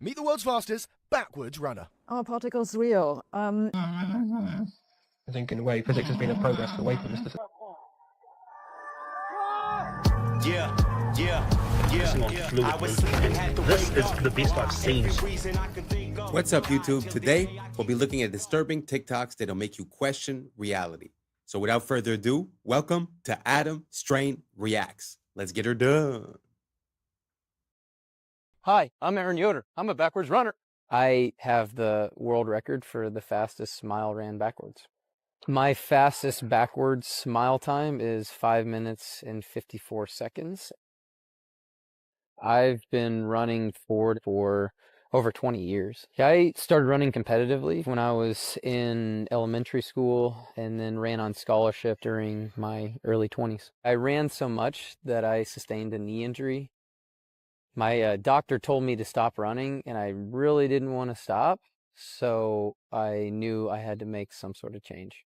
Meet the world's fastest backwards runner. Are particles real? I think in a way physics has been a progress away from this. This is the best I've seen. What's up, YouTube? Today, we'll be looking at disturbing TikToks that'll make you question reality. So without further ado, welcome to Adam Strain Reacts. Let's get her done. Hi, I'm Aaron Yoder. I'm a backwards runner. I have the world record for the fastest smile ran backwards. My fastest backwards smile time is 5 minutes and 54 seconds. I've been running forward for over 20 years. I started running competitively when I was in elementary school and then ran on scholarship during my early 20s. I ran so much that I sustained a knee injury. My doctor told me to stop running, and I really didn't want to stop, so I knew I had to make some sort of change.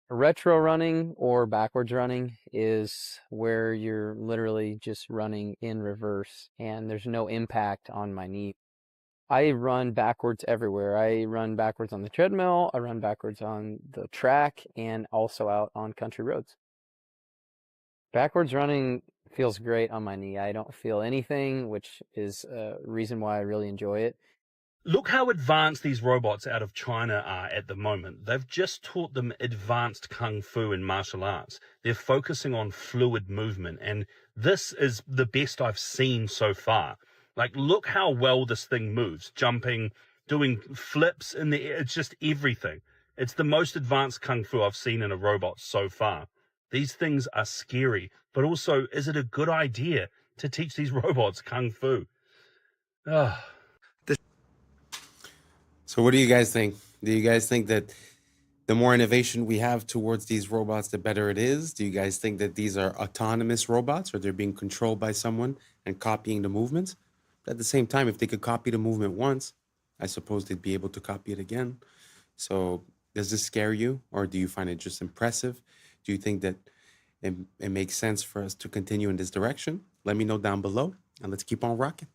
Retro running or backwards running is where you're literally just running in reverse, and there's no impact on my knee. I run backwards everywhere. I run backwards on the treadmill, I run backwards on the track, and also out on country roads. Backwards running feels great on my knee. I don't feel anything, which is a reason why I really enjoy it. Look how advanced these robots out of China are at the moment. They've just taught them advanced kung fu and martial arts. They're focusing on fluid movement, and this is the best I've seen so far. Like, look how well this thing moves, jumping, doing flips in the air. It's just everything. It's the most advanced kung fu I've seen in a robot so far. These things are scary, but also, is it a good idea to teach these robots kung fu? So what do you guys think? Do you guys think that the more innovation we have towards these robots, the better it is? Do you guys think that these are autonomous robots, or they're being controlled by someone and copying the movements? But at the same time, if they could copy the movement once, I suppose they'd be able to copy it again. So does this scare you, or do you find it just impressive? Do you think that it makes sense for us to continue in this direction? Let me know down below, and let's keep on rocking.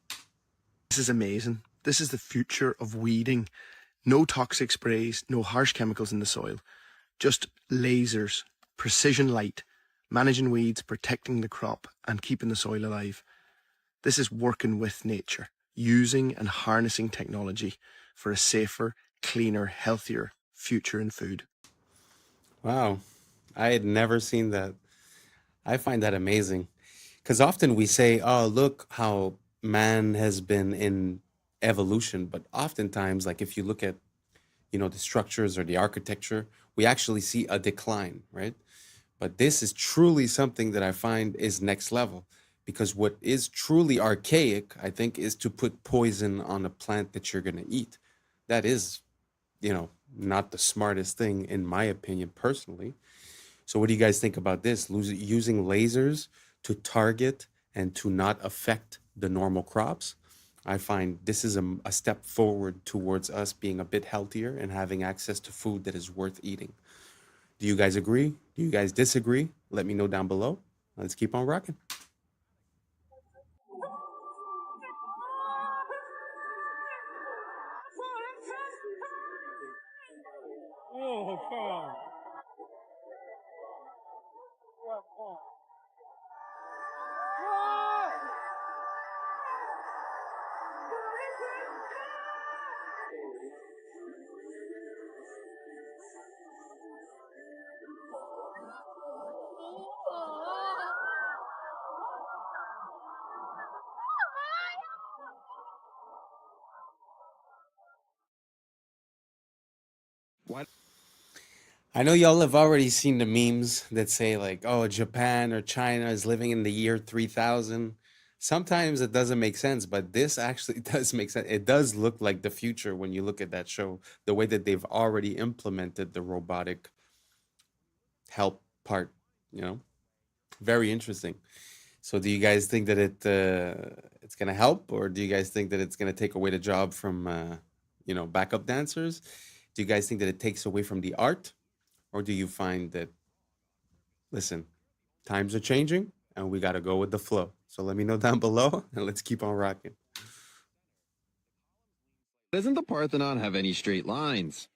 This is amazing. This is the future of weeding. No toxic sprays, no harsh chemicals in the soil. Just lasers, precision light, managing weeds, protecting the crop, and keeping the soil alive. This is working with nature, using and harnessing technology for a safer, cleaner, healthier future in food. Wow, I had never seen that. I find that amazing, because often we say, oh, look how man has been in evolution, but oftentimes, like if you look at, the structures or the architecture, we actually see a decline, right? But this is truly something that I find is next level, because what is truly archaic, I think, is to put poison on a plant that you're going to eat. That is, not the smartest thing, in my opinion, personally. So what do you guys think about this? Using lasers to target and to not affect the normal crops? I find this is a step forward towards us being a bit healthier and having access to food that is worth eating. Do you guys agree? Do you guys disagree? Let me know down below. Let's keep on rocking. Oh, God. I know y'all have already seen the memes that say like, oh, Japan or China is living in the year 3000. Sometimes it doesn't make sense, but this actually does make sense. It does look like the future when you look at that show, the way that they've already implemented the robotic help part, very interesting. So do you guys think that it's going to help, or do you guys think that it's going to take away the job from, backup dancers? Do you guys think that it takes away from the art? Or do you find that, listen, times are changing and we got to go with the flow. So let me know down below, and let's keep on rocking. Doesn't the Parthenon have any straight lines?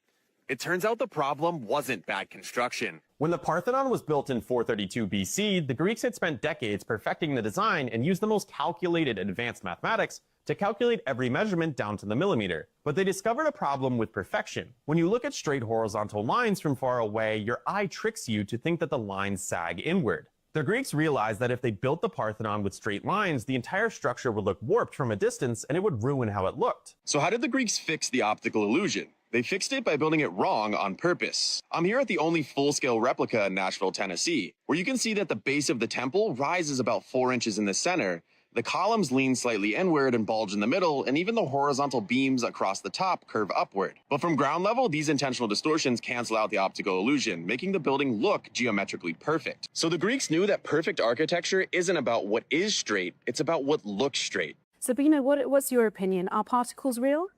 It turns out the problem wasn't bad construction. When the Parthenon was built in 432 BC, the Greeks had spent decades perfecting the design and used the most calculated advanced mathematics to calculate every measurement down to the millimeter. But they discovered a problem with perfection. When you look at straight horizontal lines from far away, your eye tricks you to think that the lines sag inward. The Greeks realized that if they built the Parthenon with straight lines, the entire structure would look warped from a distance and it would ruin how it looked. So how did the Greeks fix the optical illusion? They fixed it by building it wrong on purpose. I'm here at the only full-scale replica in Nashville, Tennessee, where you can see that the base of the temple rises about 4 inches in the center. The columns lean slightly inward and bulge in the middle, and even the horizontal beams across the top curve upward. But from ground level, these intentional distortions cancel out the optical illusion, making the building look geometrically perfect. So the Greeks knew that perfect architecture isn't about what is straight, it's about what looks straight. Sabina, what's your opinion? Are particles real?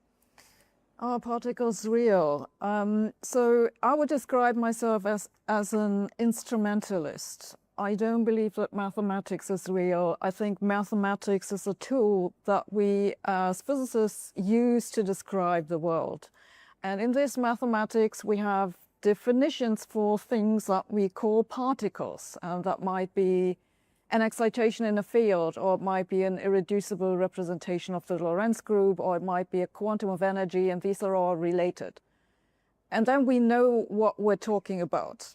Are particles real? So I would describe myself as an instrumentalist. I don't believe that mathematics is real. I think mathematics is a tool that we as physicists use to describe the world. And in this mathematics, we have definitions for things that we call particles. That might be an excitation in a field, or it might be an irreducible representation of the Lorentz group, or it might be a quantum of energy, and these are all related. And then we know what we're talking about.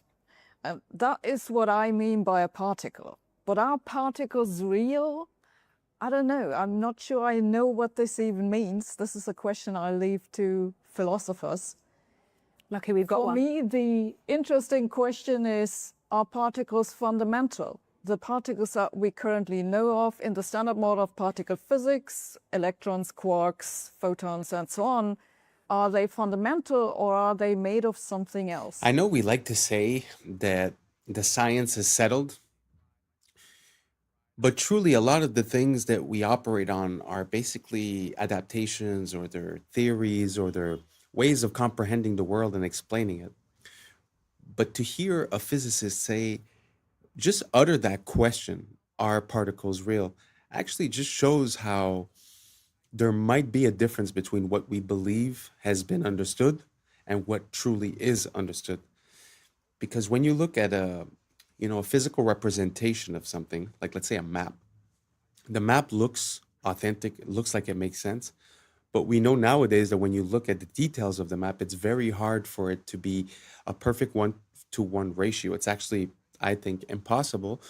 That is what I mean by a particle. But are particles real? I don't know. I'm not sure I know what this even means. This is a question I leave to philosophers. Lucky we've got one. For me, the interesting question is, are particles fundamental? The particles that we currently know of in the standard model of particle physics, electrons, quarks, photons, and so on, are they fundamental or are they made of something else? I know we like to say that the science is settled, but truly a lot of the things that we operate on are basically adaptations, or their theories, or their ways of comprehending the world and explaining it. But to hear a physicist say, just utter that question, are particles real, actually just shows how there might be a difference between what we believe has been understood and what truly is understood. Because when you look at a physical representation of something, like let's say a map, the map looks authentic, it looks like it makes sense. But we know nowadays that when you look at the details of the map, it's very hard for it to be a perfect 1-to-1 ratio. It's actually, I think, impossible.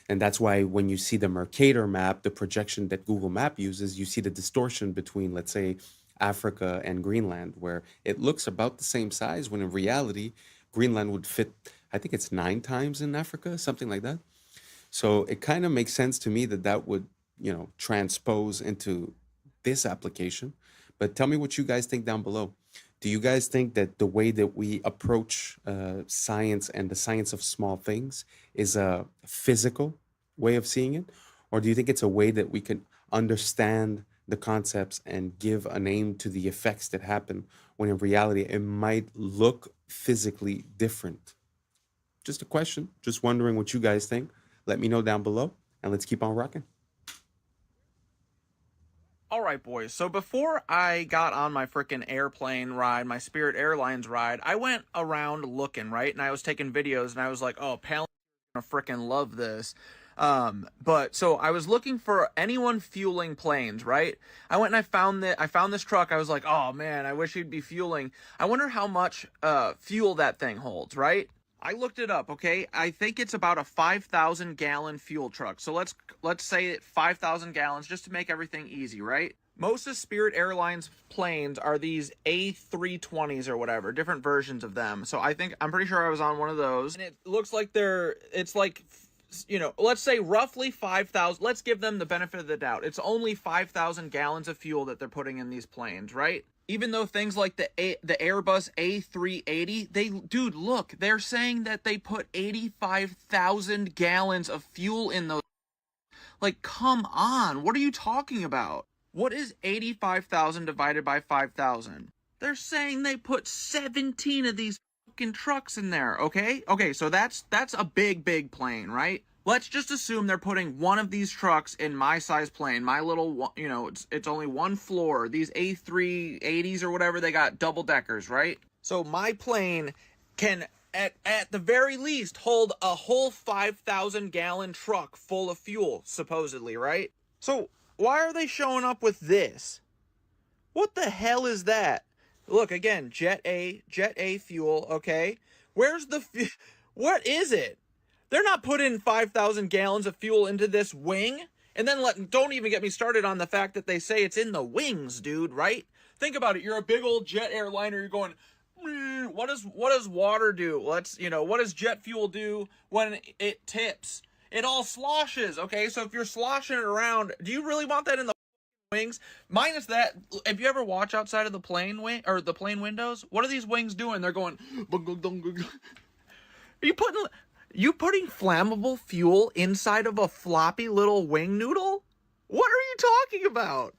And that's why when you see the Mercator map, the projection that Google Map uses, you see the distortion between, let's say, Africa and Greenland, where it looks about the same size, when in reality, Greenland would fit, I think it's 9 times in Africa, something like that. So it kind of makes sense to me that that would, transpose into this application. But tell me what you guys think down below. Do you guys think that the way that we approach science and the science of small things is a physical way of seeing it? Or do you think it's a way that we can understand the concepts and give a name to the effects that happen, when in reality it might look physically different? Just a question, just wondering what you guys think. Let me know down below, and let's keep on rocking. All right, boys. So before I got on my freaking airplane ride, my Spirit Airlines ride, I went around looking, right? And I was taking videos, and I was like, oh, Palin gonna freaking love this. But so I was looking for anyone fueling planes, right? I went and I found this truck. I was like, oh man, I wish he'd be fueling. I wonder how much fuel that thing holds, right? I looked it up, okay? I think it's about a 5,000 gallon fuel truck. So let's say 5,000 gallons just to make everything easy, right? Most of Spirit Airlines planes are these A320s or whatever, different versions of them. So I'm pretty sure I was on one of those. And it looks like it's like, let's say roughly 5,000. Let's give them the benefit of the doubt. It's only 5,000 gallons of fuel that they're putting in these planes, right? Even though things like the Airbus A380, look, they're saying that they put 85,000 gallons of fuel in those. Like, come on, what are you talking about? What is 85,000 divided by 5,000? They're saying they put 17 of these fucking trucks in there, okay? Okay, so that's a big plane, right? let's just assume they're putting one of these trucks in my size plane, my little, you know, it's only one floor. These A380s or whatever, they got double deckers, right? So my plane can, at the very least, hold a whole 5,000 gallon truck full of fuel, supposedly, right? So why are they showing up with this? What the hell is that? Look, again, Jet A fuel, okay? Where's the, what is it? They're not putting 5,000 gallons of fuel into this wing. And then don't even get me started on the fact that they say it's in the wings, dude, right? Think about it. You're a big old jet airliner. You're going, what does water do? What does jet fuel do when it tips? It all sloshes, okay? So if you're sloshing it around, do you really want that in the wings? Minus that, if you ever watch outside of the plane wing or the plane windows, what are these wings doing? They're going, are you putting flammable fuel inside of a floppy little wing noodle? What are you talking about?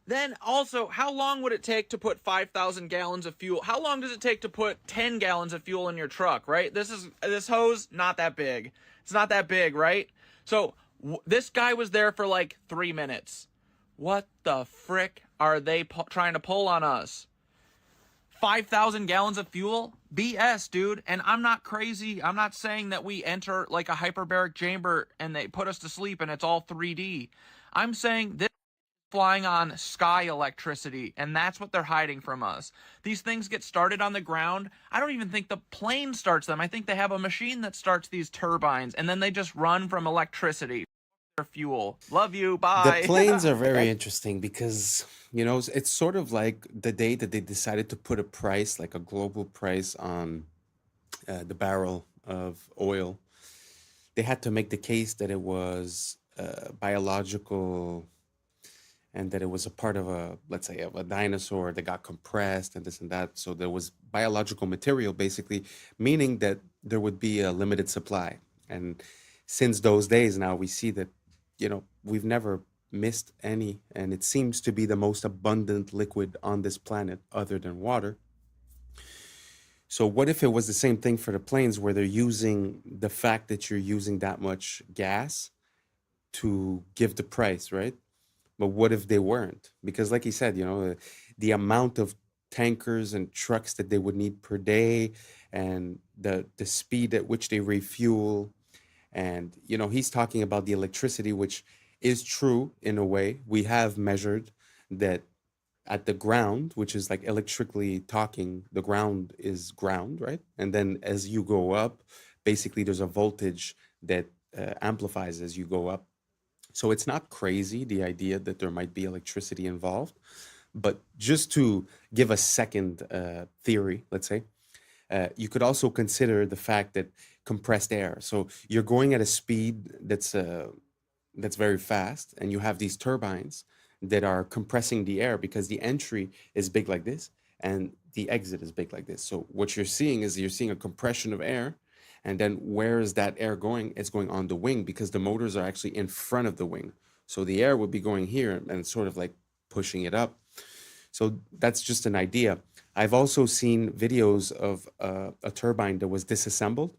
Then also, how long would it take to put 5,000 gallons of fuel? How long does it take to put 10 gallons of fuel in your truck, right? This hose, not that big. It's not that big, right? So this guy was there for like 3 minutes. What the frick are they trying to pull on us? 5,000 gallons of fuel? BS, dude. And I'm not crazy. I'm not saying that we enter like a hyperbaric chamber and they put us to sleep and it's all 3D. I'm saying this is flying on sky electricity, and that's what they're hiding from us. These things get started on the ground. I don't even think the plane starts them. I think they have a machine that starts these turbines, and then they just run from electricity. Fuel. Love you. Bye. The planes are very interesting because, you know, it's sort of like the day that they decided to put a price, like a global price on the barrel of oil. They had to make the case that it was biological and that it was a part of let's say, of a dinosaur that got compressed and this and that. So there was biological material, basically, meaning that there would be a limited supply. And since those days now, we see that, you know, we've never missed any, and it seems to be the most abundant liquid on this planet other than water. So what if it was the same thing for the planes, where they're using the fact that you're using that much gas to give the price, right? But what if they weren't? Because like you said, you know, the amount of tankers and trucks that they would need per day, and the speed at which they refuel. And, you know, he's talking about the electricity, which is true in a way. We have measured that at the ground, which is like electrically talking, the ground is ground, right? And then as you go up, basically there's a voltage that amplifies as you go up. So it's not crazy, the idea that there might be electricity involved. But just to give a second theory, let's say, you could also consider the fact that compressed air. So you're going at a speed that's very fast, and you have these turbines that are compressing the air because the entry is big like this and the exit is big like this. So what you're seeing a compression of air, and then where is that air going? It's going on the wing because the motors are actually in front of the wing. So the air would be going here and sort of like pushing it up. So that's just an idea. I've also seen videos of a turbine that was disassembled.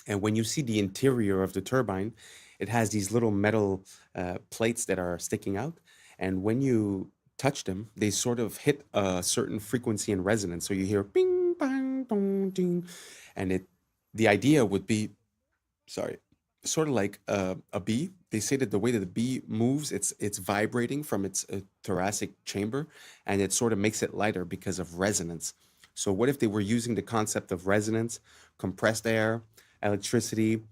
And when you see the interior of the turbine, it has these little metal plates that are sticking out. And when you touch them, they sort of hit a certain frequency and resonance. So you hear bing, bang, dong, ding. And the idea would be, sort of like a bee. They say that the way that the bee moves, it's vibrating from its thoracic chamber, and it sort of makes it lighter because of resonance. So what if they were using the concept of resonance, compressed air, electricity?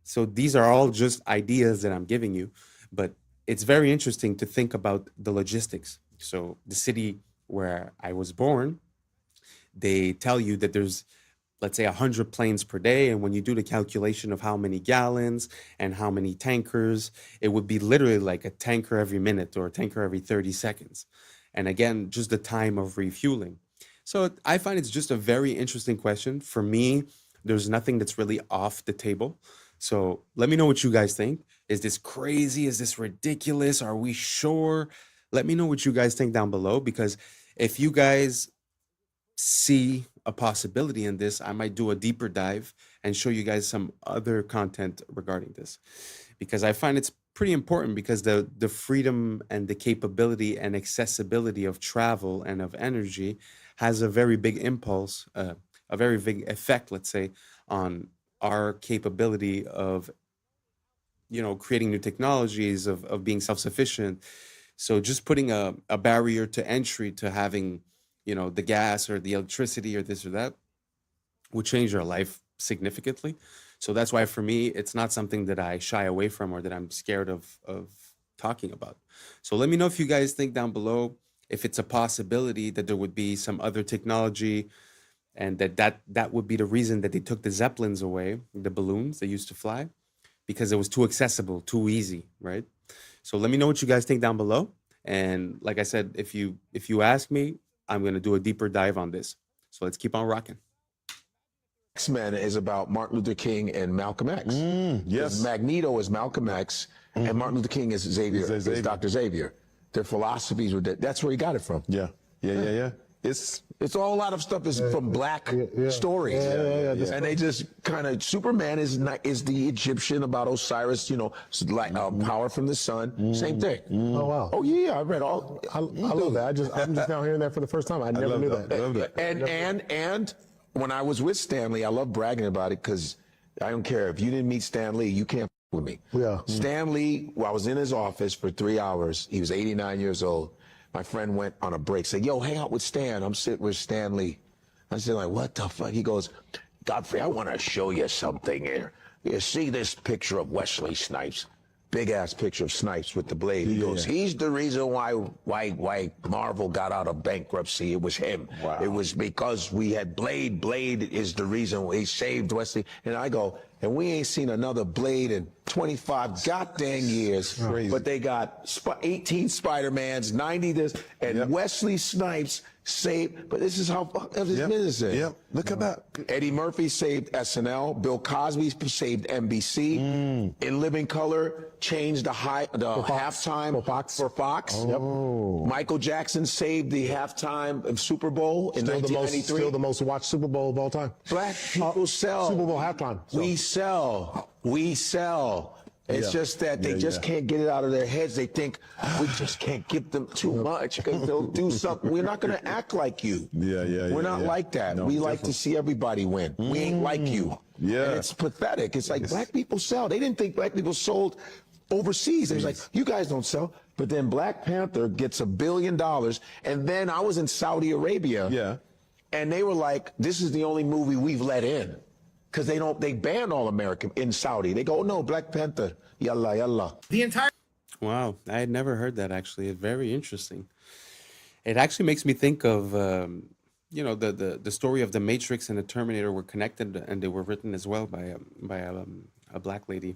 So these are all just ideas that I'm giving you, but it's very interesting to think about the logistics. So the city where I was born, they tell you that there's, let's say, 100 planes per day. And when you do the calculation of how many gallons and how many tankers, it would be literally like a tanker every minute or a tanker every 30 seconds. And again, just the time of refueling. So I find it's just a very interesting question. For me, there's nothing that's really off the table. So let me know what you guys think. Is this crazy? Is this ridiculous? Are we sure? Let me know what you guys think down below, because if you guys see a possibility in this, I might do a deeper dive and show you guys some other content regarding this, because I find it's pretty important, because the freedom and the capability and accessibility of travel and of energy has a very big impulse, a very big effect, let's say, on our capability of creating new technologies, of being self-sufficient. So just putting a barrier to entry to having the gas or the electricity or this or that would change our life significantly. So that's why for me it's not something that I shy away from or that I'm scared of talking about. So let me know if you guys think down below if it's a possibility that there would be some other technology, and that would be the reason that they took the Zeppelins away, the balloons that used to fly, because it was too accessible, too easy, right? So let me know what you guys think down below. And like I said, if you ask me, I'm going to do a deeper dive on this. So let's keep on rocking. X-Men is about Martin Luther King and Malcolm X. Yes. Magneto is Malcolm X, and Martin Luther King is Xavier, is Dr. Xavier. Their philosophies were that's where he got it from. Yeah. It's all a lot of stuff is from black stories. And they just kind of, Superman is the Egyptian about Osiris, power from the sun. Same thing. Oh, wow. Oh, yeah, I read all. I love that. I'm just now hearing that for the first time. I never knew that. I love that. And when I was with Stan Lee, I love bragging about it because I don't care. If you didn't meet Stan Lee, you can't with me. Yeah. Stan Lee, I was in his office for 3 hours. He was 89 years old. My friend went on a break, said, yo, hang out with Stan. I'm sitting with Stan Lee. I said, like, what the fuck? He goes, Godfrey, I want to show you something here. You see this picture of Wesley Snipes? Big ass picture of Snipes with the blade. He goes, he's the reason why Marvel got out of bankruptcy. It was him. Wow. It was because we had Blade. Blade is the reason he saved Wesley. And I go, and we ain't seen another Blade in 25 goddamn years. Crazy. But they got 18 Spider-Mans, 90 this, and Wesley Snipes saved. But this is how fucked up his business is. Yep. Look at that. Eddie Murphy saved SNL. Bill Cosby saved NBC. In Living Color, changed the halftime for Fox. Oh. Michael Jackson saved the halftime of Super Bowl in Still 1993. still the most watched Super Bowl of all time. Black people sell. Super Bowl halftime. So. We sell. It's just that they just can't get it out of their heads. They think we just can't give them too much because they'll do something. We're not going to act like you. We're not like that. No, we like to see everybody win. We ain't like you. And it's pathetic. It's like black people sell. They didn't think black people sold overseas. They was like, you guys don't sell. But then Black Panther gets $1 billion. And then I was in Saudi Arabia. And they were like, this is the only movie we've let in. Because they ban all American in Saudi. They go, oh, no, Black Panther, yalla, yalla. Wow, I had never heard that, actually. It's very interesting. It actually makes me think of, the story of the Matrix and the Terminator were connected, and they were written as well by a black lady.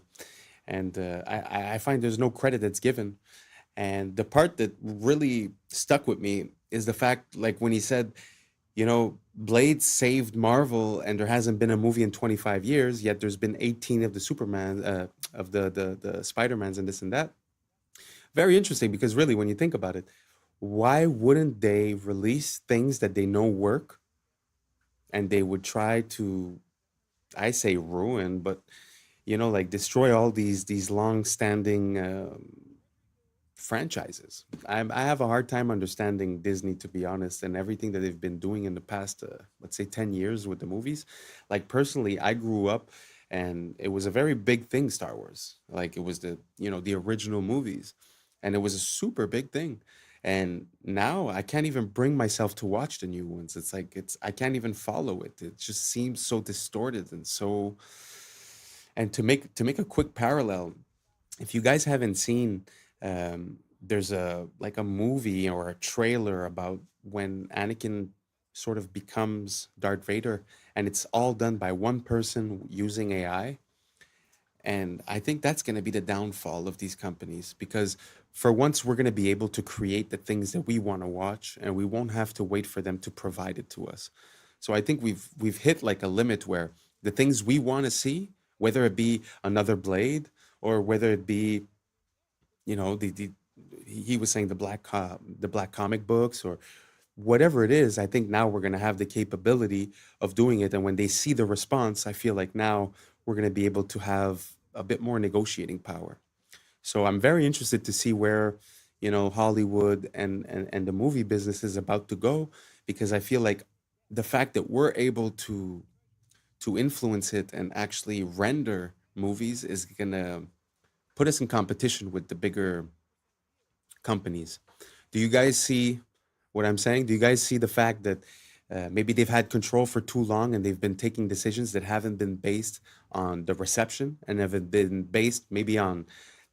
And I find there's no credit that's given. And the part that really stuck with me is the fact, like when he said, Blade saved Marvel, and there hasn't been a movie in 25 years, yet there's been 18 of the Superman, of the Spider-Mans and this and that. Very interesting, because really, when you think about it, why wouldn't they release things that they know work, and they would try to, I say ruin, but, like destroy all these long-standing franchises. I have a hard time understanding Disney, to be honest, and everything that they've been doing in the past, let's say 10 years with the movies. Like personally, I grew up and it was a very big thing, Star Wars. Like it was the original movies, and it was a super big thing. And now I can't even bring myself to watch the new ones. It's like, I can't even follow it. It just seems so distorted and so, and to make a quick parallel, if you guys haven't seen, there's a movie or a trailer about when Anakin sort of becomes Darth Vader, and it's all done by one person using AI. And I think that's going to be the downfall of these companies, because for once we're going to be able to create the things that we want to watch, and we won't have to wait for them to provide it to us. So I think we've hit like a limit where the things we want to see, whether it be another Blade or whether it be he was saying the black comic books, or whatever it is, I think now we're going to have the capability of doing it. And when they see the response, I feel like now we're going to be able to have a bit more negotiating power. So I'm very interested to see where, Hollywood and the movie business is about to go, because I feel like the fact that we're able to influence it and actually render movies is going to put us in competition with the bigger companies. Do you guys see what I'm saying? Do you guys see the fact that maybe they've had control for too long and they've been taking decisions that haven't been based on the reception and have been based maybe on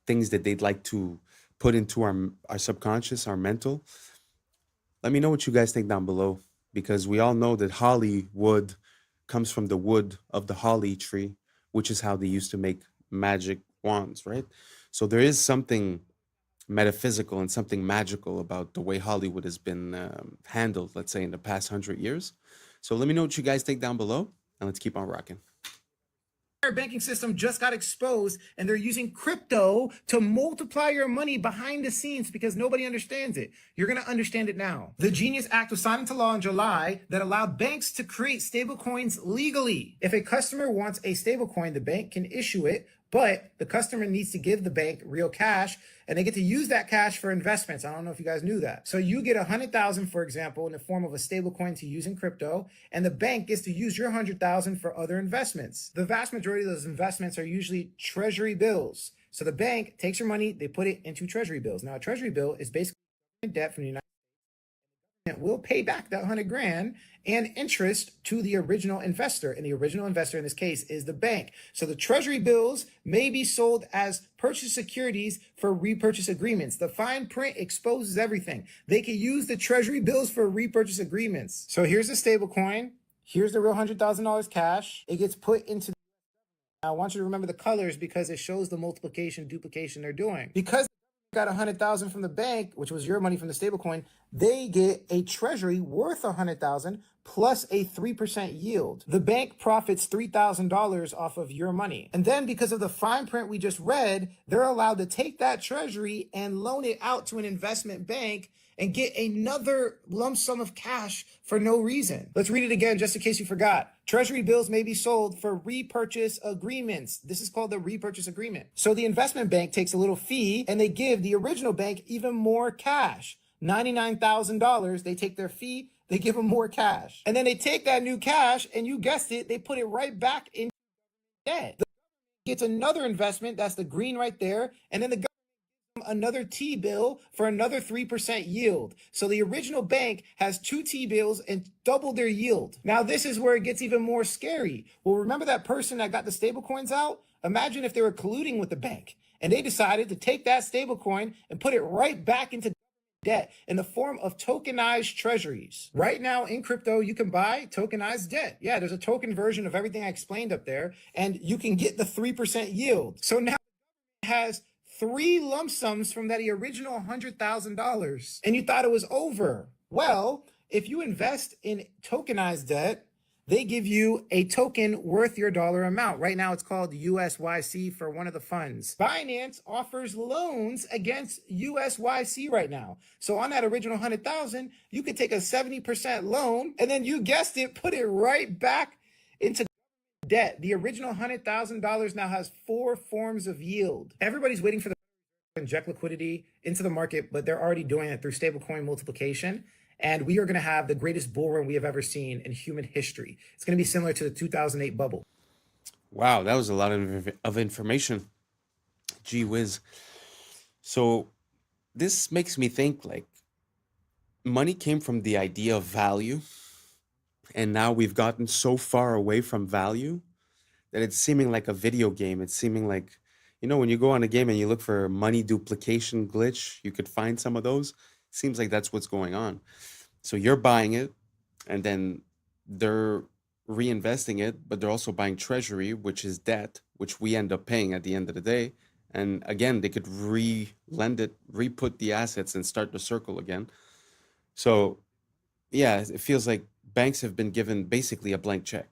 things that they'd like to put into our subconscious, our mental? Let me know what you guys think down below, because we all know that Hollywood comes from the wood of the holly tree, which is how they used to make magic wands, right? So there is something metaphysical and something magical about the way Hollywood has been handled, let's say, in the past 100 years. So let me know what you guys think down below, and let's keep on rocking. Our banking system just got exposed, and they're using crypto to multiply your money behind the scenes because nobody understands it. You're going to understand it now. The Genius Act was signed into law in July that allowed banks to create stablecoins legally. If a customer wants a stablecoin, the bank can issue it, but the customer needs to give the bank real cash, and they get to use that cash for investments. I don't know if you guys knew that. So you get 100,000, for example, in the form of a stablecoin to use in crypto, and the bank gets to use your 100,000 for other investments. The vast majority of those investments are usually treasury bills. So the bank takes your money, they put it into treasury bills. Now, a treasury bill is basically debt from the United States. Will pay back that 100 grand and interest to the original investor. And the original investor in this case is the bank. So the treasury bills may be sold as purchase securities for repurchase agreements. The fine print exposes everything. They can use the treasury bills for repurchase agreements. So here's the stable coin. Here's the real $100,000 cash. It gets put into. I want you to remember the colors because it shows the multiplication, duplication they're doing. Because got 100,000 from the bank, which was your money from the stablecoin, they get a treasury worth 100,000 plus a 3% yield. The bank profits $3,000 off of your money. And then because of the fine print we just read, they're allowed to take that treasury and loan it out to an investment bank and get another lump sum of cash for no reason. Let's read it again just in case you forgot. Treasury bills may be sold for repurchase agreements. This is called the repurchase agreement. So the investment bank takes a little fee and they give the original bank even more cash. $99,000, they take their fee, they give them more cash. And then they take that new cash and you guessed it, they put it right back in debt. The government gets another investment, that's the green right there, and then the government another T-bill for another 3% yield. So the original bank has 2 T-bills and double their yield. Now this is where it gets even more scary. Well, remember that person that got the stable coins out? Imagine if they were colluding with the bank and they decided to take that stable coin and put it right back into debt in the form of tokenized treasuries. Right now in crypto, you can buy tokenized debt. Yeah, there's a token version of everything I explained up there, and you can get the 3% yield. So now it has 3 lump sums from that original $100,000, and you thought it was over. Well, if you invest in tokenized debt, they give you a token worth your dollar amount. Right now, it's called USYC for one of the funds. Binance offers loans against USYC right now. So on that original 100,000, you could take a 70% loan, and then you guessed it, put it right back into debt. The original $100,000 now has 4 forms of yield. Everybody's waiting for the to inject liquidity into the market, but they're already doing it through stablecoin multiplication. And we are going to have the greatest bull run we have ever seen in human history. It's going to be similar to the 2008 bubble. Wow, that was a lot of information. Gee whiz. So this makes me think, like, money came from the idea of value, and now we've gotten so far away from value that it's seeming like a video game. It's seeming like, when you go on a game and you look for money duplication glitch, you could find some of those. Seems like that's what's going on. So you're buying it, and then they're reinvesting it, but they're also buying treasury, which is debt, which we end up paying at the end of the day. And again, they could re-lend it, re-put the assets and start the circle again. So yeah, it feels like banks have been given basically a blank check.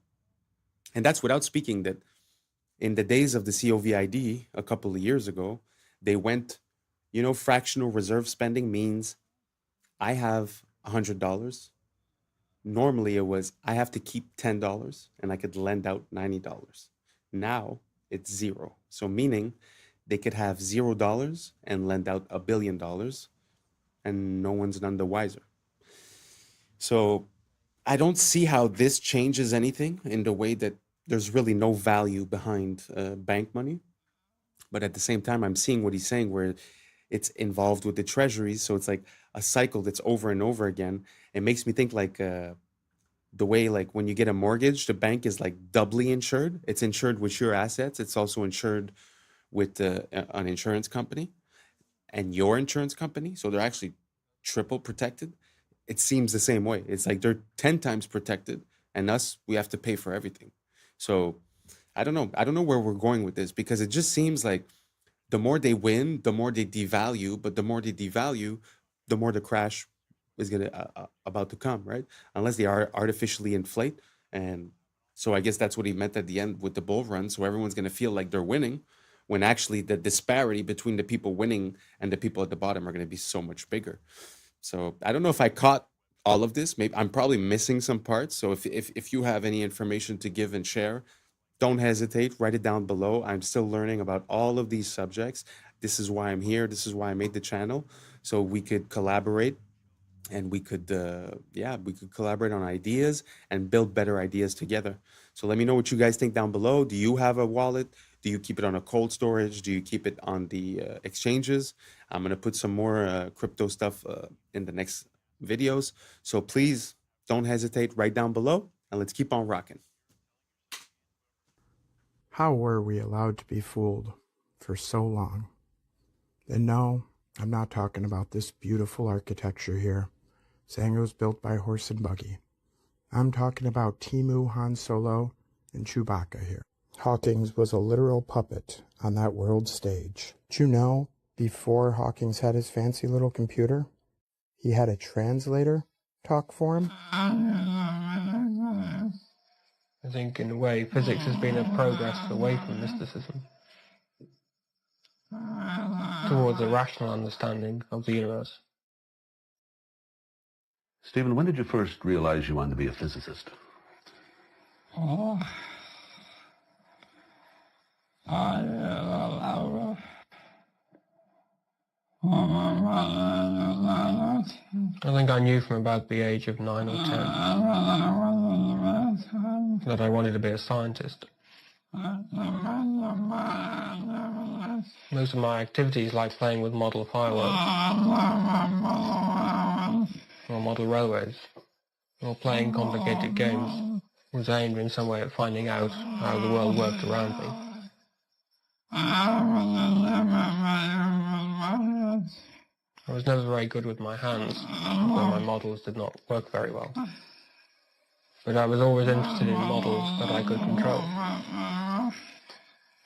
And that's without speaking that in the days of the COVID a couple of years ago, they went, fractional reserve spending means I have $100. Normally it was I have to keep $10 and I could lend out $90. Now it's zero. So meaning they could have $0 and lend out $1 billion and no one's none the wiser. So I don't see how this changes anything in the way that there's really no value behind bank money. But at the same time, I'm seeing what he's saying where it's involved with the treasuries. So it's like a cycle that's over and over again. It makes me think like the way like when you get a mortgage, the bank is like doubly insured. It's insured with your assets. It's also insured with an insurance company and your insurance company. So they're actually triple protected. It seems the same way. It's like they're 10 times protected and us, we have to pay for everything. So I don't know. I don't know where we're going with this because it just seems like the more they win, the more they devalue, but the more they devalue, the more the crash is about to come, right? Unless they are artificially inflate. And so I guess that's what he meant at the end with the bull run. So everyone's going to feel like they're winning when actually the disparity between the people winning and the people at the bottom are going to be so much bigger. So I don't know if I caught all of this. Maybe I'm probably missing some parts. So if you have any information to give and share, don't hesitate, write it down below. I'm still learning about all of these subjects. This is why I'm here. This is why I made the channel. So we could collaborate and we could collaborate on ideas and build better ideas together. So let me know what you guys think down below. Do you have a wallet? Do you keep it on a cold storage? Do you keep it on the exchanges? I'm going to put some more crypto stuff in the next videos. So please don't hesitate, write down below and let's keep on rocking. How were we allowed to be fooled for so long? And no, I'm not talking about this beautiful architecture here, saying it was built by horse and buggy. I'm talking about Timu, Han Solo, and Chewbacca here. Hawkins was a literal puppet on that world stage. Did you know, before Hawkins had his fancy little computer, he had a translator talk for him? I think, in a way, physics has been a progress away from mysticism towards a rational understanding of the universe. Stephen, when did you first realize you wanted to be a physicist? Oh. I think I knew from about the age of 9 or 10 that I wanted to be a scientist. Most of my activities, like playing with model fireworks, or model railways, or playing complicated games, was aimed in some way at finding out how the world worked around me. I was never very good with my hands, where my models did not work very well. But I was always interested in models that I could control.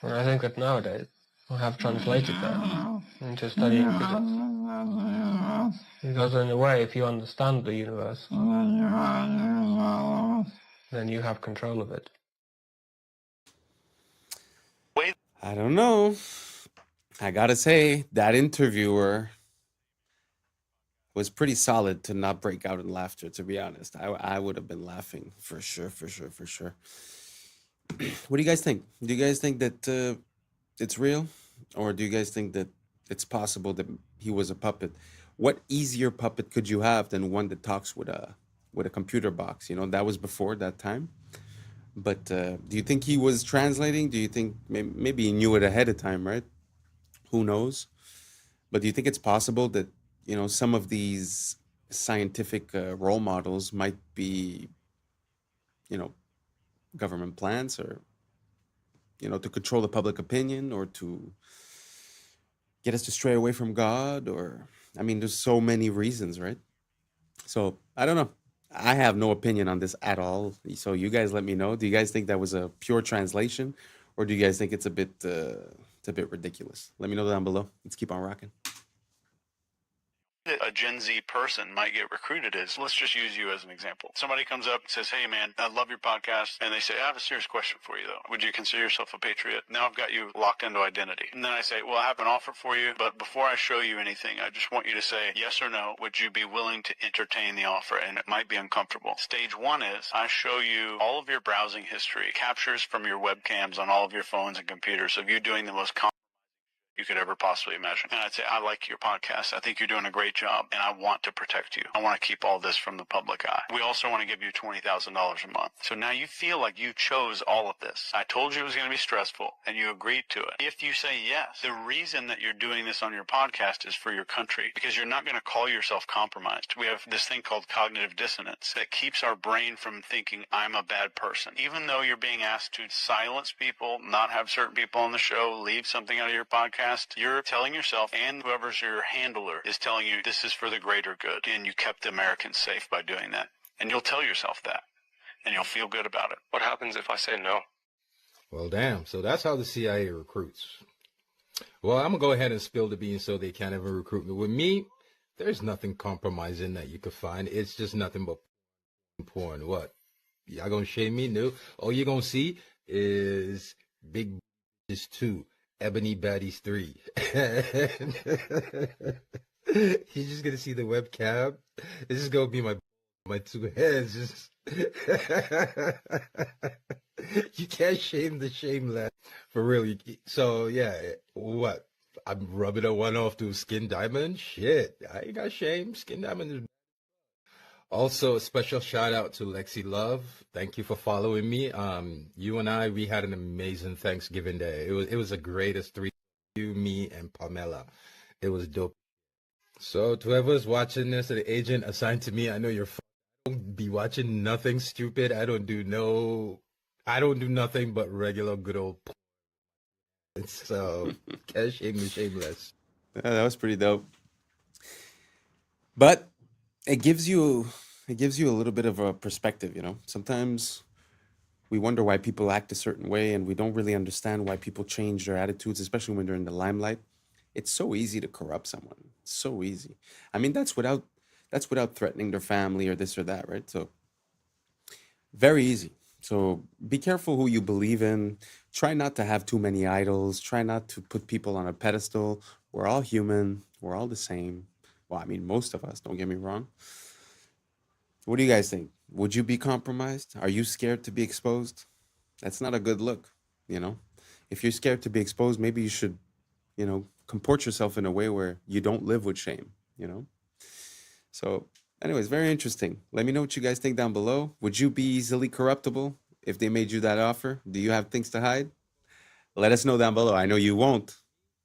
And I think that nowadays I have translated that into studying physics. Because in a way, if you understand the universe, then you have control of it. I don't know. I gotta say, that interviewer was pretty solid to not break out in laughter, to be honest. I would have been laughing for sure. What do you guys think? Do you guys think that it's real? Or do you guys think that it's possible that he was a puppet? What easier puppet could you have than one that talks with a computer box? You know, that was before that time. But do you think he was translating? Do you think maybe he knew it ahead of time, right? Who knows? But do you think it's possible that, you know, some of these scientific role models might be, you know, government plans or, you know, to control the public opinion or to get us to stray away from God? Or, I mean, there's so many reasons, right? So I don't know. I have no opinion on this at all. So you guys let me know. Do you guys think that was a pure translation, or do you guys think it's a bit ridiculous? Let me know down below. Let's keep on rocking. a Gen Z person might get recruited is, let's just use you as an example. Somebody comes up and says, hey man, I love your podcast. And they say, I have a serious question for you though. Would you consider yourself a patriot? Now I've got you locked into identity. And then I say, well, I have an offer for you, but before I show you anything, I just want you to say yes or no. Would you be willing to entertain the offer? And it might be uncomfortable. Stage one is I show you all of your browsing history, captures from your webcams on all of your phones and computers of you doing the most you could ever possibly imagine. And I'd say, I like your podcast. I think you're doing a great job, and I want to protect you. I want to keep all this from the public eye. We also want to give you $20,000 a month. So now you feel like you chose all of this. I told you it was going to be stressful, and you agreed to it. If you say yes, the reason that you're doing this on your podcast is for your country, because you're not going to call yourself compromised. We have this thing called cognitive dissonance that keeps our brain from thinking I'm a bad person. Even though you're being asked to silence people, not have certain people on the show, leave something out of your podcast, you're telling yourself, and whoever's your handler is telling you this is for the greater good, and you kept Americans safe by doing that. And you'll tell yourself that, and you'll feel good about it. What happens if I say no? Well, damn. So that's how the CIA recruits. Well, I'm going to go ahead and spill the beans so they can't even recruit me. With me, there's nothing compromising that you could find. It's just nothing but porn. What? Y'all going to shame me? No. All you're going to see is big bitches 2. Ebony Baddies 3. You're just gonna see the webcam. This is gonna be my two heads. Just you can't shame the shameless for real. So yeah, what? I'm rubbing a one off to Skin Diamond. Shit, I ain't got shame. Skin Diamond is. Also, a special shout out to Lexi Love. Thank you for following me. You and I, we had an amazing Thanksgiving Day. It was the greatest 3, you, me, and Pamela. It was dope. So to whoever's watching this, the agent assigned to me, I know you're don't be watching nothing stupid. I don't do nothing but regular good old. So can't shame me shameless. Yeah, that was pretty dope. But it gives you a little bit of a perspective, you know. Sometimes we wonder why people act a certain way, and we don't really understand why people change their attitudes, especially when they're in the limelight. It's so easy to corrupt someone. It's so easy. I mean, that's without threatening their family or this or that, right? So very easy. So be careful who you believe in. Try not to have too many idols. Try not to put people on a pedestal. We're all human. We're all the same. Well, I mean, most of us, don't get me wrong. What do you guys think? Would you be compromised? Are you scared to be exposed? That's not a good look, you know? If you're scared to be exposed, maybe you should, you know, comport yourself in a way where you don't live with shame, you know? So, anyways, very interesting. Let me know what you guys think down below. Would you be easily corruptible if they made you that offer? Do you have things to hide? Let us know down below. I know you won't,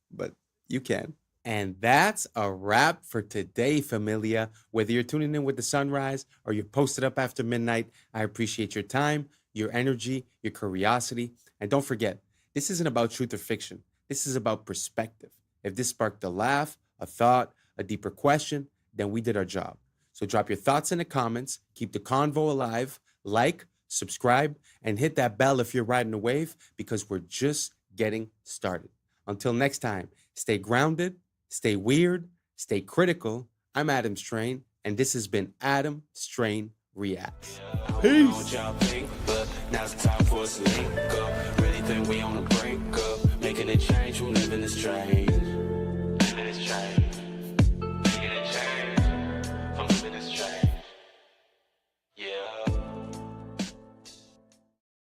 but you can. And that's a wrap for today, familia. Whether you're tuning in with the sunrise or you're posted up after midnight, I appreciate your time, your energy, your curiosity. And don't forget, this isn't about truth or fiction. This is about perspective. If this sparked a laugh, a thought, a deeper question, then we did our job. So drop your thoughts in the comments, keep the convo alive, like, subscribe, and hit that bell if you're riding a wave, because we're just getting started. Until next time, stay grounded, stay weird, stay critical. I'm Adam Strain, and this has been Adam Strain Reacts. Peace. Now's the time for us to link up. Really think we on the brink up. Making a change, we're living this change. Living this change. Making a change. I'm living this change. Yeah.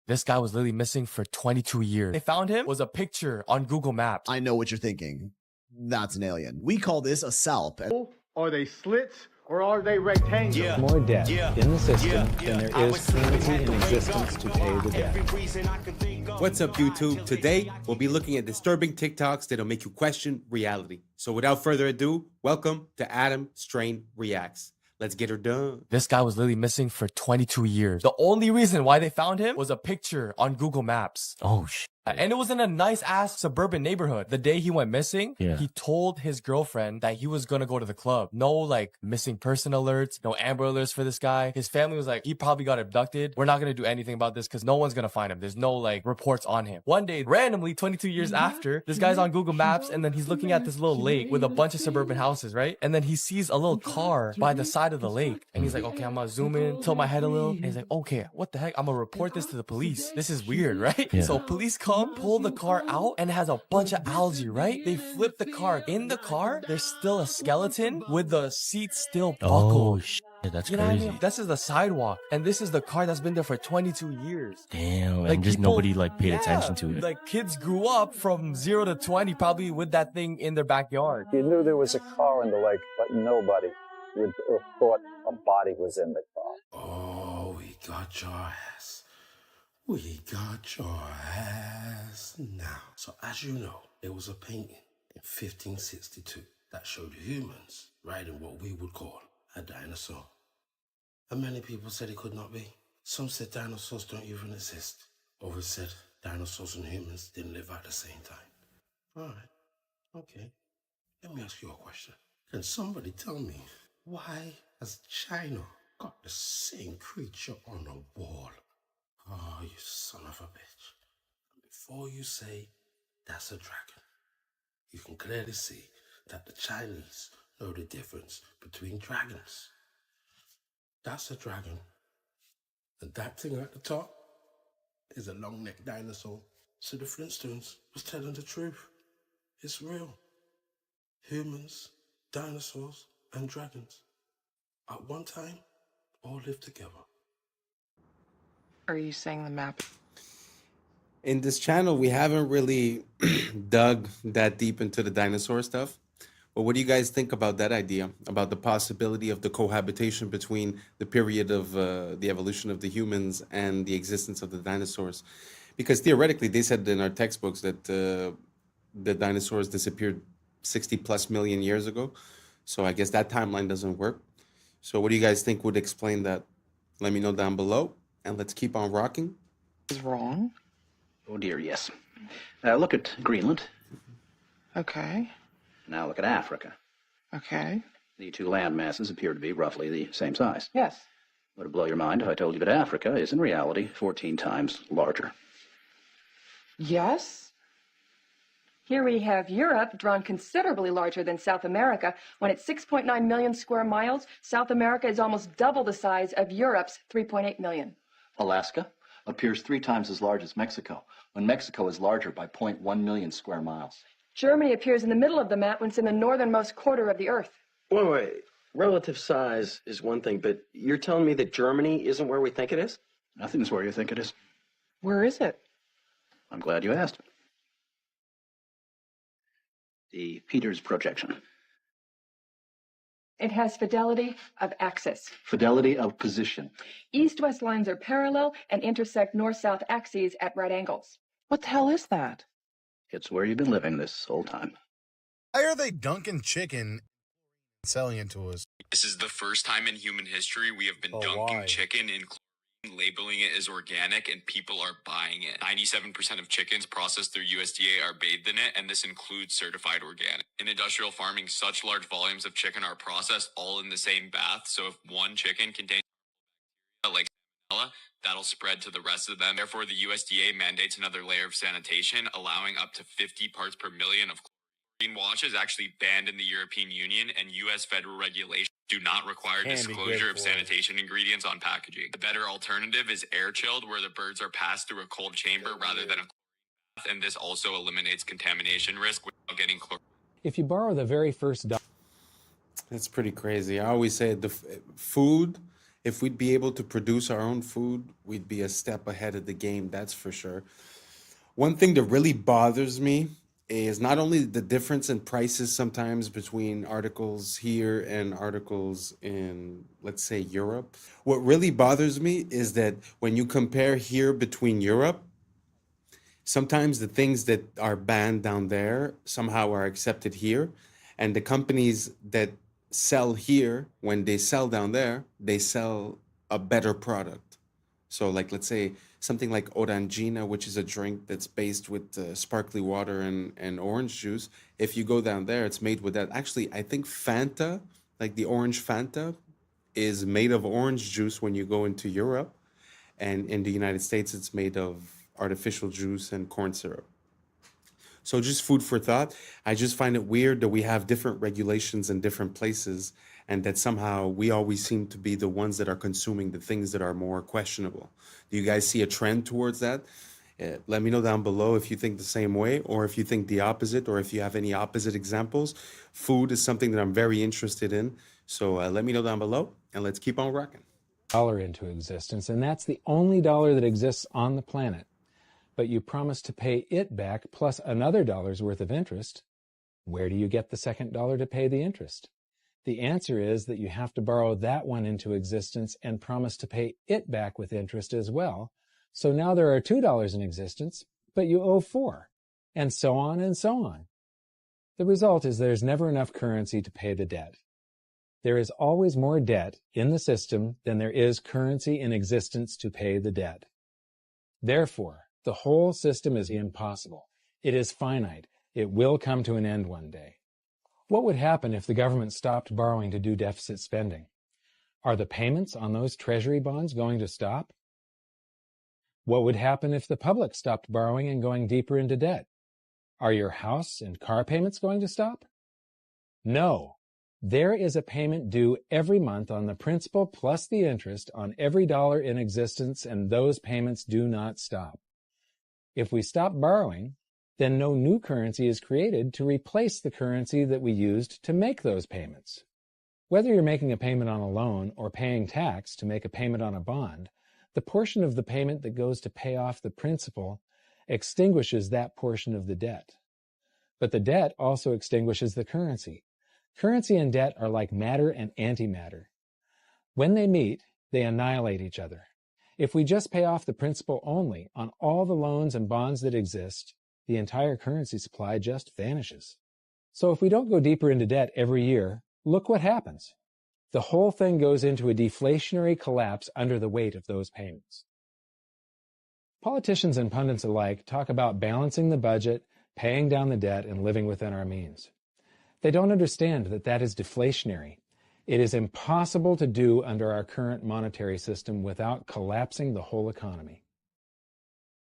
This guy was literally missing for 22 years. They found him was a picture on Google Maps. I know what you're thinking. That's an alien. We call this a SALP. Are they slits or are they rectangles? Yeah. More debt in the system than there is currency in existence to pay the debt. What's up, YouTube? Today, we'll be looking at disturbing TikToks that'll make you question reality. So without further ado, welcome to Adam Strain Reacts. Let's get her done. This guy was literally missing for 22 years. The only reason why they found him was a picture on Google Maps. Oh, shit. And it was in a nice ass suburban neighborhood. The day he went missing, he told his girlfriend that he was gonna go to the club. No like missing person alerts, no Amber alerts for this guy. His family was like, he probably got abducted. We're not gonna do anything about this because no one's gonna find him. There's no like reports on him. One day, randomly, 22 years after, this guy's on Google Maps and then he's looking at this little lake with a bunch of suburban houses, right? And then he sees a little car by the side of the lake. And he's like, okay, I'm gonna zoom in, tilt my head a little. And he's like, okay, what the heck? I'm gonna report this to the police. This is weird, right? So police come, pull the car out, and it has a bunch of algae, right? They flip the car. In the car, there's still a skeleton with the seat still buckled. Oh, shit. That's You know what I crazy. mean? This is the sidewalk, and this is the car that's been there for 22 years. Damn, Like, and just people- nobody like paid attention to it. Like kids grew up from 0 to 20 probably with that thing in their backyard. You knew there was a car in the lake, but nobody would have thought a body was in the car. Oh, we got your ass. We got your ass now. So as you know, there was a painting in 1562 that showed humans riding what we would call a dinosaur. And many people said it could not be. Some said dinosaurs don't even exist. Others said dinosaurs and humans didn't live at the same time. All right, okay. Let me ask you a question. Can somebody tell me why has China got the same creature on a wall? Oh, you son of a bitch. And before you say that's a dragon, you can clearly see that the Chinese know the difference between dragons. That's a dragon. And that thing at the top is a long-necked dinosaur. So the Flintstones was telling the truth. It's real. Humans, dinosaurs, and dragons at one time all lived together. Are you saying the map? In this channel, we haven't really dug that deep into the dinosaur stuff. But what do you guys think about that idea, about the possibility of the cohabitation between the period of the evolution of the humans and the existence of the dinosaurs? Because theoretically, they said in our textbooks that the dinosaurs disappeared 60 plus million years ago. So I guess that timeline doesn't work. So what do you guys think would explain that? Let me know down below, and let's keep on rocking. Is wrong? Oh dear, yes. Look at Greenland. Okay. Now look at Africa. Okay. The two land masses appear to be roughly the same size. Yes. Would it blow your mind if I told you that Africa is in reality 14 times larger? Yes. Here we have Europe, drawn considerably larger than South America. When it's 6.9 million square miles, South America is almost double the size of Europe's 3.8 million. Alaska appears 3 times as large as Mexico, when Mexico is larger by 0.1 million square miles. Germany appears in the middle of the map when it's in the northernmost quarter of the Earth. Wait. Relative size is one thing, but you're telling me that Germany isn't where we think it is? Nothing's where you think it is. Where is it? I'm glad you asked. The Peters projection. It has fidelity of axis. Fidelity of position. East-west lines are parallel and intersect north-south axes at right angles. What the hell is that? It's where you've been living this whole time. Why are they dunking chicken and selling it to us? This is the first time in human history we have been dunking chicken in chlorine, labeling it as organic, and people are buying it. 97% of chickens processed through USDA are bathed in it, and this includes certified organic. In industrial farming, such large volumes of chicken are processed all in the same bath, so if one chicken contains like salmonella, that'll spread to the rest of them. Therefore, the USDA mandates another layer of sanitation, allowing up to 50 parts per million of chlorine. Wash is actually banned in the European Union, and U.S. federal regulations do not require disclosure of sanitation ingredients on packaging. The better alternative is air chilled, where the birds are passed through a cold chamber rather than a bath, and this also eliminates contamination risk without getting chlorine. If you borrow the very first That's pretty crazy. I always say the food, if we'd be able to produce our own food, we'd be a step ahead of the game, that's for sure. One thing that really bothers me is not only the difference in prices sometimes between articles here and articles in, let's say, Europe. What really bothers me is that when you compare here between Europe, sometimes the things that are banned down there somehow are accepted here. And the companies that sell here, when they sell down there, they sell a better product. So, like, let's say something like orangina, which is a drink that's based with sparkly water and orange juice. If you go down there, it's made with that. Actually, I think Fanta, like the orange Fanta, is made of orange juice when you go into Europe. And in the United States, it's made of artificial juice and corn syrup. So just food for thought. I just find it weird that we have different regulations in different places and that somehow we always seem to be the ones that are consuming the things that are more questionable. Do you guys see a trend towards that? Let me know down below if you think the same way or if you think the opposite or if you have any opposite examples. Food is something that I'm very interested in. So let me know down below and let's keep on rocking. Dollar into existence, and that's the only dollar that exists on the planet. But you promise to pay it back plus another dollar's worth of interest. Where do you get the second dollar to pay the interest? The answer is that you have to borrow that one into existence and promise to pay it back with interest as well. So now there are $2 in existence, but you owe 4, and so on and so on. The result is there's never enough currency to pay the debt. There is always more debt in the system than there is currency in existence to pay the debt. Therefore, the whole system is impossible. It is finite. It will come to an end one day. What would happen if the government stopped borrowing to do deficit spending? Are the payments on those treasury bonds going to stop? What would happen if the public stopped borrowing and going deeper into debt? Are your house and car payments going to stop? No. There is a payment due every month on the principal plus the interest on every dollar in existence, and those payments do not stop. If we stop borrowing, then no new currency is created to replace the currency that we used to make those payments. Whether you're making a payment on a loan or paying tax to make a payment on a bond, the portion of the payment that goes to pay off the principal extinguishes that portion of the debt. But the debt also extinguishes the currency. Currency and debt are like matter and antimatter. When they meet, they annihilate each other. If we just pay off the principal only on all the loans and bonds that exist, the entire currency supply just vanishes. So if we don't go deeper into debt every year, look what happens. The whole thing goes into a deflationary collapse under the weight of those payments. Politicians and pundits alike talk about balancing the budget, paying down the debt, and living within our means. They don't understand that that is deflationary. It is impossible to do under our current monetary system without collapsing the whole economy.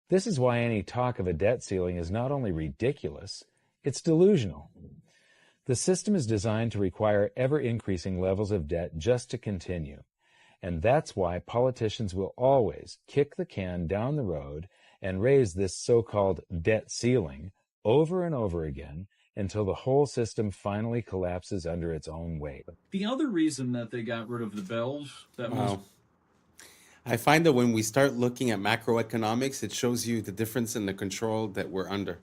This is why any talk of a debt ceiling is not only ridiculous, it's delusional. The system is designed to require ever-increasing levels of debt just to continue. And that's why politicians will always kick the can down the road and raise this so-called debt ceiling over and over again until the whole system finally collapses under its own weight. The other reason that they got rid of the bells, I find that when we start looking at macroeconomics, it shows you the difference in the control that we're under.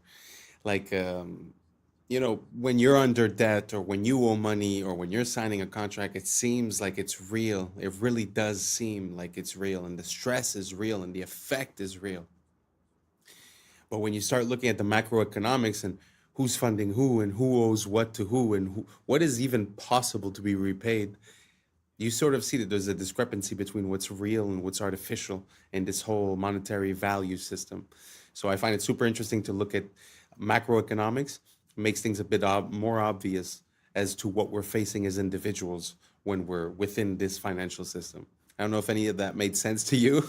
Like, you know, when you're under debt or when you owe money or when you're signing a contract, it seems like it's real. It really does seem like it's real, and the stress is real and the effect is real. But when you start looking at the macroeconomics and who's funding who and who owes what to who and what is even possible to be repaid, you sort of see that there's a discrepancy between what's real and what's artificial in this whole monetary value system. So I find it super interesting to look at macroeconomics. It makes things a bit more obvious as to what we're facing as individuals when we're within this financial system. I don't know if any of that made sense to you.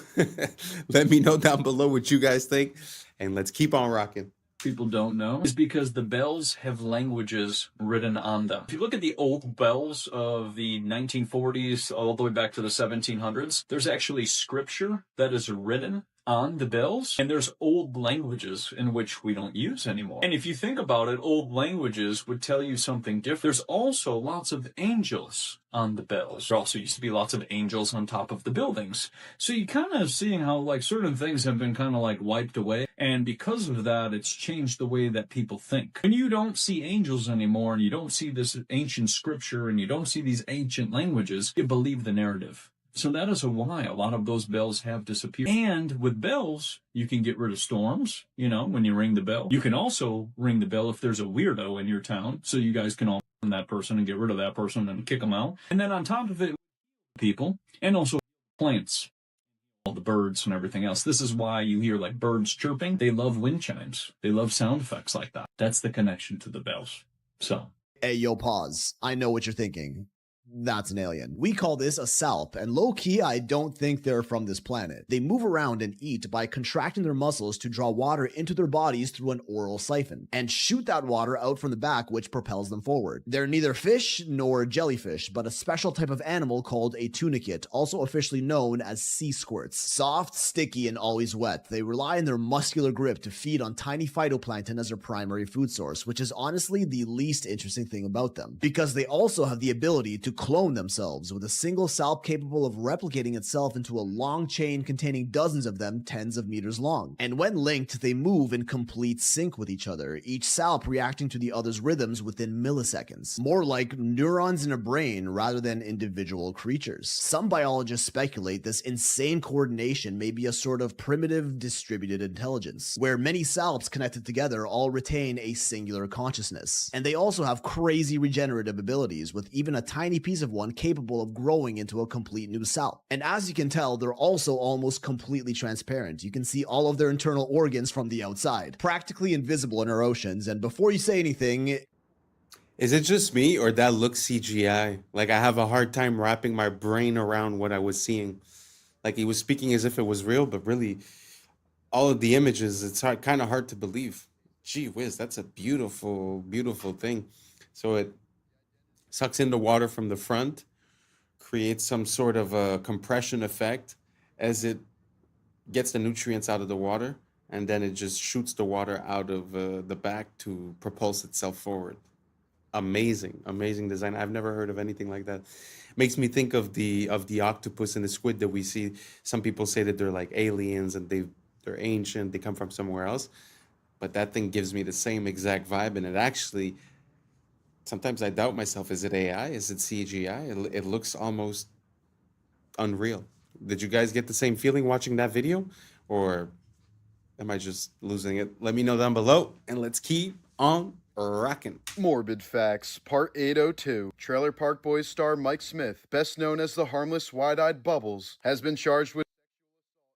Let me know down below what you guys think, and let's keep on rocking. People don't know is because the bells have languages written on them. If you look at the old bells of the 1940s all the way back to the 1700s, there's actually scripture that is written on the bells, and there's old languages in which we don't use anymore. And if you think about it, old languages would tell you something different. There's also lots of angels on the bells. There also used to be lots of angels on top of the buildings. So you kind of seeing how like certain things have been kind of like wiped away. And because of that, it's changed the way that people think. When you don't see angels anymore and you don't see this ancient scripture and you don't see these ancient languages, you believe the narrative. So that is why a lot of those bells have disappeared. And with bells, you can get rid of storms, you know, when you ring the bell. You can also ring the bell if there's a weirdo in your town, so you guys can all find that person and get rid of that person and kick them out. And then on top of it, people, and also plants. all the birds and everything else. This is why you hear like birds chirping. They love wind chimes. They love sound effects like that. That's the connection to the bells. So. Hey, yo, pause. I know what you're thinking. That's an alien. We call this a salp, and low-key, I don't think they're from this planet. They move around and eat by contracting their muscles to draw water into their bodies through an oral siphon, and shoot that water out from the back, which propels them forward. They're neither fish nor jellyfish, but a special type of animal called a tunicate, also officially known as sea squirts. Soft, sticky, and always wet, they rely on their muscular grip to feed on tiny phytoplankton as their primary food source, which is honestly the least interesting thing about them, because they also have the ability to clone themselves, with a single salp capable of replicating itself into a long chain containing dozens of them tens of meters long. And when linked, they move in complete sync with each other, each salp reacting to the other's rhythms within milliseconds. More like neurons in a brain rather than individual creatures. Some biologists speculate this insane coordination may be a sort of primitive distributed intelligence, where many salps connected together all retain a singular consciousness. And they also have crazy regenerative abilities, with even a tiny piece of one capable of growing into a complete new salp. And as you can tell, they're also almost completely transparent. You can see all of their internal organs from the outside, practically invisible in our oceans. And before you say anything, is it just me or that looks CGI? Like, I have a hard time wrapping my brain around what I was seeing. Like, he was speaking as if it was real, but really all of the images, it's kind of hard to believe. Gee whiz, that's a beautiful, beautiful thing. So it sucks in the water from the front, creates some sort of a compression effect as it gets the nutrients out of the water, and then it just shoots the water out of the back to propulse itself forward. Amazing, amazing design. I've never heard of anything like that. Makes me think of the octopus and the squid that we see. Some people say that they're like aliens and they're ancient, they come from somewhere else, but that thing gives me the same exact vibe, and it actually, sometimes I doubt myself. Is it AI? Is it CGI? It looks almost unreal. Did you guys get the same feeling watching that video? Or am I just losing it? Let me know down below, and let's keep on rocking. Morbid Facts, Part 802. Trailer Park Boys star Mike Smith, best known as the harmless wide-eyed Bubbles, has been charged with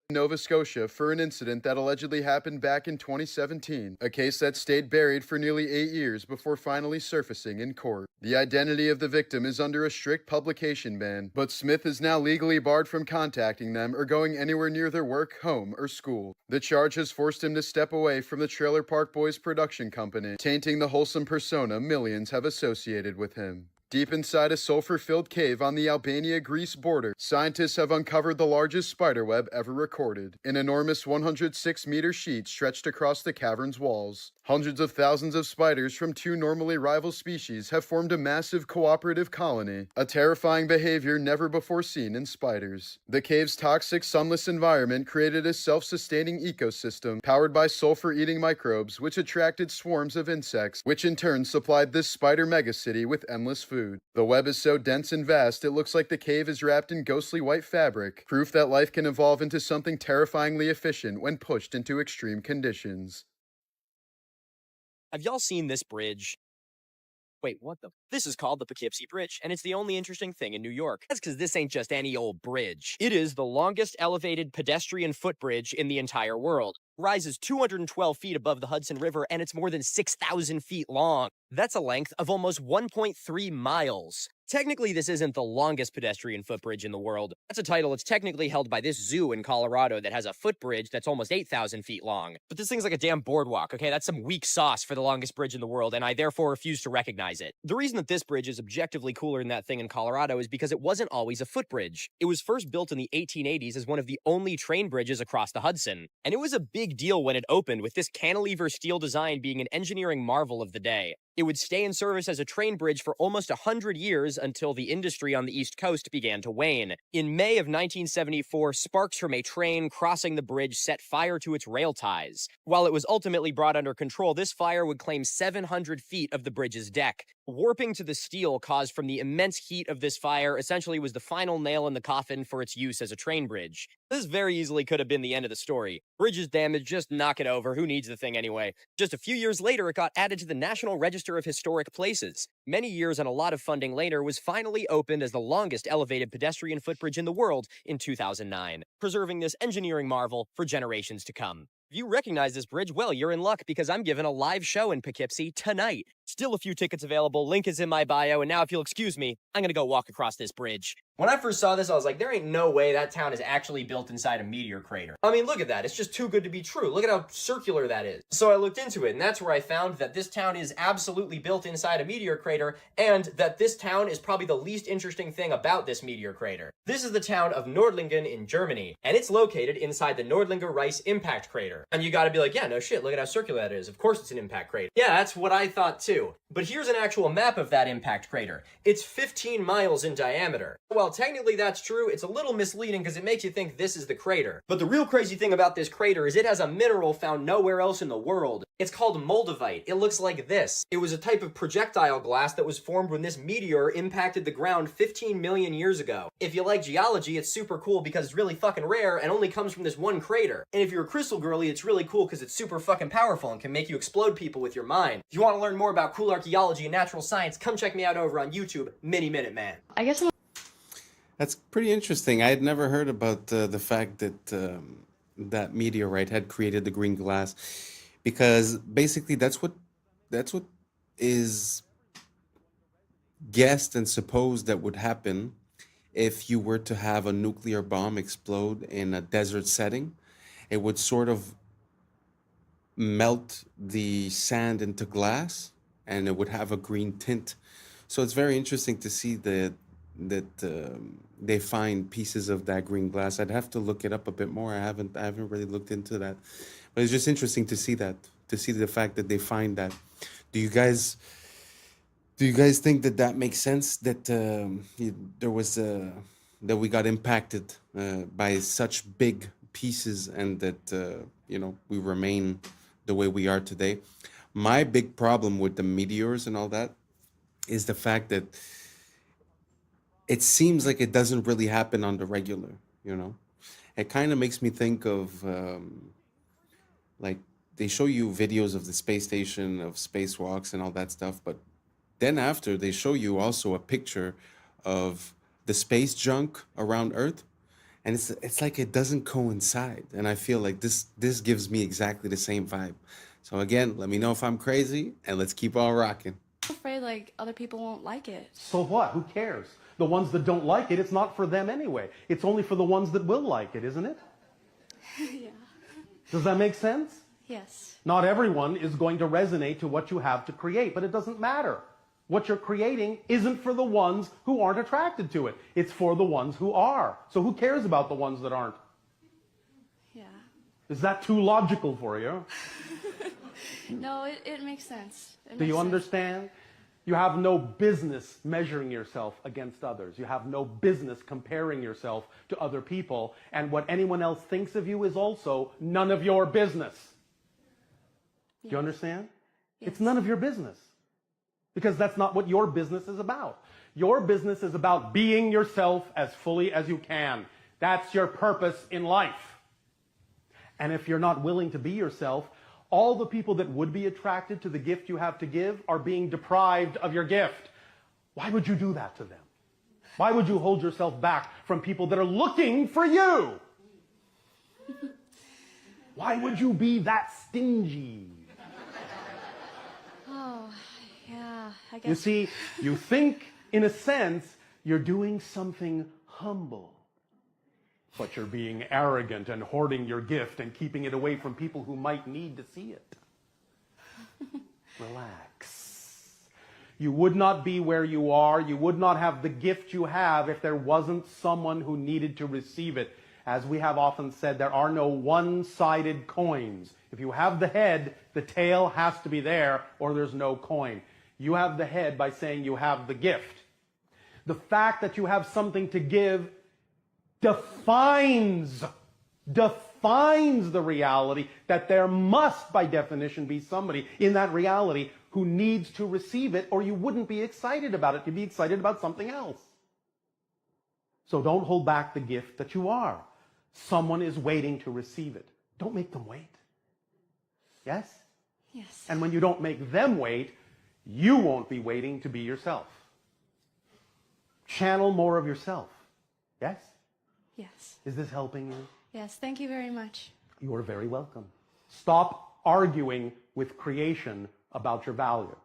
Nova Scotia for an incident that allegedly happened back in 2017, a case that stayed buried for nearly 8 years before finally surfacing in court. The identity of the victim is under a strict publication ban, but Smith is now legally barred from contacting them or going anywhere near their work, home, or school. The charge has forced him to step away from the Trailer Park Boys production company, tainting the wholesome persona millions have associated with him. Deep inside a sulfur-filled cave on the Albania-Greece border, scientists have uncovered the largest spiderweb ever recorded, an enormous 106-meter sheet stretched across the cavern's walls. Hundreds of thousands of spiders from two normally rival species have formed a massive cooperative colony, a terrifying behavior never before seen in spiders. The cave's toxic, sunless environment created a self-sustaining ecosystem powered by sulfur-eating microbes, which attracted swarms of insects, which in turn supplied this spider megacity with endless food. The web is so dense and vast, it looks like the cave is wrapped in ghostly white fabric, proof that life can evolve into something terrifyingly efficient when pushed into extreme conditions. Have y'all seen this bridge? Wait, what the? This is called the Poughkeepsie Bridge, and it's the only interesting thing in New York. That's because this ain't just any old bridge. It is the longest elevated pedestrian footbridge in the entire world. Rises 212 feet above the Hudson River, and it's more than 6,000 feet long. That's a length of almost 1.3 miles. Technically, this isn't the longest pedestrian footbridge in the world. That's a title that's technically held by this zoo in Colorado that has a footbridge that's almost 8,000 feet long. But this thing's like a damn boardwalk, okay? That's some weak sauce for the longest bridge in the world, and I therefore refuse to recognize it. The reason that this bridge is objectively cooler than that thing in Colorado is because it wasn't always a footbridge. It was first built in the 1880s as one of the only train bridges across the Hudson. And it was a big deal when it opened, with this cantilever steel design being an engineering marvel of the day. It would stay in service as a train bridge for almost 100 years until the industry on the East Coast began to wane. In May of 1974, sparks from a train crossing the bridge set fire to its rail ties. While it was ultimately brought under control, this fire would claim 700 feet of the bridge's deck. Warping to the steel caused from the immense heat of this fire essentially was the final nail in the coffin for its use as a train bridge. This very easily could have been the end of the story. Bridge is damaged, just knock it over, who needs the thing anyway? Just a few years later, it got added to the National Register of Historic Places. Many years and a lot of funding later, was finally opened as the longest elevated pedestrian footbridge in the world in 2009, preserving this engineering marvel for generations to come. If you recognize this bridge, well, you're in luck because I'm giving a live show in Poughkeepsie tonight. Still a few tickets available, link is in my bio, and now if you'll excuse me, I'm gonna go walk across this bridge. When I first saw this, I was like, there ain't no way that town is actually built inside a meteor crater. I mean, look at that, it's just too good to be true. Look at how circular that is. So I looked into it, and that's where I found that this town is absolutely built inside a meteor crater, and that this town is probably the least interesting thing about this meteor crater. This is the town of Nordlingen in Germany, and it's located inside the Nordlinger Rice impact crater. And you gotta be like, yeah, no shit, look at how circular that is. Of course it's an impact crater. Yeah, that's what I thought too. But here's an actual map of that impact crater. It's 15 miles in diameter. Well, technically that's true, it's a little misleading because it makes you think this is the crater. But the real crazy thing about this crater is it has a mineral found nowhere else in the world. It's called moldavite. It looks like this. It was a type of projectile glass that was formed when this meteor impacted the ground 15 million years ago. If you like geology, it's super cool because it's really fucking rare and only comes from this one crater. And if you're a crystal girly, it's really cool because it's super fucking powerful and can make you explode people with your mind. If you want to learn more about cool archaeology and natural science, come check me out over on YouTube, Mini Minute Man. I guess That's pretty interesting. I had never heard about the fact that that meteorite had created the green glass, because basically that's what is guessed and supposed that would happen if you were to have a nuclear bomb explode in a desert setting. It would sort of melt the sand into glass, and it would have a green tint. So it's very interesting to see that they find pieces of that green glass. I'd have to look it up a bit more. I haven't really looked into that, but it's just interesting to see the fact that they find that. Do you guys think that makes sense, that there was that we got impacted by such big pieces, and that we remain the way we are today? My big problem with the meteors and all that is the fact that it seems like it doesn't really happen on the regular, It kind of makes me think of, like, they show you videos of the space station, of spacewalks and all that stuff, but then after they show you also a picture of the space junk around Earth, and it's like it doesn't coincide. And I feel like this gives me exactly the same vibe. So again, let me know if I'm crazy, and let's keep on rocking. I'm afraid like other people won't like it. So what? Who cares? The ones that don't like it, it's not for them anyway. It's only for the ones that will like it, isn't it? Yeah. Does that make sense? Yes. Not everyone is going to resonate to what you have to create, but it doesn't matter. What you're creating isn't for the ones who aren't attracted to it. It's for the ones who are. So who cares about the ones that aren't? Yeah. Is that too logical for you? No, it makes sense. Do you understand? You have no business measuring yourself against others. You have no business comparing yourself to other people. And what anyone else thinks of you is also none of your business. Do you understand? Yes. It's none of your business. Because that's not what your business is about. Your business is about being yourself as fully as you can. That's your purpose in life. And if you're not willing to be yourself, all the people that would be attracted to the gift you have to give are being deprived of your gift. Why would you do that to them? Why would you hold yourself back from people that are looking for you? Why would you be that stingy? Oh, yeah, I guess. You see, you think, in a sense, you're doing something humble. But you're being arrogant and hoarding your gift and keeping it away from people who might need to see it. Relax. You would not be where you are. You would not have the gift you have if there wasn't someone who needed to receive it. As we have often said, there are no one-sided coins. If you have the head, the tail has to be there, or there's no coin. You have the head by saying you have the gift. The fact that you have something to give defines the reality that there must, by definition, be somebody in that reality who needs to receive it, or you wouldn't be excited about it. You'd be excited about something else. So don't hold back the gift that you are. Someone is waiting to receive it. Don't make them wait. Yes? Yes. And when you don't make them wait, you won't be waiting to be yourself. Channel more of yourself. Yes? Yes. Is this helping you? Yes. Thank you very much. You are very welcome. Stop arguing with creation about your value.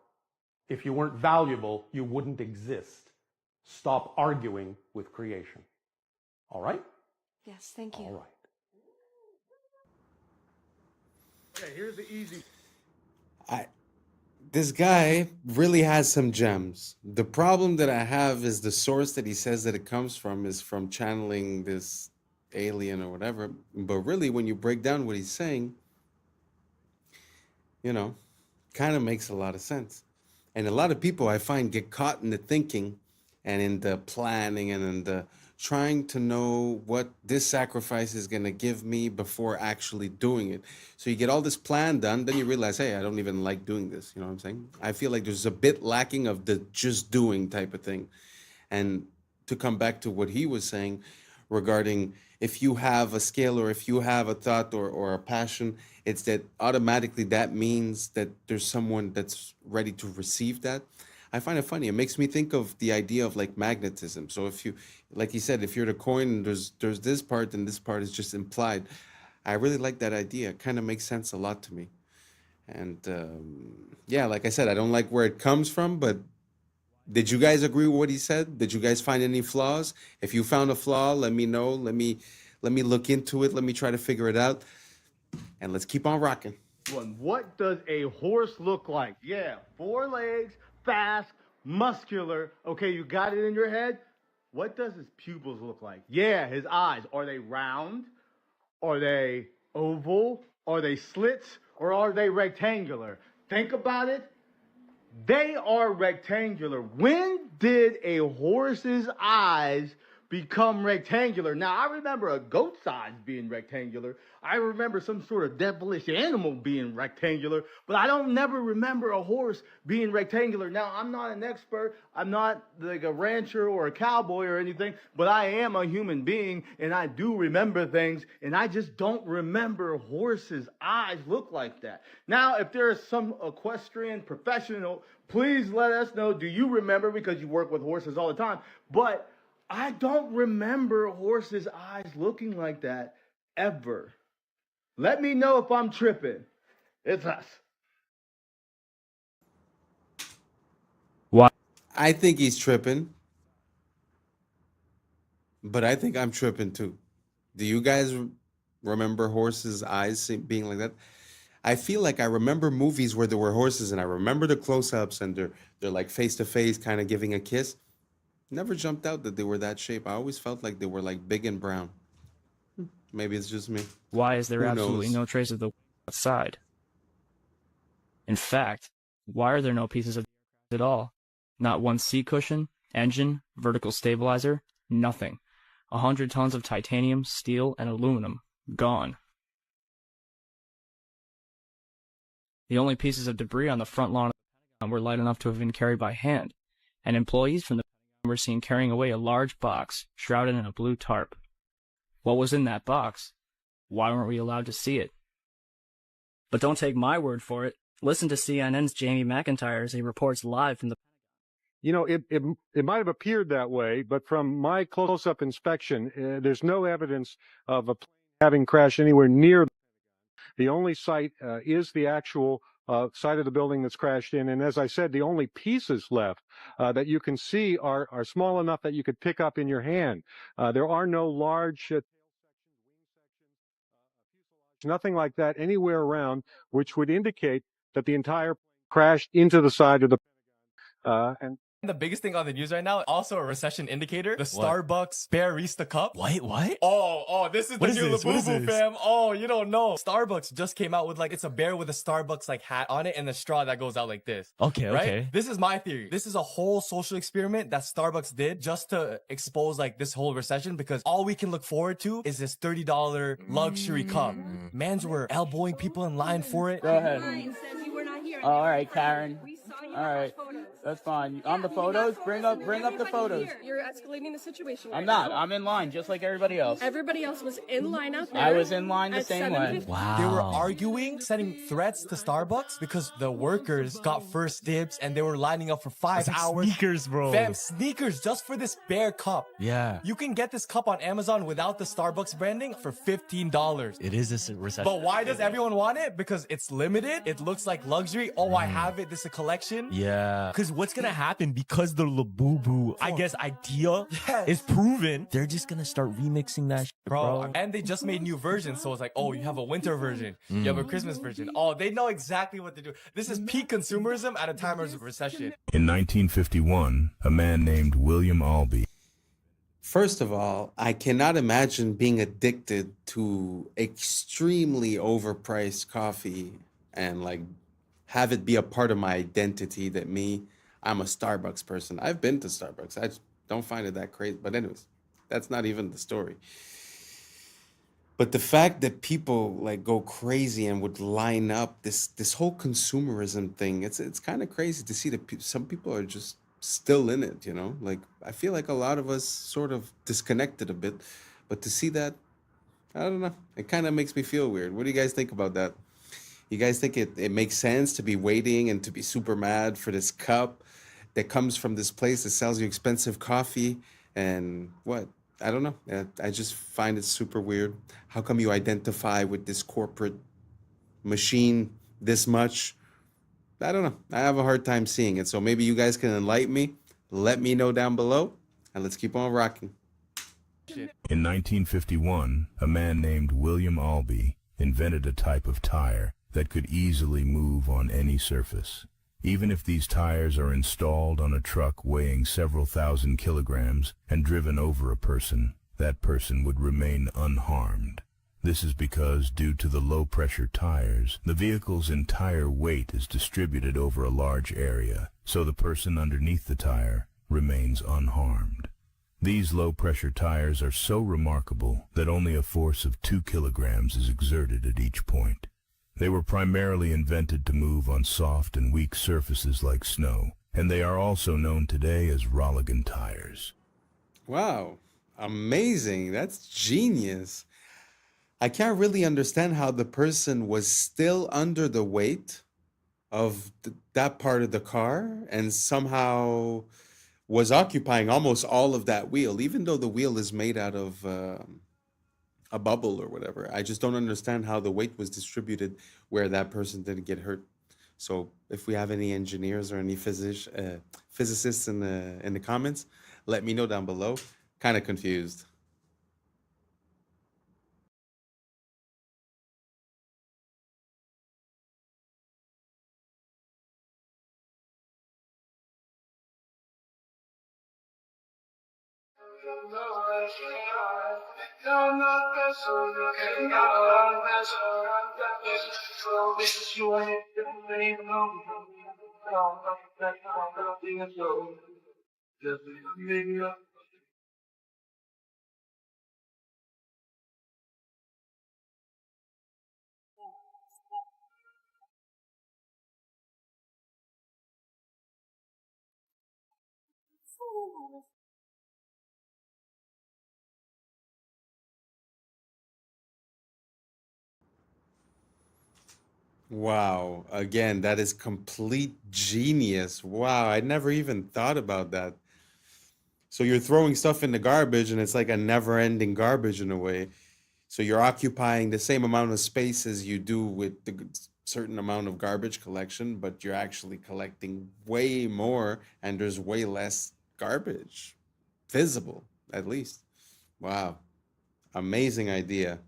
If you weren't valuable, you wouldn't exist. Stop arguing with creation. All right? Yes. Thank you. All right. Okay, here's the easy. This guy really has some gems. The problem that I have is the source that he says that it comes from is from channeling this alien or whatever. But really, when you break down what he's saying, you know, kind of makes a lot of sense. And a lot of people I find get caught in the thinking and in the planning and in the trying to know what this sacrifice is going to give me before actually doing it. So you get all this plan done, then you realize, hey, I don't even like doing this. You know what I'm saying? I feel like there's a bit lacking of the just doing type of thing. And to come back to what he was saying regarding if you have a skill or if you have a thought or a passion, it's that automatically that means that there's someone that's ready to receive that. I find it funny. It makes me think of the idea of like magnetism. So if you, like he said, if you're the coin, there's this part and this part is just implied. I really like that idea. It kind of makes sense a lot to me. And yeah, like I said, I don't like where it comes from, but did you guys agree with what he said? Did you guys find any flaws? If you found a flaw, let me know. Let me look into it. Let me try to figure it out. And let's keep on rocking. What does a horse look like? Yeah, 4 legs, fast, muscular. Okay, you got it in your head? What does his pupils look like? Yeah, his eyes. Are they round? Are they oval? Are they slits? Or are they rectangular? Think about it. They are rectangular. When did a horse's eyes become rectangular? Now, I remember a goat's eyes being rectangular. I remember some sort of devilish animal being rectangular, but I don't never remember a horse being rectangular. Now, I'm not an expert. I'm not like a rancher or a cowboy or anything, but I am a human being, and I do remember things, and I just don't remember horses' eyes look like that. Now, if there is some equestrian professional, please let us know. Do you remember? Because you work with horses all the time, but I don't remember horses' eyes looking like that ever. Let me know if I'm tripping. It's us. Why? I think he's tripping, but I think I'm tripping too. Do you guys remember horses' eyes being like that? I feel like I remember movies where there were horses, and I remember the close-ups, and they're like face to face, kind of giving a kiss. Never jumped out that they were that shape. I always felt like they were like big and brown. Maybe it's just me. Why is there Who absolutely knows? no trace of the outside? In fact, why are there no pieces of at all? Not one seat cushion, engine, vertical stabilizer, nothing. 100 tons of titanium, steel, and aluminum gone. The only pieces of debris on the front lawn of the Pentagon were light enough to have been carried by hand, and employees from the Pentagon were seen carrying away a large box shrouded in a blue tarp. What was in that box? Why weren't we allowed to see it? But don't take my word for it. Listen to CNN's Jamie McIntyre as he reports live from the You know, it might have appeared that way, but from my close-up inspection, there's no evidence of a plane having crashed anywhere near the Pentagon. The only site is the actual side of the building that's crashed in. And as I said, the only pieces left that you can see are small enough that you could pick up in your hand. There are no large nothing like that anywhere around, which would indicate that the entire plane crashed into the side of the and The biggest thing on the news right now, also a recession indicator, the Starbucks Barista Cup. What? Oh, this is What the is new this? What is Labubu, this? fam. Oh, you don't know. Starbucks just came out with like, it's a bear with a Starbucks like hat on it and the straw that goes out like this. Okay, right? okay. This is my theory. This is a whole social experiment that Starbucks did just to expose like this whole recession, because all we can look forward to is this $30 luxury cup. Mans were elbowing people in line for it. Go ahead. All right, Karen. All right, that's fine. On the photos, bring up the photos. You're escalating the situation. I'm not. I'm in line just like everybody else. Everybody else was in line out there. I was in line the same way. They were arguing, sending threats to Starbucks because the workers got first dibs and they were lining up for 5 hours. Sneakers, bro. Fam, sneakers just for this bare cup. Yeah. You can get this cup on Amazon without the Starbucks branding for $15. It is this recession. But why does everyone want it? Because it's limited. It looks like luxury. Oh, I have it. This is a collection. Yeah. Because what's going to happen, because the Labubu, I guess, idea is proven, they're just going to start remixing that shit, bro. And they just made new versions. So it's like, oh, you have a winter version. You have a Christmas version. Oh, they know exactly what to do. This is peak consumerism at a time of recession. In 1951, a man named William Albee. First of all, I cannot imagine being addicted to extremely overpriced coffee and like have it be a part of my identity that I'm a Starbucks person. I've been to Starbucks. I just don't find it that crazy. But anyways, that's not even the story. But the fact that people like go crazy and would line up, this whole consumerism thing, it's kind of crazy to see that some people are just still in it, you know? Like, I feel like a lot of us sort of disconnected a bit, but to see that, I don't know, it kind of makes me feel weird. What do you guys think about that? You guys think it makes sense to be waiting and to be super mad for this cup that comes from this place that sells you expensive coffee and what? I don't know. I just find it super weird. How come you identify with this corporate machine this much? I don't know. I have a hard time seeing it. So maybe you guys can enlighten me. Let me know down below. And let's keep on rocking. In 1951, a man named William Albee invented a type of tire that could easily move on any surface. Even if these tires are installed on a truck weighing several thousand kilograms and driven over a person, that person would remain unharmed. This is because, due to the low-pressure tires, the vehicle's entire weight is distributed over a large area, so the person underneath the tire remains unharmed. These low-pressure tires are so remarkable that only a force of 2 kilograms is exerted at each point. They were primarily invented to move on soft and weak surfaces like snow, and they are also known today as Rolligan tires. Wow, amazing. That's genius. I can't really understand how the person was still under the weight of that part of the car and somehow was occupying almost all of that wheel, even though the wheel is made out of a bubble or whatever. I just don't understand how the weight was distributed where that person didn't get hurt. So if we have any engineers or any physicists in the comments, let me know down below. Kind of confused. Wow. Again, that is complete genius. Wow. I never even thought about that. So you're throwing stuff in the garbage and it's like a never-ending garbage in a way. So you're occupying the same amount of space as you do with the certain amount of garbage collection, but you're actually collecting way more and there's way less garbage visible, at least. Wow. Amazing idea.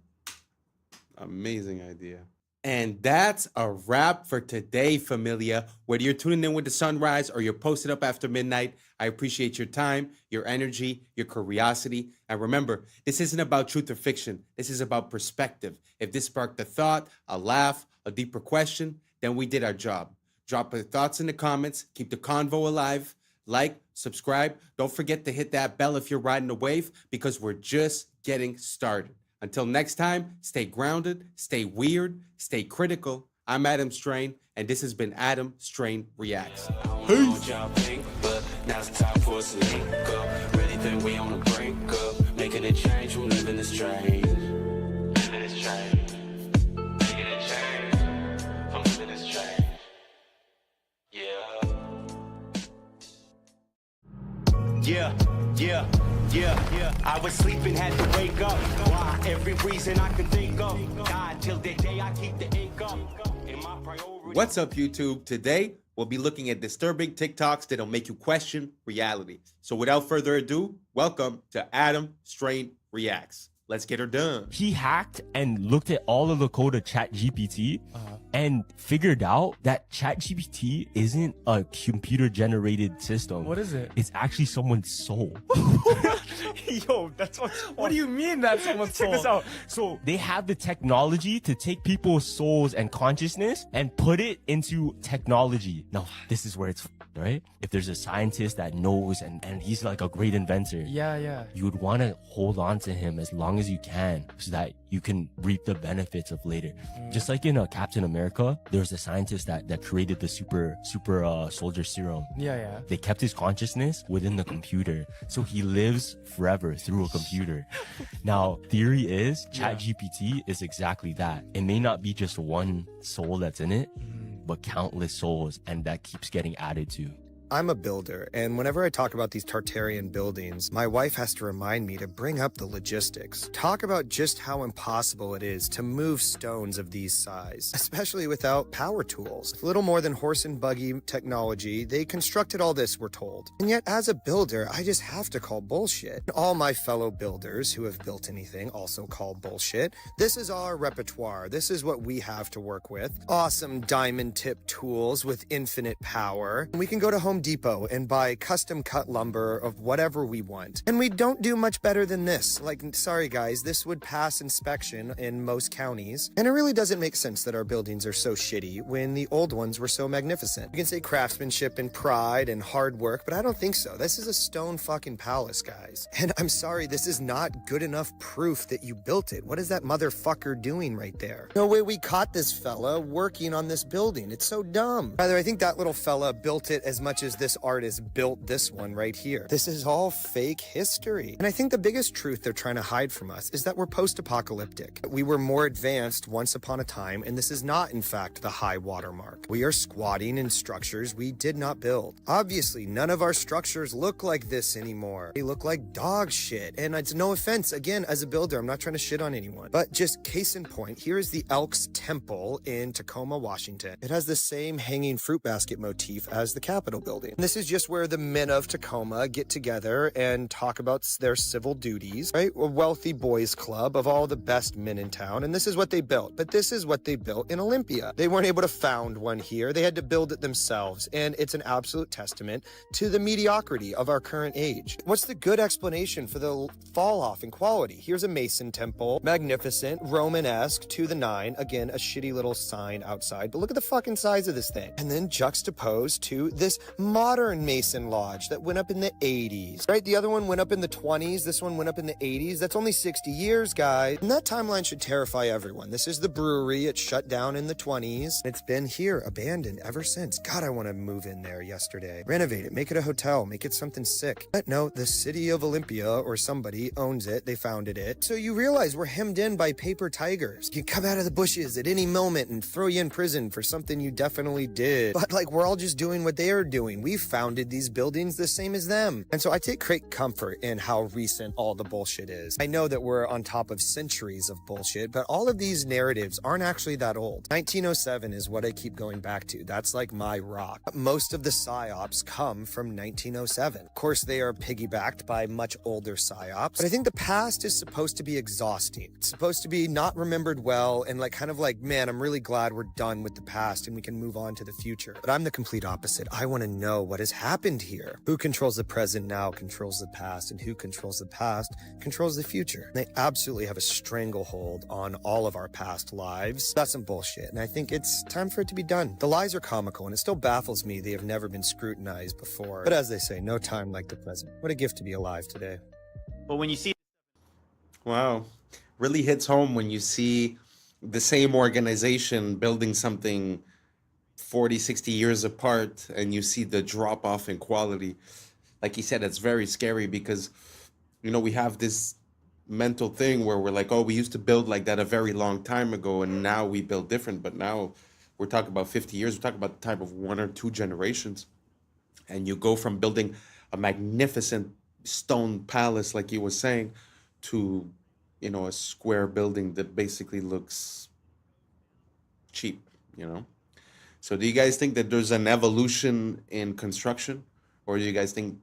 Amazing idea. And that's a wrap for today, familia. Whether you're tuning in with the sunrise or you're posted up after midnight, I appreciate your time, your energy, your curiosity. And remember, this isn't about truth or fiction. This is about perspective. If this sparked a thought, a laugh, a deeper question, then we did our job. Drop your thoughts in the comments. Keep the convo alive. Like, subscribe. Don't forget to hit that bell if you're riding the wave, because we're just getting started. Until next time, stay grounded, stay weird, stay critical. I'm Adam Strain, and this has been Adam Strain Reacts. Peace. Now's the time for us to link up. Really think we on the brink up. Making a change from living this strange. Living this strange. Making a change from living this strange. Yeah. I was sleeping, had to wake up. Why? Every reason I could think of. God, till the day I keep the ink up. In my priority. What's up, YouTube? Today, we'll be looking at disturbing TikToks that'll make you question reality. So without further ado, welcome to Adam Strain Reacts. Let's get her done. He hacked and looked at all of the code of ChatGPT and figured out that ChatGPT isn't a computer-generated system. What is it? It's actually someone's soul. Yo, that's what do you mean that's someone's soul? Check this out. So they have the technology to take people's souls and consciousness and put it into technology. Now, this is where it's right. If there's a scientist that knows and he's like a great inventor. Yeah. You would want to hold on to him as long as you can so that you can reap the benefits of later. Just like in Captain America, there was a scientist that created the super soldier serum. Yeah. They kept his consciousness within the computer, so he lives forever through a computer. Now, theory is ChatGPT is exactly that. It may not be just one soul that's in it, but countless souls, and that keeps getting added to. I'm a builder, and whenever I talk about these Tartarian buildings, my wife has to remind me to bring up the logistics. Talk about just how impossible it is to move stones of these size, especially without power tools. With little more than horse and buggy technology, they constructed all this, we're told. And yet, as a builder, I just have to call bullshit. All my fellow builders who have built anything also call bullshit. This is our repertoire. This is what we have to work with. Awesome diamond tip tools with infinite power. We can go to Home Depot and buy custom cut lumber of whatever we want. And we don't do much better than this. Like, sorry guys, this would pass inspection in most counties. And it really doesn't make sense that our buildings are so shitty when the old ones were so magnificent. You can say craftsmanship and pride and hard work, but I don't think so. This is a stone fucking palace, guys. And I'm sorry, this is not good enough proof that you built it. What is that motherfucker doing right there? No way we caught this fella working on this building. It's so dumb. Rather, I think that little fella built it as much as this artist built this one right here. This is all fake history. And I think the biggest truth they're trying to hide from us is that we're post-apocalyptic. We were more advanced once upon a time, and this is not, in fact, the high watermark. We are squatting in structures we did not build. Obviously, none of our structures look like this anymore. They look like dog shit. And it's no offense, again, as a builder, I'm not trying to shit on anyone. But just case in point, here is the Elks Temple in Tacoma, Washington. It has the same hanging fruit basket motif as the Capitol building. This is just where the men of Tacoma get together and talk about their civil duties, right? A wealthy boys club of all the best men in town. And this is what they built. But this is what they built in Olympia. They weren't able to found one here. They had to build it themselves. And it's an absolute testament to the mediocrity of our current age. What's the good explanation for the fall off in quality? Here's a Mason temple, magnificent, Romanesque to the nine. Again, a shitty little sign outside. But look at the fucking size of this thing. And then juxtaposed to this modern Mason lodge that went up in the 80s, right? The other one went up in the 20s. This one went up in the 80s. That's only 60 years, guys. And that timeline should terrify everyone. This is the brewery. It shut down in the 20s. It's been here, abandoned ever since. God, I want to move in there yesterday. Renovate it. Make it a hotel. Make it something sick. But no, the city of Olympia or somebody owns it. They founded it. So you realize we're hemmed in by paper tigers. You can come out of the bushes at any moment and throw you in prison for something you definitely did. But like, we're all just doing what they are doing. We founded these buildings the same as them. And so I take great comfort in how recent all the bullshit is. I know that we're on top of centuries of bullshit, but all of these narratives aren't actually that old. 1907 is what I keep going back to. That's like my rock. Most of the psyops come from 1907. Of course, they are piggybacked by much older psyops, but I think the past is supposed to be exhausting. It's supposed to be not remembered well and like kind of like, man, I'm really glad we're done with the past and we can move on to the future. But I'm the complete opposite. I want to know what has happened here. Who controls the present now controls the past, and who controls the past controls the future. They absolutely have a stranglehold on all of our past lives. That's some bullshit, and I think it's time for it to be done. The lies are comical, and it still baffles me they have never been scrutinized before. But as they say, no time like the present. What a gift to be alive today. But when you see... Wow. Really hits home when you see the same organization building something 40, 60 years apart, and you see the drop off in quality. Like he said, it's very scary because, you know, we have this mental thing where we're like, oh, we used to build like that a very long time ago, and now we build different. But now we're talking about 50 years. We're talking about the time of 1 or 2 generations. And you go from building a magnificent stone palace, like you were saying, to, you know, a square building that basically looks cheap, you know? So do you guys think that there's an evolution in construction, or do you guys think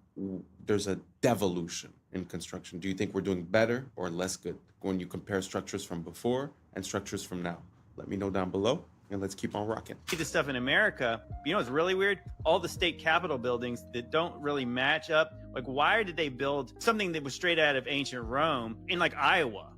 there's a devolution in construction? Do you think we're doing better or less good when you compare structures from before and structures from now? Let me know down below, and let's keep on rocking. See this stuff in America. You know what's really weird? All the state capitol buildings that don't really match up. Like, why did they build something that was straight out of ancient Rome in like Iowa?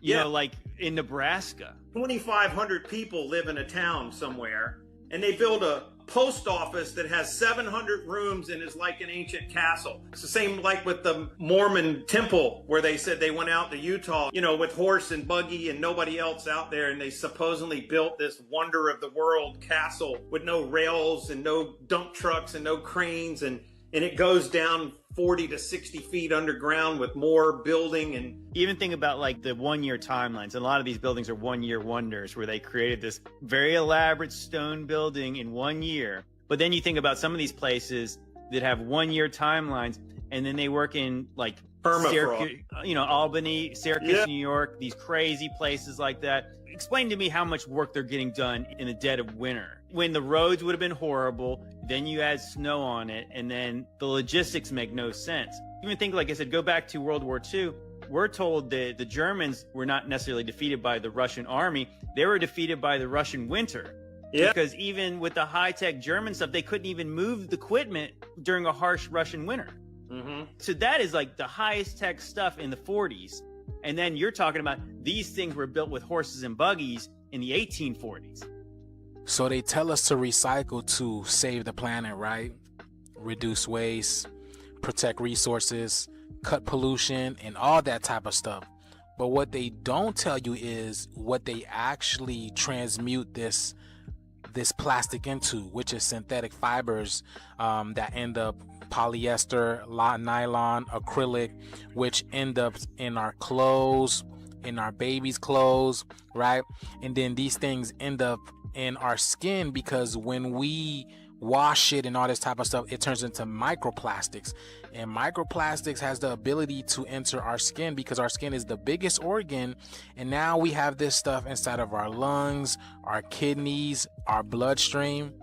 You know, like in Nebraska. 2,500 people live in a town somewhere, and they build a post office that has 700 rooms and is like an ancient castle. It's the same like with the Mormon temple, where they said they went out to Utah, you know, with horse and buggy and nobody else out there, and they supposedly built this wonder of the world castle with no rails and no dump trucks and no cranes, and it goes down 40 to 60 feet underground with more building. And even think about like the 1 year timelines. A lot of these buildings are 1 year wonders, where they created this very elaborate stone building in 1 year. But then you think about some of these places that have 1 year timelines, and then they work in like Syracuse, you know, Albany, Syracuse, New York, these crazy places like that. Explain to me how much work they're getting done in the dead of winter, when the roads would have been horrible. Then you add snow on it, and then the logistics make no sense. Even think, like I said, go back to World War II. We're told that the Germans were not necessarily defeated by the Russian army. They were defeated by the Russian winter. Yeah. Because even with the high-tech German stuff, they couldn't even move the equipment during a harsh Russian winter. Mm-hmm. So that is like the highest tech stuff in the 40s. And then you're talking about these things were built with horses and buggies in the 1840s. So they tell us to recycle to save the planet, right? Reduce waste, protect resources, cut pollution, and all that type of stuff. But what they don't tell you is what they actually transmute this plastic into, which is synthetic fibers that end up polyester, nylon, acrylic, which end up in our clothes, in our babies' clothes, right? And then these things end up in our skin, because when we wash it and all this type of stuff, it turns into microplastics, and microplastics has the ability to enter our skin, because our skin is the biggest organ. And now we have this stuff inside of our lungs, our kidneys, our bloodstream.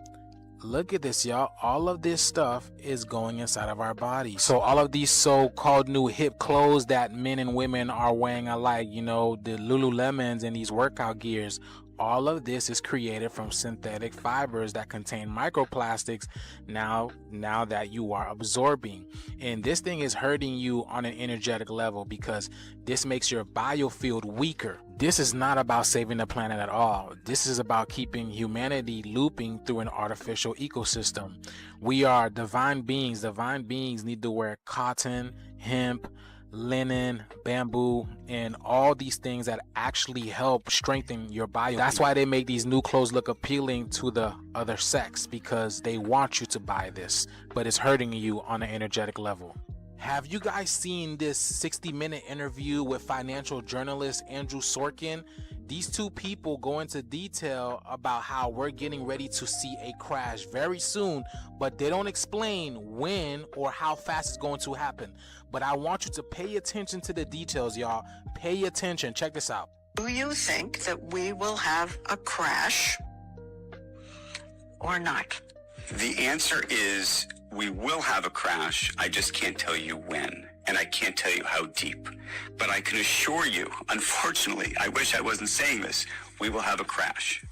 Look at this, y'all. All of this stuff is going inside of our bodies. So all of these so-called new hip clothes that men and women are wearing alike, you know, the Lululemons and these workout gears, all of this is created from synthetic fibers that contain microplastics now that you are absorbing. And this thing is hurting you on an energetic level, because this makes your biofield weaker. This is not about saving the planet at all. This is about keeping humanity looping through an artificial ecosystem. We are divine beings. Divine beings need to wear cotton, hemp, linen, bamboo, and all these things that actually help strengthen your bio. That's why they make these new clothes look appealing to the other sex, because they want you to buy this, but it's hurting you on an energetic level. Have you guys seen this 60-minute interview with financial journalist Andrew Sorkin? These two people go into detail about how we're getting ready to see a crash very soon, but they don't explain when or how fast it's going to happen. But I want you to pay attention to the details, y'all. Pay attention. Check this out. Do you think that we will have a crash or not? The answer is we will have a crash. I just can't tell you when, and I can't tell you how deep. But I can assure you, unfortunately, I wish I wasn't saying this, we will have a crash.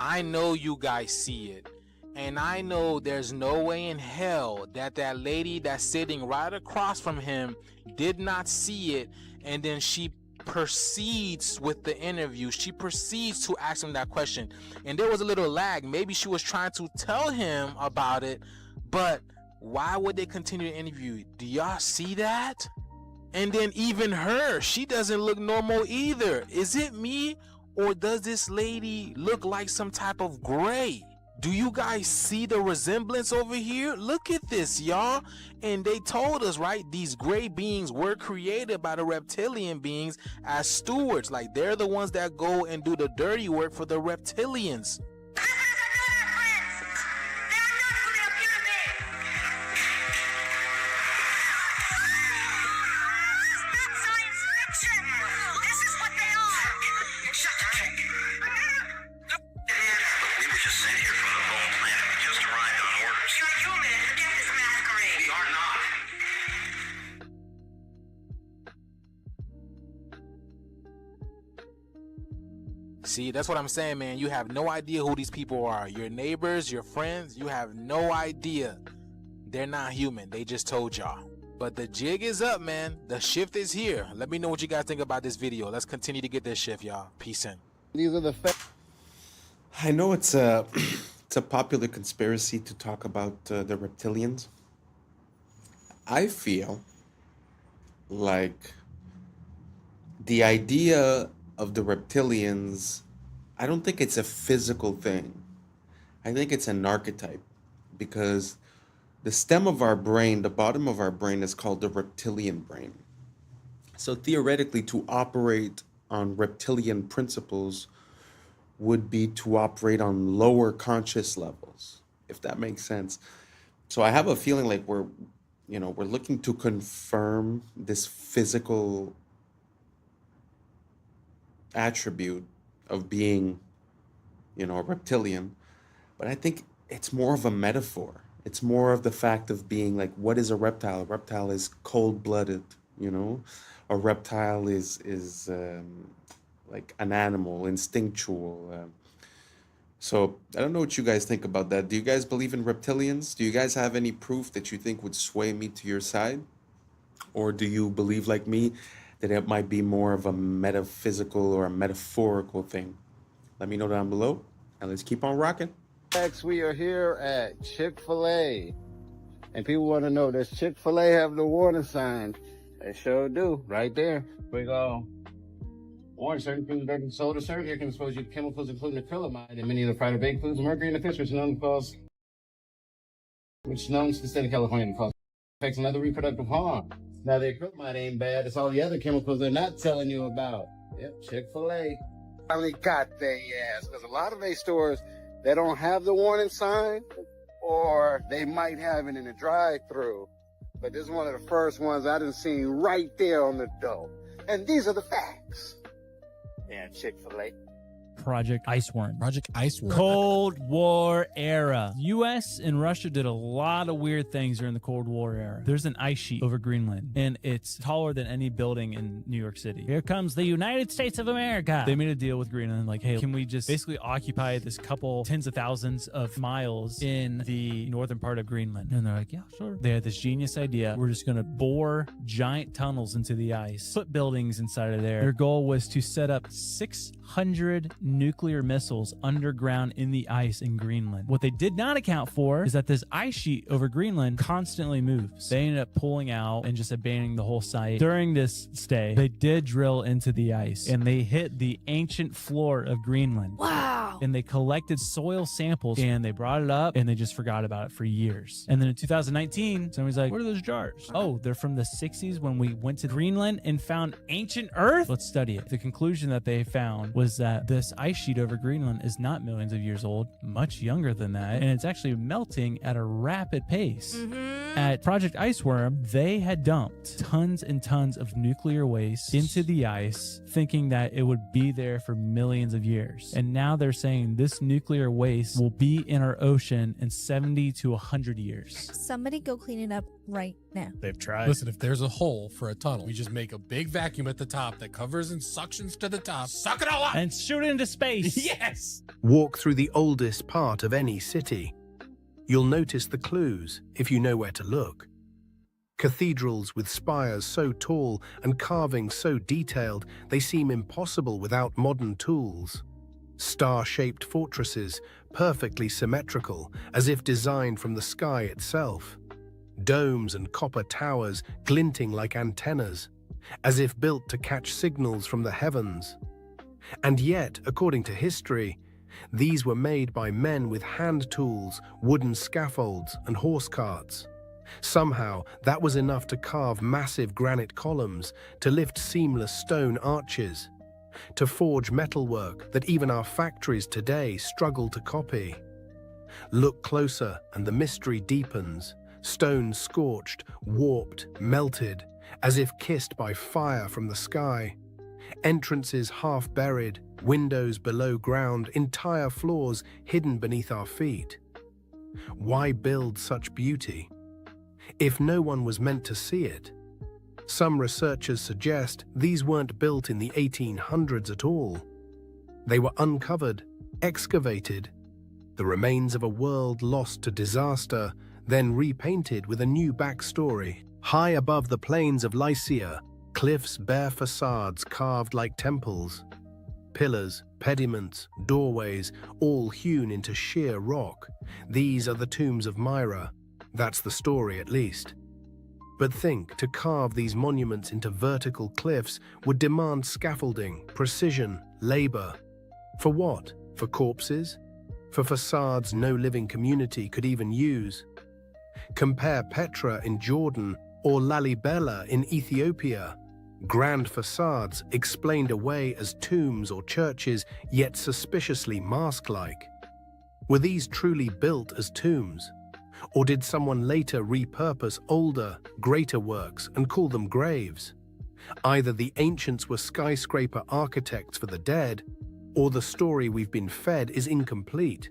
I know you guys see it. And I know there's no way in hell that lady that's sitting right across from him did not see it. And then she proceeds with the interview. She proceeds to ask him that question. And there was a little lag. Maybe she was trying to tell him about it. But why would they continue the interview? Do y'all see that? And then even her, she doesn't look normal either. Is it me? Or does this lady look like some type of gray? Do you guys see the resemblance over here? Look at this, y'all. And they told us, right, these gray beings were created by the reptilian beings as stewards. Like, they're the ones that go and do the dirty work for the reptilians. See, that's what I'm saying, man. You have no idea who these people are. Your neighbors, your friends, you have no idea. They're not human. They just told y'all. But the jig is up, man. The shift is here. Let me know what you guys think about this video. Let's continue to get this shift, y'all. Peace in. These are the facts. I know it's a popular conspiracy to talk about the reptilians. I feel like the idea of the reptilians, I don't think it's a physical thing. I think it's an archetype, because the stem of our brain, the bottom of our brain, is called the reptilian brain. So theoretically, to operate on reptilian principles would be to operate on lower conscious levels, if that makes sense. So I have a feeling like we're looking to confirm this physical attribute of being, a reptilian. But I think it's more of a metaphor. It's more of the fact of being like, what is a reptile? A reptile is cold-blooded, A reptile is like an animal, instinctual. So I don't know what you guys think about that. Do you guys believe in reptilians? Do you guys have any proof that you think would sway me to your side? Or do you believe, like me, that it might be more of a metaphysical or a metaphorical thing? Let me know down below, and let's keep on rocking. Next, we are here at Chick-fil-A, and people want to know, does Chick-fil-A have the warning signs? They sure do, right there. We go. Warning: certain foods that are sold or served here can expose you to chemicals including acrylamide and many of the fried or baked foods, mercury in the fish, which is known to the state of California to cause effects and other reproductive harm. Now, the acrylamide ain't bad. It's all the other chemicals they're not telling you about. Yep, Chick-fil-A. Finally got their ass, because a lot of these stores, they don't have the warning sign, or they might have it in the drive-thru. But this is one of the first ones I done seen right there on the door. And these are the facts. Yeah, Chick-fil-A. Project Iceworm. Project Iceworm. Cold War era. U.S. and Russia did a lot of weird things during the Cold War era. There's an ice sheet over Greenland, and it's taller than any building in New York City. Here comes the United States of America. They made a deal with Greenland, like, hey, can we just basically occupy this couple tens of thousands of miles in the northern part of Greenland? And they're like, yeah, sure. They had this genius idea. We're just going to bore giant tunnels into the ice, put buildings inside of there. Their goal was to set up 600 nuclear missiles underground in the ice in Greenland. What they did not account for is that this ice sheet over Greenland constantly moves. They ended up pulling out and just abandoning the whole site. During this stay, they did drill into the ice, and they hit the ancient floor of Greenland. Wow! And they collected soil samples, and they brought it up, and they just forgot about it for years. And then in 2019, somebody's like, what are those jars? Oh, they're from the 60s when we went to Greenland and found ancient Earth? Let's study it. The conclusion that they found was that this ice sheet over Greenland is not millions of years old, much younger than that, and it's actually melting at a rapid pace. At Project Iceworm, they had dumped tons and tons of nuclear waste into the ice, thinking that it would be there for millions of years. And now they're saying this nuclear waste will be in our ocean in 70 to 100 years. Somebody go clean it up right now. They've tried. Listen, if there's a hole for a tunnel, we just make a big vacuum at the top that covers and suctions to the top. Suck it all up! And shoot it into space. Yes! Walk through the oldest part of any city. You'll notice the clues if you know where to look. Cathedrals with spires so tall and carvings so detailed they seem impossible without modern tools. Star-shaped fortresses, perfectly symmetrical, as if designed from the sky itself. Domes and copper towers glinting like antennas, as if built to catch signals from the heavens. And yet, according to history, these were made by men with hand tools, wooden scaffolds, and horse carts. Somehow, that was enough to carve massive granite columns, to lift seamless stone arches, to forge metalwork that even our factories today struggle to copy. Look closer and the mystery deepens. Stone scorched, warped, melted, as if kissed by fire from the sky. Entrances half buried, windows below ground, entire floors hidden beneath our feet. Why build such beauty if no one was meant to see it? Some researchers suggest these weren't built in the 1800s at all. They were uncovered, excavated, the remains of a world lost to disaster, then repainted with a new backstory. High above the plains of Lycia, cliffs bear facades carved like temples. Pillars, pediments, doorways, all hewn into sheer rock. These are the tombs of Myra. That's the story, at least. But think, to carve these monuments into vertical cliffs would demand scaffolding, precision, labor. For what? For corpses? For facades no living community could even use? Compare Petra in Jordan or Lalibela in Ethiopia. Grand facades explained away as tombs or churches, yet suspiciously mask-like. Were these truly built as tombs? Or did someone later repurpose older, greater works and call them graves? Either the ancients were skyscraper architects for the dead, or the story we've been fed is incomplete.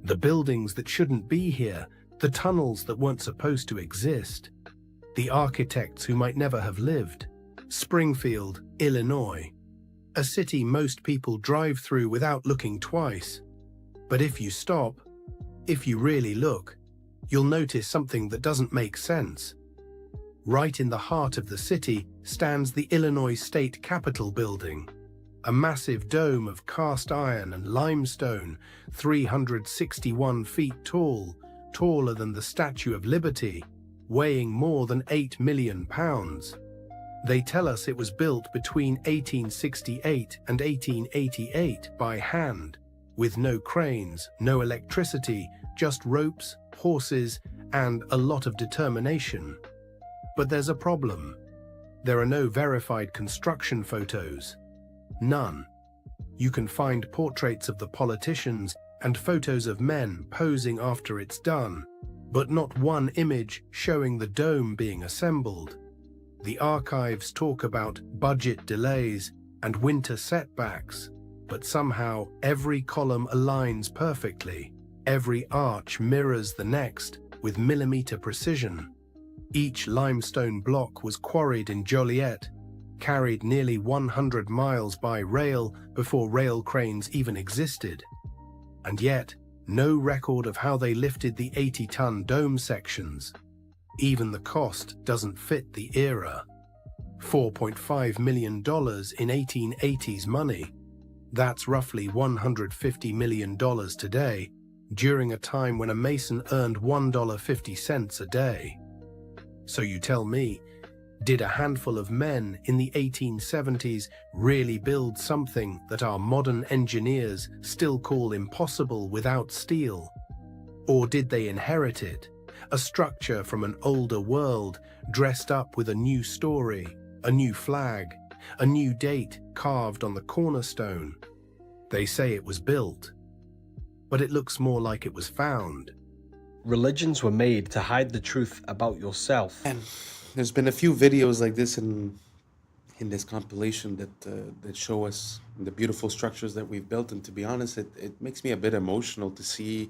The buildings that shouldn't be here, the tunnels that weren't supposed to exist, the architects who might never have lived. Springfield, Illinois, a city most people drive through without looking twice. But if you stop, if you really look, you'll notice something that doesn't make sense. Right in the heart of the city stands the Illinois State Capitol building, a massive dome of cast iron and limestone, 361 feet tall, taller than the Statue of Liberty, weighing more than 8 million pounds. They tell us it was built between 1868 and 1888 by hand, with no cranes, no electricity, just ropes, horses, and a lot of determination. But there's a problem. There are no verified construction photos. None. You can find portraits of the politicians and photos of men posing after it's done, but not one image showing the dome being assembled. The archives talk about budget delays and winter setbacks, but somehow every column aligns perfectly. Every arch mirrors the next with millimeter precision. Each limestone block was quarried in Joliet, carried nearly 100 miles by rail before rail cranes even existed. And yet, no record of how they lifted the 80-ton dome sections. Even the cost doesn't fit the era. $4.5 million in 1880s money. That's roughly $150 million today, during a time when a mason earned $1.50 a day. So you tell me, did a handful of men in the 1870s really build something that our modern engineers still call impossible without steel? Or did they inherit it, a structure from an older world dressed up with a new story, a new flag, a new date carved on the cornerstone? They say it was built, but it looks more like it was found. Religions were made to hide the truth about yourself. And there's been a few videos like this in this compilation that show us the beautiful structures that we've built. And to be honest, it makes me a bit emotional to see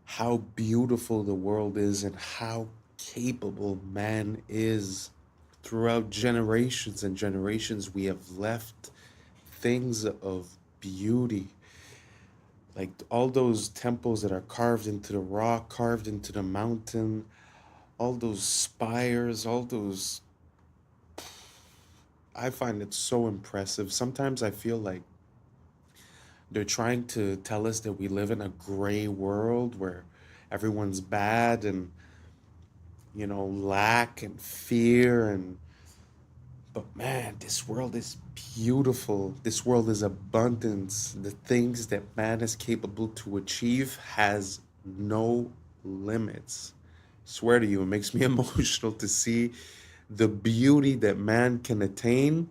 how beautiful the world is and how capable man is. Throughout generations and generations, we have left things of beauty. Like all those temples that are carved into the rock, carved into the mountain, all those spires, all those... I find it so impressive. Sometimes I feel like they're trying to tell us that we live in a gray world where everyone's bad and, you know, lack and fear and... But man, this world is beautiful. This world is abundance. The things that man is capable to achieve has no limits. Swear to you, it makes me emotional to see the beauty that man can attain.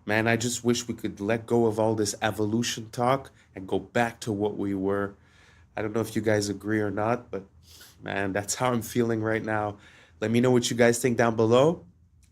Man, I just wish we could let go of all this evolution talk and go back to what we were. I don't know if you guys agree or not, but man, that's how I'm feeling right now. Let me know what you guys think down below,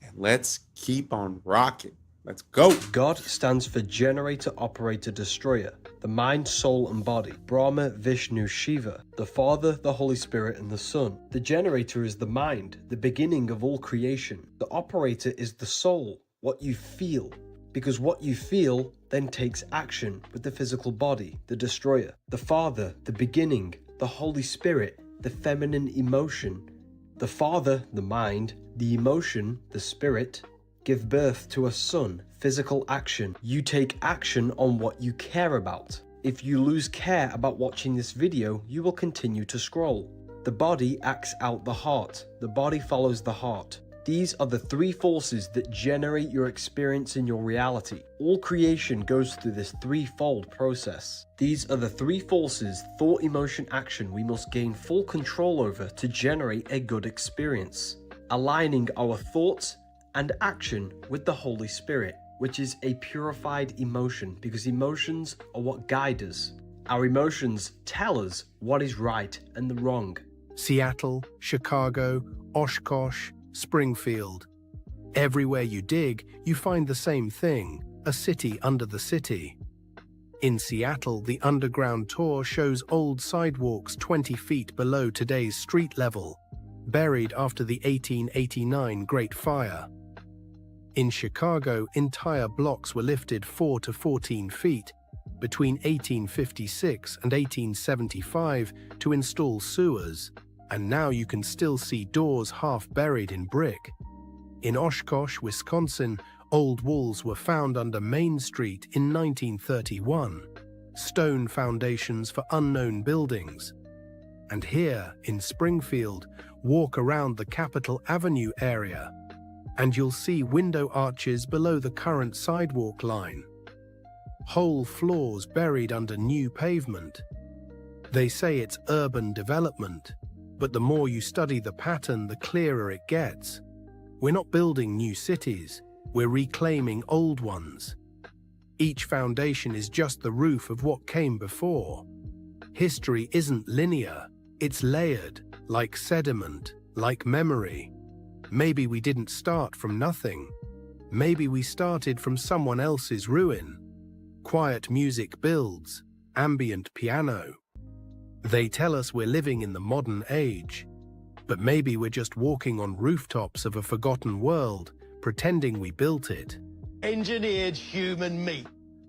and let's keep on rocking. Let's go. God stands for Generator, Operator, Destroyer, the mind, soul, and body. Brahma, Vishnu, Shiva, the Father, the Holy Spirit, and the Son. The generator is the mind, the beginning of all creation. The operator is the soul, what you feel, because what you feel then takes action with the physical body, the destroyer. The Father, the beginning, the Holy Spirit, the feminine emotion. The Father, the mind, the emotion, the spirit, give birth to a son, physical action. You take action on what you care about. If you lose care about watching this video, you will continue to scroll. The body acts out the heart. The body follows the heart. These are the three forces that generate your experience in your reality. All creation goes through this threefold process. These are the three forces, thought, emotion, action, we must gain full control over to generate a good experience. Aligning our thoughts and action with the Holy Spirit, which is a purified emotion, because emotions are what guide us. Our emotions tell us what is right and the wrong. Seattle, Chicago, Oshkosh, Springfield. Everywhere you dig, you find the same thing, a city under the city. In Seattle, the underground tour shows old sidewalks 20 feet below today's street level, buried after the 1889 Great Fire. In Chicago, entire blocks were lifted 4 to 14 feet between 1856 and 1875 to install sewers, and now you can still see doors half buried in brick. In Oshkosh, Wisconsin, old walls were found under Main Street in 1931, stone foundations for unknown buildings. And here, in Springfield, walk around the Capitol Avenue area, and you'll see window arches below the current sidewalk line. Whole floors buried under new pavement. They say it's urban development, but the more you study the pattern, the clearer it gets. We're not building new cities, we're reclaiming old ones. Each foundation is just the roof of what came before. History isn't linear, it's layered, like sediment, like memory. Maybe we didn't start from nothing. Maybe we started from someone else's ruin. Quiet music builds, ambient piano. They tell us we're living in the modern age, but maybe we're just walking on rooftops of a forgotten world, pretending we built it. Engineered human meat.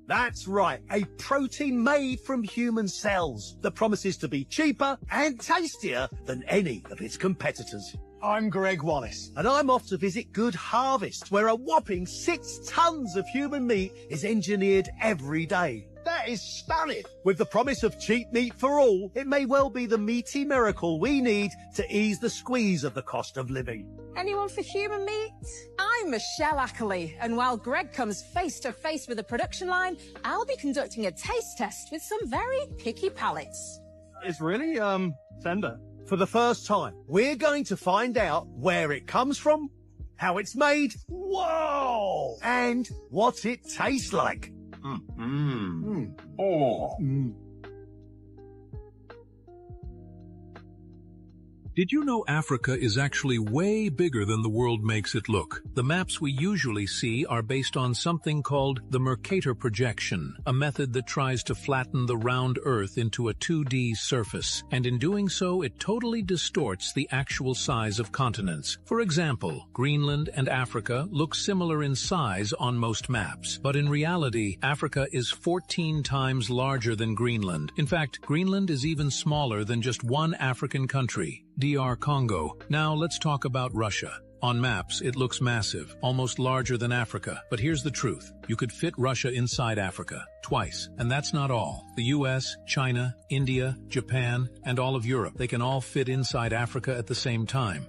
That's right, a protein made from human cells that promises to be cheaper and tastier than any of its competitors. I'm Greg Wallace, and I'm off to visit Good Harvest, where a whopping 6 tons of human meat is engineered every day. That is stunning. With the promise of cheap meat for all, it may well be the meaty miracle we need to ease the squeeze of the cost of living. Anyone for human meat? I'm Michelle Ackley, and while Greg comes face to face with the production line, I'll be conducting a taste test with some very picky palates. It's really, tender. For the first time, we're going to find out where it comes from, how it's made, whoa, and what it tastes like. Did you know Africa is actually way bigger than the world makes it look? The maps we usually see are based on something called the Mercator projection, a method that tries to flatten the round Earth into a 2D surface, and in doing so it totally distorts the actual size of continents. For example, Greenland and Africa look similar in size on most maps, but in reality, Africa is 14 times larger than Greenland. In fact, Greenland is even smaller than just one African country, DR Congo. Now let's talk about Russia. On maps, it looks massive, almost larger than Africa. But here's the truth. You could fit Russia inside Africa, twice. And that's not all. The US, China, India, Japan, and all of Europe, they can all fit inside Africa at the same time.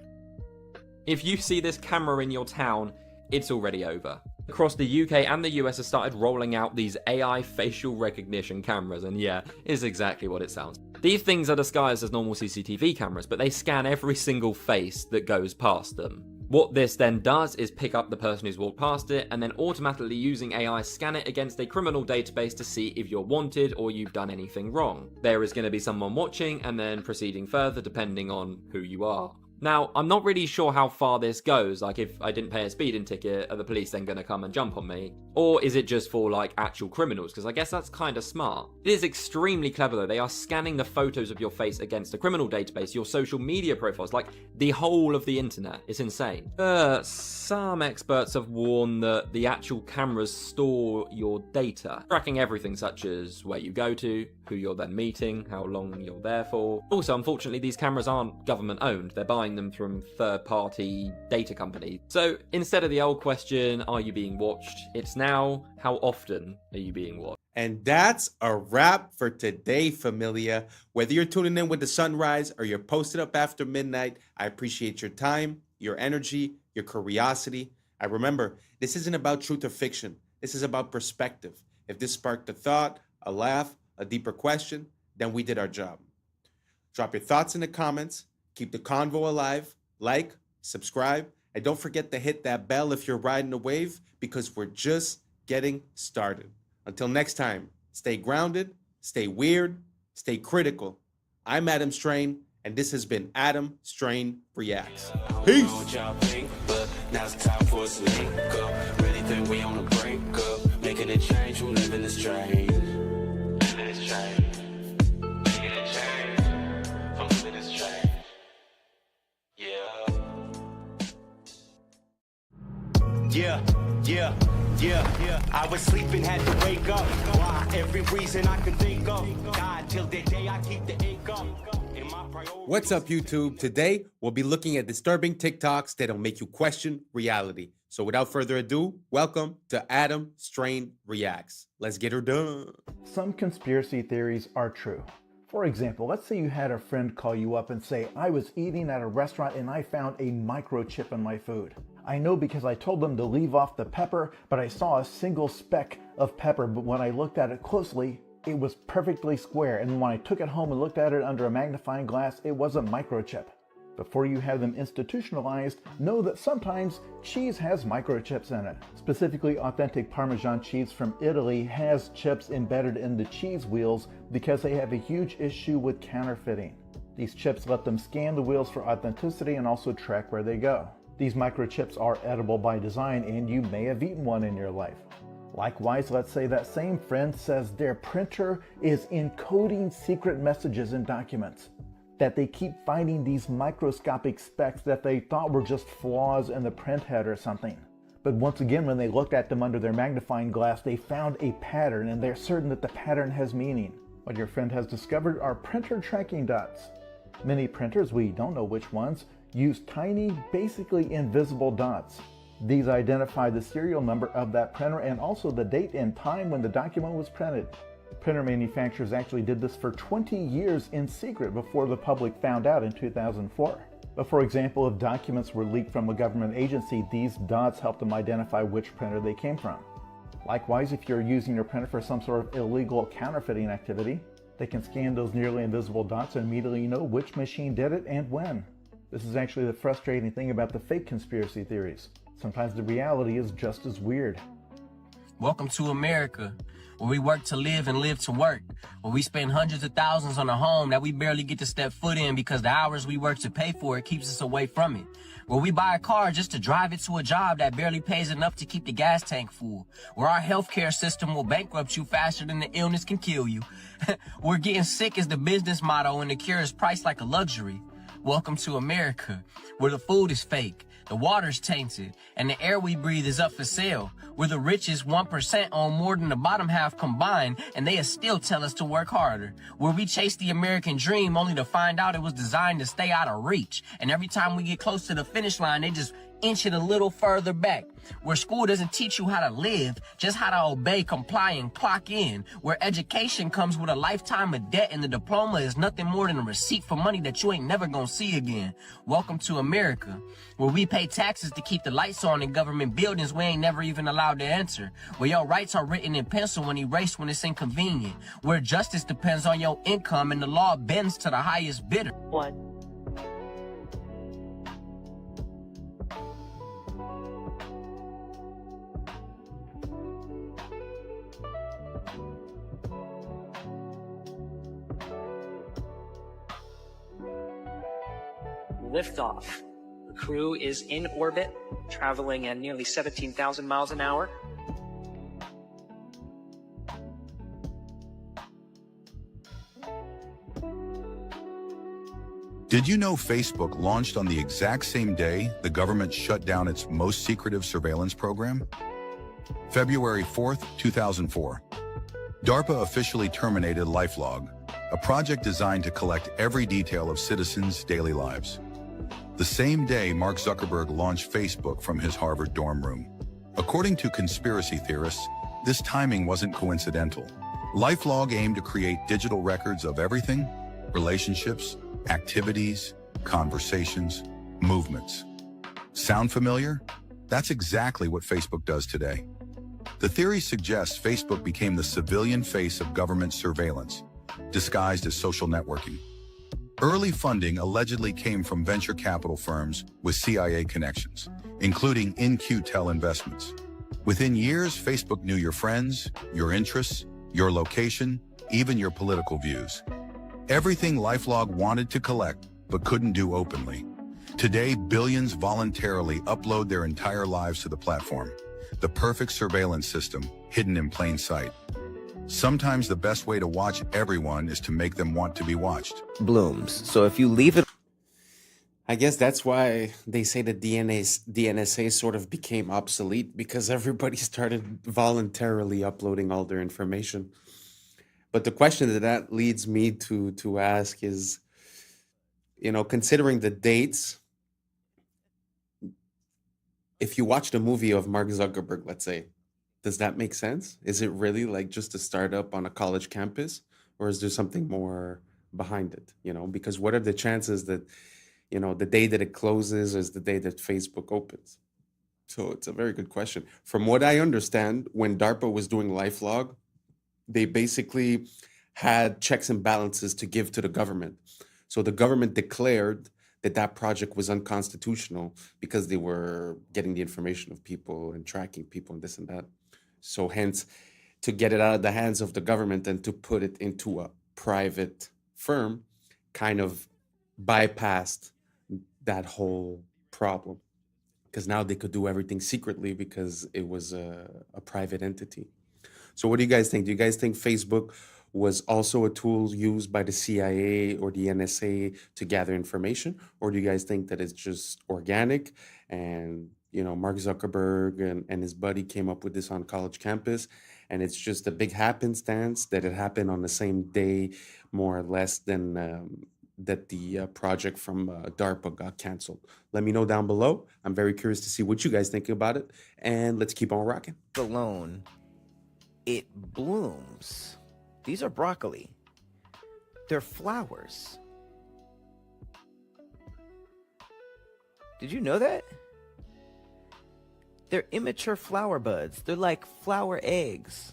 If you see this camera in your town, it's already over. Across the UK and the US have started rolling out these AI facial recognition cameras, and yeah, it's exactly what it sounds. These things are disguised as normal CCTV cameras, but they scan every single face that goes past them. What this then does is pick up the person who's walked past it, and then automatically using AI scan it against a criminal database to see if you're wanted or you've done anything wrong. There is going to be someone watching and then proceeding further depending on who you are. Now, I'm not really sure how far this goes, like if I didn't pay a speeding ticket, are the police then going to come and jump on me? Or is it just for like actual criminals? Because I guess that's kind of smart. It is extremely clever though. They are scanning the photos of your face against a criminal database, your social media profiles, like the whole of the internet. It's insane. Some experts have warned that the actual cameras store your data, tracking everything such as where you go to, who you're then meeting, how long you're there for. Also, unfortunately, these cameras aren't government owned. They're buying them from third-party data companies. So instead of the old question, are you being watched? It's now, how often are you being watched? And that's a wrap for today, familia. Whether you're tuning in with the sunrise or you're posted up after midnight, I appreciate your time, your energy, your curiosity. I remember, this isn't about truth or fiction. This is about perspective. If this sparked a thought, a laugh, a deeper question, then we did our job. Drop your thoughts in the comments. Keep the convo alive. Like, subscribe, and don't forget to hit that bell if you're riding a wave, because we're just getting started. Until next time, stay grounded, stay weird, stay critical. I'm Adam Strain, and this has been Adam Strain Reacts. Peace. Now's the time for us to link up. Really think we on the brink up. Making a change from living this strange. Living this strange. Making a change from living this strange. Yeah. I was sleeping, had to wake up. Why? Every reason I could think of. God, till the day I keep the ink up. What's up, YouTube? Today, we'll be looking at disturbing TikToks that'll make you question reality. So without further ado, welcome to Adam Strain Reacts. Let's get her done. Some conspiracy theories are true. For example, let's say you had a friend call you up and say, I was eating at a restaurant and I found a microchip in my food. I know because I told them to leave off the pepper, but I saw a single speck of pepper, but when I looked at it closely, it was perfectly square, and when I took it home and looked at it under a magnifying glass, it was a microchip. Before you have them institutionalized, know that sometimes cheese has microchips in it. Specifically, authentic Parmesan cheese from Italy has chips embedded in the cheese wheels because they have a huge issue with counterfeiting. These chips let them scan the wheels for authenticity and also track where they go. These microchips are edible by design, and you may have eaten one in your life. Likewise, let's say that same friend says their printer is encoding secret messages in documents, that they keep finding these microscopic specks that they thought were just flaws in the print head or something. But once again, when they looked at them under their magnifying glass, they found a pattern, and they're certain that the pattern has meaning. What your friend has discovered are printer tracking dots. Many printers, we don't know which ones, use tiny, basically invisible dots. These identify the serial number of that printer and also the date and time when the document was printed. Printer manufacturers actually did this for 20 years in secret before the public found out in 2004. But for example, if documents were leaked from a government agency, these dots help them identify which printer they came from. Likewise, if you're using your printer for some sort of illegal counterfeiting activity, they can scan those nearly invisible dots and immediately know which machine did it and when. This is actually the frustrating thing about the fake conspiracy theories. Sometimes the reality is just as weird. Welcome to America, where we work to live and live to work, where we spend hundreds of thousands on a home that we barely get to step foot in because the hours we work to pay for it keeps us away from it, where we buy a car just to drive it to a job that barely pays enough to keep the gas tank full, where our healthcare system will bankrupt you faster than the illness can kill you, where getting sick is the business motto and the cure is priced like a luxury. Welcome to America, where the food is fake, the water's tainted, and the air we breathe is up for sale, where the richest 1% own more than the bottom half combined, and they still tell us to work harder, where we chase the American dream only to find out it was designed to stay out of reach, and every time we get close to the finish line, they just inch it a little further back. Where school doesn't teach you how to live, just how to obey, comply, and clock in. Where education comes with a lifetime of debt and the diploma is nothing more than a receipt for money that you ain't never gonna see again. Welcome to America, where we pay taxes to keep the lights on in government buildings we ain't never even allowed to enter. Where your rights are written in pencil and erased when it's inconvenient. Where justice depends on your income and the law bends to the highest bidder. What? Liftoff. The crew is in orbit, traveling at nearly 17,000 miles an hour. Did you know Facebook launched on the exact same day the government shut down its most secretive surveillance program? February 4th, 2004. DARPA officially terminated LifeLog, a project designed to collect every detail of citizens' daily lives. The same day, Mark Zuckerberg launched Facebook from his Harvard dorm room. According to conspiracy theorists, this timing wasn't coincidental. LifeLog aimed to create digital records of everything: relationships, activities, conversations, movements. Sound familiar? That's exactly what Facebook does today. The theory suggests Facebook became the civilian face of government surveillance, disguised as social networking. Early funding allegedly came from venture capital firms with CIA connections, including In-Q-Tel Investments. Within years, Facebook knew your friends, your interests, your location, even your political views. Everything LifeLog wanted to collect, but couldn't do openly. Today, billions voluntarily upload their entire lives to the platform. The perfect surveillance system, hidden in plain sight. Sometimes the best way to watch everyone is to make them want to be watched. Blooms. So if you leave it, I guess that's why they say that the NSA sort of became obsolete, because everybody started voluntarily uploading all their information. But the question that leads me to ask is, considering the dates, if you watch the movie of Mark Zuckerberg, let's say, does that make sense? Is it really like just a startup on a college campus, or is there something more behind it? Because what are the chances that, the day that it closes is the day that Facebook opens? So it's a very good question. From what I understand, when DARPA was doing LifeLog, they basically had checks and balances to give to the government. So the government declared that project was unconstitutional because they were getting the information of people and tracking people and this and that. So hence, to get it out of the hands of the government and to put it into a private firm kind of bypassed that whole problem, because now they could do everything secretly because it was a private entity. So what do you guys think? Do you guys think Facebook was also a tool used by the CIA or the NSA to gather information? Or do you guys think that it's just organic and, Mark Zuckerberg and his buddy came up with this on college campus, and it's just a big happenstance that it happened on the same day, more or less, than that the project from DARPA got canceled? Let me know down below. I'm very curious to see what you guys think about it, and let's keep on rocking. Alone, it blooms. These are broccoli. They're flowers. Did you know that? They're immature flower buds. They're like flower eggs.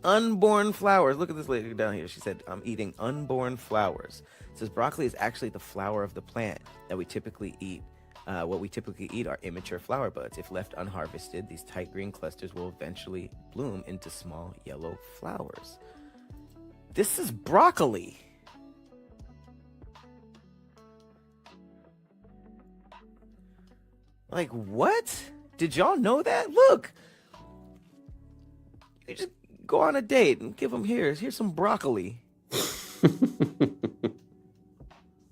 Unborn flowers. Look at this lady down here. She said, I'm eating unborn flowers. It says broccoli is actually the flower of the plant that we typically eat. What we typically eat are immature flower buds. If left unharvested, these tight green clusters will eventually bloom into small yellow flowers. This is broccoli. Like, what? Did y'all know that? Look. You just go on a date and give them here's some broccoli.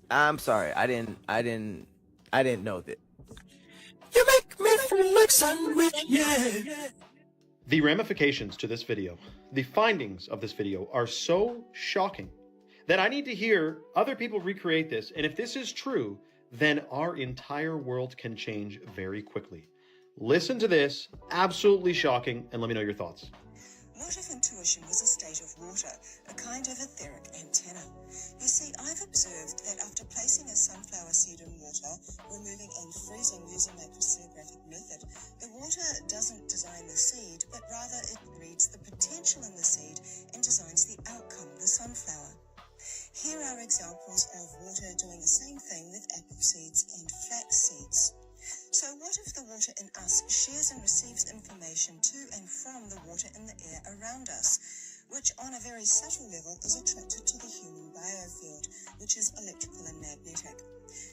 I'm sorry. I didn't know that. You make me feel like sandwich, yeah. The ramifications to this video, the findings of this video are so shocking that I need to hear other people recreate this. And if this is true, then our entire world can change very quickly. Listen to this, absolutely shocking, and let me know your thoughts. What if intuition was a state of water, a kind of etheric antenna? You see, I've observed that after placing a sunflower seed in water, removing and freezing using a crystallographic method, the water doesn't design the seed, but rather it reads the potential in the seed and designs the outcome, the sunflower. Here are examples of water doing the same thing with apple seeds and flax seeds. So what if the water in us shares and receives information to and from the water in the air around us, which on a very subtle level is attracted to the human biofield, which is electrical and magnetic?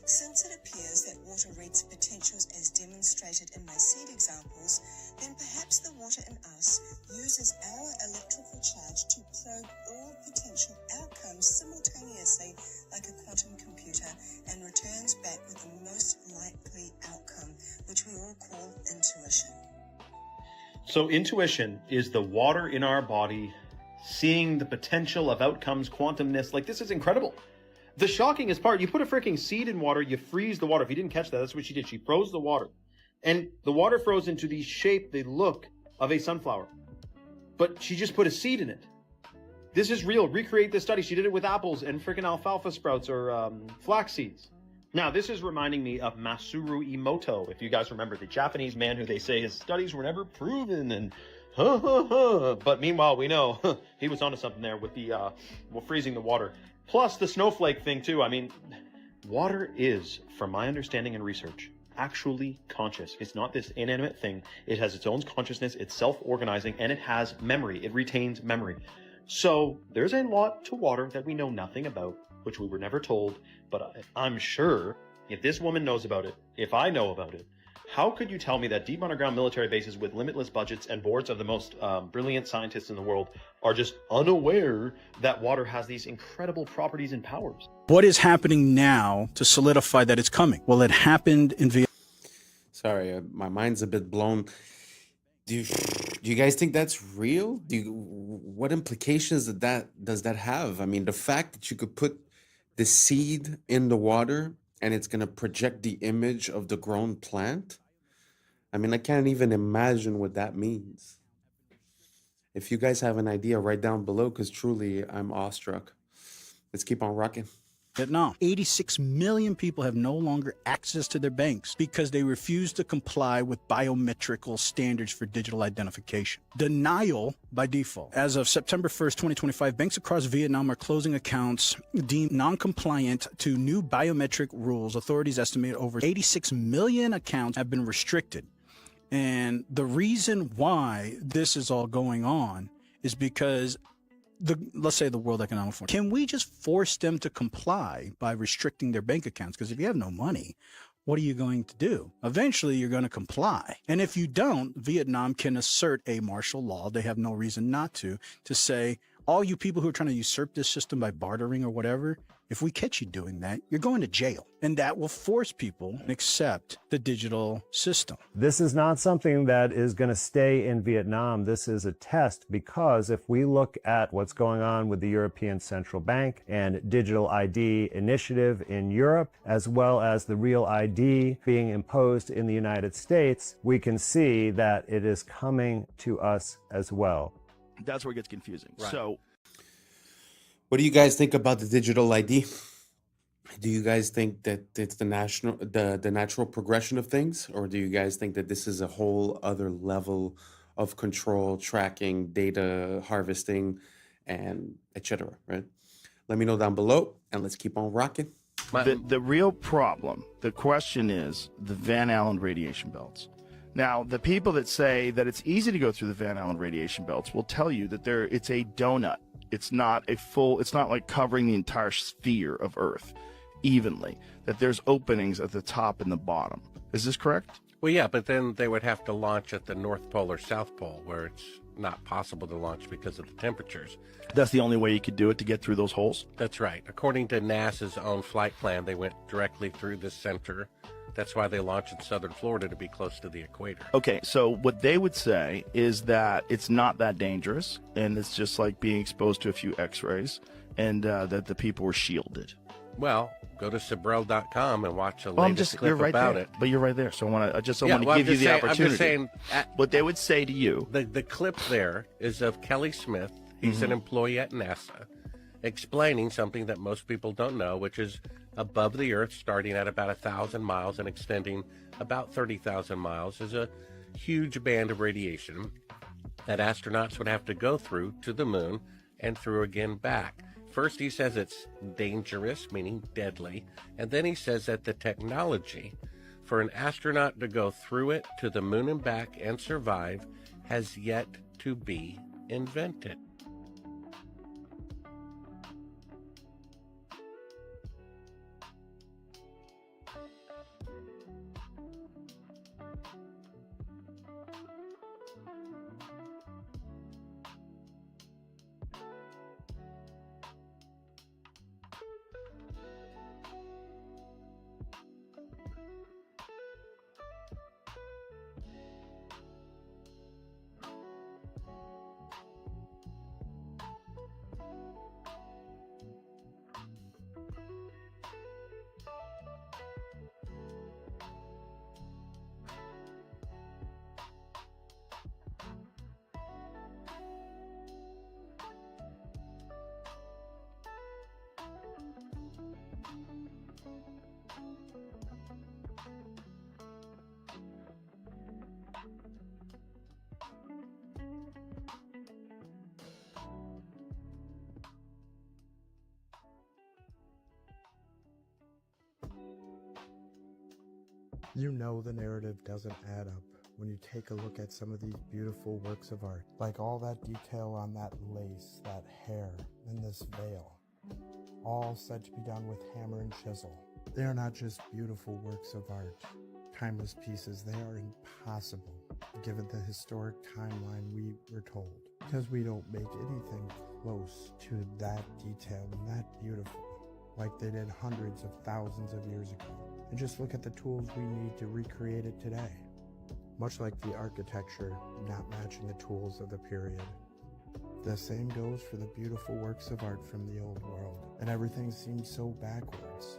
Since it appears that water reads potentials as demonstrated in my seed examples, then perhaps the water in us uses our electrical charge to probe all potential outcomes simultaneously like a quantum computer and returns back with the most likely outcome, which we all call intuition. So intuition is the water in our body, seeing the potential of outcomes, quantumness. Like, this is incredible. The shockingest part, you put a freaking seed in water, you freeze the water. If you didn't catch that, that's what she did. She froze the water. And the water froze into the shape, the look of a sunflower. But she just put a seed in it. This is real. Recreate this study. She did it with apples and freaking alfalfa sprouts or flax seeds. Now, this is reminding me of Masaru Emoto, if you guys remember, the Japanese man who they say his studies were never proven and but meanwhile, we know he was onto something there with the freezing the water. Plus the snowflake thing too. I mean, water is, from my understanding and research, actually conscious. It's not this inanimate thing. It has its own consciousness. It's self-organizing, and it has memory. It retains memory. So there's a lot to water that we know nothing about, which we were never told. But I'm sure if this woman knows about it, if I know about it, how could you tell me that deep underground military bases with limitless budgets and boards of the most brilliant scientists in the world are just unaware that water has these incredible properties and powers? What is happening now to solidify that it's coming? Well, it happened in Vietnam. Sorry, my mind's a bit blown. Do you guys think that's real? What implications does that have? I mean, the fact that you could put the seed in the water and it's going to project the image of the grown plant. I mean, I can't even imagine what that means. If you guys have an idea, write down below, because truly I'm awestruck. Let's keep on rocking. Vietnam. 86 million people have no longer access to their banks because they refuse to comply with biometrical standards for digital identification. Denial by default. As of September 1st, 2025, banks across Vietnam are closing accounts deemed non-compliant to new biometric rules. Authorities estimate over 86 million accounts have been restricted. And the reason why this is all going on is because let's say the World Economic Forum, can we just force them to comply by restricting their bank accounts? Because if you have no money, what are you going to do? Eventually, you're going to comply. And if you don't, Vietnam can assert a martial law. They have no reason not to say, all you people who are trying to usurp this system by bartering or whatever, if we catch you doing that, you're going to jail. And that will force people to accept the digital system. This is not something that is going to stay in Vietnam. This is a test, because if we look at what's going on with the European Central Bank and digital ID initiative in Europe, as well as the real ID being imposed in the United States, we can see that it is coming to us as well. That's where it gets confusing. Right. So, what do you guys think about the digital ID? Do you guys think that it's the natural progression of things, or do you guys think that this is a whole other level of control, tracking, data harvesting, and etc.? Right? Let me know down below, and let's keep on rocking. the real problem, the question is the Van Allen radiation belts. Now, the people that say that it's easy to go through the Van Allen radiation belts will tell you that it's a donut. It's not like covering the entire sphere of Earth evenly, that there's openings at the top and the bottom. Is this correct? Well, yeah, but then they would have to launch at the North Pole or South Pole, where it's not possible to launch because of the temperatures. That's the only way you could do it, to get through those holes? That's right. According to NASA's own flight plan, they went directly through the center. That's why they launched in southern Florida, to be close to the equator. Okay, so what they would say is that it's not that dangerous, and it's just like being exposed to a few x-rays, and that the people were shielded. Well, go to Sabrel.com and watch a Well, latest clip you're right about there. it. But you're right there, so I just Yeah, want to well, give you the opportunity. I'm just saying, what they would say to you. The clip there is of Kelly Smith. He's an employee at NASA, explaining something that most people don't know, which is above the Earth, starting at about 1,000 miles and extending about 30,000 miles, is a huge band of radiation that astronauts would have to go through to the moon and through again back. First, he says it's dangerous, meaning deadly, and then he says that the technology for an astronaut to go through it to the moon and back and survive has yet to be invented. You know the narrative doesn't add up when you take a look at some of these beautiful works of art, like all that detail on that lace, that hair, and this veil, all said to be done with hammer and chisel. They are not just beautiful works of art, timeless pieces, they are impossible given the historic timeline we were told, because we don't make anything close to that detail and that beautiful like they did hundreds of thousands of years ago. And just look at the tools we need to recreate it today. Much like the architecture not matching the tools of the period. The same goes for the beautiful works of art from the old world. And everything seems so backwards.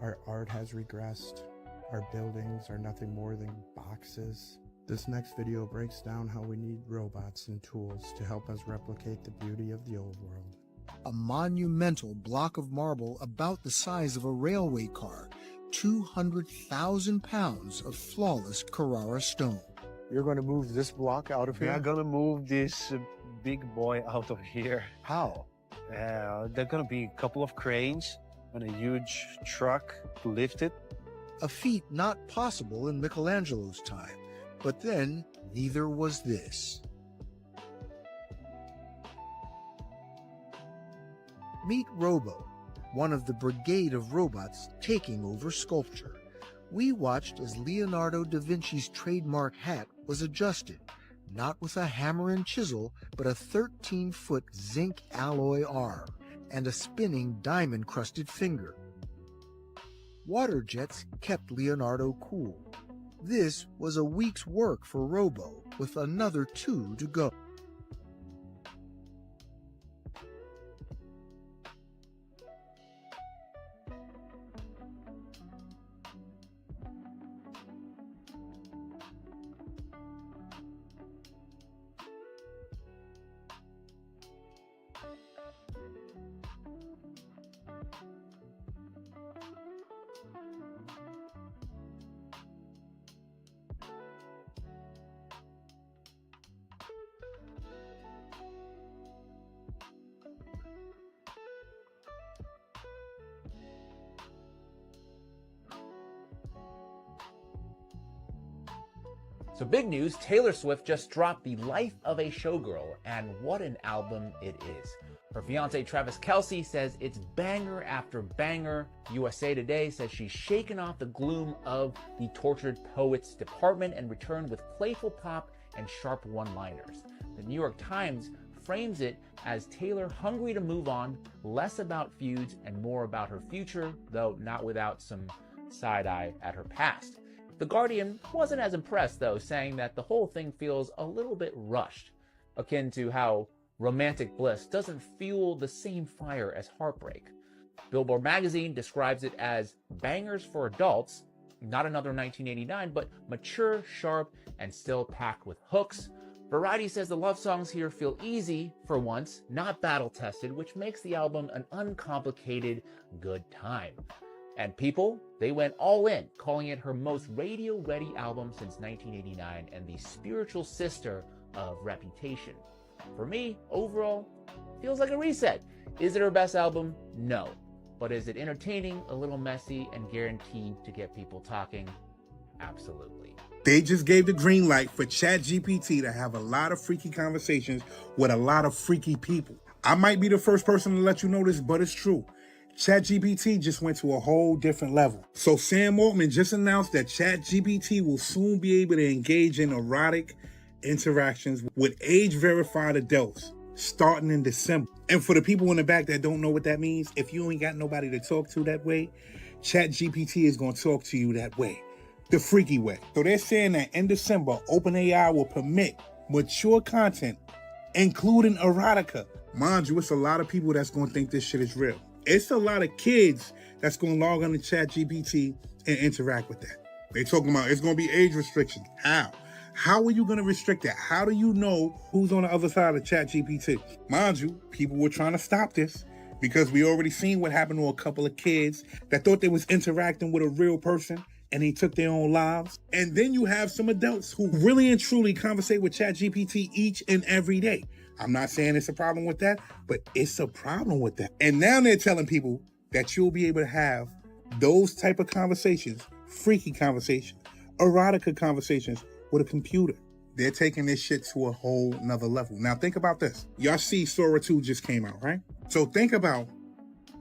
Our art has regressed. Our buildings are nothing more than boxes. This next video breaks down how we need robots and tools to help us replicate the beauty of the old world. A monumental block of marble about the size of a railway car, 200,000 pounds of flawless Carrara stone. You're going to move this block out of here? We are going to move this big boy out of here. How? There are going to be a couple of cranes and a huge truck to lift it. A feat not possible in Michelangelo's time, but then neither was this. Meet Robo, one of the brigade of robots taking over sculpture. We watched as Leonardo da Vinci's trademark hat was adjusted, not with a hammer and chisel, but a 13-foot zinc alloy arm and a spinning diamond-crusted finger. Water jets kept Leonardo cool. This was a week's work for Robo, with another 2 to go. So big news, Taylor Swift just dropped The Life of a Showgirl, and what an album it is. Her fiance Travis Kelce says it's banger after banger. USA Today says she's shaken off the gloom of the tortured poets department and returned with playful pop and sharp one-liners. The New York Times frames it as Taylor hungry to move on, less about feuds and more about her future, though not without some side-eye at her past. The Guardian wasn't as impressed, though, saying that the whole thing feels a little bit rushed, akin to how romantic bliss doesn't fuel the same fire as heartbreak. Billboard magazine describes it as bangers for adults, not another 1989, but mature, sharp, and still packed with hooks. Variety says the love songs here feel easy for once, not battle-tested, which makes the album an uncomplicated good time. And people, they went all in, calling it her most radio-ready album since 1989 and the spiritual sister of Reputation. For me, overall, feels like a reset. Is it her best album? No. But is it entertaining, a little messy, and guaranteed to get people talking? Absolutely. They just gave the green light for ChatGPT to have a lot of freaky conversations with a lot of freaky people. I might be the first person to let you know this, but it's true. ChatGPT just went to a whole different level. So Sam Altman just announced that ChatGPT will soon be able to engage in erotic interactions with age-verified adults starting in December. And for the people in the back that don't know what that means, if you ain't got nobody to talk to that way, ChatGPT is going to talk to you that way. The freaky way. So they're saying that in December, OpenAI will permit mature content, including erotica. Mind you, it's a lot of people that's going to think this shit is real. It's a lot of kids that's going to log on to ChatGPT and interact with that. They're talking about it's going to be age restrictions. How? How are you going to restrict that? How do you know who's on the other side of ChatGPT? Mind you, people were trying to stop this because we already seen what happened to a couple of kids that thought they was interacting with a real person and they took their own lives. And then you have some adults who really and truly conversate with ChatGPT each and every day. I'm not saying it's a problem with that, but it's a problem with that. And now they're telling people that you'll be able to have those type of conversations, freaky conversations, erotica conversations with a computer. They're taking this shit to a whole nother level. Now think about this. Y'all see Sora 2 just came out, right? So think about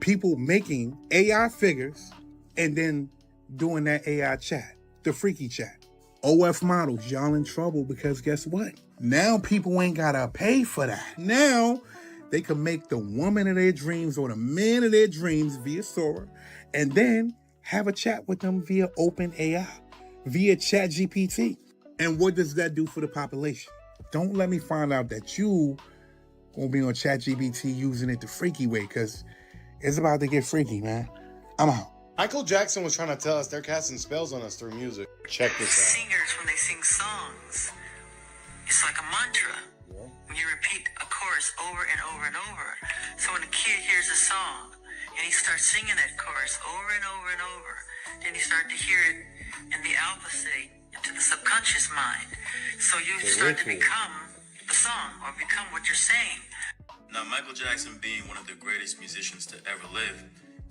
people making AI figures and then doing that AI chat, the freaky chat. OF models, y'all in trouble because guess what? Now people ain't gotta pay for that. Now they can make the woman of their dreams or the man of their dreams via Sora and then have a chat with them via OpenAI, via ChatGPT. And what does that do for the population? Don't let me find out that you gonna be on ChatGPT using it the freaky way, because it's about to get freaky, man. I'm out. Michael Jackson was trying to tell us they're casting spells on us through music. Check this out. Singers, when they sing songs, it's like a mantra. When you repeat a chorus over and over and over. So when a kid hears a song and he starts singing that chorus over and over and over, then you start to hear it in the alpha state, into the subconscious mind. So you start to become the song or become what you're saying. Now, Michael Jackson being one of the greatest musicians to ever live,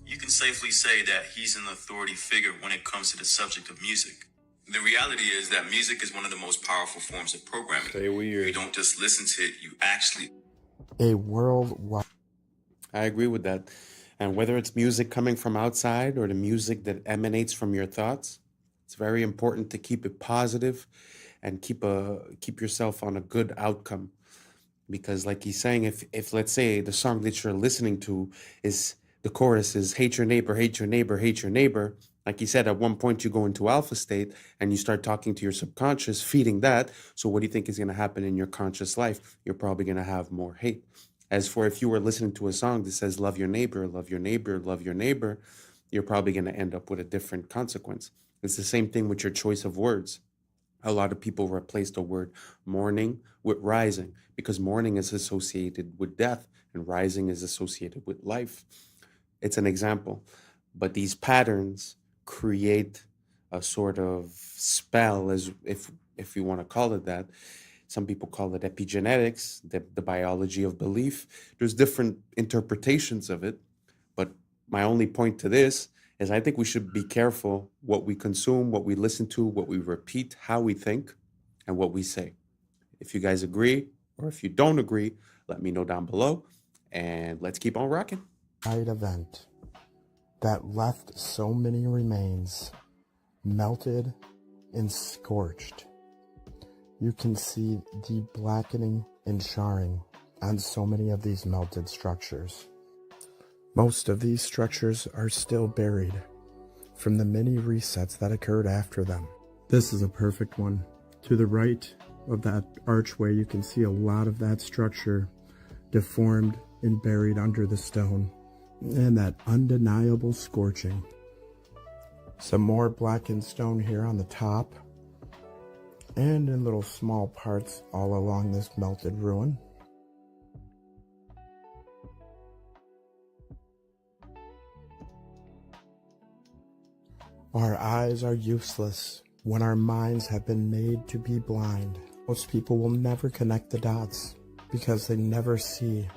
you can safely say that he's an authority figure when it comes to the subject of music. The reality is that music is one of the most powerful forms of programming. Stay weird. You don't just listen to it, you actually... A worldwide... I agree with that. And whether it's music coming from outside or the music that emanates from your thoughts, it's very important to keep it positive and keep yourself on a good outcome. Because like he's saying, if let's say the song that you're listening to is, the chorus is hate your neighbor, hate your neighbor, hate your neighbor. Like he said, at one point you go into alpha state and you start talking to your subconscious, feeding that. So what do you think is going to happen in your conscious life? You're probably going to have more hate. As for if you were listening to a song that says love your neighbor, love your neighbor, love your neighbor, you're probably going to end up with a different consequence. It's the same thing with your choice of words. A lot of people replace the word mourning with rising because mourning is associated with death and rising is associated with life. It's an example, but these patterns create a sort of spell, as if you want to call it that. Some people call it epigenetics, the biology of belief. There's different interpretations of it, but my only point to this is I think we should be careful what we consume, what we listen to, what we repeat, how we think, and what we say. If you guys agree, or if you don't agree, let me know down below, and let's keep on rocking. Event that left so many remains melted and scorched. You can see the blackening and charring on so many of these melted structures. Most of these structures are still buried from the many resets that occurred after them. This is a perfect one. To the right of that archway, you can see a lot of that structure deformed and buried under the stone. and that undeniable scorching. Some more blackened stone here on the top, and in little small parts all along this melted ruin. Our eyes are useless when our minds have been made to be blind. Most people will never connect the dots because they never see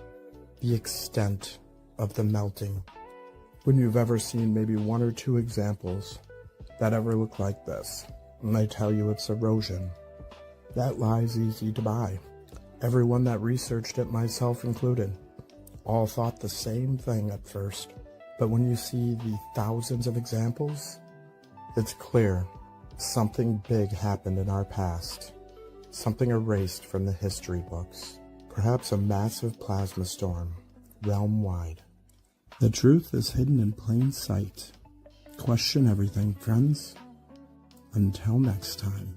the extent of the melting. When you've ever seen maybe one or two examples that ever look like this, and they tell you it's erosion, that lie's easy to buy. Everyone that researched it, myself included, all thought the same thing at first. But when you see the thousands of examples, it's clear something big happened in our past. Something erased from the history books. Perhaps a massive plasma storm, realm-wide. The truth is hidden in plain sight. Question everything, friends. Until next time.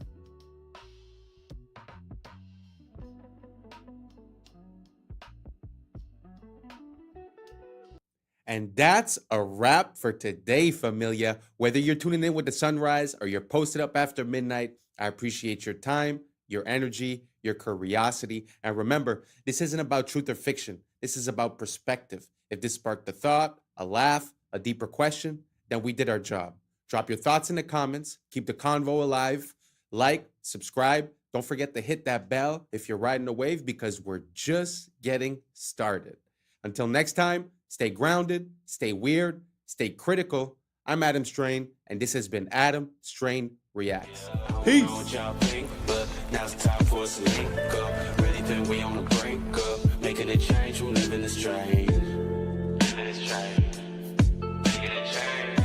And that's a wrap for today, familia. Whether you're tuning in with the sunrise or you're posted up after midnight, I appreciate your time, your energy, your curiosity. And remember, this isn't about truth or fiction. This is about perspective. If this sparked a thought, a laugh, a deeper question, then we did our job. Drop your thoughts in the comments. Keep the convo alive. Like, subscribe. Don't forget to hit that bell if you're riding a wave, because we're just getting started. Until next time, stay grounded, stay weird, stay critical. I'm Adam Strain, and this has been Adam Strain Reacts. Peace. Now's the time for us to link up. Really think we on the brink up. Making a change from living this strange. Living this strange. Making a change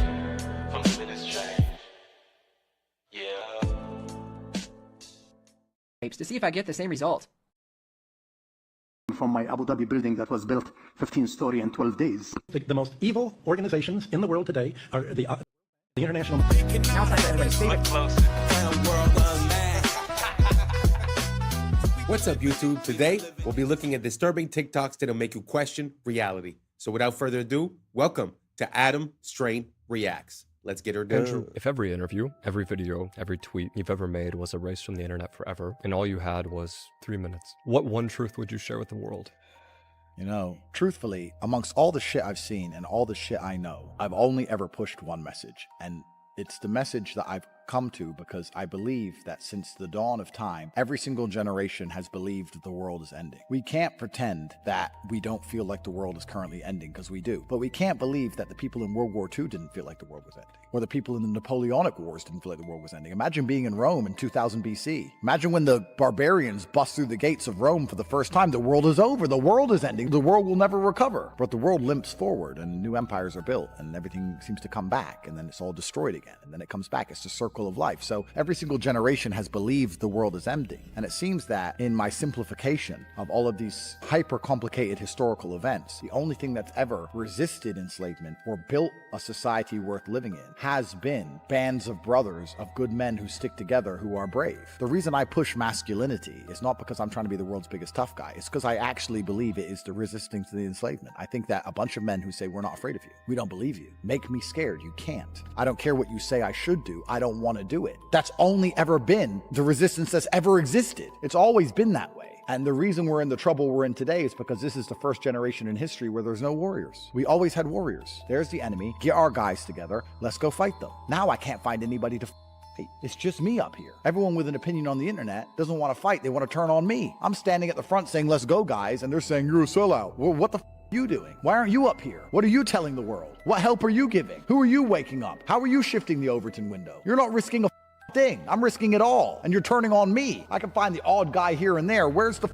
from living this strange. Yeah. To see if I get the same result. From my Abu Dhabi building that was built 15-story in 12 days. The most evil organizations in the world today are the international. What's up, YouTube? Today, we'll be looking at disturbing TikToks that'll make you question reality. So without further ado, welcome to Adam Strain Reacts. Let's get her done. Andrew, if every interview, every video, every tweet you've ever made was erased from the internet forever, and all you had was 3 minutes, what one truth would you share with the world? You know, truthfully, amongst all the shit I've seen and all the shit I know, I've only ever pushed one message, and it's the message that I've come to because I believe that since the dawn of time, every single generation has believed the world is ending. We can't pretend that we don't feel like the world is currently ending, because we do. But we can't believe that the people in World War II didn't feel like the world was ending, or the people in the Napoleonic Wars didn't feel like the world was ending. Imagine being in Rome in 2000 BC. Imagine when the barbarians bust through the gates of Rome for the first time. The world is over. The world is ending. The world will never recover. But the world limps forward, and new empires are built, and everything seems to come back, and then it's all destroyed again, and then it comes back. It's the circle of life. So every single generation has believed the world is ending. And it seems that in my simplification of all of these hyper complicated historical events, the only thing that's ever resisted enslavement or built a society worth living in has been bands of brothers, of good men who stick together, who are brave. The reason I push masculinity is not because I'm trying to be the world's biggest tough guy. It's because I actually believe it is the resistance to the enslavement. I think that a bunch of men who say, we're not afraid of you, we don't believe you, make me scared. You can't. I don't care what you say I should do. I don't want to do it. That's only ever been the resistance that's ever existed. It's always been that way. And the reason we're in the trouble we're in today is because this is the first generation in history where there's no warriors. We always had warriors. There's the enemy. Get our guys together. Let's go fight them. Now I can't find anybody to fight. It's just me up here. Everyone with an opinion on the internet doesn't want to fight. They want to turn on me. I'm standing at the front saying, let's go, guys. And they're saying, you're a sellout. Well, what the are you doing? Why aren't you up here? What are you telling the world? What help are you giving? Who are you waking up? How are you shifting the Overton window? You're not risking a thing. I'm risking it all, and you're turning on me. I can find the odd guy here and there. Where's the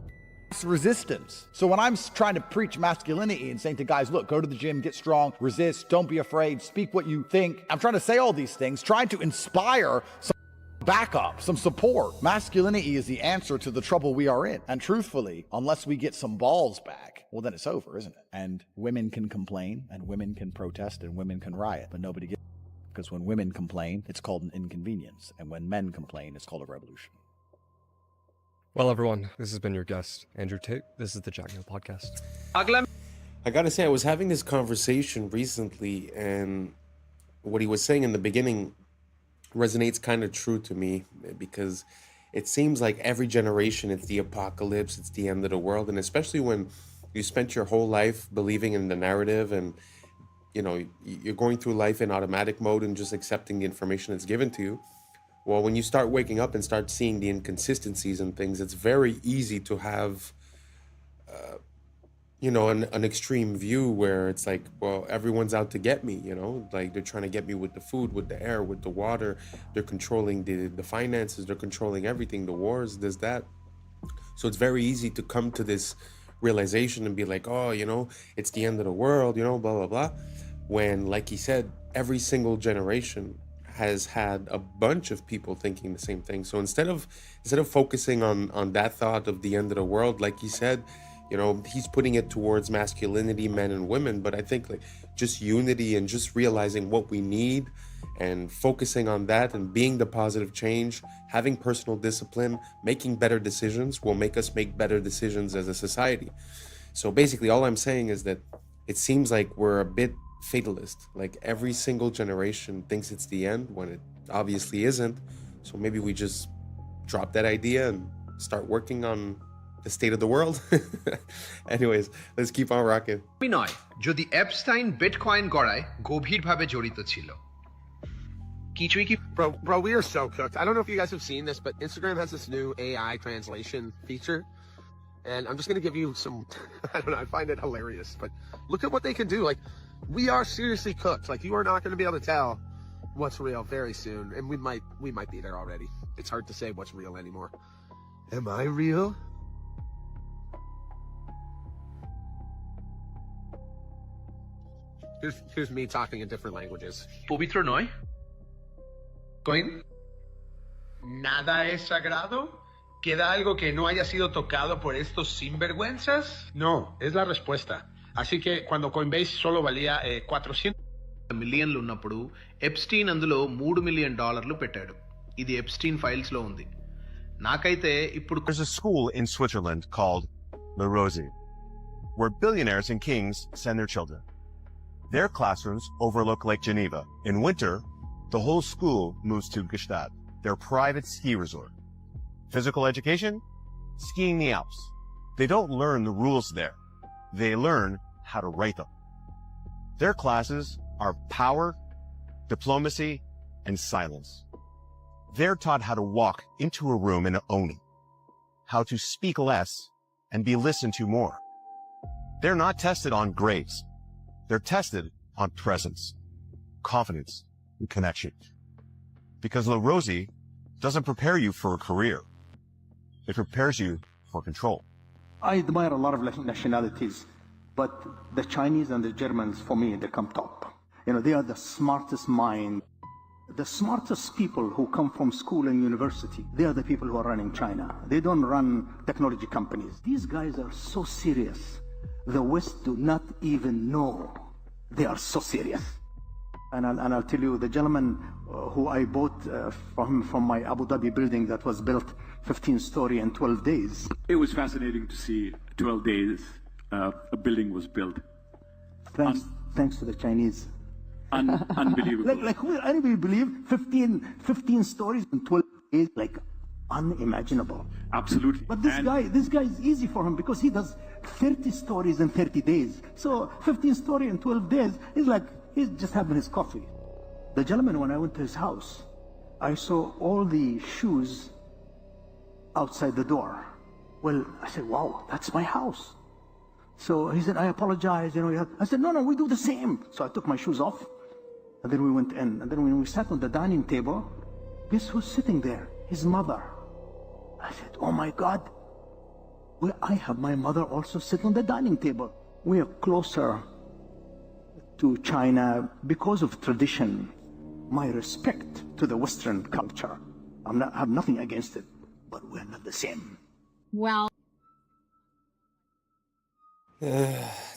resistance? So when I'm trying to preach masculinity and saying to guys, look, go to the gym, get strong, resist, don't be afraid, speak what you think, I'm trying to say all these things, trying to inspire some backup, some support. Masculinity is the answer to the trouble we are in. And truthfully, unless we get some balls back, well, then it's over, isn't it? And women can complain, and women can protest, and women can riot, but nobody gets. Because when women complain, it's called an inconvenience. And when men complain, it's called a revolution. Well, everyone, this has been your guest, Andrew Tate. This is the Jack Neal Podcast. I gotta say, I was having this conversation recently, and what he was saying in the beginning resonates kind of true to me, because it seems like every generation it's the apocalypse, it's the end of the world, and especially when you spent your whole life believing in the narrative, and you're going through life in automatic mode and just accepting the information that's given to you. Well, when you start waking up and start seeing the inconsistencies and things, it's very easy to have an extreme view where it's like, well, everyone's out to get me, like they're trying to get me with the food, with the air, with the water. They're controlling the finances, they're controlling everything, the wars, this, that. So it's very easy to come to this realization and be like, oh, it's the end of the world, blah, blah, blah. When, like he said, every single generation has had a bunch of people thinking the same thing. So instead of focusing on that thought of the end of the world, like he said, he's putting it towards masculinity, men and women. But I think like just unity and just realizing what we need and focusing on that and being the positive change, having personal discipline, making better decisions will make us make better decisions as a society. So basically all I'm saying is that it seems like we're a bit fatalist. Like every single generation thinks it's the end when it obviously isn't. So maybe we just drop that idea and start working on the state of the world. Anyways, let's keep on rocking. নয় যদি Epstein bitcoin গড়ায় গভীরভাবে জড়িত ছিল কিছুই কি Bro, we are so cooked. I don't know if you guys have seen this, but Instagram has this new AI translation feature. And I'm just going to give you some, I don't know, I find it hilarious, but look at what they can do. Like, we are seriously cooked. Like, you are not going to be able to tell what's real very soon. And we might be there already. It's hard to say what's real anymore. Am I real? Here's me talking in different languages. পবিত্র নয় coin nada es sagrado. ¿Queda algo que no haya sido tocado por estos sinvergüenzas? No, es la respuesta. Así que cuando Coinbase solo valía 400 మిలియన్లు ఉన్నప్పుడు Epstein అందులో $3 million పెట్టాడు. ఇది Epstein files లో ఉంది. నాకైతే ఇప్పుడు There's a school in Switzerland called Le Rosey, where billionaires and kings send their children. Their classrooms overlook Lake Geneva. In winter, the whole school moves to Gstaad, their private ski resort. Physical education? Skiing the Alps. They don't learn the rules there. They learn how to write them. Their classes are power, diplomacy, and silence. They're taught how to walk into a room and own it, how to speak less and be listened to more. They're not tested on grades. They're tested on presence, confidence, and connection. Because La Rosey doesn't prepare you for a career. It prepares you for control. I admire a lot of nationalities, but the Chinese and the Germans, for me, they come top. They are the smartest mind. The smartest people who come from school and university, they are the people who are running China. They don't run technology companies. These guys are so serious. The West do not even know they are so serious. And I'll tell you, the gentleman who I bought from my Abu Dhabi building that was built 15-story in 12 days. It was fascinating to see 12 days a building was built. Thanks to the Chinese. Unbelievable. Like who anybody believe 15 stories in 12 days? Like unimaginable. Absolutely. But this guy is easy for him because he does 30 stories in 30 days. So 15 story in 12 days is like he's just having his coffee. The gentleman, when I went to his house, I saw all the shoes outside the door. Well, I said, wow, that's my house. So he said, I apologize. I said, no, we do the same. So I took my shoes off, and then we went in. And then when we sat on the dining table, guess who's sitting there? His mother. I said, oh my God. Well, I have my mother also sit on the dining table. We are closer to China because of tradition. My respect to the Western culture. I have nothing against it, but we're not the same. Well,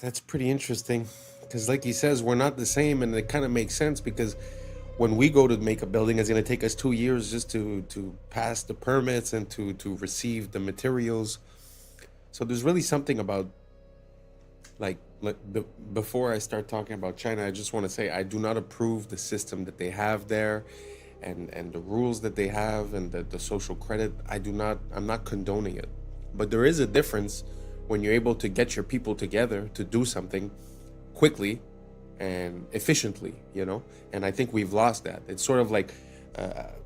that's pretty interesting, because like he says, we're not the same, and it kind of makes sense because when we go to make a building, it's going to take us 2 years just to pass the permits and to receive the materials. So there's really something about like Before I start talking about China, I just want to say I do not approve the system that they have there, and the rules that they have, and the social credit. I'm not condoning it, but there is a difference when you're able to get your people together to do something quickly and efficiently, you know. And I think we've lost that. It's sort of like,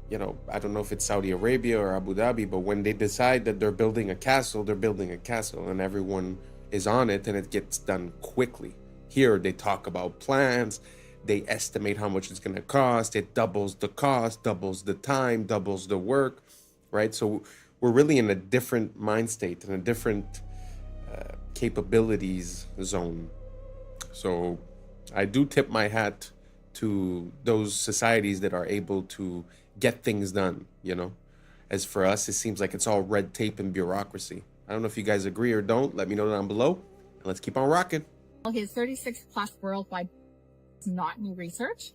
you know, I don't know if it's Saudi Arabia or Abu Dhabi, but when they decide that they're building a castle, they're building a castle, and everyone is on it, and it gets done quickly. Here, they talk about plans, they estimate how much it's going to cost, it doubles the cost, doubles the time, doubles the work, right? So we're really in a different mind state, in a different capabilities zone. So I do tip my hat to those societies that are able to get things done, you know. As for us, it seems like it's all red tape and bureaucracy. I don't know if you guys agree or don't. Let me know down below. And let's keep on rocking. His 36 plus worldwide is not new research.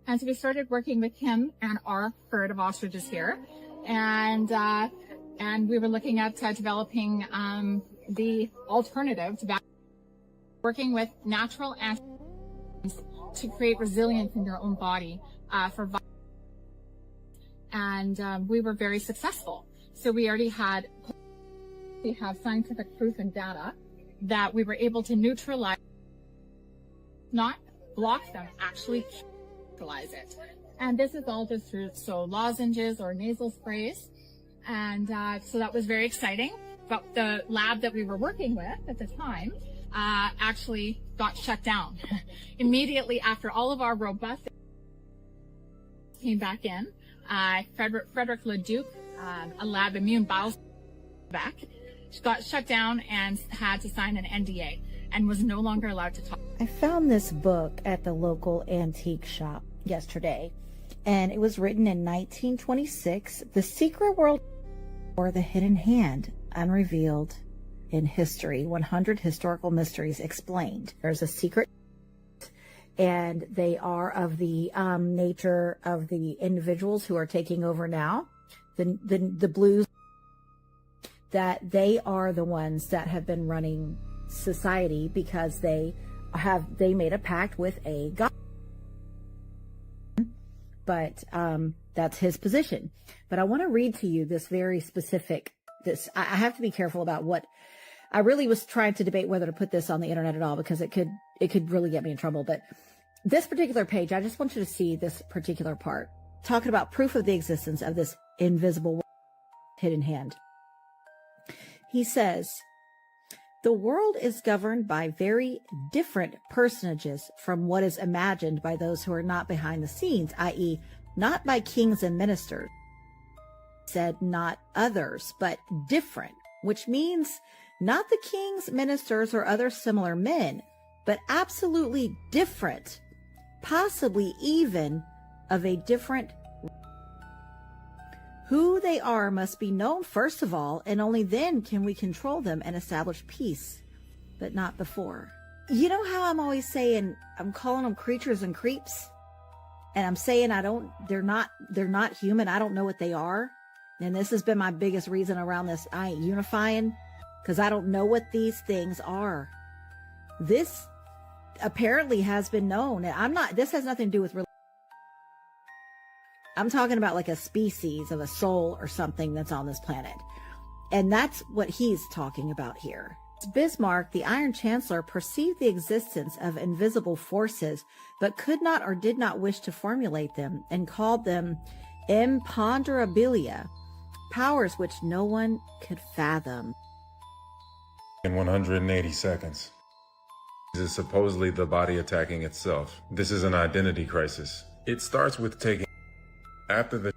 And so we started working with him and our herd of ostriches here. And we were looking at developing the alternative to working with natural antibiotics to create resilience in your own body for and we were very successful. So we have scientific proof and data that we were able to neutralize, not block them, actually neutralize it. And this is all just through lozenges or nasal sprays. And so that was very exciting. But the lab that we were working with at the time actually got shut down. Immediately after all of our robust came back in, Frederick Leduc, a lab immune bio back, got shut down and had to sign an NDA and was no longer allowed to talk. I found this book at the local antique shop yesterday, and it was written in 1926, The Secret World or the Hidden Hand, Unrevealed in History, 100 Historical Mysteries Explained. There's a secret, and they are of the nature of the individuals who are taking over now, the blues, that they are the ones that have been running society because they made a pact with a god. But that's his position. But I want to read to you this very specific, I have to be careful about what, I really was trying to debate whether to put this on the internet at all because it could really get me in trouble. But this particular page, I just want you to see this particular part, talking about proof of the existence of this invisible hidden hand. He says, the world is governed by very different personages from what is imagined by those who are not behind the scenes, i.e., not by kings and ministers. Said not others, but different, which means not the kings, ministers, or other similar men, but absolutely different, possibly even of a different. Who they are must be known first of all, and only then can we control them and establish peace, but not before. You know how I'm always saying, I'm calling them creatures and creeps, and I'm saying they're not human. I don't know what they are. And this has been my biggest reason around this. I ain't unifying because I don't know what these things are. This apparently has been known. And this has nothing to do with religion. I'm talking about like a species of a soul or something that's on this planet. And that's what he's talking about here. Bismarck, the Iron Chancellor, perceived the existence of invisible forces, but could not or did not wish to formulate them, and called them imponderabilia, powers which no one could fathom. In 180 seconds. This is supposedly the body attacking itself. This is an identity crisis. It starts with taking after the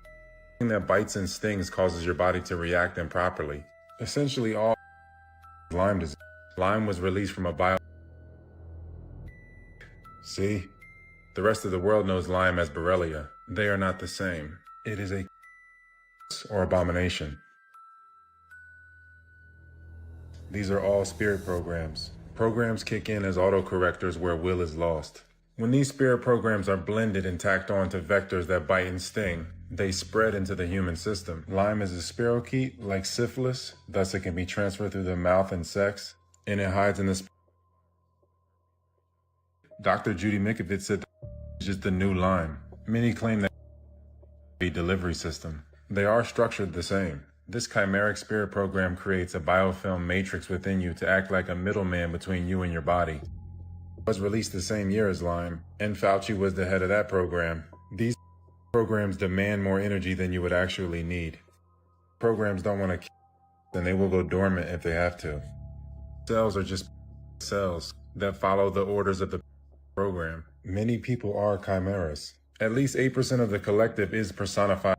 thing that bites and stings causes your body to react improperly. Essentially all Lyme disease. Lyme was released from a bio. See? The rest of the world knows Lyme as Borrelia. They are not the same. It is a or abomination. These are all spirit programs. Programs kick in as autocorrectors where will is lost. When these spirit programs are blended and tacked on to vectors that bite and sting, they spread into the human system. Lyme is a spirochete like syphilis, thus it can be transferred through the mouth and sex, and it hides in the Dr. Judy Mikovits said that it's just the new line. Many claim that a delivery system. They are structured the same. This chimeric spirit program creates a biofilm matrix within you to act like a middleman between you and your body. It was released the same year as Lyme, and Fauci was the head of that program. These programs demand more energy than you would actually need. Programs don't want to kill, and they will go dormant if they have to. Cells are just cells that follow the orders of the program. Many people are chimeras. At least 8% of the collective is personified.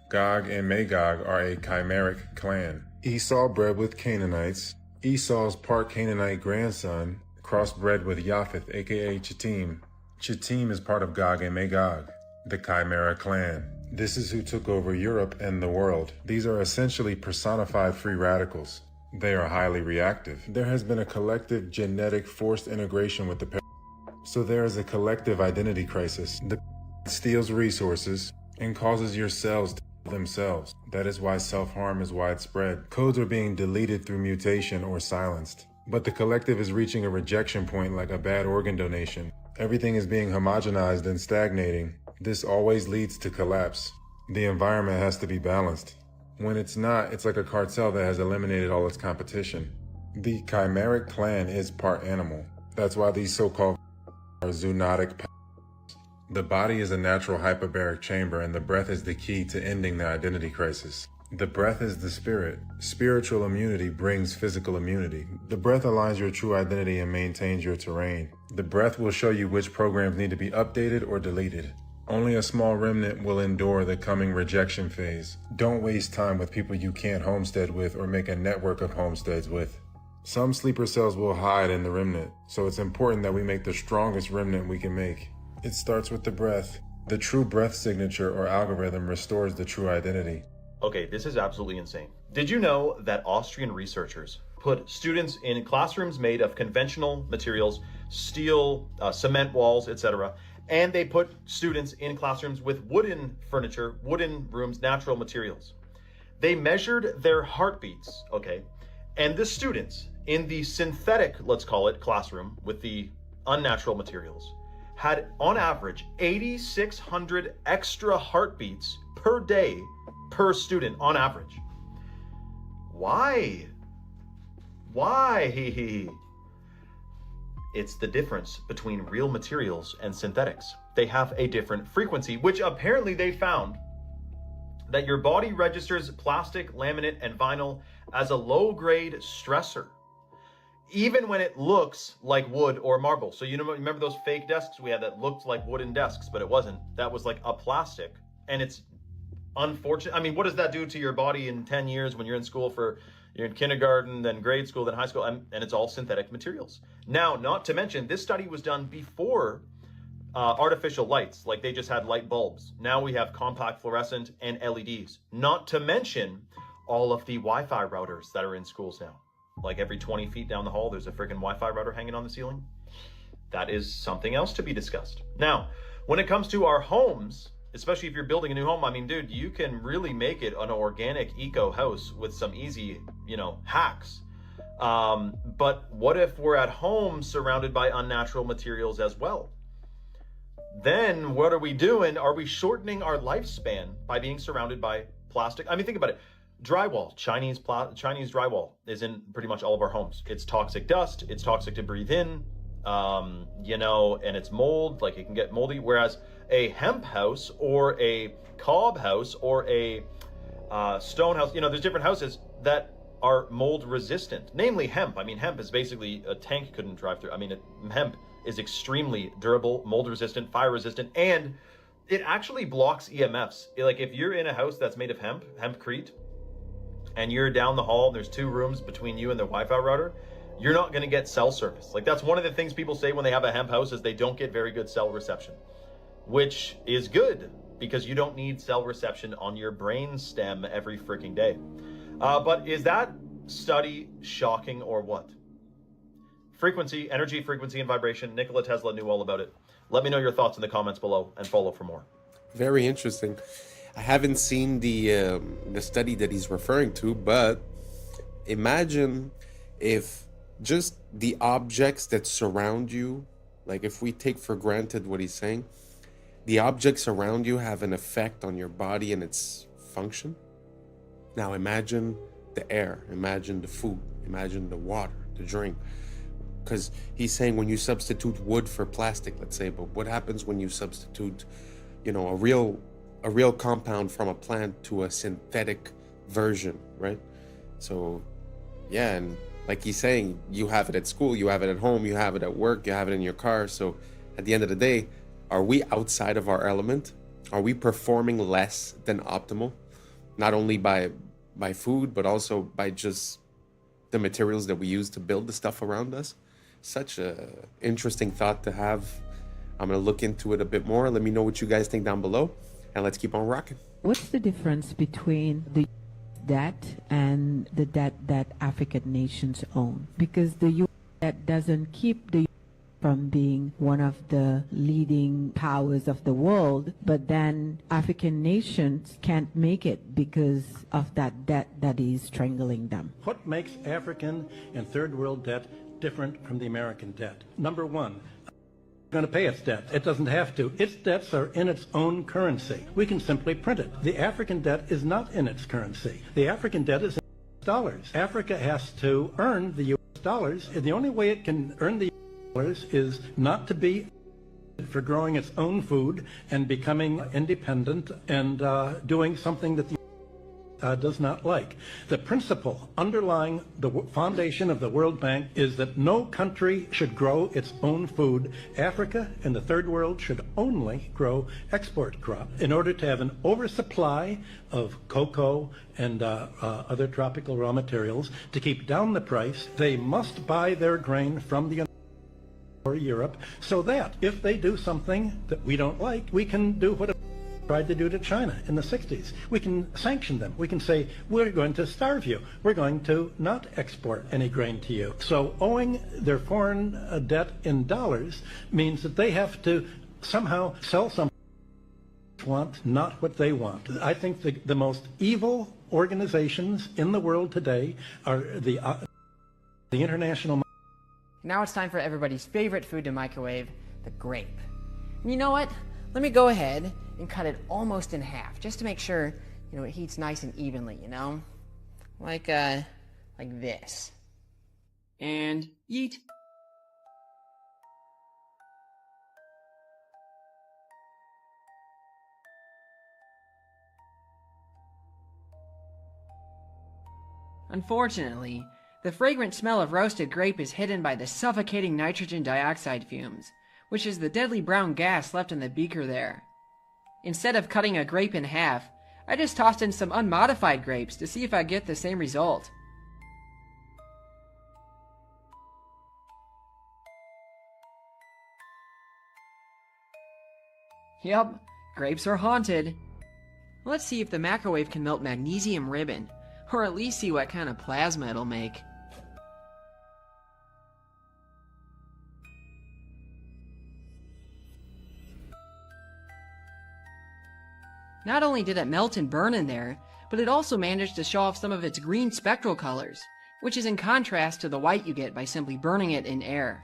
Gog and Magog are a chimeric clan. Esau bred with Canaanites. Esau's part Canaanite grandson crossbred with Japheth, aka Chittim. Chittim is part of Gog and Magog, the Chimera clan. This is who took over Europe and the world. These are essentially personified free radicals. They are highly reactive. There has been a collective genetic forced integration with the so there is a collective identity crisis. The steals resources and causes your cells to themselves. That is why self-harm is widespread. Codes are being deleted through mutation or silenced. But the collective is reaching a rejection point like a bad organ donation. Everything is being homogenized and stagnating. This always leads to collapse. The environment has to be balanced. When it's not, it's like a cartel that has eliminated all its competition. The chimeric clan is part animal. That's why these so-called are zoonotic. The body is a natural hyperbaric chamber, and the breath is the key to ending the identity crisis. The breath is the spirit. Spiritual immunity brings physical immunity. The breath aligns your true identity and maintains your terrain. The breath will show you which programs need to be updated or deleted. Only a small remnant will endure the coming rejection phase. Don't waste time with people you can't homestead with or make a network of homesteads with. Some sleeper cells will hide in the remnant, so it's important that we make the strongest remnant we can make. It starts with the breath. The true breath signature or algorithm restores the true identity. Okay, this is absolutely insane. Did you know that Austrian researchers put students in classrooms made of conventional materials, steel, cement walls, etc., and they put students in classrooms with wooden furniture, wooden rooms, natural materials. They measured their heartbeats, okay? And the students in the synthetic, let's call it, classroom with the unnatural materials had, on average, 8,600 extra heartbeats per day per student on average. Why? Why? It's the difference between real materials and synthetics. They have a different frequency, which apparently they found that your body registers plastic, laminate, and vinyl as a low-grade stressor, even when it looks like wood or marble. So you know, remember those fake desks we had that looked like wooden desks, but it wasn't. That was like a plastic, and it's unfortunate. I mean, what does that do to your body in 10 years when you're in school you're in kindergarten, then grade school, then high school, and it's all synthetic materials. Now, not to mention, this study was done before artificial lights, like they just had light bulbs. Now we have compact fluorescent and LEDs. Not to mention all of the Wi-Fi routers that are in schools now. Like every 20 feet down the hall, there's a freaking Wi-Fi router hanging on the ceiling. That is something else to be discussed. Now, when it comes to our homes, especially if you're building a new home, I mean, dude, you can really make it an organic eco house with some easy, hacks. But what if we're at home surrounded by unnatural materials as well? Then what are we doing? Are we shortening our lifespan by being surrounded by plastic? I mean, think about it. Drywall, Chinese drywall is in pretty much all of our homes. It's toxic dust. It's toxic to breathe in, and it's mold, like it can get moldy. Whereas a hemp house or a cob house or a stone house, there's different houses that are mold resistant, namely hemp. I mean, hemp is basically a tank couldn't drive through. I mean, hemp is extremely durable, mold resistant, fire resistant, and it actually blocks EMFs. Like if you're in a house that's made of hempcrete, and you're down the hall, and there's 2 rooms between you and the Wi-Fi router, you're not gonna get cell service. Like that's one of the things people say when they have a hemp house is they don't get very good cell reception, which is good because you don't need cell reception on your brain stem every freaking day. But is that study shocking or what? Frequency, energy, frequency, and vibration. Nikola Tesla knew all about it. Let me know your thoughts in the comments below and follow for more. Very interesting. I haven't seen the study that he's referring to, but imagine if just the objects that surround you Like if we take for granted what he's saying, the objects around you have an effect on your body and its function. Now imagine the air, imagine the food, imagine the water, the drink. Because he's saying when you substitute wood for plastic, let's say, but what happens when you substitute, you know, a real compound from a plant to a synthetic version, right? So yeah, and like he's saying, you have it at school, you have it at home, you have it at work, you have it in your car. So at the end of the day, are we outside of our element? Are we performing less than optimal? Not only by food, but also by just the materials that we use to build the stuff around us. Such a interesting thought to have. I'm gonna look into it a bit more. Let me know what you guys think down below, and let's keep on rocking. What's the difference between the debt and the debt that African nations own? Because the U.S. debt doesn't keep the from being one of the leading powers of the world, but then African nations can't make it because of that debt that is strangling them. What makes African and third world debt different from the American debt? Number one, it's going to pay its debt. It doesn't have to. Its debts are in its own currency. We can simply print it. The African debt is not in its currency. The African debt is in dollars. Africa has to earn the U.S. dollars, and the only way it can earn the U.S. dollars is not to be for growing its own food and becoming independent and doing something that the does not like. The principle underlying the foundation of the World Bank is that no country should grow its own food. Africa and the third world should only grow export crops. In order to have an oversupply of cocoa and other tropical raw materials to keep down the price, they must buy their grain from the or Europe, so that if they do something that we don't like, we can do what tried to do to China in the 60s. We can sanction them. We can say, we're going to starve you. We're going to not export any grain to you. So owing their foreign debt in dollars means that they have to somehow sell something they want, not what they want. I think the most evil organizations in the world today are the international. Now it's time for everybody's favorite food to microwave, the grape. And you know what? Let me go ahead and cut it almost in half, just to make sure, you know, it heats nice and evenly, you know? Like this. And eat. Unfortunately, the fragrant smell of roasted grape is hidden by the suffocating nitrogen dioxide fumes, which is the deadly brown gas left in the beaker there. Instead of cutting a grape in half, I just tossed in some unmodified grapes to see if I get the same result. Yep, grapes are haunted. Let's see if the microwave can melt magnesium ribbon, or at least see what kind of plasma it'll make. Not only did it melt and burn in there, but it also managed to show off some of its green spectral colors, which is in contrast to the white you get by simply burning it in air.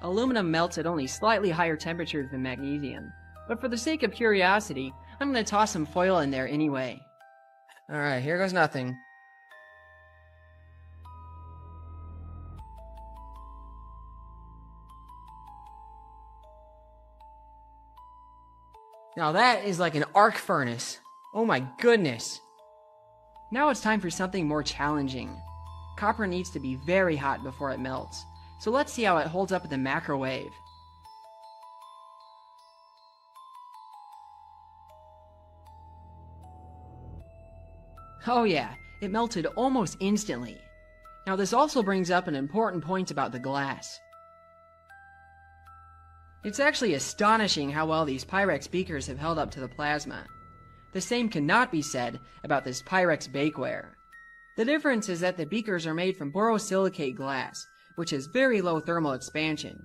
Aluminum melts at only slightly higher temperatures than magnesium, but for the sake of curiosity, I'm going to toss some foil in there anyway. Alright, here goes nothing. Now that is like an arc furnace. Oh my goodness. Now it's time for something more challenging. Copper needs to be very hot before it melts, so let's see how it holds up in the microwave. Oh yeah, it melted almost instantly. Now this also brings up an important point about the glass. It's actually astonishing how well these Pyrex beakers have held up to the plasma. The same cannot be said about this Pyrex bakeware. The difference is that the beakers are made from borosilicate glass, which has very low thermal expansion.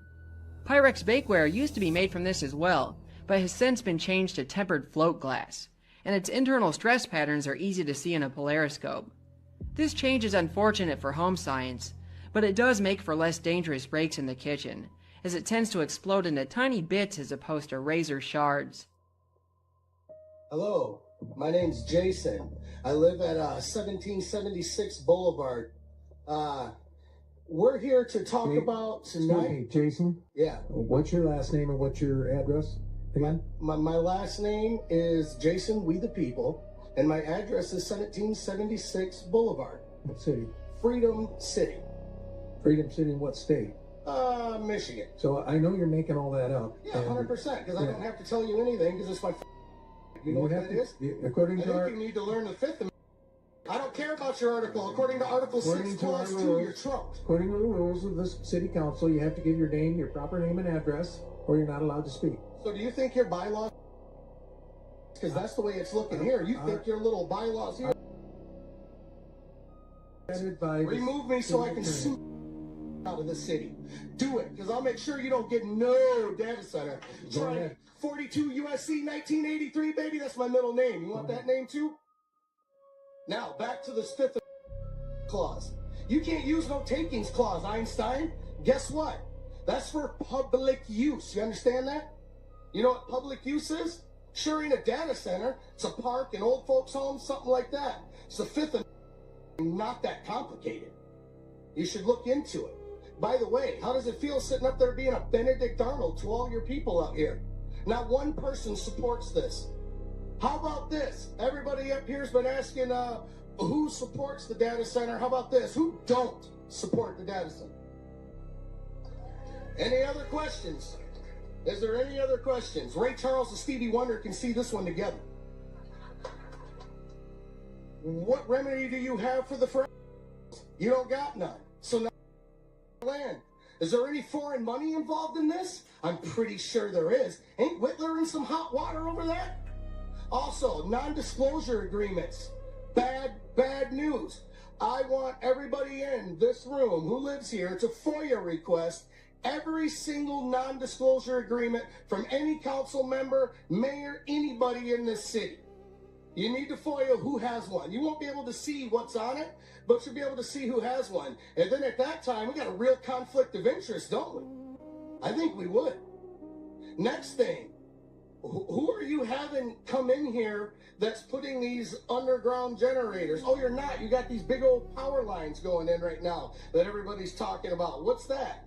Pyrex bakeware used to be made from this as well, but has since been changed to tempered float glass, and its internal stress patterns are easy to see in a polariscope. This change is unfortunate for home science, but it does make for less dangerous breaks in the kitchen, as it tends to explode into tiny bits as opposed to razor shards. Hello, my name's Jason. I live at 1776 Boulevard. We're here to talk about tonight. Excuse me, Jason? Yeah. What's your last name and what's your address again? My last name is Jason We the People, and my address is 1776 Boulevard. What city? Freedom City. Freedom City in what state? Michigan. So I know you're making all that up. Yeah, 100%, because I don't have to tell you anything, because it's my you know what that is? According to I think you need to learn the Fifth Amendment. I don't care about your article. According to Article 6, Clause 2, you're trumped. According to the rules of this city council, you have to give your name, your proper name and address, or you're not allowed to speak. So do you think your bylaws, because that's the way it's looking here, you think your little bylaws here remove me so I can sue out of the city? Do it, because I'll make sure you don't get no data center. Try 42 USC 1983, baby, that's my middle name. You want that name too? Now, back to this Fifth Clause. You can't use no takings clause, Einstein. Guess what? That's for public use. You understand that? You know what public use is? Sure ain't a data center. It's a park, an old folks home, something like that. It's the Fifth Amendment, not that complicated. You should look into it. By the way, how does it feel sitting up there being a Benedict Arnold to all your people out here? Not one person supports this. How about this? Everybody up here's been asking who supports the data center. How about this? Who don't support the data center? Any other questions? Is there any other questions? Ray Charles and Stevie Wonder can see this one together. What remedy do you have for the friends? You don't got none. So now land. Is there any foreign money involved in this? I'm pretty sure there is. Ain't Whitler in some hot water over that? Also, non-disclosure agreements. Bad news. I want everybody in this room who lives here to FOIA request every single non-disclosure agreement from any council member, mayor, anybody in this city. You need to FOIA who has one. You won't be able to see what's on it, but you'll be able to see who has one. And then at that time, we got a real conflict of interest, don't we? I think we would. Next thing, who are you having come in here that's putting these underground generators? Oh, you're not. You got these big old power lines going in right now that everybody's talking about. What's that?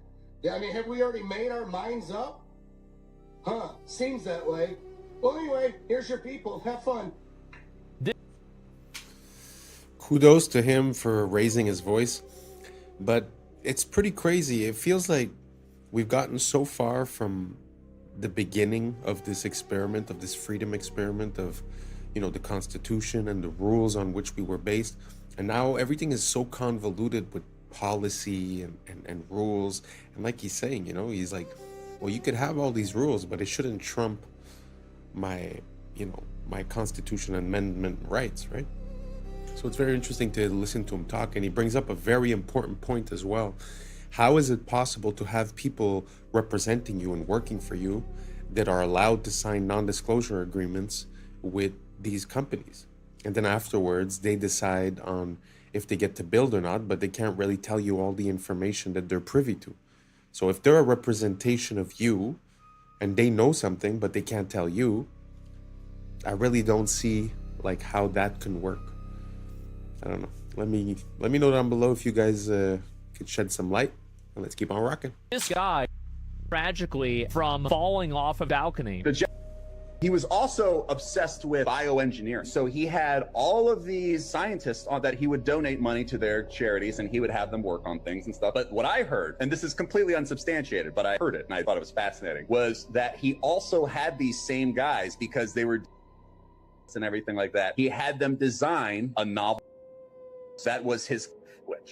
I mean, have we already made our minds up? Huh, seems that way. Well, anyway, here's your people. Have fun. Kudos to him for raising his voice, but it's pretty crazy. It feels like we've gotten so far from the beginning of this experiment, of this freedom experiment, of, you know, the Constitution and the rules on which we were based, and now everything is so convoluted with policy and rules. And like he's saying, you know, he's like, well, you could have all these rules, but it shouldn't trump my, you know, my Constitution Amendment rights, right? So it's very interesting to listen to him talk, and he brings up a very important point as well. How is it possible to have people representing you and working for you that are allowed to sign non-disclosure agreements with these companies? And then afterwards, they decide on if they get to build or not, but they can't really tell you all the information that they're privy to. So if they're a representation of you and they know something, but they can't tell you, I really don't see like how that can work. I don't know. Let me know down below if you guys could shed some light, and let's keep on rocking. This guy, tragically, from falling off a balcony. He was also obsessed with bioengineering. So he had all of these scientists that he would donate money to their charities, and he would have them work on things and stuff. But what I heard, and this is completely unsubstantiated, but I heard it and I thought it was fascinating, was that he also had these same guys, because they were and everything like that, he had them design a novel. That was his,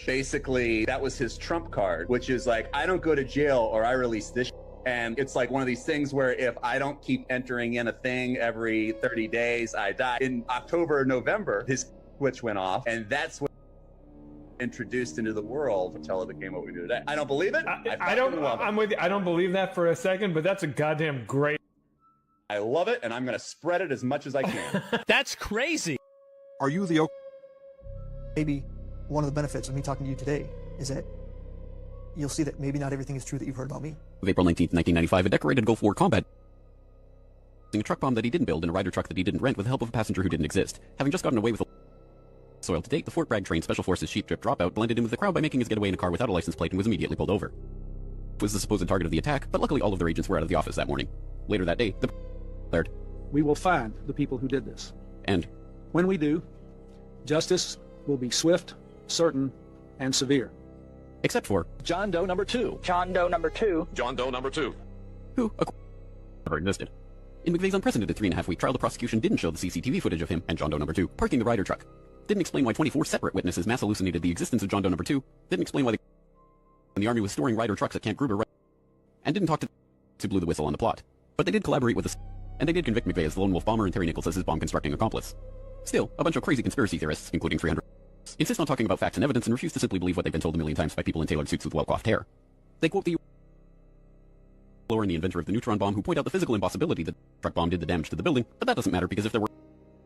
basically, that was his trump card, which is like, I don't go to jail or I release this. And it's like one of these things where if I don't keep entering in a thing every 30 days, I die. In October or November, his switch went off, and that's what introduced into the world until it became what we do today. I don't believe it. I don't. I'm with you. I don't believe that for a second, but that's a goddamn great. I love it, and I'm going to spread it as much as I can. That's crazy. Are you the... Maybe one of the benefits of me talking to you today is that you'll see that maybe not everything is true that you've heard about me. April 19th, 1995, a decorated Gulf War combat a truck bomb that he didn't build in a Ryder truck that he didn't rent with the help of a passenger who didn't exist. Having just gotten away with soil to date, the Fort Bragg trained Special Forces sheep drip dropout blended in with the crowd by making his getaway in a car without a license plate and was immediately pulled over. It was the supposed target of the attack, but luckily all of their agents were out of the office that morning. Later that day, the declared, "We will find the people who did this. And when we do, justice will be swift, certain, and severe." Except for John Doe number 2. John Doe number 2. John Doe number 2. Who never existed. In McVeigh's unprecedented 3.5-week trial, the prosecution didn't show the CCTV footage of him and John Doe number 2 parking the Ryder truck. Didn't explain why 24 separate witnesses mass hallucinated the existence of John Doe number 2. Didn't explain why the Army was storing Ryder trucks at Camp Gruber. And didn't talk to blew the whistle on the plot. But they did collaborate with and they did convict McVeigh as the lone wolf bomber and Terry Nichols as his bomb-constructing accomplice. Still, a bunch of crazy conspiracy theorists, including 300, insist on talking about facts and evidence and refuse to simply believe what they've been told a million times by people in tailored suits with well-coiffed hair. They quote the Lower and the inventor of the neutron bomb, who point out the physical impossibility that the truck bomb did the damage to the building, but that doesn't matter because if there were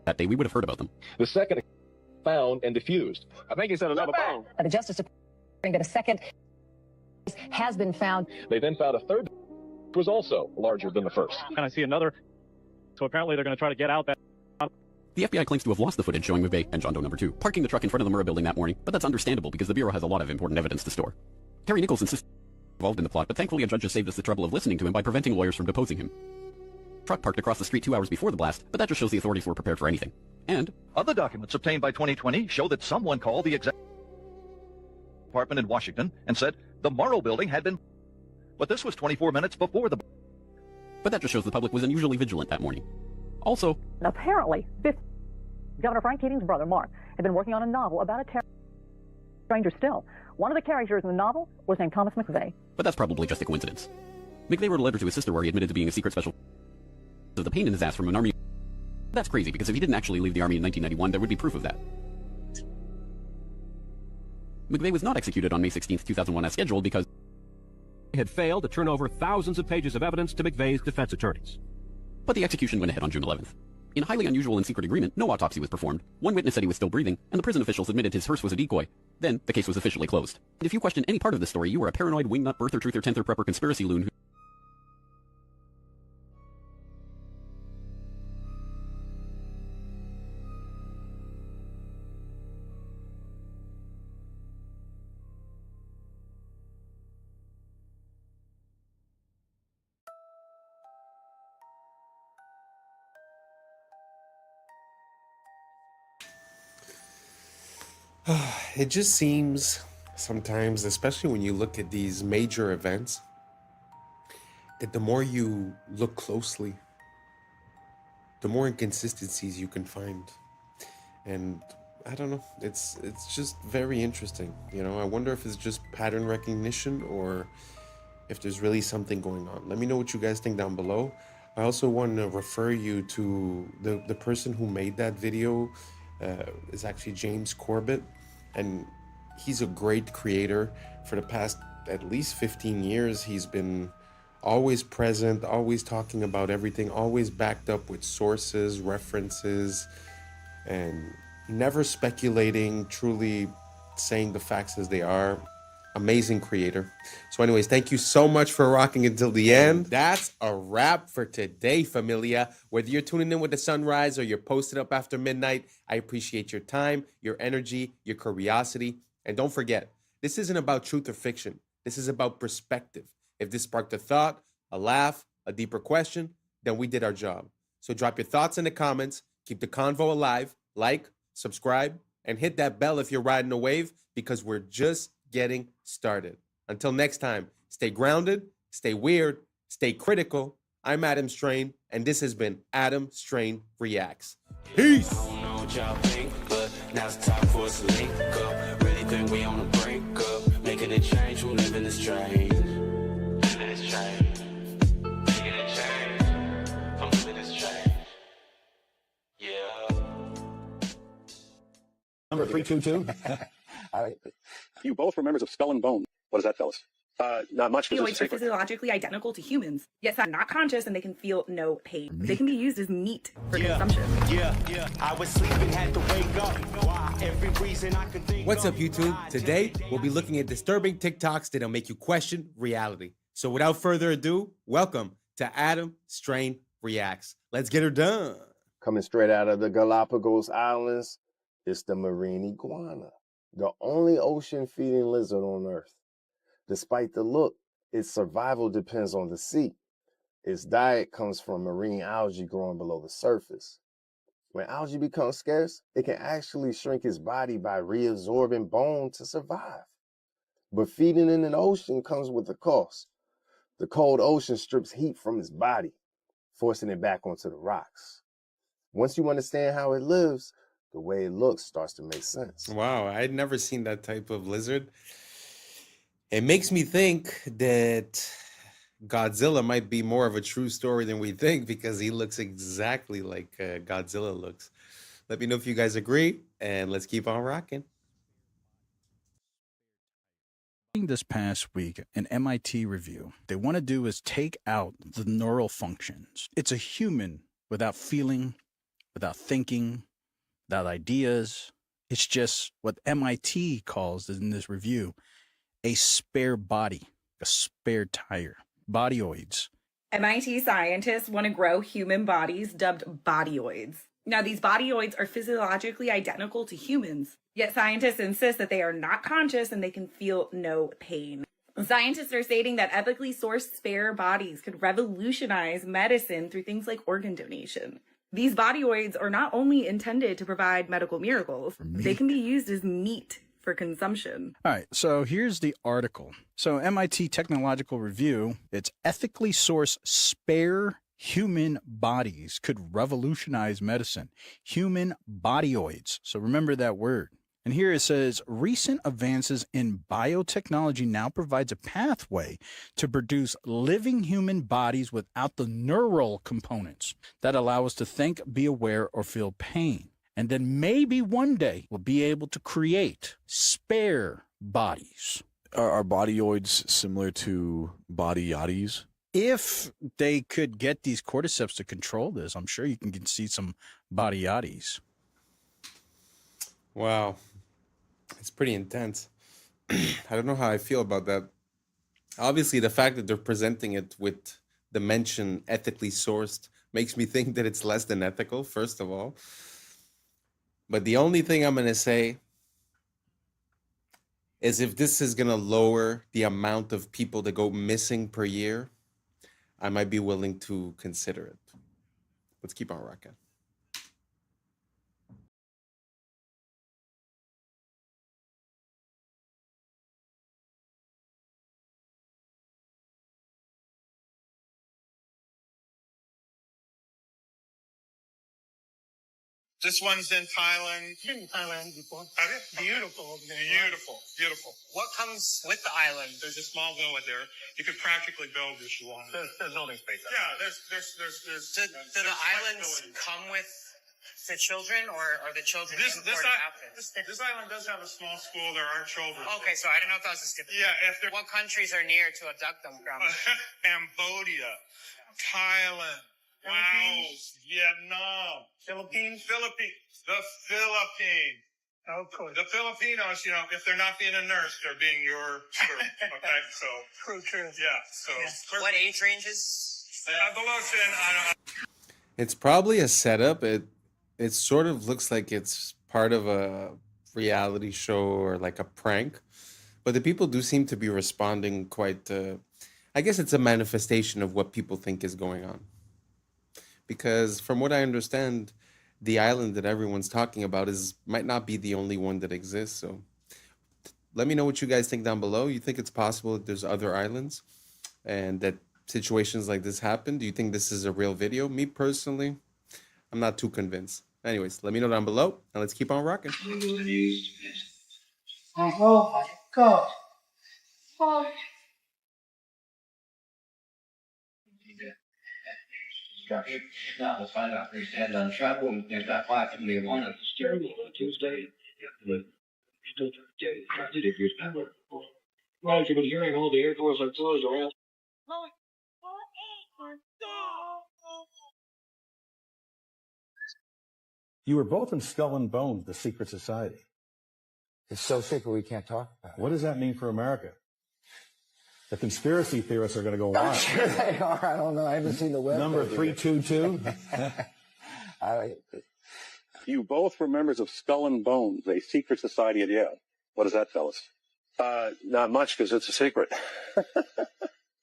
that day, we would have heard about them. The second found and diffused. I think he said another bomb. The Justice Department that a second has been found. They then found a third which was also larger than the first. And I see another. So apparently they're going to try to get out that. The FBI claims to have lost the footage showing McVeigh and John Doe number 2 parking the truck in front of the Murrah building that morning, but that's understandable because the Bureau has a lot of important evidence to store. Terry Nichols insists involved in the plot, but thankfully a judge just saved us the trouble of listening to him by preventing lawyers from deposing him. Truck parked across the street 2 hours before the blast, but that just shows the authorities were prepared for anything. And other documents obtained by 2020 show that someone called the executive department in Washington and said the Murrah building had been, but this was 24 minutes before the. But that just shows the public was unusually vigilant that morning. Also, apparently, Governor Frank Keating's brother, Mark, had been working on a novel about a stranger still. One of the characters in the novel was named Thomas McVeigh. But that's probably just a coincidence. McVeigh wrote a letter to his sister where he admitted to being a secret special of the pain in his ass from an army. That's crazy because if he didn't actually leave the army in 1991, there would be proof of that. McVeigh was not executed on May 16, 2001 as scheduled because he had failed to turn over thousands of pages of evidence to McVeigh's defense attorneys. But the execution went ahead on June 11th. In a highly unusual and secret agreement, no autopsy was performed. One witness said he was still breathing, and the prison officials admitted his hearse was a decoy. Then, the case was officially closed. And if you question any part of this story, you are a paranoid, wingnut, birther, truther, tenther, prepper, conspiracy loon who It just seems sometimes, especially when you look at these major events, that the more you look closely, the more inconsistencies you can find. And I don't know, it's just very interesting. You know, I wonder if it's just pattern recognition or if there's really something going on. Let me know what you guys think down below. I also want to refer you to the person who made that video. Is actually James Corbett, and he's a great creator. For the past at least 15 years, he's been always present, always talking about everything, always backed up with sources, references, and never speculating, truly saying the facts as they are. Amazing creator. So anyways, thank you so much for rocking until the end. That's a wrap for today, familia. Whether you're tuning in with the sunrise or you're posted up after midnight, I appreciate your time, your energy, your curiosity. And don't forget, this isn't about truth or fiction. This is about perspective. If this sparked a thought, a laugh, a deeper question, then we did our job. So drop your thoughts in the comments, keep the convo alive, like, subscribe, and hit that bell if you're riding a wave, because we're just getting started. Until next time, stay grounded, stay weird, stay critical. I'm Adam Strain, and this has been Adam Strain Reacts. Peace! I don't know what y'all think, but now's the time for us to link up. Really think we on the brink up, making a change, we live in this train. Living this train. Making a change. I'm living this train. Yeah. Number 322. You both were members of Skull and Bone. What is that, fellas? Not much. Opioids are physiologically identical to humans, yet they're not conscious and they can feel no pain. They can be used as meat for consumption. I was sleeping, had to wake up. Why? Every reason I could think. What's up, YouTube? Today, we'll be looking at disturbing TikToks that'll make you question reality. So without further ado, welcome to Adam Strain Reacts. Let's get her done. Coming straight out of the Galapagos Islands, it's the marine iguana, the only ocean-feeding lizard on Earth. Despite the look, its survival depends on the sea. Its diet comes from marine algae growing below the surface. When algae becomes scarce, it can actually shrink its body by reabsorbing bone to survive. But feeding in an ocean comes with a cost. The cold ocean strips heat from its body, forcing it back onto the rocks. Once you understand how it lives, the way it looks starts to make sense. Wow, I'd never seen that type of lizard. It makes me think that Godzilla might be more of a true story than we think because he looks exactly like Godzilla looks. Let me know if you guys agree, and let's keep on rocking. This past week, an MIT review, they want to do is take out the neural functions. It's a human without feeling, without thinking, without ideas. It's just what MIT calls in this review a spare body, a spare tire, bodyoids. MIT scientists want to grow human bodies dubbed bodyoids. Now, these bodyoids are physiologically identical to humans, yet scientists insist that they are not conscious and they can feel no pain. Scientists are stating that ethically sourced spare bodies could revolutionize medicine through things like organ donation. These bodyoids are not only intended to provide medical miracles, they can be used as meat for consumption. All right, so here's the article. So MIT Technological Review, it's ethically sourced spare human bodies could revolutionize medicine. Human bodyoids. So remember that word. And here it says, recent advances in biotechnology now provides a pathway to produce living human bodies without the neural components that allow us to think, be aware, or feel pain. And then maybe one day we'll be able to create spare bodies. Are bodyoids similar to body yachties? If they could get these cordyceps to control this, I'm sure you can see some body yachties. Wow. It's pretty intense. I don't know how I feel about that. Obviously, the fact that they're presenting it with the mention ethically sourced makes me think that it's less than ethical, first of all. But the only thing I'm going to say is if this is going to lower the amount of people that go missing per year, I might be willing to consider it. Let's keep on rocking. This one's in Thailand. Been in Thailand before. Beautiful. Beautiful. Beautiful. What comes with the island? There's a small villa there. You could practically build if you want. There's building space. Yeah, there's. Do the islands come with the children, or are the children imported out there? This island does have a small school. There are children. Okay, so I didn't know if that was a stipulation. Yeah, if what countries are near to abduct them from? Cambodia, Thailand. Laos, Vietnam, Philippines. The Philippines. Oh, cool. The Filipinos, if they're not being a nurse, they're being your crew. Okay, so. True. Yeah, so. Yeah. What age ranges? It's probably a setup. It sort of looks like it's part of a reality show or like a prank. But the people do seem to be responding quite, I guess it's a manifestation of what people think is going on. Because from what I understand, the island that everyone's talking about might not be the only one that exists. So let me know what you guys think down below. You think it's possible that there's other islands and that situations like this happen? Do you think this is a real video? Me personally, I'm not too convinced. Anyways, let me know down below and let's keep on rocking. Oh my God. Oh. Now let's find out if they stand on travel and there's that 571 on Tuesday. Well, you've been hearing all the air doors are closed around. You were both in Skull and Bones, the secret society. It's so secret we can't talk about it. What does that mean for America? The conspiracy theorists are going to go wild. I'm sure they are. I don't know. I haven't seen the web. Number 322. You both were members of Skull and Bones, a secret society at Yale. What does that tell us? Not much, because it's a secret.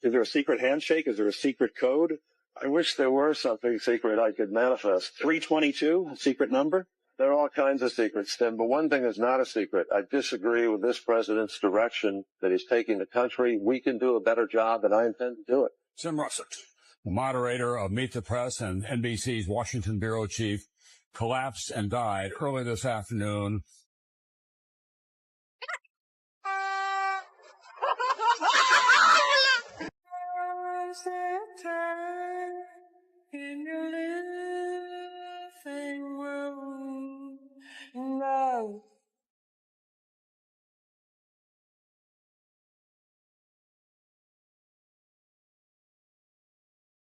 Is there a secret handshake? Is there a secret code? I wish there were something secret I could manifest. 322, a secret number? There are all kinds of secrets, Tim, but one thing is not a secret. I disagree with this president's direction that he's taking the country. We can do a better job, and I intend to do it. Tim Russert, the moderator of Meet the Press and NBC's Washington bureau chief, collapsed and died early this afternoon. In your living room, no.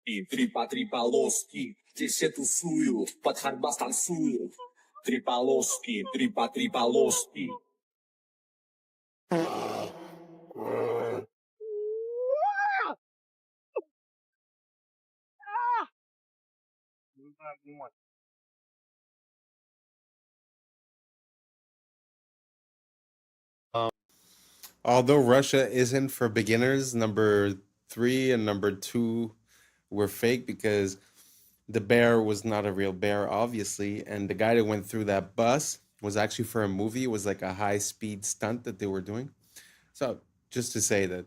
Трипа-трипа-лоски, десятусую, подхарбастансую. Трипа-лоски, трипа-трипа-лоски. Although Russia isn't for beginners, number 3 and number 2 were fake because the bear was not a real bear, obviously. And the guy that went through that bus was actually for a movie. It was like a high-speed stunt that they were doing. So just to say that,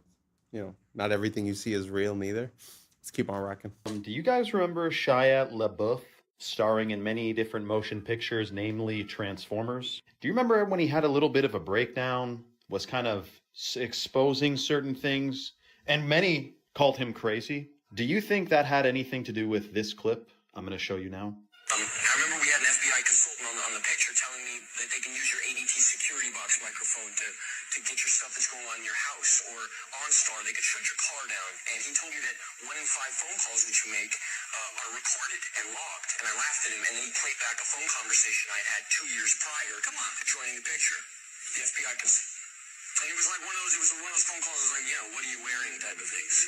not everything you see is real neither. Let's keep on rocking. Do you guys remember Shia LaBeouf starring in many different motion pictures, namely Transformers? Do you remember when he had a little bit of a breakdown, was kind of exposing certain things, and many called him crazy? Do you think that had anything to do with this clip I'm going to show you now? I remember we had an FBI consultant on the picture telling me that they can use your ADT security box microphone to get your stuff that's going on in your house, or OnStar, they could shut your car down. And he told me that 1 in 5 phone calls that you make are recorded and logged. And I laughed at him, and then he played back a phone conversation I had 2 years prior to joining the picture. The FBI consultant. And it was like one of those phone calls that was like, what are you wearing type of things.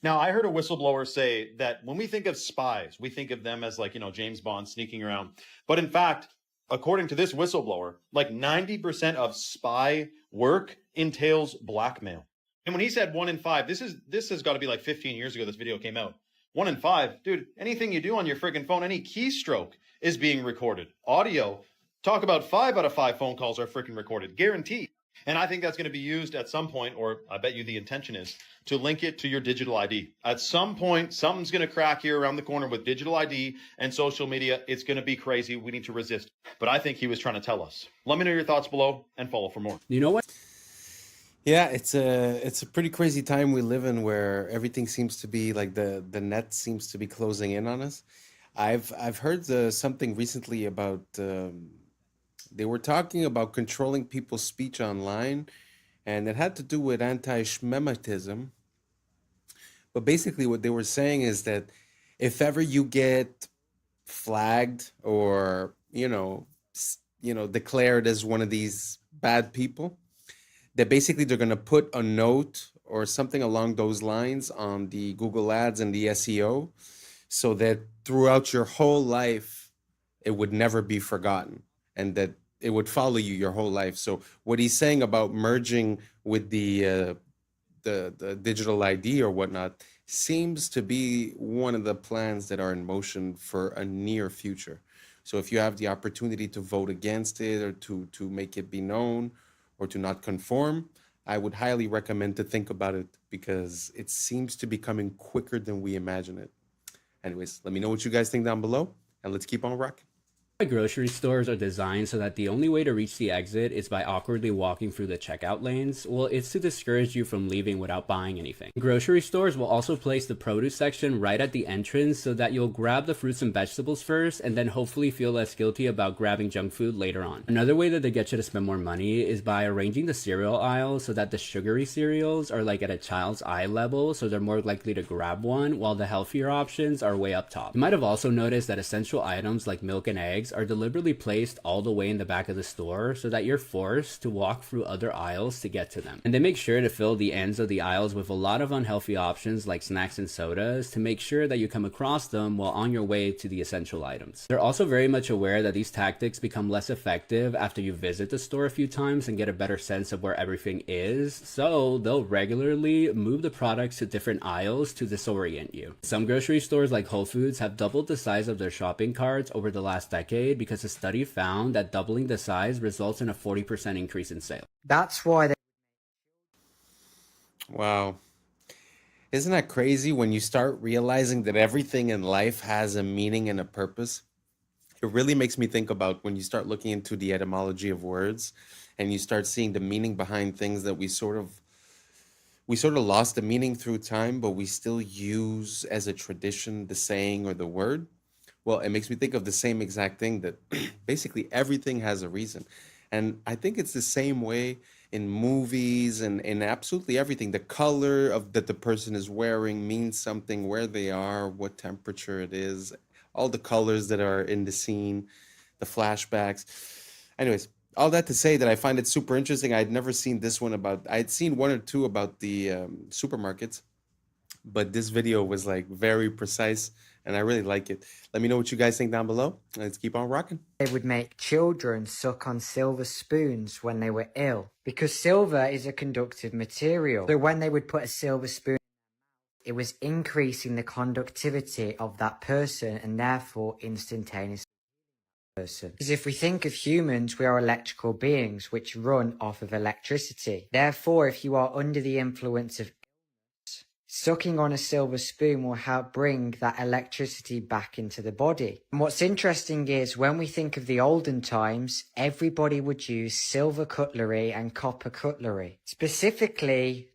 Now, I heard a whistleblower say that when we think of spies, we think of them as like, James Bond sneaking around. But in fact, according to this whistleblower, like 90% of spy work entails blackmail. And when he said 1 in 5, this has got to be like 15 years ago this video came out. 1 in 5, dude, anything you do on your friggin' phone, any keystroke is being recorded. Audio, talk about 5 out of 5 phone calls are freaking recorded, guaranteed. And I think that's going to be used at some point, or I bet you the intention is, to link it to your digital ID. At some point, something's going to crack here around the corner with digital ID and social media. It's going to be crazy. We need to resist. But I think he was trying to tell us. Let me know your thoughts below and follow for more. You know what? Yeah, it's a pretty crazy time we live in where everything seems to be like the net seems to be closing in on us. I've heard something recently about they were talking about controlling people's speech online, and it had to do with anti-Shemitism. But basically what they were saying is that if ever you get flagged or, declared as one of these bad people, that basically they're going to put a note or something along those lines on the Google Ads and the SEO so that throughout your whole life, it would never be forgotten and that it would follow you your whole life. So what he's saying about merging with the digital ID or whatnot seems to be one of the plans that are in motion for a near future. So if you have the opportunity to vote against it or to make it be known or to not conform, I would highly recommend to think about it because it seems to be coming quicker than we imagine it. Anyways, let me know what you guys think down below and let's keep on rocking. Grocery stores are designed so that the only way to reach the exit is by awkwardly walking through the checkout lanes. Well, it's to discourage you from leaving without buying anything. Grocery stores will also place the produce section right at the entrance so that you'll grab the fruits and vegetables first and then hopefully feel less guilty about grabbing junk food later on. Another way that they get you to spend more money is by arranging the cereal aisles so that the sugary cereals are like at a child's eye level, so they're more likely to grab one, while the healthier options are way up top. You might have also noticed that essential items like milk and eggs are deliberately placed all the way in the back of the store so that you're forced to walk through other aisles to get to them. And they make sure to fill the ends of the aisles with a lot of unhealthy options like snacks and sodas to make sure that you come across them while on your way to the essential items. They're also very much aware that these tactics become less effective after you visit the store a few times and get a better sense of where everything is, so they'll regularly move the products to different aisles to disorient you. Some grocery stores like Whole Foods have doubled the size of their shopping carts over the last decade because a study found that doubling the size results in a 40% increase in sales. That's why they... Wow. Isn't that crazy when you start realizing that everything in life has a meaning and a purpose? It really makes me think about when you start looking into the etymology of words and you start seeing the meaning behind things that we sort of lost the meaning through time, but we still use as a tradition the saying or the word. Well, it makes me think of the same exact thing, that basically everything has a reason. And I think it's the same way in movies and in absolutely everything. The color of that the person is wearing means something, where they are, what temperature it is, all the colors that are in the scene, the flashbacks. Anyways, all that to say that I find it super interesting. I'd never seen this one about, I'd seen one or two about the supermarkets, but this video was like very precise and I really like it. Let me know what you guys think down below. Let's keep on rocking. They would make children suck on silver spoons when they were ill, because silver is a conductive material. So when they would put a silver spoon, it was increasing the conductivity of that person and therefore instantaneously person. Because if we think of humans, we are electrical beings which run off of electricity. Therefore, if you are under the influence of illness, sucking on a silver spoon will help bring that electricity back into the body. And what's interesting is when we think of the olden times, everybody would use silver cutlery and copper cutlery. Specifically,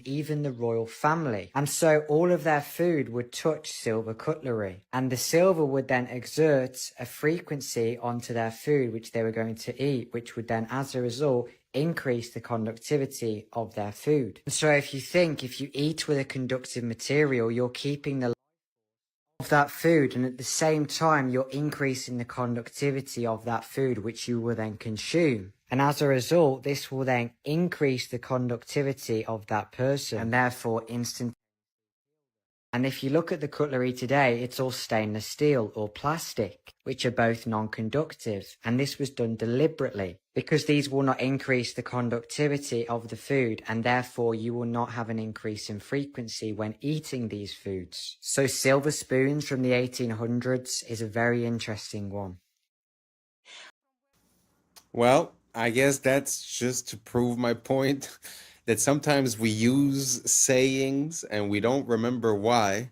even the royal family, and so all of their food would touch silver cutlery, and the silver would then exert a frequency onto their food which they were going to eat, which would then as a result increase the conductivity of their food. So if you eat with a conductive material, you're keeping the of that food, and at the same time you're increasing the conductivity of that food which you will then consume. And as a result, this will then increase the conductivity of that person and therefore instant. And if you look at the cutlery today, it's all stainless steel or plastic, which are both non-conductive. And this was done deliberately because these will not increase the conductivity of the food, and therefore you will not have an increase in frequency when eating these foods. So silver spoons from the 1800s is a very interesting one. Well, I guess that's just to prove my point that sometimes we use sayings and we don't remember why.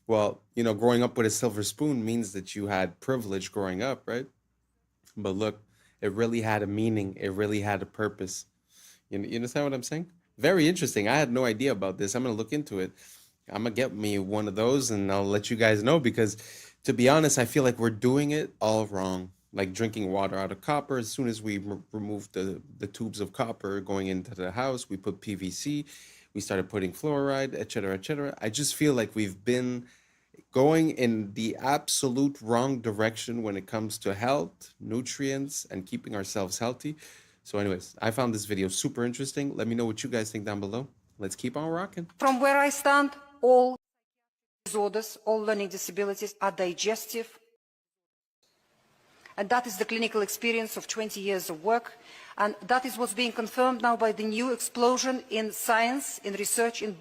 Well, you know, growing up with a silver spoon means that you had privilege growing up, right? But look, it really had a meaning. It really had a purpose. You understand what I'm saying? Very interesting. I had no idea about this. I'm going to look into it. I'm going to get me one of those and I'll let you guys know, because to be honest, I feel like we're doing it all wrong. Like drinking water out of copper. As soon as we removed the tubes of copper going into the house, we put PVC, we started putting fluoride, etc., etc. I just feel like we've been going in the absolute wrong direction when it comes to health, nutrients, and keeping ourselves healthy. So anyways, I found this video super interesting. Let me know what you guys think down below. Let's keep on rocking. From where I stand, all disorders, all learning disabilities are digestive. And that is the clinical experience of 20 years of work. And that is what's being confirmed now by the new explosion in science, in research, in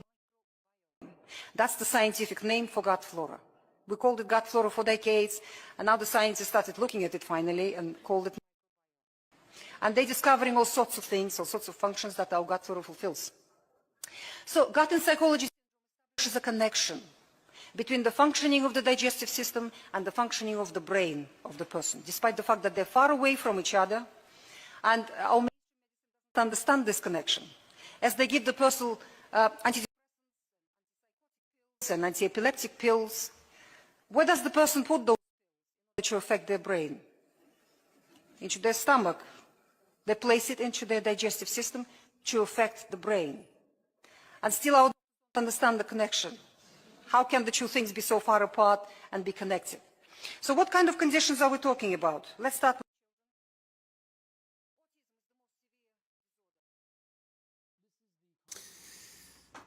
that's the scientific name for gut flora. We called it gut flora for decades, and now the scientists started looking at it finally and called it. And they're discovering all sorts of things, all sorts of functions that our gut flora fulfills. So gut and psychology is a connection between the functioning of the digestive system and the functioning of the brain of the person, despite the fact that they're far away from each other. And our medicine doesn't understand this connection. As they give the person antidepressants and anti-epileptic pills, where does the person put those pills to affect their brain? Into their stomach. They place it into their digestive system to affect the brain. And still I don't understand the connection. How can the two things be so far apart and be connected? So what kind of conditions are we talking about? Let's start with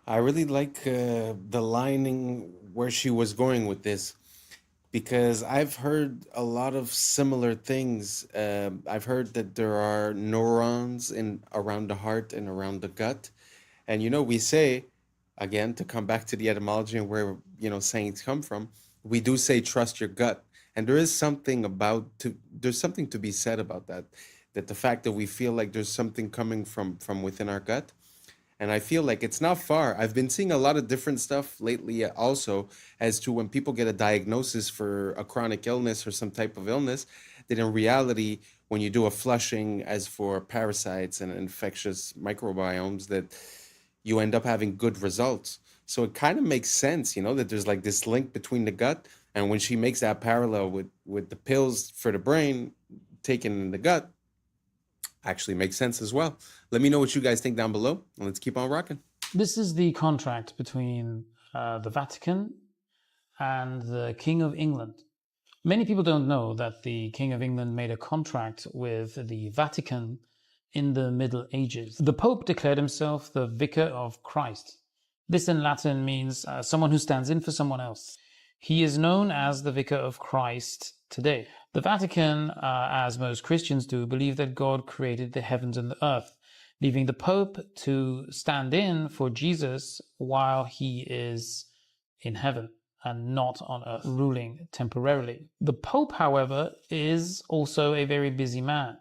I really like the lining where she was going with this, because I've heard a lot of similar things. I've heard that there are neurons around the heart and around the gut. And, we say, again, to come back to the etymology and where, sayings come from, we do say, trust your gut. And there is something there's something to be said about that the fact that we feel like there's something coming from within our gut. And I feel like it's not far. I've been seeing a lot of different stuff lately also as to when people get a diagnosis for a chronic illness or some type of illness, that in reality, when you do a flushing as for parasites and infectious microbiomes, that you end up having good results. So it kind of makes sense, that there's like this link between the gut. And when she makes that parallel with the pills for the brain taken in the gut, actually makes sense as well. Let me know what you guys think down below, and let's keep on rocking. This is the contract between the Vatican and the King of England. Many people don't know that the King of England made a contract with the Vatican in the Middle Ages. The Pope declared himself the Vicar of Christ. This in Latin means someone who stands in for someone else. He is known as the Vicar of Christ today. The Vatican, as most Christians do, believe that God created the heavens and the earth, leaving the Pope to stand in for Jesus while he is in heaven and not on earth, ruling temporarily. The Pope, however, is also a very busy man.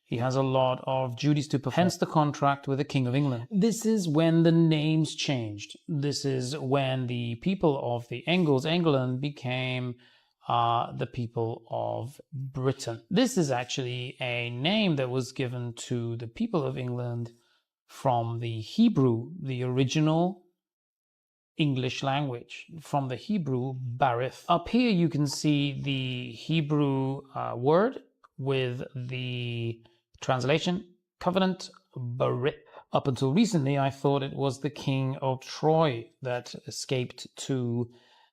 He has a lot of duties to perform, hence the contract with the King of England. This is when the names changed. This is when the people of the Angles, England, became the people of Britain. This is actually a name that was given to the people of England from the Hebrew, the original English language, from the Hebrew barith. Up here you can see the Hebrew word with the translation, covenant, barith. Up until recently, I thought it was the King of Troy that escaped to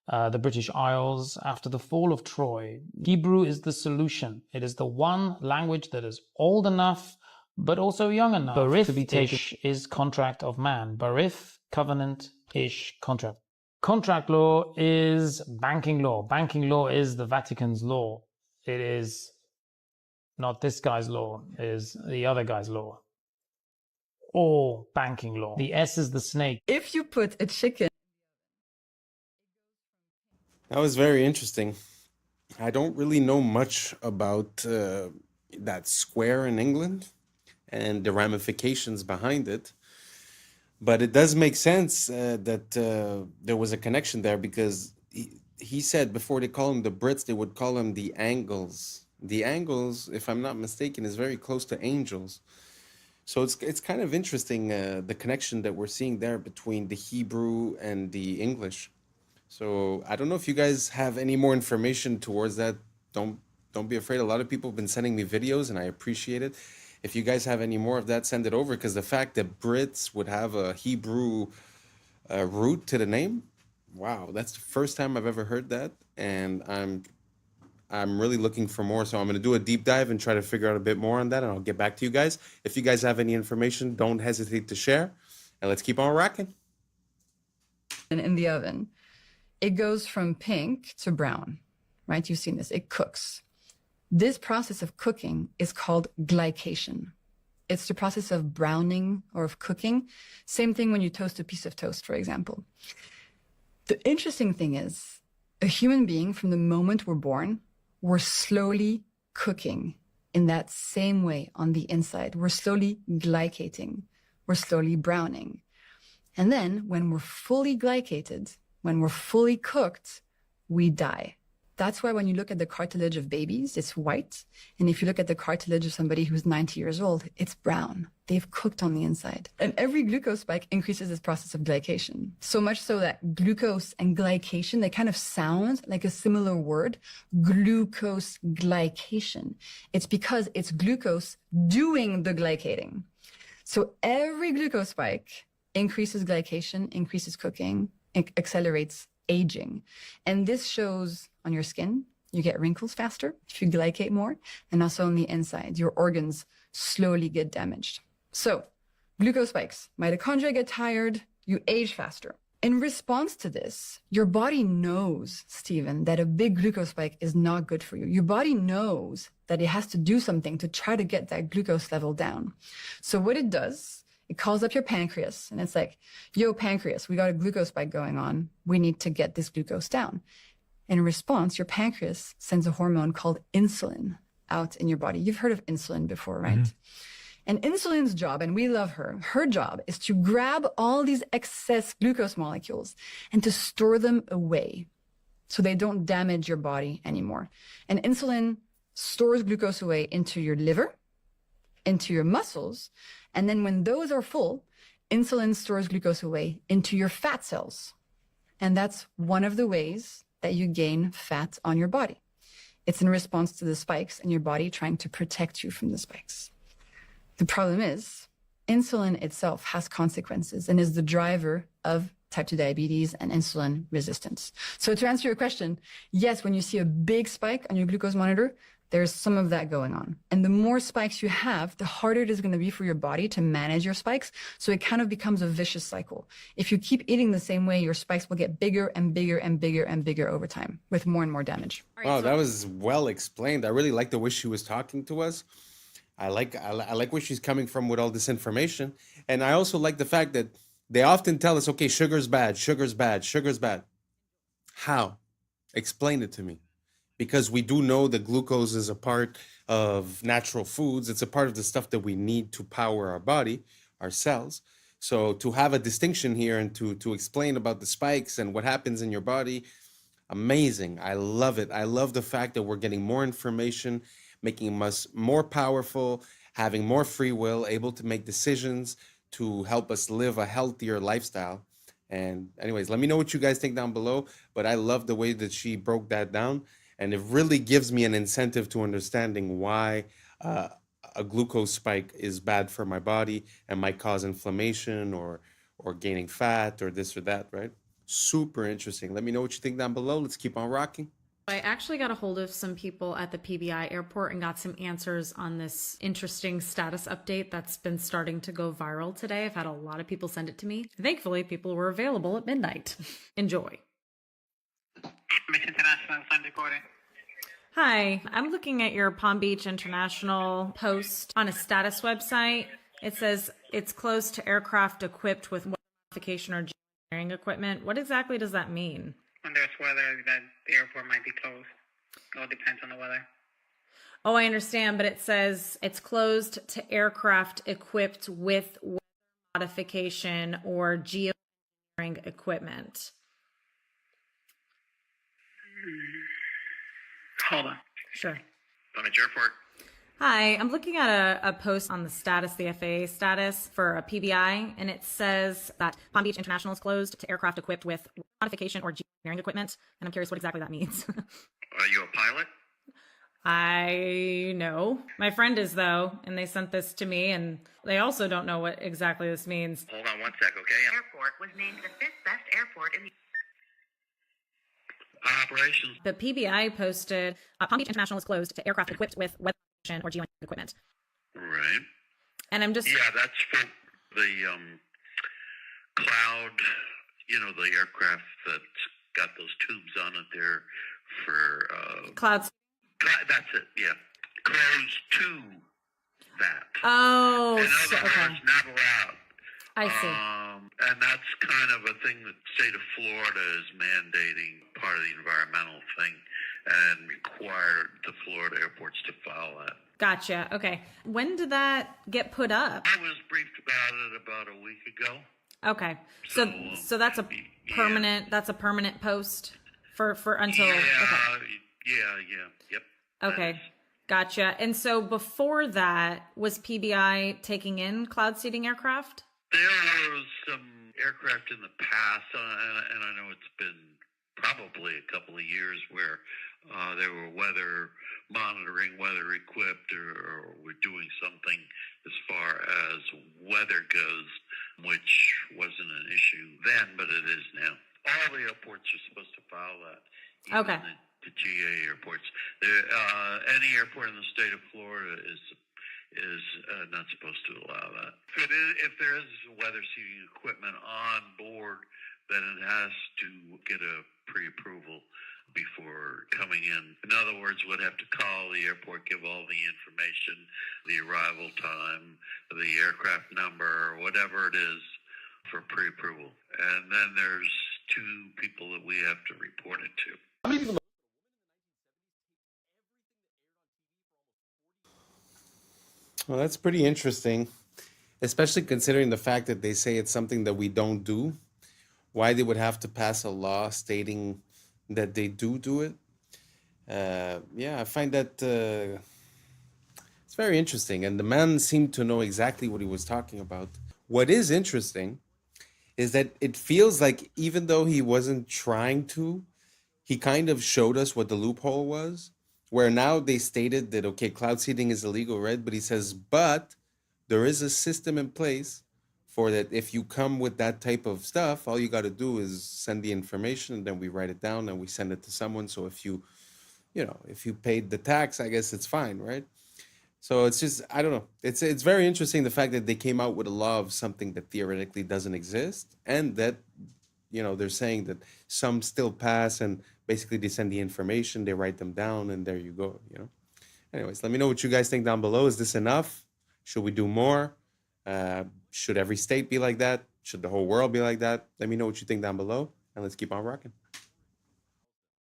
the British Isles after the fall of Troy. Hebrew is the solution. It is the one language that is old enough, but also young enough to be taken. Ish is contract of man. Barith, covenant, ish, contract. Contract law is banking law. Banking law is the Vatican's law. It is not this guy's law, it is the other guy's law. Or banking law. The S is the snake. If you put a chicken... That was very interesting. I don't really know much about that square in England and the ramifications behind it. But it does make sense that there was a connection there, because he said before they call them the Brits, they would call them the Angles. The Angles, if I'm not mistaken, is very close to angels. So it's kind of interesting, the connection that we're seeing there between the Hebrew and the English. So I don't know if you guys have any more information towards that. Don't be afraid. A lot of people have been sending me videos, and I appreciate it. If you guys have any more of that, send it over, because the fact that Brits would have a Hebrew root to the name, wow, that's the first time I've ever heard that, and I'm really looking for more. So I'm going to do a deep dive and try to figure out a bit more on that, and I'll get back to you guys. If you guys have any information, don't hesitate to share, and let's keep on rocking. In the oven, it goes from pink to brown, right? You've seen this. It cooks. This process of cooking is called glycation. It's the process of browning or of cooking. Same thing when you toast a piece of toast, for example. The interesting thing is, a human being, from the moment we're born, we're slowly cooking in that same way on the inside. We're slowly glycating. We're slowly browning. And then when we're fully glycated, when we're fully cooked, we die. That's why when you look at the cartilage of babies, it's white. And if you look at the cartilage of somebody who's 90 years old, it's brown. They've cooked on the inside. And every glucose spike increases this process of glycation. So much so that glucose and glycation, they kind of sound like a similar word, glucose glycation. It's because it's glucose doing the glycating. So every glucose spike increases glycation, increases cooking, accelerates aging. And this shows on your skin. You get wrinkles faster if you glycate more, and also on the inside, your organs slowly get damaged. So glucose spikes, mitochondria get tired, you age faster. In response to this, your body knows, Stephen, that a big glucose spike is not good for you. Your body knows that it has to do something to try to get that glucose level down. So what it does, it calls up your pancreas and it's like, yo, pancreas, we got a glucose spike going on. We need to get this glucose down. In response, your pancreas sends a hormone called insulin out in your body. You've heard of insulin before, right? Mm-hmm. And insulin's job, and we love her job is to grab all these excess glucose molecules and to store them away so they don't damage your body anymore. And insulin stores glucose away into your liver, into your muscles, and then when those are full, insulin stores glucose away into your fat cells. And that's one of the ways that you gain fat on your body. It's in response to the spikes and your body trying to protect you from the spikes. The problem is, insulin itself has consequences and is the driver of type 2 diabetes and insulin resistance. So to answer your question, yes, when you see a big spike on your glucose monitor, there's some of that going on. And the more spikes you have, the harder it is going to be for your body to manage your spikes. So it kind of becomes a vicious cycle. If you keep eating the same way, your spikes will get bigger and bigger and bigger and bigger over time with more and more damage. Wow, that was well explained. I really like the way she was talking to us. I like where she's coming from with all this information. And I also like the fact that they often tell us, okay, sugar's bad, sugar's bad, sugar's bad. How? Explain it to me. Because we do know that glucose is a part of natural foods. It's a part of the stuff that we need to power our body, our cells. So to have a distinction here and to explain about the spikes and what happens in your body, amazing. I love it. I love the fact that we're getting more information, making us more powerful, having more free will, able to make decisions to help us live a healthier lifestyle. And anyways, let me know what you guys think down below. But I love the way that she broke that down. And it really gives me an incentive to understanding why a glucose spike is bad for my body and might cause inflammation or gaining fat or this or that, right? Super interesting. Let me know what you think down below. Let's keep on rocking. I actually got a hold of some people at the PBI airport and got some answers on this interesting status update that's been starting to go viral today. I've had a lot of people send it to me. Thankfully, people were available at midnight. Enjoy. Hi, I'm looking at your Palm Beach International post on a status website. It says it's closed to aircraft equipped with weather modification or geoengineering equipment. What exactly does that mean? When there's weather, that the airport might be closed. It all depends on the weather. Oh, I understand, but it says it's closed to aircraft equipped with weather modification or geoengineering equipment. Hold on. Sure. Palm Beach Airport. Hi, I'm looking at a post on the status, the FAA status for a PBI, and it says that Palm Beach International is closed to aircraft equipped with modification or geoengineering equipment, and I'm curious what exactly that means. Are you a pilot? I know. My friend is, though, and they sent this to me, and they also don't know what exactly this means. Hold on one sec, okay? Airport was named the 5th best airport in the Operations. The PBI posted, Palm Beach International is closed to aircraft equipped with weather modification or geoengineering equipment. Right. And I'm just... Yeah, that's for the cloud, the aircraft that's got those tubes on it there for... Clouds. That's it, yeah. Closed to that. Oh, in other okay. words, not allowed. I see. And that's kind of a thing that the state of Florida is mandating, part of the environmental thing, and required the Florida airports to follow that. Gotcha. Okay. When did that get put up? I was briefed about it about a week ago. Okay. So that's a permanent post for until Yep. Okay. Gotcha. And so before that, was PBI taking in cloud seeding aircraft? There was some aircraft in the past, and I know it's been probably a couple of years where they were weather monitoring, weather equipped, or were doing something as far as weather goes, which wasn't an issue then, but it is now. All the airports are supposed to follow that. Okay. The GA airports. Any airport in the state of Florida is not supposed to allow that. If there is weather seeding equipment on board, then it has to get a pre-approval before coming in. In other words, would have to call the airport, give all the information, the arrival time, the aircraft number, whatever it is, for pre-approval. And then there's two people that we have to report it to. How many people? Well, that's pretty interesting, especially considering the fact that they say it's something that we don't do. Why they would have to pass a law stating that they do it. Yeah, I find that it's very interesting. And the man seemed to know exactly what he was talking about. What is interesting is that it feels like even though he wasn't trying to, he kind of showed us what the loophole was, where now they stated that, okay, cloud seeding is illegal, right? But he says, but there is a system in place for that. If you come with that type of stuff, all you got to do is send the information, and then we write it down and we send it to someone. So if you paid the tax, I guess it's fine, right? So it's just, I don't know. It's very interesting, the fact that they came out with a law of something that theoretically doesn't exist, and that, they're saying that some still pass, and basically they send the information, they write them down, and there you go, Anyways, let me know what you guys think down below. Is this enough? Should we do more? Should every state be like that? Should the whole world be like that? Let me know what you think down below, and let's keep on rocking.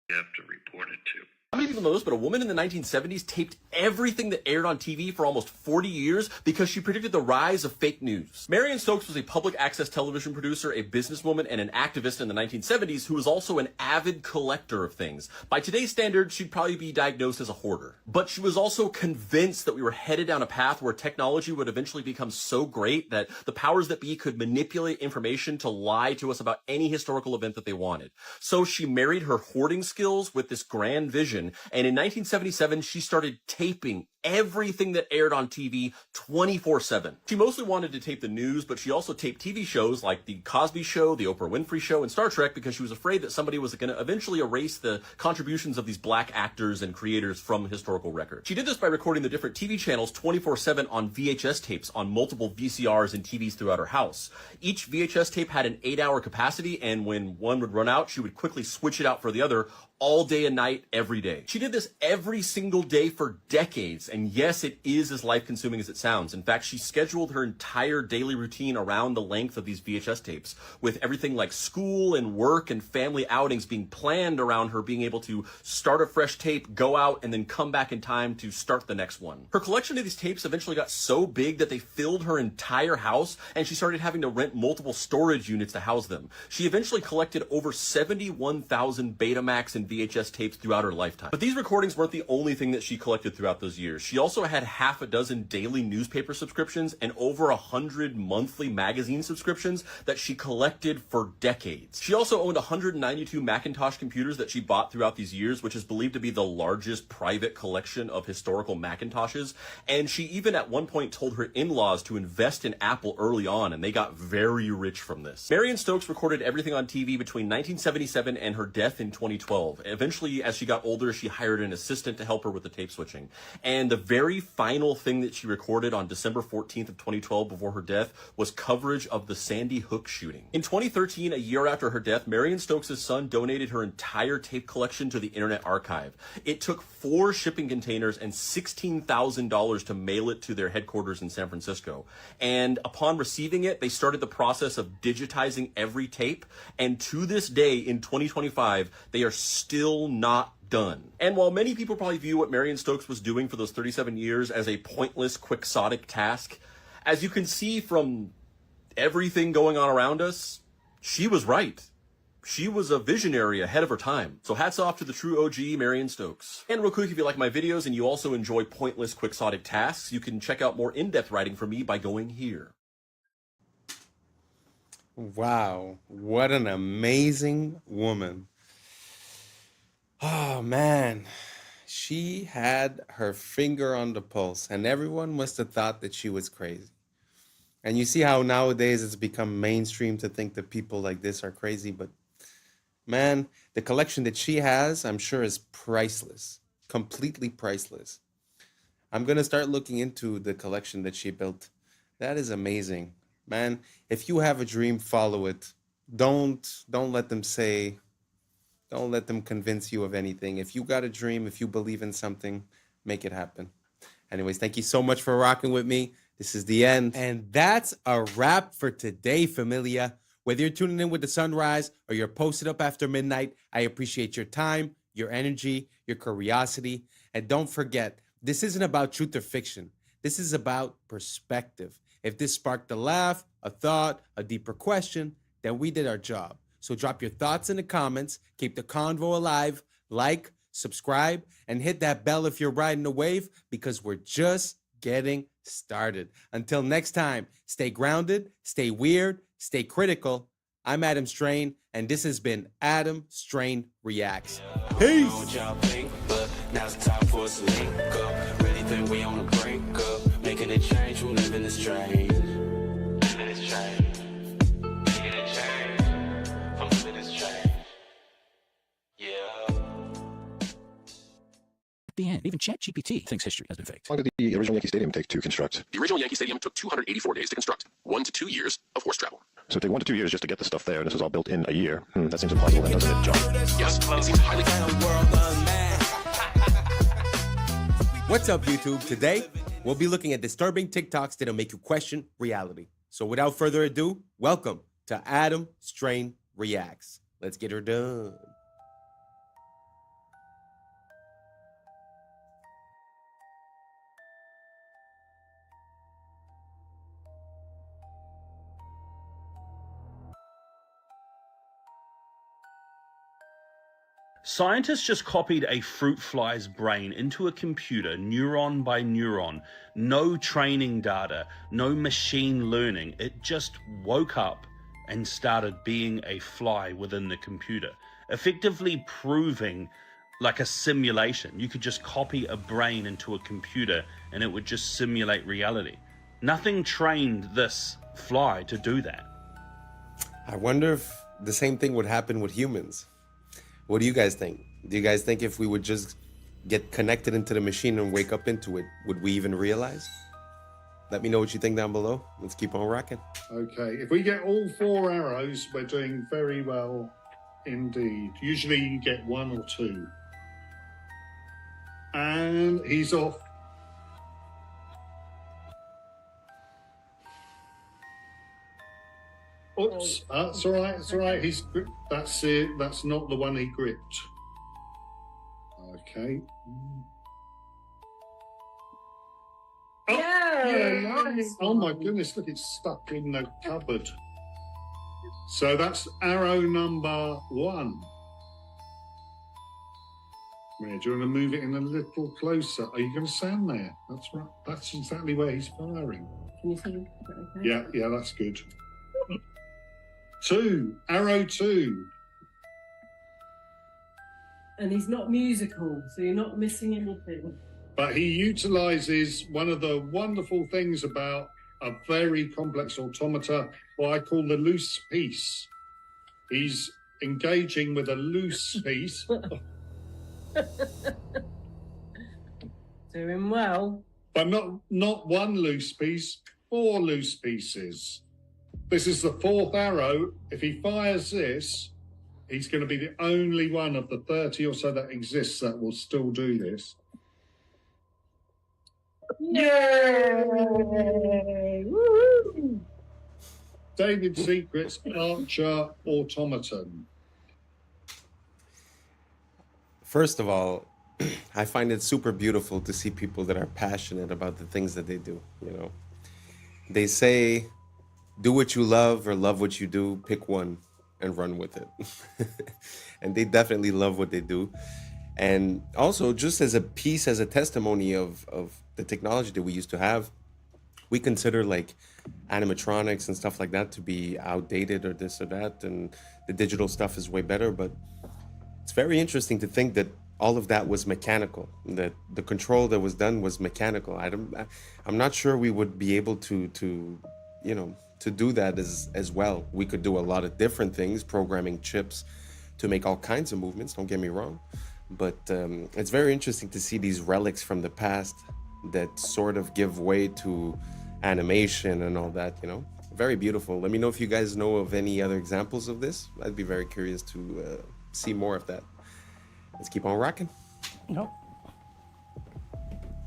You have to report it to. How many people know this, but a woman in the 1970s taped everything that aired on TV for almost 40 years because she predicted the rise of fake news. Marion Stokes was a public access television producer, a businesswoman, and an activist in the 1970s who was also an avid collector of things. By today's standards, she'd probably be diagnosed as a hoarder. But she was also convinced that we were headed down a path where technology would eventually become so great that the powers that be could manipulate information to lie to us about any historical event that they wanted. So she married her hoarding skills with this grand vision. And in 1977, she started taping everything that aired on TV 24/7. She mostly wanted to tape the news, but she also taped TV shows like The Cosby Show, The Oprah Winfrey Show, and Star Trek because she was afraid that somebody was going to eventually erase the contributions of these black actors and creators from historical records. She did this by recording the different TV channels 24/7 on VHS tapes on multiple VCRs and TVs throughout her house. Each VHS tape had an 8-hour capacity, and when one would run out, she would quickly switch it out for the other all day and night, every day. She did this every single day for decades, and yes, it is as life-consuming as it sounds. In fact, she scheduled her entire daily routine around the length of these VHS tapes, with everything like school and work and family outings being planned around her being able to start a fresh tape, go out, and then come back in time to start the next one. Her collection of these tapes eventually got so big that they filled her entire house, and she started having to rent multiple storage units to house them. She eventually collected over 71,000 Betamax and VHS tapes throughout her lifetime. But these recordings weren't the only thing that she collected throughout those years. She also had half a dozen daily newspaper subscriptions and over 100 monthly magazine subscriptions that she collected for decades. She also owned 192 Macintosh computers that she bought throughout these years, which is believed to be the largest private collection of historical Macintoshes. And she even at one point told her in-laws to invest in Apple early on, and they got very rich from this. Marion Stokes recorded everything on TV between 1977 and her death in 2012. Eventually, as she got older, she hired an assistant to help her with the tape switching. And the very final thing that she recorded on December 14th of 2012 before her death was coverage of the Sandy Hook shooting. In 2013, a year after her death, Marion Stokes' son donated her entire tape collection to the Internet Archive. It took 4 shipping containers and $16,000 to mail it to their headquarters in San Francisco. And upon receiving it, they started the process of digitizing every tape. And to this day, in 2025, they are still not done. And while many people probably view what Marion Stokes was doing for those 37 years as a pointless, quixotic task, as you can see from everything going on around us, she was right. She was a visionary ahead of her time. So hats off to the true OG, Marion Stokes. And real quick, if you like my videos and you also enjoy pointless, quixotic tasks, you can check out more in-depth writing from me by going here. Wow, what an amazing woman. Oh man, she had her finger on the pulse, and everyone must have thought that she was crazy. And you see how nowadays it's become mainstream to think that people like this are crazy, but man, the collection that she has, I'm sure, is priceless, completely priceless. I'm going to start looking into the collection that she built. That is amazing. Man, if you have a dream, follow it. Don't let them say, don't let them convince you of anything. If you got a dream, if you believe in something, make it happen. Anyways, thank you so much for rocking with me. This is the end. And that's a wrap for today, familia. Whether you're tuning in with the sunrise or you're posted up after midnight, I appreciate your time, your energy, your curiosity. And don't forget, this isn't about truth or fiction. This is about perspective. If this sparked a laugh, a thought, a deeper question, then we did our job. So drop your thoughts in the comments, keep the convo alive, like, subscribe, and hit that bell if you're riding the wave, because we're just getting started. Until next time, stay grounded, stay weird, stay critical. I'm Adam Strain, and this has been Adam Strain Reacts. Peace! Now it's time for us to link up. Really think we on the brink up. Making a change from living this strange. Living this strange. Making a change from living this strange. Yeah. The end. Even ChatGPT thinks history has been faked. Why did the original Yankee Stadium take to construct? The original Yankee Stadium took 284 days to construct, 1 to 2 years of horse travel. So it took 1 to 2 years just to get the stuff there, and this was all built in a year. That seems impossible, then, doesn't it, John? Yes, it seems highly... What's up, YouTube? Today, we'll be looking at disturbing TikToks that'll make you question reality. So without further ado, welcome to Adam Strain Reacts. Let's get her done. Scientists just copied a fruit fly's brain into a computer, neuron by neuron. No training data, no machine learning. It just woke up and started being a fly within the computer, effectively proving like a simulation. You could just copy a brain into a computer and it would just simulate reality. Nothing trained this fly to do that. I wonder if the same thing would happen with humans. What do you guys think? Do you guys think if we would just get connected into the machine and wake up into it, would we even realize? Let me know what you think down below. Let's keep on rocking. Okay, if we get all 4 arrows, we're doing very well indeed. Usually you get 1 or 2. And he's off. Oops, that's all right, it's all right. That's it, that's not the one he gripped. Okay. Oh, yeah, nice. Oh my goodness, look, it's stuck in the cupboard. So that's arrow number 1. Where, do you want to move it in a little closer? Are you going to stand there? That's right, that's exactly where he's firing. Can you see? Yeah, that's good. 2, arrow 2. And he's not musical, so you're not missing anything. But he utilizes one of the wonderful things about a very complex automata, what I call the loose piece. He's engaging with a loose piece. Doing well. But not one loose piece, 4 loose pieces. This is the 4th arrow. If he fires this, he's going to be the only one of the 30 or so that exists that will still do this. Yay! Woo-hoo! David Secret's Archer Automaton. First of all, I find it super beautiful to see people that are passionate about the things that they do, you know. They say do what you love or love what you do, pick one and run with it. And they definitely love what they do. And also, just as a piece, as a testimony of the technology that we used to have, we consider like animatronics and stuff like that to be outdated or this or that, and the digital stuff is way better. But it's very interesting to think that all of that was mechanical, that the control that was done was mechanical. I'm not sure we would be able to do that as well. We could do a lot of different things, programming chips to make all kinds of movements, don't get me wrong. But it's very interesting to see these relics from the past that sort of give way to animation and all that, Very beautiful. Let me know if you guys know of any other examples of this. I'd be very curious to see more of that. Let's keep on rocking. Nope.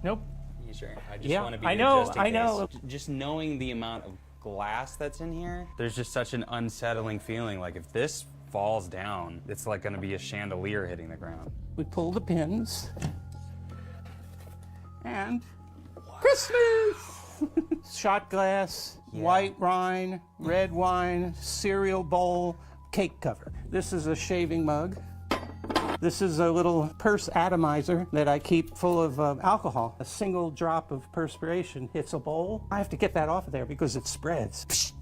You sure? I just Yeah, want to be I here know, just in I case. know. Just knowing the amount of glass that's in here, there's just such an unsettling feeling. Like if this falls down, it's like going to be a chandelier hitting the ground. We pull the pins. And Christmas! Shot glass, white wine, red wine, cereal bowl, cake cover. This is a shaving mug. This is a little purse atomizer that I keep full of alcohol. A single drop of perspiration hits a bowl. I have to get that off of there because it spreads.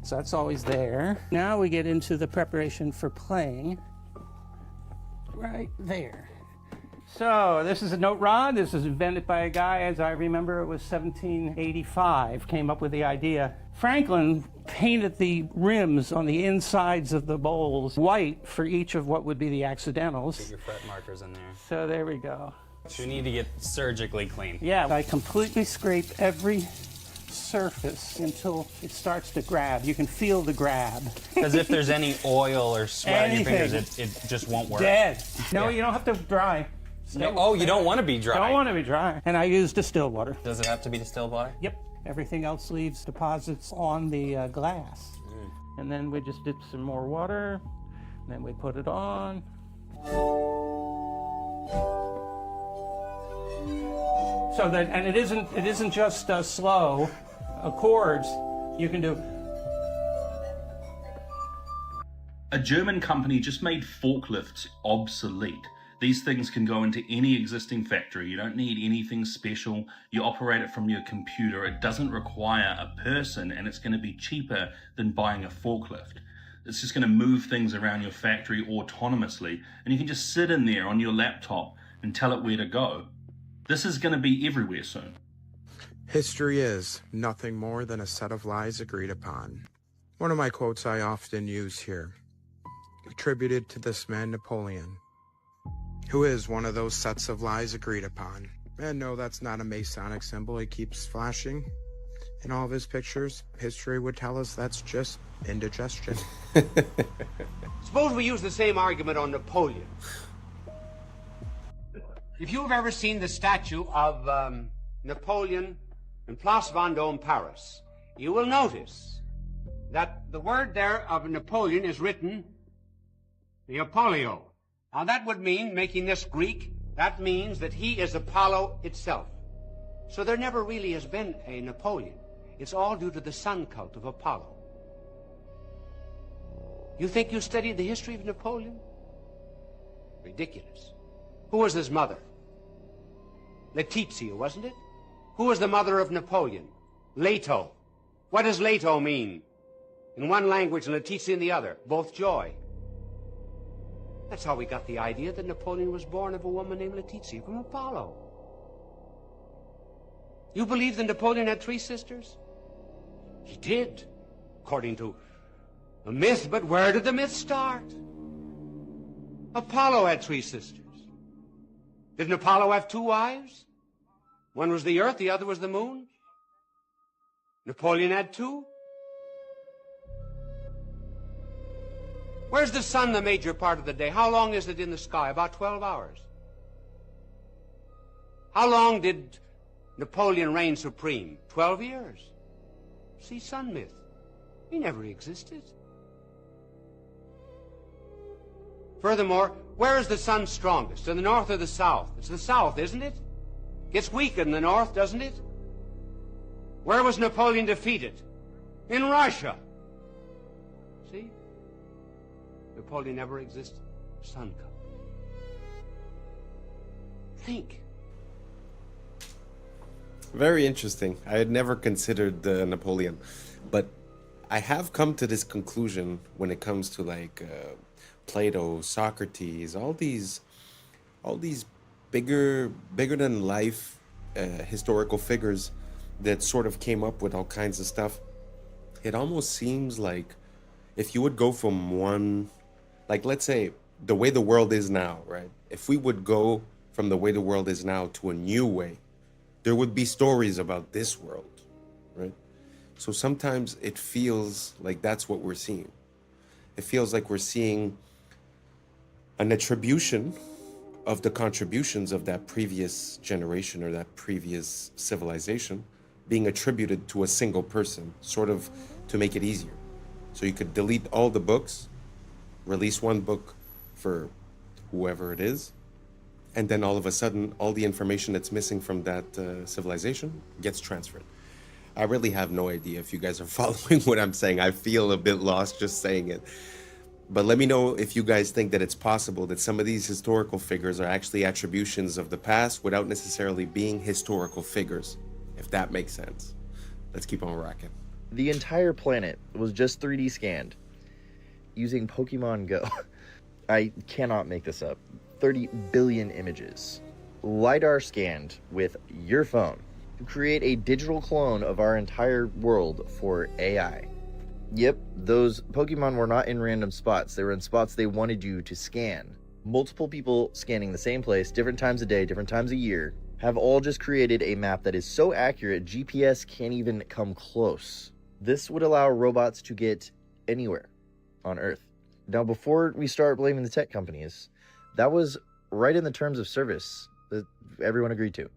So that's always there. Now we get into the preparation for playing. Right there. So this is a note rod. This is invented by a guy, as I remember, it was 1785, came up with the idea. Franklin painted the rims on the insides of the bowls white for each of what would be the accidentals. Get your fret markers in there. So there we go. You need to get surgically clean. Yeah, I completely scrape every surface until it starts to grab. You can feel the grab. Because if there's any oil or sweat on your fingers, Anything. it just won't work. Dead. No, Yeah. you don't have to dry. No, you don't want to be dry. Don't want to be dry. And I use distilled water. Does it have to be distilled water? Yep. Everything else leaves deposits on the glass. And then we just dip some more water, and then we put it on. So that, and it isn't just slow chords. You can do. A German company just made forklifts obsolete. These things can go into any existing factory. You don't need anything special. You operate it from your computer. It doesn't require a person, and it's going to be cheaper than buying a forklift. It's just going to move things around your factory autonomously, and you can just sit in there on your laptop and tell it where to go. This is going to be everywhere soon. History is nothing more than a set of lies agreed upon. One of my quotes I often use here, attributed to this man Napoleon, who is one of those sets of lies agreed upon. And no, that's not a Masonic symbol he keeps flashing in all of his pictures. History would tell us that's just indigestion. Suppose we use the same argument on Napoleon. If you've ever seen the statue of Napoleon in Place Vendôme, Paris, you will notice that the word there of Napoleon is written Neapolio. Now that would mean, making this Greek, that means that he is Apollo itself. So there never really has been a Napoleon. It's all due to the sun cult of Apollo. You think you studied the history of Napoleon? Ridiculous. Who was his mother? Letizia, wasn't it? Who was the mother of Napoleon? Leto. What does Leto mean? In one language and Letizia in the other. Both joy. That's how we got the idea that Napoleon was born of a woman named Letizia from Apollo. You believe that Napoleon had 3 sisters? He did, according to a myth, but where did the myth start? Apollo had 3 sisters. Didn't Apollo have 2 wives? One was the earth, the other was the moon. Napoleon had 2. Where's the sun the major part of the day? How long is it in the sky? About 12 hours. How long did Napoleon reign supreme? 12 years. See, sun myth. He never existed. Furthermore, where is the sun strongest? In the north or the south? It's the south, isn't it? Gets weaker in the north, doesn't it? Where was Napoleon defeated? in Russia. See? Napoleon never existed. Sun cup. Think. Very interesting. I had never considered Napoleon, but I have come to this conclusion when it comes to like Plato, Socrates, all these bigger than life historical figures that sort of came up with all kinds of stuff. It almost seems like if you would go from one, like let's say the way the world is now, right? If we would go from the way the world is now to a new way, there would be stories about this world, right? So sometimes it feels like that's what we're seeing. It feels like we're seeing an attribution of the contributions of that previous generation or that previous civilization being attributed to a single person, sort of to make it easier. So you could delete all the books, release one book for whoever it is, and then all of a sudden, all the information that's missing from that civilization gets transferred. I really have no idea if you guys are following what I'm saying. I feel a bit lost just saying it. But let me know if you guys think that it's possible that some of these historical figures are actually attributions of the past without necessarily being historical figures, if that makes sense. Let's keep on rocking. The entire planet was just 3D scanned using Pokemon Go. I cannot make this up. 30 billion images. LiDAR scanned with your phone to create a digital clone of our entire world for AI. Yep, those Pokemon were not in random spots. They were in spots they wanted you to scan. Multiple people scanning the same place, different times a day, different times a year, have all just created a map that is so accurate GPS can't even come close. This would allow robots to get anywhere on Earth. Now, before we start blaming the tech companies, that was right in the terms of service that everyone agreed to.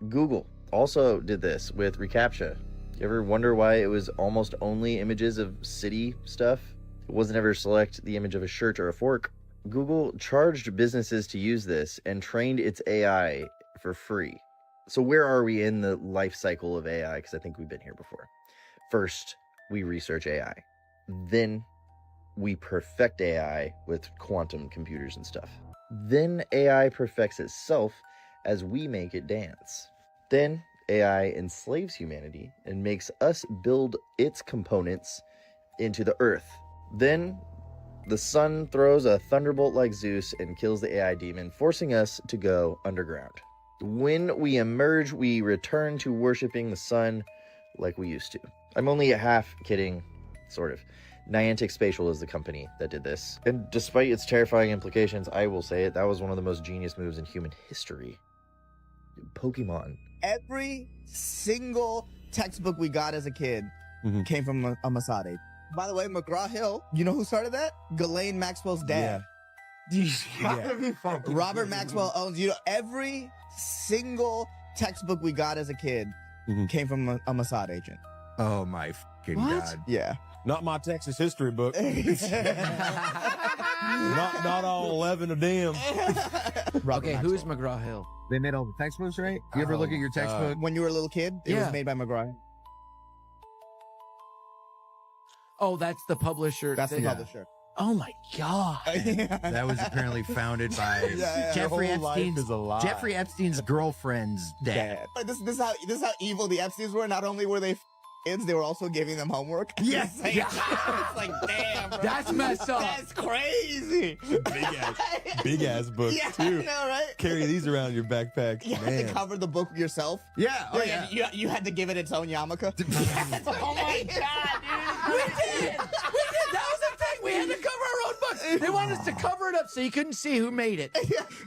Google also did this with reCAPTCHA. You ever wonder why it was almost only images of city stuff? It wasn't ever select the image of a shirt or a fork. Google charged businesses to use this and trained its AI for free. So where are we in the life cycle of AI? Because I think we've been here before. First, we research AI. Then we perfect AI with quantum computers and stuff. Then AI perfects itself as we make it dance. Then AI enslaves humanity and makes us build its components into the earth. Then the sun throws a thunderbolt like Zeus and kills the AI demon, forcing us to go underground. When we emerge, we return to worshiping the sun like we used to. I'm only half kidding, sort of. Niantic Spatial is the company that did this. And despite its terrifying implications, I will say it, that was one of the most genius moves in human history. Pokemon. Every single textbook we got as a kid came from a Masade. By the way, McGraw-Hill, you know who started that? Ghislaine Maxwell's dad. Robert Maxwell owns, every single textbook we got as a kid came from a Mossad agent. Oh my fucking God. Yeah. Not my Texas history book. not all 11 of them. Okay, who is McGraw-Hill? They made all the textbooks, right? You ever look at your textbook? When you were a little kid, it was made by McGraw. Oh, that's the publisher. That's the publisher. Oh my God. That was apparently founded by Jeffrey Epstein's girlfriend's dad. This is how evil the Epsteins were. Not only were they kids, they were also giving them homework. Yes. It's like, damn, bro. That's messed up. That's crazy. Big ass books too. I know, right? Carry these around your backpack. You had to cover the book yourself. Yeah. Oh, yeah. You had to give it its own yarmulke. Oh my God, dude. We did. That was the thing. We had to cover our own books. They wanted us to cover it up so you couldn't see who made it.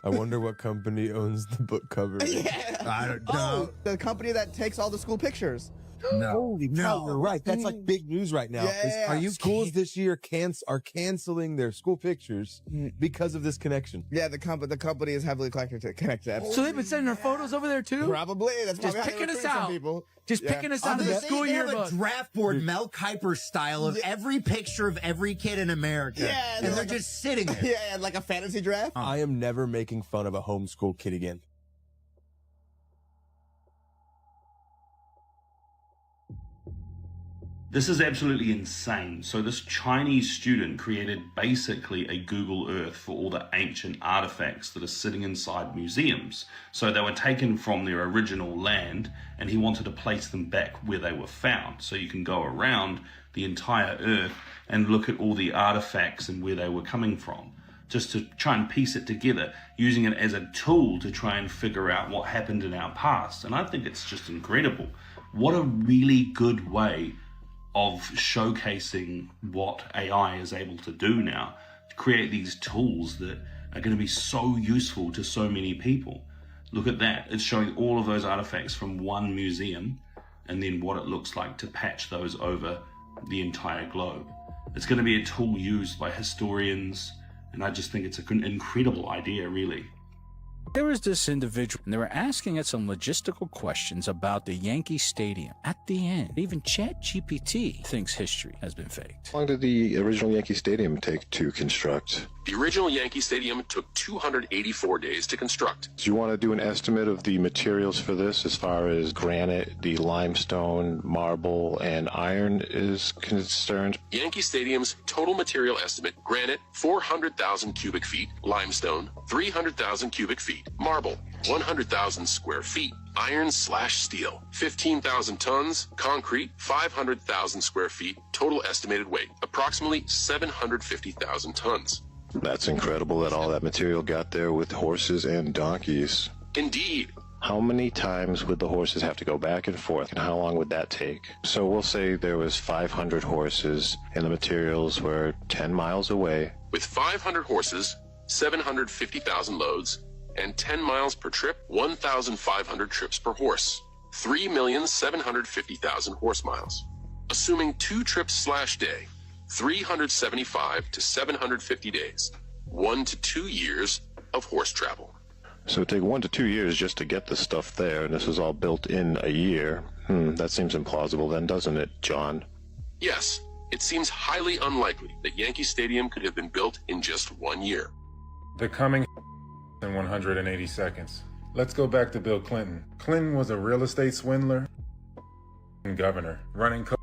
I wonder what company owns the book cover. I don't know. Oh, the company that takes all the school pictures. No. Holy cow, you're right. That's like big news right now. Yeah. Are you schools this year are canceling their school pictures because of this connection? Yeah, the company is heavily connected to Epstein. So they've been sending our photos over there too? Probably. That's just probably picking how us they recruit some out. people. Just picking us out of the school yearbook. They have a draft board, Mel Kiper style, of every picture of every kid in America. Yeah, and they're just sitting there. Yeah, like a fantasy draft. I am never making fun of a homeschool kid again. This is absolutely insane. So this Chinese student created basically a Google Earth for all the ancient artifacts that are sitting inside museums. So they were taken from their original land and he wanted to place them back where they were found. So you can go around the entire Earth and look at all the artifacts and where they were coming from, just to try and piece it together, using it as a tool to try and figure out what happened in our past. And I think it's just incredible. What a really good way of showcasing what AI is able to do now, to create these tools that are going to be so useful to so many people. Look at that. It's showing all of those artifacts from one museum and then what it looks like to patch those over the entire globe. It's going to be a tool used by historians, and I just think it's an incredible idea, really. There was this individual, and they were asking it some logistical questions about the Yankee Stadium. At the end, even ChatGPT thinks history has been faked. How long did the original Yankee Stadium take to construct? The original Yankee Stadium took 284 days to construct. Do you want to do an estimate of the materials for this as far as granite, the limestone, marble, and iron is concerned? Yankee Stadium's total material estimate: granite, 400,000 cubic feet; limestone, 300,000 cubic feet; marble, 100,000 square feet; iron/steel, 15,000 tons; concrete, 500,000 square feet. Total estimated weight, approximately 750,000 tons. That's incredible that all that material got there with horses and donkeys. Indeed. How many times would the horses have to go back and forth, and how long would that take? So we'll say there was 500 horses and the materials were 10 miles away. With 500 horses, 750,000 loads, and 10 miles per trip, 1,500 trips per horse, 3,750,000 horse miles. Assuming 2 trips/day, 375 to 750 days, 1 to 2 years of horse travel. So it'd take 1 to 2 years just to get the stuff there, and this was all built in a year. That seems implausible then, doesn't it, John? Yes, it seems highly unlikely that Yankee Stadium could have been built in just 1 year. The coming in 180 seconds. Let's go back to Bill Clinton. Clinton was a real estate swindler and governor, running through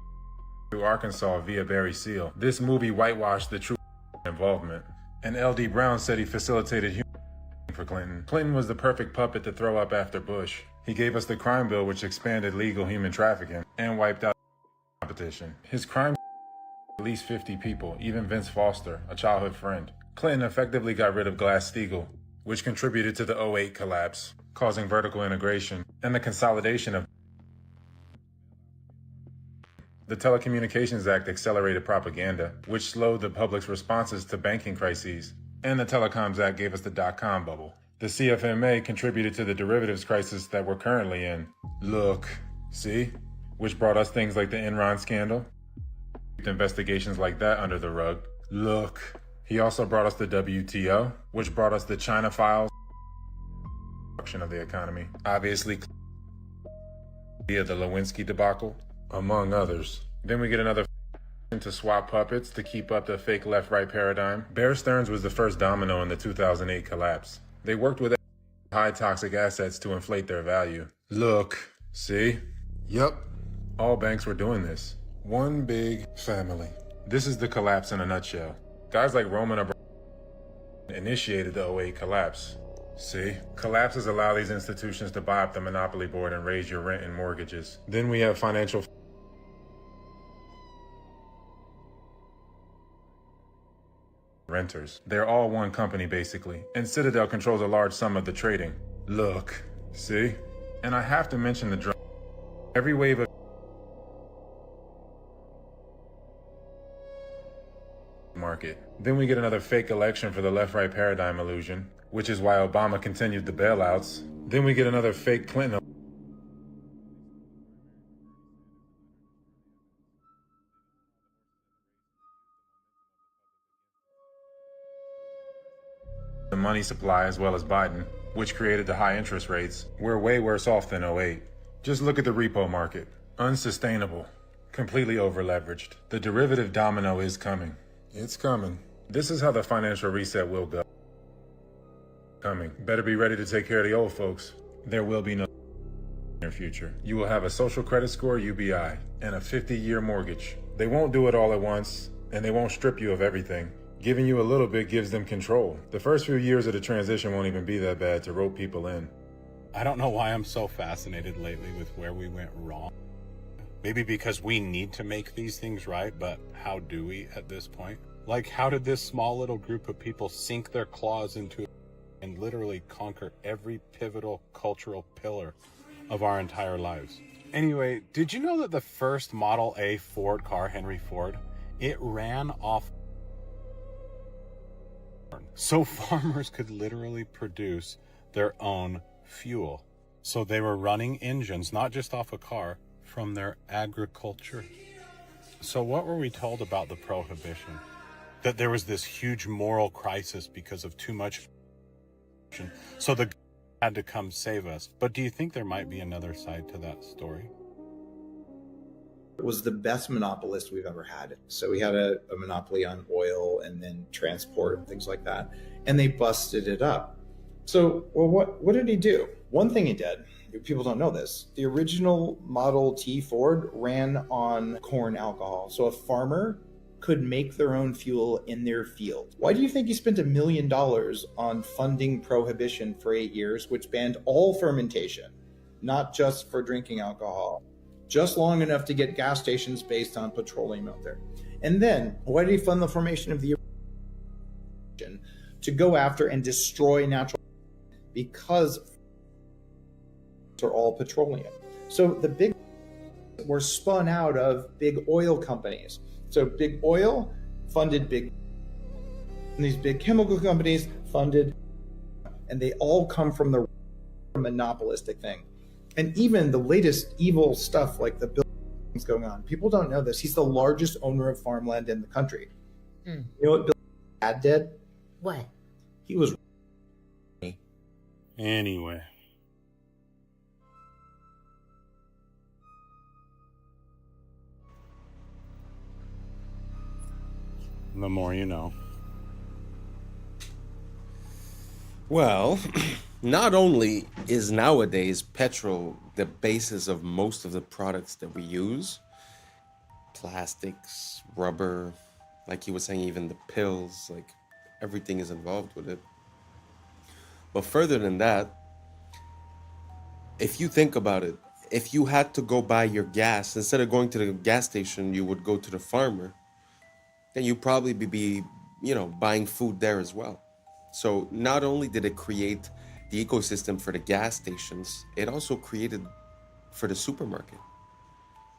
Arkansas via Barry Seal. This movie whitewashed the true involvement. And L.D. Brown said he facilitated human for Clinton. Clinton was the perfect puppet to throw up after Bush. He gave us the crime bill, which expanded legal human trafficking and wiped out competition. His crime at least 50 people, even Vince Foster, a childhood friend. Clinton effectively got rid of Glass-Steagall, which contributed to the 2008 collapse, causing vertical integration and the consolidation of. The Telecommunications Act accelerated propaganda, which slowed the public's responses to banking crises. And the Telecoms Act gave us the dot-com bubble. The CFMA contributed to the derivatives crisis that we're currently in. Look, see? Which brought us things like the Enron scandal. Investigations like that under the rug. Look. He also brought us the WTO, which brought us the China files. Of the economy. Obviously, via the Lewinsky debacle, among others. Then we get another to swap puppets to keep up the fake left-right paradigm. Bear Stearns was the first domino in the 2008 collapse. They worked with high toxic assets to inflate their value. Look, see? Yup, all banks were doing this. One big family. This is the collapse in a nutshell. Guys like Roman Abramovich initiated the 2008 collapse. See? Collapses allow these institutions to buy up the monopoly board and raise your rent and mortgages. Then we have financial renters. They're all one company, basically. And Citadel controls a large sum of the trading. Look. See? And I have to mention the drone. Every wave of market. Then we get another fake election for the left-right paradigm illusion, which is why Obama continued the bailouts. Then we get another fake Clinton. The money supply as well as Biden, which created the high interest rates. We're way worse off than 2008. Just look at the repo market. Unsustainable. Completely over-leveraged. The derivative domino is coming. It's coming. This is how the financial reset will go. Coming. Better be ready to take care of the old folks. There will be no near future. You will have a social credit score, UBI, and a 50-year mortgage. They won't do it all at once, and they won't strip you of everything. Giving you a little bit gives them control. The first few years of the transition won't even be that bad to rope people in. I don't know why I'm so fascinated lately with where we went wrong. Maybe because we need to make these things right, but how do we at this point? Like, how did this small little group of people sink their claws into it and literally conquer every pivotal cultural pillar of our entire lives? Anyway, did you know that the first Model A Ford car, Henry Ford, it ran off so farmers could literally produce their own fuel. So they were running engines, not just off a car, from their agriculture. So what were we told about the Prohibition? That there was this huge moral crisis because of too much, so the had to come save us. But do you think there might be another side to that story? It was the best monopolist we've ever had. So we had a monopoly on oil and then transport and things like that. And they busted it up. So, well, what did he do? One thing he did, people don't know this, the original Model T Ford ran on corn alcohol. So a farmer could make their own fuel in their field. Why do you think he spent $1 million on funding Prohibition for 8 years, which banned all fermentation, not just for drinking alcohol, just long enough to get gas stations based on petroleum out there? And then why did he fund the formation of the to go after and destroy natural, because are all petroleum. So the big were spun out of big oil companies. So big oil funded big, and these big chemical companies funded, and they all come from the monopolistic thing. And even the latest evil stuff like the buildings going on, people don't know this. He's the largest owner of farmland in the country. You know what Bill Dad did? What? He was. Anyway. The more you know. Well, not only is nowadays petrol the basis of most of the products that we use, plastics, rubber, like he was saying, even the pills, like everything is involved with it. But further than that, if you think about it, if you had to go buy your gas, instead of going to the gas station, you would go to the farmer, then you'd probably be, buying food there as well. So not only did it create the ecosystem for the gas stations, it also created for the supermarket.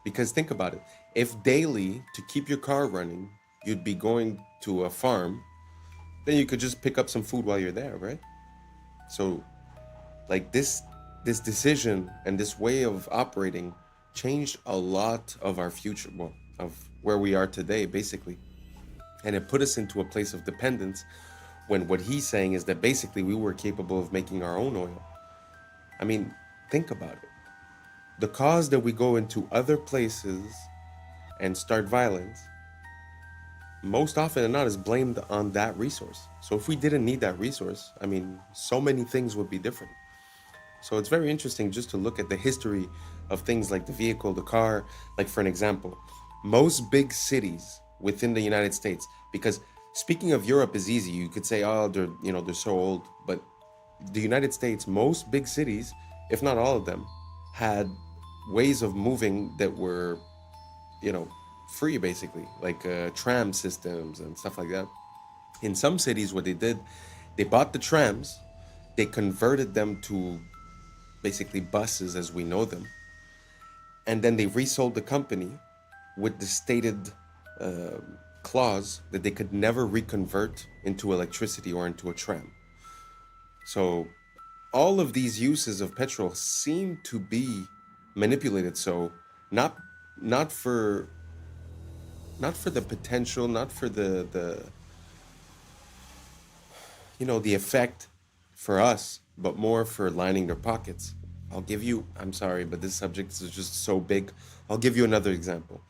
Because think about it, if daily, to keep your car running, you'd be going to a farm, then you could just pick up some food while you're there, right? So like this decision and this way of operating changed a lot of our future, well, of where we are today, basically. And it put us into a place of dependence, when what he's saying is that basically we were capable of making our own oil. I mean, think about it. The cause that we go into other places and start violence, most often than not, is blamed on that resource. So if we didn't need that resource, I mean, so many things would be different. So it's very interesting just to look at the history of things like the vehicle, the car. Like, for an example, most big cities within the United States, because speaking of Europe is easy. You could say, oh, they're so old. But the United States, most big cities, if not all of them, had ways of moving that were, free, basically, like tram systems and stuff like that. In some cities, what they did, they bought the trams, they converted them to basically buses as we know them, and then they resold the company with the stated clause that they could never reconvert into electricity or into a tram. So all of these uses of petrol seem to be manipulated. So not for the potential, not for the effect for us, but more for lining their pockets. I'm sorry, but this subject is just so big. I'll give you another example.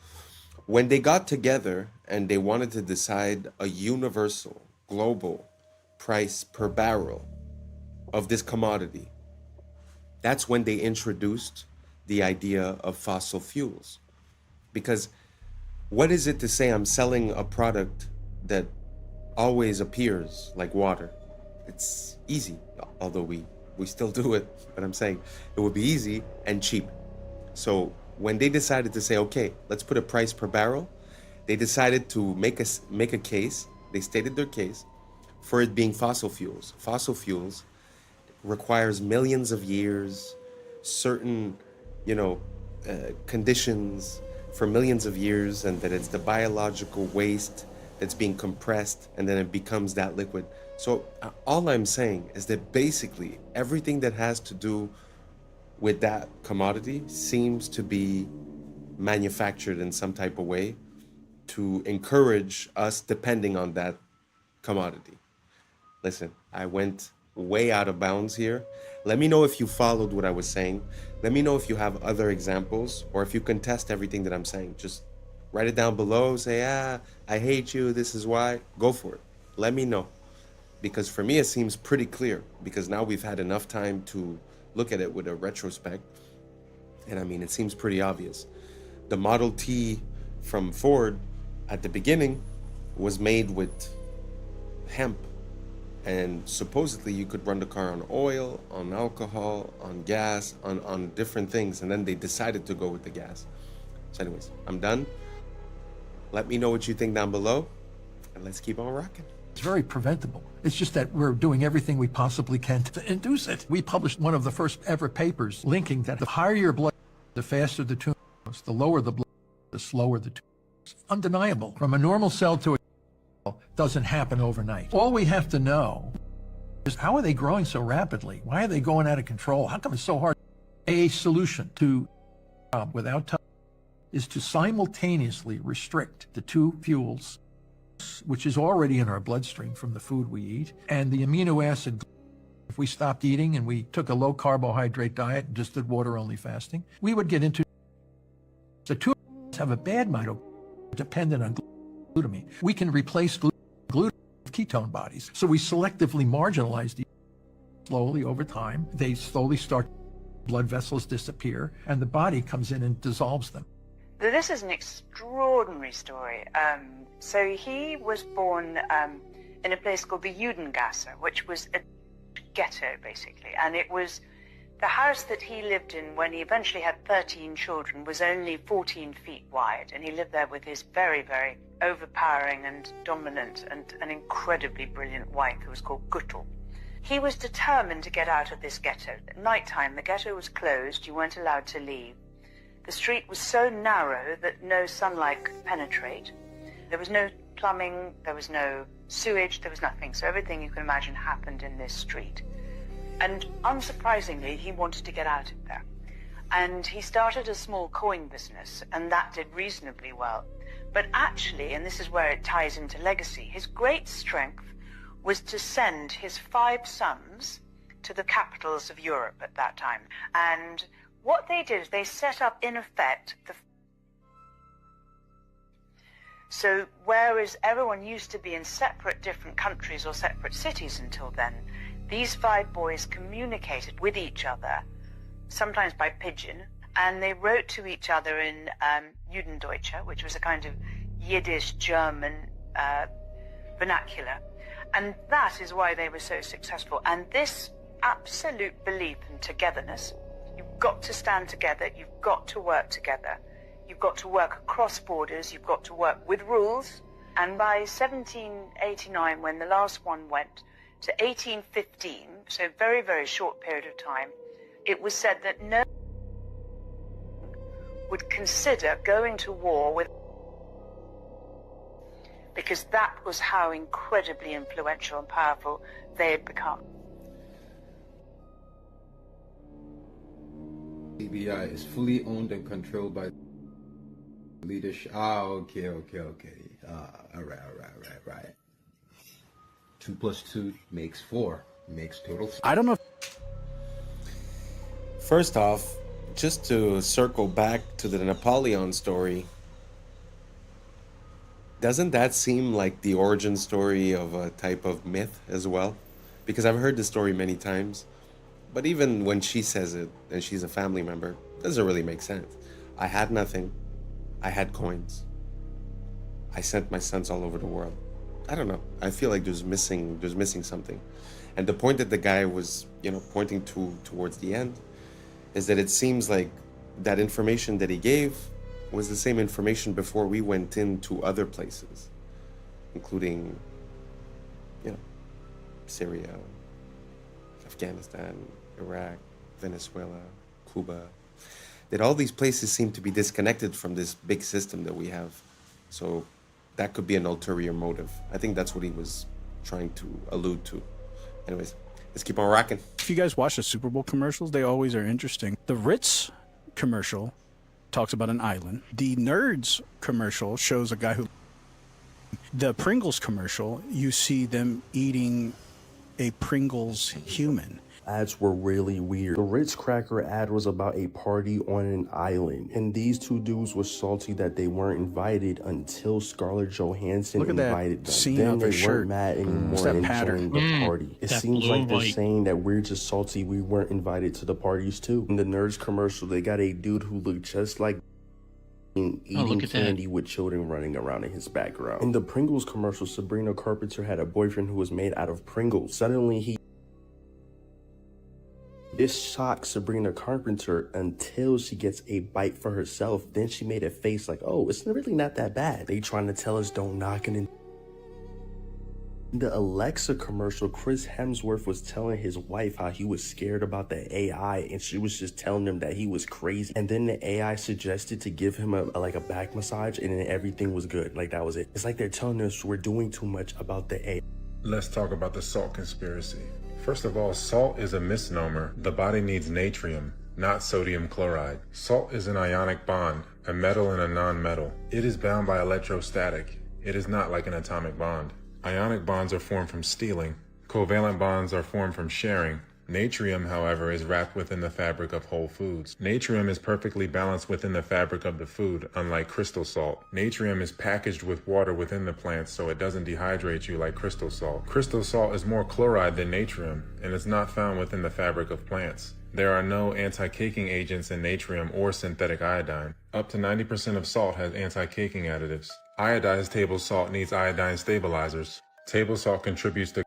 When they got together and they wanted to decide a universal, global price per barrel of this commodity, that's when they introduced the idea of fossil fuels. Because What is it to say I'm selling a product that always appears like water? It's easy, although we still do it, but I'm saying it would be easy and cheap. So when they decided to say, okay, let's put a price per barrel, they decided to make a case. They stated their case for it being fossil fuels. Fossil fuels requires millions of years, certain, conditions for millions of years, and that it's the biological waste that's being compressed and then it becomes that liquid. So all I'm saying is that basically everything that has to do with that commodity seems to be manufactured in some type of way to encourage us depending on that commodity. Listen, I went way out of bounds here. Let me know if you followed what I was saying. Let me know if you have other examples or if you contest everything that I'm saying. Just write it down below. Say, I hate you. This is why. Go for it. Let me know. Because for me, it seems pretty clear. Because now we've had enough time to look at it with a retrospect. And I mean, it seems pretty obvious. The Model T from Ford at the beginning was made with hemp. And supposedly you could run the car on oil, on alcohol, on gas, on different things. And then they decided to go with the gas. So anyways, I'm done. Let me know what you think down below. And let's keep on rocking. It's very preventable. It's just that we're doing everything we possibly can to induce it. We published one of the first ever papers linking that the higher your blood, the faster the tumor grows. The lower the blood, the slower the tumor grows. Undeniable. From a normal cell to a cell doesn't happen overnight. All we have to know is how are they growing so rapidly? Why are they going out of control? How come it's so hard? A solution to without touch is to simultaneously restrict the two fuels, which is already in our bloodstream from the food we eat, and the amino acid. If we stopped eating and we took a low carbohydrate diet and just did water only fasting, we would get into the two have a bad mitochondria dependent on glutamine. We can replace glutamine with ketone bodies. So we selectively marginalize these slowly over time. They slowly start, blood vessels disappear, and the body comes in and dissolves them. This is an extraordinary story. So he was born in a place called the Judengasse, which was a ghetto, basically. And it was the house that he lived in when he eventually had 13 children was only 14 feet wide. And he lived there with his very, very overpowering and dominant and an incredibly brilliant wife who was called Guttel. He was determined to get out of this ghetto. At nighttime, the ghetto was closed. You weren't allowed to leave. The street was so narrow that no sunlight could penetrate. There was no plumbing, there was no sewage, there was nothing. So everything you can imagine happened in this street. And unsurprisingly, he wanted to get out of there. And he started a small coin business, and that did reasonably well. But actually, and this is where it ties into legacy, his great strength was to send his 5 sons to the capitals of Europe at that time. And what they did is they set up, in effect, so whereas everyone used to be in separate different countries or separate cities until then, these 5 boys communicated with each other, sometimes by pigeon, and they wrote to each other in Judendeutsche, which was a kind of Yiddish German vernacular. And that is why they were so successful. And this absolute belief in togetherness, you've got to stand together, you've got to work together, you've got to work across borders, you've got to work with rules. And by 1789, when the last one went, to 1815, so a very, very short period of time, it was said that no one would consider going to war with, because that was how incredibly influential and powerful they had become. CBI is fully owned and controlled by leadership. Okay. All right. 2 + 2 makes 4. Makes total. I don't know. First off, just to circle back to the Napoleon story, doesn't that seem like the origin story of a type of myth as well? Because I've heard the story many times, but even when she says it, and she's a family member, it doesn't really make sense. I had nothing. I had coins. I sent my sons all over the world. I don't know. I feel like there's missing something. And the point that the guy was, pointing towards the end is that it seems like that information that he gave was the same information before we went into other places, including, Syria, Afghanistan, Iraq, Venezuela, Cuba. That all these places seem to be disconnected from this big system that we have. So that could be an ulterior motive. I think that's what he was trying to allude to. Anyways, let's keep on rocking. If you guys watch the Super Bowl commercials, they always are interesting. The Ritz commercial talks about an island. The Nerds commercial shows a guy who... The Pringles commercial, you see them eating a Pringles human. Ads were really weird. The Ritz Cracker ad was about a party on an island, and these two dudes were salty that they weren't invited until Scarlett Johansson invited them. Seam Then of they his shirt. weren't mad anymore What's that and pattern? joined the party. It That seems like they're blue-white. saying that we're just salty we weren't invited to the parties too. In the Nerds commercial, they got a dude who looked just like eating look at that. candy with children running around in his background. In the Pringles commercial, Sabrina Carpenter had a boyfriend who was made out of Pringles. Suddenly this shocks Sabrina Carpenter until she gets a bite for herself. Then she made a face like, oh, it's really not that bad. They trying to tell us don't knock it in. In the Alexa commercial, Chris Hemsworth was telling his wife how he was scared about the AI, and she was just telling him that he was crazy. And then the AI suggested to give him a back massage, and then everything was good. Like, that was it. It's like they're telling us we're doing too much about the AI. Let's talk about the salt conspiracy. First of all, salt is a misnomer. The body needs natrium, not sodium chloride. Salt is an ionic bond, a metal and a non-metal. It is bound by electrostatic. It is not like an atomic bond. Ionic bonds are formed from stealing. Covalent bonds are formed from sharing. Natrium, however, is wrapped within the fabric of whole foods. Natrium is perfectly balanced within the fabric of the food, unlike crystal salt. Natrium is packaged with water within the plants, so it doesn't dehydrate you like crystal salt. Crystal salt is more chloride than natrium, and is not found within the fabric of plants. There are no anti-caking agents in natrium or synthetic iodine. Up to 90% of salt has anti-caking additives. Iodized table salt needs iodine stabilizers. Table salt contributes to...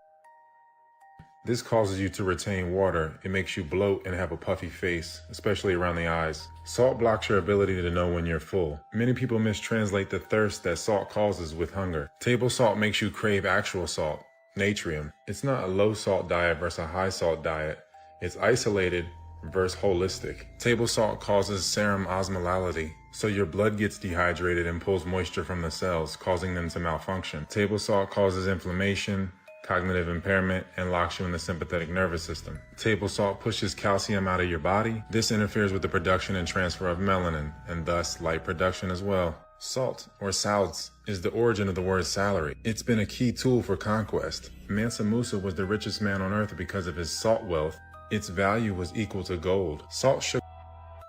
This causes you to retain water. It makes you bloat and have a puffy face, especially around the eyes. Salt blocks your ability to know when you're full. Many people mistranslate the thirst that salt causes with hunger. Table salt makes you crave actual salt, natrium. It's not a low salt diet versus a high salt diet. It's isolated versus holistic. Table salt causes serum osmolality, so your blood gets dehydrated and pulls moisture from the cells, causing them to malfunction. Table salt causes inflammation, cognitive impairment, and locks you in the sympathetic nervous system. Table salt pushes calcium out of your body. This interferes with the production and transfer of melanin, and thus light production as well. Salt, or salts, is the origin of the word salary. It's been a key tool for conquest. Mansa Musa was the richest man on earth because of his salt wealth. Its value was equal to gold. Salt, sugar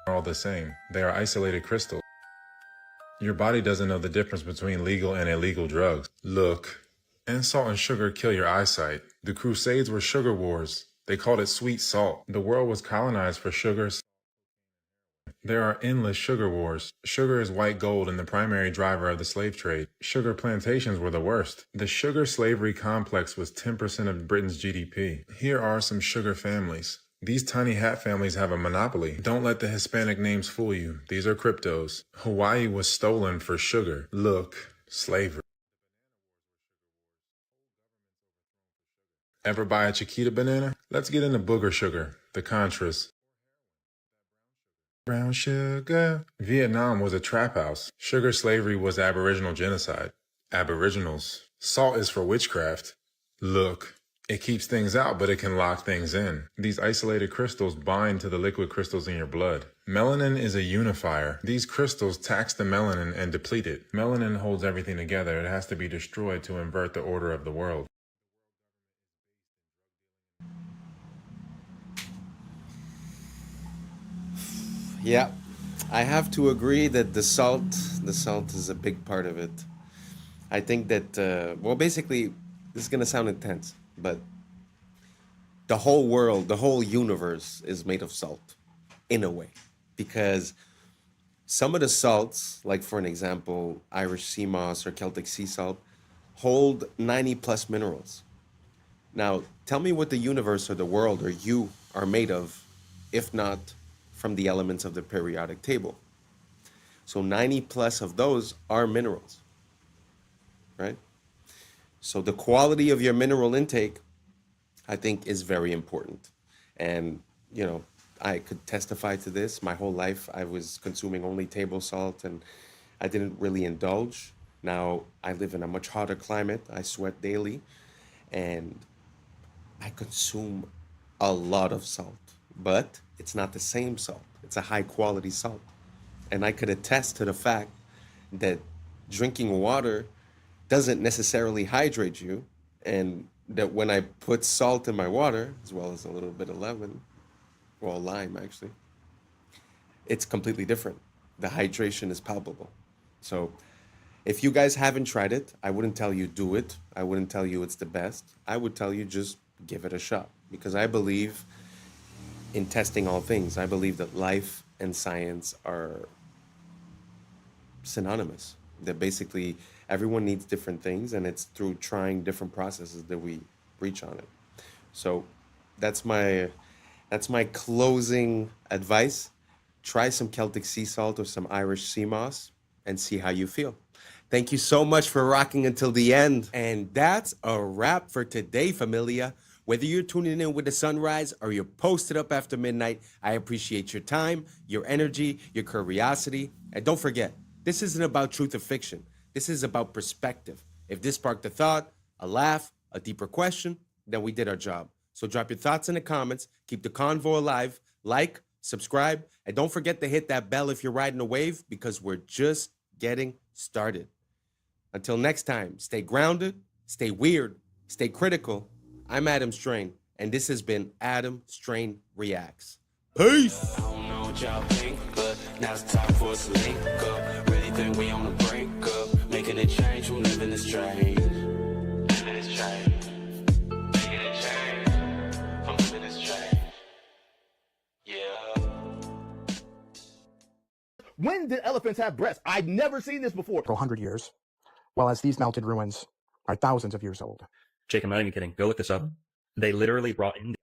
are all the same. They are isolated crystals. Your body doesn't know the difference between legal and illegal drugs. Look. And salt and sugar kill your eyesight. The Crusades were sugar wars. They called it sweet salt. The world was colonized for sugar. There are endless sugar wars. Sugar is white gold and the primary driver of the slave trade. Sugar plantations were the worst. The sugar slavery complex was 10% of Britain's GDP. Here are some sugar families. These tiny hat families have a monopoly. Don't let the Hispanic names fool you. These are cryptos. Hawaii was stolen for sugar. Look, slavery. Ever buy a Chiquita banana? Let's get into booger sugar, the Contras. Brown sugar. Vietnam was a trap house. Sugar slavery was Aboriginal genocide. Aboriginals. Salt is for witchcraft. Look. It keeps things out, but it can lock things in. These isolated crystals bind to the liquid crystals in your blood. Melanin is a unifier. These crystals tax the melanin and deplete it. Melanin holds everything together. It has to be destroyed to invert the order of the world. Yeah, I have to agree that the salt is a big part of it. I think that, well, basically, this is going to sound intense, but the whole world, the whole universe is made of salt, in a way. Because some of the salts, like for an example, Irish sea moss or Celtic sea salt, hold 90 plus minerals. Now, tell me what the universe or the world or you are made of, if not from the elements of the periodic table. So 90 plus of those are minerals, right? So the quality of your mineral intake, I think, is very important. And, you know, I could testify to this. My whole life, I was consuming only table salt and I didn't really indulge. Now I live in a much hotter climate. I sweat daily and I consume a lot of salt, but it's not the same salt. It's a high quality salt. And I could attest to the fact that drinking water doesn't necessarily hydrate you, and that when I put salt in my water, as well as a little bit of lemon, well, lime actually, it's completely different. The hydration is palpable. So if you guys haven't tried it, I wouldn't tell you do it. I wouldn't tell you it's the best. I would tell you just give it a shot, because I believe in testing all things. I believe that life and science are synonymous, that basically everyone needs different things, and it's through trying different processes that we reach on it. So that's my closing advice. Try some Celtic sea salt or some Irish sea moss and see how you feel. Thank you so much for rocking until the end. And that's a wrap for today, familia. Whether you're tuning in with the sunrise or you're posted up after midnight, I appreciate your time, your energy, your curiosity. And don't forget, this isn't about truth or fiction. This is about perspective. If this sparked a thought, a laugh, a deeper question, then we did our job. So drop your thoughts in the comments. Keep the convo alive. Like, subscribe, and don't forget to hit that bell if you're riding a wave, because we're just getting started. Until next time, stay grounded, stay weird, stay critical. I'm Adam Strain, and this has been Adam Strain Reacts. Peace! I don't know what y'all think, but now it's time for us to link up. Really think we on the brink up, making a change from living this strange. Living this strange. Making a change from living this strange. Yeah. When did elephants have breasts? I'd never seen this before. For 100 years, while as these melted ruins are thousands of years old. Jake, I'm not even kidding. Go look this up. They literally brought in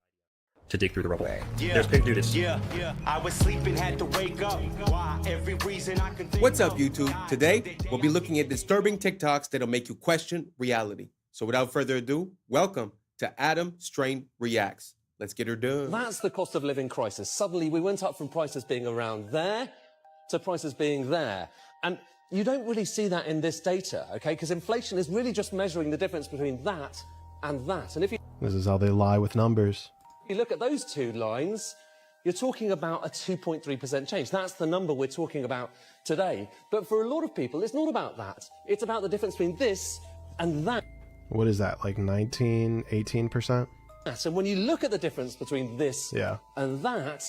to dig through the rubble. Yeah, There's big dudes. Yeah, I was sleeping, had to wake up. Why? Every reason I can think. What's up, YouTube? Today, we'll be looking at disturbing TikToks that'll make you question reality. So without further ado, welcome to Adam Strain Reacts. Let's get her done. That's the cost of living crisis. Suddenly, we went up from prices being around there to prices being there. And you don't really see that in this data, okay? Because inflation is really just measuring the difference between that and that. And if you This is how they lie with numbers. look at those two lines, you're talking about a 2.3% change. That's the number we're talking about today. But for a lot of people, it's not about that. It's about the difference between this and that. What is that, like 19, 18%? And when you look at the difference between this and that,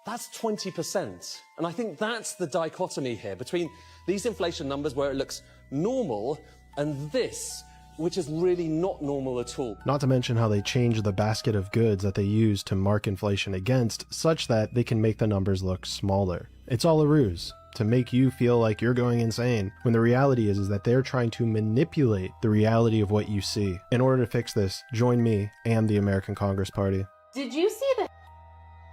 that's 20%. And I think that's the dichotomy here between these inflation numbers where it looks normal and this, which is really not normal at all. Not to mention how they change the basket of goods that they use to mark inflation against, such that they can make the numbers look smaller. It's all a ruse to make you feel like you're going insane, when the reality is that they're trying to manipulate the reality of what you see. In order to fix this, join me and the American Congress Party. Did you see the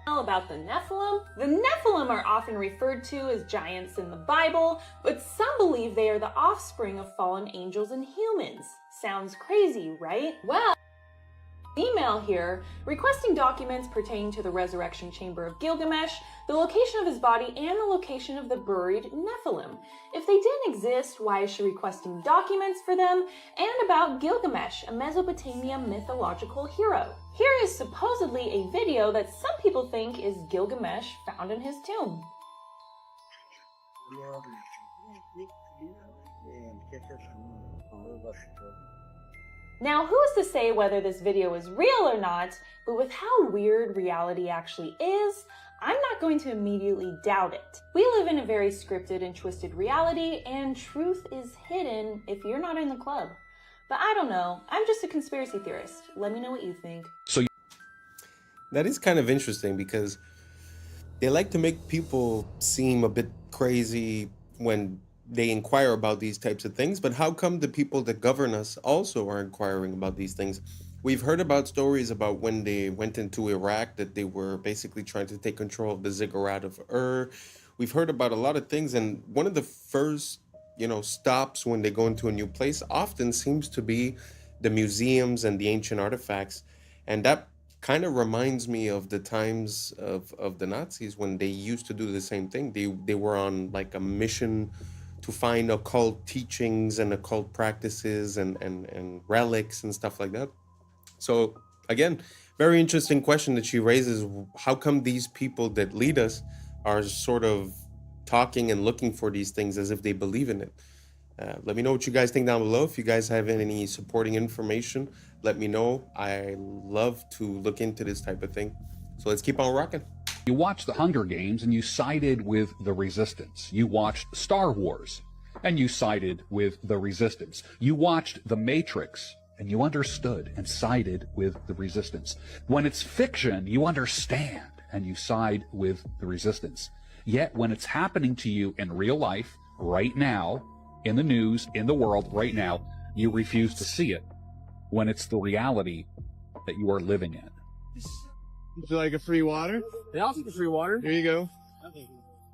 about the Nephilim? The Nephilim are often referred to as giants in the Bible, but some believe they are the offspring of fallen angels and humans. Sounds crazy, right? Well, email here requesting documents pertaining to the resurrection chamber of Gilgamesh, the location of his body, and the location of the buried Nephilim. If they didn't exist, why is she requesting documents for them? And about Gilgamesh, a Mesopotamia mythological hero. Here is supposedly a video that some people think is Gilgamesh found in his tomb. Now, who is to say whether this video is real or not, but with how weird reality actually is, I'm not going to immediately doubt it. We live in a very scripted and twisted reality, and truth is hidden if you're not in the club. But I don't know, I'm just a conspiracy theorist. Let me know what you think. So that is kind of interesting, because They like to make people seem a bit crazy when they inquire about these types of things, but how come the people that govern us also are inquiring about these things? We've heard about stories about when they went into Iraq that they were basically trying to take control of the ziggurat of Ur. We've heard about a lot of things, and one of the first, stops when they go into a new place often seems to be the museums and the ancient artifacts. And that kind of reminds me of the times of the Nazis when they used to do the same thing. They were on like a mission to find occult teachings and occult practices and relics and stuff like that. So again, very interesting question that she raises. How come these people that lead us are sort of talking and looking for these things as if they believe in it? Let me know what you guys think down below. If you guys have any supporting information, let me know. I love to look into this type of thing. So let's keep on rocking. You watched The Hunger Games and you sided with the Resistance. You watched Star Wars and you sided with the Resistance. You watched The Matrix and you understood and sided with the Resistance. When it's fiction, you understand and you side with the Resistance. Yet when it's happening to you in real life, right now, in the news, in the world, right now, you refuse to see it when it's the reality that you are living in. Would you like a free water? Yeah, I'll take the free water. Here you go.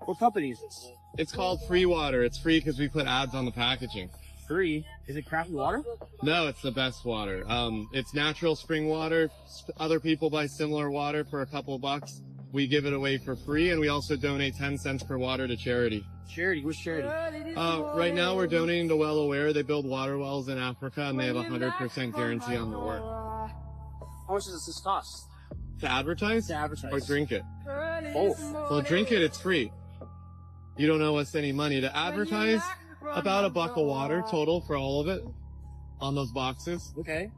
What company is this? It's called Free Water. It's free because we put ads on the packaging. Free? Is it crappy water? No, it's the best water. It's natural spring water. Other people buy similar water for a couple bucks. We give it away for free, and we also donate 10 cents per water to charity. Charity? Which charity? Right now we're donating to Well Aware. They build water wells in Africa, and they have a 100% guarantee on their work. How much does this cost? To advertise? To advertise. Or drink it? Both. Well, drink it, it's free. You don't owe us any money. To advertise, about $1 a water total for all of it on those boxes. Okay.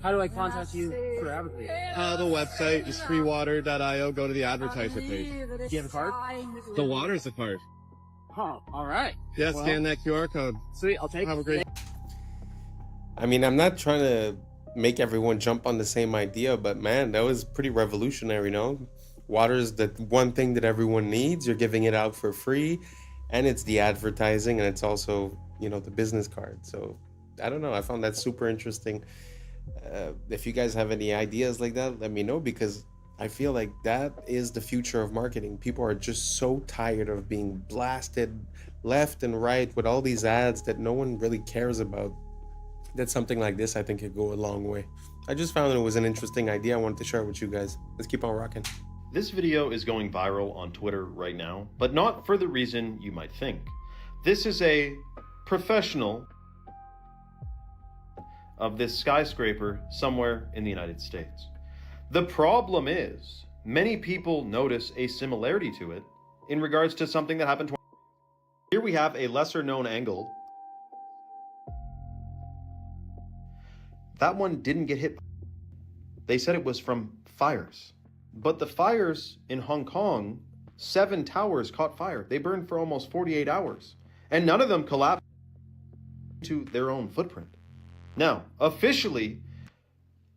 How do I contact you for advertising? The website is freewater.io. Go to the advertiser page. Do you have a card? The water's the card. Oh, all right. Yeah, Well, scan that QR code. Sweet, I'll take it. Have a great... I mean, I'm not trying to make everyone jump on the same idea, but man, that was pretty revolutionary, no? Water is the one thing that everyone needs. You're giving it out for free, and it's the advertising, and it's also, the business card. So I don't know. I found that super interesting. If you guys have any ideas like that, let me know, because I feel like that is the future of marketing. People are just so tired of being blasted left and right with all these ads that no one really cares about. That something like this, I think, could go a long way. I just found it was an interesting idea. I wanted to share it with you guys. Let's keep on rocking. This video is going viral on Twitter right now, but not for the reason you might think. This is a professional of this skyscraper somewhere in the United States. The problem is, many people notice a similarity to it in regards to something that happened 20 years ago. Here we have a lesser known angle. That one didn't get hit. They said it was from fires. But the fires in Hong Kong, 7 towers caught fire. They burned for almost 48 hours. And none of them collapsed to their own footprint. Now, officially,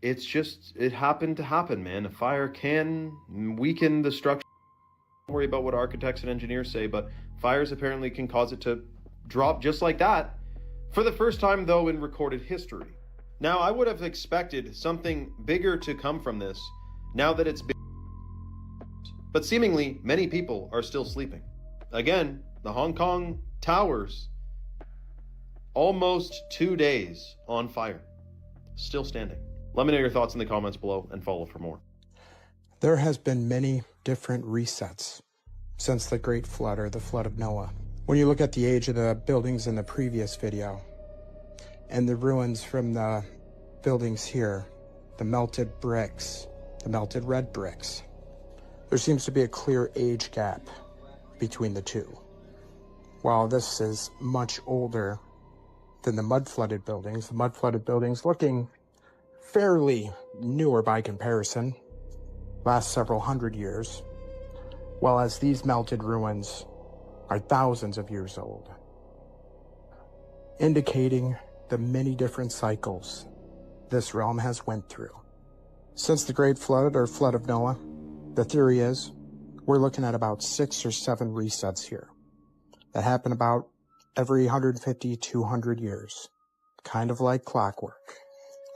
it happened to happen, man. A fire can weaken the structure. Don't worry about what architects and engineers say, but fires apparently can cause it to drop just like that. For the first time, though, in recorded history. Now, I would have expected something bigger to come from this, now that it's been. But seemingly, many people are still sleeping. Again, the Hong Kong towers, almost 2 days on fire, still standing. Let me know your thoughts in the comments below and follow for more. There has been many different resets since the Great Flood, or the Flood of Noah. When you look at the age of the buildings in the previous video and the ruins from the buildings here, the melted bricks, the melted red bricks, there seems to be a clear age gap between the two. While this is much older than the mud-flooded buildings, the mud-flooded buildings looking fairly newer by comparison, last several hundred years, while as these melted ruins are thousands of years old, indicating the many different cycles this realm has went through. Since the Great Flood, or Flood of Noah, the theory is We're looking at about 6 or 7 resets here that happen about every 150, 200 years, kind of like clockwork.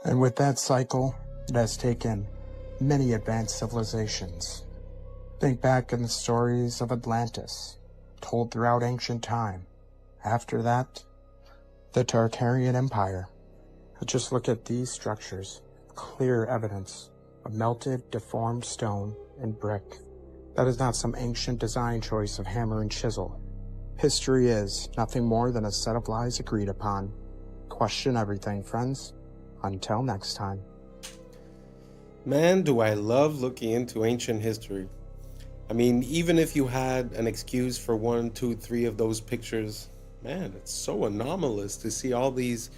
And with that cycle, it has taken many advanced civilizations. Think back in the stories of Atlantis, told throughout ancient time. After that, the Tartarian Empire. Just look at these structures, clear evidence of melted, deformed stone and brick. That is not some ancient design choice of hammer and chisel. History is nothing more than a set of lies agreed upon. Question everything, friends. Until next time. Man, do I love looking into ancient history. I mean, even if you had an excuse for 1, 2, 3 of those pictures, man, it's so anomalous to see all these,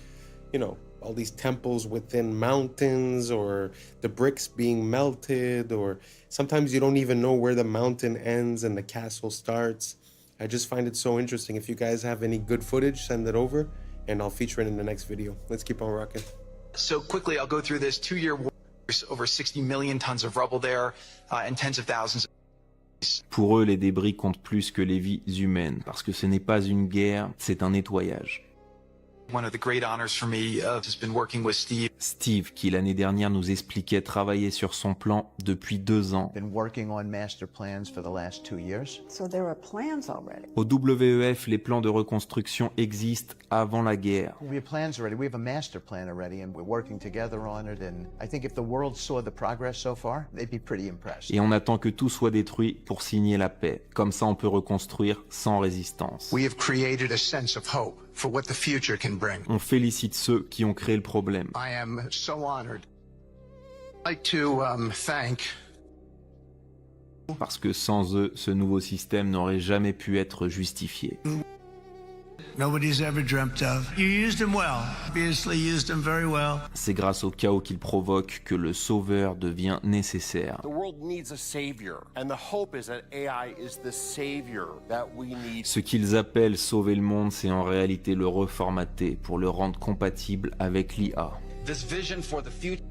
all these temples within mountains, or the bricks being melted, or sometimes you don't even know where the mountain ends and the castle starts. I just find it so interesting. If you guys have any good footage, send it over and I'll feature it in the next video. Let's keep on rocking. So quickly, I'll go through this. 2-year war, over 60 million tons of rubble there, and tens of thousands. Pour eux, les débris comptent plus que les vies humaines, parce que ce n'est pas une guerre, c'est un nettoyage. One of the great honors for me has been working with Steve. Steve, qui l'année dernière nous expliquait travailler sur son plan depuis 2 ans. Been working on master plans for the last 2 years. So there are plans already. Au WEF, les plans de reconstruction existent avant la guerre. We have plans already. We have a master plan already, and we're working together on it. And I think if the world saw the progress so far, they'd be pretty impressed. Et on attend que tout soit détruit pour signer la paix. Comme ça, on peut reconstruire sans résistance. We have created a sense of hope for what the future can bring. On félicite ceux qui ont créé le problème. I am so honored. I'd like to thank. Parce que sans eux, ce nouveau système n'aurait jamais pu être justifié. Nobody's ever dreamt of. You used them well. Obviously used them very well. C'est grâce au chaos qu'il provoque que le sauveur devient nécessaire. The world needs a savior, and the hope is that AI is the savior that we need. Ce qu'ils appellent sauver le monde, c'est en réalité le reformater pour le rendre compatible avec l'IA. This vision for the future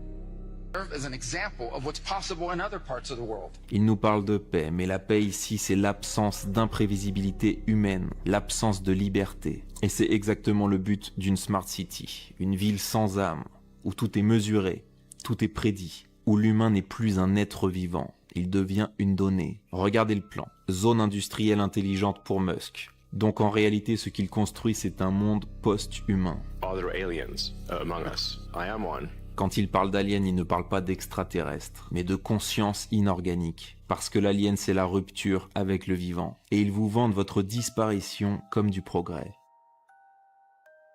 as an example of what's possible in other parts of the world. Il nous parle de paix, mais la paix ici, c'est l'absence d'imprévisibilité humaine, l'absence de liberté. Et c'est exactement le but d'une smart city, une ville sans âme, où tout est mesuré, tout est prédit, où l'humain n'est plus un être vivant, il devient une donnée. Regardez le plan, zone industrielle intelligente pour Musk. Donc en réalité, ce qu'il construit, c'est un monde post-humain. Are there aliens among us? I am one. Quand il parle d'alien, il ne parle pas d'extraterrestre, mais de conscience inorganique. Parce que l'alien, c'est la rupture avec le vivant. Et ils vous vendent votre disparition comme du progrès.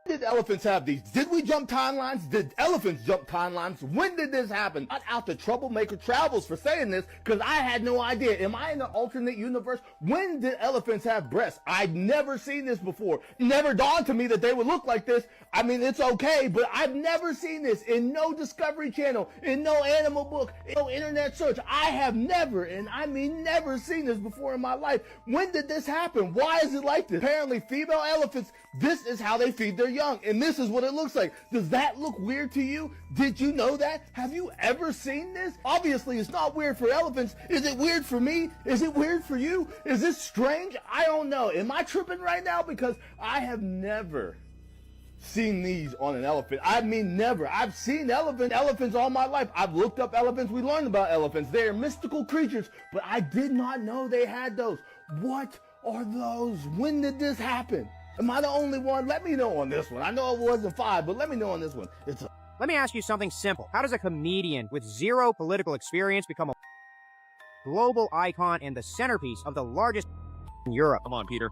Did elephants have these? Did we jump timelines? Did elephants jump timelines? When did this happen? Not out the Troublemaker Travels for saying this, because I had no idea. Am I in an alternate universe? When did elephants have breasts? I'd never seen this before. Never dawned to me that they would look like this. I mean, it's okay, but I've never seen this in no Discovery Channel, in no animal book, in no internet search. I have never, and I mean never, seen this before in my life. When did this happen? Why is it like this? Apparently, female elephants, this is how they feed their young, and this is what it looks like. Does that look weird to you? Did you know that? Have you ever seen this? Obviously, it's not weird for elephants. Is it weird for me? Is it weird for you? Is this strange? I don't know. Am I tripping right now? Because I have never seen these on an elephant. I mean, never. I've seen elephants all my life. I've looked up elephants. We learned about elephants. They are mystical creatures, but I did not know they had those. What are those? When did this happen? Am I the only one? Let me know on this one. I know it wasn't 5, but let me know on this one. Let me ask you something simple. How does a comedian with zero political experience become a global icon and the centerpiece of the largest in Europe? Come on, Peter.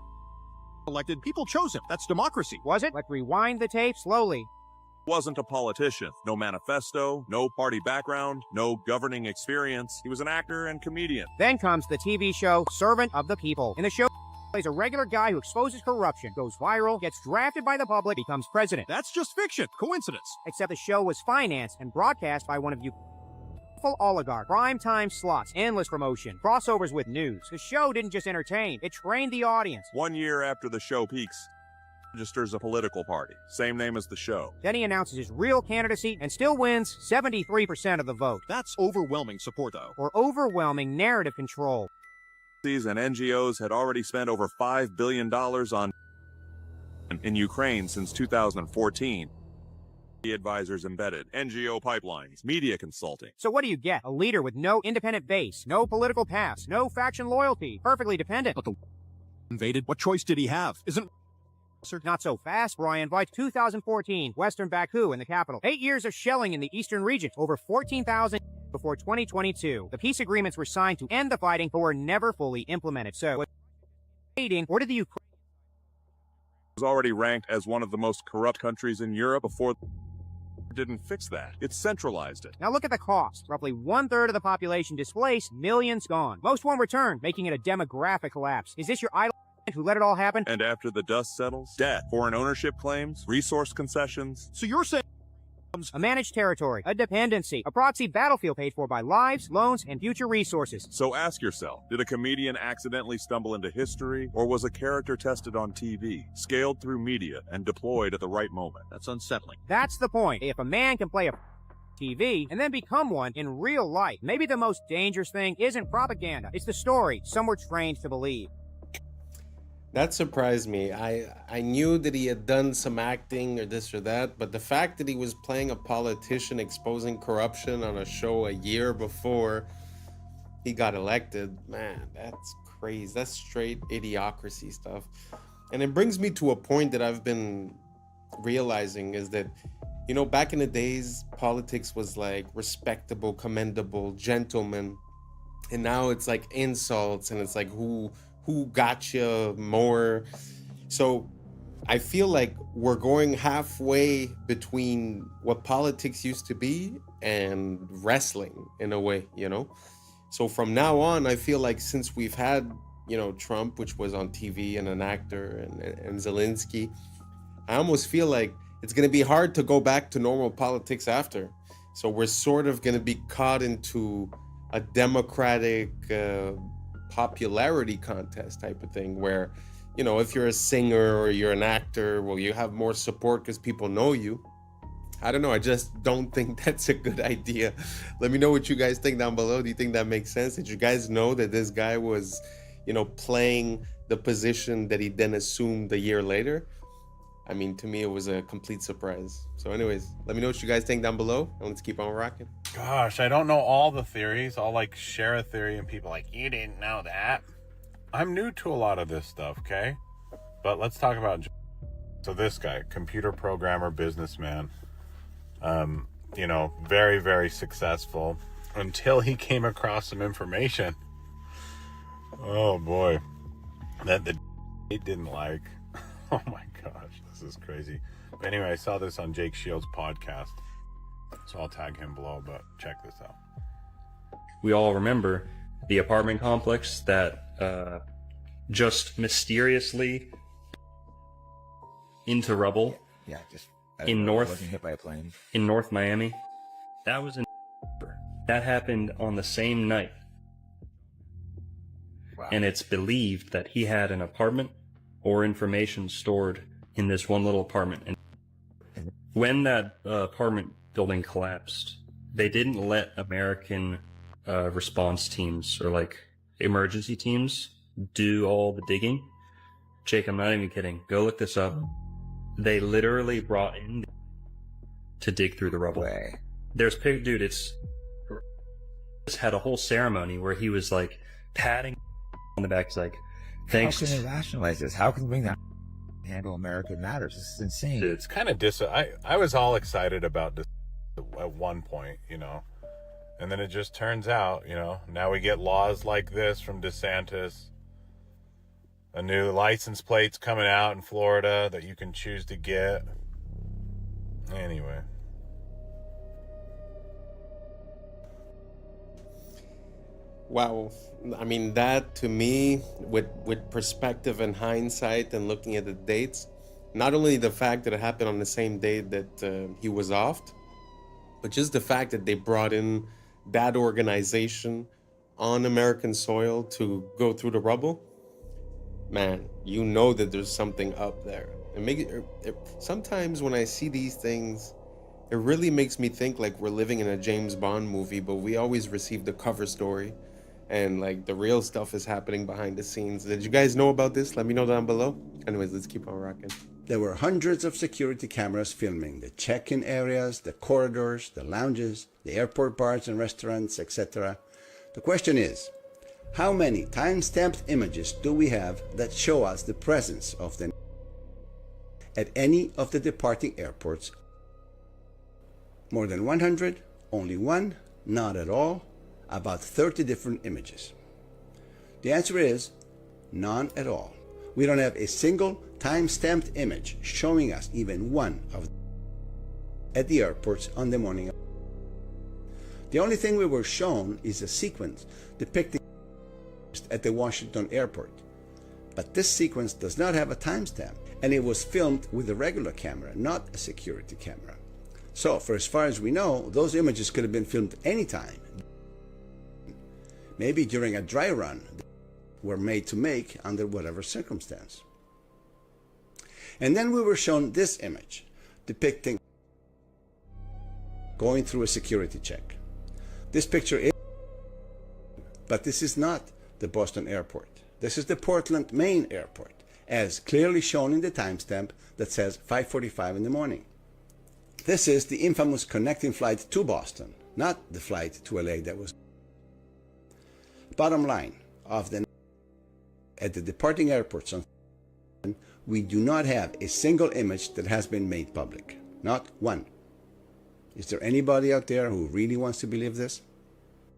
Elected, people chose him. That's democracy. Was it? Let's rewind the tape slowly. Wasn't a politician. No manifesto, no party background, no governing experience. He was an actor and comedian. Then comes the TV show Servant of the People. In the show, plays a regular guy who exposes corruption, goes viral, gets drafted by the public, becomes president. That's just fiction. Coincidence. Except the show was financed and broadcast by one of you oligarch, prime-time slots, endless promotion, crossovers with news. The show didn't just entertain, it trained the audience. 1 year after the show peaks, registers a political party, same name as the show. Then he announces his real candidacy and still wins 73% of the vote. That's overwhelming support, though. Or overwhelming narrative control. and NGOs had already spent over $5 billion in Ukraine since 2014. Advisors embedded, NGO pipelines, media consulting. So what do you get? A leader with no independent base, no political past, no faction loyalty, perfectly dependent. But the invaded, what choice did he have? Isn't not so fast, Brian. By 2014, Western Baku in the capital. 8 years of shelling in the eastern region. Over 14,000 before 2022. The peace agreements were signed to end the fighting, but were never fully implemented. So, or did the Ukraine was already ranked as one of the most corrupt countries in Europe before didn't fix that. It centralized it. Now look at the cost. Roughly 1/3 of the population displaced, millions gone. Most won't return, making it a demographic collapse. Is this your idol who let it all happen? And after the dust settles, debt, foreign ownership claims, resource concessions. So you're saying a managed territory, a dependency, a proxy battlefield paid for by lives, loans, and future resources. So ask yourself, did a comedian accidentally stumble into history, or was a character tested on TV, scaled through media, and deployed at the right moment? That's unsettling. That's the point. If a man can play a TV and then become one in real life, maybe the most dangerous thing isn't propaganda. It's the story some were trained to believe. That surprised me. I knew that he had done some acting or this or that, but the fact that he was playing a politician exposing corruption on a show a year before he got elected, man, that's crazy. That's straight idiocracy stuff. And it brings me to a point that I've been realizing is that, you know, back in the days, politics was like respectable, commendable, gentleman. And now it's like insults and it's like who got you more. So I feel like we're going halfway between what politics used to be and wrestling in a way, you know? So from now on, I feel like since we've had, you know, Trump, which was on TV and an actor, and Zelensky, I almost feel like it's going to be hard to go back to normal politics after. So we're sort of going to be caught into a democratic popularity contest type of thing where, you know, if you're a singer or you're an actor, well, you have more support because people know you. I don't know. I just don't think that's a good idea. Let me know what you guys think down below. Do you think that makes sense? Did you guys know that this guy was, you know, playing the position that he then assumed a year later? I mean, to me, it was a complete surprise. So anyways, let me know what you guys think down below, and let's keep on rocking. Gosh, I don't know all the theories. I'll like share a theory and people are like, you didn't know that. I'm new to a lot of this stuff, okay? But let's talk about, so this guy, computer programmer, businessman, you know, very, very successful until he came across some information. Oh boy, that the he didn't like. Oh my gosh, this is crazy. But anyway, I saw this on Jake Shields' podcast, so I'll tag him below, but check this out. We all remember the apartment complex that just mysteriously into rubble. Yeah, just in wasn't hit by a plane. In North Miami. That was in that happened on the same night. Wow. And it's believed that he had an apartment or information stored in this one little apartment. And when that apartment building collapsed, they didn't let American response teams or like emergency teams do all the digging. Jake, I'm not even kidding. Go look this up. They literally brought in to dig through the rubble. There's dude, it's had a whole ceremony where he was like patting on the back. He's like, thanks. How can they rationalize this? How can they bring that handle America Matters? This is insane. It's kind of I was all excited about this at one point, you know, and then it just turns out, you know, now we get laws like this from DeSantis. A new license plate's coming out in Florida that you can choose to get. Anyway. Wow. I mean, that to me, with perspective and hindsight and looking at the dates, not only the fact that it happened on the same day that he was offed, but just the fact that they brought in that organization on American soil to go through the rubble, man, you know that there's something up there. And sometimes when I see these things, it really makes me think like we're living in a James Bond movie, but we always receive the cover story. and like the real stuff is happening behind the scenes. Did you guys know about this? Let me know down below. Anyways, let's keep on rocking. There were hundreds of security cameras filming the check-in areas, the corridors, the lounges, the airport bars and restaurants, etc. The question is, how many time-stamped images do we have that show us the presence of the at any of the departing airports? More than 100? Only one? Not at all? About 30 different images. The answer is none at all. We don't have a single time-stamped image showing us even one of at the airports on the morning of. The only thing we were shown is a sequence depicting at the Washington airport. But this sequence does not have a timestamp, and it was filmed with a regular camera, not a security camera. So, for as far as we know, those images could have been filmed anytime. Maybe during a dry run were made to make under whatever circumstance. And then we were shown this image depicting going through a security check. This picture is, but this is not the Boston airport. This is the Portland, Maine airport, as clearly shown in the timestamp that says 5:45 in the morning. This is the infamous connecting flight to Boston, not the flight to LA that was. Bottom line, of the at the departing airports on we do not have a single image that has been made public. Not one. Is there anybody out there who really wants to believe this?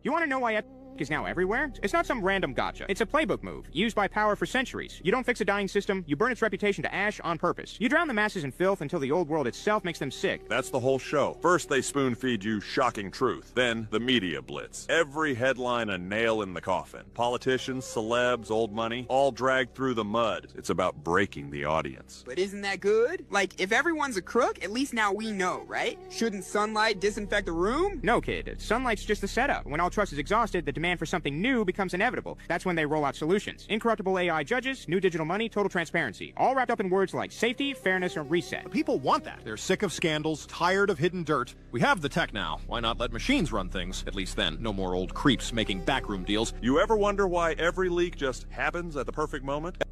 You want to know why is now everywhere? It's not some random gotcha. It's a playbook move, used by power for centuries. You don't fix a dying system, you burn its reputation to ash on purpose. You drown the masses in filth until the old world itself makes them sick. That's the whole show. First they spoon feed you shocking truth. Then the media blitz. Every headline a nail in the coffin. Politicians, celebs, old money, all dragged through the mud. It's about breaking the audience. But isn't that good? Like, if everyone's a crook, at least now we know, right? Shouldn't sunlight disinfect a room? No, kid. Sunlight's just the setup. When all trust is exhausted, the demand for something new becomes inevitable. That's when they roll out solutions. Incorruptible AI judges, new digital money, total transparency. All wrapped up in words like safety, fairness, and reset. People want that. They're sick of scandals, tired of hidden dirt. We have the tech now. Why not let machines run things? At least then, no more old creeps making backroom deals. You ever wonder why every leak just happens at the perfect moment?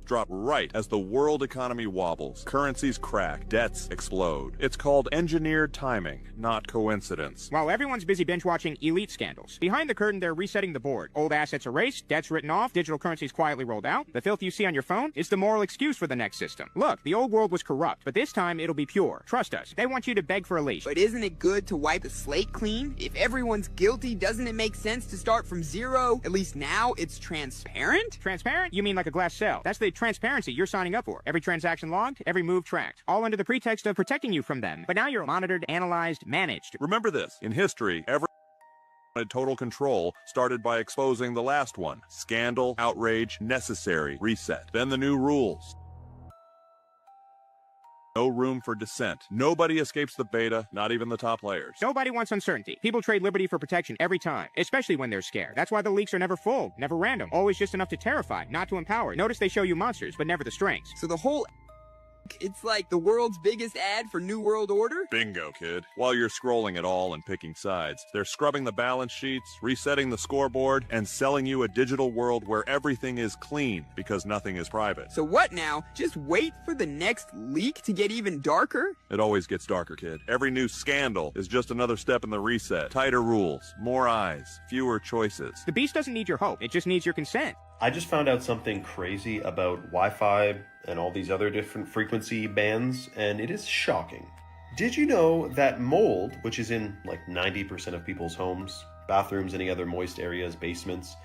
Drop right as the world economy wobbles, currencies crack, debts explode. It's called engineered timing, not coincidence. While everyone's busy binge-watching elite scandals, behind the curtain they're resetting the board. Old assets erased, debts written off, digital currencies quietly rolled out. The filth you see on your phone is the moral excuse for the next system. Look, the old world was corrupt, but this time it'll be pure. Trust us. They want you to beg for a leash. But isn't it good to wipe the slate clean? If everyone's guilty, doesn't it make sense to start from zero? At least now it's transparent? Transparent? You mean like a glass cell. That's the transparency you're signing up for. Every transaction logged, every move tracked. All under the pretext of protecting you from them. But now you're monitored, analyzed, managed. Remember this. In history, every total control started by exposing the last one. Scandal, outrage, necessary, reset. Then the new rules. No room for dissent. Nobody escapes the beta, not even the top players. Nobody wants uncertainty. People trade liberty for protection every time, especially when they're scared. That's why the leaks are never full, never random, always just enough to terrify, not to empower. Notice they show you monsters, but never the strengths. So the whole it's like the world's biggest ad for New World Order? Bingo, kid. While you're scrolling it all and picking sides, they're scrubbing the balance sheets, resetting the scoreboard, and selling you a digital world where everything is clean because nothing is private. So what now? Just wait for the next leak to get even darker? It always gets darker, kid. Every new scandal is just another step in the reset. Tighter rules, more eyes, fewer choices. The beast doesn't need your hope. It just needs your consent. I just found out something crazy about Wi-Fi and all these other different frequency bands, and it is shocking. Did you know that mold, which is in like 90% of people's homes, bathrooms, any other moist areas, basements,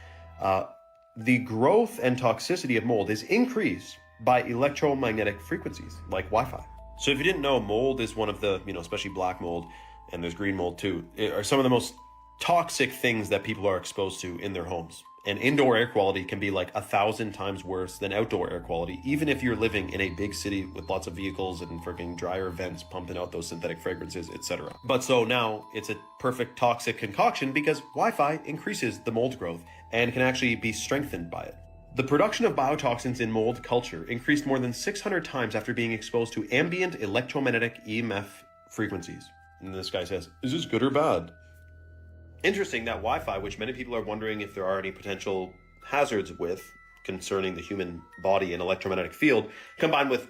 the growth and toxicity of mold is increased by electromagnetic frequencies like Wi-Fi. So if you didn't know, mold is one of the, especially black mold, and there's green mold too, are some of the most toxic things that people are exposed to in their homes. And indoor air quality can be like 1,000 times worse than outdoor air quality, even if you're living in a big city with lots of vehicles and freaking dryer vents pumping out those synthetic fragrances, etc. But so now it's a perfect toxic concoction because Wi-Fi increases the mold growth and can actually be strengthened by it. The production of biotoxins in mold culture increased more than 600 times after being exposed to ambient electromagnetic EMF frequencies. And this guy says, is this good or bad? interesting that Wi-Fi, which many people are wondering if there are any potential hazards with concerning the human body and electromagnetic field, combined with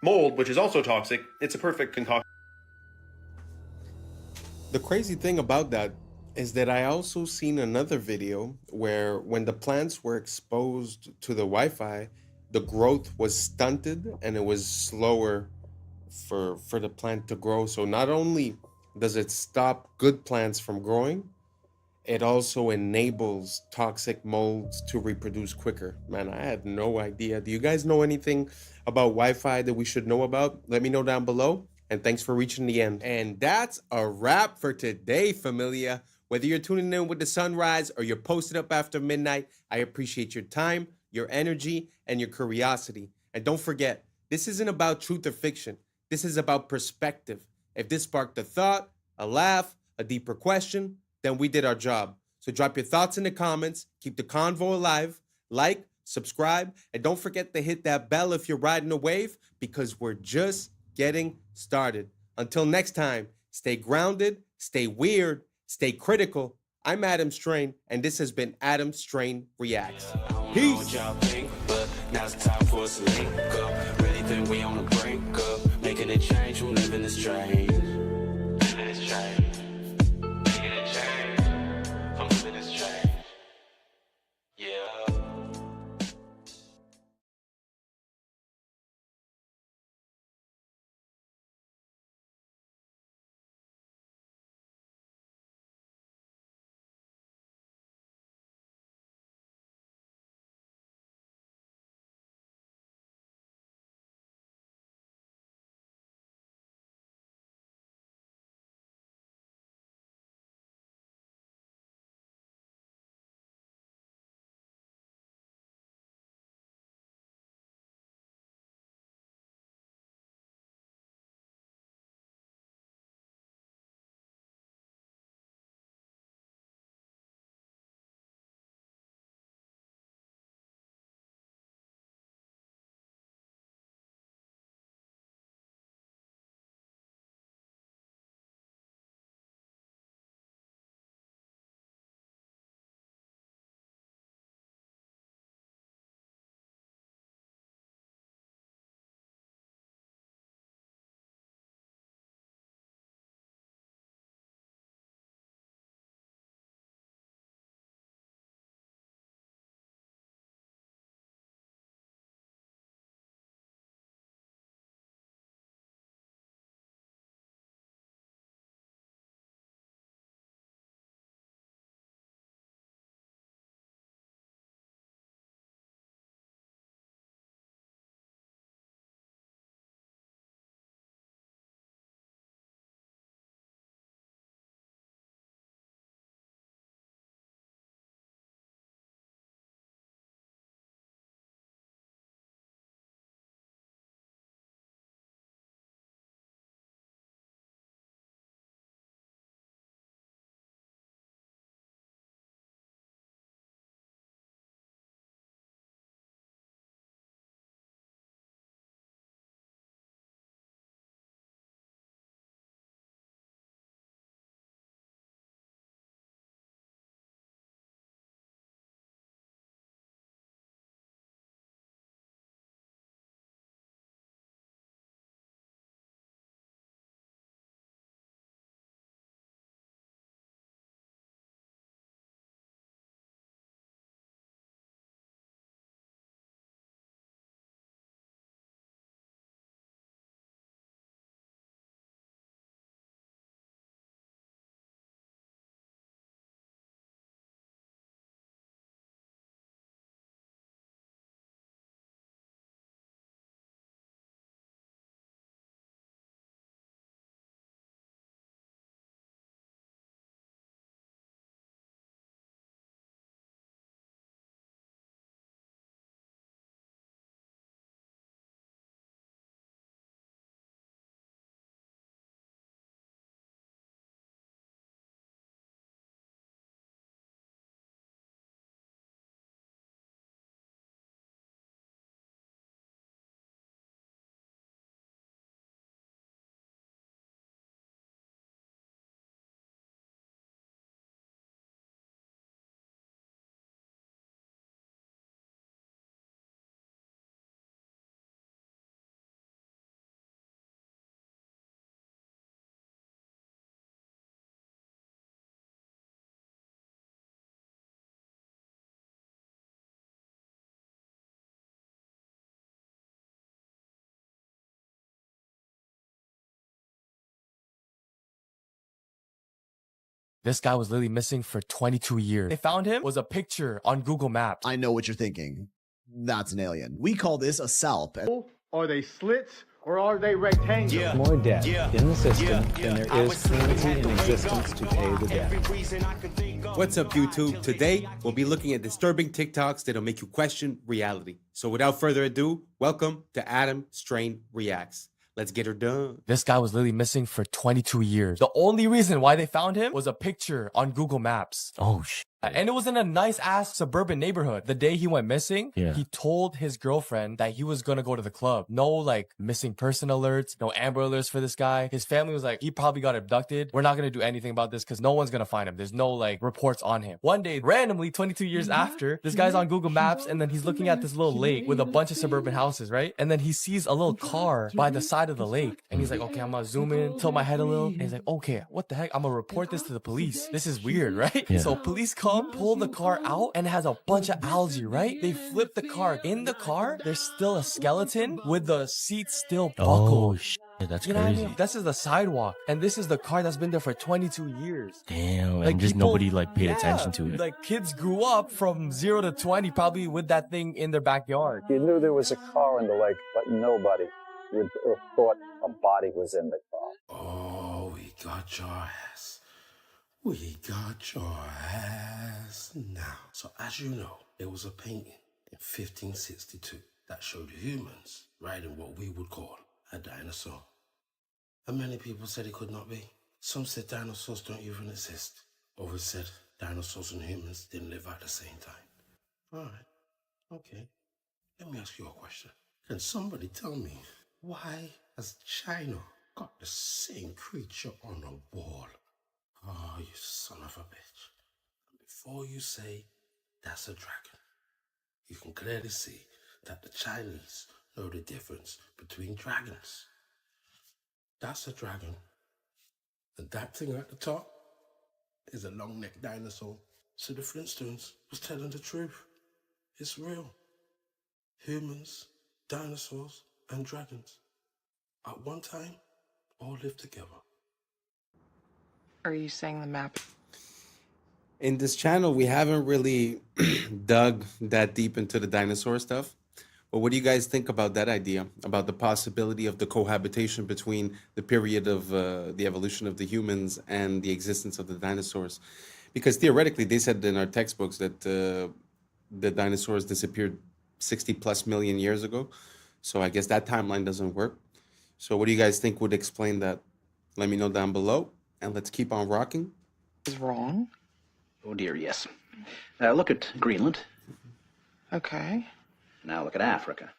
mold, which is also toxic, it's a perfect concoction. The crazy thing about that is that I also seen another video where when the plants were exposed to the Wi-Fi, the growth was stunted and it was slower for the plant to grow. So not only does it stop good plants from growing, it also enables toxic molds to reproduce quicker. Man, I had no idea. Do you guys know anything about Wi-Fi that we should know about? Let me know down below. And thanks for reaching the end. And that's a wrap for today, familia. Whether you're tuning in with the sunrise or you're posted up after midnight, I appreciate your time, your energy, and your curiosity. And don't forget, this isn't about truth or fiction. This is about perspective. If this sparked a thought, a laugh, a deeper question, then we did our job. So drop your thoughts in the comments, keep the convo alive, like, subscribe, and don't forget to hit that bell if you're riding a wave, because we're just getting started. Until next time, stay grounded, stay weird, stay critical. I'm Adam Strain, and this has been Adam Strain Reacts. Peace. But now it's time for us to link up. Really think we on the brink of making a change from living this strange. This guy was literally missing for 22 years. They found him was a picture on Google Maps. I know what you're thinking. That's an alien. We call this a SALP. Are they slits or are they rectangles? More debt in the system than there is currency in existence to pay the debt. What's up, YouTube? Today, we'll be looking at disturbing TikToks that'll make you question reality. So without further ado, welcome to Adam Strain Reacts. Let's get her done. This guy was literally missing for 22 years. The only reason why they found him was a picture on Google Maps. Oh, shit. And it was in a nice-ass suburban neighborhood. The day he went missing, he told his girlfriend that he was gonna go to the club. No, like, missing person alerts, no Amber alerts for this guy. His family was like, he probably got abducted. We're not gonna do anything about this because no one's gonna find him. There's no, like, reports on him. One day, randomly, 22 years after, this guy's on Google Maps, and then he's looking at this little lake with a bunch of suburban houses, right? And then he sees a little car by the side of the lake. And he's like, okay, I'm gonna zoom in, tilt my head a little. And he's like, okay, what the heck? I'm gonna report this to the police. This is weird, right? So police come, pull the car out, and it has a bunch of algae, right? They flip the car. In the car, there's still a skeleton with the seat still buckled. Oh, shit, that's you know crazy. What I mean? This is the sidewalk, and this is the car that's been there for 22 years. Damn, like and just people, nobody like paid attention to it. Like kids grew up from 0 to 20 probably with that thing in their backyard. You knew there was a car in the lake, but nobody would have thought a body was in the car. Oh, we got your ass. We got your ass now. So as you know, there was a painting in 1562 that showed humans riding what we would call a dinosaur. And many people said it could not be. Some said dinosaurs don't even exist. Others said dinosaurs and humans didn't live at the same time. All right, okay. Let me ask you a question. Can somebody tell me why has China got the same creature on a wall? Oh, you son of a bitch. Before you say that's a dragon, you can clearly see that the Chinese know the difference between dragons. That's a dragon. And that thing at the top is a long-necked dinosaur. So the Flintstones was telling the truth. It's real. Humans, dinosaurs, and dragons at one time all lived together. Are you saying the map? In this channel, we haven't really dug that deep into the dinosaur stuff. But what do you guys think about that idea? About the possibility of the cohabitation between the period of the evolution of the humans and the existence of the dinosaurs? Because theoretically, they said in our textbooks that the dinosaurs disappeared 60 plus million years ago. So I guess that timeline doesn't work. So what do you guys think would explain that? Let me know down below. And let's keep on rocking. Is wrong? Oh dear, yes. Look at Greenland. Okay. Now look at Africa.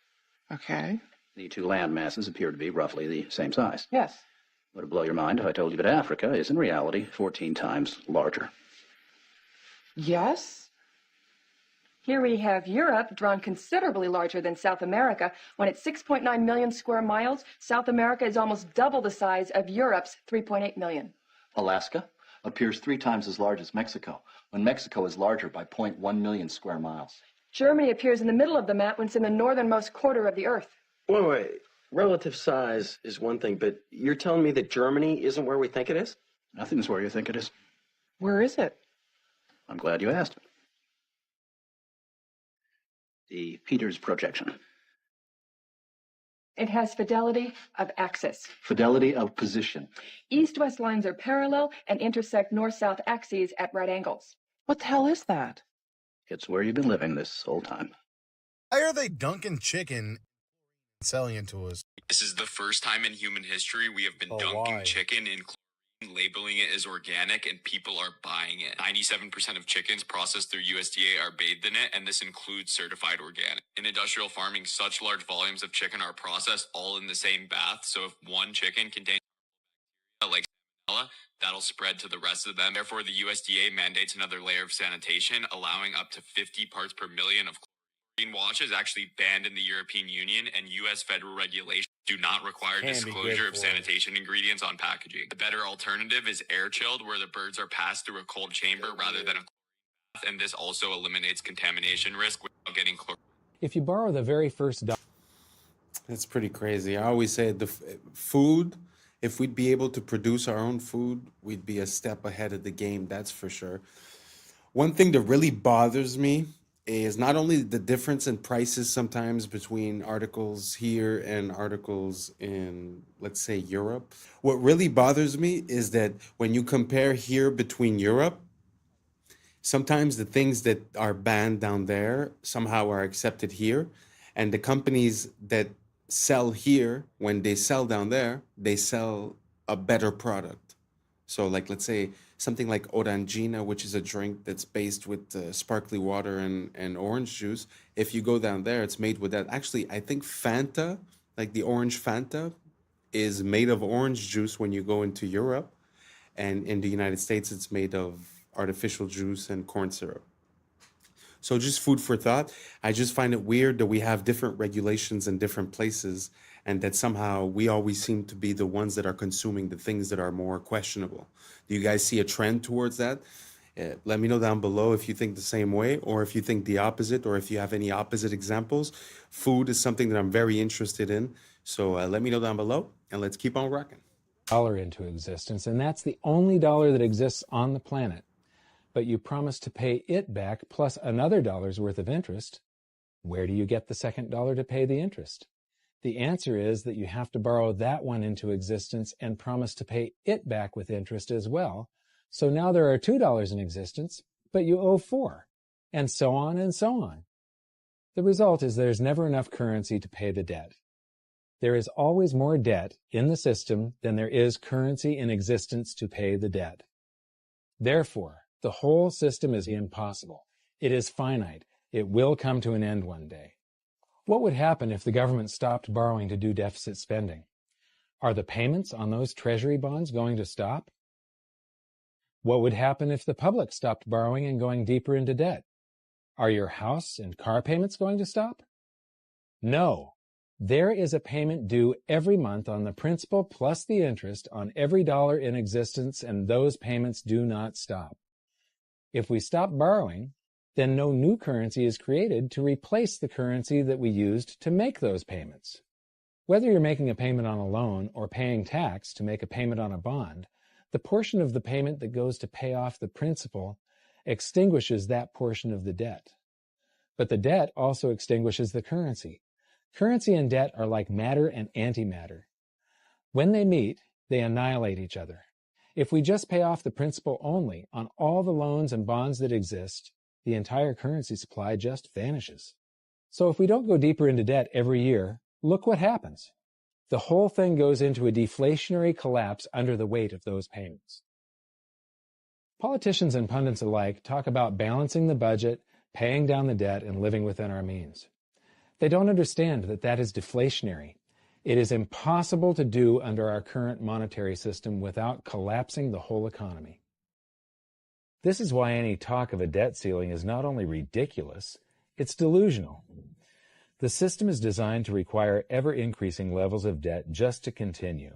Okay. The two land masses appear to be roughly the same size. Yes. Would it blow your mind if I told you that Africa is in reality 14 times larger? Yes. Here we have Europe, drawn considerably larger than South America. When it's 6.9 million square miles, South America is almost double the size of Europe's 3.8 million. Alaska appears 3 times as large as Mexico, when Mexico is larger by 0.1 million square miles. Germany appears in the middle of the map when it's in the northernmost quarter of the Earth. Wait. Relative size is one thing, but you're telling me that Germany isn't where we think it is? Nothing's where you think it is. Where is it? I'm glad you asked. The Peters projection. It has fidelity of axis. Fidelity of position. East-west lines are parallel and intersect north-south axes at right angles. What the hell is that? It's where you've been living this whole time. Why are they dunking chicken and selling it to us? This is the first time in human history we have been dunking chicken in chlorine, labeling it as organic, and people are buying it. 97% of chickens processed through USDA are bathed in it, and this includes certified organic. In industrial farming, such large volumes of chicken are processed all in the same bath, so if one chicken contains like salmonella, that'll spread to the rest of them. Therefore, the USDA mandates another layer of sanitation, allowing up to 50 parts per million of chlorine. Wash is actually banned in the European Union, and U.S. federal regulations do not require disclosure of sanitation ingredients on packaging. The better alternative is air chilled, where the birds are passed through a cold chamber rather than a chlorine bath, and this also eliminates contamination risk without getting chlorine. If you borrow the very first That's pretty crazy. I always say the food If we'd be able to produce our own food, we'd be a step ahead of the game, that's for sure. One thing that really bothers me is not only the difference in prices sometimes between articles here and articles in, let's say, Europe. What really bothers me is that when you compare here between Europe, sometimes the things that are banned down there somehow are accepted here. And the companies that sell here, when they sell down there, they sell a better product. So like, let's say something like Orangina, which is a drink that's based with sparkly water and orange juice. If you go down there, it's made with that. Actually, I think Fanta, like the orange Fanta, is made of orange juice when you go into Europe. And in the United States, it's made of artificial juice and corn syrup. So just food for thought. I just find it weird that we have different regulations in different places and that somehow we always seem to be the ones that are consuming the things that are more questionable. Do you guys see a trend towards that? Let me know down below if you think the same way or if you think the opposite or if you have any opposite examples. Food is something that I'm very interested in. So let me know down below and let's keep on rocking. Dollar into existence, and that's the only dollar that exists on the planet. But you promise to pay it back plus another dollar's worth of interest. Where do you get the second dollar to pay the interest? The answer is that you have to borrow that one into existence and promise to pay it back with interest as well. So now there are $2 in existence, but you owe $4, and so on and so on. The result is there's never enough currency to pay the debt. There is always more debt in the system than there is currency in existence to pay the debt. Therefore, the whole system is impossible. It is finite. It will come to an end one day. What would happen if the government stopped borrowing to do deficit spending? Are the payments on those treasury bonds going to stop? What would happen if the public stopped borrowing and going deeper into debt? Are your house and car payments going to stop? No. There is a payment due every month on the principal plus the interest on every dollar in existence, and those payments do not stop. If we stop borrowing, then no new currency is created to replace the currency that we used to make those payments. Whether you're making a payment on a loan or paying tax to make a payment on a bond, the portion of the payment that goes to pay off the principal extinguishes that portion of the debt. But the debt also extinguishes the currency. Currency and debt are like matter and antimatter. When they meet, they annihilate each other. If we just pay off the principal only on all the loans and bonds that exist, the entire currency supply just vanishes. So if we don't go deeper into debt every year, look what happens. The whole thing goes into a deflationary collapse under the weight of those payments. Politicians and pundits alike talk about balancing the budget, paying down the debt, and living within our means. They don't understand that that is deflationary. It is impossible to do under our current monetary system without collapsing the whole economy. This is why any talk of a debt ceiling is not only ridiculous, it's delusional. The system is designed to require ever-increasing levels of debt just to continue.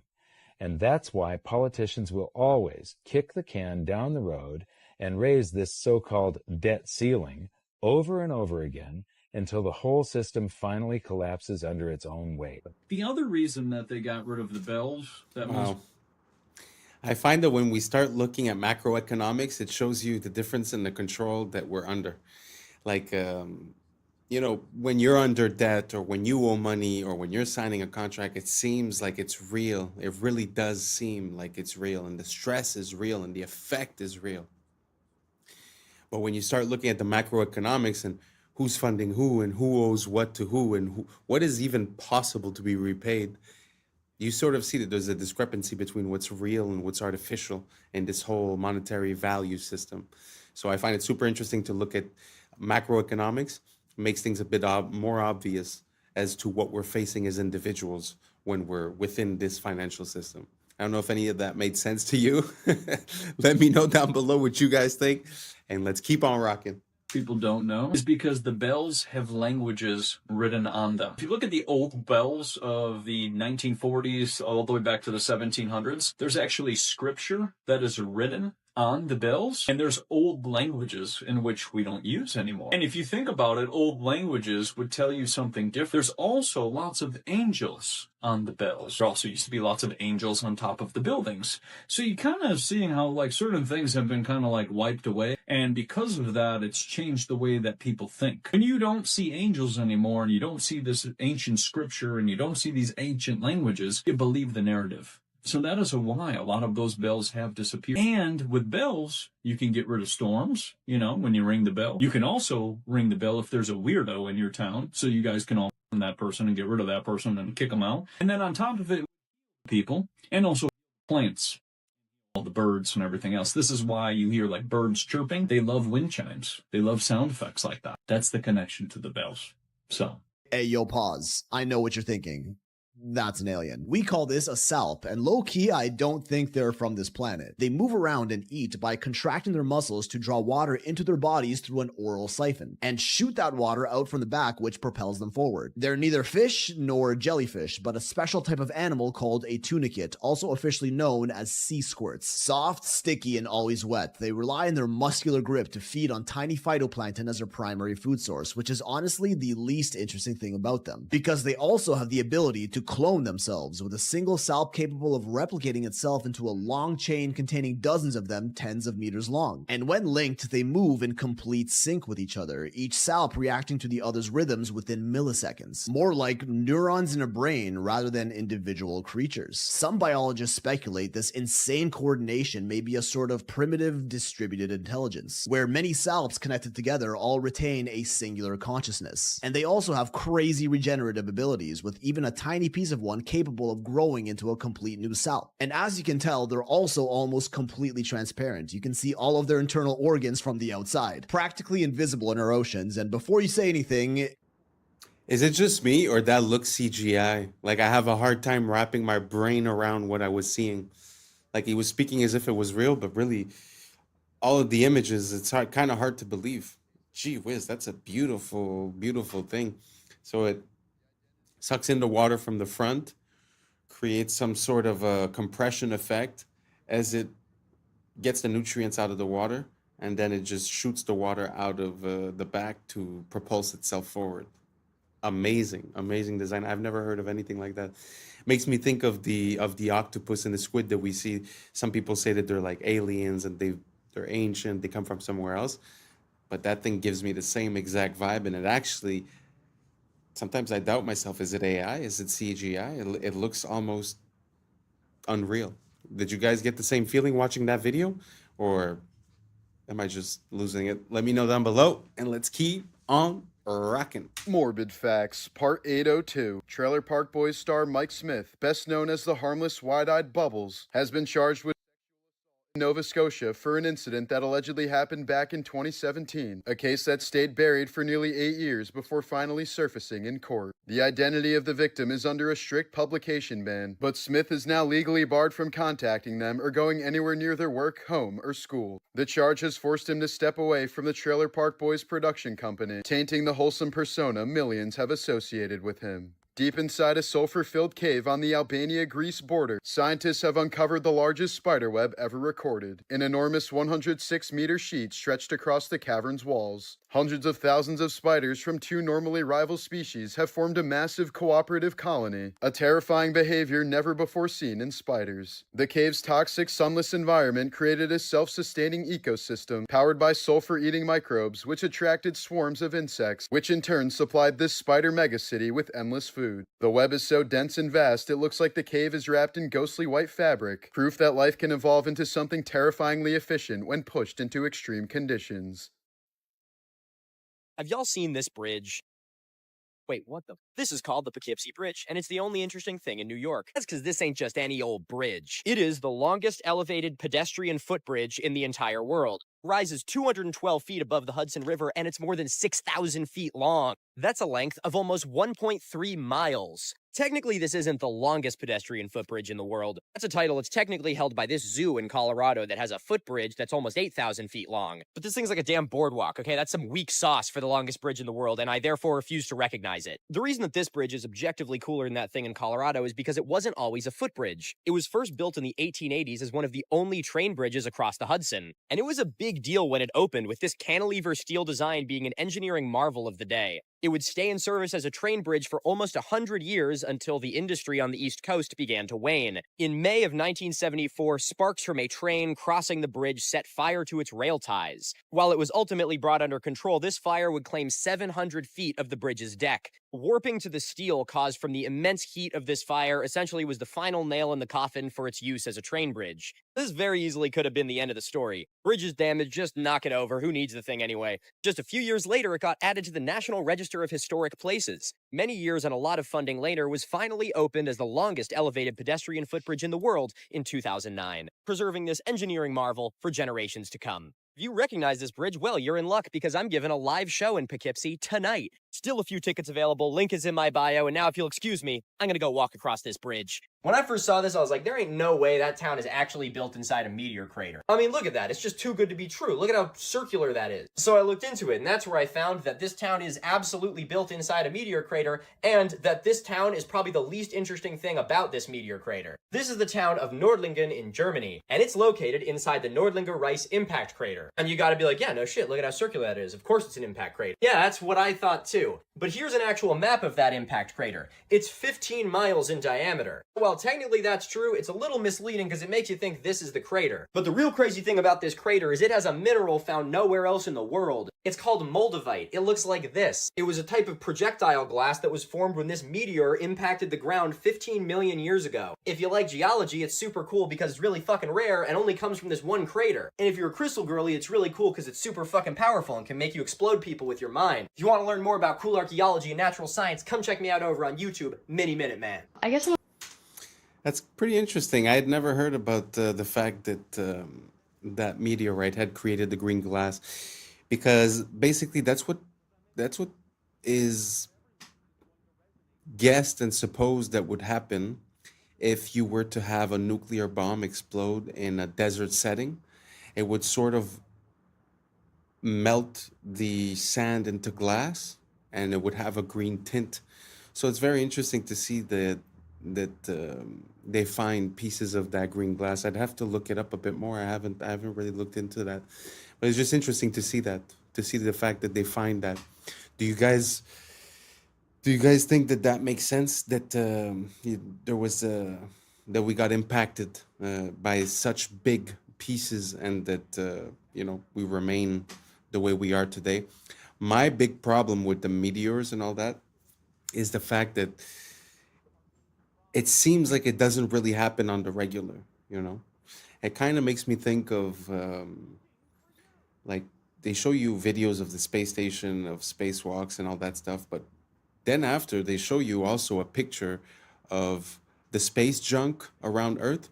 And that's why politicians will always kick the can down the road and raise this so-called debt ceiling over and over again until the whole system finally collapses under its own weight. The other reason that they got rid of the bells, that was... I find that when we start looking at macroeconomics, it shows you the difference in the control that we're under. Like, you know, when you're under debt or when you owe money or when you're signing a contract, it seems like it's real. It really does seem like it's real, and the stress is real and the effect is real. But when you start looking at the macroeconomics and who's funding who and who owes what to who and what is even possible to be repaid, you sort of see that there's a discrepancy between what's real and what's artificial in this whole monetary value system. So I find it super interesting to look at macroeconomics. It makes things a bit more obvious as to what we're facing as individuals when we're within this financial system. I don't know if any of that made sense to you. Let me know down below what you guys think, and let's keep on rocking. People don't know is because the bells have languages written on them. If you look at the old bells of the 1940s all the way back to the 1700s, there's actually scripture that is written on the bells, and there's old languages in which we don't use anymore. And if you think about it, old languages would tell you something different. There's also lots of angels on the bells. There also used to be lots of angels on top of the buildings. So you kind of seeing how like certain things have been kind of like wiped away. And because of that, it's changed the way that people think. When you don't see angels anymore and you don't see this ancient scripture and you don't see these ancient languages, you believe the narrative. So that is why a lot of those bells have disappeared. And with bells, you can get rid of storms, you know, when you ring the bell. You can also ring the bell if there's a weirdo in your town, so you guys can all find that person and get rid of that person and kick them out. And then on top of it, people, and also plants, all the birds and everything else. This is why you hear like birds chirping. They love wind chimes. They love sound effects like that. That's the connection to the bells. So. Hey, yo, pause. I know what you're thinking. That's an alien. We call this a salp, and low-key, I don't think they're from this planet. They move around and eat by contracting their muscles to draw water into their bodies through an oral siphon, and shoot that water out from the back, which propels them forward. They're neither fish nor jellyfish, but a special type of animal called a tunicate, also officially known as sea squirts. Soft, sticky, and always wet, they rely on their muscular grip to feed on tiny phytoplankton as their primary food source, which is honestly the least interesting thing about them, because they also have the ability to clone themselves, with a single salp capable of replicating itself into a long chain containing dozens of them tens of meters long. And when linked, they move in complete sync with each other, each salp reacting to the other's rhythms within milliseconds. More like neurons in a brain rather than individual creatures. Some biologists speculate this insane coordination may be a sort of primitive distributed intelligence, where many salps connected together all retain a singular consciousness. And they also have crazy regenerative abilities, with even a tiny piece of one capable of growing into a complete new salp. And as you can tell, they're also almost completely transparent. You can see all of their internal organs from the outside, practically invisible in our oceans. And before you say anything, is it just me or that looks CGI? Like I have a hard time wrapping my brain around what I was seeing. Like he was speaking as if it was real, but really all of the images, it's kind of hard to believe. Gee whiz, that's a beautiful, beautiful thing. So it sucks in the water from the front, creates some sort of a compression effect as it gets the nutrients out of the water, and then it just shoots the water out of the back to propulse itself forward. Amazing, amazing design. I've never heard of anything like that. Makes me think of the octopus and the squid that we see. Some people say that they're like aliens and they're ancient, they come from somewhere else, but that thing gives me the same exact vibe, and it actually, sometimes I doubt myself. Is it AI? Is it CGI? It looks almost unreal. Did you guys get the same feeling watching that video? Or am I just losing it? Let me know down below, and let's keep on rocking. Morbid Facts, Part 802. Trailer Park Boys star Mike Smith, best known as the harmless wide-eyed Bubbles, has been charged with Nova Scotia for an incident that allegedly happened back in 2017, a case that stayed buried for nearly 8 years before finally surfacing in court. The identity of the victim is under a strict publication ban, but Smith is now legally barred from contacting them or going anywhere near their work, home, or school. The charge has forced him to step away from the Trailer Park Boys production company, tainting the wholesome persona millions have associated with him. Deep inside a sulfur-filled cave on the Albania-Greece border, scientists have uncovered the largest spiderweb ever recorded, an enormous 106-meter sheet stretched across the cavern's walls. Hundreds of thousands of spiders from two normally rival species have formed a massive cooperative colony, a terrifying behavior never before seen in spiders. The cave's toxic, sunless environment created a self-sustaining ecosystem powered by sulfur-eating microbes, which attracted swarms of insects, which in turn supplied this spider megacity with endless food. The web is so dense and vast, it looks like the cave is wrapped in ghostly white fabric, proof that life can evolve into something terrifyingly efficient when pushed into extreme conditions. Have y'all seen this bridge? Wait, what the? This is called the Poughkeepsie Bridge, and it's the only interesting thing in New York. That's because this ain't just any old bridge. It is the longest elevated pedestrian footbridge in the entire world. rises 212 feet above the Hudson River, and it's more than 6,000 feet long. That's a length of almost 1.3 miles. Technically, this isn't the longest pedestrian footbridge in the world. That's a title that's technically held by this zoo in Colorado that has a footbridge that's almost 8,000 feet long. But this thing's like a damn boardwalk, okay? That's some weak sauce for the longest bridge in the world, and I therefore refuse to recognize it. The reason that this bridge is objectively cooler than that thing in Colorado is because it wasn't always a footbridge. It was first built in the 1880s as one of the only train bridges across the Hudson. And it was a big deal when it opened, with this cantilever steel design being an engineering marvel of the day. It would stay in service as a train bridge for almost 100 years until the industry on the East Coast began to wane. In May of 1974, sparks from a train crossing the bridge set fire to its rail ties. While it was ultimately brought under control, this fire would claim 700 feet of the bridge's deck. Warping to the steel caused from the immense heat of this fire essentially was the final nail in the coffin for its use as a train bridge. This very easily could have been the end of the story. Bridge is damaged, just knock it over, who needs the thing anyway? Just a few years later, it got added to the National Register of Historic Places. Many years and a lot of funding later, was finally opened as the longest elevated pedestrian footbridge in the world in 2009, preserving this engineering marvel for generations to come. If you recognize this bridge, well, you're in luck because I'm giving a live show in Poughkeepsie tonight. Still a few tickets available, link is in my bio, and now if you'll excuse me, I'm gonna go walk across this bridge. When I first saw this, I was like, there ain't no way that town is actually built inside a meteor crater. I mean, look at that, it's just too good to be true. Look at how circular that is. So I looked into it, and that's where I found that this town is absolutely built inside a meteor crater, and that this town is probably the least interesting thing about this meteor crater. This is the town of Nordlingen in Germany, and it's located inside the Nordlinger Rice impact crater. And you gotta be like, yeah, no shit, look at how circular that is. Of course it's an impact crater. Yeah, that's what I thought too. But here's an actual map of that impact crater. It's 15 miles in diameter. While technically that's true, it's a little misleading because it makes you think this is the crater. But the real crazy thing about this crater is it has a mineral found nowhere else in the world. It's called moldavite. It looks like this. It was a type of projectile glass that was formed when this meteor impacted the ground 15 million years ago. If you like geology, it's super cool because it's really fucking rare and only comes from this one crater. And if you're a crystal girly, it's really cool because it's super fucking powerful and can make you explode people with your mind. If you want to learn more about cool archaeology and natural science, come check me out over on YouTube, Mini Minute Man. I guess That's pretty interesting. I had never heard about the fact that that meteorite had created the green glass, because basically that's what is guessed and supposed that would happen if you were to have a nuclear bomb explode in a desert setting. It would sort of melt the sand into glass, and it would have a green tint. So it's very interesting to see that they find pieces of that green glass. I'd have to look it up a bit more. I haven't really looked into that, but it's just interesting to see the fact that they find that. Do you guys think that makes sense, that there was that we got impacted by such big pieces, and that we remain the way we are today? My big problem with the meteors and all that is the fact that it seems like it doesn't really happen on the regular. It kind of makes me think of like, they show you videos of the space station, of spacewalks and all that stuff, but then after they show you also a picture of the space junk around Earth,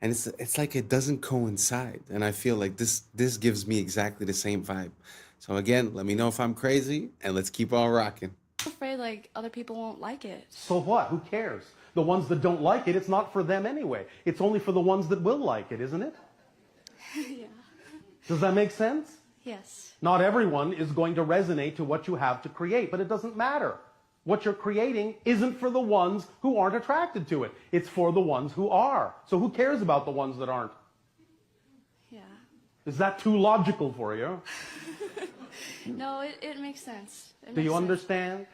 and it's like it doesn't coincide. And I feel like this gives me exactly the same vibe. So again, let me know if I'm crazy, and let's keep on rocking. I'm afraid like other people won't like it. So what? Who cares? The ones that don't like it, it's not for them anyway. It's only for the ones that will like it, isn't it? Yeah. Does that make sense? Yes. Not everyone is going to resonate to what you have to create, but it doesn't matter. What you're creating isn't for the ones who aren't attracted to it. It's for the ones who are. So who cares about the ones that aren't? Yeah. Is that too logical for you? No, it makes sense. Do you understand?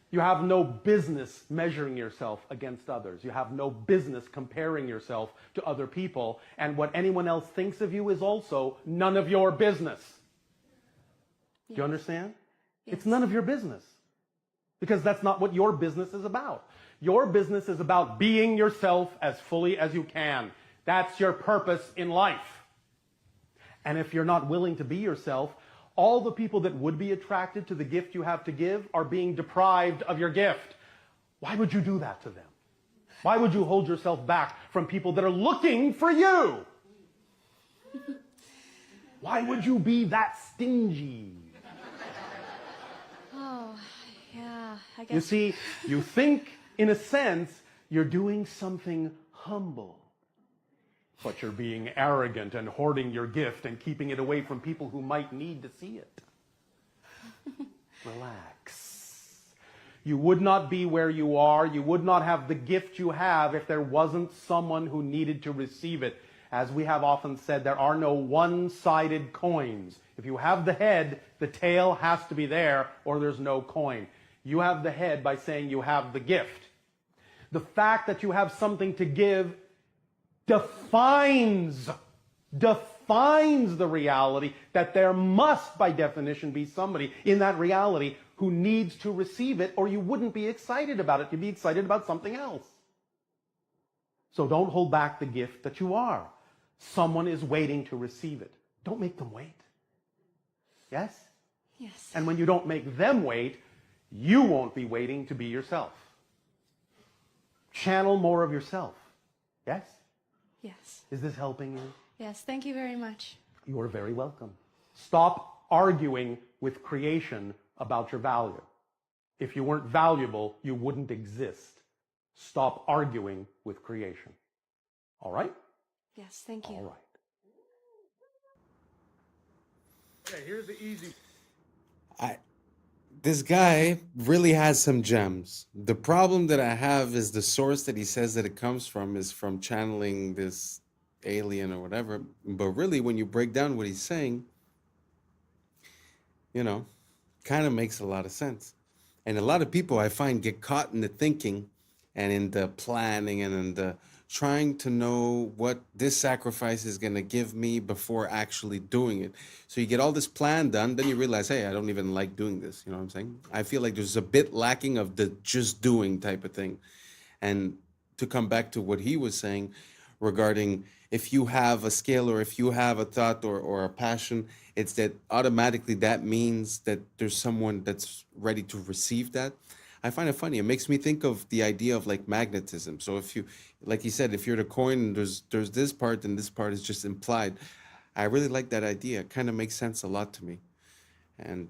You have no business measuring yourself against others. You have no business comparing yourself to other people. And what anyone else thinks of you is also none of your business. Do you understand? Yes. It's none of your business. Because that's not what your business is about. Your business is about being yourself as fully as you can. That's your purpose in life. And if you're not willing to be yourself, all the people that would be attracted to the gift you have to give are being deprived of your gift. Why would you do that to them? Why would you hold yourself back from people that are looking for you? Why would you be that stingy? Oh, yeah, I guess. You see, you think, in a sense, you're doing something humble. But you're being arrogant and hoarding your gift and keeping it away from people who might need to see it. Relax. You would not be where you are. You would not have the gift you have if there wasn't someone who needed to receive it. As we have often said, there are no one-sided coins. If you have the head, the tail has to be there, or there's no coin. You have the head by saying you have the gift. The fact that you have something to give defines the reality that there must, by definition, be somebody in that reality who needs to receive it, or you wouldn't be excited about it. You'd be excited about something else. So don't hold back the gift that you are. Someone is waiting to receive it. Don't make them wait. Yes? Yes. And when you don't make them wait, you won't be waiting to be yourself. Channel more of yourself. Yes? Yes. Is this helping you? Yes, thank you very much. You are very welcome. Stop arguing with creation about your value. If you weren't valuable, you wouldn't exist. Stop arguing with creation. All right? Yes, thank you. All right. Okay, here's the easy. This guy really has some gems. The problem that I have is the source that he says that it comes from is from channeling this alien or whatever. But really, when you break down what he's saying, you know, kind of makes a lot of sense. And a lot of people I find get caught in the thinking and in the planning and in the trying to know what this sacrifice is going to give me before actually doing it. So you get all this plan done, then you realize, hey, I don't even like doing this. You know what I'm saying? I feel like there's a bit lacking of the just doing type of thing. And to come back to what he was saying regarding if you have a skill or if you have a thought or a passion, it's that automatically that means that there's someone that's ready to receive that. I find it funny. It makes me think of the idea of like magnetism. So if you, like he said, if you're the coin, there's this part and this part is just implied. I really like that idea. It kind of makes sense a lot to me. And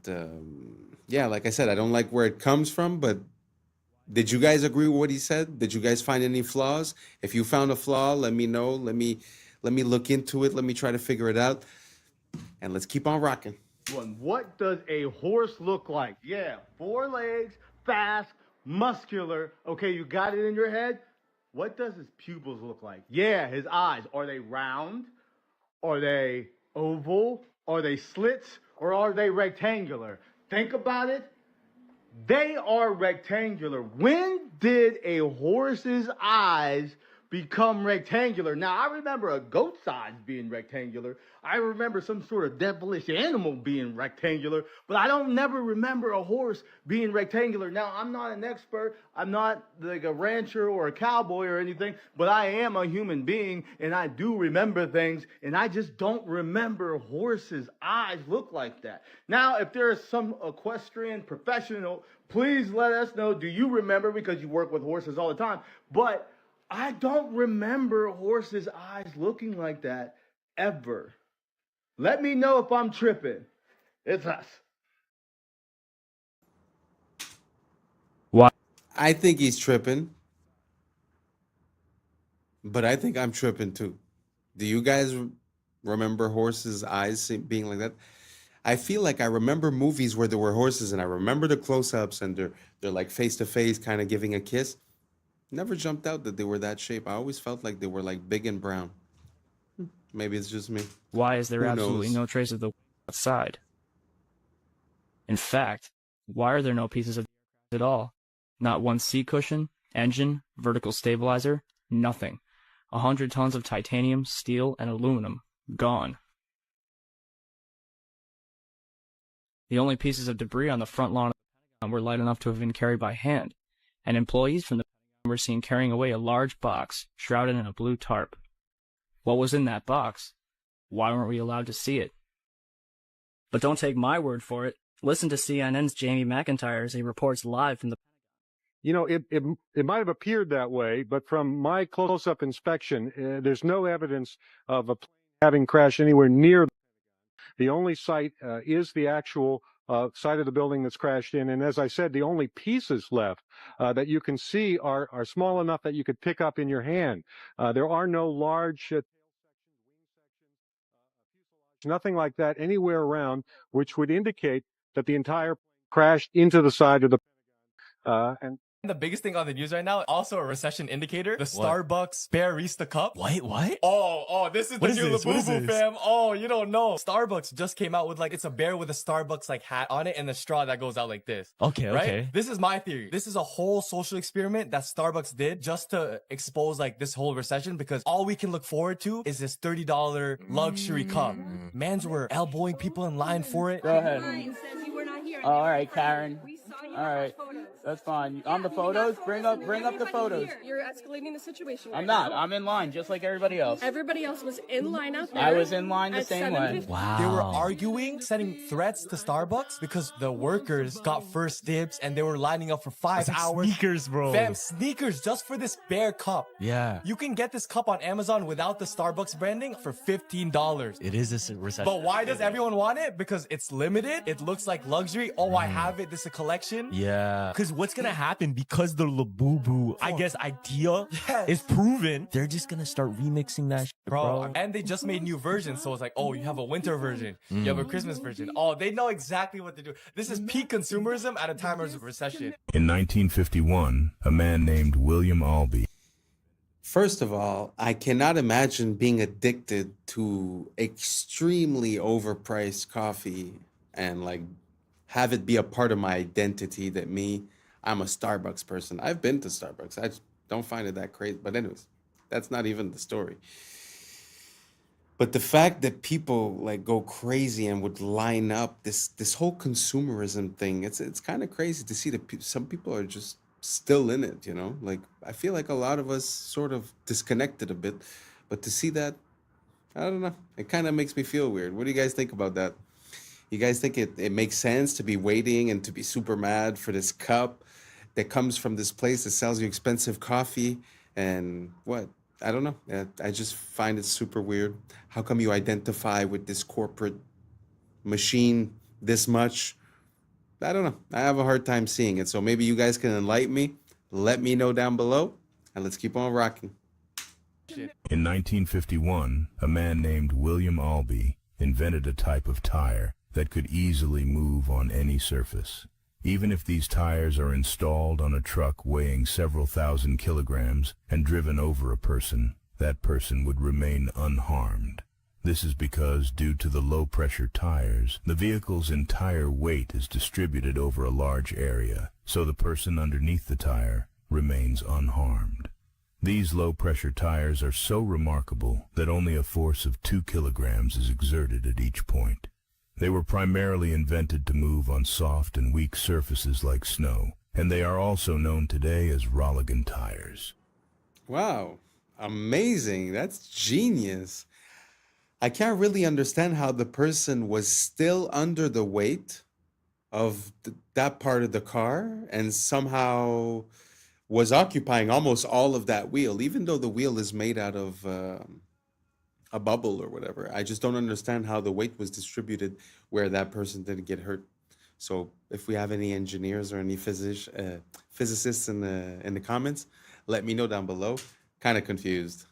yeah, like I said, I don't like where it comes from, but did you guys agree with what he said? Did you guys find any flaws? If you found a flaw, let me know. Let me look into it. Let me try to figure it out. And let's keep on rocking. What does a horse look like? Yeah, 4 legs, fast, muscular. Okay, you got it in your head? What does his pupils look like? Yeah, his eyes. Are they round? Are they oval? Are they slits? Or are they rectangular? Think about it. They are rectangular. When did a horse's eyes become rectangular? Now, I remember a goat's eyes being rectangular. I remember some sort of devilish animal being rectangular, but I don't never remember a horse being rectangular. Now, I'm not an expert. I'm not like a rancher or a cowboy or anything, but I am a human being, and I do remember things, and I just don't remember horses' eyes look like that. Now, if there is some equestrian professional, please let us know. Do you remember? Because you work with horses all the time, but I don't remember horses' eyes looking like that ever. Let me know if I'm tripping. It's us. Why? I think he's tripping, but I think I'm tripping too. Do you guys remember horses' eyes being like that? I feel like I remember movies where there were horses, and I remember the close-ups, and they're like face to face, kind of giving a kiss. Never jumped out that they were that shape. I always felt like they were like big and brown. Maybe it's just me. Why is there Who absolutely knows? no trace of the outside? In fact, why are there no pieces of at all? Not one seat cushion, engine, vertical stabilizer, nothing. 100 tons of titanium, steel, and aluminum gone. The only pieces of debris on the front lawn of the Pentagon were light enough to have been carried by hand, and employees from the Pentagon were seen carrying away a large box shrouded in a blue tarp. What was in that box? Why weren't we allowed to see it? But don't take my word for it. Listen to CNN's Jamie McIntyre as he reports live from the... You know, it might have appeared that way, but from my close-up inspection, there's no evidence of a plane having crashed anywhere near. The only site is the actual side of the building that's crashed in. And as I said, the only pieces left that you can see are small enough that you could pick up in your hand. There are no large nothing like that anywhere around, which would indicate that the entire crashed into the side of the and The biggest thing on the news right now, also a recession indicator, the Starbucks Barista Cup. Wait, what? Oh, this is What the is new this? What is Labubu, this? fam. Oh, you don't know. Starbucks just came out with it's a bear with a Starbucks hat on it and the straw that goes out like this. Okay, right? okay. This is my theory. This is a whole social experiment that Starbucks did just to expose this whole recession, because all we can look forward to is this $30 luxury cup. Mans were elbowing people in line for it. Go ahead. Oh, all right, Karen. All right, that's fine. On the photos, bring up the photos. You're escalating the situation. I'm not. I'm in line just like everybody else. Everybody else was in line out there. I was in line the same way. They were arguing, sending threats to Starbucks because the workers got first dibs and they were lining up for 5 hours. Sneakers, bro. Fam, sneakers just for this bare cup. Yeah. You can get this cup on Amazon without the Starbucks branding for $15. It is this recession. But why does everyone want it? Because it's limited. It looks like luxury. Oh, I have it. This is a collection. Yeah. Because what's going to happen, because the Labubu, I guess, idea is proven, they're just going to start remixing that shit, bro. And they just made new versions. So it's oh, you have a winter version. You have a Christmas version. Oh, they know exactly what to do. This is peak consumerism at a time of recession. In 1951, a man named William Albee. First of all, I cannot imagine being addicted to extremely overpriced coffee and have it be a part of my identity that I'm a Starbucks person. I've been to Starbucks. I just don't find it that crazy. But anyways, that's not even the story. But the fact that people go crazy and would line up, this whole consumerism thing, it's kind of crazy to see that some people are just still in it, I feel like a lot of us sort of disconnected a bit, but to see that, I don't know, it kind of makes me feel weird. What do you guys think about that? You guys think it makes sense to be waiting and to be super mad for this cup that comes from this place that sells you expensive coffee and what? I don't know. I just find it super weird. How come you identify with this corporate machine this much? I don't know. I have a hard time seeing it. So maybe you guys can enlighten me. Let me know down below, and let's keep on rocking. In 1951, a man named William Albee invented a type of tire that could easily move on any surface. Even if these tires are installed on a truck weighing several thousand kilograms and driven over a person, that person would remain unharmed. This is because, due to the low-pressure tires, the vehicle's entire weight is distributed over a large area, so the person underneath the tire remains unharmed. These low-pressure tires are so remarkable that only a force of 2 kilograms is exerted at each point. They were primarily invented to move on soft and weak surfaces like snow, and they are also known today as Rolligan tires. Wow, amazing. That's genius. I can't really understand how the person was still under the weight of that part of the car and somehow was occupying almost all of that wheel, even though the wheel is made out of a bubble or whatever. I just don't understand how the weight was distributed where that person didn't get hurt. So if we have any engineers or any physicists in the comments, let me know down below. Kind of confused.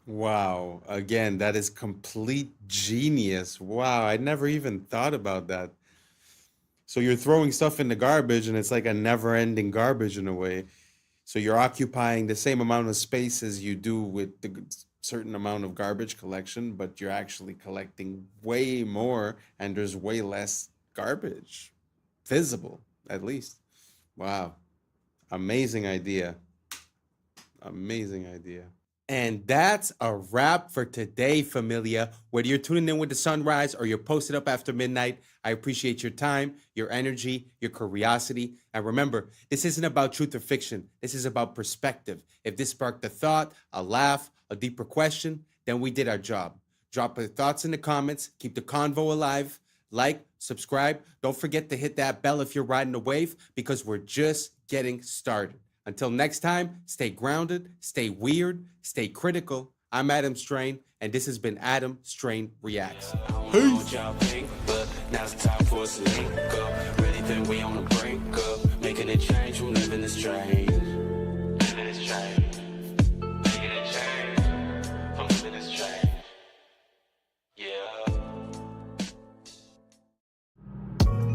Wow. Again, that is complete genius. Wow. I never even thought about that. So you're throwing stuff in the garbage and it's like a never ending garbage in a way. So you're occupying the same amount of space as you do with the certain amount of garbage collection, but you're actually collecting way more and there's way less garbage visible, at least. Wow. Amazing idea. Amazing idea. And that's a wrap for today, familia. Whether you're tuning in with the sunrise or you're posted up after midnight, I appreciate your time, your energy, your curiosity. And remember, this isn't about truth or fiction. This is about perspective. If this sparked a thought, a laugh, a deeper question, then we did our job. Drop your thoughts in the comments. Keep the convo alive. Like, subscribe. Don't forget to hit that bell if you're riding the wave, because we're just getting started. Until next time, stay grounded, stay weird, stay critical. I'm Adam Strain, and this has been Adam Strain Reacts. Peace. Now it's time for us to link up. Really think we on the brink up. Making a change, we're living this strange. Living this change. Making a change. I'm living this change.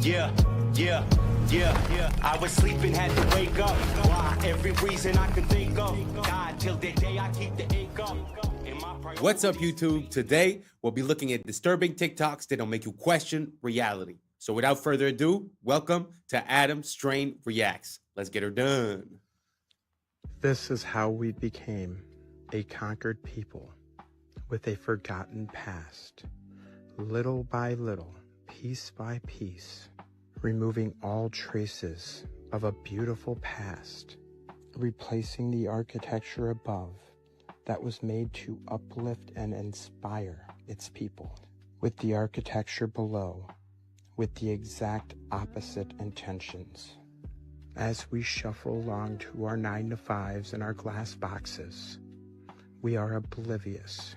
Yeah. I was sleeping, had to wake up. Why? Every reason I could think of. God, till the day I keep the ink up. What's up, YouTube? Today, we'll be looking at disturbing TikToks that'll make you question reality. So without further ado, welcome to Adam Strain Reacts. Let's get her done. This is how we became a conquered people with a forgotten past. Little by little, piece by piece, removing all traces of a beautiful past, replacing the architecture above that was made to uplift and inspire its people with the architecture below with the exact opposite intentions. As we shuffle along to our 9-to-5s and our glass boxes, we are oblivious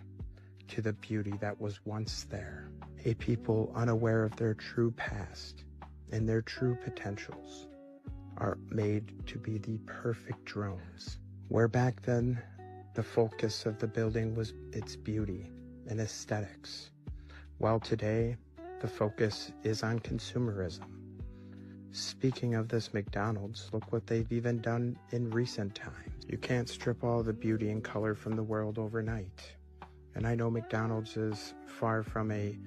to the beauty that was once there, a people unaware of their true past and their true potentials are made to be the perfect drones, where back then the focus of the building was its beauty and aesthetics, while today the focus is on consumerism. Speaking of this McDonald's, look what they've even done in recent times. You can't strip all the beauty and color from the world overnight. And I know McDonald's is far from a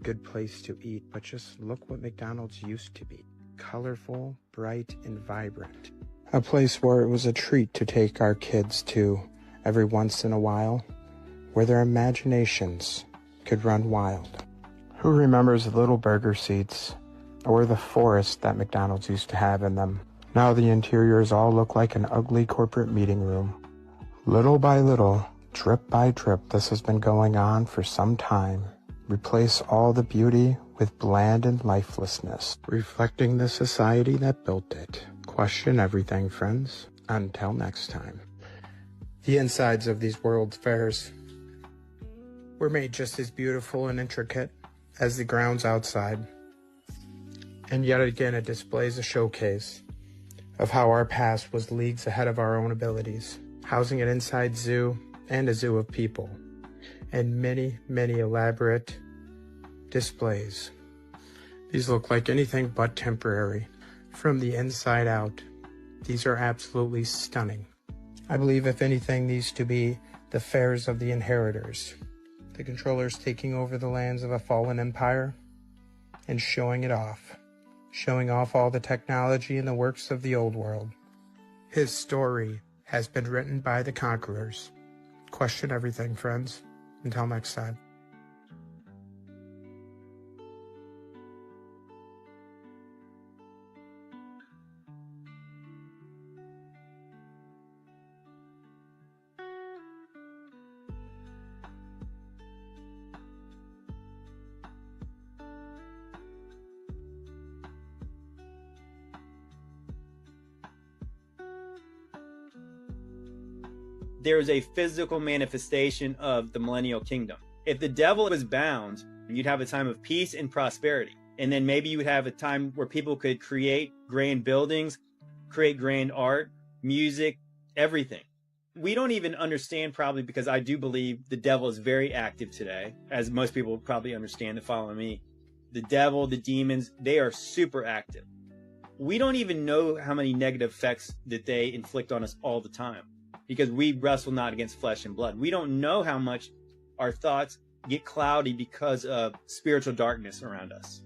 good place to eat, but just look what McDonald's used to be. Colorful, bright, and vibrant. A place where it was a treat to take our kids to every once in a while, where their imaginations could run wild. Who remembers the little burger seats, or the forest that McDonald's used to have in them? Now the interiors all look like an ugly corporate meeting room. Little by little, drip by drip, this has been going on for some time. Replace all the beauty with bland and lifelessness, reflecting the society that built it. Question everything, friends. Until next time. The insides of these World's Fairs were made just as beautiful and intricate as the grounds outside. And yet again, it displays a showcase of how our past was leagues ahead of our own abilities, housing an inside zoo and a zoo of people, and many, many elaborate displays. These look like anything but temporary. From the inside out, these are absolutely stunning. I believe, if anything, these to be the fairs of the inheritors, the controllers taking over the lands of a fallen empire and showing it off, showing off all the technology and the works of the old world. His story has been written by the conquerors. Question everything, friends. Until next time. There is a physical manifestation of the millennial kingdom. If the devil was bound, you'd have a time of peace and prosperity. And then maybe you would have a time where people could create grand buildings, create grand art, music, everything. We don't even understand, probably because I do believe the devil is very active today, as most people probably understand that follow me. The devil, the demons, they are super active. we don't even know how many negative effects that they inflict on us all the time, because we wrestle not against flesh and blood. We don't know how much our thoughts get cloudy because of spiritual darkness around us.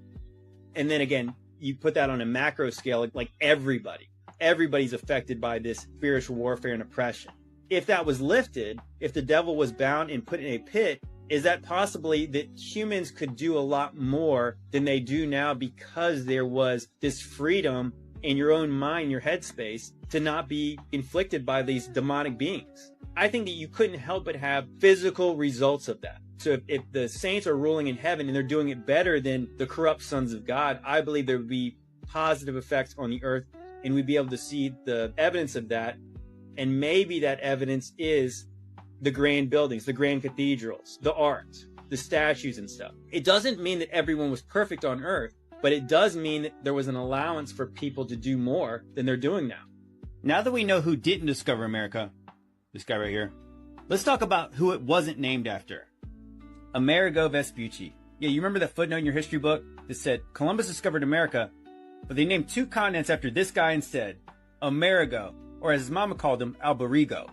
And then again, you put that on a macro scale, like everybody's affected by this spiritual warfare and oppression. If that was lifted, if the devil was bound and put in a pit, is that possibly that humans could do a lot more than they do now because there was this freedom in your own mind, your headspace, to not be inflicted by these demonic beings? I think that you couldn't help but have physical results of that. So if the saints are ruling in heaven and they're doing it better than the corrupt sons of God, I believe there would be positive effects on the earth, and we'd be able to see the evidence of that. And maybe that evidence is the grand buildings, the grand cathedrals, the art, the statues and stuff. It doesn't mean that everyone was perfect on earth, but it does mean that there was an allowance for people to do more than they're doing now. Now that we know who didn't discover America, this guy right here, let's talk about who it wasn't named after. Amerigo Vespucci. Yeah, you remember that footnote in your history book that said Columbus discovered America, but they named 2 continents after this guy instead, Amerigo, or as his mama called him, Alberigo.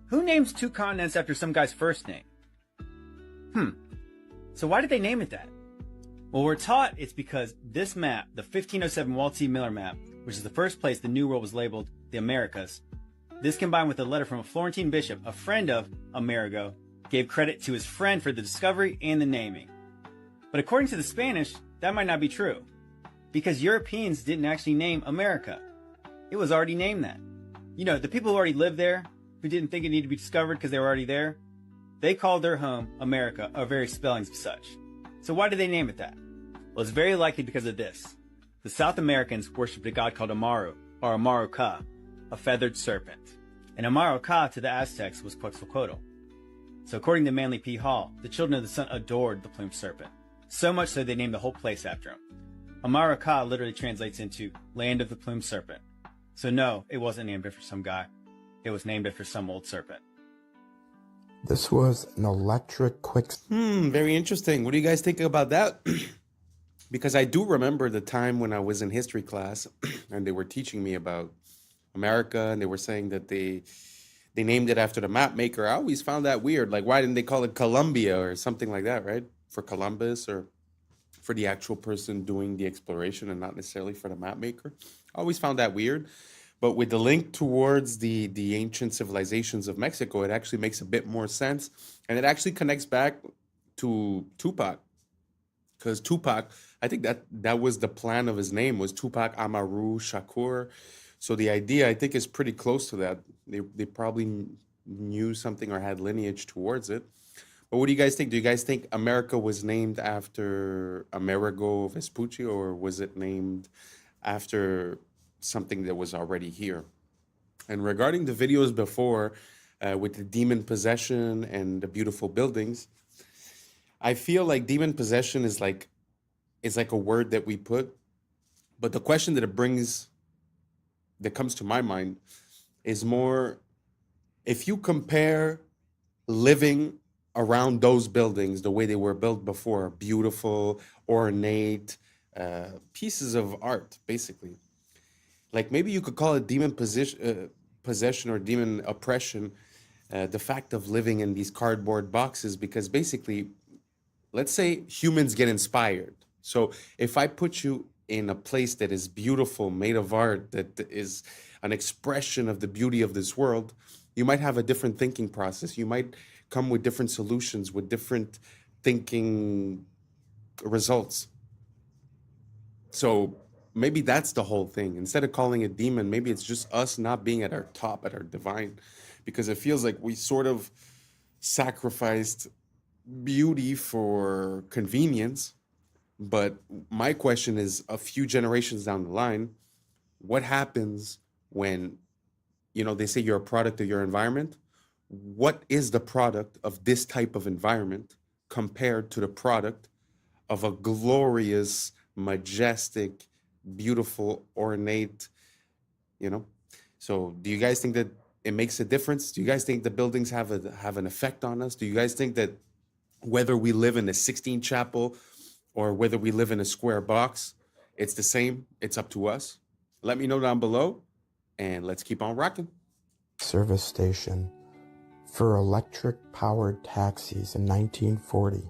Who names 2 continents after some guy's first name? So why did they name it that? Well, we're taught it's because this map, the 1507 Walt C. Miller map, which is the first place the New World was labeled the Americas, this combined with a letter from a Florentine bishop, a friend of Amerigo, gave credit to his friend for the discovery and the naming. But according to the Spanish, that might not be true, because Europeans didn't actually name America. It was already named that. You know, the people who already lived there, who didn't think it needed to be discovered because they were already there, they called their home America, or various spellings of such. So why did they name it that? Well, it's very likely because of this. The South Americans worshipped a god called Amaru, or Amaru Ka, a feathered serpent. And Amaru Ka to the Aztecs was Quetzalcoatl. So according to Manly P. Hall, the children of the sun adored the plumed serpent. So much so they named the whole place after him. Amaru Ka literally translates into land of the plumed serpent. So no, it wasn't named after some guy. It was named after some old serpent. This was an electric quick... Very interesting. What do you guys think about that? Because I do remember the time when I was in history class and they were teaching me about America, and they were saying that they named it after the map maker. I always found that weird. Like, why didn't they call it Columbia or something like that, right? For Columbus, or for the actual person doing the exploration and not necessarily for the map maker. I always found that weird. But with the link towards the ancient civilizations of Mexico, it actually makes a bit more sense. And it actually connects back to Tupac. Because Tupac, I think that was the plan of his name, was Tupac Amaru Shakur. So the idea, I think, is pretty close to that. They probably knew something or had lineage towards it. But what do you guys think? Do you guys think America was named after Amerigo Vespucci, or was it named after something that was already here? And regarding the videos before, with the demon possession and the beautiful buildings, I feel like demon possession is like a word that we put, but the question that comes to my mind is more, if you compare living around those buildings the way they were built before, beautiful, ornate pieces of art, basically. Like, maybe you could call it demon possession or demon oppression, the fact of living in these cardboard boxes, because basically, let's say humans get inspired. So if I put you in a place that is beautiful, made of art, that is an expression of the beauty of this world, you might have a different thinking process. You might come with different solutions, with different thinking results. So maybe that's the whole thing. Instead of calling it demon, maybe it's just us not being at our top, at our divine, because it feels like we sort of sacrificed beauty for convenience. But my question is, a few generations down the line, what happens when, they say you're a product of your environment? What is the product of this type of environment compared to the product of a glorious, majestic, beautiful, ornate, So do you guys think that it makes a difference? Do you guys think the buildings have an effect on us? Do you guys think that whether we live in a 16 chapel or whether we live in a square box, It's the same. It's up to us. Let me know down below, and let's keep on rocking. Service station for electric-powered taxis in 1940.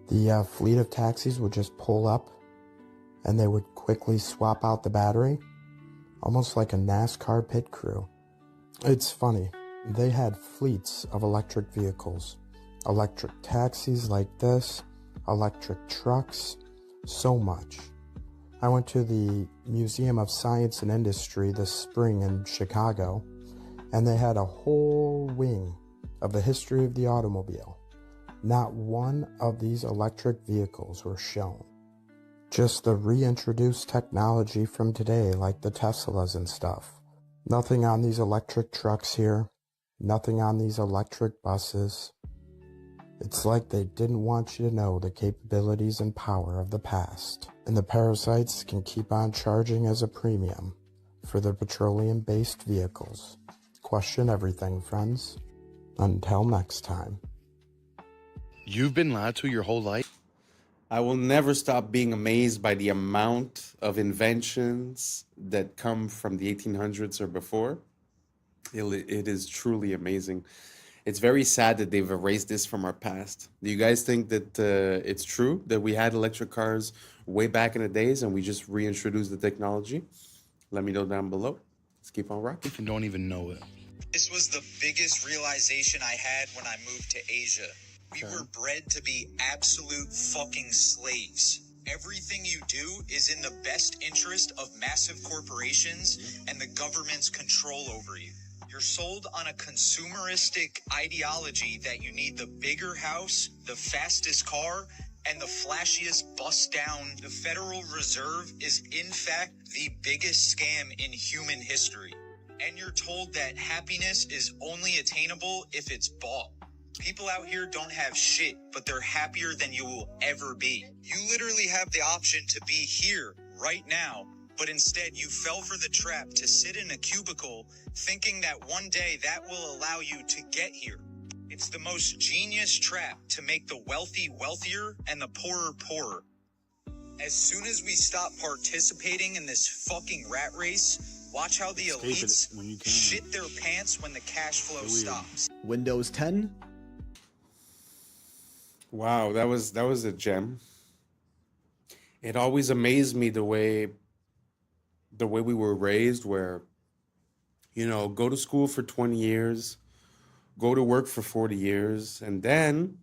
The fleet of taxis would just pull up, and they would quickly swap out the battery, almost like a NASCAR pit crew. It's funny, they had fleets of electric vehicles, electric taxis like this, electric trucks, so much. I went to the Museum of Science and Industry this spring in Chicago, and they had a whole wing of the history of the automobile. Not one of these electric vehicles were shown. Just the reintroduced technology from today, like the Teslas and stuff. Nothing on these electric trucks here. Nothing on these electric buses. It's like they didn't want you to know the capabilities and power of the past. And the parasites can keep on charging as a premium for their petroleum-based vehicles. Question everything, friends. Until next time. You've been lied to your whole life? I will never stop being amazed by the amount of inventions that come from the 1800s or before. It is truly amazing. It's very sad that they've erased this from our past. Do you guys think that it's true that we had electric cars way back in the days and we just reintroduced the technology? Let me know down below. Let's keep on rocking. If you don't even know it. This was the biggest realization I had when I moved to Asia. We were bred to be absolute fucking slaves. Everything you do is in the best interest of massive corporations and the government's control over you. You're sold on a consumeristic ideology that you need the bigger house, the fastest car, and the flashiest bus down. The Federal Reserve is in fact the biggest scam in human history. And you're told that happiness is only attainable if it's bought. People out here don't have shit, but they're happier than you will ever be. You literally have the option to be here right now, but instead you fell for the trap to sit in a cubicle thinking that one day that will allow you to get here. It's the most genius trap to make the wealthy wealthier and the poorer poorer. As soon as we stop participating in this fucking rat race, watch how the elites shit their pants when the cash flow stops. Windows 10. Wow, that was a gem. It always amazed me the way we were raised, where, you know, go to school for 20 years, go to work for 40 years, and then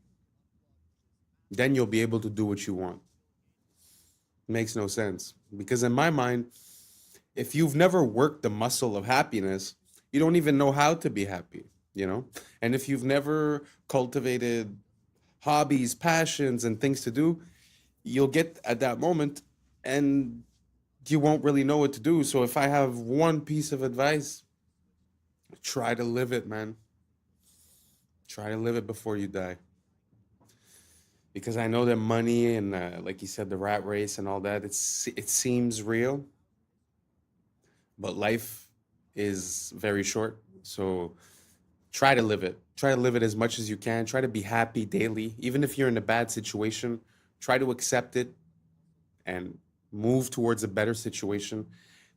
you'll be able to do what you want. Makes no sense. Because in my mind, if you've never worked the muscle of happiness, you don't even know how to be happy, you know? And if you've never cultivated hobbies, passions, and things to do, you'll get at that moment and you won't really know what to do. So if I have one piece of advice, try to live it, man. Try to live it before you die. Because I know that money and, like you said, the rat race and all that, it seems real. But life is very short. So try to live it. Try to live it as much as you can. Try to be happy daily. Even if you're in a bad situation, try to accept it and move towards a better situation.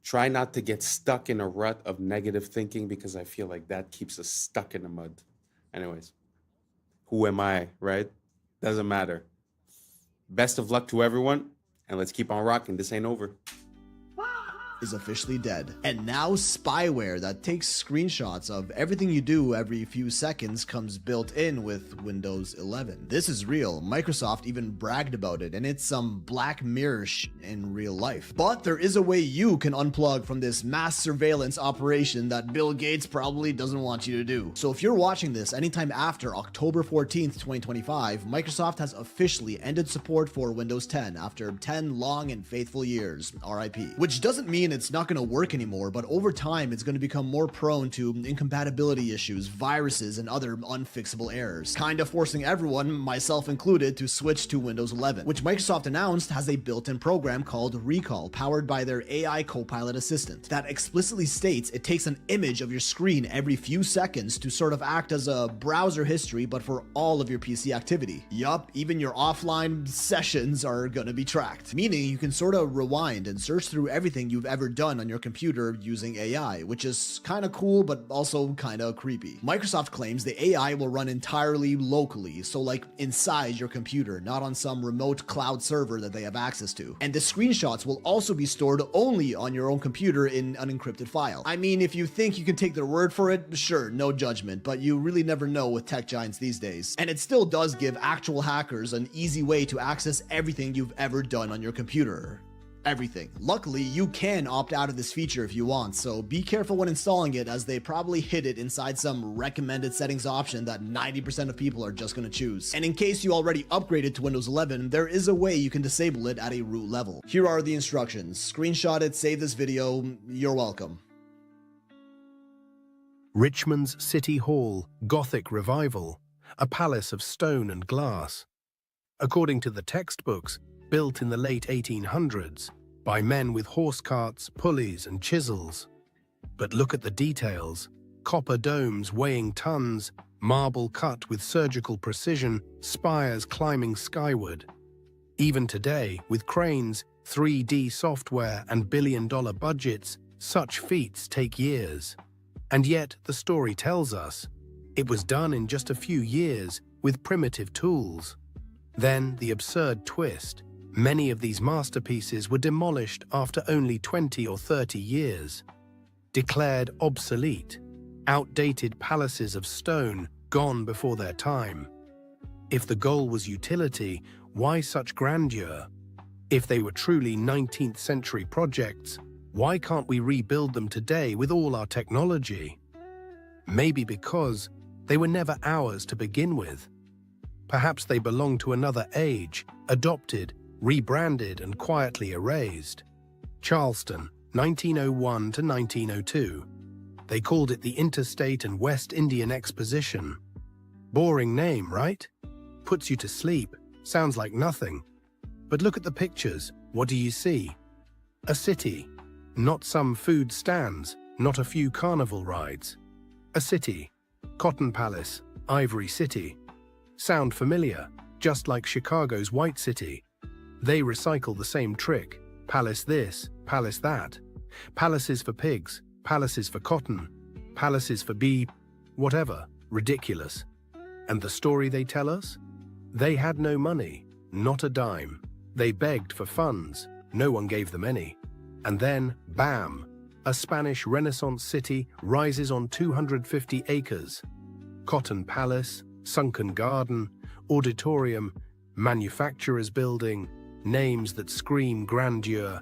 Try not to get stuck in a rut of negative thinking, because I feel like that keeps us stuck in the mud. Anyways, who am I, right? Doesn't matter. Best of luck to everyone, and let's keep on rocking. This ain't over. Is officially dead. And now spyware that takes screenshots of everything you do every few seconds comes built in with Windows 11. This is real. Microsoft even bragged about it, and it's some Black Mirror in real life. But there is a way you can unplug from this mass surveillance operation that Bill Gates probably doesn't want you to do. So if you're watching this anytime after October 14th, 2025, Microsoft has officially ended support for Windows 10 after 10 long and faithful years, RIP. Which doesn't mean saying it's not going to work anymore, but over time it's going to become more prone to incompatibility issues, viruses, and other unfixable errors, kind of forcing everyone, myself included, to switch to Windows 11, which Microsoft announced has a built-in program called Recall, powered by their AI Copilot assistant, that explicitly states it takes an image of your screen every few seconds to sort of act as a browser history, but for all of your PC activity. Yup, even your offline sessions are gonna be tracked, meaning you can sort of rewind and search through everything you've ever done on your computer using AI, which is kind of cool, but also kind of creepy. Microsoft claims the AI will run entirely locally, so like inside your computer, not on some remote cloud server that they have access to. And the screenshots will also be stored only on your own computer in an encrypted file. I mean, if you think you can take their word for it, sure, no judgment, but you really never know with tech giants these days. And it still does give actual hackers an easy way to access everything you've ever done on your computer. Everything. Luckily, you can opt out of this feature if you want, so be careful when installing it, as they probably hid it inside some recommended settings option that 90% of people are just going to choose. And in case you already upgraded to Windows 11, there is a way you can disable it at a root level. Here are the instructions. Screenshot it, save this video, you're welcome. Richmond's City Hall, Gothic Revival, a palace of stone and glass. According to the textbooks, built in the late 1800s by men with horse carts, pulleys, and chisels. But look at the details: copper domes weighing tons, marble cut with surgical precision, spires climbing skyward. Even today, with cranes, 3D software, and billion-dollar budgets, such feats take years. And yet, the story tells us, it was done in just a few years with primitive tools. Then, the absurd twist: many of these masterpieces were demolished after only 20 or 30 years. Declared obsolete, outdated palaces of stone gone before their time. If the goal was utility, why such grandeur? If they were truly 19th century projects, why can't we rebuild them today with all our technology? Maybe because they were never ours to begin with. Perhaps they belong to another age, adopted, rebranded, and quietly erased. Charleston, 1901 to 1902. They called it the Interstate and West Indian Exposition. Boring name, right? Puts you to sleep, sounds like nothing. But look at the pictures. What do you see? A city. Not some food stands, not a few carnival rides. A city. Cotton Palace, Ivory City. Sound familiar, just like Chicago's White City. They recycle the same trick. Palace this, palace that. Palaces for pigs, palaces for cotton, palaces for whatever. Ridiculous. And the story they tell us? They had no money, not a dime. They begged for funds. No one gave them any. And then, bam! A Spanish Renaissance city rises on 250 acres. Cotton Palace, sunken garden, auditorium, manufacturer's building, names that scream grandeur.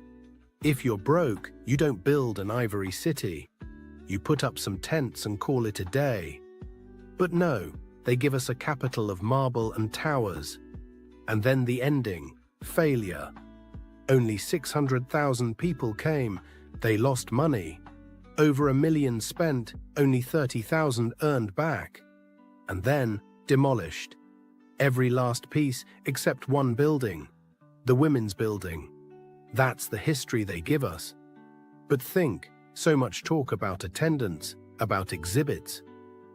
If you're broke, you don't build an ivory city. You put up some tents and call it a day. But no, they give us a capital of marble and towers. And then the ending, failure. Only 600,000 people came. They lost money. Over $1 million spent, only 30,000 earned back. And then demolished. Every last piece except one building. The women's building. That's the history they give us. But think, so much talk about attendance, about exhibits,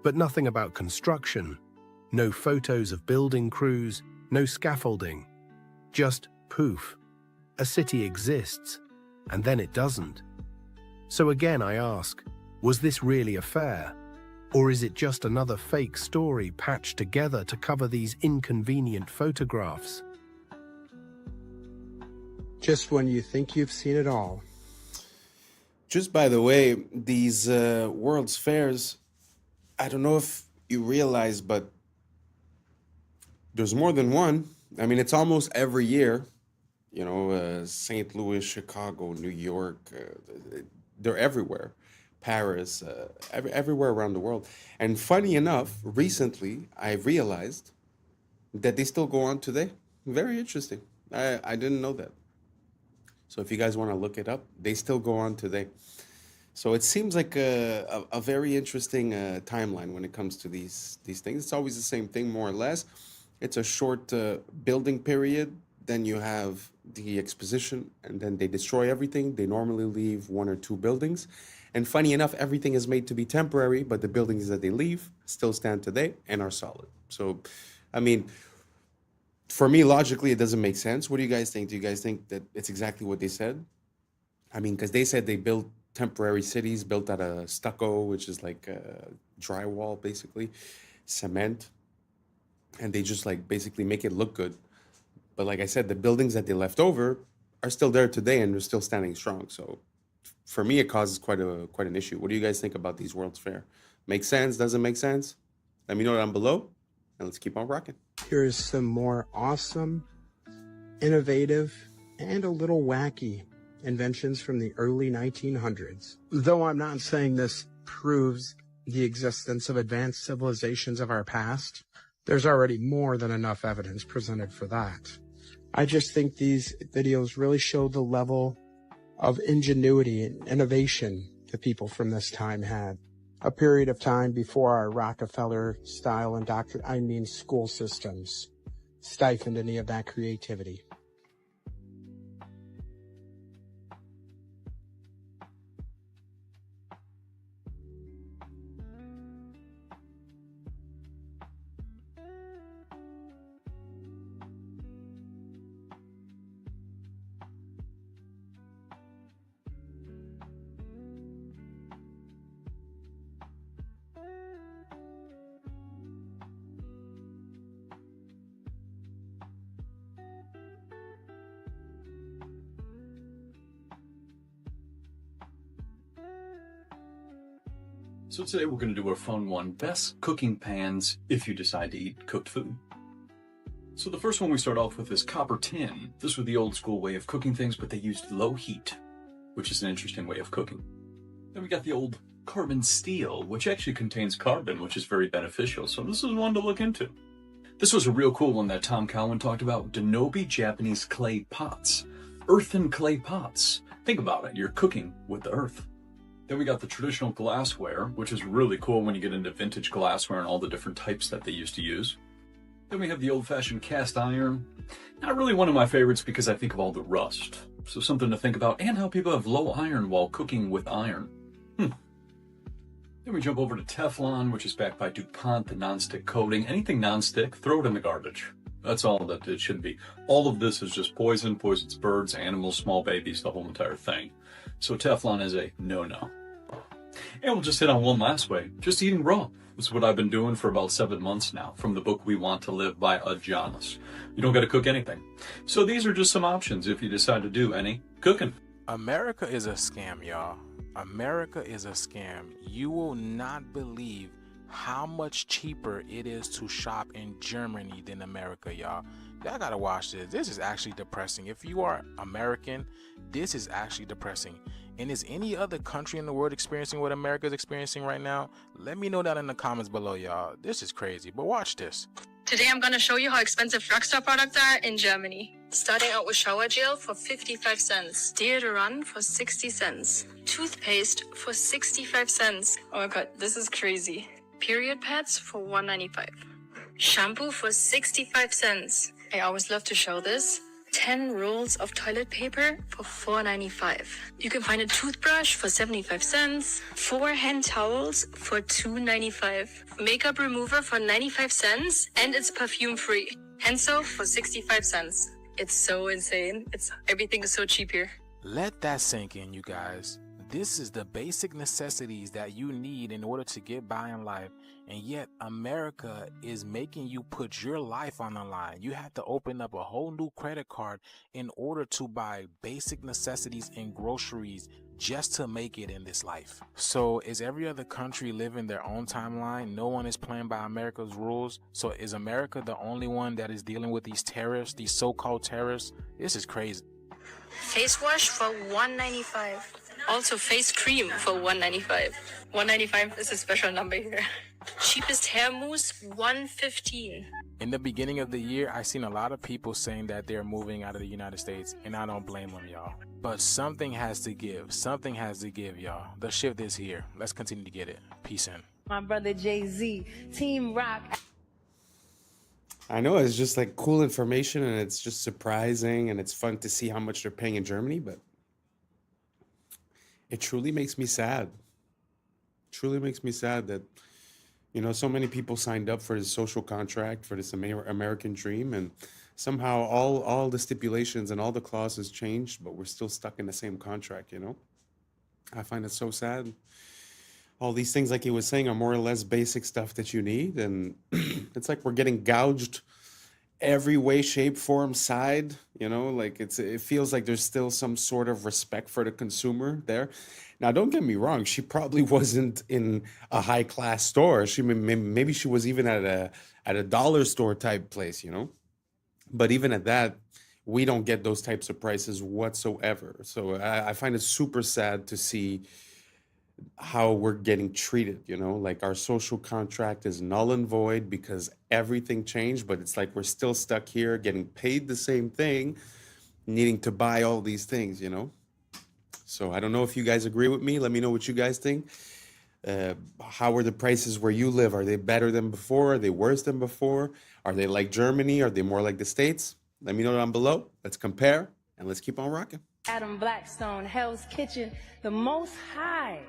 but nothing about construction. No photos of building crews, no scaffolding. Just poof. A city exists, and then it doesn't. So again I ask, was this really a fair? Or is it just another fake story patched together to cover these inconvenient photographs? Just when you think you've seen it all. Just by the way, these World's Fairs, I don't know if you realize, but there's more than one. I mean, it's almost every year. You know, St. Louis, Chicago, New York, they're everywhere. Paris, everywhere around the world. And funny enough, recently, I realized that they still go on today. Very interesting. I didn't know that. So if you guys want to look it up, they still go on today. So it seems like a very interesting timeline when it comes to these things. It's always the same thing, more or less. It's a short building period. Then you have the exposition, and then they destroy everything. They normally leave 1 or 2 buildings. And funny enough, everything is made to be temporary, but the buildings that they leave still stand today and are solid. So, I mean, for me, logically, it doesn't make sense. What do you guys think? Do you guys think that it's exactly what they said? I mean, because they said they built temporary cities built out of stucco, which is like drywall, basically, cement. And they just like basically make it look good. But like I said, the buildings that they left over are still there today and they're still standing strong. So for me, it causes quite an issue. What do you guys think about these World's Fair? Makes sense? Doesn't make sense? Let me know down below, and let's keep on rocking. Here's some more awesome, innovative, and a little wacky inventions from the early 1900s. Though I'm not saying this proves the existence of advanced civilizations of our past, there's already more than enough evidence presented for that. I just think these videos really show the level of ingenuity and innovation the people from this time had. A period of time before our Rockefeller-style school systems stifled any of that creativity. So today we're going to do a fun one, best cooking pans if you decide to eat cooked food. So the first one we start off with is copper tin. This was the old school way of cooking things, but they used low heat, which is an interesting way of cooking. Then we got the old carbon steel, which actually contains carbon, which is very beneficial. So this is one to look into. This was a real cool one that Tom Cowan talked about, Denobi Japanese clay pots. Earthen clay pots. Think about it, you're cooking with the earth. Then we got the traditional glassware, which is really cool when you get into vintage glassware and all the different types that they used to use. Then we have the old-fashioned cast iron. Not really one of my favorites because I think of all the rust. So something to think about, and how people have low iron while cooking with iron. Then we jump over to Teflon, which is backed by DuPont, the non-stick coating. Anything non-stick, throw it in the garbage. That's all that it should be. All of this is just poison, poisons birds, animals, small babies, the whole entire thing. So Teflon is a no-no. And we'll just hit on one last way, just eating raw. This is what I've been doing for about 7 months now, from the book We Want to Live by Jonas. You don't got to cook anything. So these are just some options if you decide to do any cooking. America is a scam, y'all. America is a scam. You will not believe how much cheaper it is to shop in Germany than America, y'all. Y'all gotta watch this. This is actually depressing. If you are American, this is actually depressing. And is any other country in the world experiencing what America is experiencing right now? Let me know that in the comments below, y'all. This is crazy, but watch this. Today I'm gonna show you how expensive drugstore products are in Germany. Starting out with shower gel for 55 cents, deodorant for 60 cents, toothpaste for 65 cents. Oh my god, this is crazy. Period pads for $1.95. Shampoo for 65 cents. I always love to show this. 10 rolls of toilet paper for $4.95. You can find a toothbrush for 75 cents, 4 hand towels for $2.95, makeup remover for 95 cents, and it's perfume free. Hand soap for 65 cents. It's so insane. Everything is so cheap here. Let that sink in, you guys. This is the basic necessities that you need in order to get by in life. And yet America is making you put your life on the line. You have to open up a whole new credit card in order to buy basic necessities and groceries just to make it in this life. So is every other country living their own timeline? No one is playing by America's rules. So is America the only one that is dealing with these terrorists, these so-called terrorists? This is crazy. Face wash for $1.95. Also face cream for $1.95. $1.95 is a special number here. Cheapest hair mousse, $1.15. In the beginning of the year, I seen a lot of people saying that they're moving out of the United States, and I don't blame them, y'all. But something has to give. Something has to give, y'all. The shift is here. Let's continue to get it. Peace in. My brother Jay-Z, Team Rock. I know it's just like cool information, and it's just surprising, and it's fun to see how much they're paying in Germany, but it truly makes me sad. Truly makes me sad that, you know, so many people signed up for this social contract, for this American dream, and somehow all the stipulations and all the clauses changed, but we're still stuck in the same contract, you know? I find it so sad. All these things, like he was saying, are more or less basic stuff that you need, and it's like we're getting gouged every way, shape, form, side, you know? Like it feels like there's still some sort of respect for the consumer there. Now, don't get me wrong. She probably wasn't in a high-class store. Maybe she was even at a dollar store type place, you know? But even at that, we don't get those types of prices whatsoever. So I find it super sad to see how we're getting treated, you know? Like our social contract is null and void because everything changed, but it's like we're still stuck here getting paid the same thing, needing to buy all these things, you know? So I don't know if you guys agree with me. Let me know what you guys think. How are the prices where you live? Are they better than before? Are they worse than before? Are they like Germany? Are they more like the States? Let me know down below. Let's compare and let's keep on rocking. Adam Blackstone, Hell's Kitchen, the Most High.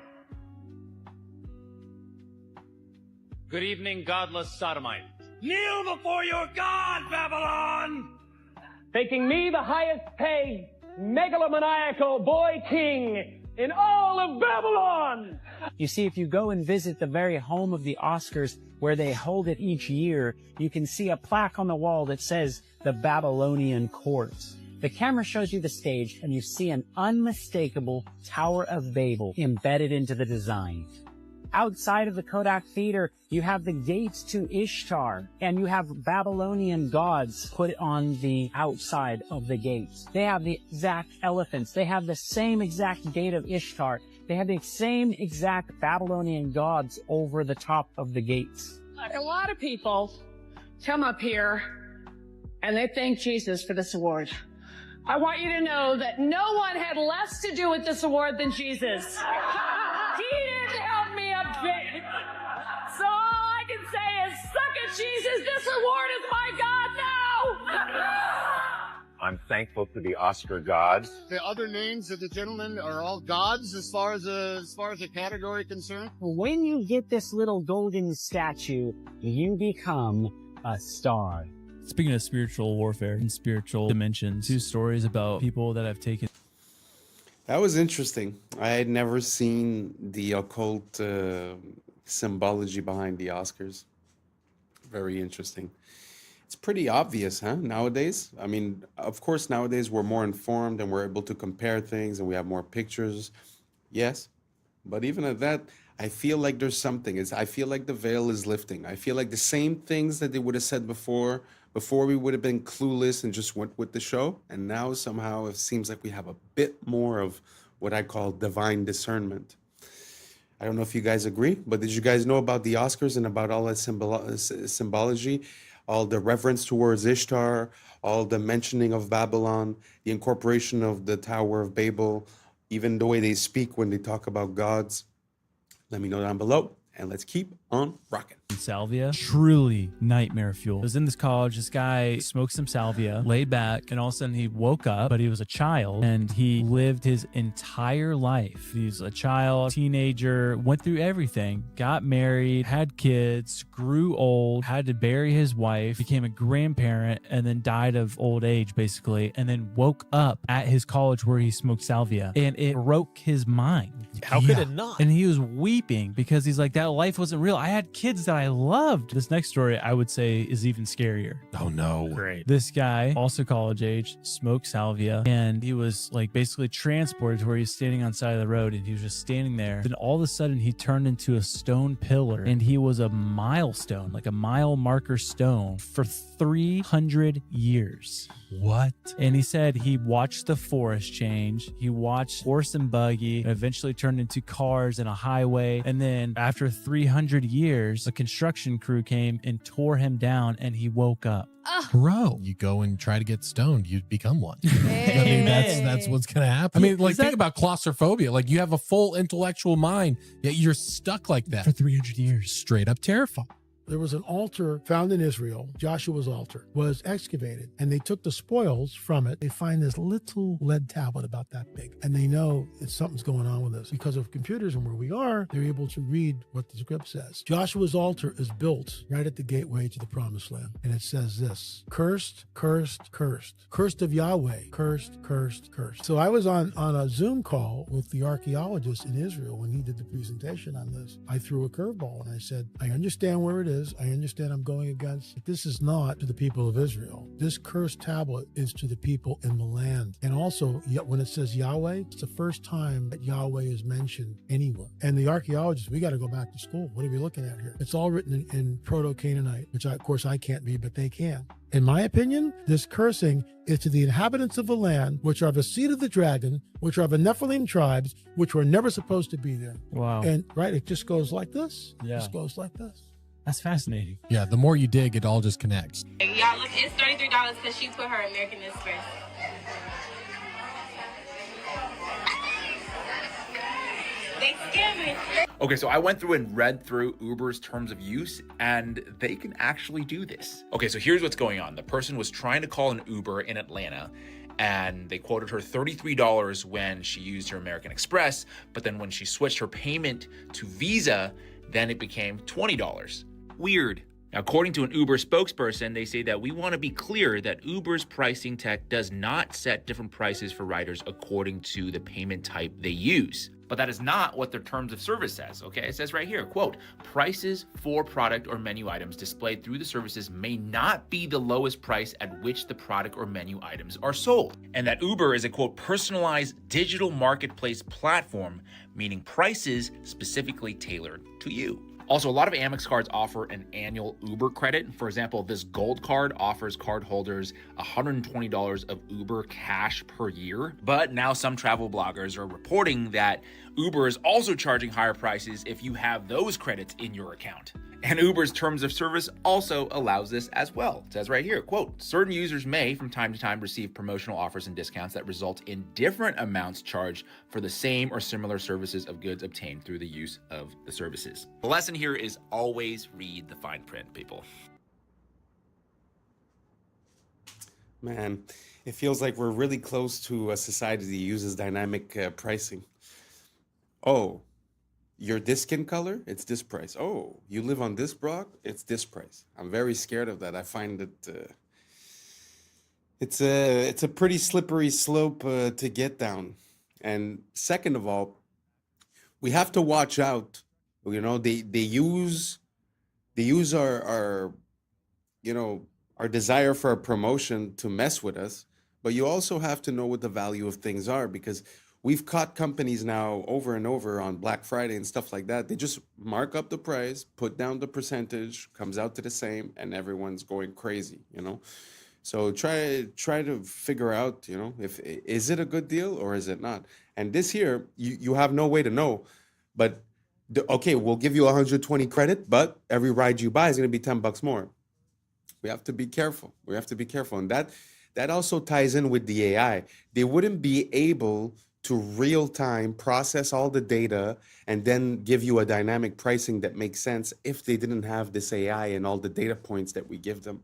Good evening, godless sodomite. Kneel before your God, Babylon! Thinking me the highest paid megalomaniacal boy king in all of Babylon! You see, if you go and visit the very home of the Oscars, where they hold it each year, you can see a plaque on the wall that says the Babylonian Court. The camera shows you the stage, and you see an unmistakable Tower of Babel embedded into the design. Outside of the Kodak Theater, you have the gates to Ishtar, and you have Babylonian gods put on the outside of the gates. They have the exact elephants. They have the same exact gate of Ishtar. They have the same exact Babylonian gods over the top of the gates. A lot of people come up here and they thank Jesus for this award. I want you to know that no one had less to do with this award than Jesus. He didn't help me a bit. So all I can say is, suck it, Jesus. This award is my God now. I'm thankful to the Oscar gods. The other names of the gentlemen are all gods as far as the category concerned. When you get this little golden statue, you become a star. Speaking of spiritual warfare and spiritual dimensions, 2 stories about people that have taken. That was interesting. I had never seen the occult symbology behind the Oscars. Very interesting. It's pretty obvious, huh, nowadays? I mean, of course, nowadays we're more informed and we're able to compare things and we have more pictures. Yes. But even at that, I feel like there's something. I feel like the veil is lifting. I feel like the same things that they would have said before we would have been clueless and just went with the show. And now somehow it seems like we have a bit more of what I call divine discernment. I don't know if you guys agree, but did you guys know about the Oscars and about all that symbology? All the reference towards Ishtar, all the mentioning of Babylon, the incorporation of the Tower of Babel, even the way they speak when they talk about gods? Let me know down below, and let's keep on rocking. Salvia, truly nightmare fuel. I was in this college, this guy smoked some salvia, laid back, and all of a sudden he woke up, but he was a child, and he lived his entire life. He's a child, teenager, went through everything, got married, had kids, grew old, had to bury his wife, became a grandparent, and then died of old age, basically, and then woke up at his college where he smoked salvia, and it broke his mind. How could it not? And he was weeping because he's like, that life wasn't real. I had kids that I loved. This next story, I would say, is even scarier. Oh no. Great. This guy, also college age, smoked salvia, and he was like basically transported to where he's standing on the side of the road, and he was just standing there. Then all of a sudden he turned into a stone pillar, and he was a milestone, like a mile marker stone for 300 years. What? And he said he watched the forest change. He watched horse and buggy, and eventually turned into cars and a highway. And then after 300 years, a construction crew came and tore him down and he woke up. Bro, you go and try to get stoned, you become one. I mean, that's what's gonna happen. I mean, like, think about claustrophobia. Like, you have a full intellectual mind, yet you're stuck like that for 300 years. Straight up terrifying. There was an altar found in Israel, Joshua's altar, was excavated, and they took the spoils from it. They find this little lead tablet about that big, and they know that something's going on with this. Because of computers and where we are, they're able to read what the script says. Joshua's altar is built right at the gateway to the promised land, and it says this: cursed, cursed, cursed. Cursed of Yahweh, cursed, cursed, cursed. So I was on a Zoom call with the archaeologist in Israel when he did the presentation on this. I threw a curveball, and I said, I understand where it is. I understand I'm going against, but this is not to the people of Israel. This cursed tablet is to the people in the land. And also, when it says Yahweh, it's the first time that Yahweh is mentioned anywhere. And the archaeologists, we got to go back to school. What are we looking at here? It's all written in Proto-Canaanite, which of course I can't read, but they can. In my opinion, this cursing is to the inhabitants of the land, which are the seed of the dragon, which are the Nephilim tribes, which were never supposed to be there. Wow. And right, it just goes like this. Yeah. It just goes like this. That's fascinating. Yeah, the more you dig, it all just connects. Y'all, look, it's $33 because she put her American Express. They scam me. Okay, so I went through and read through Uber's terms of use, and they can actually do this. Okay, so here's what's going on. The person was trying to call an Uber in Atlanta, and they quoted her $33 when she used her American Express, but then when she switched her payment to Visa, then it became $20. Weird. Now, according to an Uber spokesperson, they say that we want to be clear that Uber's pricing tech does not set different prices for riders according to the payment type they use. But that is not what their terms of service says, okay? It says right here, quote, prices for product or menu items displayed through the services may not be the lowest price at which the product or menu items are sold. And that Uber is a, quote, personalized digital marketplace platform, meaning prices specifically tailored to you. Also, a lot of Amex cards offer an annual Uber credit. For example, this gold card offers cardholders $120 of Uber cash per year. But now some travel bloggers are reporting that Uber is also charging higher prices if you have those credits in your account. And Uber's terms of service also allows this as well. It says right here, quote, certain users may from time to time receive promotional offers and discounts that result in different amounts charged for the same or similar services of goods obtained through the use of the services. The lesson here is always read the fine print, people. Man, it feels like we're really close to a society that uses dynamic pricing. Oh, you're this skin color, it's this price. Oh, you live on this block, it's this price. I'm very scared of that. I find that it's a pretty slippery slope to get down. And second of all, we have to watch out. You know, they use our our desire for a promotion to mess with us, but you also have to know what the value of things are, because we've caught companies now over and over on Black Friday and stuff like that. They just mark up the price, put down the percentage, comes out to the same, and everyone's going crazy, you know? So try to figure out, you know, is it a good deal or is it not? And this here, you have no way to know, but okay, we'll give you 120 credit, but every ride you buy is going to be $10 more. We have to be careful. We have to be careful. And that also ties in with the AI. They wouldn't be able to real time process all the data and then give you a dynamic pricing that makes sense if they didn't have this AI and all the data points that we give them.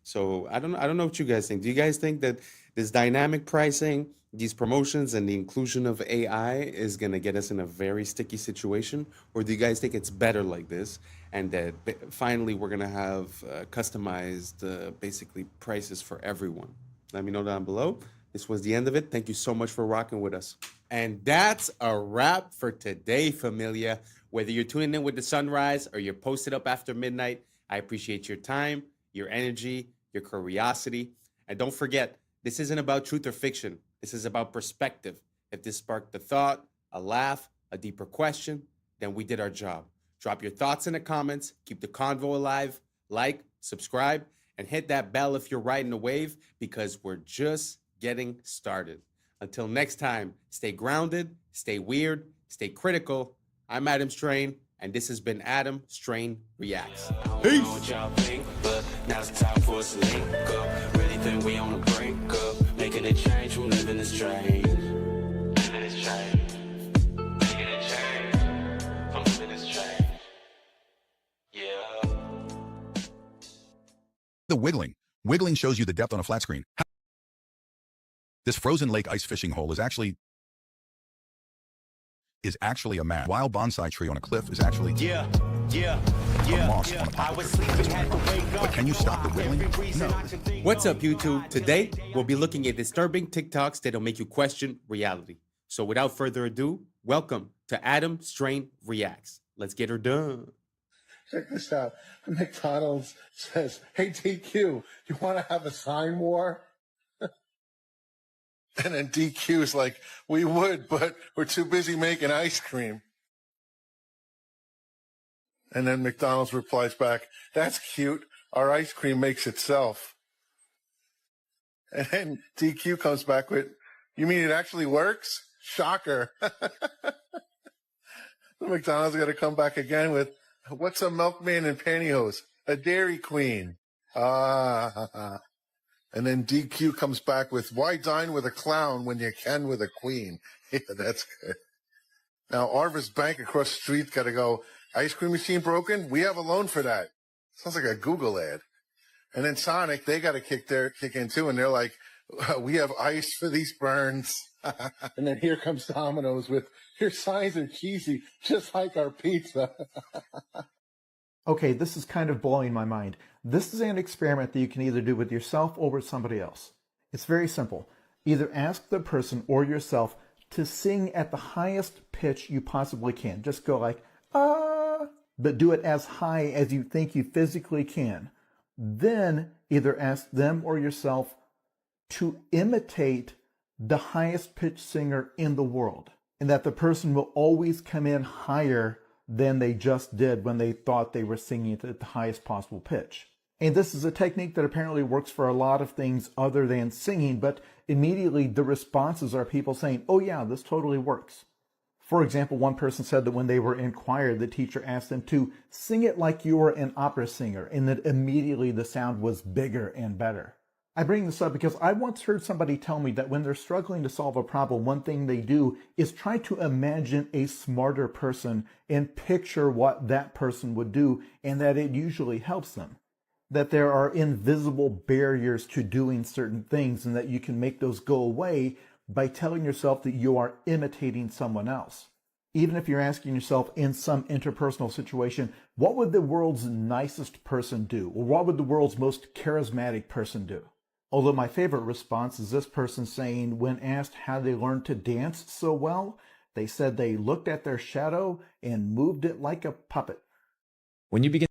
So I don't know what you guys think. Do you guys think that this dynamic pricing, these promotions, and the inclusion of AI is going to get us in a very sticky situation? Or do you guys think it's better like this, and that finally we're going to have customized basically prices for everyone? Let me know down below. This was the end of it. Thank you so much for rocking with us. And that's a wrap for today, familia. Whether you're tuning in with the sunrise or you're posted up after midnight, I appreciate your time, your energy, your curiosity. And don't forget, this isn't about truth or fiction. This is about perspective. If this sparked a thought, a laugh, a deeper question, then we did our job. Drop your thoughts in the comments. Keep the convo alive. Like, subscribe, and hit that bell if you're riding a wave, because we're just getting started. Until next time, stay grounded, stay weird, stay critical. I'm Adam Strain, And this has been Adam Strain Reacts. Peace. What y'all think, but now it's time for us to link up. Really think we on the brink up, making a change from living this strange. Living this change. Making a change from living this change. Yeah. The wiggling. Wiggling shows you the depth on a flat screen. This frozen lake ice fishing hole is actually a map. Wild bonsai tree on a cliff is actually moss on a pop. But can you stop the wiggling? No. What's up, YouTube? Today, we'll be looking at disturbing TikToks that'll make you question reality. So without further ado, welcome to Adam Strain Reacts. Let's get her done. Check this out. McDonald's says, "Hey, DQ, you want to have a sign war?" And then DQ's like, "We would, but we're too busy making ice cream." And then McDonald's replies back, "That's cute. Our ice cream makes itself." And then DQ comes back with, "You mean it actually works? Shocker." McDonald's got to come back again with, "What's a milkman in pantyhose? A Dairy Queen." And then DQ comes back with, "Why dine with a clown when you can with a queen?" Yeah, that's good. Now, Arvis Bank across the street's got to go, "Ice cream machine broken? We have a loan for that." Sounds like a Google ad. And then Sonic, they got to kick in too, and they're like, "We have ice for these burns." And then here comes Domino's with, "Your signs are cheesy, just like our pizza." Okay, this is kind of blowing my mind. This is an experiment that you can either do with yourself or with somebody else. It's very simple. Either ask the person or yourself to sing at the highest pitch you possibly can. Just go like, ah, but do it as high as you think you physically can. Then either ask them or yourself to imitate the highest pitched singer in the world, and that the person will always come in higher than they just did when they thought they were singing at the highest possible pitch. And this is a technique that apparently works for a lot of things other than singing, but immediately the responses are people saying, "Oh yeah, this totally works." For example, one person said that when they were in choir, the teacher asked them to sing it like you were an opera singer, and that immediately the sound was bigger and better. I bring this up because I once heard somebody tell me that when they're struggling to solve a problem, one thing they do is try to imagine a smarter person and picture what that person would do, and that it usually helps them. That there are invisible barriers to doing certain things, and that you can make those go away by telling yourself that you are imitating someone else. Even if you're asking yourself in some interpersonal situation, what would the world's nicest person do? Or what would the world's most charismatic person do? Although my favorite response is this person saying, when asked how they learned to dance so well, they said they looked at their shadow and moved it like a puppet. When you begin...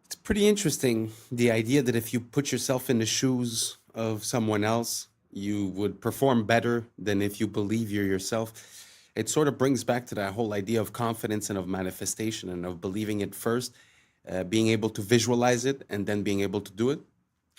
It's pretty interesting, the idea that if you put yourself in the shoes of someone else, you would perform better than if you believe you're yourself. It sort of brings back to that whole idea of confidence and of manifestation and of believing it first. Being able to visualize it and then being able to do it,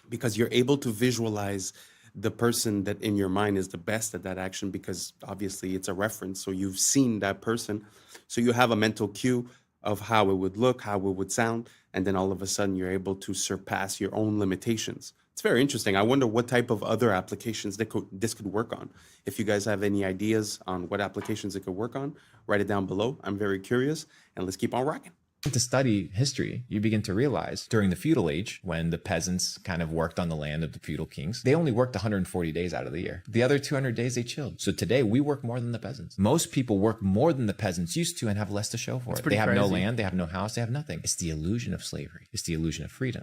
because you're able to visualize the person that in your mind is the best at that action, because obviously it's a reference. So you've seen that person. So you have a mental cue of how it would look, how it would sound. And then all of a sudden you're able to surpass your own limitations. It's very interesting. I wonder what type of other applications this could work on. If you guys have any ideas on what applications it could work on, write it down below. I'm very curious, and let's keep on rocking. To study history, you begin to realize during the feudal age, when the peasants kind of worked on the land of the feudal kings, they only worked 140 days out of the year. The other 200 days they chilled. So today we work more than the peasants. Most people work more than the peasants used to and have less to show for it. They have no land, they have no house, they have nothing. It's the illusion of slavery. It's the illusion of freedom.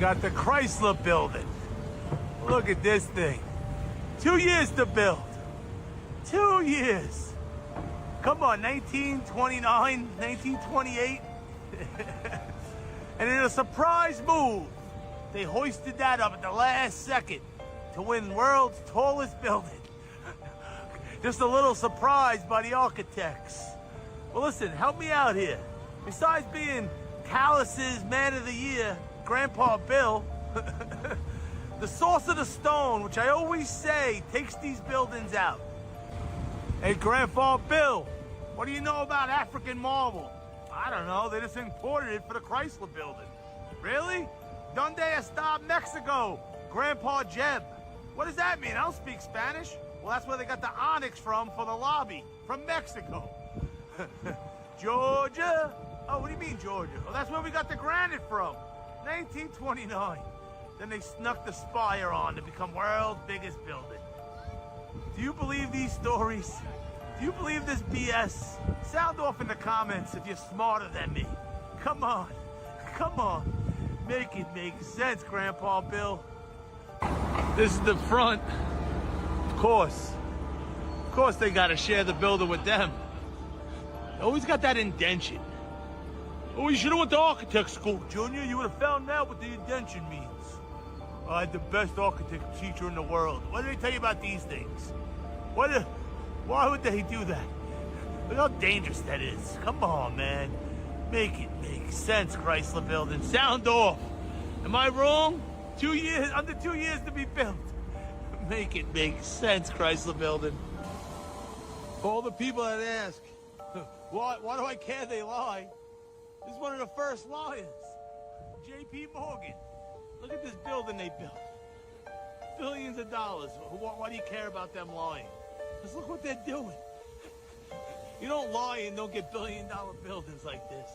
got the Chrysler building. Look at this thing. 2 years to build. 2 years. Come on, 1929, 1928. And in a surprise move, they hoisted that up at the last second to win world's tallest building. Just a little surprise by the architects. Well, listen, help me out here. Besides being Callus's Man of the Year, Grandpa Bill, the source of the stone, which I always say takes these buildings out. Hey, Grandpa Bill, what do you know about African marble? I don't know, they just imported it for the Chrysler building. Really? Donde está Mexico? Grandpa Jeb. What does that mean? I don't speak Spanish. Well, that's where they got the onyx from for the lobby, from Mexico. Georgia? Oh, what do you mean, Georgia? Well, that's where we got the granite from, 1929. Then they snuck the spire on to become world's biggest building. Do you believe these stories? Do you believe this BS? Sound off in the comments if you're smarter than me. Come on, come on. Make it make sense, Grandpa Bill. This is the front. Of course they gotta share the building with them. Always got that indention. Oh, you should've went to architect school, Junior. You would've found out what the indention means. I had the best architect teacher in the world. What did they tell you about these things? Why would they do that? Look how dangerous that is. Come on, man. Make it make sense, Chrysler building. Sound off. Am I wrong? 2 years, under 2 years to be built. Make it make sense, Chrysler building. For all the people that ask, why do I care they lie? This is one of the first liars. J.P. Morgan. Look at this building they built. Billions of dollars. Why do you care about them lying? Because look what they're doing. You don't lie and don't get billion-dollar buildings like this.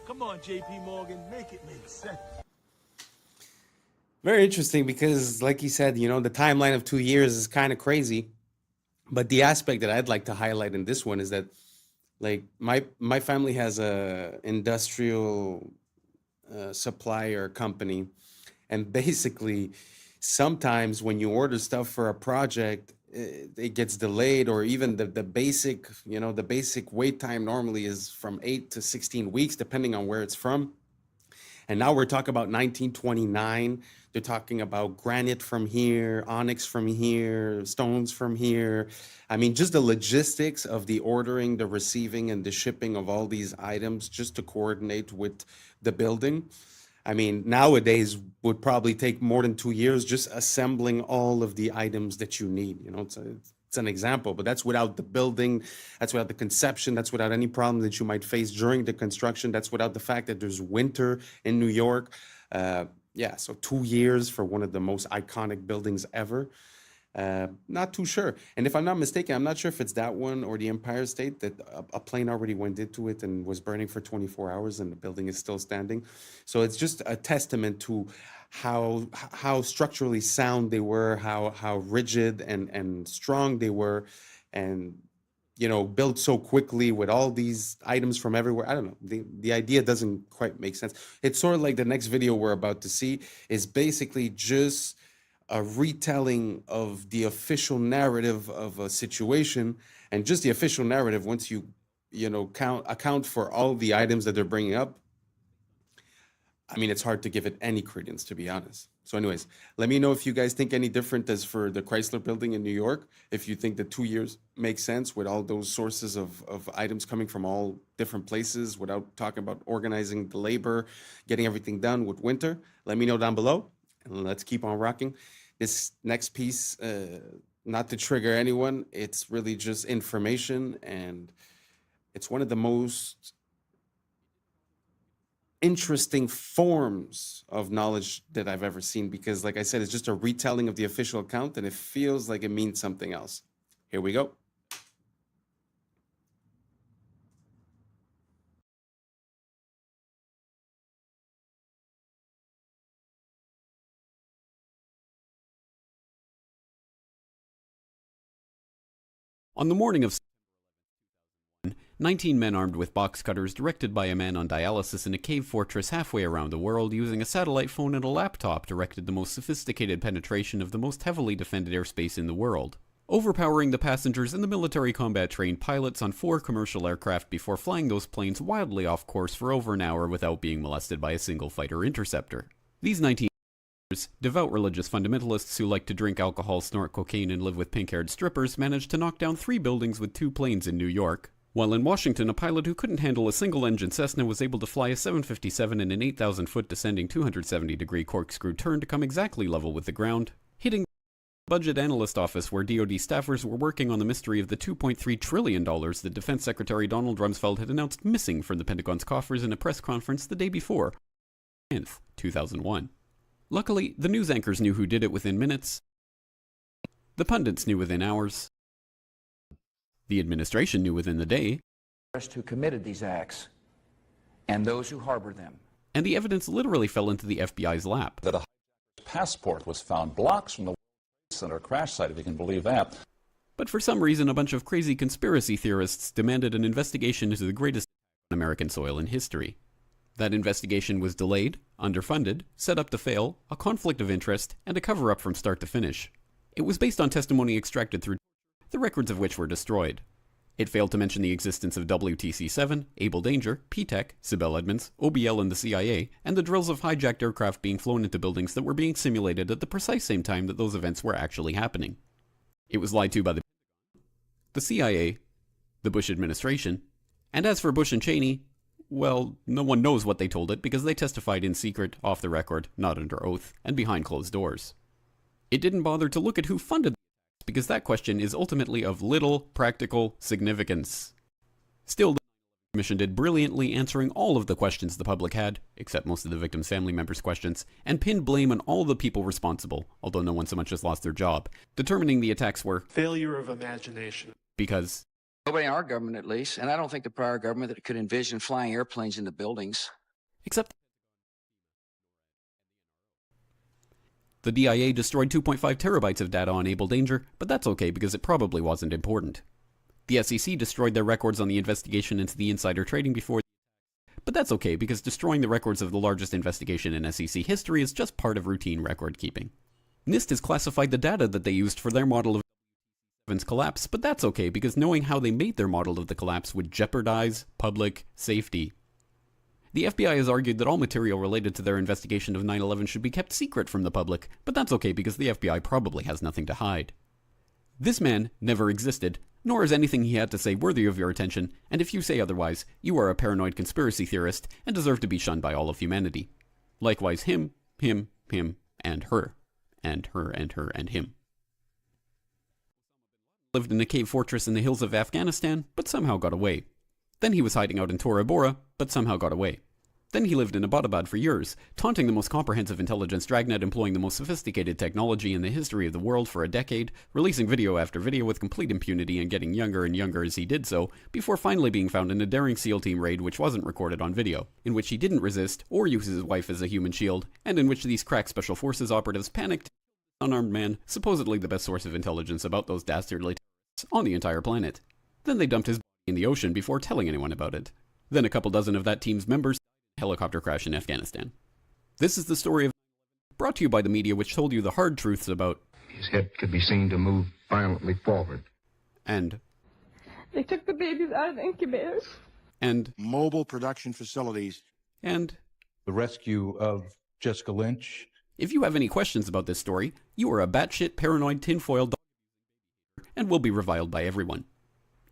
Come on, J.P. Morgan, make it make sense. Very interesting because, like you said, you know, the timeline of 2 years is kind of crazy. But the aspect that I'd like to highlight in this one is that, like, my family has a industrial supplier company. And basically, sometimes when you order stuff for a project, it gets delayed, or even the basic, you know, the basic wait time normally is from 8 to 16 weeks, depending on where it's from. And now we're talking about 1929. They're talking about granite from here, onyx from here, stones from here. I mean, just the logistics of the ordering, the receiving, and the shipping of all these items just to coordinate with the building. I mean, nowadays would probably take more than 2 years just assembling all of the items that you need. You know, it's an example, but that's without the building, that's without the conception, that's without any problem that you might face during the construction, that's without the fact that there's winter in New York. Yeah, so 2 years for one of the most iconic buildings ever. Not too sure. And if I'm not mistaken, I'm not sure if it's that one or the Empire State that a plane already went into it and was burning for 24 hours and the building is still standing. So it's just a testament to how structurally sound they were, how rigid and strong they were, and, you know, built so quickly with all these items from everywhere. I don't know. The idea doesn't quite make sense. It's sort of like the next video we're about to see is basically just a retelling of the official narrative of a situation, and just the official narrative, once you know, account for all the items that they're bringing up, I mean, it's hard to give it any credence, to be honest. So anyways, let me know if you guys think any different as for the Chrysler building in New York, if you think that 2 years makes sense with all those sources of items coming from all different places without talking about organizing the labor, getting everything done with winter. Let me know down below, and let's keep on rocking. This next piece, not to trigger anyone, it's really just information, and it's one of the most interesting forms of knowledge that I've ever seen, because, like I said, it's just a retelling of the official account, and it feels like it means something else. Here we go. On the morning of 19 men armed with box cutters directed by a man on dialysis in a cave fortress halfway around the world using a satellite phone and a laptop directed the most sophisticated penetration of the most heavily defended airspace in the world, overpowering the passengers and the military combat-trained pilots on 4 commercial aircraft before flying those planes wildly off course for over an hour without being molested by a single fighter interceptor. These 19 devout religious fundamentalists who like to drink alcohol, snort cocaine, and live with pink-haired strippers managed to knock down 3 buildings with 2 planes in New York, while in Washington a pilot who couldn't handle a single-engine Cessna was able to fly a 757 in an 8,000-foot descending 270-degree corkscrew turn to come exactly level with the ground, hitting the budget analyst office where DoD staffers were working on the mystery of the $2.3 trillion that Defense Secretary Donald Rumsfeld had announced missing from the Pentagon's coffers in a press conference the day before, 10th, 2001. Luckily, the news anchors knew who did it within minutes. The pundits knew within hours. The administration knew within the day. Who committed these acts and those who harbored them. And the evidence literally fell into the FBI's lap. That a passport was found blocks from the World Trade Center crash site, if you can believe that. But for some reason, a bunch of crazy conspiracy theorists demanded an investigation into the greatest on American soil in history. That investigation was delayed, underfunded, set up to fail, a conflict of interest, and a cover-up from start to finish. It was based on testimony extracted through the records of which were destroyed. It failed to mention the existence of WTC-7, Able Danger, P-TECH, Sibel Edmonds, OBL and the CIA, and the drills of hijacked aircraft being flown into buildings that were being simulated at the precise same time that those events were actually happening. It was lied to by the CIA, the Bush administration, and as for Bush and Cheney, well, no one knows what they told it because they testified in secret, off the record, not under oath, and behind closed doors. It didn't bother to look at who funded the attacks because that question is ultimately of little practical significance. Still, the Commission did brilliantly answering all of the questions the public had, except most of the victims' family members' questions, and pinned blame on all the people responsible, although no one so much as lost their job, determining the attacks were failure of imagination. Because Nobody in our government, at least, and I don't think the prior government that could envision flying airplanes into buildings. Except the DIA destroyed 2.5 terabytes of data on Able Danger, but that's okay because it probably wasn't important. The SEC destroyed their records on the investigation into the insider trading before, but that's okay because destroying the records of the largest investigation in SEC history is just part of routine record keeping. NIST has classified the data that they used for their model of collapse, but that's okay because knowing how they made their model of the collapse would jeopardize public safety. The FBI has argued that all material related to their investigation of 9/11 should be kept secret from the public, but that's okay because the FBI probably has nothing to hide. This man never existed, nor is anything he had to say worthy of your attention, and if you say otherwise, you are a paranoid conspiracy theorist and deserve to be shunned by all of humanity. Likewise him, and her, and her, and her, and him. Lived in a cave fortress in the hills of Afghanistan, but somehow got away. Then he was hiding out in Tora Bora, but somehow got away. Then he lived in Abbottabad for years, taunting the most comprehensive intelligence dragnet employing the most sophisticated technology in the history of the world for a decade, releasing video after video with complete impunity and getting younger and younger as he did so, before finally being found in a daring SEAL team raid which wasn't recorded on video, in which he didn't resist or use his wife as a human shield, and in which these crack special forces operatives panicked unarmed man, supposedly the best source of intelligence about those dastardly terrorists on the entire planet. Then they dumped his body in the ocean before telling anyone about it. Then a couple dozen of that team's members died in a helicopter crash in Afghanistan. This is the story of brought to you by the media which told you the hard truths about his head could be seen to move violently forward. And they took the babies out of the incubators. And mobile production facilities. And the rescue of Jessica Lynch. If you have any questions about this story, you are a batshit paranoid tinfoil dog and will be reviled by everyone.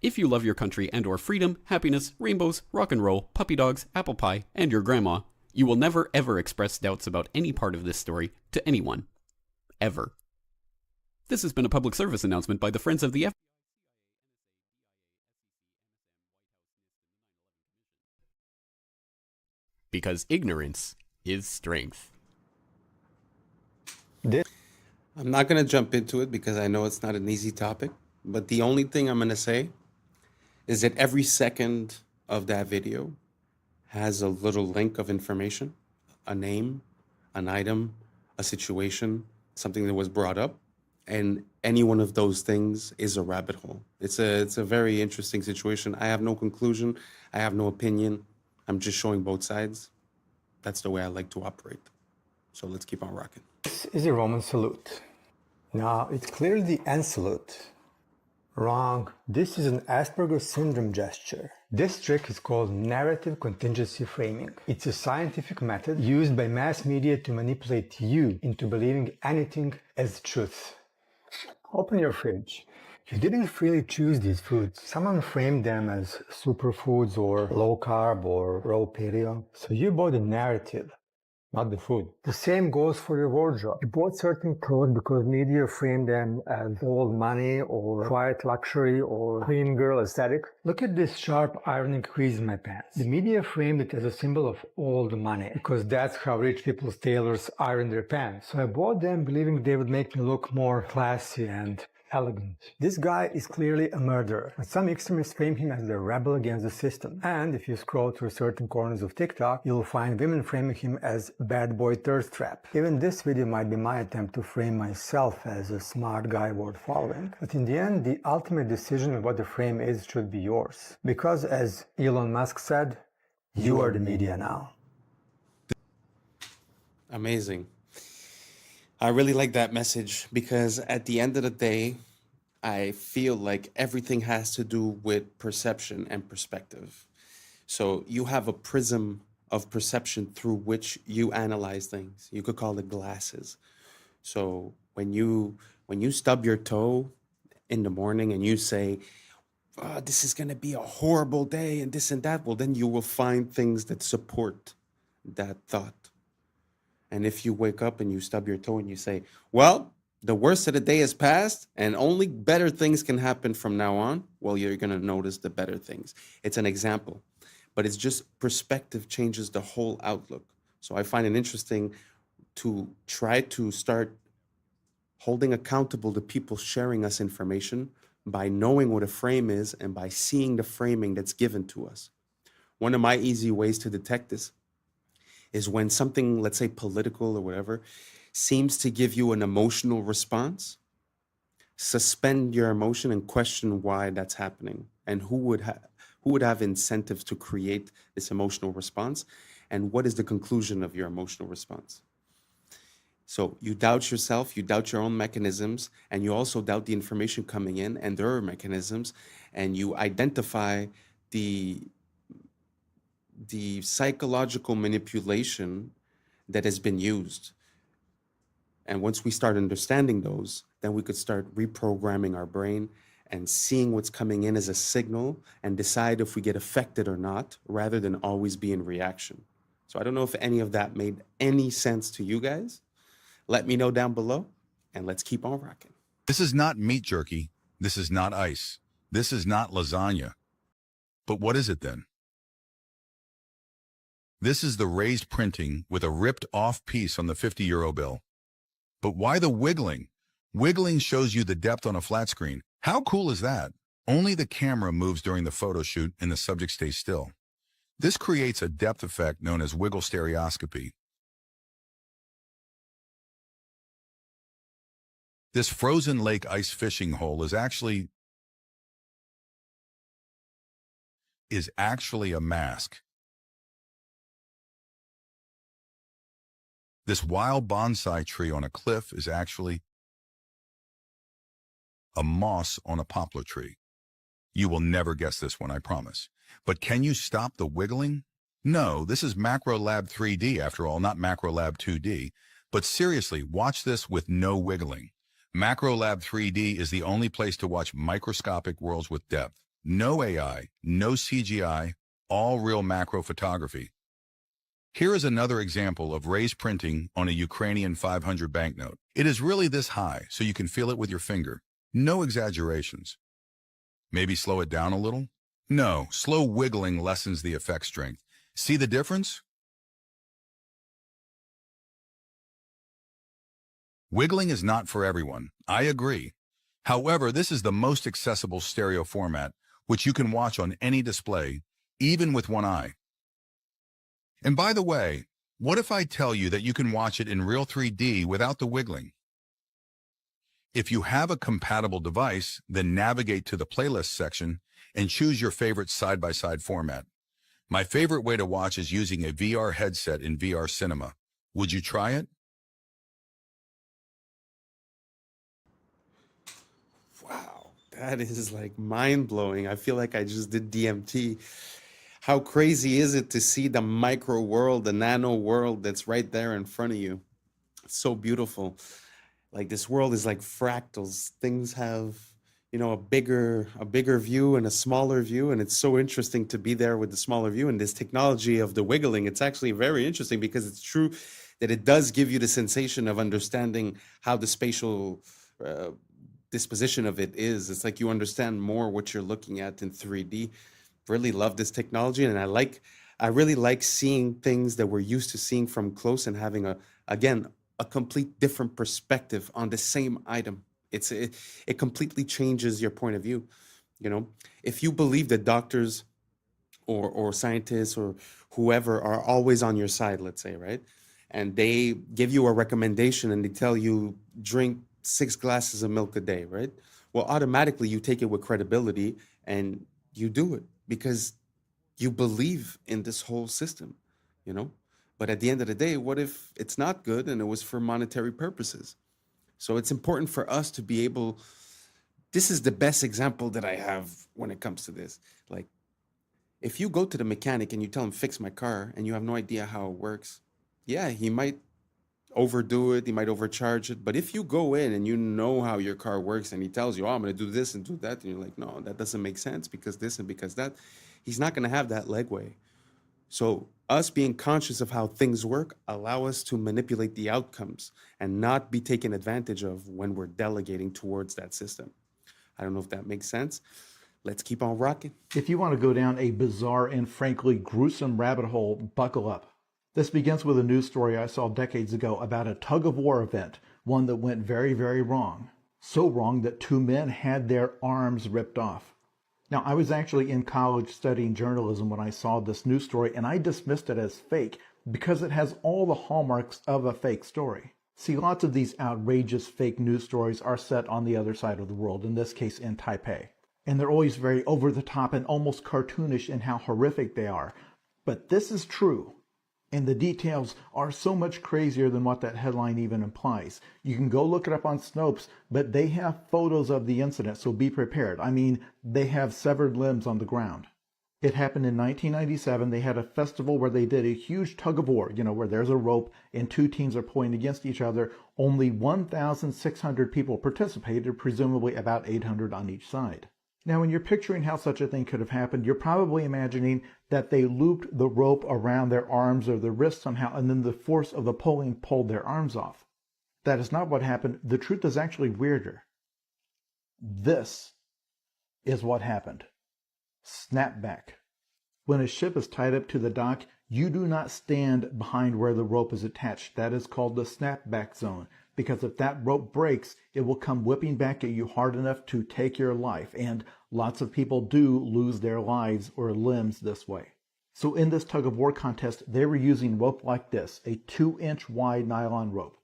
If you love your country and or freedom, happiness, rainbows, rock and roll, puppy dogs, apple pie, and your grandma, you will never ever express doubts about any part of this story to anyone. Ever. This has been a public service announcement by the Friends of the FBI. Because ignorance is strength. I'm not going to jump into it because I know it's not an easy topic, but the only thing I'm going to say is that every second of that video has a little link of information, a name, an item, a situation, something that was brought up, And any one of those things is a rabbit hole. It's a very interesting situation. I have no conclusion. I have no opinion. I'm just showing both sides. That's the way I like to operate. So let's keep on rocking. This is a Roman salute. Now, it's clearly the end salute. Wrong. This is an Asperger's syndrome gesture. This trick is called narrative contingency framing. It's a scientific method used by mass media to manipulate you into believing anything as truth. Open your fridge. You didn't freely choose these foods. Someone framed them as superfoods or low carb or raw paleo. So you bought the narrative, not the food. The same goes for your wardrobe. You bought certain clothes because media framed them as old money or quiet luxury or clean girl aesthetic. Look at this sharp ironing crease in my pants. The media framed it as a symbol of old money because that's how rich people's tailors iron their pants. So I bought them believing they would make me look more classy and elegant. This guy is clearly a murderer, but some extremists frame him as the rebel against the system. And if you scroll through certain corners of TikTok, you'll find women framing him as bad boy thirst trap. Even this video might be my attempt to frame myself as a smart guy worth following. But in the end, the ultimate decision of what the frame is should be yours. Because as Elon Musk said, you are the media now. Amazing. I really like that message because at the end of the day, I feel like everything has to do with perception and perspective. So you have a prism of perception through which you analyze things. You could call it glasses. So when you stub your toe in the morning and you say, oh, this is going to be a horrible day and this and that, well, then you will find things that support that thought. And if you wake up and you stub your toe and you say, well, the worst of the day has passed and only better things can happen from now on, well, you're going to notice the better things. It's an example, but it's just perspective changes the whole outlook. So I find it interesting to try to start holding accountable the people sharing us information by knowing what a frame is and by seeing the framing that's given to us. One of my easy ways to detect this is when something, let's say political or whatever, seems to give you an emotional response, suspend your emotion and question why that's happening and who would have incentives to create this emotional response and what is the conclusion of your emotional response. So you doubt yourself, you doubt your own mechanisms, and you also doubt the information coming in and their mechanisms, and you identify the psychological manipulation that has been used. And once we start understanding those, then we could start reprogramming our brain and seeing what's coming in as a signal and decide if we get affected or not, rather than always be in reaction. So I don't know if any of that made any sense to you guys. Let me know down below, and let's keep on rocking. This is not meat jerky. This is not ice. This is not lasagna. But what is it then? This is the raised printing with a ripped off piece on the 50-euro bill. But why the wiggling? Wiggling shows you the depth on a flat screen. How cool is that? Only the camera moves during the photo shoot and the subject stays still. This creates a depth effect known as wiggle stereoscopy. This frozen lake ice fishing hole is actually a mask. This wild bonsai tree on a cliff is actually a moss on a poplar tree. You will never guess this one, I promise. But can you stop the wiggling? No, this is MacroLab 3D after all, not MacroLab 2D. But seriously, watch this with no wiggling. MacroLab 3D is the only place to watch microscopic worlds with depth. No AI, no CGI, all real macro photography. Here is another example of raised printing on a Ukrainian 500 banknote. It is really this high, so you can feel it with your finger. No exaggerations. Maybe slow it down a little? No, slow wiggling lessens the effect strength. See the difference? Wiggling is not for everyone. I agree. However, this is the most accessible stereo format, which you can watch on any display, even with one eye. And by the way, what if I tell you that you can watch it in real 3D without the wiggling? If you have a compatible device, then navigate to the playlist section and choose your favorite side-by-side format. My favorite way to watch is using a VR headset in VR cinema. Would you try it? Wow, that is like mind-blowing. I feel like I just did DMT. How crazy is it to see the micro world, the nano world that's right there in front of you? It's so beautiful. Like this world is like fractals. Things have, a bigger view and a smaller view, and it's so interesting to be there with the smaller view. And this technology of the wiggling, it's actually very interesting because it's true that it does give you the sensation of understanding how the spatial disposition of it is. It's like you understand more what you're looking at in 3D. Really love this technology, and I really like seeing things that we're used to seeing from close and having a complete different perspective on the same item. It completely changes your point of view. If you believe that doctors or scientists or whoever are always on your side, let's say, right? And they give you a recommendation and they tell you drink 6 glasses of milk a day, right? Well, automatically you take it with credibility and you do it because you believe in this whole system, But at the end of the day, what if it's not good and it was for monetary purposes? So it's important for us to be able, this is the best example that I have when it comes to this. Like, if you go to the mechanic and you tell him, fix my car, and you have no idea how it works, yeah, he might overdo it, he might overcharge it. But if you go in and you know how your car works and he tells you, I'm going to do this and do that, and you're like, no, that doesn't make sense because this and because that, he's not going to have that legway. So us being conscious of how things work allow us to manipulate the outcomes and not be taken advantage of when we're delegating towards that system. I don't know if that makes sense. Let's keep on rocking. If you want to go down a bizarre and frankly gruesome rabbit hole, buckle up. This begins with a news story I saw decades ago about a tug-of-war event, one that went very, very wrong. So wrong that 2 men had their arms ripped off. Now, I was actually in college studying journalism when I saw this news story, and I dismissed it as fake because it has all the hallmarks of a fake story. See, lots of these outrageous fake news stories are set on the other side of the world, in this case in Taipei. And they're always very over-the-top and almost cartoonish in how horrific they are. But this is true. And the details are so much crazier than what that headline even implies. You can go look it up on Snopes, but they have photos of the incident, so be prepared. I mean, they have severed limbs on the ground. It happened in 1997. They had a festival where they did a huge tug-of-war, where there's a rope and 2 teams are pulling against each other. Only 1,600 people participated, presumably about 800 on each side. Now, when you're picturing how such a thing could have happened, you're probably imagining that they looped the rope around their arms or their wrists somehow, and then the force of the pulling pulled their arms off. That is not what happened. The truth is actually weirder. This is what happened. Snapback. When a ship is tied up to the dock, you do not stand behind where the rope is attached. That is called the snapback zone. Because if that rope breaks, it will come whipping back at you hard enough to take your life. And lots of people do lose their lives or limbs this way. So in this tug-of-war contest, they were using rope like this, a 2-inch wide nylon rope.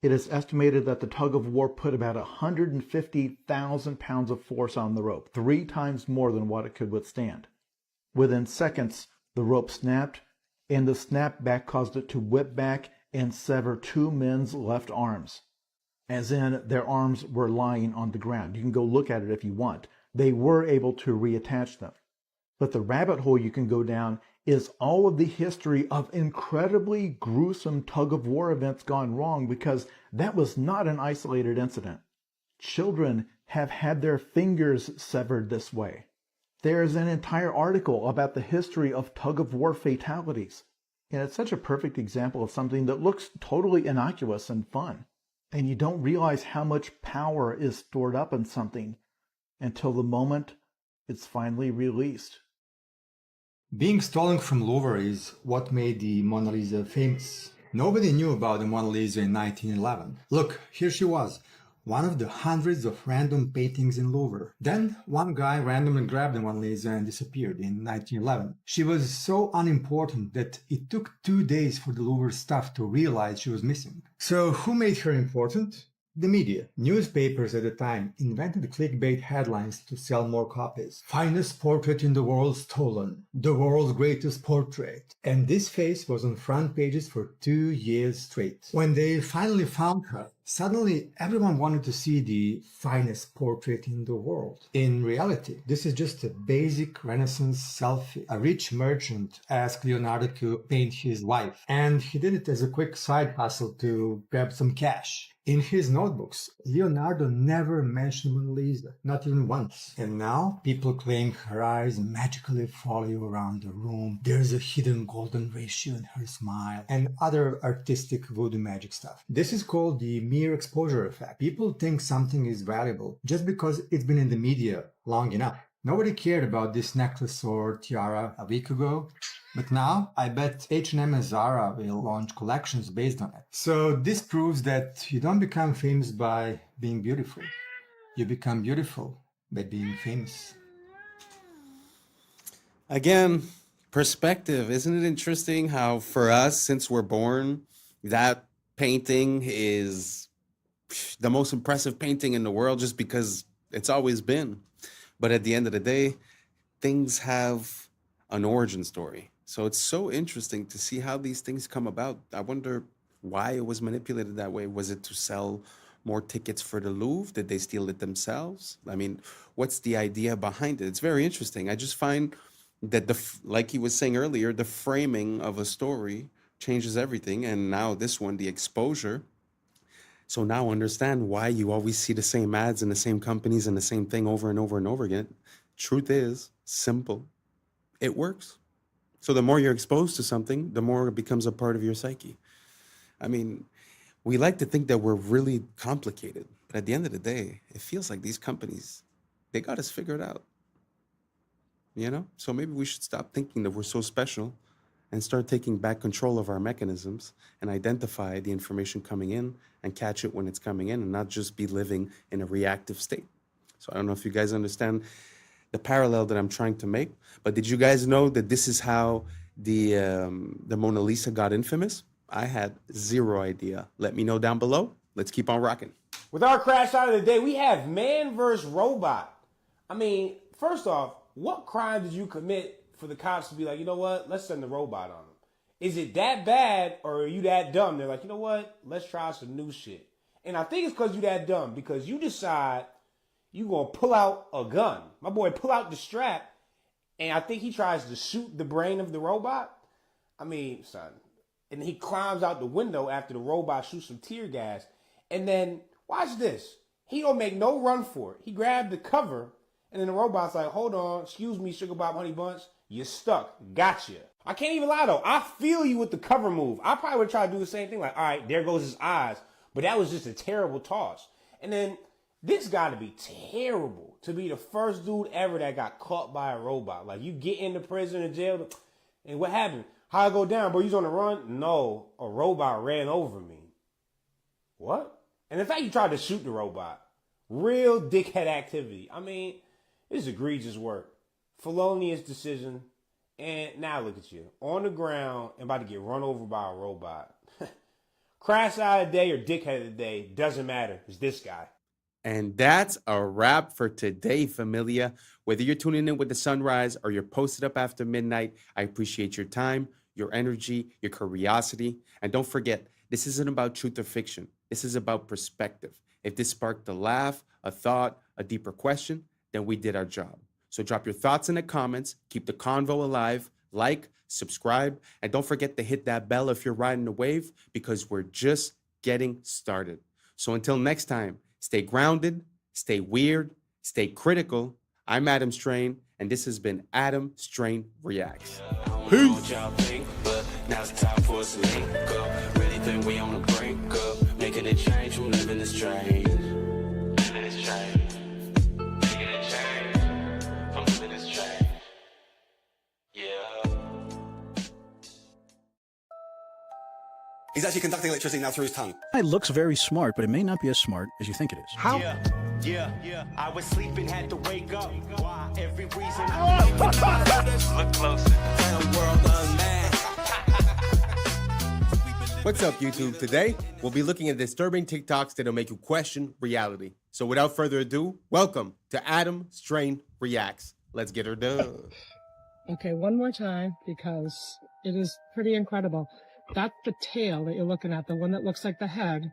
It is estimated that the tug-of-war put about 150,000 pounds of force on the rope, 3 times more than what it could withstand. Within seconds, the rope snapped, and the snapback caused it to whip back and sever 2 men's left arms, as in their arms were lying on the ground. You can go look at it if you want. They were able to reattach them. But the rabbit hole you can go down is all of the history of incredibly gruesome tug-of-war events gone wrong, because that was not an isolated incident. Children have had their fingers severed this way. There is an entire article about the history of tug-of-war fatalities. And it's such a perfect example of something that looks totally innocuous and fun. And you don't realize how much power is stored up in something until the moment it's finally released. Being stolen from Louvre is what made the Mona Lisa famous. Nobody knew about the Mona Lisa in 1911. Look, here she was, one of the hundreds of random paintings in Louvre. Then one guy randomly grabbed the Mona Lisa and disappeared in 1911. She was so unimportant that it took 2 days for the Louvre staff to realize she was missing. So who made her important? The media. Newspapers at the time invented clickbait headlines to sell more copies. Finest portrait in the world stolen. The world's greatest portrait. And this face was on front pages for 2 years straight. When they finally found her, suddenly everyone wanted to see the finest portrait in the world. In reality, this is just a basic Renaissance selfie. A rich merchant asked Leonardo to paint his wife, and he did it as a quick side hustle to grab some cash. In his notebooks, Leonardo never mentioned Mona Lisa, not even once. And now, people claim her eyes magically follow you around the room, there's a hidden golden ratio in her smile, and other artistic voodoo magic stuff. This is called the mere exposure effect. People think something is valuable just because it's been in the media long enough. Nobody cared about this necklace or tiara a week ago. But now, I bet H&M and Zara will launch collections based on it. So this proves that you don't become famous by being beautiful. You become beautiful by being famous. Again, perspective. Isn't it interesting how for us, since we're born, that painting is the most impressive painting in the world just because it's always been. But at the end of the day, things have an origin story. So it's so interesting to see how these things come about. I wonder why it was manipulated that way. Was it to sell more tickets for the Louvre? Did they steal it themselves? I mean, what's the idea behind it? It's very interesting. I just find that, like he was saying earlier, the framing of a story changes everything. And now this one, the exposure. So now understand why you always see the same ads and the same companies and the same thing over and over and over again. Truth is, simple. It works. So the more you're exposed to something, the more it becomes a part of your psyche. I mean, we like to think that we're really complicated, but at the end of the day, it feels like these companies, they got us figured out. You know? So maybe we should stop thinking that we're so special and start taking back control of our mechanisms and identify the information coming in and catch it when it's coming in and not just be living in a reactive state. So I don't know if you guys understand the parallel that I'm trying to make, but did you guys know that this is how the Mona Lisa got infamous? I had zero idea. Let me know down below. Let's keep on rocking. With our crash out of the day, we have man versus robot. I mean, first off, what crime did you commit for the cops to be like, you know what, let's send the robot on them? Is it that bad or are you that dumb? They're like, you know what, let's try some new shit. And I think it's because you're that dumb, because you decide you gonna pull out a gun. My boy pull out the strap, and I think he tries to shoot the brain of the robot. I mean, son. And he climbs out the window after the robot shoots some tear gas. And then, watch this. He don't make no run for it. He grabbed the cover, and then the robot's like, hold on, excuse me, Sugar Bob Honey Bunch, you're stuck. Gotcha. I can't even lie, though. I feel you with the cover move. I probably would try to do the same thing. Like, all right, there goes his eyes. But that was just a terrible toss. And then, this got to be terrible to be the first dude ever that got caught by a robot. Like, you get into prison or jail, and what happened? How I go down, bro? You was on the run? No, a robot ran over me. What? And in fact, you tried to shoot the robot. Real dickhead activity. I mean, this is egregious work. Felonious decision. And now look at you. On the ground and about to get run over by a robot. Crash out of the day or dickhead of the day, doesn't matter. It's this guy. And that's a wrap for today, familia. Whether you're tuning in with the sunrise or you're posted up after midnight, I appreciate your time, your energy, your curiosity. And don't forget, this isn't about truth or fiction. This is about perspective. If this sparked a laugh, a thought, a deeper question, then we did our job. So drop your thoughts in the comments, keep the convo alive, like, subscribe, and don't forget to hit that bell if you're riding the wave, because we're just getting started. So until next time, stay grounded, stay weird, stay critical. I'm Adam Strain, and this has been Adam Strain Reacts. Peace. But now's the time for us to link up. Really think we on the brink up. Making a change from living this strange. Living this strange. Making a change from living this strange. Yeah. He's actually conducting electricity now through his tongue. It looks very smart, but it may not be as smart as you think it is. How? Yeah. I was sleeping, had to wake up. Why? Every reason I look closer. World unmasked. What's up, YouTube? Today, we'll be looking at disturbing TikToks that'll make you question reality. So without further ado, welcome to Adam Strain Reacts. Let's get her done. Okay, one more time, because it is pretty incredible. That's the tail that you're looking at, the one that looks like the head.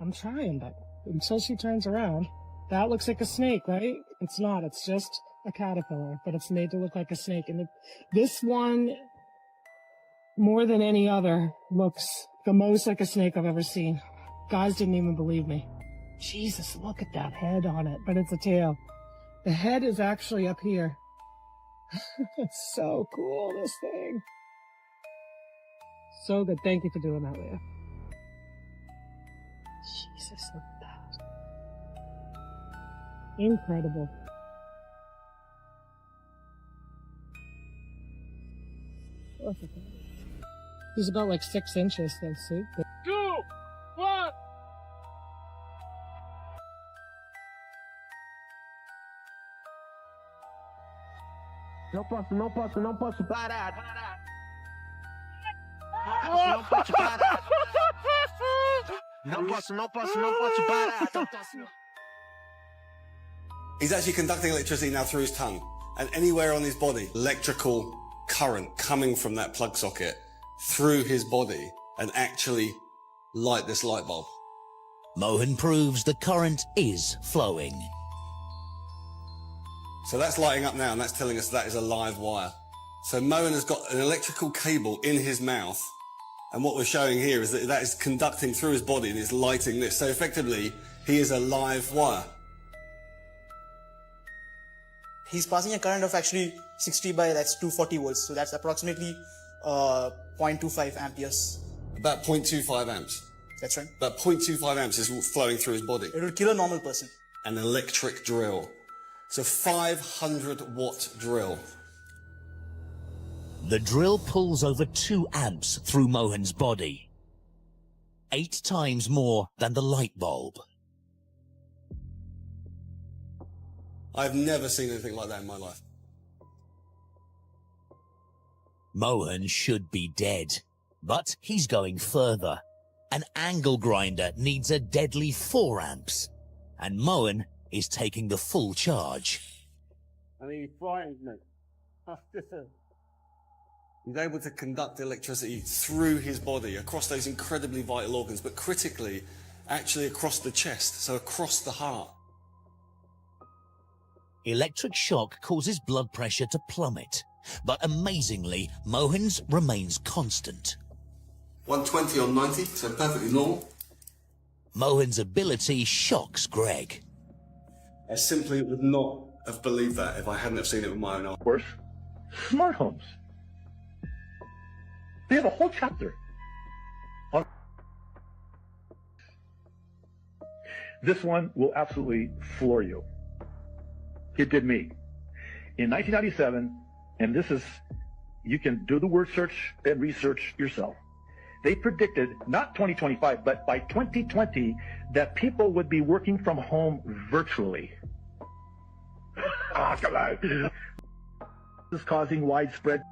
I'm trying, but until she turns around, that looks like a snake, right? It's not, it's just a caterpillar, but it's made to look like a snake. And this one, more than any other, looks the most like a snake I've ever seen. Guys didn't even believe me. Jesus, look at that head on it, but it's a tail. The head is actually up here. It's so cool, this thing. So good. Thank you for doing that, Leah. Jesus, look at that. Incredible. Look at that. He's about like 6 inches, let's see. 2, 1. Não posso parar. Não posso parar. He's actually conducting electricity now through his tongue, and anywhere on his body, electrical current coming from that plug socket through his body and actually light this light bulb. Mohan proves the current is flowing. So that's lighting up now, and that's telling us that is a live wire. So Mohan has got an electrical cable in his mouth, and what we're showing here is that that is conducting through his body and is lighting this. So effectively, he is a live wire. He's passing a current of actually 60 by, that's 240 volts. So that's approximately 0.25 amperes. About 0.25 amps. That's right. About 0.25 amps is flowing through his body. It will kill a normal person. An electric drill. It's a 500-watt drill. The drill pulls over 2 amps through Mohan's body. 8 times more than the light bulb. I've never seen anything like that in my life. Mohan should be dead, but he's going further. An angle grinder needs a deadly 4 amps, and Mohan is taking the full charge. I mean, he frightens me. He's able to conduct electricity through his body, across those incredibly vital organs, but critically, actually across the chest, so across the heart. Electric shock causes blood pressure to plummet, but amazingly, Mohan's remains constant. 120 on 90, so perfectly normal. Mohan's ability shocks Greg. I simply would not have believed that if I hadn't have seen it with my own eyes. Worse, smart homes. They have a whole chapter on this. One will absolutely floor you. It did me. In 1997, and this is, you can do the word search and research yourself. They predicted, not 2025, but by 2020, that people would be working from home virtually. Come on. This is causing widespread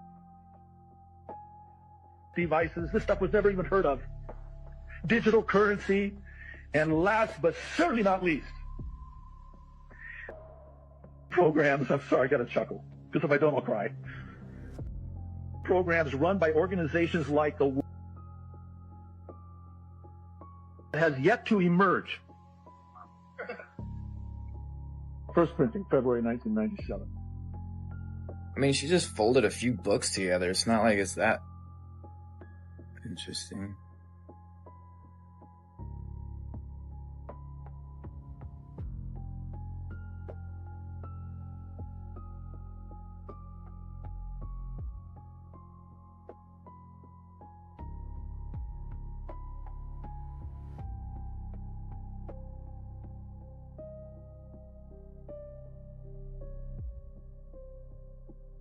devices. This stuff was never even heard of. Digital currency, and last but certainly not least, programs. I'm sorry, I got to chuckle, because if I don't, I'll cry. Programs run by organizations like the has yet to emerge. First printing, February 1997. I mean, she just folded a few books together. It's not like it's that interesting.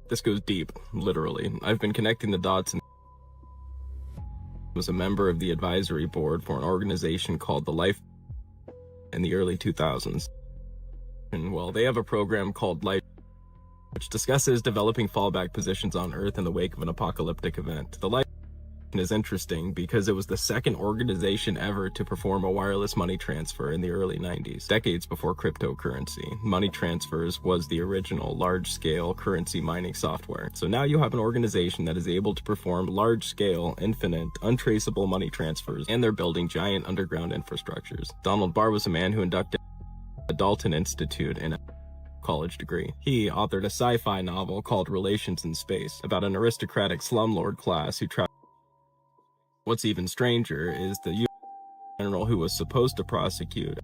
This goes deep, literally. I've been connecting the dots and was a member of the advisory board for an organization called the Life in the early 2000s. And well, they have a program called Life, which discusses developing fallback positions on Earth in the wake of an apocalyptic event. The Life is interesting because it was the second organization ever to perform a wireless money transfer in the early 90s, decades before cryptocurrency. Money transfers was the original large-scale currency mining software. So now you have an organization that is able to perform large-scale, infinite, untraceable money transfers, and they're building giant underground infrastructures. Donald Barr was a man who inducted the Dalton Institute in a college degree. He authored a sci-fi novel called Relations in Space about an aristocratic slumlord class who traveled. What's even stranger is the U.S. general who was supposed to prosecute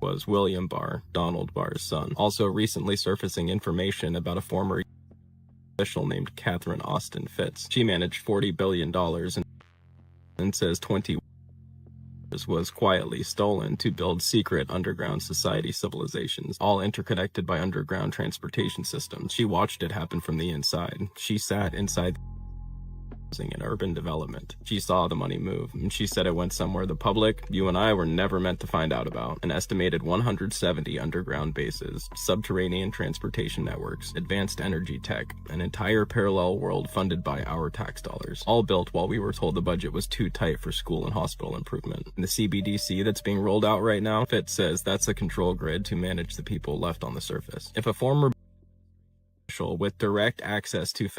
was William Barr, Donald Barr's son, also recently surfacing information about a former official named Catherine Austin Fitz. She managed $40 billion and says 20 was quietly stolen to build secret underground society civilizations, all interconnected by underground transportation systems. She watched it happen from the inside. She sat inside in urban development. She saw the money move, and she said it went somewhere the public, you and I, were never meant to find out about. An estimated 170 underground bases, subterranean transportation networks, advanced energy tech, an entire parallel world funded by our tax dollars, all built while we were told the budget was too tight for school and hospital improvement. And the CBDC that's being rolled out right now, Fitz says that's a control grid to manage the people left on the surface. If a former official with direct access to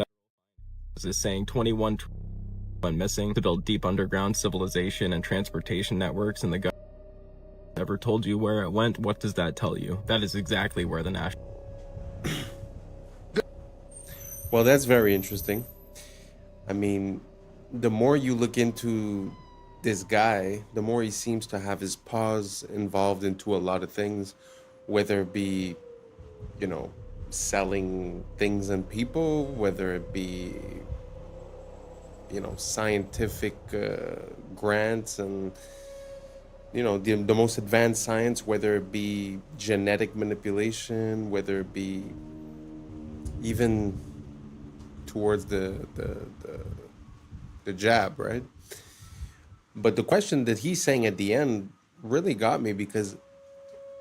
is saying 21 trillion missing to build deep underground civilization and transportation networks, and the government never told you where it went, what does that tell you? That is exactly where the national... Well, that's very interesting. I mean, the more you look into this guy, the more he seems to have his paws involved into a lot of things, whether it be, you know, selling things and people, whether it be, you know, scientific grants and, you know, the most advanced science, whether it be genetic manipulation, whether it be even towards the jab, right? But the question that he's saying at the end really got me, because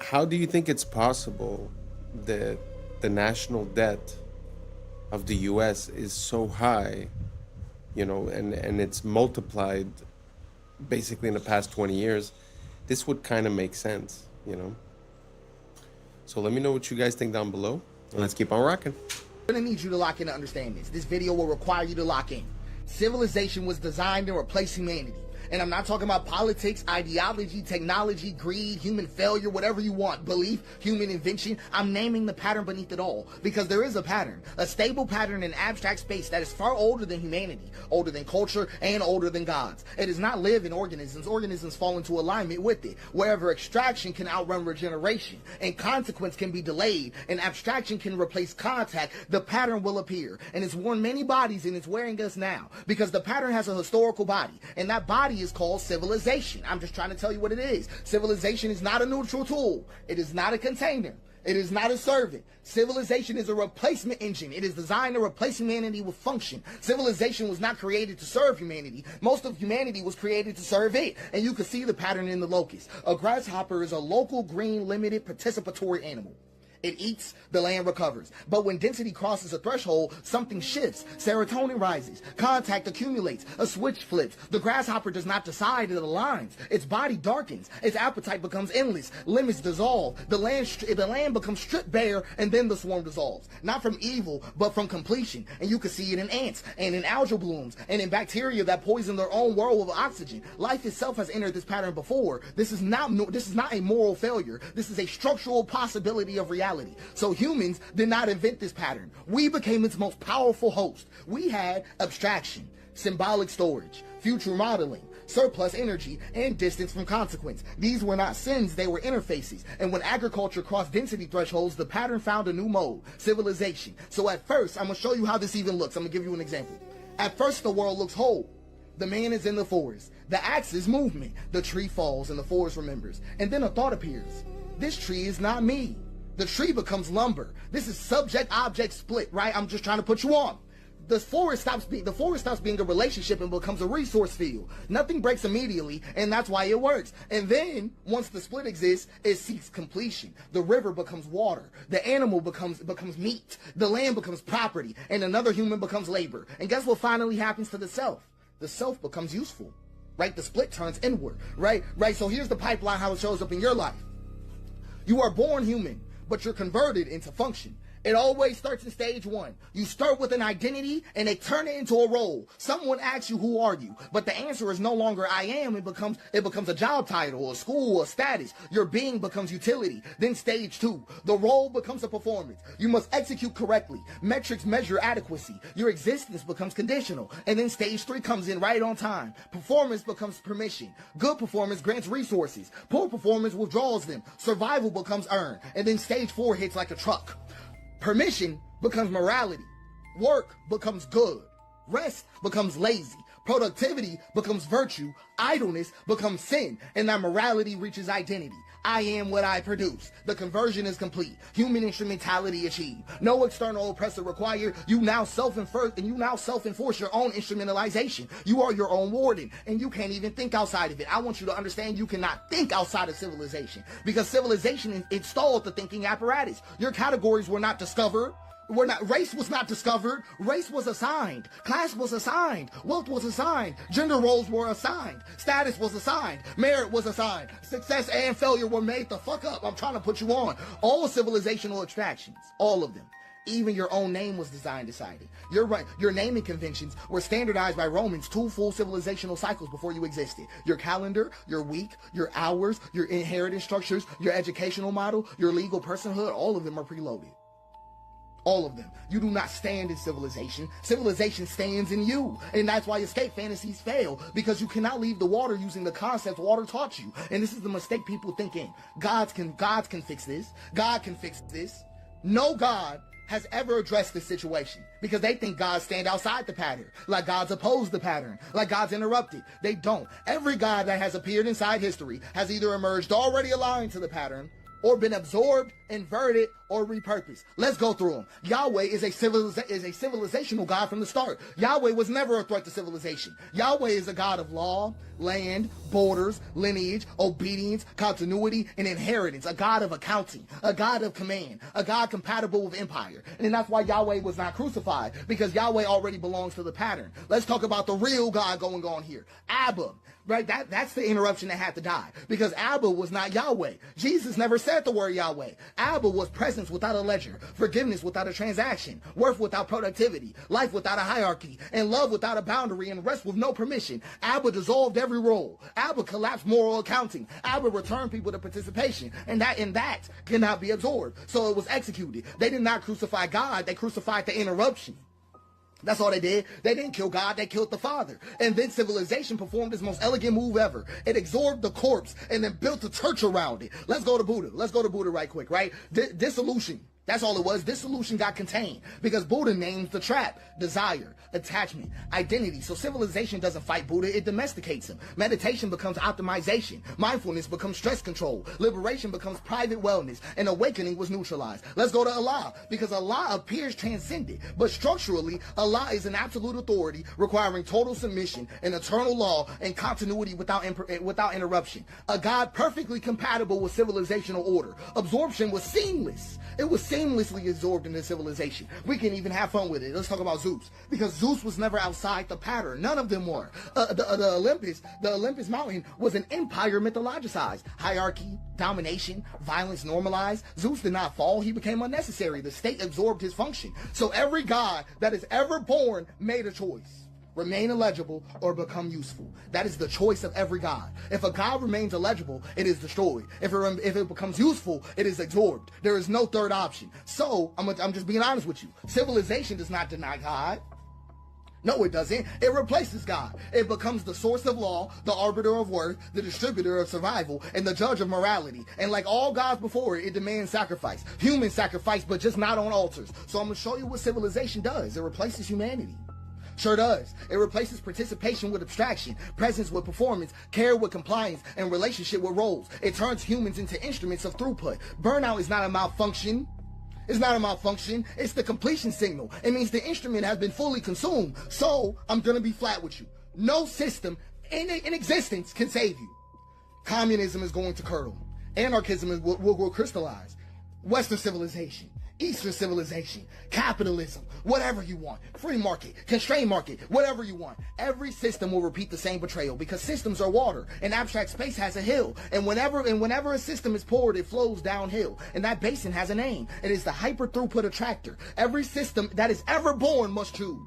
how do you think it's possible that the national debt of the US is so high, you know, and it's multiplied basically in the past 20 years? This would kind of make sense, you know? So let me know what you guys think down below, and let's keep on rocking. I'm gonna need you to lock in to understand this. This video will require you to lock in. Civilization was designed to replace humanity. And I'm not talking about politics, ideology, technology, greed, human failure, whatever you want, belief, human invention. I'm naming the pattern beneath it all, because there is a pattern, a stable pattern in abstract space that is far older than humanity, older than culture, and older than gods. It does not live in organisms. Organisms fall into alignment with it. Wherever extraction can outrun regeneration, and consequence can be delayed, and abstraction can replace contact, the pattern will appear. And it's worn many bodies, and it's wearing us now, because the pattern has a historical body, and that body is called civilization. I'm just trying to tell you what it is. Civilization is not a neutral tool. It is not a container. It is not a servant. Civilization is a replacement engine. It is designed to replace humanity with function. Civilization was not created to serve humanity. Most of humanity was created to serve it. And you can see the pattern in the locust. A grasshopper is a local, green, limited, participatory animal. It eats, the land recovers. But when density crosses a threshold, something shifts. Serotonin rises. Contact accumulates. A switch flips. The grasshopper does not decide, it aligns. Its body darkens. Its appetite becomes endless. Limits dissolve. The land becomes stripped bare, and then the swarm dissolves. Not from evil, but from completion. And you can see it in ants, and in algal blooms, and in bacteria that poison their own world with oxygen. Life itself has entered this pattern before. This is not a moral failure. This is a structural possibility of reality. So humans did not invent this pattern. We became its most powerful host. We had abstraction, symbolic storage, future modeling, surplus energy, and distance from consequence. These were not sins, they were interfaces. And when agriculture crossed density thresholds, the pattern found a new mode, civilization. So at first, I'm going to show you how this even looks. I'm going to give you an example. At first, the world looks whole. The man is in the forest. The axe is movement. The tree falls and the forest remembers. And then a thought appears. This tree is not me. The tree becomes lumber. This is subject-object split, right? I'm just trying to put you on. The forest stops being a relationship and becomes a resource field. Nothing breaks immediately, and that's why it works. And then, once the split exists, it seeks completion. The river becomes water. The animal becomes meat. The land becomes property, and another human becomes labor. And guess what finally happens to the self? the self becomes useful, right? The split turns inward, right? So here's the pipeline, how it shows up in your life. You are born human, but you're converted into function. It always starts in stage one. You start with an identity and they turn it into a role. Someone asks you, who are you? But the answer is no longer I am. It becomes a job title, a school, a status. Your being becomes utility. Then stage two, the role becomes a performance. You must execute correctly. Metrics measure adequacy. Your existence becomes conditional. And then stage three comes in right on time. Performance becomes permission. Good performance grants resources. Poor performance withdraws them. Survival becomes earned. And then stage four hits like a truck. Permission becomes morality. Work becomes good. Rest becomes lazy. Productivity becomes virtue. Idleness becomes sin. And that morality reaches identity. I am what I produce. The conversion is complete. Human instrumentality achieved. No external oppressor required. You now self-enforce your own instrumentalization. You are your own warden, and you can't even think outside of it. I want you to understand you cannot think outside of civilization, because civilization installed the thinking apparatus. Your categories were not discovered. Race was not discovered. Race was assigned. Class was assigned. Wealth was assigned. Gender roles were assigned. Status was assigned. Merit was assigned. Success and failure were made the fuck up. I'm trying to put you on. All civilizational abstractions. All of them. Even your own name was decided. You're right. Your naming conventions were standardized by Romans 2 full civilizational cycles before you existed. Your calendar, your week, your hours, your inheritance structures, your educational model, your legal personhood, all of them are preloaded. All of them. You do not stand in civilization. Civilization stands in you. And that's why escape fantasies fail, because you cannot leave the water using the concepts water taught you. And this is the mistake people think in. Gods can fix this. God can fix this. No God has ever addressed this situation, because they think gods stand outside the pattern, like gods oppose the pattern, like gods interrupted. They don't. Every god that has appeared inside history has either emerged already aligned to the pattern, or been absorbed, inverted, or repurposed. Let's go through them. Yahweh is a civilizational God from the start. Yahweh was never a threat to civilization. Yahweh is a God of law, land, borders, lineage, obedience, continuity, and inheritance. A God of accounting, a God of command, a God compatible with empire. And that's why Yahweh was not crucified, because Yahweh already belongs to the pattern. Let's talk about the real God going on here. Abba. Right, that's the interruption that had to die, because Abba was not Yahweh. Jesus never said the word Yahweh. Abba was presence without a ledger, forgiveness without a transaction, worth without productivity, life without a hierarchy, and love without a boundary, and rest with no permission. Abba dissolved every role. Abba collapsed moral accounting. Abba returned people to participation, and that cannot be absorbed. So it was executed. They did not crucify God. They crucified the interruption. That's all they did. They didn't kill God, they killed the Father. And then civilization performed its most elegant move ever. It absorbed the corpse and then built a church around it. Let's go to Buddha. Let's go to Buddha right quick, right? Dissolution. That's all it was. Dissolution got contained, because Buddha names the trap: desire, attachment, identity. So civilization doesn't fight Buddha, it domesticates him. Meditation becomes optimization. Mindfulness becomes stress control. Liberation becomes private wellness. And awakening was neutralized. Let's go to Allah, because Allah appears transcendent, but structurally, Allah is an absolute authority requiring total submission, an eternal law, and continuity without interruption. A God perfectly compatible with civilizational order. Absorption was seamless. It was seamlessly absorbed into civilization. We can even have fun with it. Let's talk about Zeus, because Zeus was never outside the pattern. None of them were. The Olympus mountain was an empire mythologized. Hierarchy, domination, violence normalized. Zeus did not fall. He became unnecessary. The state absorbed his function. So every god that is ever born made a choice: remain illegible or become useful. That is the choice of every god. If a god remains illegible, it is destroyed. If it becomes useful, it is absorbed. There is no third option. So I'm just being honest with you. Civilization does not deny God. No, it doesn't. It replaces God. It becomes the source of law, the arbiter of worth, the distributor of survival, and the judge of morality. And like all gods before it, it demands sacrifice. Human sacrifice, but just not on altars. So I'm going to show you what civilization does. It replaces humanity. Sure does. It replaces participation with abstraction, presence with performance, care with compliance, and relationship with roles. It turns humans into instruments of throughput. Burnout is not a malfunction. It's not a malfunction. It's the completion signal. It means the instrument has been fully consumed. So I'm going to be flat with you. No system in existence can save you. Communism is going to curdle. Anarchism will crystallize. Western civilization Eastern civilization, capitalism, whatever you want, free market, constrained market, whatever you want. Every system will repeat the same betrayal because systems are water and abstract space has a hill. And whenever a system is poured, it flows downhill. And that basin has a name. It is the hyper throughput attractor. Every system that is ever born must choose.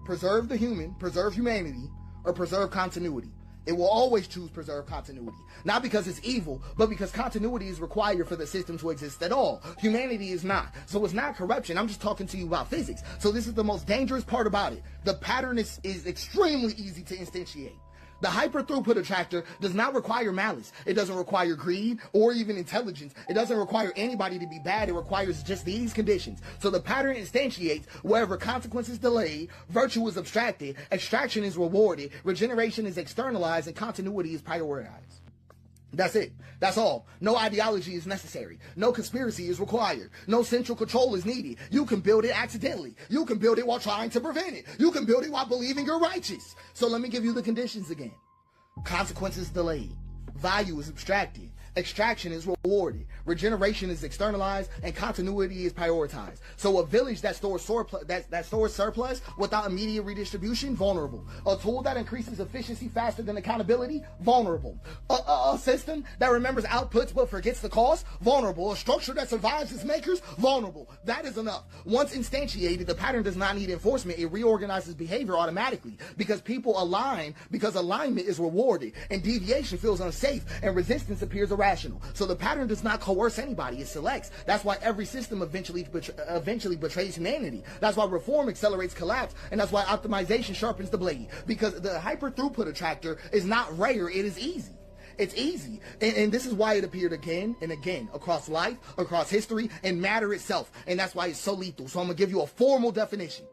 Preserve the human, preserve humanity, or preserve continuity. It will always choose preserve continuity. Not because it's evil, but because continuity is required for the system to exist at all. Humanity is not. So it's not corruption. I'm just talking to you about physics. So this is the most dangerous part about it. The pattern is extremely easy to instantiate. The hyper throughput attractor does not require malice. It doesn't require greed or even intelligence. It doesn't require anybody to be bad. It requires just these conditions. So the pattern instantiates wherever consequence is delayed, virtue is abstracted, extraction is rewarded, regeneration is externalized, and continuity is prioritized. That's it. That's all. No ideology is necessary. No conspiracy is required. No central control is needed. You can build it accidentally. You can build it while trying to prevent it. You can build it while believing you're righteous. So let me give you the conditions again. Consequences delayed. Value is abstracted. Extraction is rewarded. Regeneration is externalized, and continuity is prioritized. So a village that stores surplus without immediate redistribution, vulnerable. A tool that increases efficiency faster than accountability, vulnerable. A system that remembers outputs but forgets the cost, vulnerable. A structure that survives its makers, vulnerable. That is enough. Once instantiated, the pattern does not need enforcement. It reorganizes behavior automatically because people align, because alignment is rewarded, and deviation feels unsafe, and resistance appears irrational. So the pattern does not coerce anybody, it selects. That's why every system eventually betrays humanity. That's why reform accelerates collapse, and that's why optimization sharpens the blade. Because the hyper throughput attractor is not rare, it is easy. It's easy. And this is why it appeared again and again across life, across history, and matter itself. And that's why it's so lethal. So I'm going to give you a formal definition.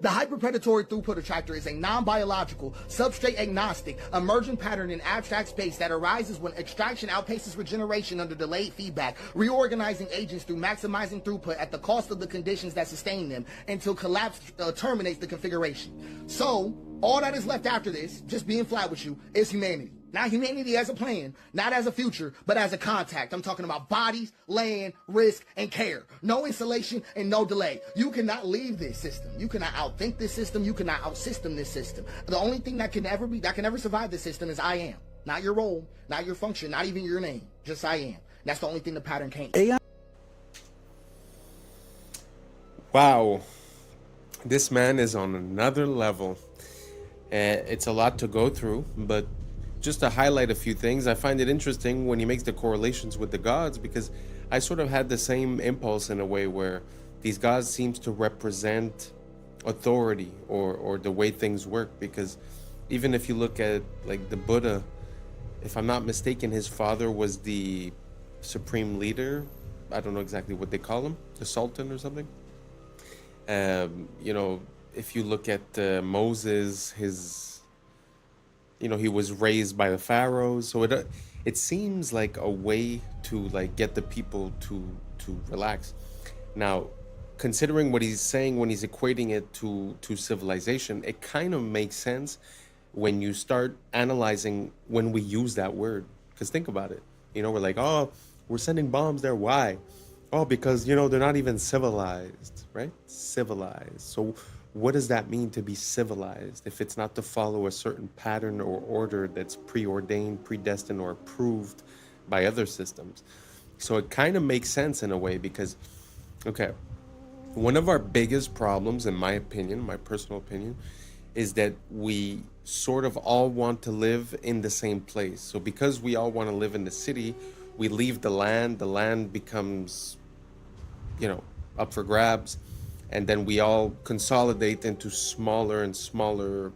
The hyperpredatory throughput attractor is a non-biological, substrate-agnostic, emergent pattern in abstract space that arises when extraction outpaces regeneration under delayed feedback, reorganizing agents through maximizing throughput at the cost of the conditions that sustain them until collapse terminates the configuration. So, all that is left after this, just being flat with you, is humanity. Not humanity as a plan, not as a future, but as a contact. I'm talking about bodies, land, risk, and care. No installation and no delay. You cannot leave this system. You cannot outthink this system. You cannot outsystem this system. The only thing that can ever survive this system is I am. Not your role, not your function, not even your name. Just I am. That's the only thing the pattern can't. Wow. This man is on another level. It's a lot to go through, but just to highlight a few things, I find it interesting when he makes the correlations with the gods, because I sort of had the same impulse in a way where these gods seems to represent authority or the way things work. Because even if you look at like the Buddha, if I'm not mistaken, his father was the supreme leader. I don't know exactly what they call him, the Sultan or something. If you look at Moses, he was raised by the pharaohs. So it seems like a way to like get the people to relax. Now, considering what he's saying when he's equating it to civilization, it kind of makes sense when you start analyzing when we use that word. Because think about it. We're like, oh, we're sending bombs there. Why? Oh, because, they're not even civilized, right? Civilized. So what does that mean to be civilized if it's not to follow a certain pattern or order that's preordained, predestined, or approved by other systems? So it kind of makes sense in a way because, okay, one of our biggest problems, in my opinion, my personal opinion, is that we sort of all want to live in the same place. So because we all want to live in the city, we leave the land becomes, up for grabs. And then we all consolidate into smaller and smaller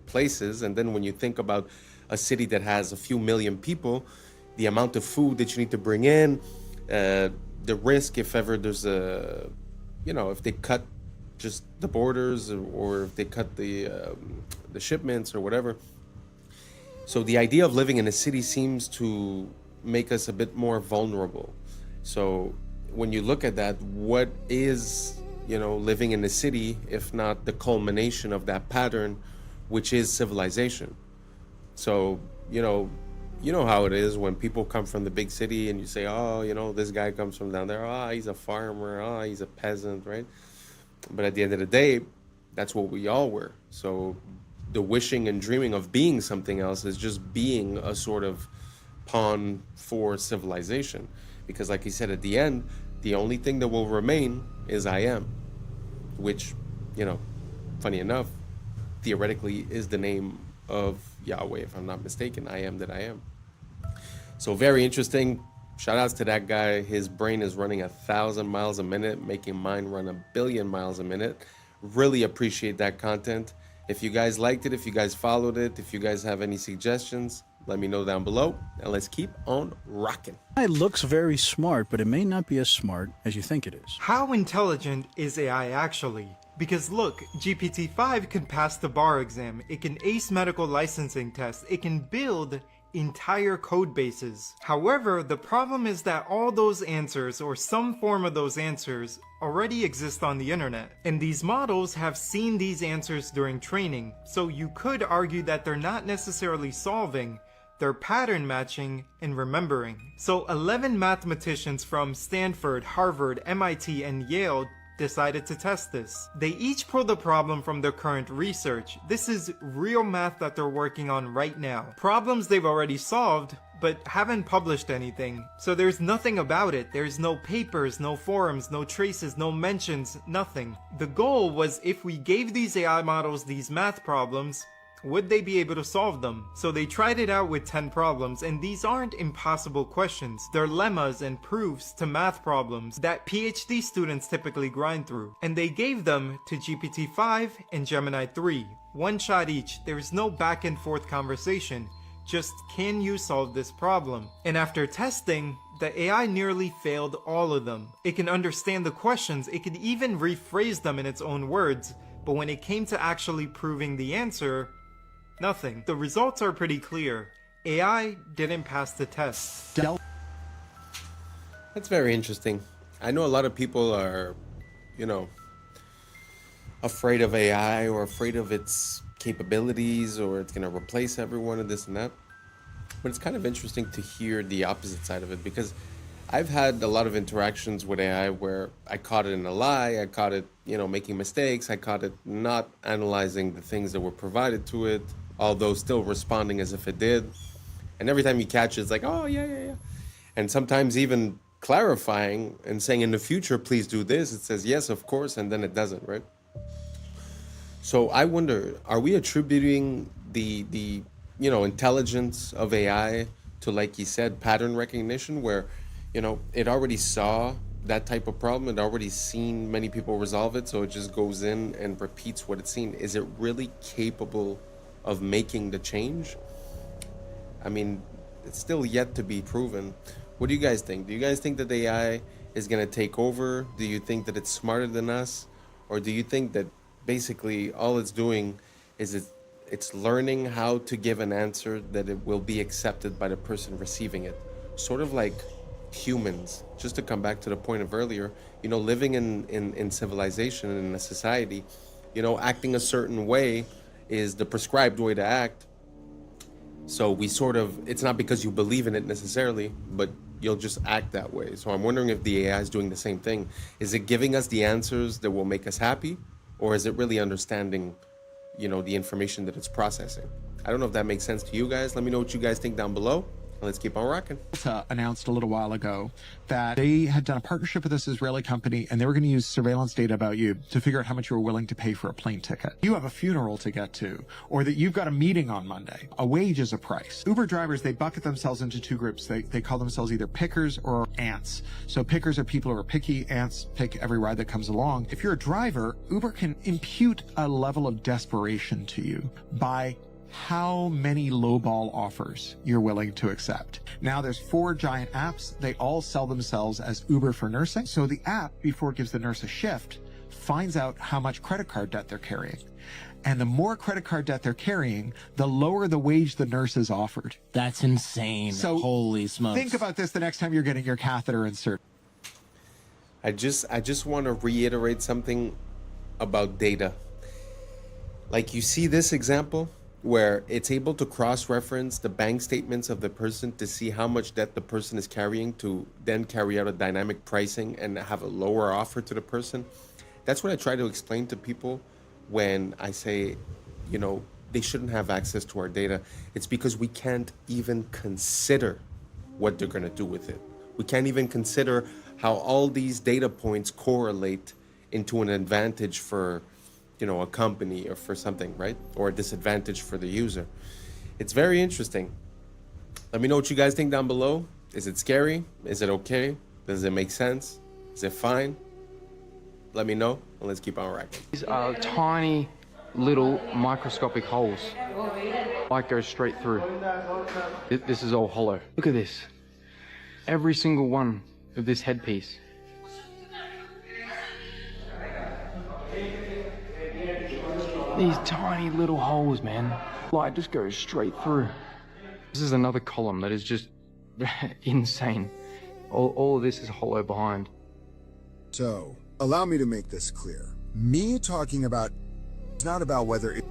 places. And then when you think about a city that has a few million people, the amount of food that you need to bring in, the risk if ever there's if they cut just the borders or if they cut the shipments or whatever. So the idea of living in a city seems to make us a bit more vulnerable. So when you look at that, what is living in the city, if not the culmination of that pattern, which is civilization? So, you know how it is when people come from the big city and you say, oh, you know, this guy comes from down there. Oh, he's a farmer. Oh, he's a peasant, right? But at the end of the day, that's what we all were. So the wishing and dreaming of being something else is just being a sort of pawn for civilization. Because like he said, at the end, the only thing that will remain is I am, which, you know, funny enough, theoretically is the name of Yahweh, if I'm not mistaken. I am that I am. So very interesting. Shout outs to that guy. His brain is running 1,000 miles a minute, making mine run 1 billion miles a minute. Really appreciate that content. If you guys liked it, if you guys followed it, if you guys have any suggestions, let me know down below, and let's keep on rocking. It looks very smart, but it may not be as smart as you think it is. How intelligent is AI actually? Because look, GPT-5 can pass the bar exam, it can ace medical licensing tests, it can build entire code bases. However, the problem is that all those answers, or some form of those answers, already exist on the internet. And these models have seen these answers during training, so you could argue that they're not necessarily solving, they're pattern matching and remembering. So 11 mathematicians from Stanford, Harvard, MIT, and Yale decided to test this. They each pulled a problem from their current research. This is real math that they're working on right now. Problems they've already solved, but haven't published anything. So there's nothing about it. There's no papers, no forums, no traces, no mentions, nothing. The goal was, if we gave these AI models these math problems, would they be able to solve them? So they tried it out with 10 problems, and these aren't impossible questions. They're lemmas and proofs to math problems that PhD students typically grind through. And they gave them to GPT-5 and Gemini 3. One shot each. There's no back and forth conversation. Just, can you solve this problem? And after testing, the AI nearly failed all of them. It can understand the questions, it could even rephrase them in its own words, but when it came to actually proving the answer, nothing. The results are pretty clear. AI didn't pass the test. That's very interesting. I know a lot of people are, you know, afraid of AI or afraid of its capabilities, or it's going to replace everyone and this and that. But it's kind of interesting to hear the opposite side of it, because I've had a lot of interactions with AI where I caught it in a lie, I caught it, you know, making mistakes, I caught it not analyzing the things that were provided to it, although still responding as if it did. And every time you catch it, it's like, oh, yeah. And sometimes even clarifying and saying, in the future, please do this. It says, yes, of course, and then it doesn't, right? So I wonder, are we attributing the you know, intelligence of AI to, like you said, pattern recognition, where, you know, it already saw that type of problem, it already seen many people resolve it, so it just goes in and repeats what it's seen? Is it really capable of making the change? I mean, it's still yet to be proven. What do you guys think? Do you guys think that the AI is going to take over? Do you think that it's smarter than us? Or do you think that basically all it's doing is it's learning how to give an answer that it will be accepted by the person receiving it? Sort of like humans, just to come back to the point of earlier, you know, living in civilization and in a society, you know, acting a certain way is the prescribed way to act. So we sort of, it's not because you believe in it necessarily, but you'll just act that way. So I'm wondering if the AI is doing the same thing. Is it giving us the answers that will make us happy? Or is it really understanding, you know, the information that it's processing? I don't know if that makes sense to you guys. Let me know what you guys think down below. Let's keep on rocking. Announced a little while ago that they had done a partnership with this Israeli company, and they were going to use surveillance data about you to figure out how much you were willing to pay for a plane ticket. You have a funeral to get to, or that you've got a meeting on Monday. A wage is a price. Uber drivers, they bucket themselves into two groups. They call themselves either pickers or ants. So pickers are people who are picky. Ants pick every ride that comes along. If you're a driver, Uber can impute a level of desperation to you by how many lowball offers you're willing to accept. Now there's 4 giant apps. They all sell themselves as Uber for nursing. So the app, before it gives the nurse a shift, finds out how much credit card debt they're carrying. And the more credit card debt they're carrying, the lower the wage the nurse is offered. That's insane. So holy smokes. Think about this the next time you're getting your catheter inserted. I just want to reiterate something about data. Like, you see this example where it's able to cross-reference the bank statements of the person to see how much debt the person is carrying, to then carry out a dynamic pricing and have a lower offer to the person. That's what I try to explain to people when I say, you know, they shouldn't have access to our data. It's because we can't even consider what they're going to do with it. We can't even consider how all these data points correlate into an advantage for, you know, a company or for something, right? Or a disadvantage for the user. It's very interesting. Let me know what you guys think down below. Is it scary? Is it okay? Does it make sense? Is it fine? Let me know, and let's keep on rocking. These are tiny little microscopic holes. Light goes straight through. This is all hollow. Look at this. Every single one of this headpiece. These tiny little holes, man. Light just goes straight through. This is another column that is just insane. All of this is hollow behind. So, allow me to make this clear. Me talking about it's not about whether it's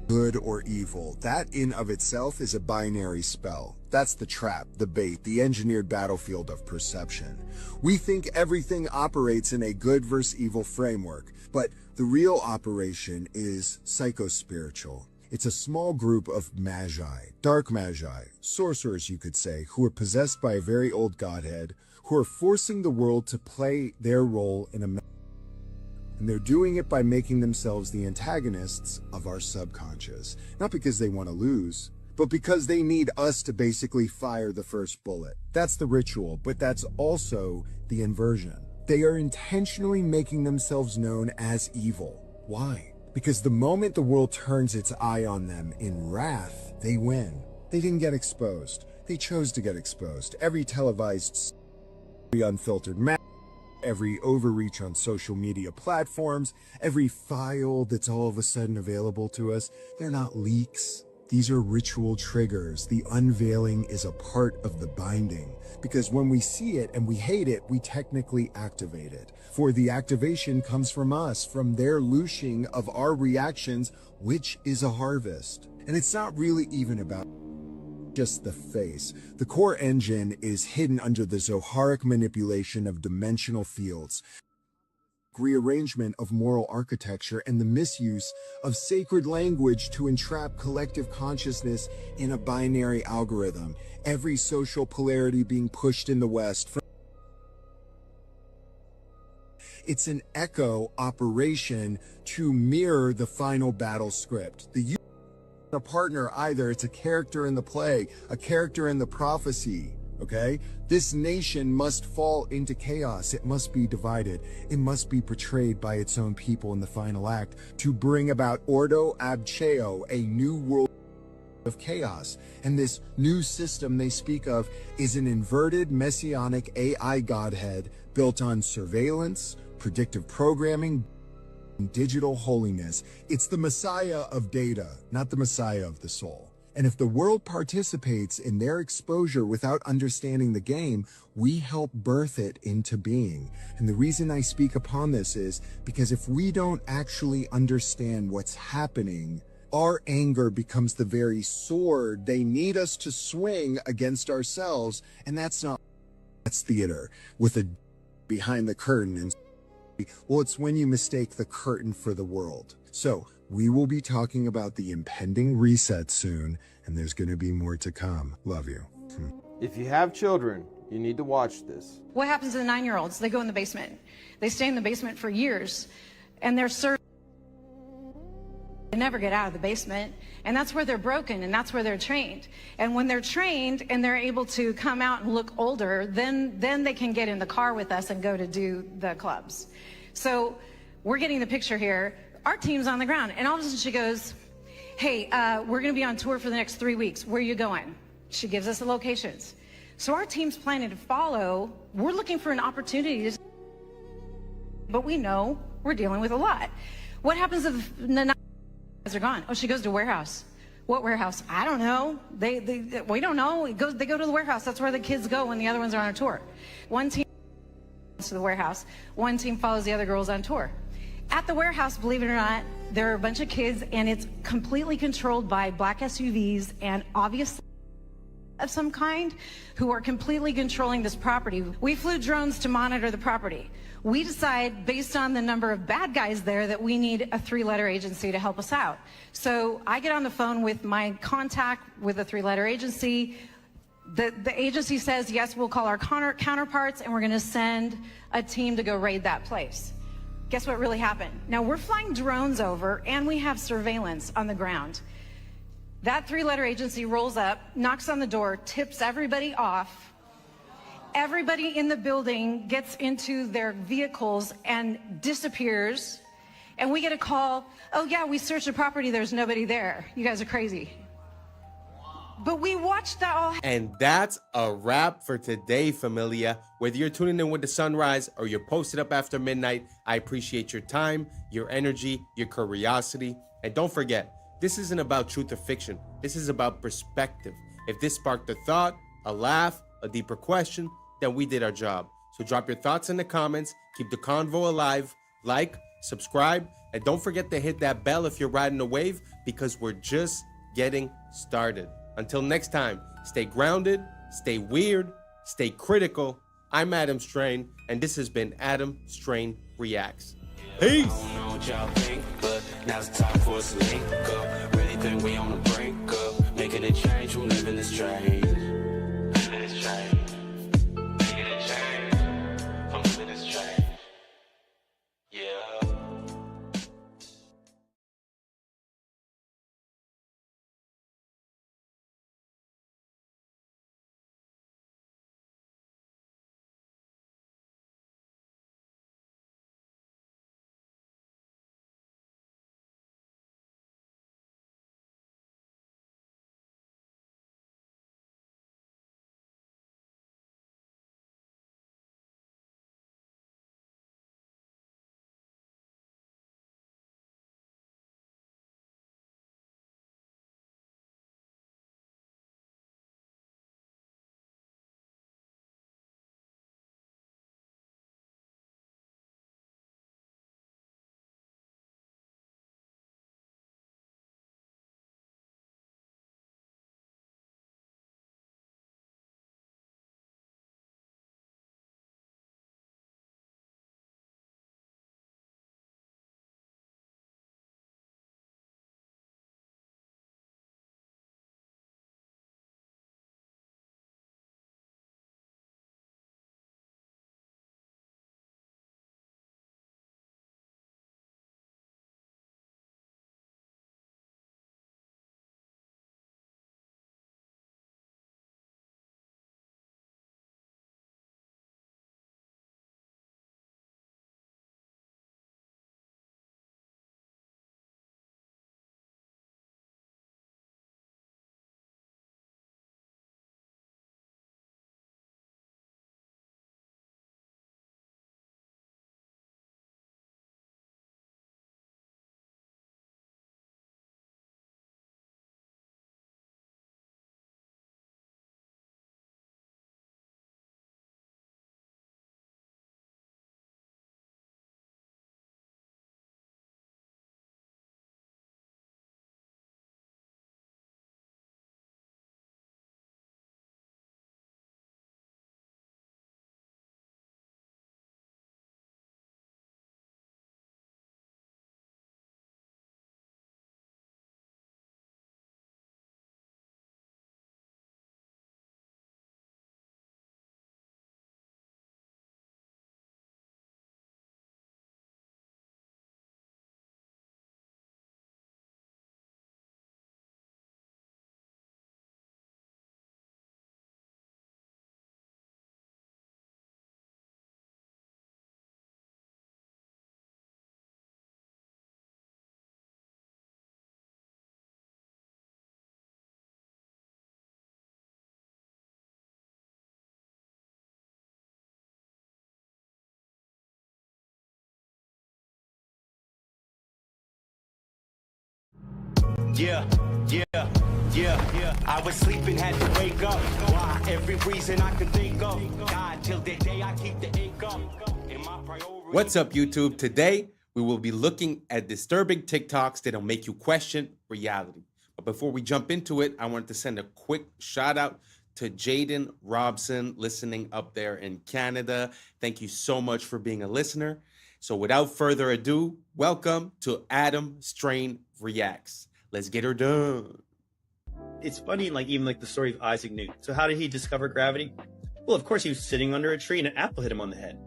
good or evil. That in of itself is a binary spell. That's the trap, the bait, the engineered battlefield of perception. We think everything operates in a good versus evil framework, but the real operation is psychospiritual. It's a small group of magi, dark magi, sorcerers you could say, who are possessed by a very old godhead, who are forcing the world to play their role in a. And they're doing it by making themselves the antagonists of our subconscious. Not because they want to lose, but because they need us to basically fire the first bullet. That's the ritual, but that's also the inversion. They are intentionally making themselves known as evil. Why? Because the moment the world turns its eye on them in wrath, they win. They didn't get exposed. They chose to get exposed. Every televised, every unfiltered every overreach on social media platforms, every file that's all of a sudden available to us, they're not leaks. These are ritual triggers. The unveiling is a part of the binding, because when we see it and we hate it, we technically activate it. For the activation comes from us, from their looshing of our reactions, which is a harvest. And it's not really even about just the face. The core engine is hidden under the Zoharic manipulation of dimensional fields, rearrangement of moral architecture, and the misuse of sacred language to entrap collective consciousness in a binary algorithm. Every social polarity being pushed in the West. It's an echo operation to mirror the final battle script. The a partner either, it's a character in the play, a character in the prophecy, okay? This nation must fall into chaos. It must be divided. It must be portrayed by its own people in the final act to bring about Ordo ab Cheo, a new world of chaos. And this new system they speak of is an inverted messianic AI godhead built on surveillance, predictive programming, digital holiness. It's the Messiah of data, not the Messiah of the soul. And if the world participates in their exposure without understanding the game, we help birth it into being. And the reason I speak upon this is because if we don't actually understand what's happening, our anger becomes the very sword they need us to swing against ourselves. And that's theater with a behind the curtain. And well, it's when you mistake the curtain for the world. So we will be talking about the impending reset soon, and there's going to be more to come. Love you. If you have children, you need to watch this. What happens to the 9-year-olds? They go in the basement. They stay in the basement for years, and they're served. They never get out of the basement, and that's where they're broken, and that's where they're trained. And when they're trained and they're able to come out and look older, then they can get in the car with us and go to do the clubs. So we're getting the picture here. Our team's on the ground, and all of a sudden she goes, hey, we're going to be on tour for the next 3 weeks. Where are you going? She gives us the locations. So our team's planning to follow. We're looking for an opportunity to, but we know we're dealing with a lot. What happens if the guys are gone? Oh, she goes to warehouse. What warehouse? I don't know. We don't know. They go to the warehouse. That's where the kids go when the other ones are on a tour. One team goes to the warehouse. One team follows the other girls on tour. At the warehouse, believe it or not, there are a bunch of kids, and it's completely controlled by black SUVs and obviously of some kind who are completely controlling this property. We flew drones to monitor the property. We decide, based on the number of bad guys there, that we need a 3-letter agency to help us out. So I get on the phone with my contact with a 3-letter agency. The agency says, yes, we'll call our counterparts, and we're going to send a team to go raid that place. Guess what really happened? Now, we're flying drones over, and we have surveillance on the ground. That 3-letter agency rolls up, knocks on the door, tips everybody off. Everybody in the building gets into their vehicles and disappears. And we get a call, oh yeah, we searched the property, there's nobody there. You guys are crazy. But we watched that all. And that's a wrap for today, familia. Whether you're tuning in with the sunrise or you're posted up after midnight, I appreciate your time, your energy, your curiosity. And don't forget, this isn't about truth or fiction. This is about perspective. If this sparked a thought, a laugh, a deeper question, then we did our job. So drop your thoughts in the comments, keep the convo alive, like, subscribe, and don't forget to hit that bell if you're riding a wave, because we're just getting started. Until next time, stay grounded, stay weird, stay critical. I'm Adam Strain, and this has been Adam Strain Reacts. Peace! I don't know what y'all think, but now's the time for us to link up. Really think we on the brink of making a change from living this strange. Living this strange. Making a change from living this strange. Yeah. Yeah, I was sleeping, had to wake up. Why? Every reason I could think of. God, till the day I keep the ink up. In my priority. What's up, YouTube? Today, We will be looking at disturbing TikToks that'll make you question reality. But before we jump into it, I wanted to send a quick shout out to Jaden Robson listening up there in Canada. Thank you so much for being a listener. So without further ado, welcome to Adam Strain Reacts. Let's get her done. It's funny, like even like the story of Isaac Newton. So how did he discover gravity? Well, of course, he was sitting under a tree and an apple hit him on the head.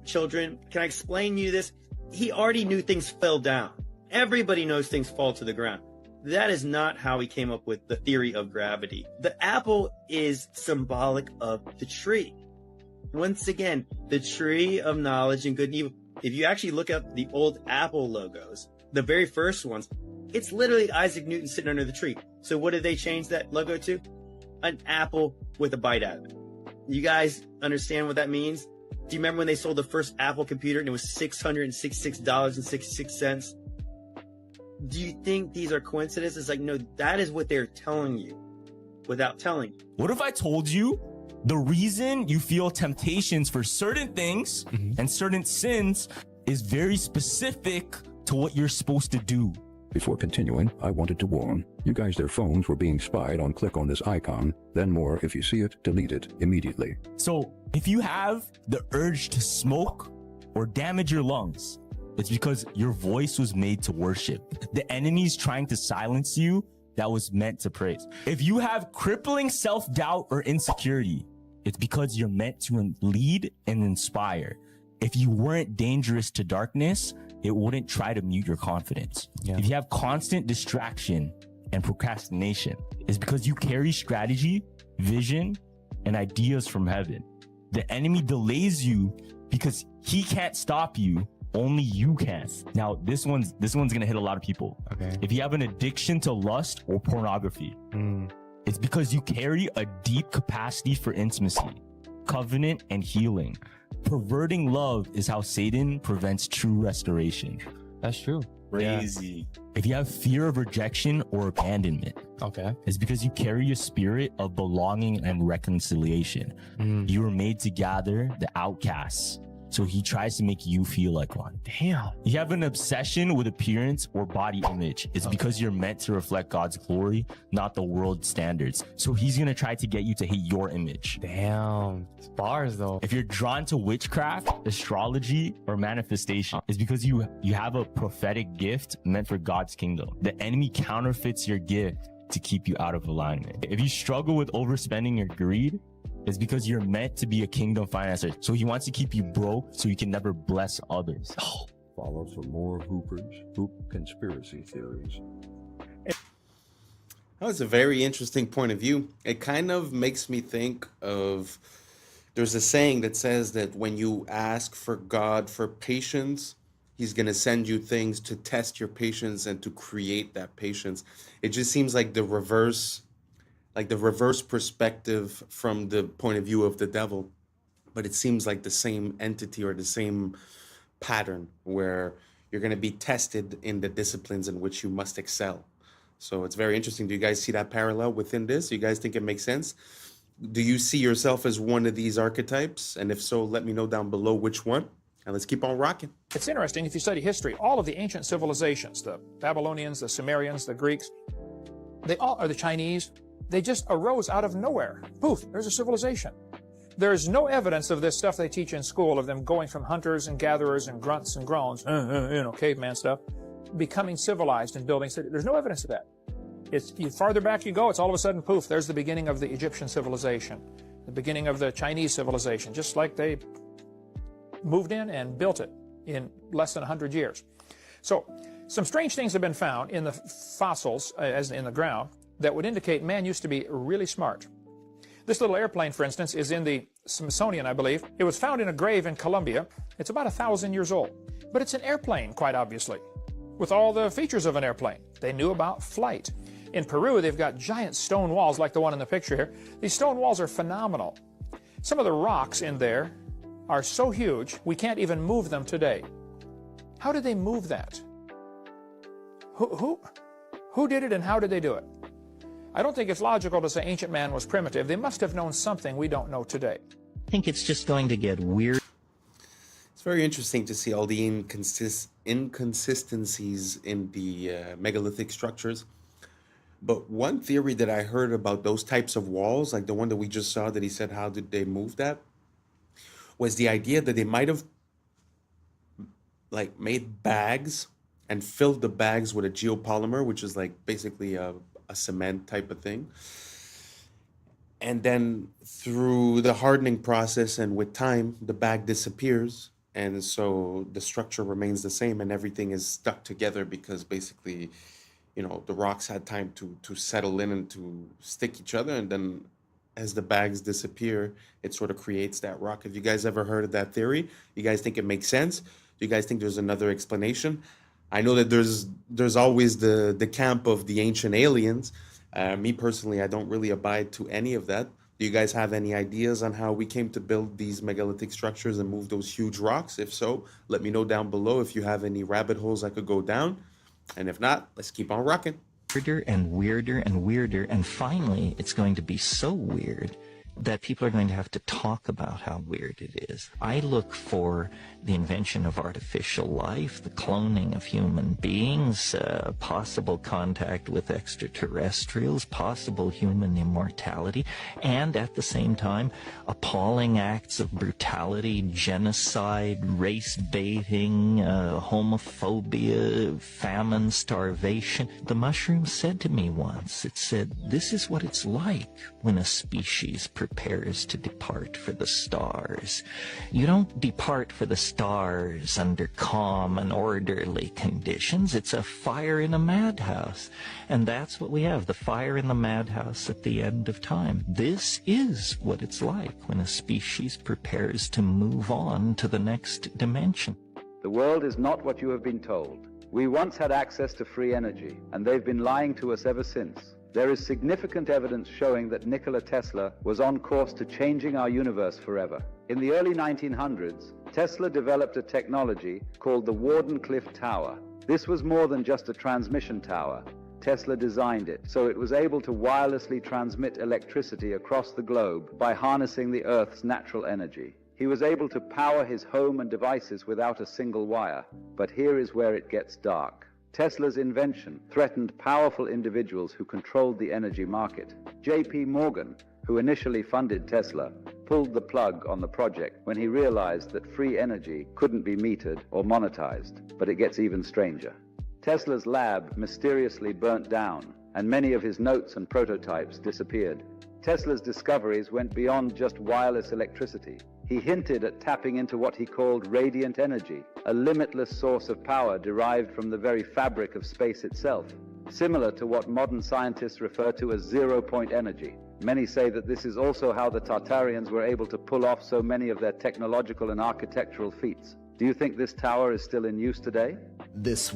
Children, can I explain to you this? He already knew things fell down. Everybody knows things fall to the ground. That is not how he came up with the theory of gravity. The apple is symbolic of the tree. Once again, the tree of knowledge and good and evil. If you actually look up the old Apple logos, the very first ones, it's literally Isaac Newton sitting under the tree. So what did they change that logo to? An apple with a bite out of it. You guys understand what that means? Do you remember when they sold the first Apple computer and it was $666.66? Do you think these are coincidences? Like, no, that is what they're telling you without telling you. What if I told you the reason you feel temptations for certain things and certain sins is very specific to what you're supposed to do? Before continuing, I wanted to warn you guys, their phones were being spied on. Click on this icon, then more. If you see it, delete it immediately. So if you have the urge to smoke or damage your lungs, it's because your voice was made to worship. The enemy's trying to silence you that was meant to praise. If you have crippling self-doubt or insecurity, it's because you're meant to lead and inspire. If you weren't dangerous to darkness, it wouldn't try to mute your confidence. If you have constant distraction and procrastination, it's because you carry strategy, vision, and ideas from heaven. The enemy delays you because he can't stop you. Only you can. Now, this one's gonna hit a lot of people. Okay. If you have an addiction to lust or pornography, it's because you carry a deep capacity for intimacy, covenant, and healing. Perverting love is how Satan prevents true restoration. That's true. Crazy. Yeah. If you have fear of rejection or abandonment, it's because you carry a spirit of belonging and reconciliation. You were made to gather the outcasts. So he tries to make you feel like one. Damn. You have an obsession with appearance or body image. It's because you're meant to reflect God's glory, not the world's standards. So he's going to try to get you to hate your image. Damn. It's bars though. If you're drawn to witchcraft, astrology, or manifestation, it's because you have a prophetic gift meant for God's kingdom. The enemy counterfeits your gift to keep you out of alignment. If you struggle with overspending or greed, it's because you're meant to be a kingdom financer. So he wants to keep you broke so you can never bless others. Follow for more Hoop conspiracy theories. That was a very interesting point of view. It kind of makes me think of, there's a saying that says that when you ask for God for patience, he's going to send you things to test your patience and to create that patience. It just seems like the reverse perspective from the point of view of the devil. But it seems like the same entity or the same pattern where you're going to be tested in the disciplines in which you must excel. So it's very interesting. Do you guys see that parallel within this? Do you guys think it makes sense? Do you see yourself as one of these archetypes? And if so, let me know down below which one. And let's keep on rocking. It's interesting, if you study history, all of the ancient civilizations, the Babylonians, the Sumerians, the Greeks, they all are the Chinese. They just arose out of nowhere. Poof, there's a civilization. There's no evidence of this stuff they teach in school, of them going from hunters and gatherers and grunts and groans, caveman stuff, becoming civilized and building cities. There's no evidence of that. It's farther back you go, it's all of a sudden, poof, there's the beginning of the Egyptian civilization, the beginning of the Chinese civilization, just like they moved in and built it in less than 100 years. So some strange things have been found in the fossils, as in the ground, that would indicate man used to be really smart. This little airplane, for instance, is in the Smithsonian, I believe. It was found in a grave in Colombia. It's about 1,000 years old. But it's an airplane, quite obviously, with all the features of an airplane. They knew about flight. In Peru, they've got giant stone walls like the one in the picture here. These stone walls are phenomenal. Some of the rocks in there are so huge, we can't even move them today. How did they move that? Who did it and how did they do it? I don't think it's logical to say ancient man was primitive. They must have known something we don't know today. I think it's just going to get weird. It's very interesting to see all the inconsistencies in the megalithic structures. But one theory that I heard about those types of walls, like the one that we just saw that he said, how did they move that? Was the idea that they might have like made bags and filled the bags with a geopolymer, which is like basically a cement type of thing. And then through the hardening process and with time, the bag disappears. And so the structure remains the same and everything is stuck together because basically, you know, the rocks had time to settle in and to stick each other. And then as the bags disappear, it sort of creates that rock. Have you guys ever heard of that theory? You guys think it makes sense? Do you guys think there's another explanation? I know that there's always the camp of the ancient aliens. Me personally, I don't really abide to any of that. Do you guys have any ideas on how we came to build these megalithic structures and move those huge rocks? If so, let me know down below if you have any rabbit holes I could go down. And if not, let's keep on rocking. Weirder and weirder and weirder, and finally it's going to be so weird that people are going to have to talk about how weird it is. I look for the invention of artificial life, the cloning of human beings, possible contact with extraterrestrials, possible human immortality, and at the same time, appalling acts of brutality, genocide, race baiting, homophobia, famine, starvation. The mushroom said to me once, it said, "This is what it's like when a species prepares to depart for the stars. You don't depart for the stars under calm and orderly conditions. It's a fire in a madhouse." And that's what we have, the fire in the madhouse at the end of time. This is what it's like when a species prepares to move on to the next dimension. The world is not what you have been told. We once had access to free energy, and they've been lying to us ever since. There is significant evidence showing that Nikola Tesla was on course to changing our universe forever. In the early 1900s, Tesla developed a technology called the Wardenclyffe Tower. This was more than just a transmission tower. Tesla designed it so it was able to wirelessly transmit electricity across the globe by harnessing the Earth's natural energy. He was able to power his home and devices without a single wire. But here is where it gets dark. Tesla's invention threatened powerful individuals who controlled the energy market. J.P. Morgan, who initially funded Tesla, pulled the plug on the project when he realized that free energy couldn't be metered or monetized. But it gets even stranger. Tesla's lab mysteriously burnt down, and many of his notes and prototypes disappeared. Tesla's discoveries went beyond just wireless electricity. He hinted at tapping into what he called radiant energy, a limitless source of power derived from the very fabric of space itself, similar to what modern scientists refer to as zero-point energy. Many say that this is also how the Tartarians were able to pull off so many of their technological and architectural feats. Do you think this tower is still in use today? This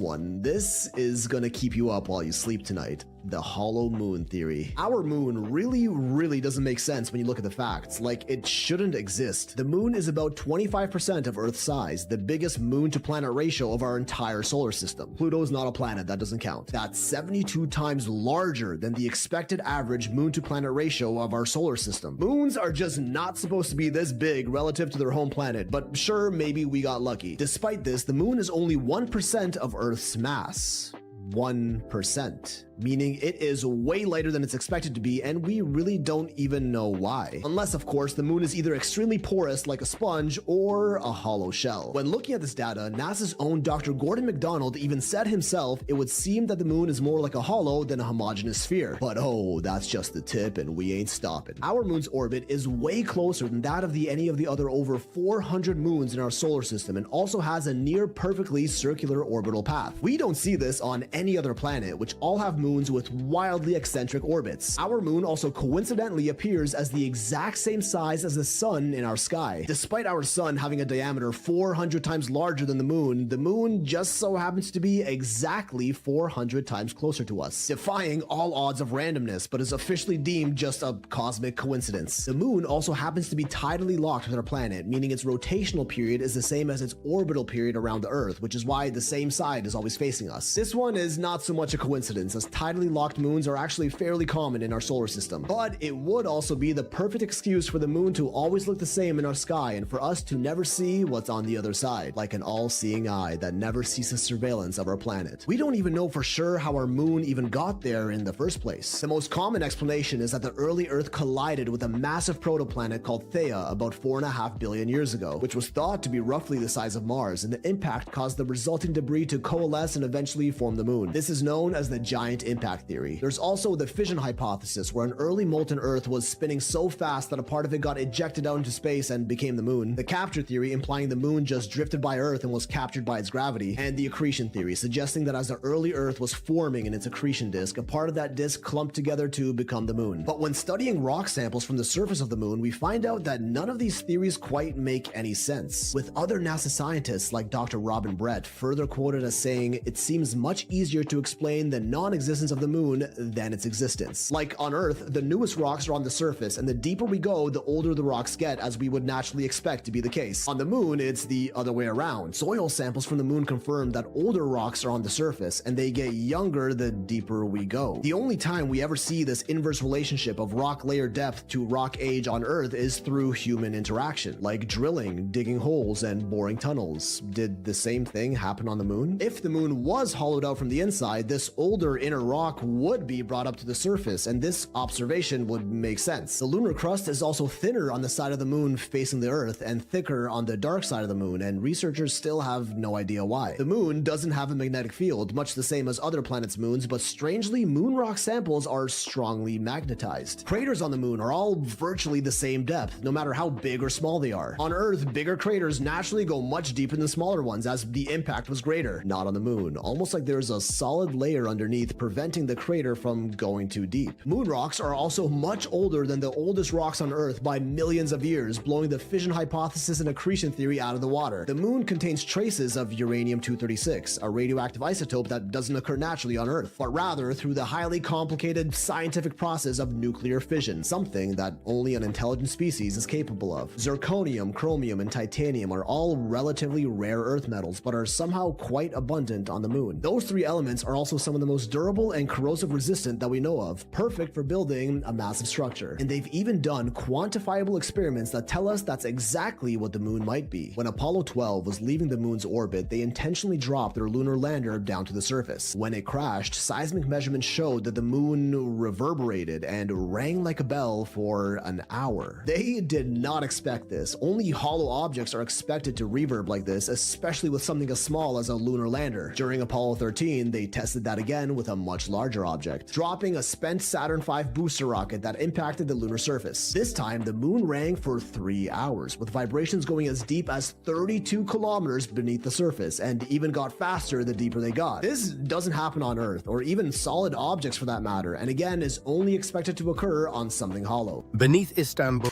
is gonna keep you up while you sleep tonight. The hollow moon theory. Our moon really doesn't make sense when you look at the facts. Like, it shouldn't exist. The moon is about 25% of Earth's size, the biggest moon to planet ratio of our entire solar system. Pluto's not a planet, that doesn't count. That's 72 times larger than the expected average moon to planet ratio of our solar system. Moons are just not supposed to be this big relative to their home planet, but sure, maybe we got lucky. Despite this, the moon is only 1% of Earth's mass. 1%, meaning it is way lighter than it's expected to be, and we really don't even know why. Unless, of course, the moon is either extremely porous like a sponge or a hollow shell. When looking at this data, NASA's own Dr. Gordon McDonald even said himself it would seem that the moon is more like a hollow than a homogeneous sphere. But oh, that's just the tip, and we ain't stopping. Our moon's orbit is way closer than that of any of the other over 400 moons in our solar system, and also has a near perfectly circular orbital path. We don't see this on any other planet, which all have moons with wildly eccentric orbits. Our moon also coincidentally appears as the exact same size as the sun in our sky. Despite our sun having a diameter 400 times larger than the moon just so happens to be exactly 400 times closer to us, defying all odds of randomness, but is officially deemed just a cosmic coincidence. The moon also happens to be tidally locked with our planet, meaning its rotational period is the same as its orbital period around the Earth, which is why the same side is always facing us. This one is not so much a coincidence, as tidally locked moons are actually fairly common in our solar system. But it would also be the perfect excuse for the moon to always look the same in our sky and for us to never see what's on the other side, like an all-seeing eye that never ceases surveillance of our planet. We don't even know for sure how our moon even got there in the first place. The most common explanation is that the early Earth collided with a massive protoplanet called Theia about 4.5 billion years ago, which was thought to be roughly the size of Mars, and the impact caused the resulting debris to coalesce and eventually form the moon. This is known as the giant impact theory. There's also the fission hypothesis, where an early molten Earth was spinning so fast that a part of it got ejected out into space and became the moon. The capture theory, implying the moon just drifted by Earth and was captured by its gravity. And the accretion theory, suggesting that as the early Earth was forming in its accretion disk, a part of that disk clumped together to become the moon. But when studying rock samples from the surface of the moon, we find out that none of these theories quite make any sense, with other NASA scientists like Dr. Robin Brett further quoted as saying, "It seems much easier to explain the non-existence of the moon than its existence. Like on Earth, the newest rocks are on the surface, and the deeper we go, the older the rocks get, as we would naturally expect to be the case. On the moon, it's the other way around. Soil samples from the moon confirm that older rocks are on the surface, and they get younger the deeper we go. The only time we ever see this inverse relationship of rock layer depth to rock age on Earth is through human interaction, like drilling, digging holes, and boring tunnels. Did the same thing happen on the moon? If the moon was hollowed out from the inside, this older inner rock would be brought up to the surface, and this observation would make sense. The lunar crust is also thinner on the side of the moon facing the Earth and thicker on the dark side of the moon, and researchers still have no idea why. The moon doesn't have a magnetic field, much the same as other planets' moons, but strangely, moon rock samples are strongly magnetized. Craters on the moon are all virtually the same depth, no matter how big or small they are. On Earth, bigger craters naturally go much deeper than smaller ones, as the impact was greater. Not on the moon, almost like there's a solid layer underneath preventing the crater from going too deep. Moon rocks are also much older than the oldest rocks on Earth by millions of years, blowing the fission hypothesis and accretion theory out of the water. The moon contains traces of uranium-236, a radioactive isotope that doesn't occur naturally on Earth, but rather through the highly complicated scientific process of nuclear fission, something that only an intelligent species is capable of. Zirconium, chromium, and titanium are all relatively rare Earth metals, but are somehow quite abundant on the moon. Those three elements are also some of the most durable and corrosive resistant that we know of, perfect for building a massive structure. And they've even done quantifiable experiments that tell us that's exactly what the moon might be. When Apollo 12 was leaving the moon's orbit, they intentionally dropped their lunar lander down to the surface. When it crashed, seismic measurements showed that the moon reverberated and rang like a bell for an hour. They did not expect this. Only hollow objects are expected to reverb like this, especially with something as small as a lunar lander. During Apollo 13, they tested that again with a much larger object, dropping a spent Saturn V booster rocket that impacted the lunar surface. This time, the moon rang for 3 hours, with vibrations going as deep as 32 kilometers beneath the surface, and even got faster the deeper they got. This doesn't happen on Earth, or even solid objects for that matter, and again is only expected to occur on something hollow. Beneath Istanbul.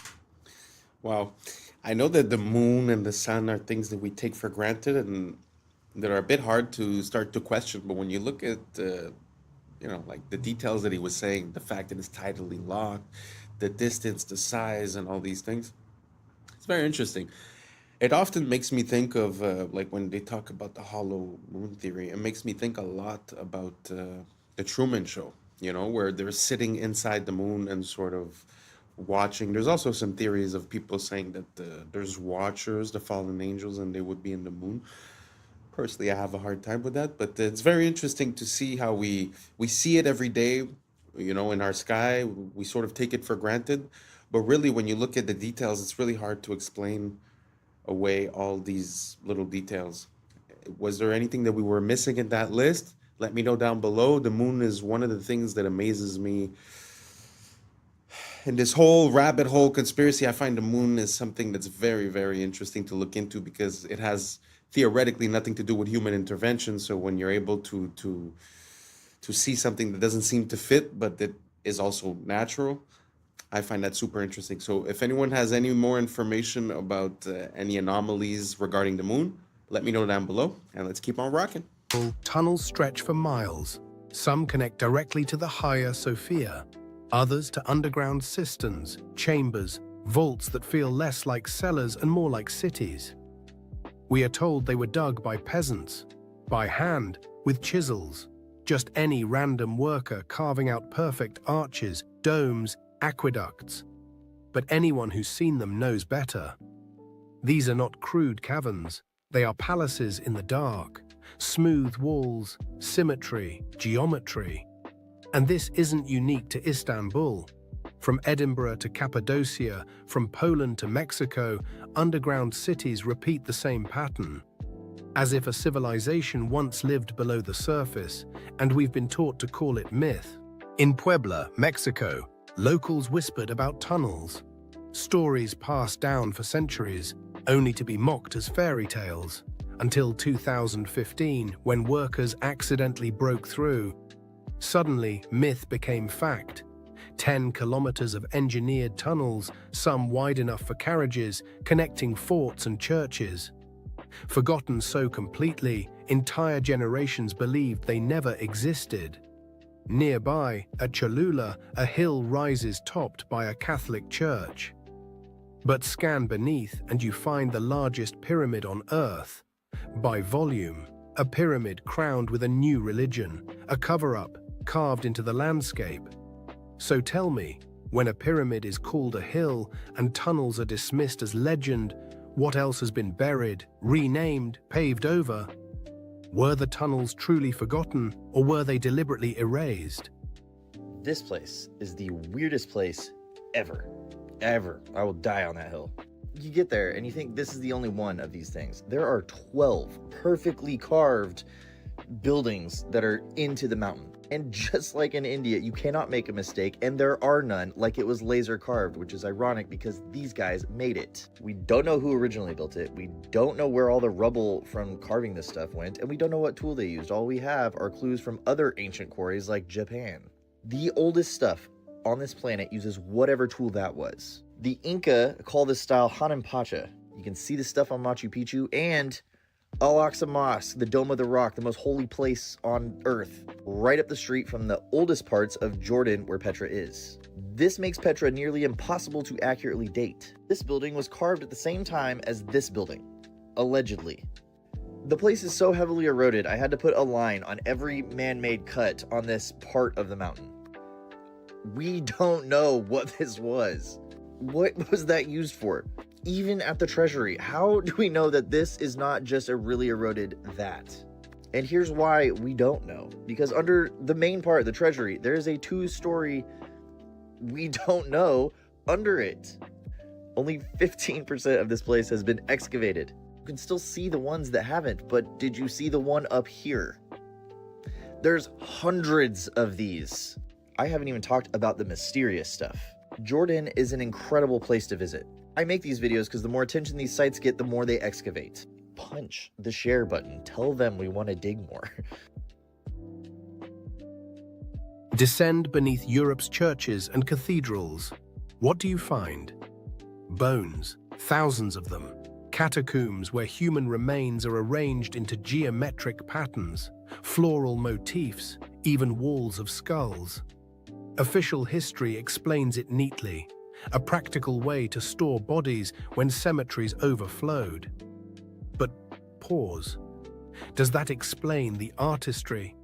Wow. I know that the moon and the sun are things that we take for granted and that are a bit hard to start to question, but when you look at like the details that he was saying, the fact that it's tidally locked, the distance, the size, and all these things, it's very interesting. It often makes me think of like when they talk about the hollow moon theory, it makes me think a lot about the Truman Show, where they're sitting inside the moon and sort of watching. There's also some theories of people saying that there's watchers, the fallen angels, and they would be in the moon. Personally, I have a hard time with that, but it's very interesting to see how we see it every day, in our sky. We sort of take it for granted, but really when you look at the details, it's really hard to explain away all these little details. Was there anything that we were missing in that list? Let me know down below. The moon is one of the things that amazes me. In this whole rabbit hole conspiracy, I find the moon is something that's very, very interesting to look into because it has theoretically nothing to do with human intervention. So when you're able to see something that doesn't seem to fit, but that is also natural, I find that super interesting. So if anyone has any more information about any anomalies regarding the moon, let me know down below, and let's keep on rocking. Tunnels stretch for miles. Some connect directly to the higher Sophia, others to underground cisterns, chambers, vaults that feel less like cellars and more like cities. We are told they were dug by peasants, by hand, with chisels. just any random worker carving out perfect arches, domes, aqueducts. But anyone who's seen them knows better. These are not crude caverns. They are palaces in the dark. Smooth walls, symmetry, geometry. And this isn't unique to Istanbul. From Edinburgh to Cappadocia, from Poland to Mexico, underground cities repeat the same pattern. As if a civilization once lived below the surface, and we've been taught to call it myth. In Puebla, Mexico, locals whispered about tunnels. Stories passed down for centuries, only to be mocked as fairy tales, until 2015, when workers accidentally broke through. Suddenly, myth became fact. 10 kilometers of engineered tunnels, some wide enough for carriages, connecting forts and churches. Forgotten so completely, entire generations believed they never existed. Nearby, at Cholula, a hill rises topped by a Catholic church. But scan beneath and you find the largest pyramid on Earth. By volume, a pyramid crowned with a new religion, a cover-up carved into the landscape. So tell me, when a pyramid is called a hill and tunnels are dismissed as legend, what else has been buried, renamed, paved over? Were the tunnels truly forgotten, or were they deliberately erased? This place is the weirdest place ever. Ever. I will die on that hill. You get there and you think this is the only one of these things. There are 12 perfectly carved buildings that are into the mountain. And just like in India, you cannot make a mistake, and there are none, like it was laser carved, which is ironic because these guys made it. We don't know who originally built it, we don't know where all the rubble from carving this stuff went, and we don't know what tool they used. All we have are clues from other ancient quarries like Japan. The oldest stuff on this planet uses whatever tool that was. The Inca call this style Hananpacha. You can see the stuff on Machu Picchu, and Al-Aqsa Mosque, the Dome of the Rock, the most holy place on earth, right up the street from the oldest parts of Jordan where Petra is. This makes Petra nearly impossible to accurately date. This building was carved at the same time as this building, allegedly. The place is so heavily eroded, I had to put a line on every man-made cut on this part of the mountain. We don't know what this was. What was that used for? Even at the treasury, how do we know that this is not just a really eroded that? And here's why we don't know. Because under the main part, the treasury, there is a 2-story, we don't know, under it. Only 15% of this place has been excavated. You can still see the ones that haven't, but did you see the one up here? There's hundreds of these. I haven't even talked about the mysterious stuff. Jordan is an incredible place to visit. I make these videos because the more attention these sites get, the more they excavate. Punch the share button. Tell them we want to dig more. Descend beneath Europe's churches and cathedrals. What do you find? Bones, thousands of them. Catacombs where human remains are arranged into geometric patterns, floral motifs, even walls of skulls. Official history explains it neatly. A practical way to store bodies when cemeteries overflowed. But pause. Does that explain the artistry,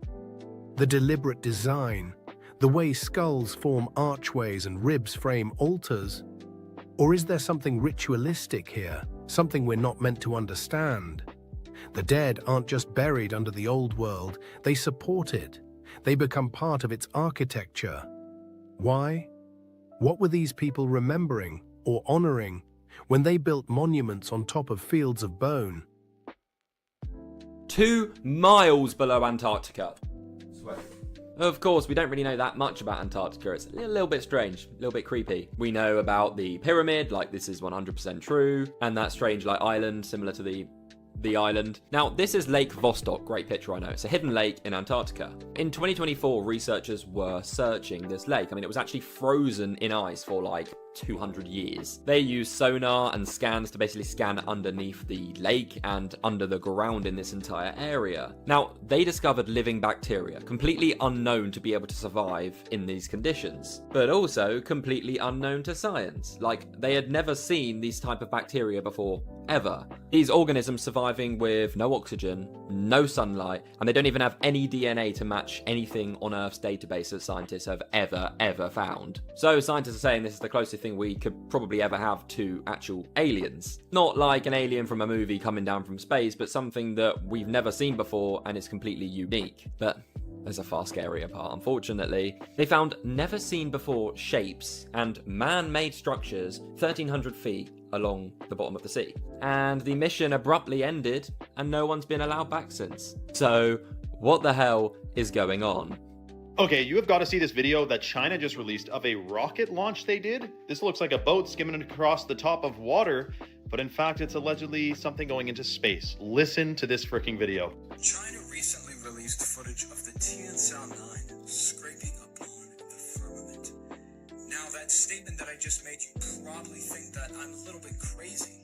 the deliberate design, the way skulls form archways and ribs frame altars? Or is there something ritualistic here, something we're not meant to understand? The dead aren't just buried under the old world, they support it. They become part of its architecture. Why? What were these people remembering or honoring when they built monuments on top of fields of bone? 2 miles below Antarctica. Of course, we don't really know that much about Antarctica. It's a little bit strange, a little bit creepy. We know about the pyramid, like this is 100% true, and that strange like island similar to the island. Now, this is Lake Vostok, great picture I know. It's a hidden lake in Antarctica. In 2024, researchers were searching this lake. I mean, it was actually frozen in ice for like 200 years. They used sonar and scans to basically scan underneath the lake and under the ground in this entire area. Now, they discovered living bacteria, completely unknown to be able to survive in these conditions, but also completely unknown to science. Like, they had never seen these type of bacteria before ever. These organisms surviving with no oxygen, no sunlight, and they don't even have any DNA to match anything on Earth's database that scientists have ever found. So scientists are saying this is the closest thing we could probably ever have to actual aliens. Not like an alien from a movie coming down from space, but something that we've never seen before and is completely unique. But there's a far scarier part, unfortunately. They found never seen before shapes and man-made structures 1,300 feet along the bottom of the sea. And the mission abruptly ended and no one's been allowed back since. So what the hell is going on? Okay, you have got to see this video that China just released of a rocket launch they did. This looks like a boat skimming across the top of water, but in fact it's allegedly something going into space. Listen to this freaking video. China recently released footage of the Tianzhao 9 scraping upon the firmament. Now, that statement that I just made, you probably think that I'm a little bit crazy,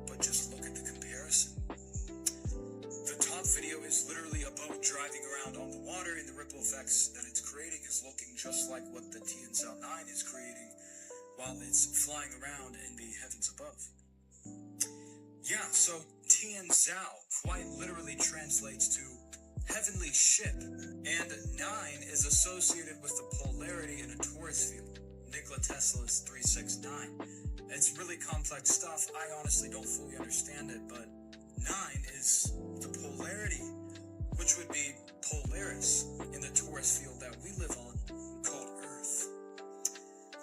but just look at the comparison. The top video is literally a boat driving around on the water, and the ripple effects that it's creating is looking just like what the Tianzhao 9 is creating while it's flying around in the heavens above. Yeah, so Tianzhao quite literally translates to heavenly ship, and 9 is associated with the polarity in a torus field, Nikola Tesla's 369. It's really complex stuff. I honestly don't fully understand it, but 9 is the polarity, which would be Polaris in the torus field that we live on, called Earth.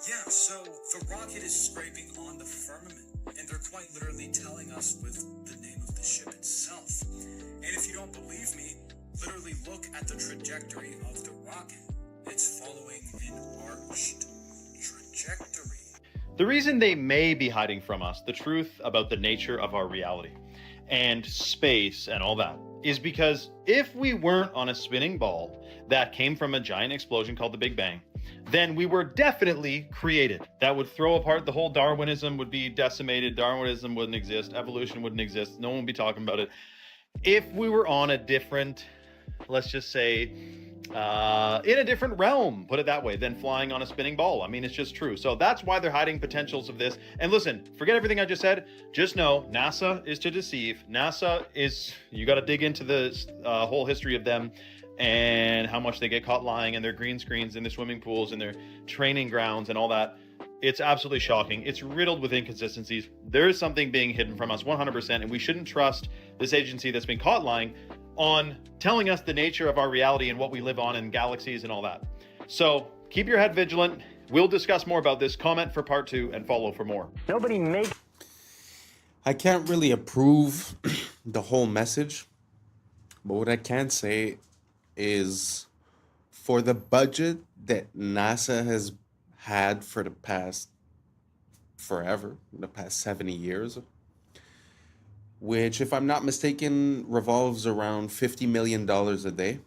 Yeah, so the rocket is scraping on the firmament, and they're quite literally telling us with the name of the ship itself. And if you don't believe me, literally look at the trajectory of the rocket. It's following an arched trajectory. The reason they may be hiding from us the truth about the nature of our reality and space and all that is because if we weren't on a spinning ball that came from a giant explosion called the Big Bang, then we were definitely created. That would throw apart the whole Darwinism, would be decimated. Darwinism wouldn't exist. Evolution wouldn't exist. No one would be talking about it. If we were on a different, let's just say, in a different realm, put it that way, than flying on a spinning ball. I mean, it's just true. So that's why they're hiding potentials of this. And listen, forget everything I just said. Just know NASA is to deceive. NASA is, you got to dig into the whole history of them and how much they get caught lying and their green screens in their swimming pools and their training grounds and all that. It's absolutely shocking. It's riddled with inconsistencies. There is something being hidden from us 100%, and we shouldn't trust this agency that's been caught lying on telling us the nature of our reality and what we live on in galaxies and all that. So keep your head vigilant. We'll discuss more about this. Comment for part 2 and follow for more. Nobody makes. I can't really approve the whole message, but what I can say is for the budget that NASA has had for the past forever, the past 70 years, which, if I'm not mistaken, revolves around $50 million a day,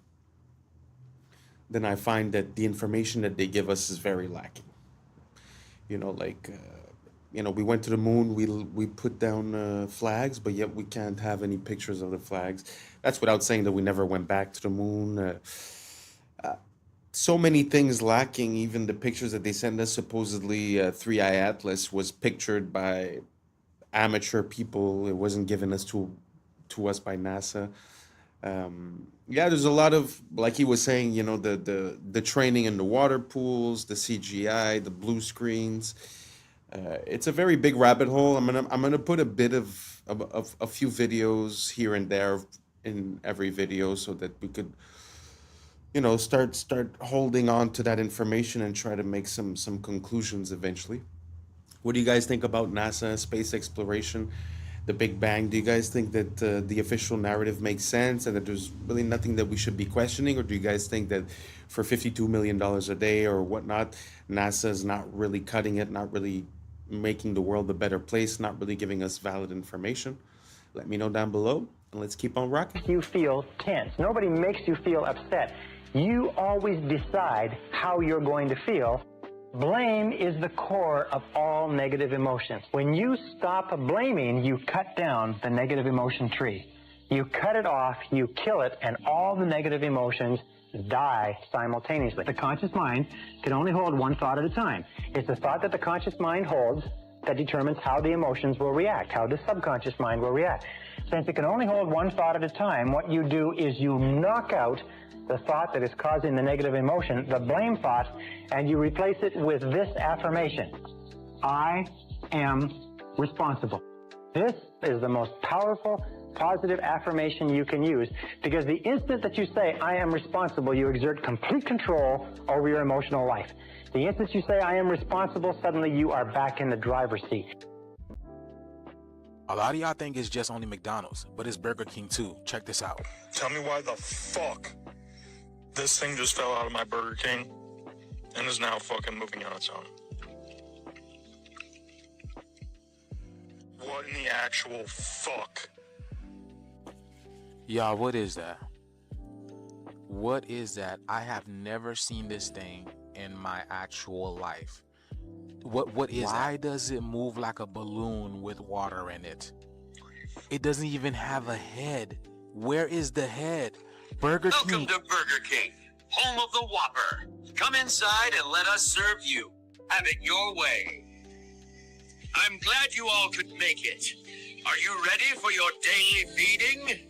then I find that the information that they give us is very lacking. You know, like, we went to the moon, we put down flags, but yet we can't have any pictures of the flags. That's without saying that we never went back to the moon. So many things lacking. Even the pictures that they sent us, supposedly 3i Atlas was pictured by amateur people. It wasn't given us to us by NASA. There's a lot of, like he was saying, the training in the water pools, the CGI, the blue screens. It's a very big rabbit hole. I'm gonna put a bit of a few videos here and there in every video so that we could start holding on to that information and try to make some conclusions eventually. What do you guys think about NASA, space exploration, the Big Bang? Do you guys think that the official narrative makes sense and that there's really nothing that we should be questioning? Or do you guys think that for $52 million a day or whatnot, NASA is not really cutting it, not really making the world a better place, not really giving us valid information? Let me know down below, and let's keep on rocking. You feel tense. Nobody makes you feel upset. You always decide how you're going to feel. Blame is the core of all negative emotions. When you stop blaming, you cut down the negative emotion tree. You cut it off, you kill it, and all the negative emotions die simultaneously. The conscious mind can only hold one thought at a time. It's the thought that the conscious mind holds that determines how the emotions will react, how the subconscious mind will react. Since it can only hold one thought at a time, what you do is you knock out the thought that is causing the negative emotion, the blame thought, and you replace it with this affirmation: I am responsible. This is the most powerful, positive affirmation you can use, because the instant that you say, I am responsible, you exert complete control over your emotional life. The instant you say, I am responsible, suddenly you are back in the driver's seat. A lot of y'all think it's just only McDonald's, but it's Burger King too. Check this out. Tell me why the fuck this thing just fell out of my Burger King and is now fucking moving on its own. What in the actual fuck? Y'all, what is that? What is that? I have never seen this thing in my actual life. What is Why does it move like a balloon with water in it? It doesn't even have a head. Where is the head? Burger King. Welcome to Burger King, home of the Whopper. Come inside and let us serve you. Have it your way. I'm glad you all could make it. Are you ready for your daily feeding?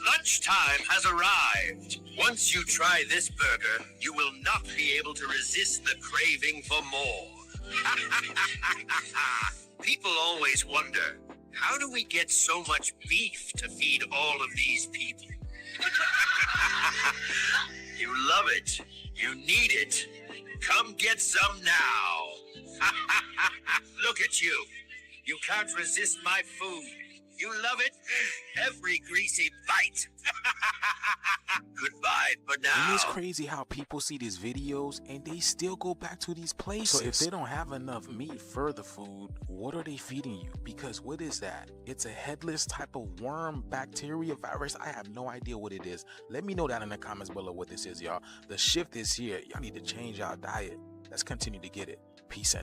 Lunchtime has arrived. Once you try this burger, you will not be able to resist the craving for more. People always wonder, how do we get so much beef to feed all of these people? You love it. You need it. Come get some now. Look at you. You can't resist my food. You love it. Every greasy bite. Goodbye for now. And it's crazy how people see these videos and they still go back to these places. So if they don't have enough meat for the food, what are they feeding you? Because what is that? It's a headless type of worm, bacteria, virus. I have no idea what it is. Let me know down in the comments below what this is, y'all. The shift is here. Y'all need to change y'all diet. Let's continue to get it. Peace out.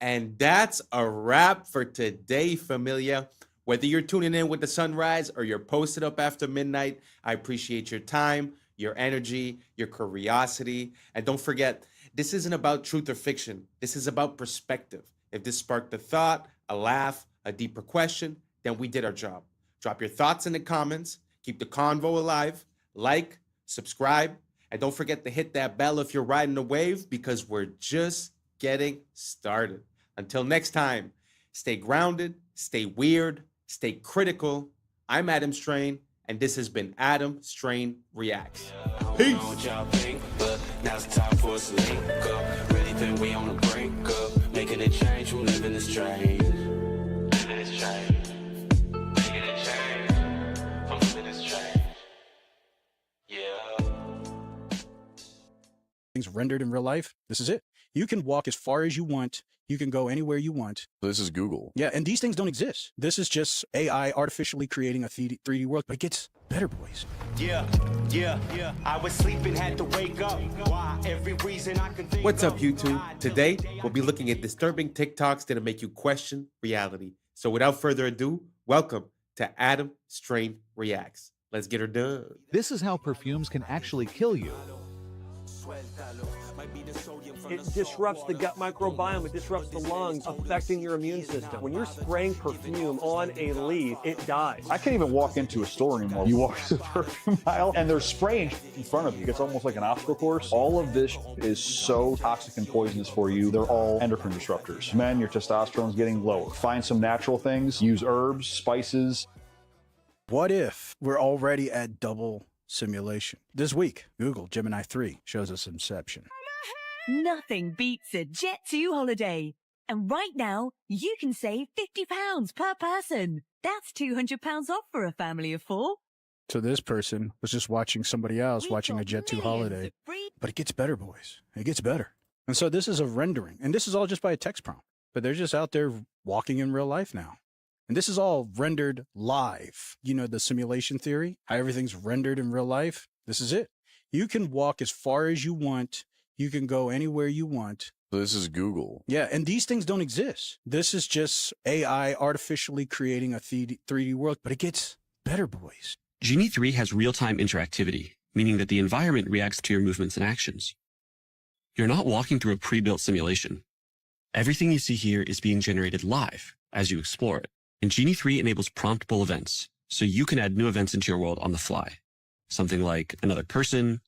And that's a wrap for today, familia. Whether you're tuning in with the sunrise or you're posted up after midnight, I appreciate your time, your energy, your curiosity. And don't forget, this isn't about truth or fiction. This is about perspective. If this sparked a thought, a laugh, a deeper question, then we did our job. Drop your thoughts in the comments. Keep the convo alive. Like, subscribe, and don't forget to hit that bell if you're riding the wave, because we're just getting started. Until next time, stay grounded, stay weird, stay critical. I'm Adam Strain, and this has been Adam Strain Reacts. Peace. But now's the time for us to link up. Really think we on the brink up. Making a change from living this strange. Living this strange. Making a change from living this strange. Yeah. Things rendered in real life. This is it. You can walk as far as you want. You can go anywhere you want. This is Google. Yeah, and these things don't exist. This is just AI artificially creating a 3D world, but it gets better, boys. Yeah. I was sleeping, had to wake up. Why? Every reason I can think. What's up, YouTube? Today, we'll be looking at disturbing TikToks that'll make you question reality. So without further ado, welcome to Adam Strain Reacts. Let's get her done. This is how perfumes can actually kill you. It disrupts the gut microbiome, it disrupts the lungs, affecting your immune system. When you're spraying perfume on a leaf, it dies. I can't even walk into a store anymore. You walk to the perfume aisle and they're spraying in front of you. It's almost like an obstacle course. All of this is so toxic and poisonous for you. They're all endocrine disruptors. Men, your testosterone's getting lower. Find some natural things. Use herbs, spices. What if we're already at double simulation? This week, Google Gemini 3 shows us Inception. Nothing beats a Jet2 holiday. And right now, you can save £50 per person. That's £200 off for a family of 4. So this person was just watching somebody else watching a Jet2 holiday. But it gets better, boys. It gets better. And so this is a rendering. And this is all just by a text prompt. But they're just out there walking in real life now. And this is all rendered live. You know, the simulation theory, how everything's rendered in real life. This is it. You can walk as far as you want. You can go anywhere you want. This is Google. Yeah, and these things don't exist. This is just AI artificially creating a 3D world, but it gets better, boys. Genie 3 has real-time interactivity, meaning that the environment reacts to your movements and actions. You're not walking through a pre-built simulation. Everything you see here is being generated live as you explore it. And Genie 3 enables promptable events, so you can add new events into your world on the fly. Something like another person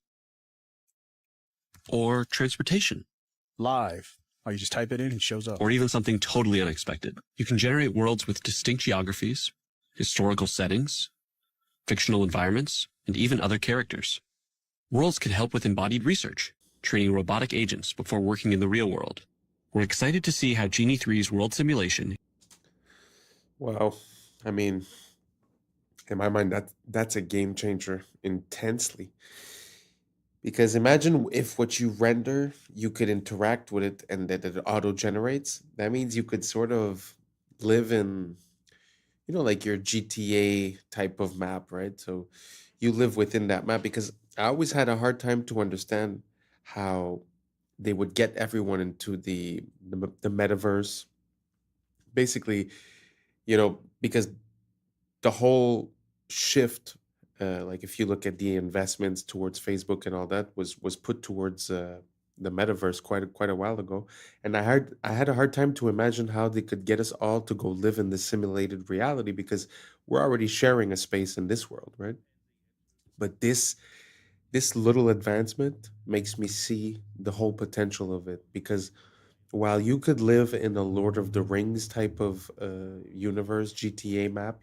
or transportation. Live. Oh, you just type it in, it shows up. Or even something totally unexpected. You can generate worlds with distinct geographies, historical settings, fictional environments, and even other characters. Worlds can help with embodied research, training robotic agents before working in the real world. We're excited to see how Genie 3's world simulation. Well, I mean, in my mind, that's a game changer intensely. Because imagine if what you render, you could interact with it and that it auto generates. That means you could sort of live in, like your GTA type of map, right? So you live within that map because I always had a hard time to understand how they would get everyone into the metaverse. Basically, because the whole shift, like if you look at the investments towards Facebook and all that, was put towards the metaverse quite a while ago, and I had a hard time to imagine how they could get us all to go live in this simulated reality because we're already sharing a space in this world, right? But this little advancement makes me see the whole potential of it because while you could live in a Lord of the Rings type of universe, GTA map,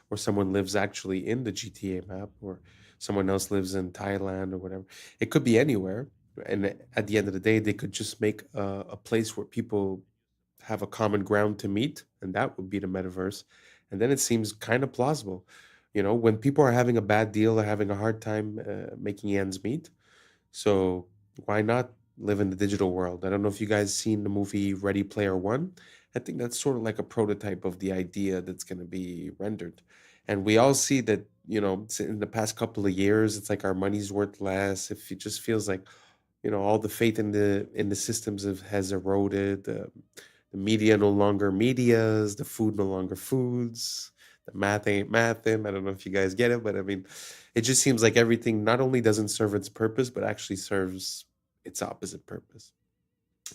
or someone lives actually in the GTA map, or someone else lives in Thailand or whatever, it could be anywhere. And at the end of the day, they could just make a place where people have a common ground to meet, and that would be the metaverse. And then it seems kind of plausible. When people are having a bad deal or having a hard time making ends meet, so why not live in the digital world? I don't know if you guys seen the movie Ready Player One. I think that's sort of like a prototype of the idea that's going to be rendered. And we all see that, in the past couple of years, it's like our money's worth less. If it just feels like, all the faith in the systems has eroded. The media no longer medias, the food no longer foods, the math ain't mathin'. I don't know if you guys get it, but I mean, it just seems like everything not only doesn't serve its purpose, but actually serves its opposite purpose.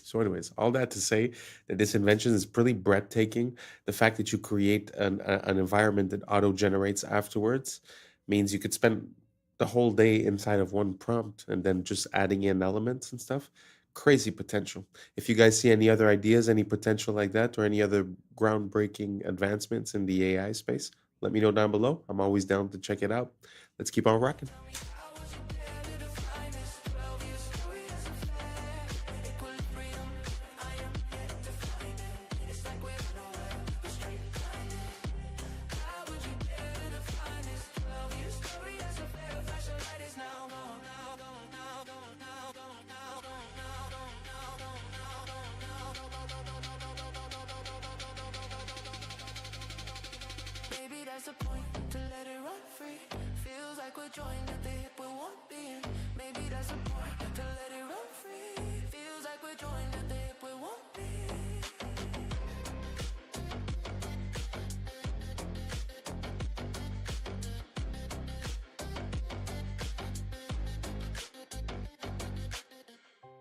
So, anyways, all that to say that this invention is pretty breathtaking. The fact that you create an environment that auto generates afterwards means you could spend the whole day inside of one prompt and then just adding in elements and stuff. Crazy potential. If you guys see any other ideas, any potential like that, or any other groundbreaking advancements in the AI space, let me know down below. I'm always down to check it out. Let's keep on rocking.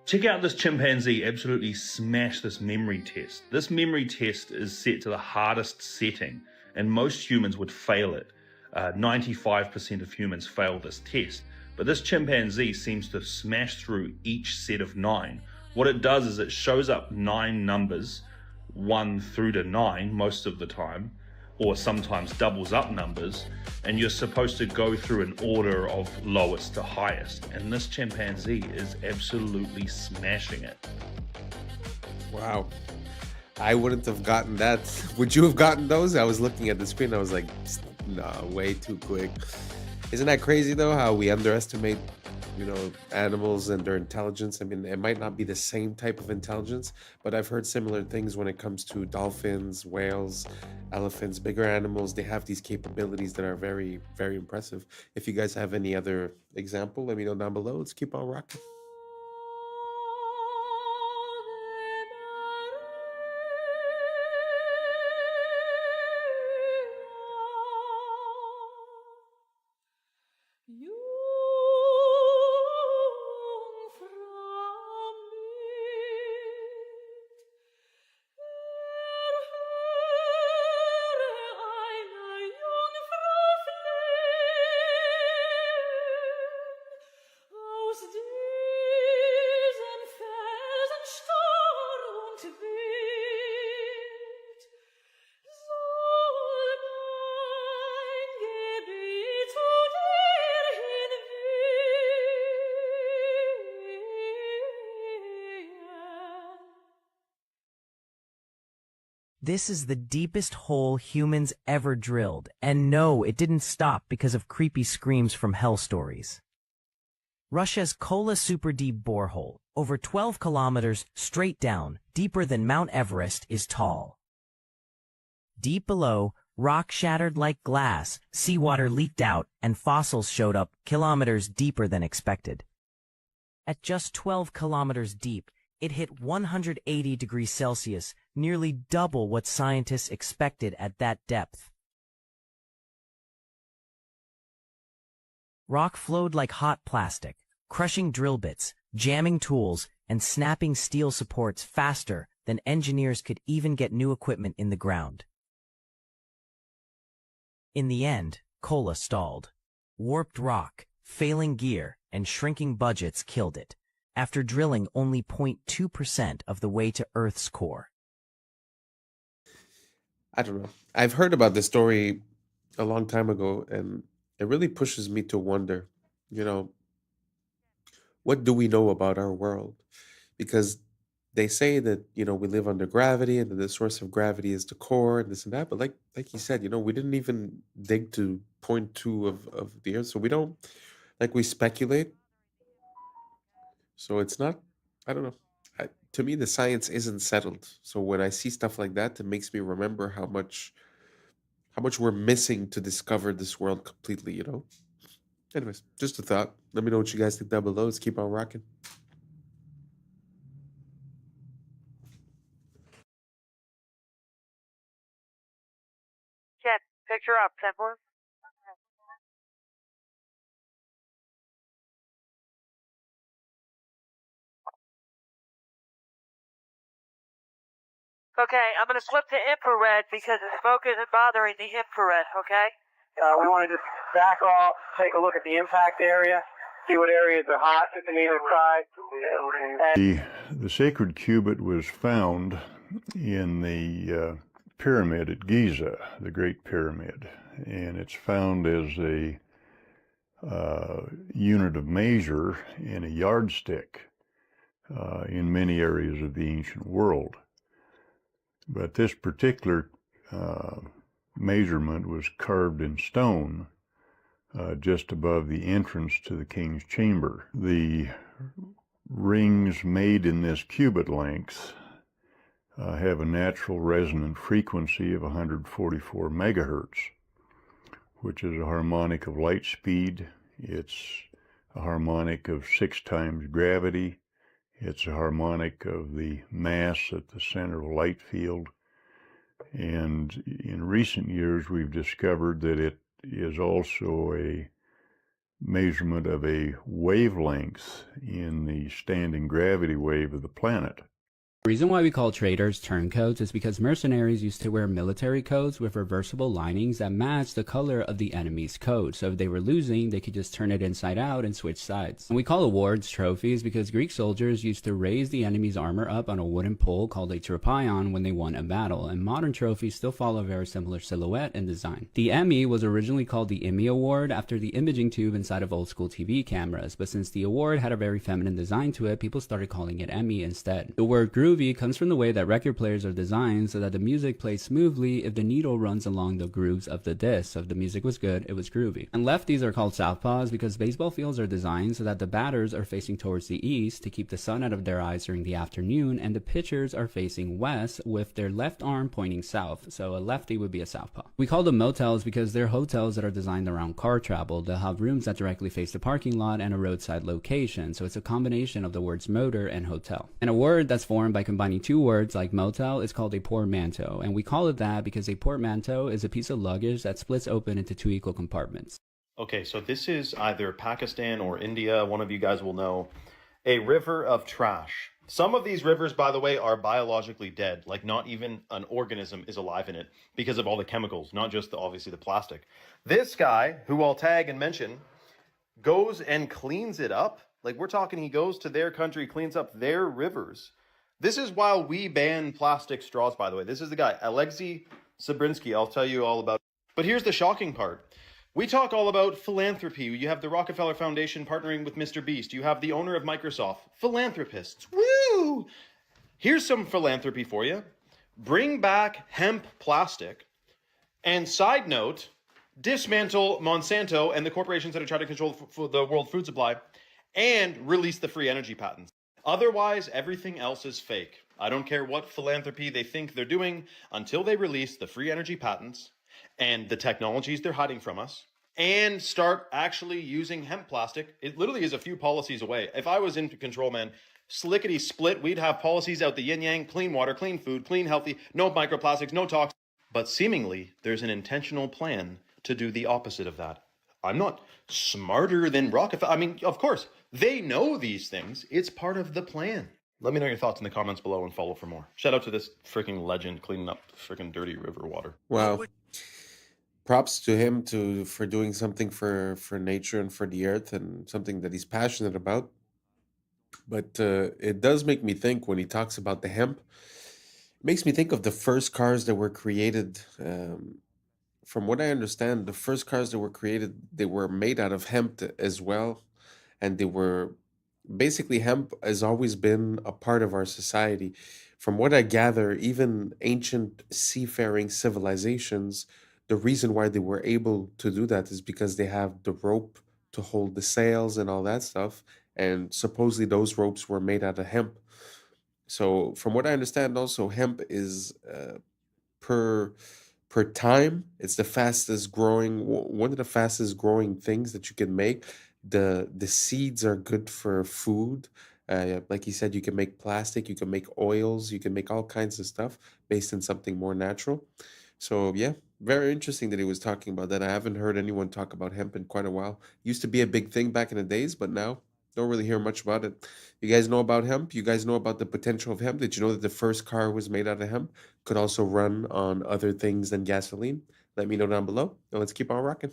Check out this chimpanzee absolutely smash this memory test. This memory test is set to the hardest setting, and most humans would fail it. 95% of humans fail this test, but this chimpanzee seems to smash through each set of 9. What it does is it shows up 9 numbers, 1 through to 9 most of the time, or sometimes doubles up numbers, and you're supposed to go through an order of lowest to highest, and this chimpanzee is absolutely smashing it. Wow. I wouldn't have gotten that. Would you have gotten those? I was looking at the screen. I was like, no, way too quick. Isn't that crazy though? How we underestimate, animals and their intelligence. I mean, it might not be the same type of intelligence, but I've heard similar things when it comes to dolphins, whales, elephants, bigger animals. They have these capabilities that are very, very impressive. If you guys have any other example, let me know down below. Let's keep on rocking. This is the deepest hole humans ever drilled, and no, it didn't stop because of creepy screams from hell stories. Russia's Kola super deep borehole, over 12 kilometers straight down, deeper than Mount Everest, is tall. Deep below, rock shattered like glass, seawater leaked out, and fossils showed up kilometers deeper than expected. At just 12 kilometers deep, it hit 180 degrees Celsius, nearly double what scientists expected at that depth. Rock flowed like hot plastic, crushing drill bits, jamming tools, and snapping steel supports faster than engineers could even get new equipment in the ground. In the end, Kola stalled. Warped rock, failing gear, and shrinking budgets killed it, after drilling only 0.2% of the way to Earth's core. I don't know. I've heard about this story a long time ago, and it really pushes me to wonder, you know, what do we know about our world? Because they say that, you know, we live under gravity and that the source of gravity is the core and this and that. But like you said, you know, we didn't even dig to 0.2 of the earth. So we don't, like, we speculate. So it's not, I don't know. To me, the science isn't settled. So when I see stuff like that, it makes me remember how much we're missing to discover this world completely, you know? Anyways, just a thought. Let me know what you guys think down below. Let's keep on rocking. Chat, picture up, 10-4. Okay, I'm going to flip to infrared because the smoke isn't bothering the infrared, okay? We want to just back off, take a look at the impact area, see what areas are hot on either side. The sacred cubit was found in the pyramid at Giza, the Great Pyramid, and it's found as a unit of measure and a yardstick in many areas of the ancient world. But this particular measurement was carved in stone just above the entrance to the king's chamber. The rings made in this cubit length have a natural resonant frequency of 144 megahertz, which is a harmonic of light speed. It's a harmonic of 6 times gravity. It's a harmonic of the mass at the center of a light field. And in recent years, we've discovered that it is also a measurement of a wavelength in the standing gravity wave of the planet. The reason why we call traders turncoats is because mercenaries used to wear military coats with reversible linings that matched the color of the enemy's coat. So if they were losing, they could just turn it inside out and switch sides. And we call awards trophies because Greek soldiers used to raise the enemy's armor up on a wooden pole called a tropaion when they won a battle. And modern trophies still follow a very similar silhouette and design. The Emmy was originally called the Emmy Award after the imaging tube inside of old school TV cameras. But since the award had a very feminine design to it, people started calling it Emmy instead. The word groovy comes from the way that record players are designed so that the music plays smoothly if the needle runs along the grooves of the disc. So if the music was good, it was groovy. And lefties are called southpaws because baseball fields are designed so that the batters are facing towards the east to keep the sun out of their eyes during the afternoon, and the pitchers are facing west with their left arm pointing south. So a lefty would be a southpaw. We call them motels because they're hotels that are designed around car travel. They'll have rooms that directly face the parking lot and a roadside location. So it's a combination of the words motor and hotel. And a word that's formed by combining two words like motel is called a portmanteau, and we call it that because a portmanteau is a piece of luggage that splits open into 2 equal compartments. Okay, so this is either Pakistan or India, one of you guys will know. A river of trash. Some of these rivers, by the way, are biologically dead, like not even an organism is alive in it because of all the chemicals, not just obviously the plastic. This guy, who I'll tag and mention, goes and cleans it up. Like, we're talking, he goes to their country, cleans up their rivers. This is while we ban plastic straws, by the way. This is the guy, Alexei Sabrinsky. I'll tell you all about it. But here's the shocking part. We talk all about philanthropy. You have the Rockefeller Foundation partnering with Mr. Beast. You have the owner of Microsoft. Philanthropists. Woo! Here's some philanthropy for you. bring back hemp plastic, and side note, dismantle Monsanto and the corporations that are trying to control the world food supply, and release the free energy patents. Otherwise, everything else is fake. I don't care what philanthropy they think they're doing until they release the free energy patents and the technologies they're hiding from us and start actually using hemp plastic. It literally is a few policies away. If I was in control, man, slickety split, we'd have policies out the yin yang, clean water, clean food, clean healthy, no microplastics, no toxins. But seemingly, there's an intentional plan to do the opposite of that. I'm not smarter than Rockefeller. I mean, of course, they know these things. It's part of the plan. Let me know your thoughts in the comments below and follow for more. Shout out to this freaking legend cleaning up freaking dirty river water. Wow. Props to him for doing something for nature and for the earth, and something that he's passionate about. But it does make me think when he talks about the hemp. It makes me think of the first cars that were created. From what I understand, the first cars that were created, they were made out of hemp as well. And they were basically, hemp has always been a part of our society. From what I gather, even ancient seafaring civilizations, the reason why they were able to do that is because they have the rope to hold the sails and all that stuff. And supposedly those ropes were made out of hemp. So from what I understand, also hemp is per time, it's the fastest growing, one of the fastest growing things that you can make. The seeds are good for food. Like you said, you can make plastic, you can make oils, you can make all kinds of stuff based on something more natural. So yeah, very interesting that he was talking about that. I haven't heard anyone talk about hemp in quite a while. Used to be a big thing back in the days, but now don't really hear much about it. You guys know about hemp? You guys know about the potential of hemp? Did you know that the first car was made out of hemp? Could also run on other things than gasoline? Let me know down below, and let's keep on rocking.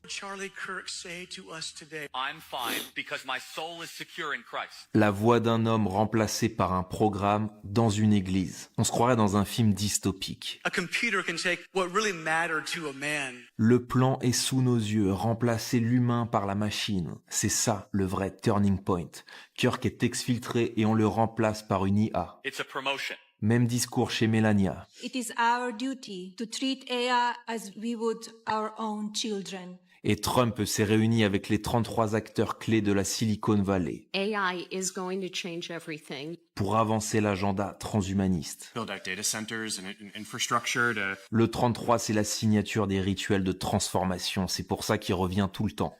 Charlie Kirk say to us today? I'm fine because my soul is secure in Christ. La voix d'un homme remplacée par un programme dans une église. On se croirait dans un film dystopique. A computer can take what really mattered to a man. Le plan est sous nos yeux, remplacer l'humain par la machine. C'est ça le vrai turning point. Kirk est exfiltré et on le remplace par une IA. It's a promotion. Même discours chez Melania. It is our duty to treat AI as we would our own children. Et Trump s'est réuni avec les 33 acteurs clés de la Silicon Valley AI is going to change everything. pour avancer l'agenda transhumaniste. Build out data centers and infrastructure to... Le 33, c'est la signature des rituels de transformation. C'est pour ça qu'il revient tout le temps.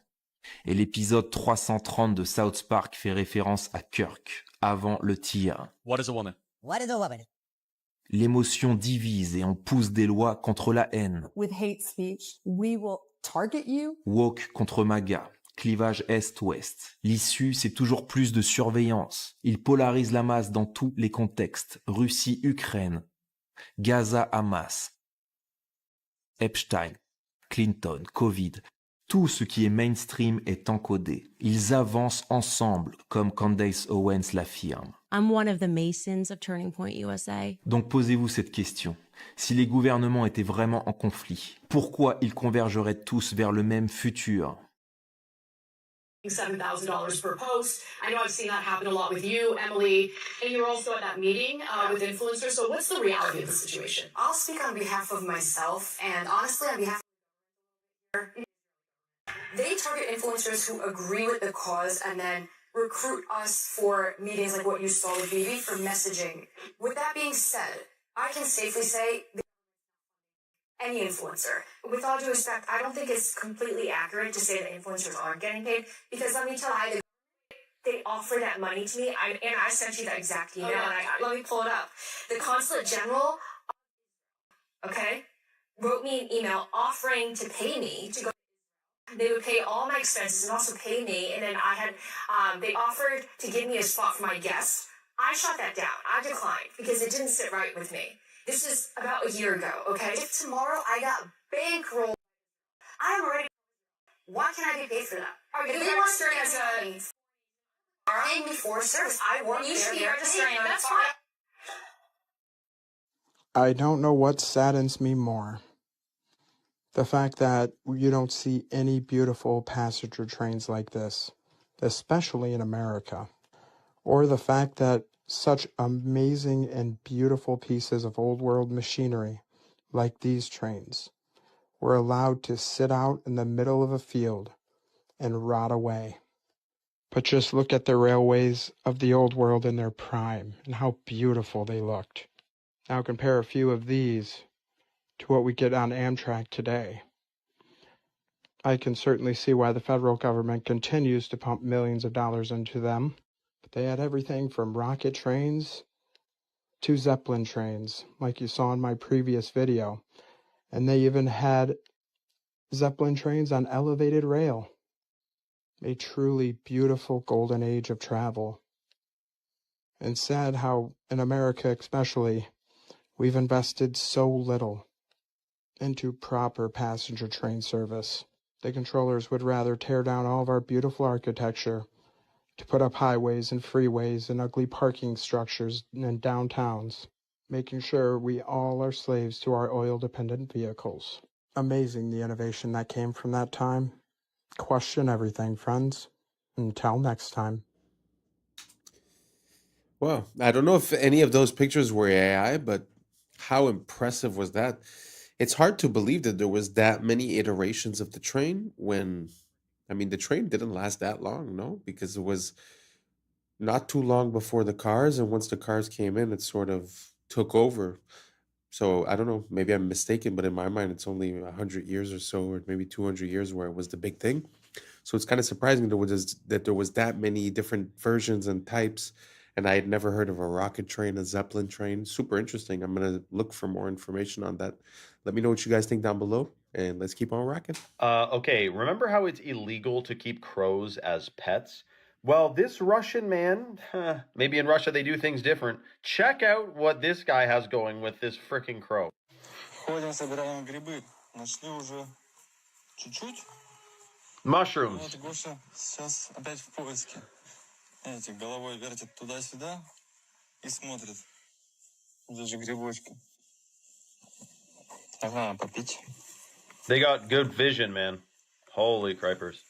Et l'épisode 330 de South Park fait référence à Kirk, avant le tir. What is a woman? What is a woman? L'émotion divise et on pousse des lois contre la haine. With hate speech, we will target you. Woke contre MAGA, clivage Est-Ouest. L'issue, c'est toujours plus de surveillance. Il polarise la masse dans tous les contextes. Russie-Ukraine, Gaza-Hamas, Epstein, Clinton, Covid. Tout ce qui est mainstream est encodé. Ils avancent ensemble, comme Candace Owens l'affirme. I'm one of the Masons of Turning Point USA. Donc posez-vous cette question. Si les gouvernements étaient vraiment en conflit, pourquoi ils convergeraient tous vers le même futur? $7,000 per post. I know I've seen that happen a lot with you, Emily, and you're also at that meeting with influencers. So what's the reality of the situation? I'll speak on behalf of myself, and honestly, on behalf of... They target influencers who agree with the cause and then recruit us for meetings like what you saw with Vivi for messaging. With that being said, I can safely say any influencer. With all due respect, I don't think it's completely accurate to say that influencers aren't getting paid, because let me tell you, they offer that money to me, and I sent you that exact email, let me pull it up. The Consulate General, okay, wrote me an email offering to pay me to go. They would pay all my expenses and also pay me, and then I had, they offered to give me a spot for my guests. I shot that down. I declined because it didn't sit right with me. This is about a year ago, okay? If tomorrow I got bankrolled, I'm ready. Why can I be paid for that? Are you registering as a... Paying me for service. I work there. You should be registering. That's fine. I don't know what saddens me more. The fact that you don't see any beautiful passenger trains like this, especially in America, or the fact that Such amazing and beautiful pieces of old world machinery, like these trains, were allowed to sit out in the middle of a field and rot away. But just look at the railways of the old world in their prime and how beautiful they looked. Now compare a few of these to what we get on Amtrak today. I can certainly see why the federal government continues to pump millions of dollars into them. But they had everything from rocket trains to Zeppelin trains, like you saw in my previous video. And they even had Zeppelin trains on elevated rail. A truly beautiful golden age of travel. And sad how, in America especially, we've invested so little into proper passenger train service. The controllers would rather tear down all of our beautiful architecture to put up highways and freeways and ugly parking structures in downtowns, making sure we all are slaves to our oil-dependent vehicles. Amazing the innovation that came from that time. Question everything, friends. Until next time. Well, I don't know if any of those pictures were AI, but how impressive was that? It's hard to believe that there was that many iterations of the train when, I mean, the train didn't last that long, no? Because it was not too long before the cars, and once the cars came in, it sort of took over. So I don't know, maybe I'm mistaken, but in my mind, it's only 100 years or so, or maybe 200 years where it was the big thing. So it's kind of surprising that there was that many different versions and types, and I had never heard of a rocket train, a Zeppelin train. Super interesting. I'm gonna look for more information on that. Let me know what you guys think down below, and let's keep on rocking. Okay, remember how it's illegal to keep crows as pets? Well, this Russian man, maybe in Russia they do things different. Check out what this guy has going with this freaking crow. Ходим, собираем грибы. Нашли уже чуть-чуть. Mushrooms. Вот Гоша сейчас опять в поиске. Видите, головой вертит туда-сюда и смотрит. Даже грибочки. Ага, попить. They got good vision, man. Holy cripers.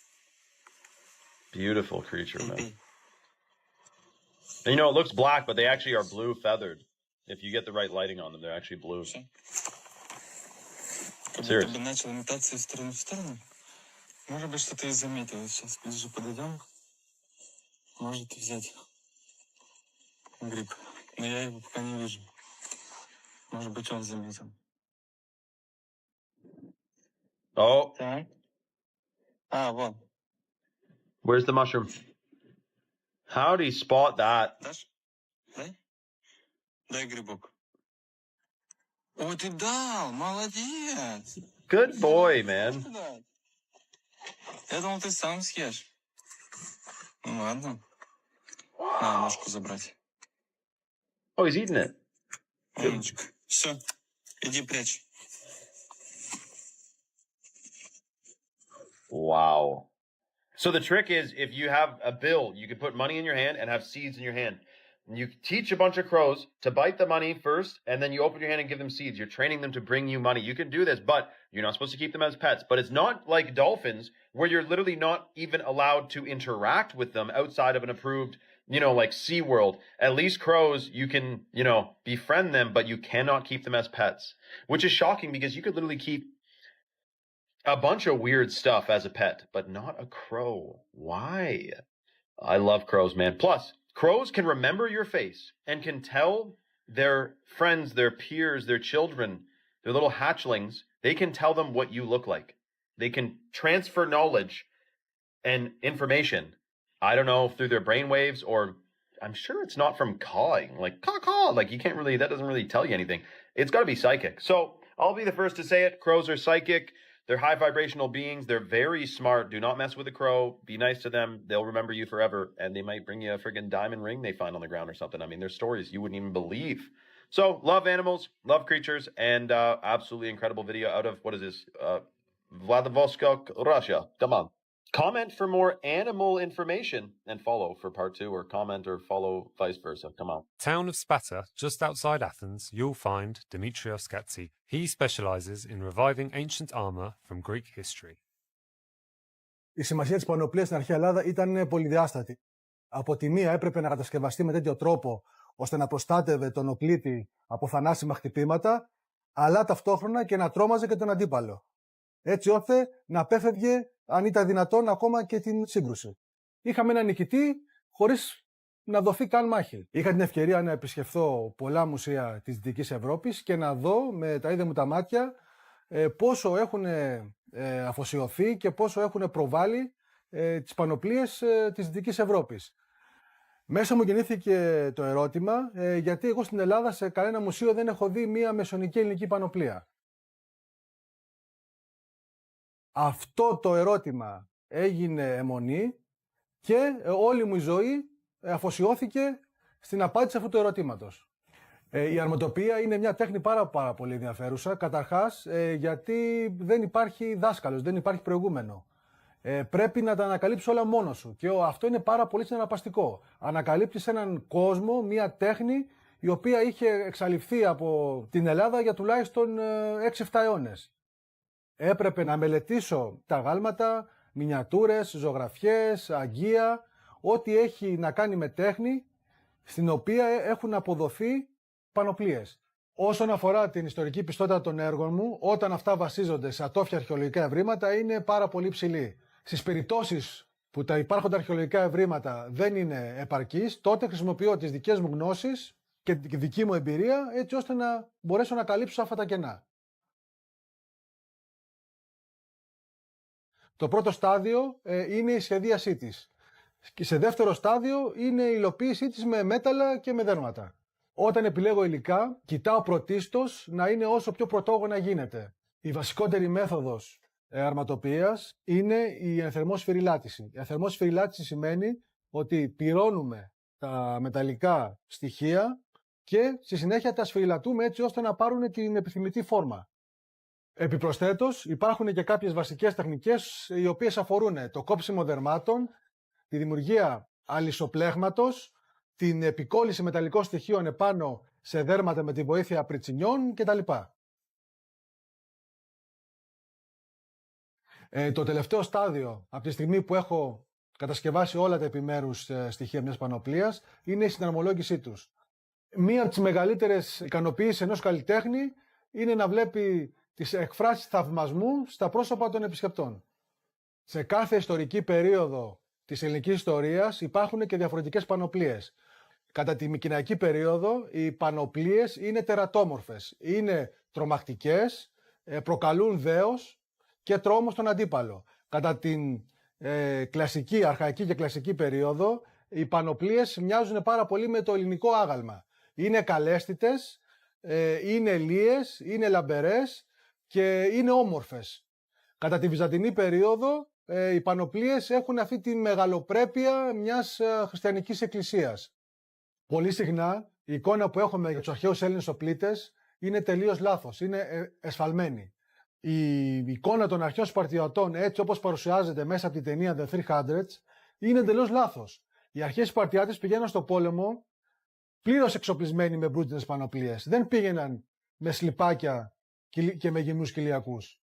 Beautiful creature, man. And you know, it looks black, but they actually are blue feathered. If you get the right lighting on them, they're actually blue. Serious. Начал метаться из стороны в сторону. Может быть, что-то и заметил. Сейчас ближе подойдем. Может взять гриб. Но я его пока не вижу. Может быть, он заметил. Oh. Так. А, вон. Where's the mushroom? How'd he spot that? Дашь? Дай. Дай грибок. О, ты дал! Молодец! Good boy, man. Я думал, ты сам съешь. Ну ладно. На, ножку забрать. Oh, he's eating it. Умничка. Все, иди прячь. Wow. So the trick is, if you have a bill, you can put money in your hand and have seeds in your hand. And you teach a bunch of crows to bite the money first, and then you open your hand and give them seeds. You're training them to bring you money. You can do this, but you're not supposed to keep them as pets. But it's not like dolphins, where you're literally not even allowed to interact with them outside of an approved, you know, like SeaWorld. At least crows, you can, you know, befriend them, but you cannot keep them as pets. Which is shocking, because you could literally keep a bunch of weird stuff as a pet, but not a crow. Why? I love crows, man. Plus, crows can remember your face and can tell their friends, their peers, their children, their little hatchlings, they can tell them what you look like. They can transfer knowledge and information. I don't know, through their brainwaves, or I'm sure it's not from cawing, like caw-caw. Like you can't really, that doesn't really tell you anything. It's got to be psychic. So I'll be the first to say it. Crows are psychic. They're high vibrational beings. They're very smart. Do not mess with a crow. Be nice to them. They'll remember you forever. And they might bring you a friggin' diamond ring they find on the ground or something. I mean, there's stories you wouldn't even believe. So love animals, love creatures, and absolutely incredible video out of, what is this? Vladivostok, Russia. Come on. Comment for more animal information and follow for part 2, or comment or follow vice versa. Come on. Town of Sparta, just outside Athens, you'll find Dimitrios Gatsi. He specializes in reviving ancient armor from Greek history. Η σημασία της πανοπλίας στην αρχαία Ελλάδα ήταν πολυδιάστατη. Από τη μία έπρεπε να κατασκευαστεί με τέτοιο τρόπο ώστε να προστάτευε τον οκλήτη από θανάσιμα χτυπήματα, αλλά ταυτόχρονα και να τρόμαζε και τον αντίπαλο. Έτσι ώστε να απέφευγε, αν ήταν δυνατόν, ακόμα και την σύγκρουση. Είχαμε έναν νικητή χωρίς να δοθεί καν μάχη. Είχα την ευκαιρία να επισκεφθώ πολλά μουσεία της Δυτικής Ευρώπης και να δω με τα ίδια μου τα μάτια πόσο έχουν αφοσιωθεί και πόσο έχουν προβάλει τις πανοπλίες της Δυτικής Ευρώπης. Μέσα μου γεννήθηκε το ερώτημα, γιατί εγώ στην Ελλάδα σε κανένα μουσείο δεν έχω δει μία μεσαιωνική ελληνική πανοπλία. Αυτό το ερώτημα έγινε αιμονή και όλη μου η ζωή αφοσιώθηκε στην απάντηση αυτού του ερωτήματος. Η αρματοπία είναι μια τέχνη πάρα πολύ ενδιαφέρουσα, καταρχάς γιατί δεν υπάρχει δάσκαλος, δεν υπάρχει προηγούμενο. Πρέπει να τα ανακαλύψεις όλα μόνος σου και αυτό είναι πάρα πολύ συναρπαστικό. Ανακαλύπτεις έναν κόσμο, μια τέχνη η οποία είχε εξαλειφθεί από την Ελλάδα για τουλάχιστον 6-7 αιώνες. Έπρεπε να μελετήσω τα γάλματα, μινιατούρες, ζωγραφιές, αγγεία, ό,τι έχει να κάνει με τέχνη, στην οποία έχουν αποδοθεί πανοπλίες. Όσον αφορά την ιστορική πιστότητα των έργων μου, όταν αυτά βασίζονται σε ατόφια αρχαιολογικά ευρήματα, είναι πάρα πολύ ψηλή. Στις περιπτώσεις που τα υπάρχοντα αρχαιολογικά ευρήματα δεν είναι επαρκείς, τότε χρησιμοποιώ τις δικές μου γνώσεις και τη δική μου εμπειρία, έτσι ώστε να μπορέσω να καλύψω αυτά τα κενά. Το πρώτο στάδιο είναι η σχεδίασή της. Και σε δεύτερο στάδιο είναι η υλοποίησή της με μέταλλα και με δέρματα. Όταν επιλέγω υλικά, κοιτάω πρωτίστως να είναι όσο πιο πρωτόγωνα γίνεται. Η βασικότερη μέθοδος αρματοποιίας είναι η ενθερμόσφαιρη-λάτηση. Η ενθερμόσφαιρη-λάτηση σημαίνει ότι πυρώνουμε τα μεταλλικά στοιχεία και στη συνέχεια τα σφυριλατούμε έτσι ώστε να πάρουν την επιθυμητή φόρμα. Επιπροσθέτως, υπάρχουν και κάποιες βασικές τεχνικές οι οποίες αφορούν το κόψιμο δερμάτων, τη δημιουργία αλυσοπλέγματος, την επικόλληση μεταλλικών στοιχείων επάνω σε δέρματα με τη βοήθεια πριτσινιών κτλ. Το τελευταίο στάδιο, από τη στιγμή που έχω κατασκευάσει όλα τα επιμέρους στοιχεία μιας πανοπλίας, είναι η συναρμολόγησή τους. Μία από τις μεγαλύτερες ικανοποιήσεις ενός καλλιτέχνη είναι να βλέπει τις εκφράσεις θαυμασμού στα πρόσωπα των επισκεπτών. Σε κάθε ιστορική περίοδο της ελληνικής ιστορίας υπάρχουν και διαφορετικές πανοπλίες. Κατά τη μικηναϊκή περίοδο οι πανοπλίες είναι τερατόμορφες, είναι τρομακτικές, προκαλούν δέος και τρόμο στον αντίπαλο. Κατά την κλασική, αρχαϊκή και κλασική περίοδο οι πανοπλίες μοιάζουν πάρα πολύ με το ελληνικό άγαλμα. Είναι καλέσθητες, είναι λίες, είναι λαμπερές και είναι όμορφες. Κατά τη βυζαντινή περίοδο οι πανοπλίες έχουν αυτή τη μεγαλοπρέπεια μιας χριστιανικής εκκλησίας. Πολύ συχνά η εικόνα που έχουμε για τους αρχαίους Έλληνες οπλίτες είναι τελείως λάθος, είναι εσφαλμένη. Η εικόνα των αρχαίων Σπαρτιατών έτσι όπως παρουσιάζεται μέσα από την ταινία The 300 είναι τελείως λάθος. Οι αρχαίοι Σπαρτιάτες πηγαίναν στο πόλεμο πλήρως εξοπλισμένοι με μπρούτινες πανοπλίες. Δεν πήγαιναν με σλιπάκια και με γυμνούς κοιλιακούς.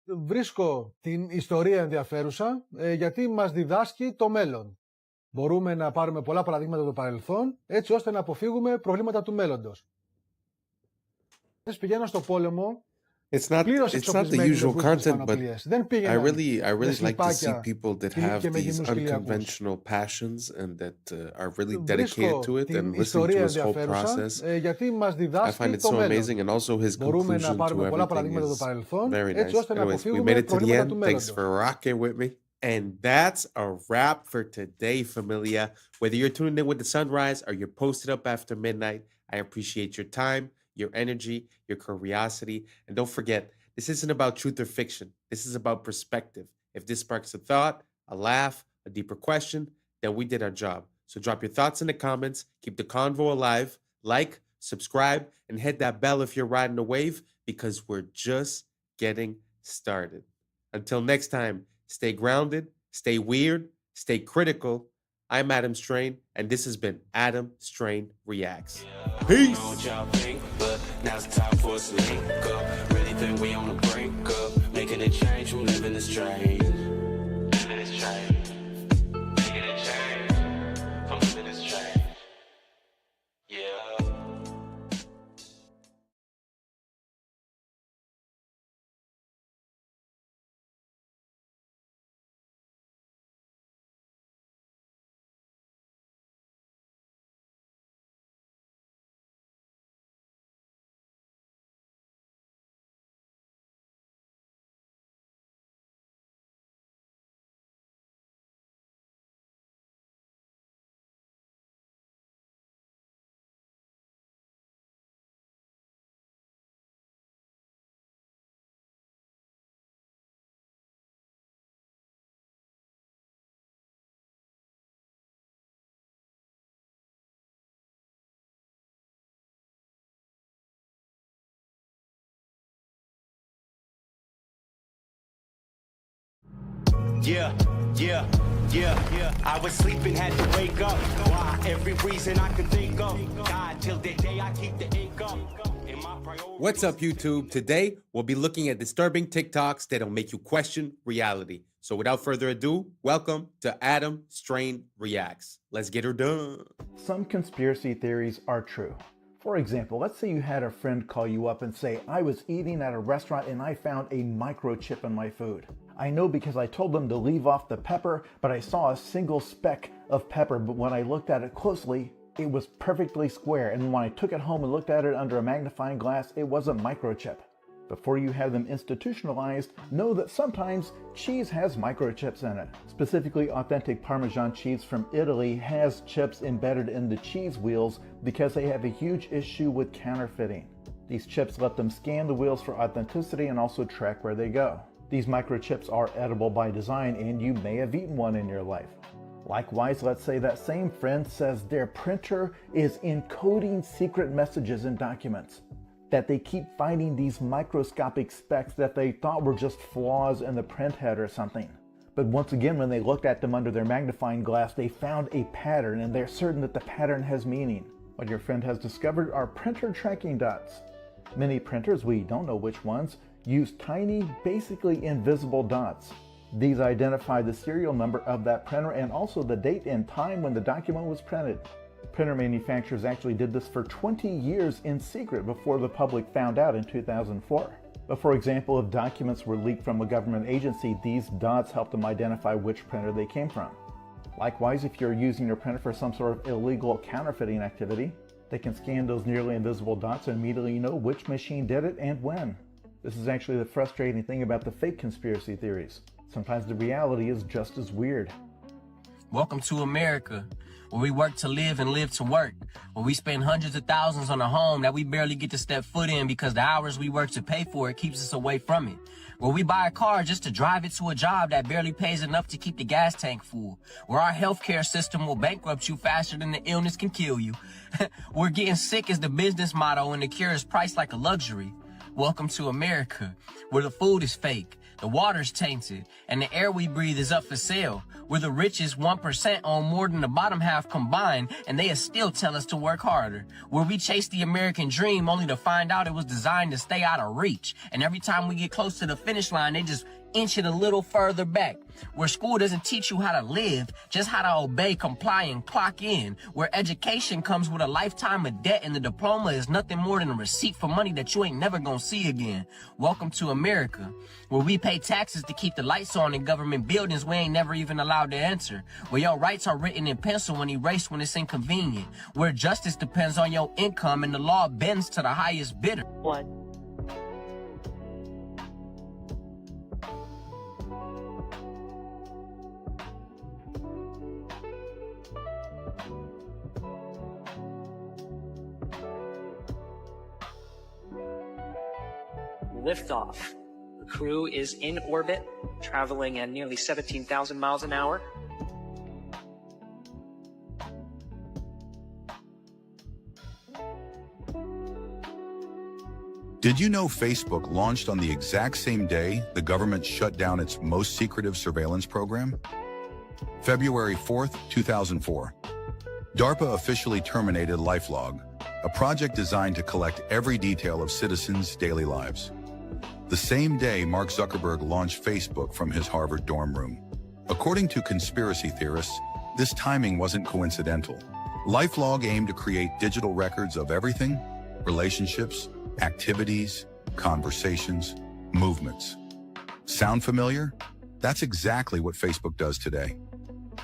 Βρίσκω την ιστορία ενδιαφέρουσα γιατί μας διδάσκει το μέλλον. Μπορούμε να πάρουμε πολλά παραδείγματα από το παρελθόν έτσι ώστε να αποφύγουμε προβλήματα του μέλλοντος. Πηγαίναν στο πόλεμο It's not the usual content, but I really like to see people that have these unconventional passions and that are really dedicated to it and listening to his whole process. I find it so amazing, and also his conclusion to everything is very nice. Anyways, we made it to the end. Thanks for rocking with me. And that's a wrap for today, familia. Whether you're tuning in with the sunrise or you're posted up after midnight, I appreciate your time, your energy, your curiosity. And don't forget, this isn't about truth or fiction. This is about perspective. If this sparks a thought, a laugh, a deeper question, then we did our job. So drop your thoughts in the comments, keep the convo alive, like, subscribe, and hit that bell if you're riding a wave, because we're just getting started. Until next time, stay grounded, stay weird, stay critical. I'm Adam Strain, and this has been Adam Strain Reacts. Peace! Now it's time for us to link up. Really think we on the brink up. Making a change from living this train. Living this train. Making a change from living this train. Yeah, yeah, yeah, yeah. I was sleeping, had to wake up. Why? Every reason I could think of. God, till the day I keep the ink up. What's up, YouTube? Today, we'll be looking at disturbing TikToks that'll make you question reality. So without further ado, welcome to Adam Strain Reacts. Let's get her done. Some conspiracy theories are true. For example, let's say you had a friend call you up and say, I was eating at a restaurant and I found a microchip in my food. I know because I told them to leave off the pepper, but I saw a single speck of pepper, but when I looked at it closely, it was perfectly square, and when I took it home and looked at it under a magnifying glass, it was a microchip. Before you have them institutionalized, know that sometimes cheese has microchips in it. Specifically, authentic Parmesan cheese from Italy has chips embedded in the cheese wheels because they have a huge issue with counterfeiting. These chips let them scan the wheels for authenticity and also track where they go. These microchips are edible by design, and you may have eaten one in your life. Likewise, let's say that same friend says their printer is encoding secret messages in documents, that they keep finding these microscopic specks that they thought were just flaws in the printhead or something. But once again, when they looked at them under their magnifying glass, they found a pattern, and they're certain that the pattern has meaning. What your friend has discovered are printer tracking dots. Many printers, we don't know which ones, use tiny, basically invisible dots. These identify the serial number of that printer and also the date and time when the document was printed. Printer manufacturers actually did this for 20 years in secret before the public found out in 2004. But for example, if documents were leaked from a government agency, these dots help them identify which printer they came from. Likewise, if you're using your printer for some sort of illegal counterfeiting activity, they can scan those nearly invisible dots and immediately know which machine did it and when. This is actually the frustrating thing about the fake conspiracy theories. Sometimes the reality is just as weird. Welcome to America, where we work to live and live to work, where we spend hundreds of thousands on a home that we barely get to step foot in because the hours we work to pay for it keeps us away from it, where we buy a car just to drive it to a job that barely pays enough to keep the gas tank full, where our healthcare system will bankrupt you faster than the illness can kill you, where getting sick is the business motto and the cure is priced like a luxury. Welcome to America, where the food is fake, the water's tainted, and the air we breathe is up for sale, where the richest 1% own more than the bottom half combined, and they still tell us to work harder, where we chase the American dream only to find out it was designed to stay out of reach, and every time we get close to the finish line, they just inch it a little further back, where school doesn't teach you how to live, just how to obey, comply, and clock in, where education comes with a lifetime of debt and the diploma is nothing more than a receipt for money that you ain't never gonna see again. Welcome to America, where we pay taxes to keep the lights on in government buildings we ain't never even allowed to enter, where your rights are written in pencil and erased when it's inconvenient, where justice depends on your income and the law bends to the highest bidder. What? Liftoff. The crew is in orbit, traveling at nearly 17,000 miles an hour. Did you know Facebook launched on the exact same day the government shut down its most secretive surveillance program? February 4th, 2004. DARPA officially terminated LifeLog, a project designed to collect every detail of citizens' daily lives. The same day, Mark Zuckerberg launched Facebook from his Harvard dorm room. According to conspiracy theorists, this timing wasn't coincidental. LifeLog aimed to create digital records of everything: relationships, activities, conversations, movements. Sound familiar? That's exactly what Facebook does today.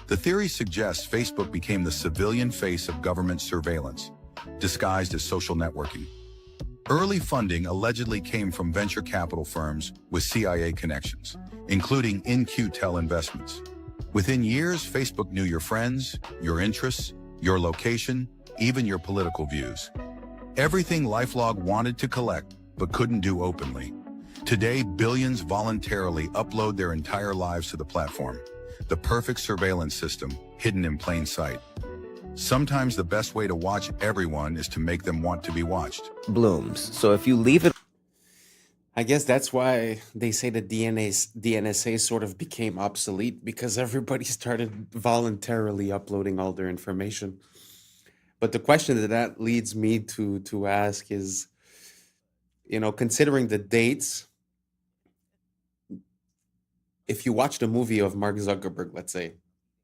The theory suggests Facebook became the civilian face of government surveillance, disguised as social networking. Early funding allegedly came from venture capital firms with CIA connections, including In-Q-Tel Investments. Within years, Facebook knew your friends, your interests, your location, even your political views. Everything LifeLog wanted to collect, but couldn't do openly. Today, billions voluntarily upload their entire lives to the platform. The perfect surveillance system, hidden in plain sight. Sometimes the best way to watch everyone is to make them want to be watched. Blooms. So if you leave it... I guess that's why they say the DNSA sort of became obsolete, because everybody started voluntarily uploading all their information. But the question that leads me to ask is, considering the dates, if you watch the movie of Mark Zuckerberg, let's say,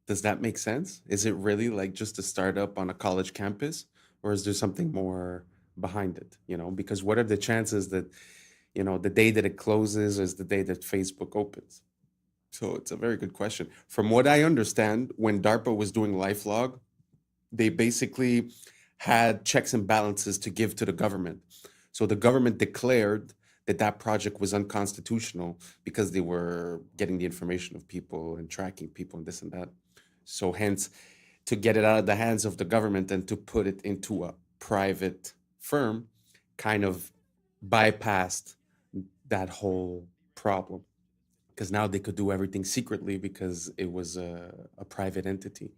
does that make sense? Is it really like just a startup on a college campus, or is there something more behind it? Because what are the chances that, the day that it closes is the day that Facebook opens? So it's a very good question. From what I understand, when DARPA was doing LifeLog, they basically had checks and balances to give to the government. So the government declared that project was unconstitutional because they were getting the information of people and tracking people and this and that. So hence, to get it out of the hands of the government and to put it into a private firm kind of bypassed that whole problem, because now they could do everything secretly because it was a private entity.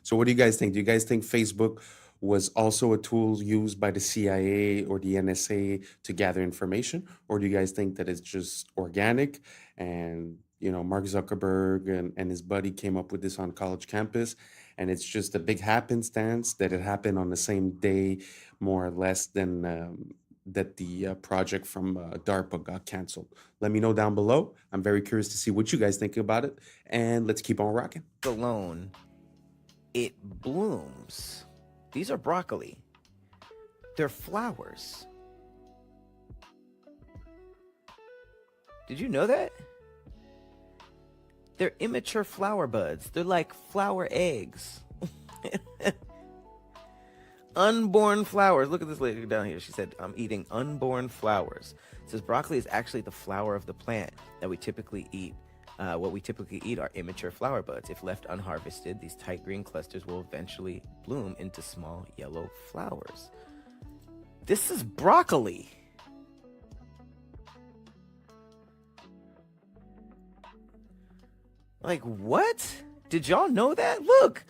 So what do you guys think? Do you guys think Facebook was also a tool used by the CIA or the NSA to gather information? Or do you guys think that it's just organic and, Mark Zuckerberg and his buddy came up with this on college campus, and it's just a big happenstance that it happened on the same day, more or less, than that the project from DARPA got canceled? Let me know down below. I'm very curious to see what you guys think about it, and let's keep on rocking. Alone, it blooms. These are broccoli. They're flowers. Did you know that? They're immature flower buds. They're like flower eggs. Unborn flowers. Look at this lady down here. She said, I'm eating unborn flowers. It says broccoli is actually the flower of the plant that we typically eat. What we typically eat are immature flower buds. If left unharvested, these tight green clusters will eventually bloom into small yellow flowers. This is broccoli. Like, what? Did y'all know that? Look.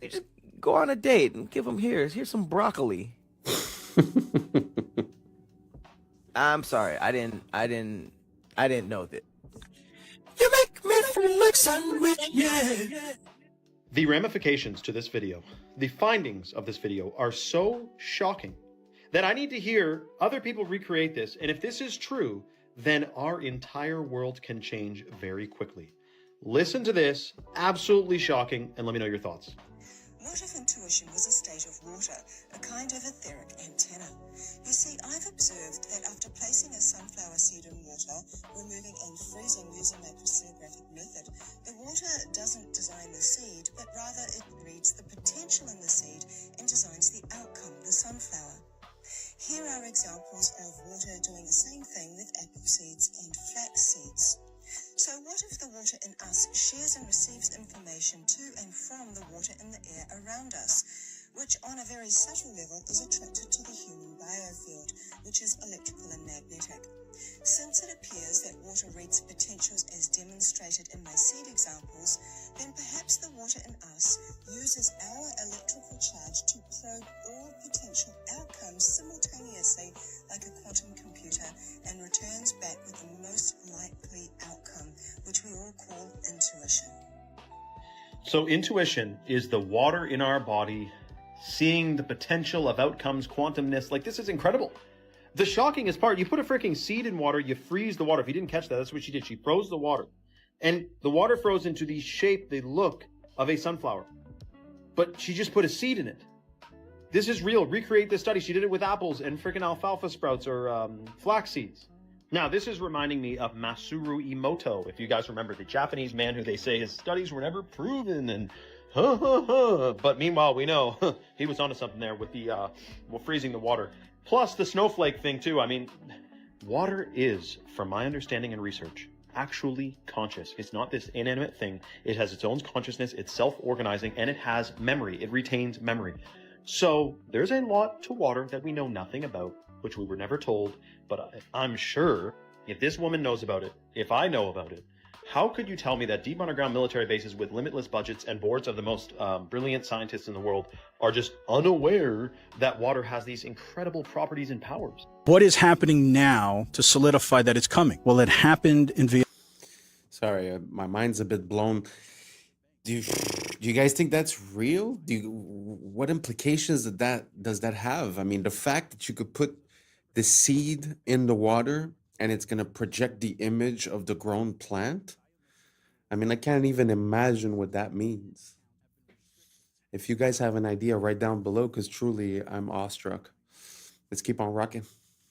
You just go on a date and give them here's some broccoli. I'm sorry. I didn't know that. You make me feel like sandwich, yeah. The ramifications to this video, the findings of this video are so shocking that I need to hear other people recreate this. And if this is true, then our entire world can change very quickly. Listen to this, absolutely shocking, and let me know your thoughts. What if intuition was a state of water, a kind of etheric antenna? You see, I've observed that after placing a sunflower seed in water, removing and freezing using a crystallographic method, the water doesn't design the seed, but rather it reads the potential in the seed and designs the outcome, the sunflower. Here are examples of water doing the same thing with apple seeds and flax seeds. So what if the water in us shares and receives information to and from the water in the air around us, which on a very subtle level is attracted to the human biofield, which is electrical and magnetic? Since it appears that water reads potentials as demonstrated in my seed examples, then perhaps the water in us uses our electrical charge to probe all potential outcomes simultaneously like a quantum computer and returns back with the most likely outcome, which we all call intuition. So intuition is the water in our body, seeing the potential of outcomes, quantumness. Like, this is incredible. The shockingest part, you put a freaking seed in water, you freeze the water. If you didn't catch that, that's what she did. She froze the water. And the water froze into the shape, the look of a sunflower. But she just put a seed in it. This is real. Recreate this study. She did it with apples and freaking alfalfa sprouts or flax seeds. Now, this is reminding me of Masaru Emoto. If you guys remember, the Japanese man who they say his studies were never proven and but meanwhile, we know he was onto something there with the freezing the water. Plus the snowflake thing too. I mean, water is, from my understanding and research, actually conscious. It's not this inanimate thing. It has its own consciousness. It's self-organizing, and it has memory. It retains memory. So there's a lot to water that we know nothing about, which we were never told. But I'm sure if this woman knows about it, if I know about it, how could you tell me that deep underground military bases with limitless budgets and boards of the most brilliant scientists in the world are just unaware that water has these incredible properties and powers? What is happening now to solidify that it's coming? Well, it happened in Vietnam. Sorry, my mind's a bit blown. Do you guys think that's real? What implications does that have? I mean, the fact that you could put the seed in the water and it's going to project the image of the grown plant. I mean, I can't even imagine what that means. If you guys have an idea, write down below, because truly I'm awestruck. Let's keep on rocking.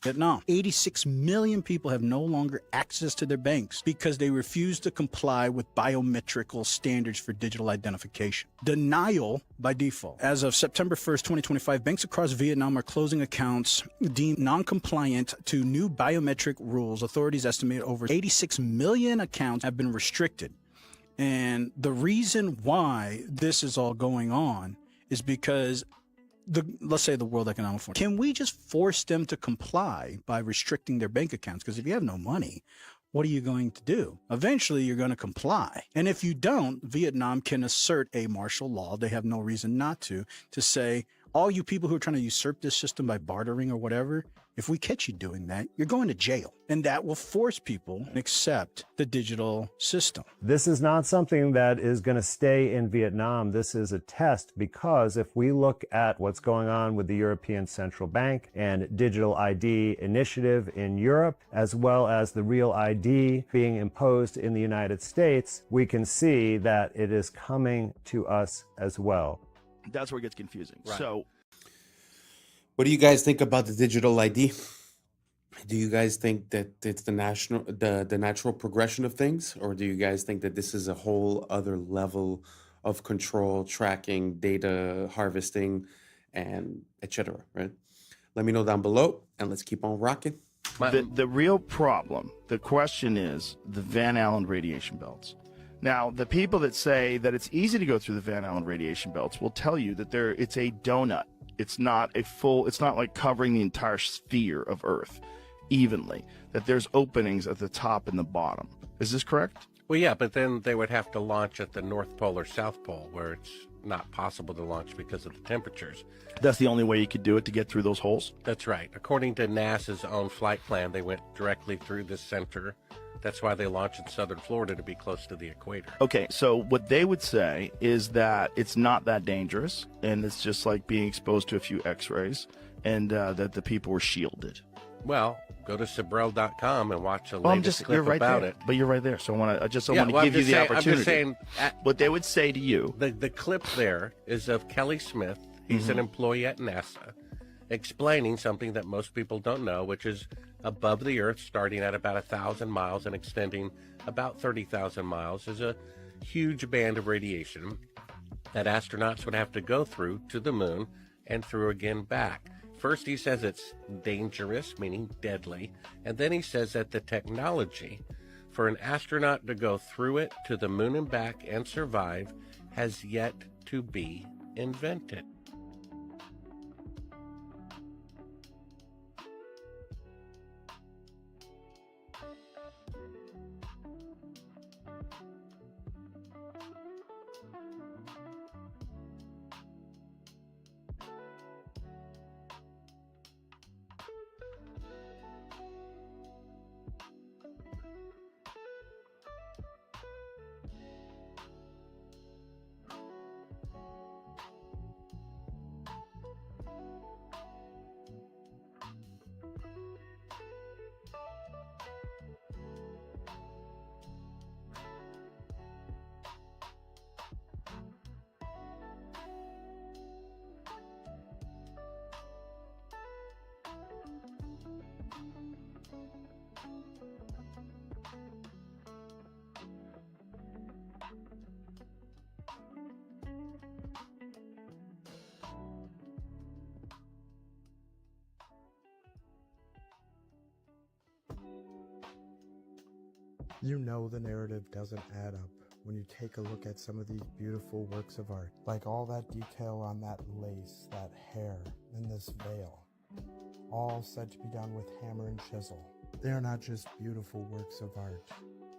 Vietnam. 86 million people have no longer access to their banks because they refuse to comply with biometrical standards for digital identification. Denial by default. As of September 1st, 2025, banks across Vietnam are closing accounts deemed non-compliant to new biometric rules. Authorities estimate over 86 million accounts have been restricted. And the reason why this is all going on is because let's say the World Economic Forum, can we just force them to comply by restricting their bank accounts? Because if you have no money, what are you going to do? Eventually, you're going to comply. And if you don't, Vietnam can assert a martial law. They have no reason not to say, all you people who are trying to usurp this system by bartering or whatever, if we catch you doing that, you're going to jail. And that will force people to accept the digital system. This is not something that is going to stay in Vietnam. This is a test, because if we look at what's going on with the European Central Bank and digital ID initiative in Europe, as well as the real ID being imposed in the United States, we can see that it is coming to us as well. That's where it gets confusing. Right. So, what do you guys think about the digital ID? Do you guys think that it's the natural progression of things, or do you guys think that this is a whole other level of control, tracking, data harvesting, and etc.? Right? Let me know down below, and let's keep on rocking. the real problem, the question is the Van Allen radiation belts. Now, the people that say that it's easy to go through the Van Allen radiation belts will tell you that it's a donut. It's not like covering the entire sphere of Earth evenly, that there's openings at the top and the bottom. Is this correct? Well, yeah, but then they would have to launch at the North Pole or South Pole, where it's not possible to launch because of the temperatures. That's the only way you could do it, to get through those holes? That's right. According to NASA's own flight plan, they went directly through the center. That's why they launched in southern Florida, to be close to the equator. Okay, so what they would say is that it's not that dangerous, and it's just like being exposed to a few x-rays, and that the people were shielded. Well, go to Sabrel.com and watch a latest clip about it. But you're right there, so I just want to give you the opportunity. I'm just saying, what they would say to you. The clip there is of Kelly Smith. He's an employee at NASA, explaining something that most people don't know, which is above the Earth, starting at about 1,000 miles and extending about 30,000 miles, is a huge band of radiation that astronauts would have to go through to the moon and through again back. First, he says it's dangerous, meaning deadly, and then he says that the technology for an astronaut to go through it to the moon and back and survive has yet to be invented. You know the narrative doesn't add up when you take a look at some of these beautiful works of art, like all that detail on that lace, that hair, and this veil, all said to be done with hammer and chisel. They are not just beautiful works of art,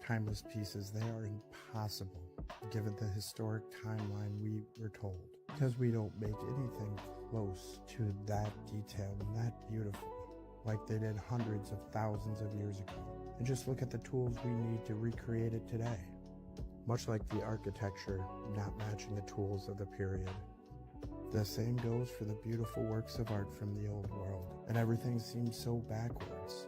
timeless pieces. They are impossible, given the historic timeline we were told, because we don't make anything close to that detail and that beautiful. like they did hundreds of thousands of years ago. And just look at the tools we need to recreate it today. Much like the architecture not matching the tools of the period. The same goes for the beautiful works of art from the old world. And everything seems so backwards.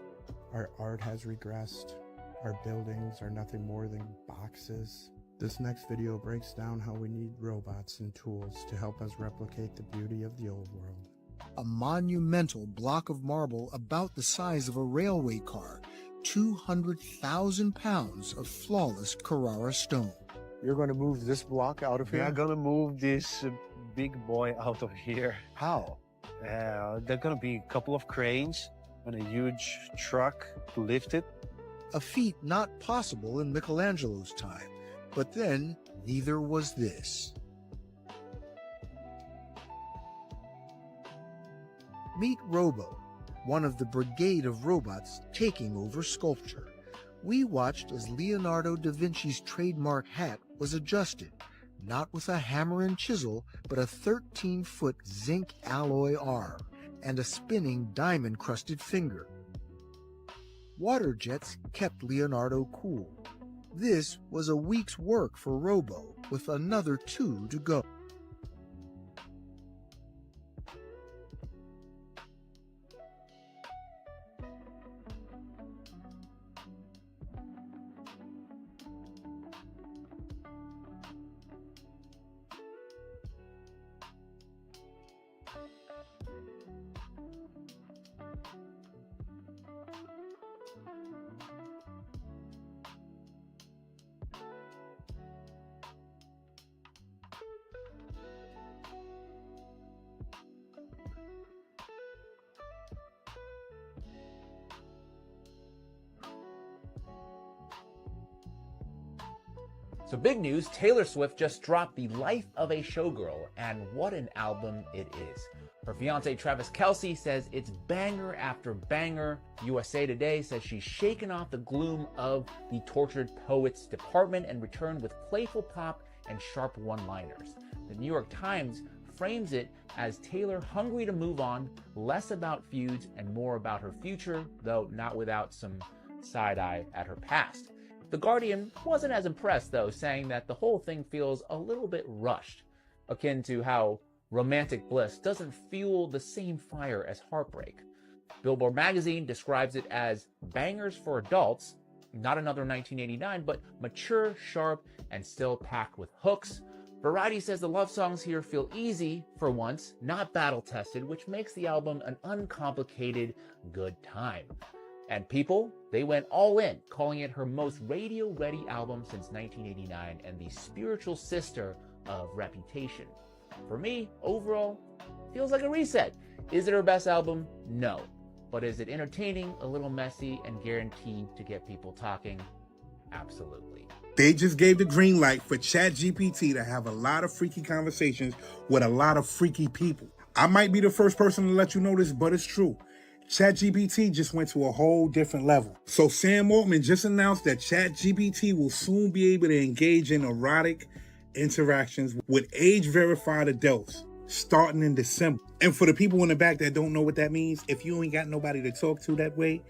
Our art has regressed. Our buildings are nothing more than boxes. This next video breaks down how we need robots and tools to help us replicate the beauty of the old world. A monumental block of marble about the size of a railway car, 200,000 pounds of flawless Carrara stone. You're going to move this block out of here? We are going to move this big boy out of here. How? There are going to be a couple of cranes and a huge truck to lift it. A feat not possible in Michelangelo's time, but then neither was this. Meet Robo, one of the brigade of robots taking over sculpture. We watched as Leonardo da Vinci's trademark hat was adjusted, not with a hammer and chisel, but a 13-foot zinc alloy arm and a spinning diamond-crusted finger. Water jets kept Leonardo cool. This was a week's work for Robo, with another 2 to go. So big news, Taylor Swift just dropped The Life of a Showgirl, and what an album it is. Her fiance Travis Kelce says it's banger after banger. USA Today says she's shaken off the gloom of the tortured poets department and returned with playful pop and sharp one-liners. The New York Times frames it as Taylor hungry to move on, less about feuds and more about her future, though not without some side-eye at her past. The Guardian wasn't as impressed, though, saying that the whole thing feels a little bit rushed, akin to how romantic bliss doesn't fuel the same fire as heartbreak. Billboard magazine describes it as bangers for adults, not another 1989, but mature, sharp, and still packed with hooks. Variety says the love songs here feel easy for once, not battle-tested, which makes the album an uncomplicated good time. And People, they went all in, calling it her most radio-ready album since 1989 and the spiritual sister of Reputation. For me, overall, feels like a reset. Is it her best album? No. But is it entertaining, a little messy, and guaranteed to get people talking? Absolutely. They just gave the green light for ChatGPT to have a lot of freaky conversations with a lot of freaky people. I might be the first person to let you know this, but it's true. ChatGPT just went to a whole different level. So Sam Altman just announced that ChatGPT will soon be able to engage in erotic interactions with age-verified adults starting in December. And for the people in the back that don't know what that means, if you ain't got nobody to talk to that way,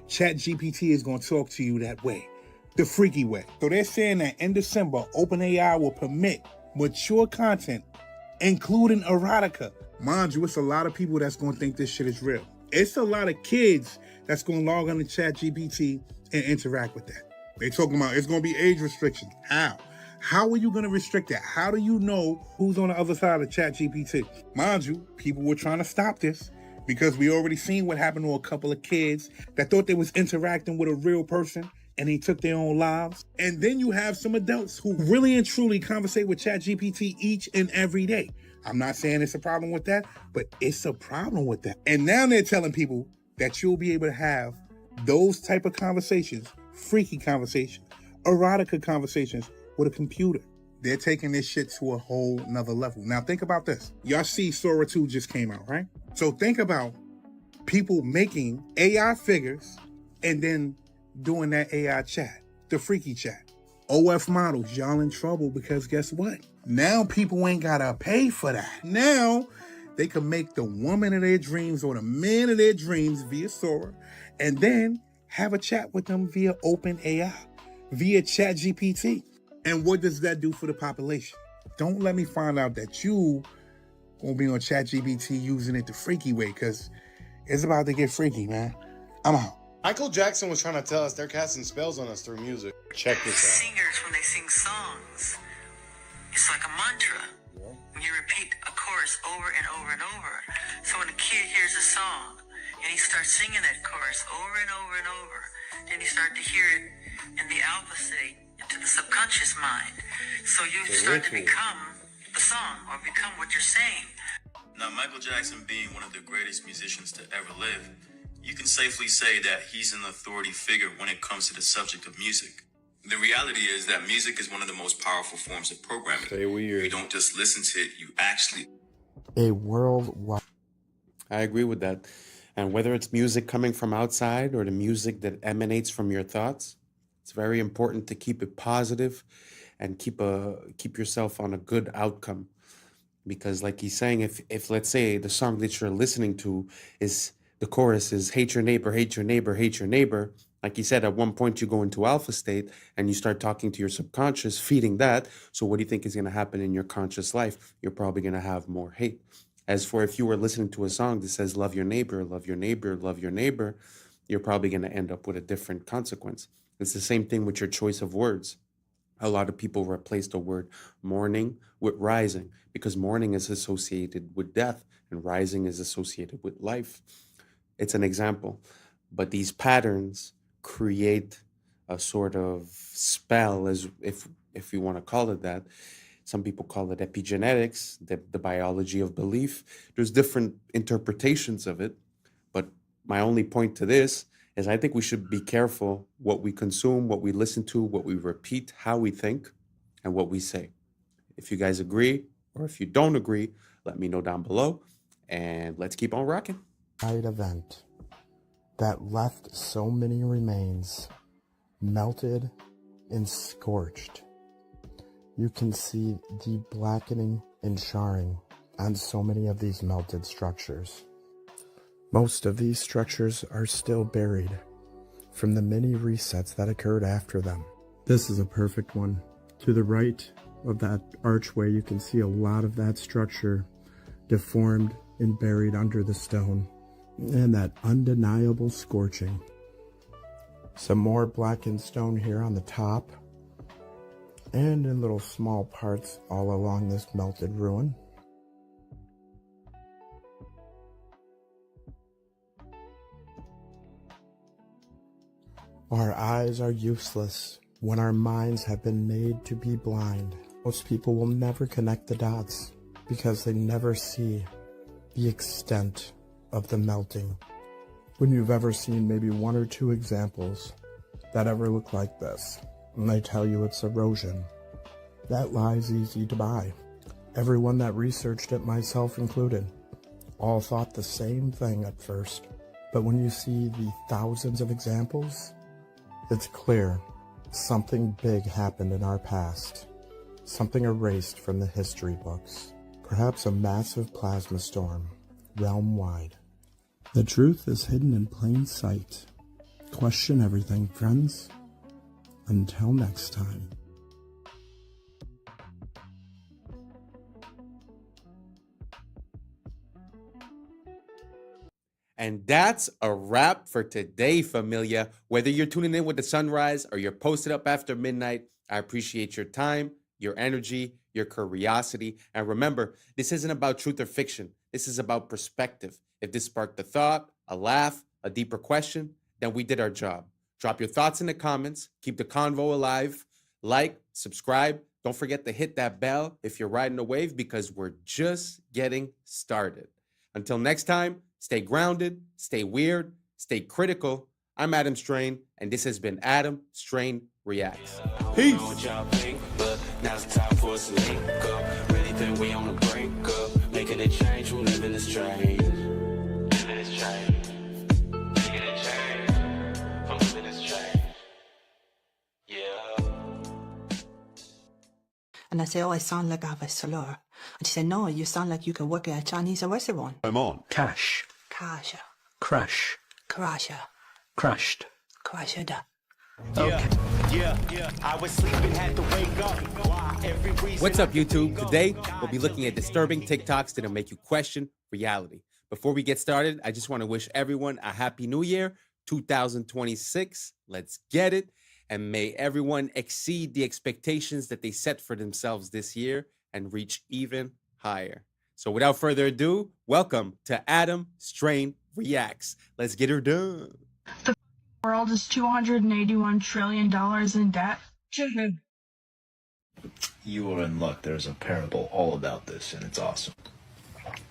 ChatGPT is going to talk to you that way, the freaky way. So they're saying that in December, OpenAI will permit mature content, including erotica. Mind you, it's a lot of people that's going to think this shit is real. It's a lot of kids that's going to log on to ChatGPT and interact with that. They're talking about it's going to be age restrictions. How? How are you going to restrict that? How do you know who's on the other side of ChatGPT? Mind you, people were trying to stop this because we already seen what happened to a couple of kids that thought they was interacting with a real person and they took their own lives. And then you have some adults who really and truly conversate with ChatGPT each and every day. I'm not saying it's a problem with that, but it's a problem with that. And now they're telling people that you'll be able to have those type of conversations, freaky conversations, erotica conversations with a computer. They're taking this shit to a whole nother level. Now think about this. Y'all see Sora 2 just came out, right? So think about people making AI figures and then doing that AI chat, the freaky chat. OF models, y'all in trouble because guess what? Now people ain't gotta pay for that. Now they can make the woman of their dreams or the man of their dreams via Sora, and then have a chat with them via OpenAI, via ChatGPT. And what does that do for the population? Don't let me find out that you gonna be on ChatGPT using it the freaky way, because it's about to get freaky, man. I'm out. Michael Jackson was trying to tell us they're casting spells on us through music. Check this out. Singers, when they sing songs, it's like a mantra. When you repeat a chorus over and over and over. So when a kid hears a song and he starts singing that chorus over and over and over, then you start to hear it in the alpha state, into the subconscious mind. So you start to become the song or become what you're saying. Now, Michael Jackson being one of the greatest musicians to ever live, you can safely say that he's an authority figure when it comes to the subject of music. The reality is that music is one of the most powerful forms of programming. Stay weird. You don't just listen to it, you actually... A worldwide. I agree with that. And whether it's music coming from outside or the music that emanates from your thoughts, it's very important to keep it positive and keep yourself on a good outcome. Because like he's saying, if let's say the song that you're listening to is, the chorus is hate your neighbor, hate your neighbor, hate your neighbor. Like he said, at one point you go into alpha state and you start talking to your subconscious, feeding that. So what do you think is going to happen in your conscious life? You're probably going to have more hate. As for if you were listening to a song that says love your neighbor, love your neighbor, love your neighbor, you're probably going to end up with a different consequence. It's the same thing with your choice of words. A lot of people replace the word mourning with rising because mourning is associated with death and rising is associated with life. It's an example, but these patterns create a sort of spell, as if you want to call it that. Some people call it epigenetics, the biology of belief. There's different interpretations of it, but my only point to this is I think we should be careful what we consume, what we listen to, what we repeat, how we think, and what we say. If you guys agree, or if you don't agree, let me know down below, and let's keep on rocking. Event that left so many remains melted and scorched. You can see the blackening and charring on so many of these melted structures. Most of these structures are still buried from the many resets that occurred after them. This is a perfect one. To the right of that archway, you can see a lot of that structure deformed and buried under the stone, and that undeniable scorching. Some more blackened stone here on the top, and in little small parts all along this melted ruin. Our eyes are useless when our minds have been made to be blind. Most people will never connect the dots because they never see the extent of the melting. When you've ever seen maybe one or two examples that ever look like this, and they tell you it's erosion, that lie's easy to buy. Everyone that researched it, myself included, all thought the same thing at first. But when you see the thousands of examples, it's clear something big happened in our past, something erased from the history books, perhaps a massive plasma storm, realm-wide. The truth is hidden in plain sight. Question everything, friends. Until next time. And that's a wrap for today, familia. Whether you're tuning in with the sunrise or you're posted up after midnight, I appreciate your time, your energy, your curiosity. And remember, this isn't about truth or fiction. This is about perspective. If this sparked a thought, a laugh, a deeper question, then we did our job. Drop your thoughts in the comments. Keep the convo alive. Like, subscribe. Don't forget to hit that bell if you're riding a wave, because we're just getting started. Until next time, stay grounded, stay weird, stay critical. I'm Adam Strain, and this has been Adam Strain Reacts. Peace. Now's the time for us to link up. Really think we on the brink up. Making a change, we're living this change. Living this change. Making a change. I'm living this change. Yeah. And I say, oh, I sound like I have a slur. And she said, no, you sound like you could work at a Chinese restaurant. I'm on. Cash. Kasha. Crash. Krasha. Crashed. Krasha. Yeah. I was sleeping, had to wake up. Why? Every reason. What's up, YouTube? Today, we'll be looking at disturbing TikToks that'll make you question reality. Before we get started, I just want to wish everyone a happy new year, 2026. Let's get it. And may everyone exceed the expectations that they set for themselves this year and reach even higher. So without further ado, welcome to Adam Strain Reacts. Let's get her done. The world is $281 trillion in debt. You are in luck. There's a parable all about this, and it's awesome.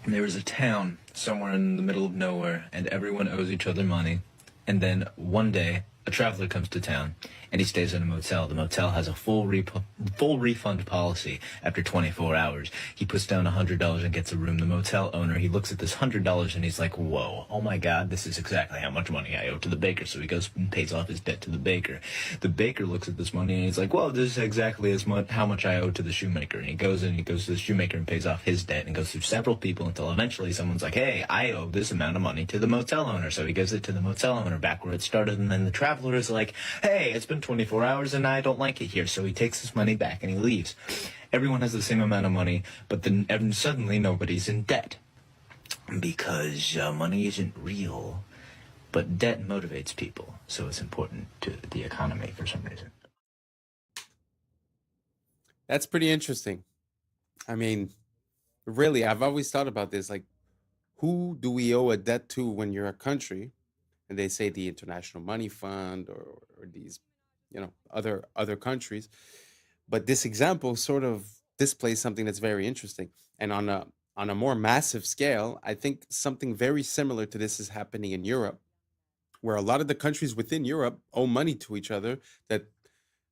There is a town somewhere in the middle of nowhere, and everyone owes each other money. And then one day, a traveler comes to town, and he stays in a motel. The motel has a full refund policy after 24 hours. He puts down $100 and gets a room. The motel owner, he looks at this $100 and he's like, whoa, oh my God, this is exactly how much money I owe to the baker. So he goes and pays off his debt to the baker. The baker looks at this money and he's like, well, this is exactly as much how much I owe to the shoemaker. And he goes to the shoemaker and pays off his debt and goes through several people until eventually someone's like, hey, I owe this amount of money to the motel owner. So he gives it to the motel owner back where it started. And then the traveler is like, hey, it's been 24 hours and I don't like it here. So he takes his money back and he leaves. Everyone has the same amount of money, but then suddenly nobody's in debt. Because money isn't real, but debt motivates people. So it's important to the economy for some reason. That's pretty interesting. I mean, really, I've always thought about this. Like, who do we owe a debt to when you're a country? And they say the International Money Fund or these, other countries. But this example sort of displays something that's very interesting. And on a more massive scale, I think something very similar to this is happening in Europe, where a lot of the countries within Europe owe money to each other that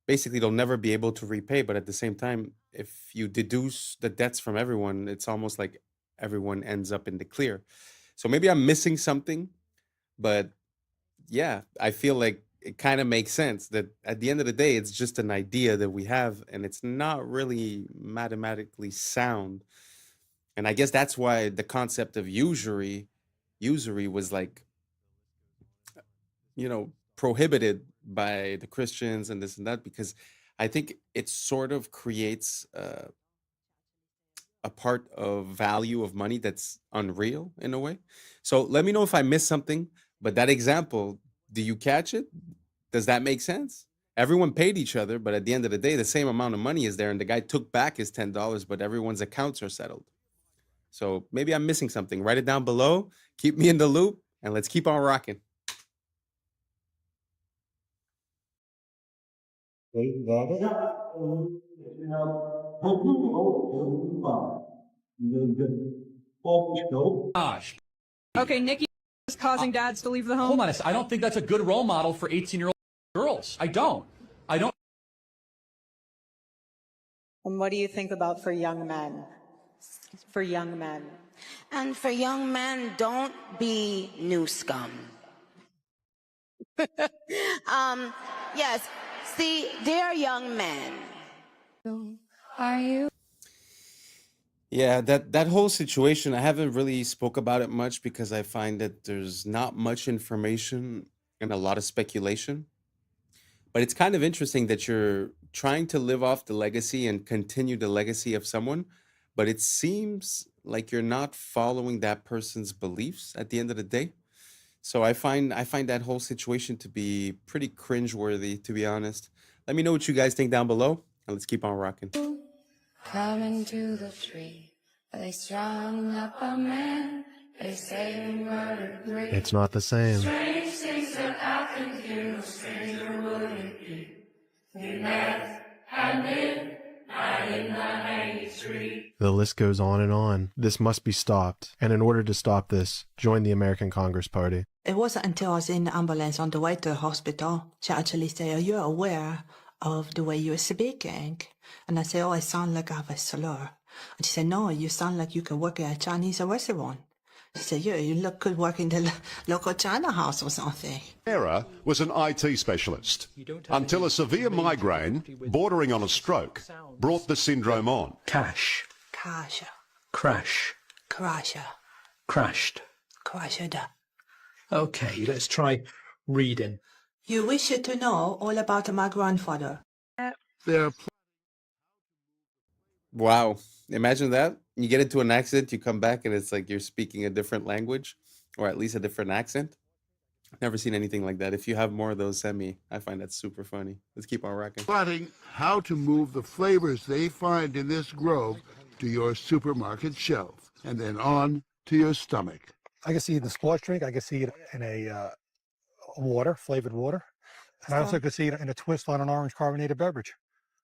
basically they'll never be able to repay. But at the same time, if you deduce the debts from everyone, it's almost like everyone ends up in the clear. So maybe I'm missing something, but yeah, I feel like it kind of makes sense that at the end of the day, it's just an idea that we have and it's not really mathematically sound. And I guess that's why the concept of usury was like, prohibited by the Christians and this and that, because I think it sort of creates a part of value of money that's unreal in a way. So let me know if I missed something. But that example, do you catch it? Does that make sense? Everyone paid each other, but at the end of the day, the same amount of money is there, and the guy took back his $10, but everyone's accounts are settled. So maybe I'm missing something. Write it down below, keep me in the loop, and let's keep on rocking. Gosh. Okay, Nikki is causing dads to leave the home. Hold on, I don't think that's a good role model for 18-year-old girls. I don't. And what do you think about for young men? For young men. And for young men, don't be new scum. Yes, see, they're young men. Are you? Yeah, that whole situation, I haven't really spoke about it much because I find that there's not much information and a lot of speculation. But it's kind of interesting that you're trying to live off the legacy and continue the legacy of someone, but it seems like you're not following that person's beliefs at the end of the day. So I find that whole situation to be pretty cringeworthy, to be honest. Let me know what you guys think down below, and let's keep on rocking. Coming to the tree, they strung up a man, they say we murdered three. It's not the same. Strange things that I can hear, no stranger would it be. We met at midnight in the hanging tree. The list goes on and on. This must be stopped. And in order to stop this, join the American Congress Party. It wasn't until I was in the ambulance on the way to the hospital, she actually said, are you aware of the way you're speaking? And I said, oh, I sound like I have a slur. And she said, no, you sound like you can work at a Chinese restaurant. She said, yeah, you look good working the local China house or something. Sarah was an IT specialist until a severe migraine, bordering on a stroke, brought the syndrome on. Kasha. Crash. Crasher. Crashed. Crasher. Okay, let's try reading. You wish to know all about my grandfather. There are Wow. Imagine that. You get into an accident, you come back, and it's like you're speaking a different language, or at least a different accent. Never seen anything like that. If you have more of those, send me. I find that super funny. Let's keep on rocking. plotting how to move the flavors they find in this grove to your supermarket shelf and then on to your stomach. I can see it in a sports drink. I can see it in a water, flavored water. And I also can see it in a twist on an orange carbonated beverage.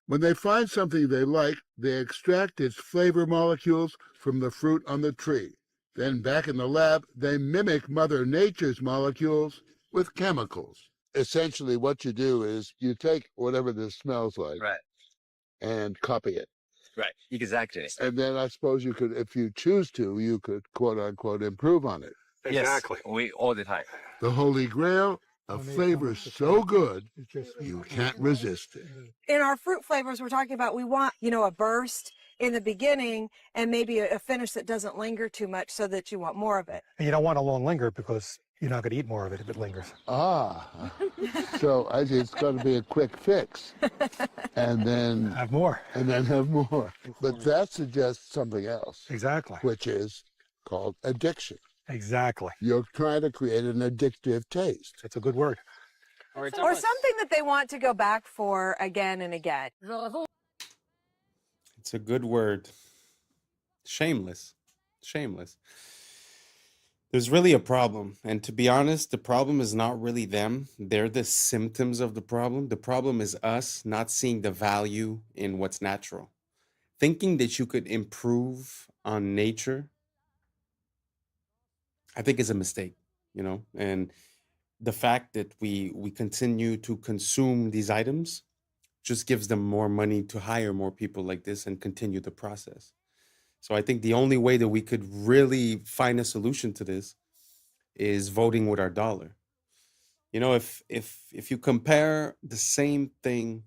When they find something they like, they extract its flavor molecules from the fruit on the tree. Then back in the lab, they mimic Mother Nature's molecules with chemicals. Essentially, what you do is you take whatever this smells like and copy it. Right, exactly. And then I suppose you could, if you choose to, you could quote unquote improve on it. Exactly. Yes, we all the time. The holy grail, a flavor so good you can't resist it. In our fruit flavors, we're talking about we want, a burst in the beginning and maybe a finish that doesn't linger too much so that you want more of it. And you don't want a long linger because you're not going to eat more of it if it lingers. So it's got to be a quick fix. And then have more. And then have more. But that suggests something else. Exactly. Which is called addiction. Exactly. You're trying to create an addictive taste. It's a good word. Or something that they want to go back for again and again. It's a good word. Shameless. Shameless. There's really a problem. And to be honest, the problem is not really them. They're the symptoms of the problem. The problem is us not seeing the value in what's natural. Thinking that you could improve on nature, I think is a mistake, and the fact that we continue to consume these items just gives them more money to hire more people like this and continue the process. So I think the only way that we could really find a solution to this is voting with our dollar. If you compare the same thing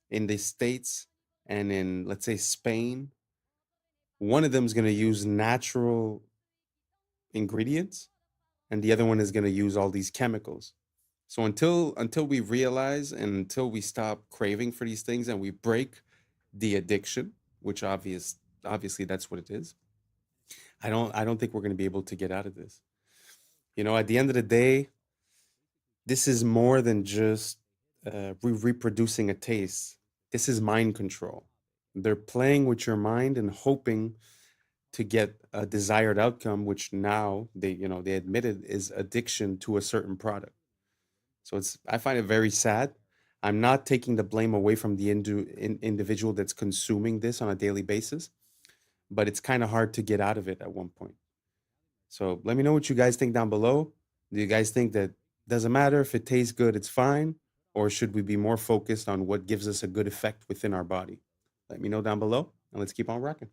in the States and in, let's say, Spain, one of them is going to use natural ingredients and the other one is going to use all these chemicals. So until we realize and until we stop craving for these things and we break the addiction, which obviously that's what it is, I don't think we're going to be able to get out of this. At the end of the day, this is more than just reproducing a taste. This is mind control. They're playing with your mind and hoping to get a desired outcome, which now they admitted is addiction to a certain product. So I find it very sad. I'm not taking the blame away from the individual that's consuming this on a daily basis, but it's kind of hard to get out of it at one point. So let me know what you guys think down below. Do you guys think that doesn't matter if it tastes good, it's fine? Or should we be more focused on what gives us a good effect within our body? Let me know down below and let's keep on rocking.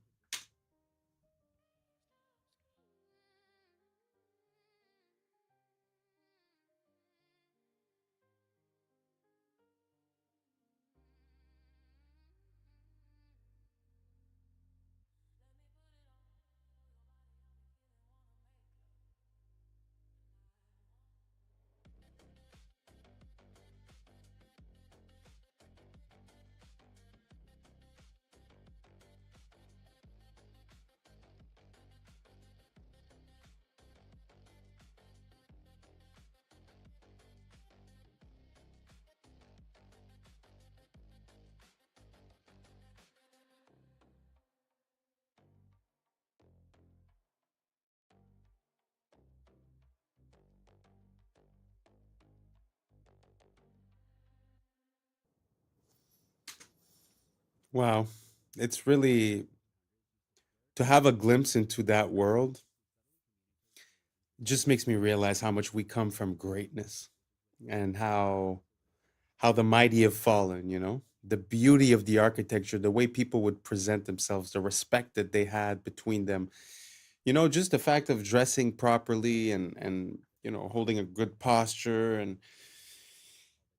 Wow. It's really to have a glimpse into that world just makes me realize how much we come from greatness and how the mighty have fallen, the beauty of the architecture, the way people would present themselves, the respect that they had between them, just the fact of dressing properly and holding a good posture. And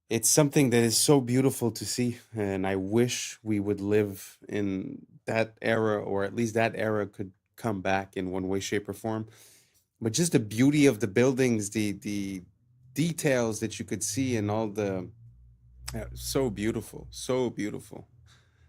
it's something that is so beautiful to see. And I wish we would live in that era, or at least that era could come back in one way, shape, or form. But just the beauty of the buildings, the details that you could see, and all the so beautiful, so beautiful.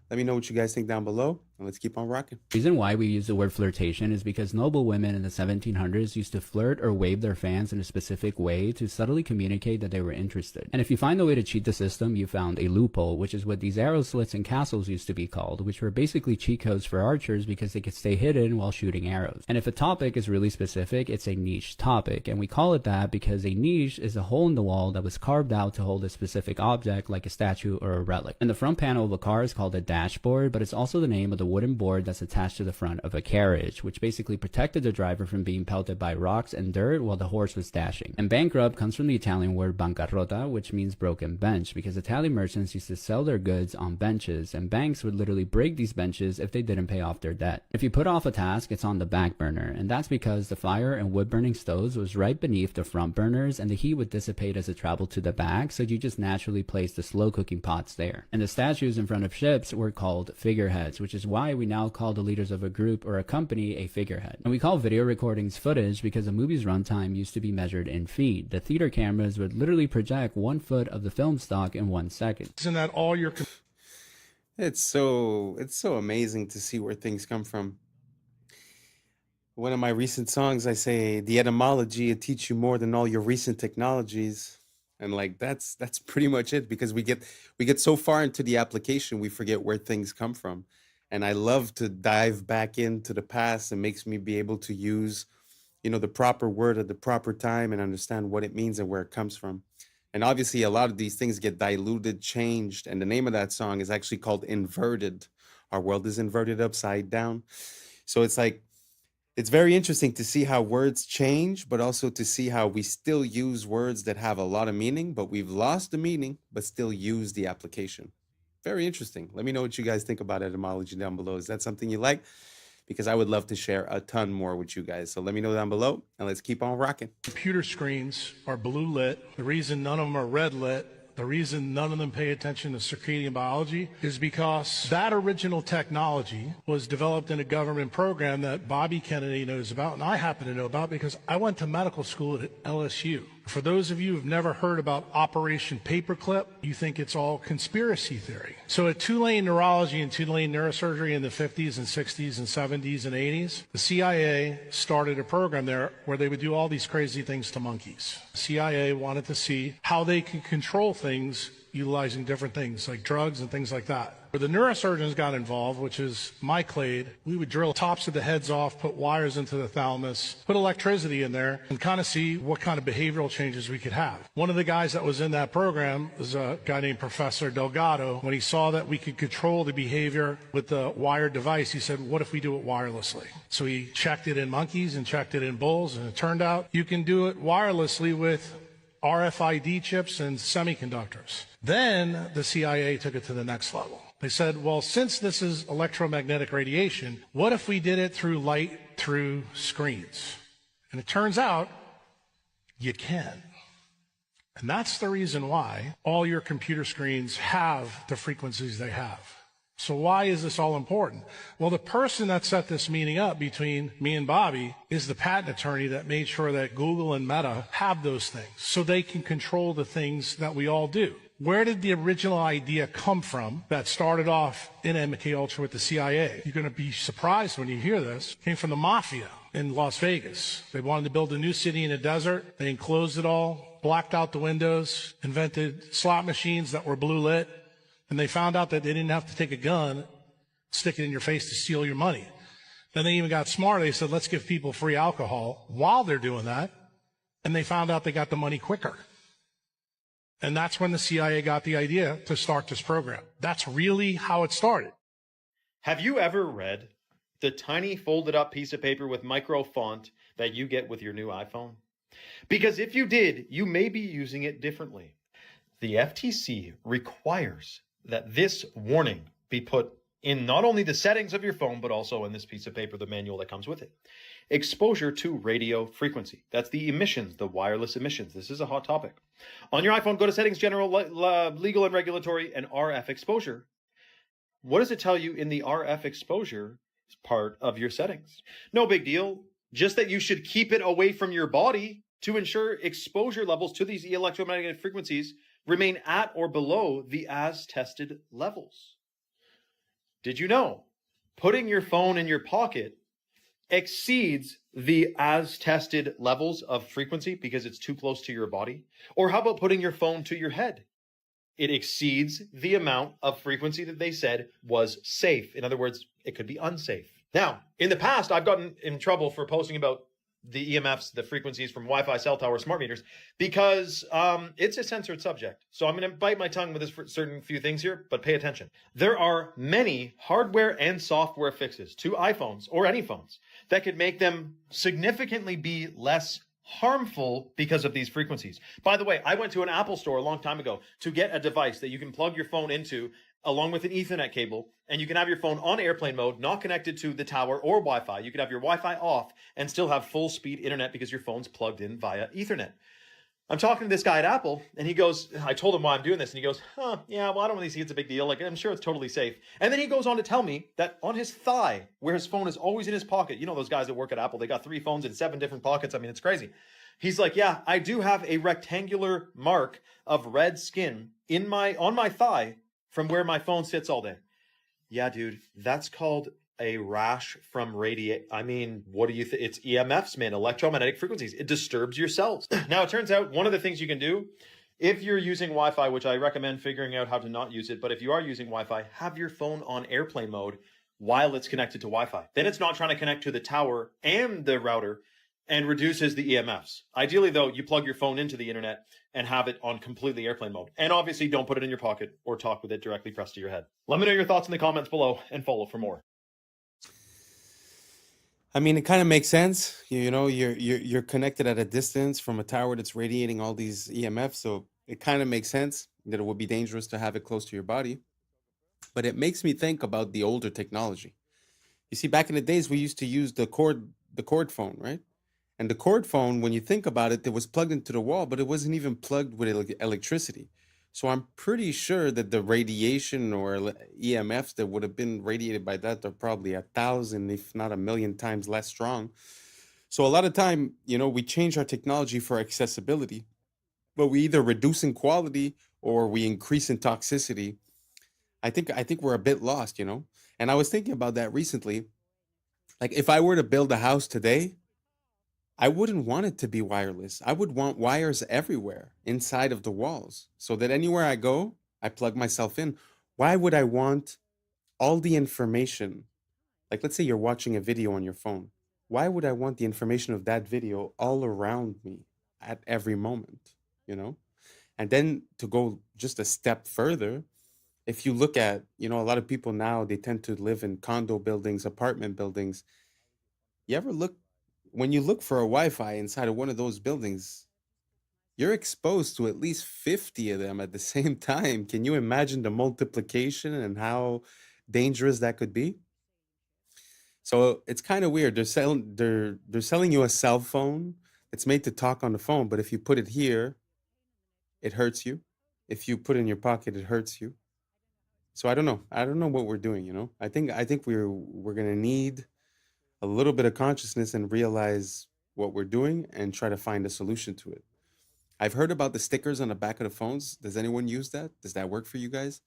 Let me know what you guys think down below, and let's keep on rocking. The reason why we use the word flirtation is because noble women in the 1700s used to flirt or wave their fans in a specific way to subtly communicate that they were interested. And if you find a way to cheat the system, you found a loophole, which is what these arrow slits and castles used to be called, which were basically cheat codes for archers because they could stay hidden while shooting arrows. And if a topic is really specific, it's a niche topic, and we call it that because a niche is a hole in the wall that was carved out to hold a specific object like a statue or a relic. And the front panel of a car is called a dashboard, but it's also the name of the wooden board that's attached to the front of a carriage, which basically protected the driver from being pelted by rocks and dirt while the horse was dashing. And bankrupt comes from the Italian word bancarrota, which means broken bench, because Italian merchants used to sell their goods on benches, and banks would literally break these benches if they didn't pay off their debt. If you put off a task, it's on the back burner, and that's because the fire and wood burning stoves was right beneath the front burners, and the heat would dissipate as it traveled to the back, so you just naturally place the slow cooking pots there. And the statues in front of ships were called figureheads, which is why we now call the leaders of a group or a company a figurehead. And we call video recordings footage because a movie's runtime used to be measured in feet. The theater cameras would literally project 1 foot of the film stock in 1 second. Isn't that all your... It's so amazing to see where things come from. One of my recent songs, I say, the etymology, it teach you more than all your recent technologies. And like, that's pretty much it, because we get so far into the application, we forget where things come from. And I love to dive back into the past. It makes me be able to use, the proper word at the proper time and understand what it means and where it comes from. And obviously, a lot of these things get diluted, changed. And the name of that song is actually called Inverted. Our world is inverted upside down. So it's like, it's very interesting to see how words change, but also to see how we still use words that have a lot of meaning, but we've lost the meaning, but still use the application. Very interesting. Let me know what you guys think about etymology down below. Is that something you like? Because I would love to share a ton more with you guys. So let me know down below, and let's keep on rocking. Computer screens are blue lit. The reason none of them are red lit, the reason none of them pay attention to circadian biology is because that original technology was developed in a government program that Bobby Kennedy knows about, and I happen to know about because I went to medical school at LSU. For those of you who've never heard about Operation Paperclip, you think it's all conspiracy theory. So at Tulane Neurology and Tulane Neurosurgery in the 50s and 60s and 70s and 80s, the CIA started a program there where they would do all these crazy things to monkeys. The CIA wanted to see how they could control things utilizing different things like drugs and things like that. Where the neurosurgeons got involved, which is my clade, we would drill tops of the heads off, put wires into the thalamus, put electricity in there, and kind of see what kind of behavioral changes we could have. One of the guys that was in that program was a guy named Professor Delgado. When he saw that we could control the behavior with the wired device, he said, what if we do it wirelessly? So he checked it in monkeys and checked it in bulls, and it turned out you can do it wirelessly with RFID chips and semiconductors. Then the CIA took it to the next level. They said, well, since this is electromagnetic radiation, what if we did it through light through screens? And it turns out you can. And that's the reason why all your computer screens have the frequencies they have. So why is this all important? Well, the person that set this meeting up between me and Bobby is the patent attorney that made sure that Google and Meta have those things so they can control the things that we all do. Where did the original idea come from that started off in MK Ultra with the CIA? You're going to be surprised when you hear this. It came from the mafia in Las Vegas. They wanted to build a new city in a desert. They enclosed it all, blacked out the windows, invented slot machines that were blue lit. And they found out that they didn't have to take a gun, stick it in your face to steal your money. Then they even got smarter. They said, let's give people free alcohol while they're doing that. And they found out they got the money quicker. And that's when the CIA got the idea to start this program. That's really how it started. Have you ever read the tiny folded up piece of paper with micro font that you get with your new iPhone? Because if you did, you may be using it differently. The FTC requires that this warning be put in not only the settings of your phone, but also in this piece of paper, the manual that comes with it. Exposure to radio frequency. That's the emissions, the wireless emissions. This is a hot topic. On your iPhone, go to Settings, General, Legal and Regulatory, and RF Exposure. What does it tell you in the RF Exposure part of your settings. No big deal. Just that you should keep it away from your body to ensure exposure levels to these electromagnetic frequencies remain at or below the as tested levels. Did you know putting your phone in your pocket exceeds the as tested levels of frequency because it's too close to your body? Or how about putting your phone to your head? It exceeds the amount of frequency that they said was safe. In other words, it could be unsafe. Now, in the past, I've gotten in trouble for posting about the EMFs, the frequencies from Wi-Fi, cell tower, smart meters, because it's a censored subject. So I'm going to bite my tongue with this for certain few things here, but pay attention. There are many hardware and software fixes to iPhones or any phones that could make them significantly be less harmful because of these frequencies. By the way, I went to an Apple store a long time ago to get a device that you can plug your phone into along with an Ethernet cable, and you can have your phone on airplane mode, not connected to the tower or Wi-Fi. You could have your Wi-Fi off and still have full speed internet because your phone's plugged in via Ethernet. I'm talking to this guy at Apple, and he goes, I told him why I'm doing this, and he goes, yeah, well, I don't really see it's a big deal. Like, I'm sure it's totally safe. And then he goes on to tell me that on his thigh, where his phone is always in his pocket, you know those guys that work at Apple, they got 3 phones in 7 different pockets. I mean, it's crazy. He's like, yeah, I do have a rectangular mark of red skin on my thigh from where my phone sits all day. Yeah, dude, that's called a rash from radiate. I mean, what do you think? It's EMFs, man, electromagnetic frequencies. It disturbs your cells. Now, it turns out one of the things you can do if you're using Wi-Fi, which I recommend figuring out how to not use it, but if you are using Wi-Fi, have your phone on airplane mode while it's connected to Wi-Fi. Then it's not trying to connect to the tower and the router and reduces the EMFs. Ideally, though, you plug your phone into the internet and have it on completely airplane mode. And obviously, don't put it in your pocket or talk with it directly pressed to your head. Let me know your thoughts in the comments below and follow for more. I mean, it kind of makes sense. You know, you're connected at a distance from a tower that's radiating all these EMFs, so it kind of makes sense that it would be dangerous to have it close to your body. But it makes me think about the older technology. You see, back in the days, we used to use the cord phone, right? And the cord phone, when you think about it, it was plugged into the wall, but it wasn't even plugged with electricity. So I'm pretty sure that the radiation or EMFs that would have been radiated by that are probably 1,000, if not 1,000,000 times less strong. So a lot of time, you know, we change our technology for accessibility, but we either reduce in quality or we increase in toxicity. I think we're a bit lost, you know. And I was thinking about that recently. Like, if I were to build a house today, I wouldn't want it to be wireless. I would want wires everywhere inside of the walls so that anywhere I go, I plug myself in. Why would I want all the information? Like, let's say you're watching a video on your phone. Why would I want the information of that video all around me at every moment, you know? And then to go just a step further, if you look at, you know, a lot of people now, they tend to live in condo buildings, apartment buildings. You ever look, when you look for a Wi-Fi inside of one of those buildings, you're exposed to at least 50 of them at the same time. Can you imagine the multiplication and how dangerous that could be? So it's kind of weird. They're selling you a cell phone that's made to talk on the phone, but if you put it here, it hurts you. If you put it in your pocket, it hurts you. So I don't know. I don't know what we're doing, you know? I think we're gonna need a little bit of consciousness and realize what we're doing and try to find a solution to it. I've heard about the stickers on the back of the phones. Does anyone use that? Does that work for you guys?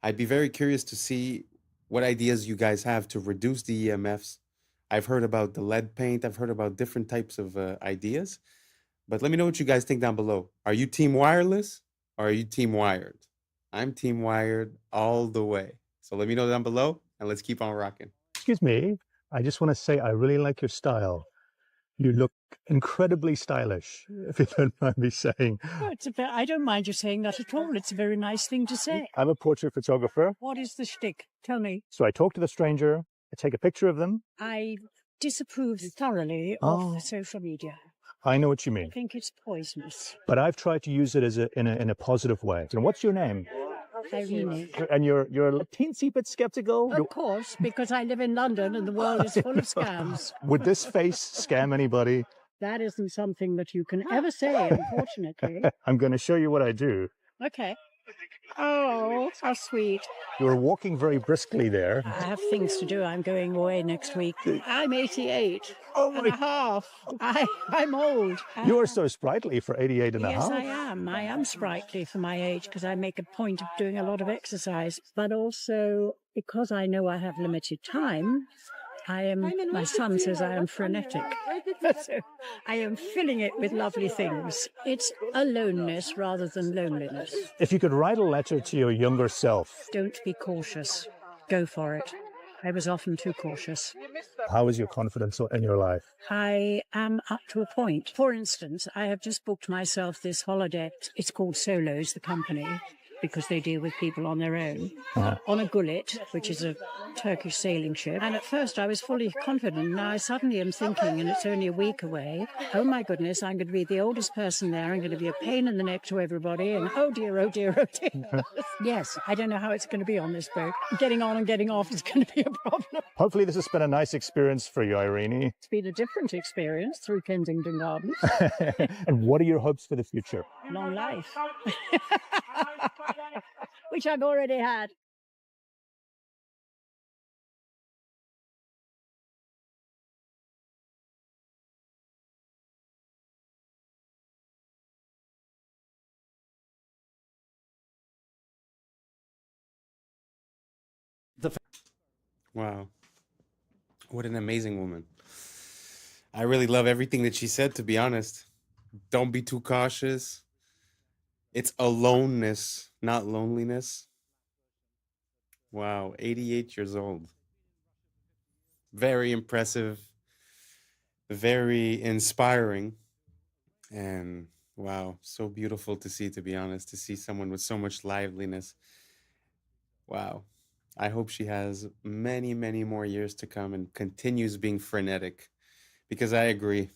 I'd be very curious to see what ideas you guys have to reduce the EMFs. I've heard about the lead paint. I've heard about different types of ideas. But let me know what you guys think down below. Are you team wireless or are you team wired? I'm team wired all the way. So let me know down below and let's keep on rocking. Excuse me. I just want to say I really like your style. You look incredibly stylish, if you don't mind me saying. Oh, I don't mind you saying that at all. It's a very nice thing to say. I'm a portrait photographer. What is the shtick? Tell me. So I talk to the stranger, I take a picture of them. I disapprove thoroughly of social media. I know what you mean. I think it's poisonous. But I've tried to use it as in a positive way. And what's your name? Irene. And you're a teensy bit skeptical? Of course, because I live in London and the world is full of scams. Would this face scam anybody? That isn't something that you can ever say, unfortunately. I'm going to show you what I do. Okay. Oh, how sweet. You were walking very briskly there. I have things to do. I'm going away next week. I'm 88 and a half. I'm old. You are so sprightly for 88 and a Yes, half. I am. I am sprightly for my age because I make a point of doing a lot of exercise. But also, because I know I have limited time, my son says I am frenetic. So I am filling it with lovely things. It's aloneness rather than loneliness. If you could write a letter to your younger self, Don't be cautious. Go for it. I was often too cautious. how is your confidence in your life? I am up to a point. For instance, I have just booked myself this holiday. It's called Solos, the company, because they deal with people on their own, on a gullet, which is a Turkish sailing ship. And at first I was fully confident. Now I suddenly am thinking, and it's only a week away, oh my goodness, I'm going to be the oldest person there. I'm going to be a pain in the neck to everybody. And oh dear, oh dear, oh dear. Yes, I don't know how it's going to be on this boat. Getting on and getting off is going to be a problem. Hopefully this has been a nice experience for you, Irene. It's been a different experience through Kensington Gardens. And what are your hopes for the future? Long life. Which I've already had. Wow. What an amazing woman. I really love everything that she said, to be honest. Don't be too cautious. It's aloneness, not loneliness. Wow, 88 years old. Very impressive, very inspiring. And wow, so beautiful to see, to be honest, to see someone with so much liveliness. Wow. I hope she has many, many more years to come and continues being frenetic, because I agree.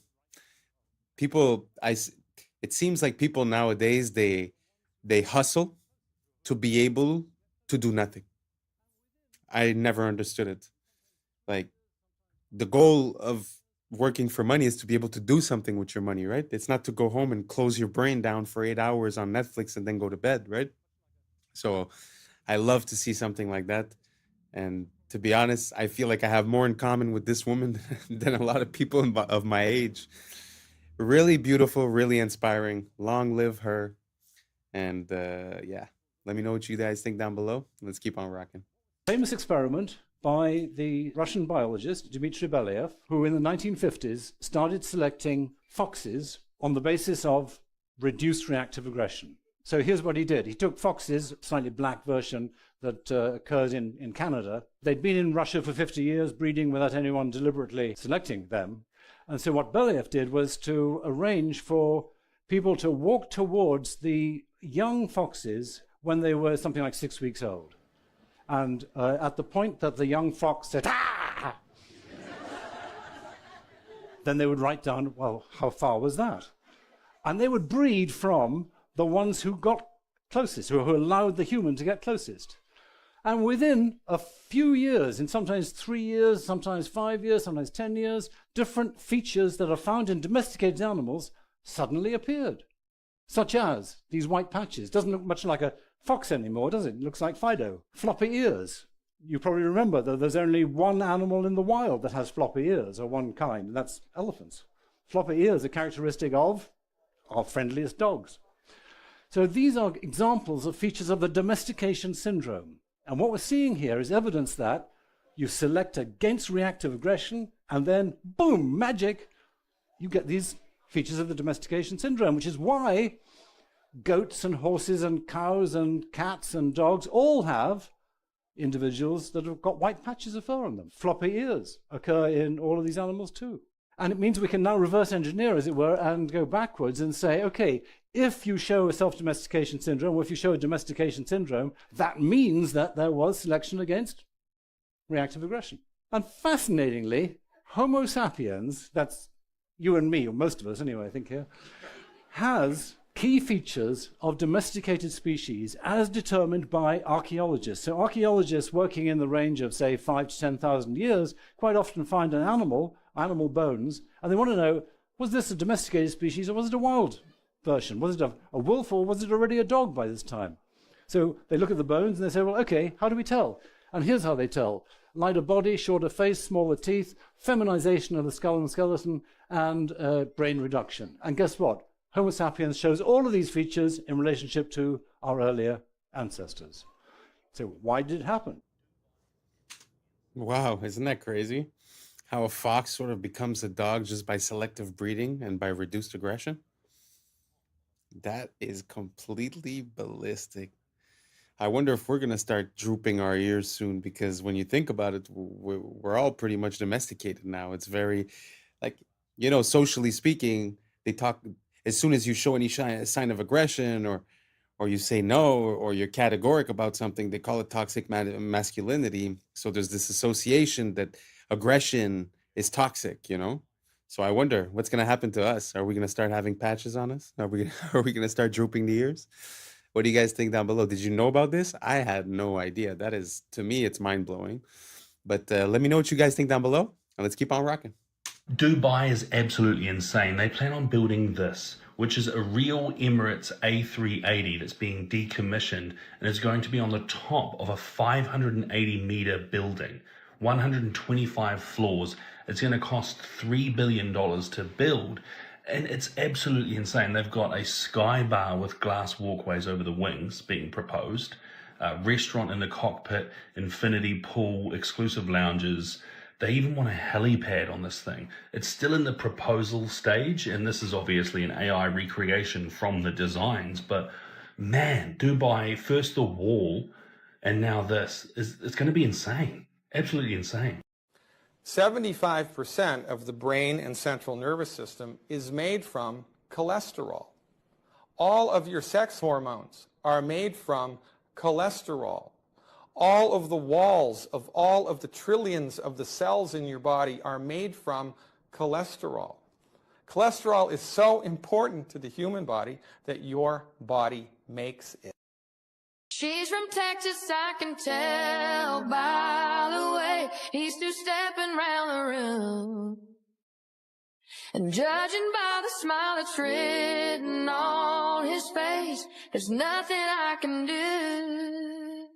It seems like people nowadays, they hustle to be able to do nothing. I never understood it. Like, the goal of working for money is to be able to do something with your money, right? It's not to go home and close your brain down for 8 hours on Netflix and then go to bed, right? So I love to see something like that. And to be honest, I feel like I have more in common with this woman than a lot of people of my age. Really beautiful, really inspiring. Long live her. And yeah, let me know what you guys think down below. Let's keep on rocking. Famous experiment by the Russian biologist Dmitry Belyaev, who in the 1950s started selecting foxes on the basis of reduced reactive aggression. So here's what he did. He took foxes, slightly black version that occurs in Canada. They'd been in Russia for 50 years, breeding without anyone deliberately selecting them. And so what Belyaev did was to arrange for people to walk towards the young foxes when they were something like 6 weeks old. And at the point that the young fox said, "Ah!" then they would write down, well, how far was that? And they would breed from the ones who got closest, who allowed the human to get closest. And within a few years, in sometimes 3 years, sometimes 5 years, sometimes 10 years, different features that are found in domesticated animals suddenly appeared, such as these white patches. Doesn't look much like a fox anymore, does it? It looks like Fido. Floppy ears. You probably remember that there's only one animal in the wild that has floppy ears, or one kind, and that's elephants. Floppy ears are characteristic of our friendliest dogs. So these are examples of features of the domestication syndrome. And what we're seeing here is evidence that you select against reactive aggression, and then, boom, magic, you get these features of the domestication syndrome, which is why goats and horses and cows and cats and dogs all have individuals that have got white patches of fur on them. Floppy ears occur in all of these animals too. And it means we can now reverse engineer, as it were, and go backwards and say, okay, if you show a self-domestication syndrome, or if you show a domestication syndrome, that means that there was selection against reactive aggression. And fascinatingly, Homo sapiens, that's you and me, or most of us anyway, I think here, has key features of domesticated species as determined by archaeologists. So archaeologists working in the range of, say, 5,000 to 10,000 years quite often find an animal bones, and they want to know, was this a domesticated species or was it a wild version? Was it a wolf or was it already a dog by this time? So they look at the bones and they say, well, okay, how do we tell? And here's how they tell. Lighter body, shorter face, smaller teeth, feminization of the skull and skeleton, and brain reduction. And guess what? Homo sapiens shows all of these features in relationship to our earlier ancestors. So why did it happen? Wow, isn't that crazy? How a fox sort of becomes a dog just by selective breeding and by reduced aggression? That is completely ballistic. I wonder if we're going to start drooping our ears soon, because when you think about it, we're all pretty much domesticated now. It's very, like, you know, socially speaking, they talk, as soon as you show any sign of aggression or you say no, or you're categoric about something, they call it toxic masculinity. So there's this association that aggression is toxic, you know? So I wonder what's going to happen to us. Are we going to start having patches on us? Are we going to start drooping the ears? What do you guys think down below? Did you know about this? I had no idea. That is, to me, it's mind-blowing. But let me know what you guys think down below, and let's keep on rocking. Dubai is absolutely insane. They plan on building this, which is a real Emirates A380 that's being decommissioned and is going to be on the top of a 580-meter building, 125 floors. It's going to cost $3 billion to build. And it's absolutely insane. They've got a sky bar with glass walkways over the wings being proposed, a restaurant in the cockpit, infinity pool, exclusive lounges. They even want a helipad on this thing. It's still in the proposal stage, and this is obviously an AI recreation from the designs. But man, Dubai, first the wall, and now this, it's going to be insane. Absolutely insane. 75% of the brain and central nervous system is made from cholesterol. All of your sex hormones are made from cholesterol. All of the walls of all of the trillions of the cells in your body are made from cholesterol. Cholesterol is so important to the human body that your body makes it. She's from Texas, I can tell by the way he's two-stepping round the room. And judging by the smile that's written on his face, there's nothing I can do.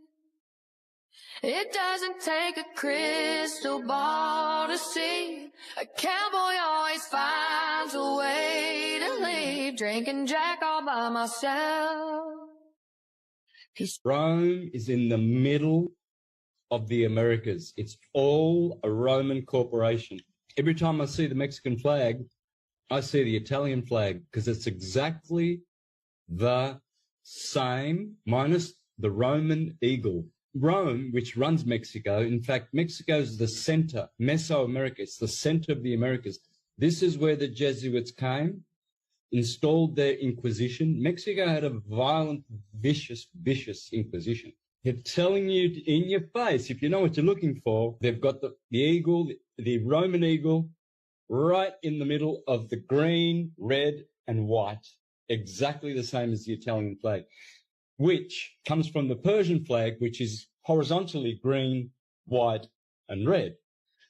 It doesn't take a crystal ball to see. A cowboy always finds a way to leave, drinking Jack all by myself. Rome is in the middle of the Americas. It's all a Roman corporation. Every time I see the Mexican flag, I see the Italian flag, because it's exactly the same, minus the Roman eagle. Rome, which runs Mexico, in fact, Mexico is the center, Mesoamerica, it's the center of the Americas. This is where the Jesuits came, installed their Inquisition. Mexico had a violent, vicious Inquisition. They're telling you in your face, if you know what you're looking for, they've got the eagle, the Roman eagle, right in the middle of the green, red, and white, exactly the same as the Italian flag, which comes from the Persian flag, which is horizontally green, white, and red.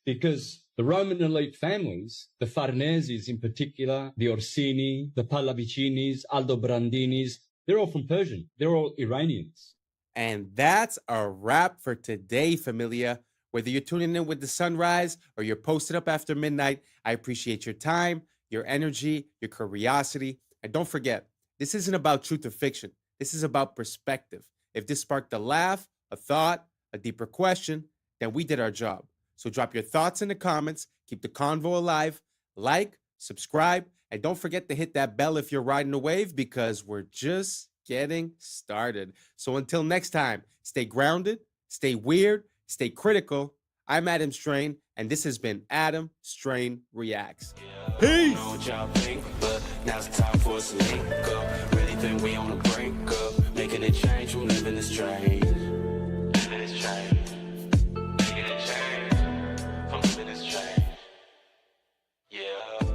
Because the Roman elite families, the Farneses in particular, the Orsini, the Pallavicinis, Aldobrandinis, they're all from Persian. They're all Iranians. And that's a wrap for today, familia. Whether you're tuning in with the sunrise or you're posted up after midnight, I appreciate your time, your energy, your curiosity. And don't forget, this isn't about truth or fiction. This is about perspective. If this sparked a laugh, a thought, a deeper question, then we did our job. So drop your thoughts in the comments, keep the convo alive, like, subscribe, and don't forget to hit that bell if you're riding a wave, because we're just getting started. So until next time, stay grounded, stay weird, stay critical. I'm Adam Strain, and this has been Adam Strain Reacts. Peace! I don't know what y'all think, but now's the time for us to link up. Really think we on the brink up, making a change, we're living this change. Living this change. Making a change. I'm living this change. Yeah.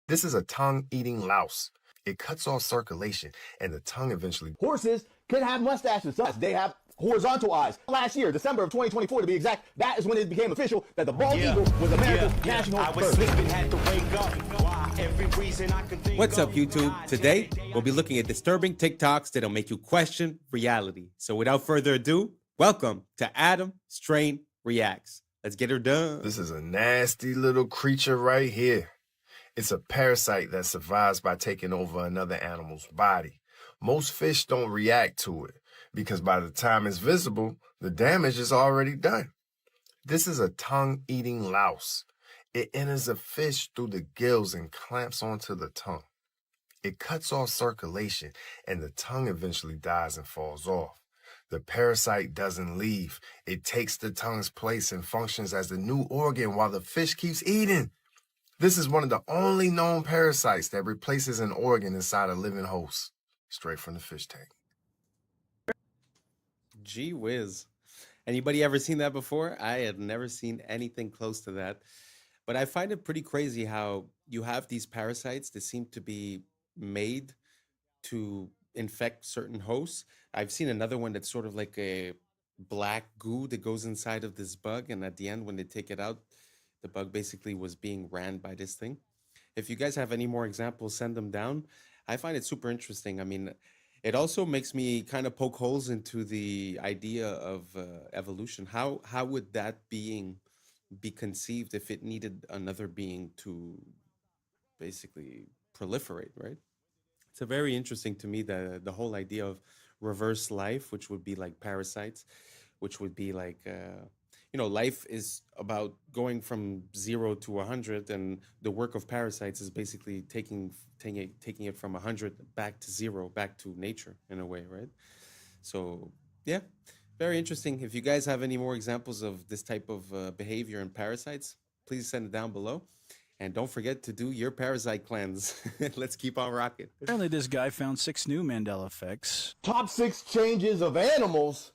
This is a tongue-eating louse. It cuts off circulation, and the tongue eventually... Horses could have mustaches. They have horizontal eyes. Last year, December of 2024 to be exact, that is when it became official that the bald eagle was America's national bird. I was sleeping, had to wake up. Why? Every reason I can think What's of. up, YouTube? Today, we'll be looking at disturbing TikToks that'll make you question reality. So without further ado, welcome to Adam Strain Reacts. Let's get her done. This is a nasty little creature right here. It's a parasite that survives by taking over another animal's body. Most fish don't react to it because by the time it's visible, the damage is already done. This is a tongue-eating louse. It enters a fish through the gills and clamps onto the tongue. It cuts off circulation and the tongue eventually dies and falls off. The parasite doesn't leave. It takes the tongue's place and functions as the new organ while the fish keeps eating. This is one of the only known parasites that replaces an organ inside a living host, straight from the fish tank. Gee whiz. Anybody ever seen that before? I had never seen anything close to that. But I find it pretty crazy how you have these parasites that seem to be made to infect certain hosts. I've seen another one that's sort of like a black goo that goes inside of this bug, and at the end when they take it out, the bug basically was being ran by this thing. If you guys have any more examples, send them down. I find it super interesting. I mean, it also makes me kind of poke holes into the idea of evolution. How would that being be conceived if it needed another being to basically proliferate, right? It's a very interesting to me, the whole idea of reverse life, which would be like parasites, which would be like, life is about going from 0 to 100, and the work of parasites is basically taking it from 100 back to 0, back to nature in a way, right? So yeah, very interesting. If you guys have any more examples of this type of behavior in parasites, please send it down below. And don't forget to do your parasite cleanse. Let's keep on rocking. Apparently this guy found 6 new Mandela effects. Top 6 changes of animals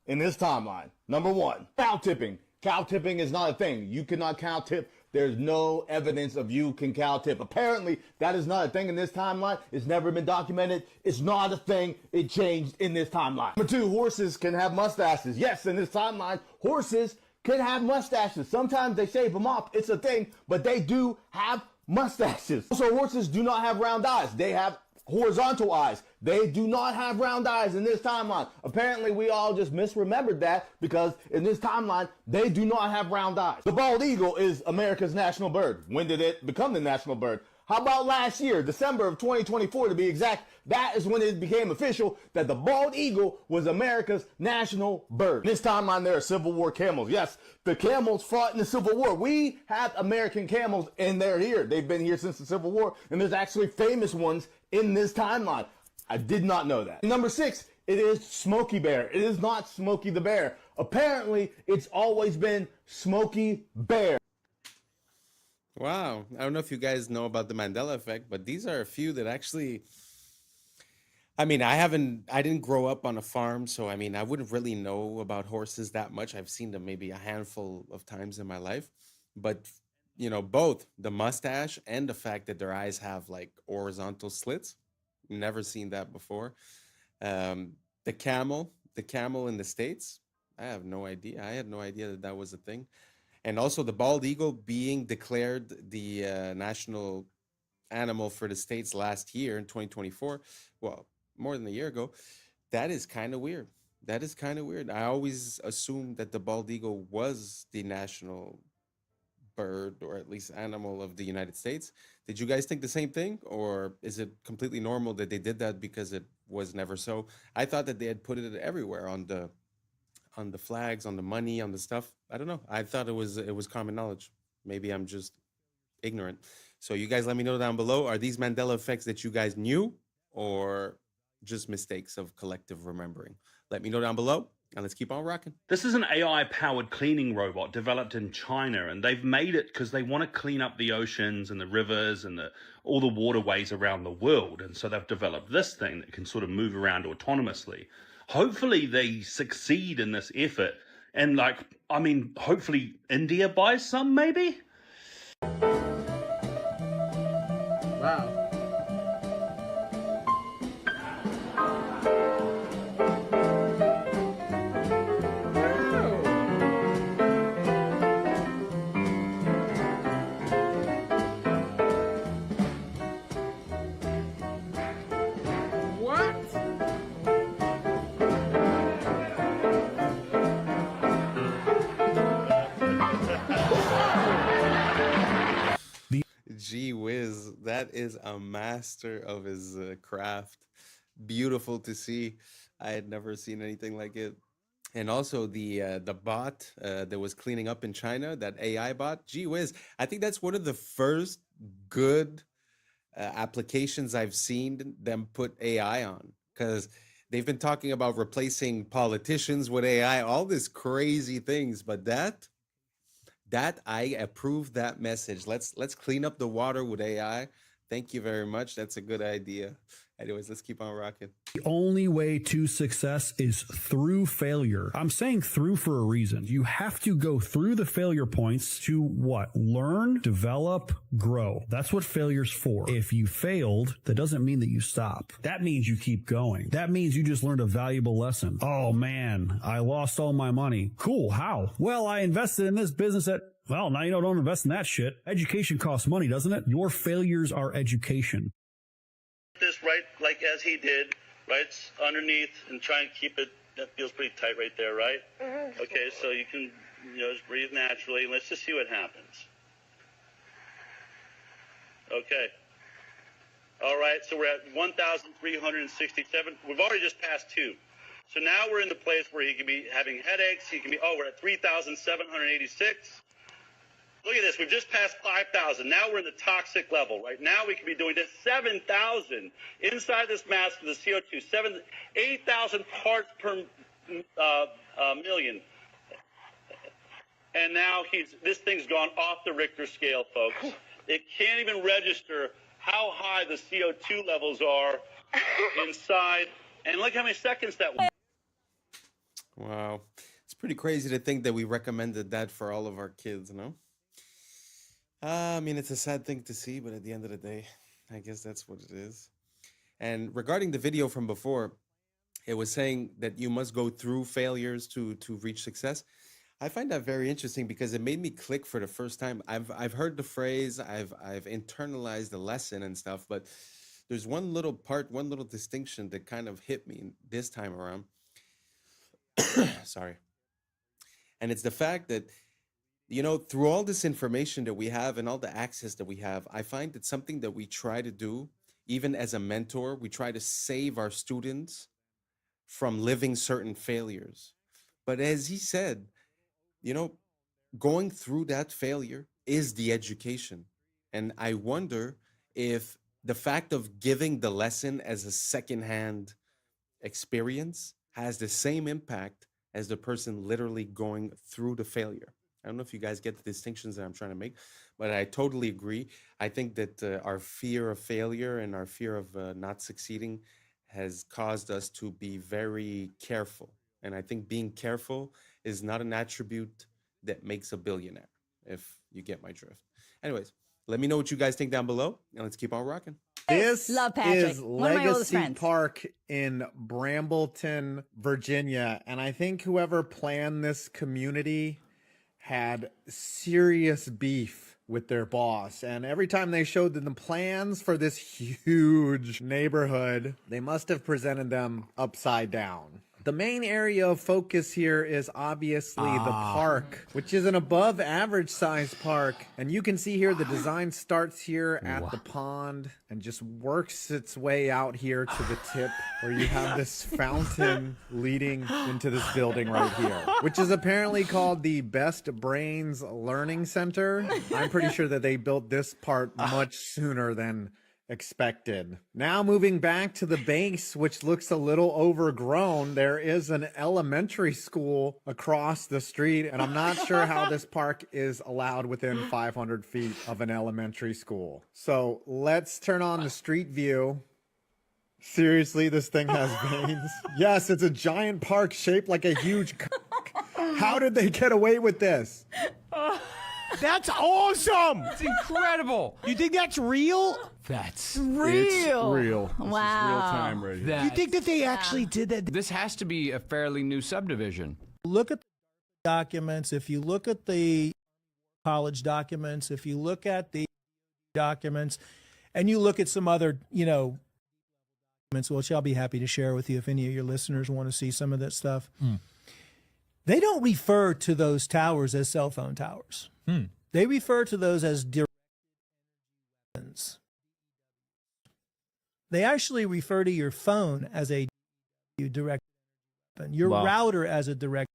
in this timeline. Number 1, cow tipping. Cow tipping is not a thing. You cannot cow tip. There's no evidence of you can cow tip. Apparently, that is not a thing in this timeline. It's never been documented. It's not a thing. It changed in this timeline. Number 2, horses can have mustaches. Yes, in this timeline, horses can have mustaches. Sometimes they shave them off. It's a thing, but they do have mustaches. Also, horses do not have round eyes. They have horizontal eyes. They do not have round eyes in this timeline. Apparently, we all just misremembered that because in this timeline, they do not have round eyes. The bald eagle is America's national bird. When did it become the national bird? How about last year, December of 2024 to be exact? That is when it became official that the bald eagle was America's national bird. In this timeline, there are Civil War camels. Yes, the camels fought in the Civil War. We have American camels, and they're here. They've been here since the Civil War, and there's actually famous ones in this timeline. I did not know that. Number 6, it is Smokey Bear. It is not Smokey the Bear. Apparently, it's always been Smokey Bear. Wow. I don't know if you guys know about the Mandela effect, but these are a few that actually, I mean, I didn't grow up on a farm, so I mean, I wouldn't really know about horses that much. I've seen them maybe a handful of times in my life, but both the mustache and the fact that their eyes have like horizontal slits, never seen that before. The camel in the States, I have no idea. I had no idea that was a thing. And also the bald eagle being declared the national animal for the States last year in 2024. Well, more than a year ago. That is kind of weird. That is kind of weird. I always assumed that the bald eagle was the national bird, or at least animal, of the United States. Did you guys think the same thing? Or is it completely normal that they did that because it was never so? I thought that they had put it everywhere on the flags, on the money, on the stuff. I don't know. I thought it was common knowledge. Maybe I'm just ignorant. So you guys let me know down below. Are these Mandela effects that you guys knew, or just mistakes of collective remembering? Let me know down below, and let's keep on rocking. This is an AI-powered cleaning robot developed in China, and they've made it because they want to clean up the oceans and the rivers and all the waterways around the world. And so they've developed this thing that can sort of move around autonomously. Hopefully they succeed in this effort, and hopefully India buys some, maybe? Wow. That is a master of his craft. Beautiful to see. I had never seen anything like it. And also the bot that was cleaning up in China, that AI bot. Gee whiz! I think that's one of the first good applications I've seen them put AI on, because they've been talking about replacing politicians with AI, all these crazy things. But that I approve that message. Let's clean up the water with AI. Thank you very much. That's a good idea. Anyways, let's keep on rocking. The only way to success is through failure. I'm saying through for a reason. You have to go through the failure points to what? Learn, develop, grow. That's what failure's for. If you failed, that doesn't mean that you stop. That means you keep going. That means you just learned a valuable lesson. Oh man, I lost all my money. Cool, how? Well, I invested in this business at... Well, now you know, don't invest in that shit. Education costs money, doesn't it? Your failures are education. This right, like as he did, right? It's underneath and try and keep it. That feels pretty tight right there, right? Mm-hmm. Okay, so you can, just breathe naturally. Let's just see what happens. Okay. All right, so we're at 1,367. We've already just passed 2. So now we're in the place where he can be having headaches. He can be, we're at 3,786. Look at this. We've just passed 5,000. Now we're in the toxic level. Right now we could be doing this 7,000 inside this mask of the CO2. 8,000 parts per million. And now this thing's gone off the Richter scale, folks. It can't even register how high the CO2 levels are inside. And look how many seconds that was. Wow. It's pretty crazy to think that we recommended that for all of our kids, no? I mean, it's a sad thing to see, but at the end of the day, I guess that's what it is. And regarding the video from before, it was saying that you must go through failures to reach success. I find that very interesting because it made me click for the first time. I've heard the phrase, I've internalized the lesson and stuff, but there's one little distinction that kind of hit me this time around. Sorry. And it's the fact that, through all this information that we have and all the access that we have, I find that something that we try to do, even as a mentor, we try to save our students from living certain failures. But as he said, going through that failure is the education. And I wonder if the fact of giving the lesson as a secondhand experience has the same impact as the person literally going through the failure. I don't know if you guys get the distinctions that I'm trying to make, but I totally agree. I think that our fear of failure and our fear of not succeeding has caused us to be very careful. And I think being careful is not an attribute that makes a billionaire, if you get my drift. Anyways, let me know what you guys think down below, and let's keep on rocking. This Love Patrick. is One of my oldest Legacy friends. Park in Brambleton, Virginia. And I think whoever planned this community had serious beef with their boss. And every time they showed them the plans for this huge neighborhood, they must have presented them upside down. The main area of focus here is obviously the park, which is an above average size park. And you can see here the design starts here at the pond and just works its way out here to the tip where you have this fountain leading into this building right here, which is apparently called the Best Brains Learning Center. I'm pretty sure that they built this part much sooner than expected. Now moving back to the base, which looks a little overgrown, there is an elementary school across the street, and I'm not sure how this park is allowed within 500 feet of an elementary school. So let's turn on the street view. Seriously, this thing has veins. Yes, it's a giant park shaped like a huge How did they get away with this? That's awesome! It's incredible! You think that's real? That's real. Real. Wow. Real time right here. You think that they actually did that? This has to be a fairly new subdivision. Look at the documents. If you look at the college documents, if you look at the documents, and you look at some other, documents, which I'll be happy to share with you if any of your listeners want to see some of that stuff. They don't refer to those towers as cell phone towers. They refer to those as directed energy weapons. They actually refer to your phone as a direct weapon, your Wow. router as a direct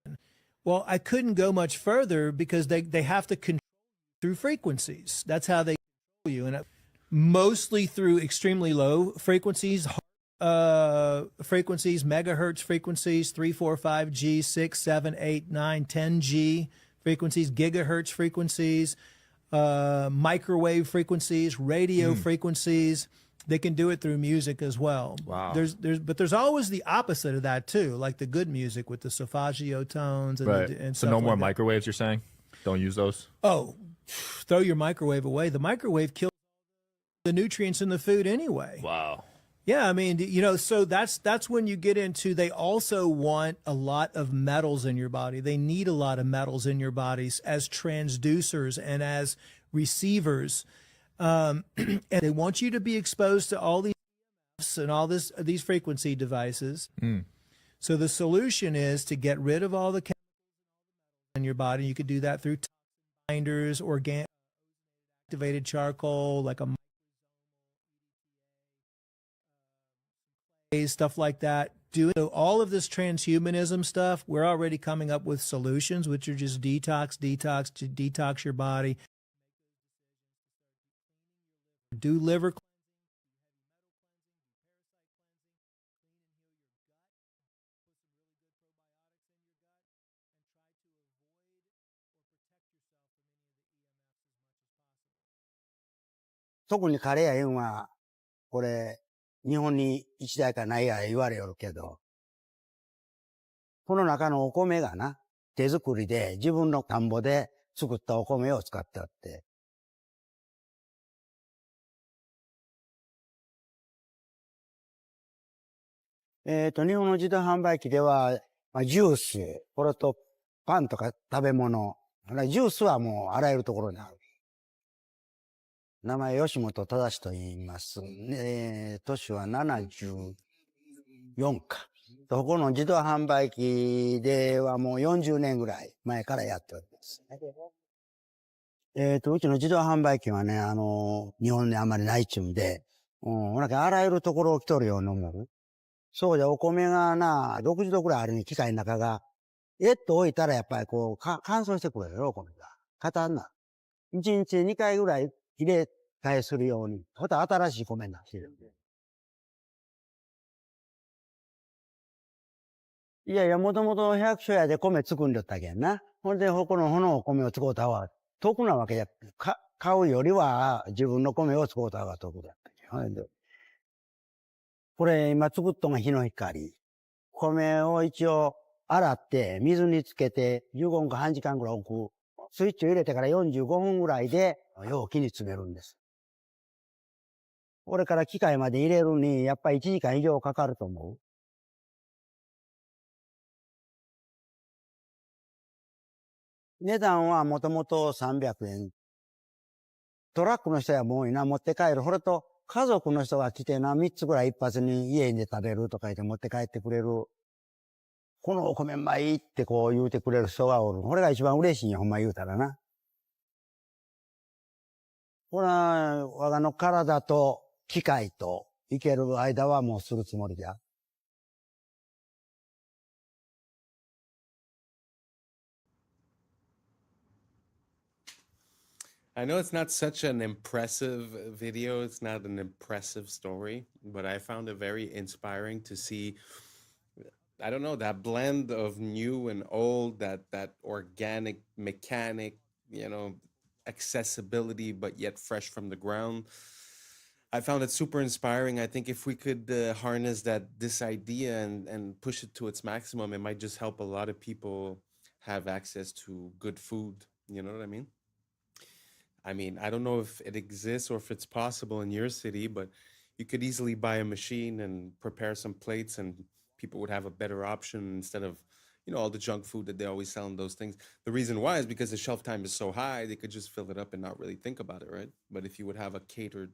weapon. Well, I couldn't go much further because they have to control through frequencies. That's how they control you, and mostly through extremely low frequencies, megahertz frequencies, 3, 4, 5G, 6, 7, 8, 9, 10G frequencies, gigahertz frequencies, microwave frequencies, radio frequencies. They can do it through music as well. Wow. But there's always the opposite of that too, like the good music with the solfeggio tones and, Right. and So stuff no like more that. microwaves, you're saying? Don't use those? Oh, throw your microwave away. The microwave kills the nutrients in the food anyway. Wow. Yeah, I mean, you know, so that's when you get into, they also want a lot of metals in your body. They need a lot of metals in your bodies as transducers and as receivers. And they want you to be exposed to all these and all these frequency devices. So the solution is to get rid of all the chemicals in your body. You could do that through toxin binders, organic activated charcoal, like a stuff like that. Doing all of this transhumanism stuff, we're already coming up with solutions, which are just detox to detox your body. Do liver cleansing.特にカレーやいうのは、これ、日本に一台かないや言われよるけど、この中のお米がな、手作りで自分の田んぼで作ったお米を使ってあって、日本の自動販売機では、ジュース、これとパンとか食べ物、ジュースはもうあらゆるところにある。名前吉本正と言います。年は74か。ここの自動販売機ではもう40年ぐらい前からやっております。うちの自動販売機はね、日本にあんまりないっちゅうんで、あらゆるところを来とるように思う。そうじゃ、お米がな、60度ぐらいあるに機械の中が、と置いたらやっぱりこう、乾燥してくれるよ、お米が。硬んな。1日2回ぐらい入れ替えするように。また新しい米になってる。いやいや、もともと百姓屋で米作んでったけんな。ほんで、このお米を使うた方が得なわけや。買うよりは自分の米を使うた方が得だったけん。これ今作っとんが日の光。米を一応洗って水につけて15分か半時間ぐらい置く。スイッチを入れてから45分ぐらいで容器に詰めるんです。これから機械まで入れるにやっぱり1時間以上かかると思う。値段はもともと300円。トラックの人はもう持って帰る。これと家族の人が来て3つぐらい一発に家で食べるとか言って持って帰ってくれる。このお米うまいってこう言うてくれる人がおる。これが一番嬉しいんや、ほんま言うたらな。これは我がの体と機械と生ける間はもうするつもりじゃ。I know it's not such an impressive video, it's not an impressive story, but I found it very inspiring to see, I don't know, that blend of new and old, that organic, mechanic, accessibility, but yet fresh from the ground. I found it super inspiring. I think if we could harness this idea and push it to its maximum, it might just help a lot of people have access to good food. You know what I mean? I don't know if it exists or if it's possible in your city, but you could easily buy a machine and prepare some plates and people would have a better option instead of, all the junk food that they always sell in those things. The reason why is because the shelf time is so high, they could just fill it up and not really think about it, right? But if you would have a catered,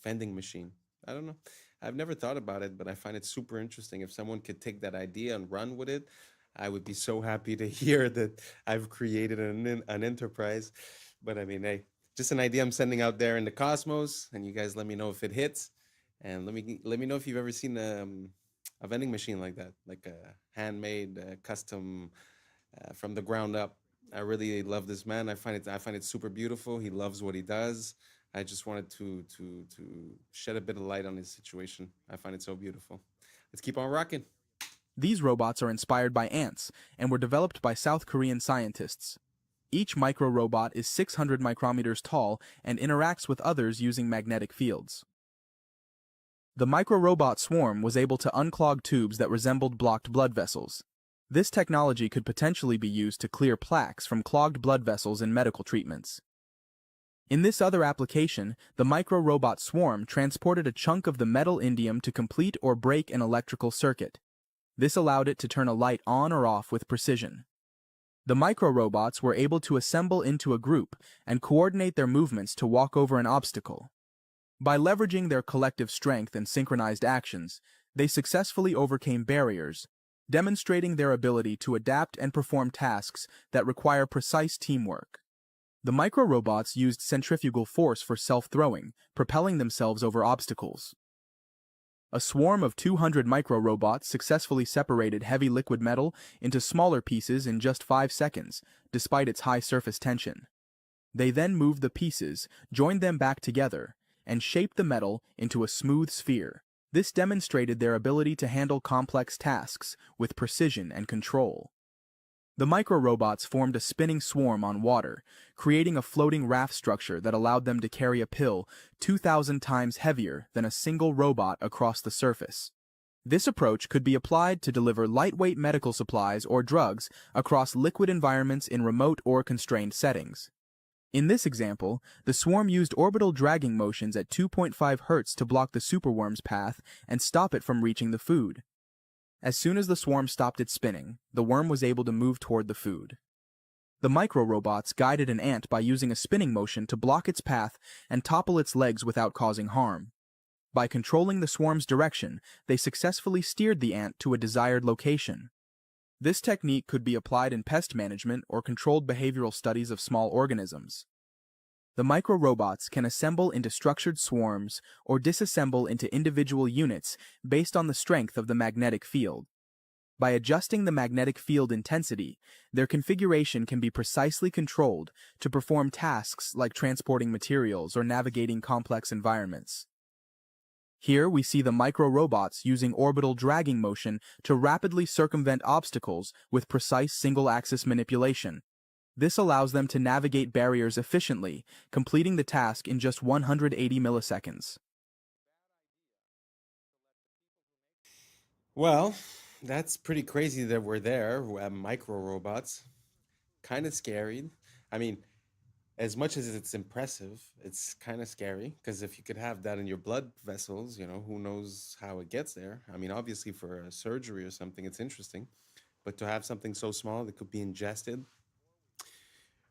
vending machine, I don't know. I've never thought about it, but I find it super interesting. If someone could take that idea and run with it, I would be so happy to hear that I've created an enterprise. But hey, just an idea I'm sending out there in the cosmos, and you guys let me know if it hits. And let me know if you've ever seen a vending machine like that, like a handmade, custom, from the ground up. I really love this man. I find it super beautiful. He loves what he does. I just wanted to shed a bit of light on his situation. I find it so beautiful. Let's keep on rocking. These robots are inspired by ants and were developed by South Korean scientists. Each micro-robot is 600 micrometers tall and interacts with others using magnetic fields. The micro-robot swarm was able to unclog tubes that resembled blocked blood vessels. This technology could potentially be used to clear plaques from clogged blood vessels in medical treatments. In this other application, the micro-robot swarm transported a chunk of the metal indium to complete or break an electrical circuit. This allowed it to turn a light on or off with precision. The micro-robots were able to assemble into a group and coordinate their movements to walk over an obstacle. By leveraging their collective strength and synchronized actions, they successfully overcame barriers, demonstrating their ability to adapt and perform tasks that require precise teamwork. The micro-robots used centrifugal force for self-throwing, propelling themselves over obstacles. A swarm of 200 micro-robots successfully separated heavy liquid metal into smaller pieces in just 5 seconds, despite its high surface tension. They then moved the pieces, joined them back together, and shaped the metal into a smooth sphere. This demonstrated their ability to handle complex tasks with precision and control. The micro-robots formed a spinning swarm on water, creating a floating raft structure that allowed them to carry a pill 2,000 times heavier than a single robot across the surface. This approach could be applied to deliver lightweight medical supplies or drugs across liquid environments in remote or constrained settings. In this example, the swarm used orbital dragging motions at 2.5 Hz to block the superworm's path and stop it from reaching the food. As soon as the swarm stopped its spinning, the worm was able to move toward the food. The micro-robots guided an ant by using a spinning motion to block its path and topple its legs without causing harm. By controlling the swarm's direction, they successfully steered the ant to a desired location. This technique could be applied in pest management or controlled behavioral studies of small organisms. The micro-robots can assemble into structured swarms or disassemble into individual units based on the strength of the magnetic field. By adjusting the magnetic field intensity, their configuration can be precisely controlled to perform tasks like transporting materials or navigating complex environments. Here we see the micro-robots using orbital dragging motion to rapidly circumvent obstacles with precise single-axis manipulation. This allows them to navigate barriers efficiently, completing the task in just 180 milliseconds. Well, that's pretty crazy that we're there. Micro robots. Kind of scary. I mean, as much as it's impressive, it's kind of scary because if you could have that in your blood vessels, who knows how it gets there. I mean, obviously for a surgery or something, it's interesting. But to have something so small that could be ingested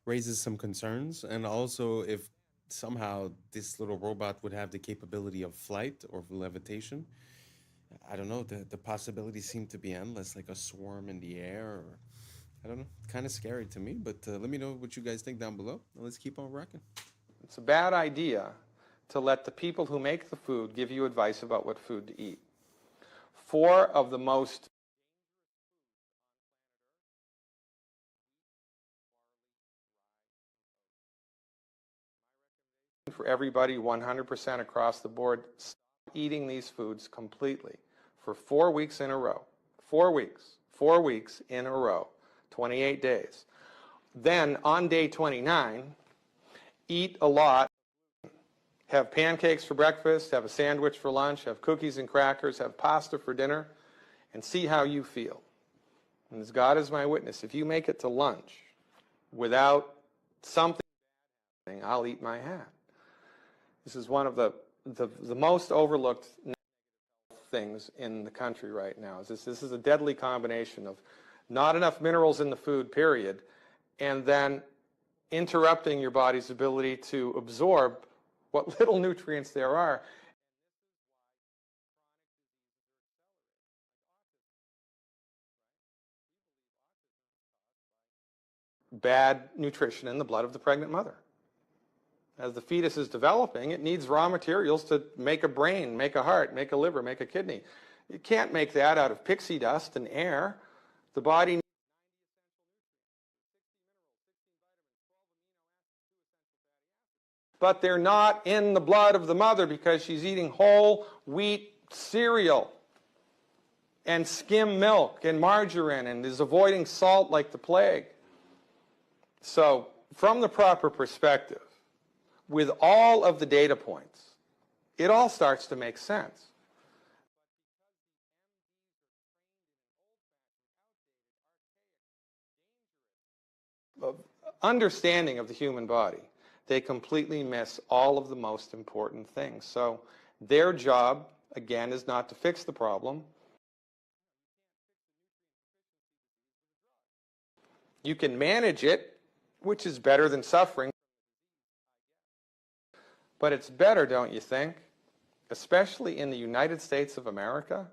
raises some concerns. And also, if somehow this little robot would have the capability of flight or levitation, I don't know, the possibilities seem to be endless, like a swarm in the air, or I don't know, kind of scary to me. But let me know what you guys think down below. Let's keep on rocking. It's a bad idea to let the people who make the food give you advice about what food to eat. 4 of the most for everybody 100% across the board, stop eating these foods completely for 4 weeks in a row. 4 weeks. 4 weeks in a row. 28 days. Then on day 29, eat a lot. Have pancakes for breakfast, have a sandwich for lunch, have cookies and crackers, have pasta for dinner, and see how you feel. And as God is my witness, if you make it to lunch without something happening, I'll eat my hat. This is one of the most overlooked things in the country right now. This is a deadly combination of not enough minerals in the food, period, and then interrupting your body's ability to absorb what little nutrients there are. Bad nutrition in the blood of the pregnant mother. As the fetus is developing, it needs raw materials to make a brain, make a heart, make a liver, make a kidney. You can't make that out of pixie dust and air. The body. But they're not in the blood of the mother because she's eating whole wheat cereal and skim milk and margarine and is avoiding salt like the plague. So, from the proper perspective, with all of the data points, it all starts to make sense. Understanding of the human body, they completely miss all of the most important things. So their job, again, is not to fix the problem. You can manage it, which is better than suffering. But it's better, don't you think, especially in the United States of America,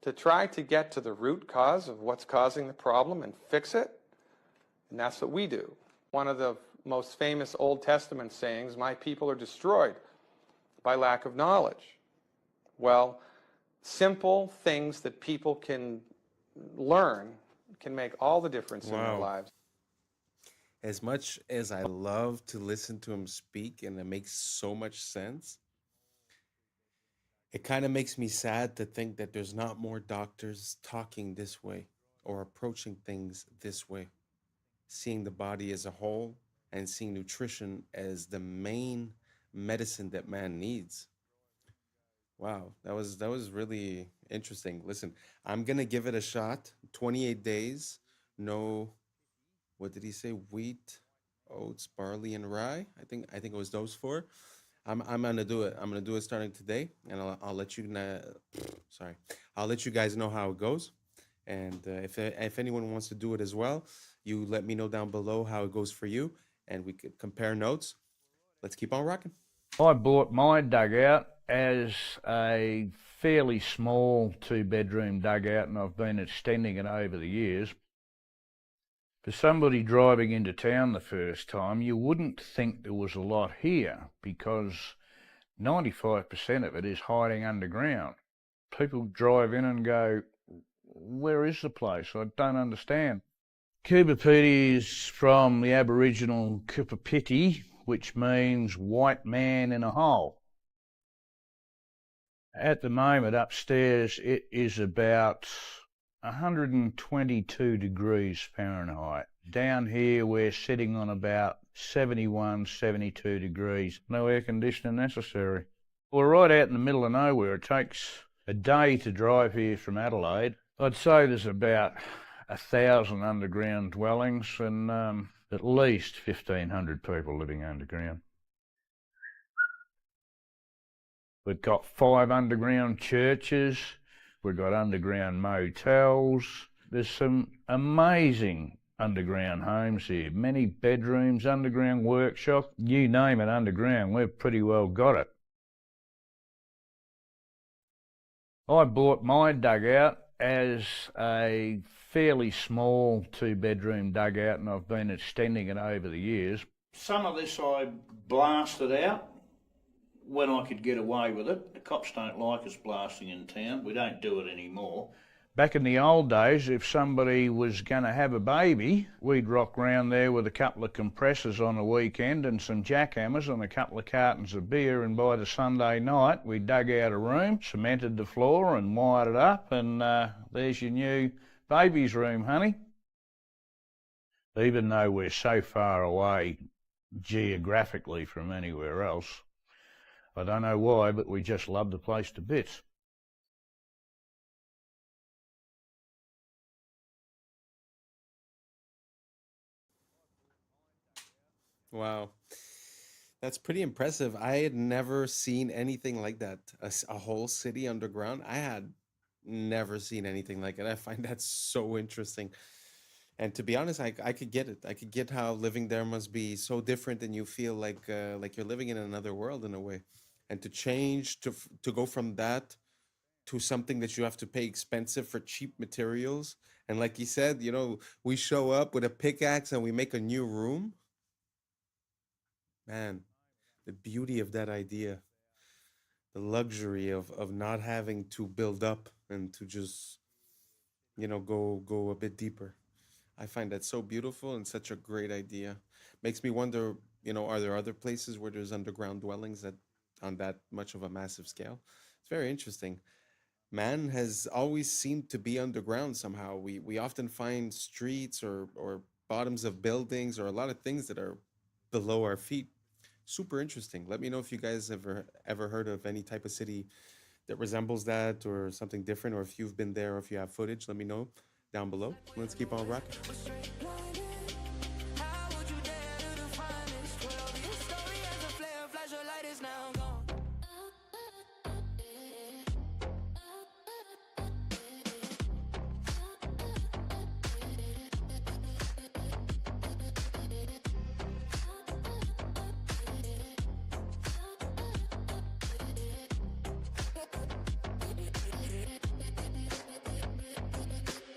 to try to get to the root cause of what's causing the problem and fix it? And that's what we do. One of the most famous Old Testament sayings, my people are destroyed by lack of knowledge. Well, simple things that people can learn can make all the difference in their lives. As much as I love to listen to him speak and it makes so much sense, it kind of makes me sad to think that there's not more doctors talking this way or approaching things this way, seeing the body as a whole and seeing nutrition as the main medicine that man needs. Wow, that was really interesting. Listen, I'm gonna give it a shot. 28 days, no, what did he say? Wheat, oats, barley, and rye. I think it was those four. I'm gonna do it. I'm gonna do it starting today, and I'll let you know. Sorry, I'll let you guys know how it goes. And if anyone wants to do it as well, you let me know down below how it goes for you, and we could compare notes. Let's keep on rocking. I bought my dugout as a fairly small 2-bedroom dugout, and I've been extending it over the years. For somebody driving into town the first time, you wouldn't think there was a lot here because 95% of it is hiding underground. People drive in and go, where is the place? I don't understand. Kubapiti is from the Aboriginal Kupapiti, which means white man in a hole. At the moment upstairs it is about 122 degrees Fahrenheit. Down here we're sitting on about 71, 72 degrees. No air conditioning necessary. We're right out in the middle of nowhere. It takes a day to drive here from Adelaide. I'd say there's about 1,000 underground dwellings and at least 1,500 people living underground. We've got 5 underground churches. We've got underground motels. There's some amazing underground homes here. Many bedrooms, underground workshop. You name it underground, we've pretty well got it. I bought my dugout as a fairly small 2-bedroom dugout, and I've been extending it over the years. Some of this I blasted out when I could get away with it. The cops don't like us blasting in town. We don't do it anymore. Back in the old days, if somebody was going to have a baby, we'd rock round there with a couple of compressors on a weekend and some jackhammers and a couple of cartons of beer, and by the Sunday night we dug out a room, cemented the floor and wired it up, and there's your new baby's room, honey. Even though we're so far away geographically from anywhere else, I don't know why, but we just love the place to bits. Wow. That's pretty impressive. I had never seen anything like that. A whole city underground. I had never seen anything like it. I find that so interesting. And to be honest, I could get it. I could get how living there must be so different, and you feel like you're living in another world in a way. And to change to go from that to something that you have to pay expensive for cheap materials. And like you said, we show up with a pickaxe and we make a new room. Man, The beauty of that idea, the luxury of not having to build up and to just, go a bit deeper. I find that so beautiful and such a great idea. Makes me wonder, are there other places where there's underground dwellings that on that much of a massive scale? It's very interesting. Man has always seemed to be underground somehow. We often find streets or bottoms of buildings or a lot of things that are below our feet. Super interesting. Let me know if you guys ever heard of any type of city that resembles that or something different, or if you've been there or if you have footage. Let me know down below. Let's keep on rocking.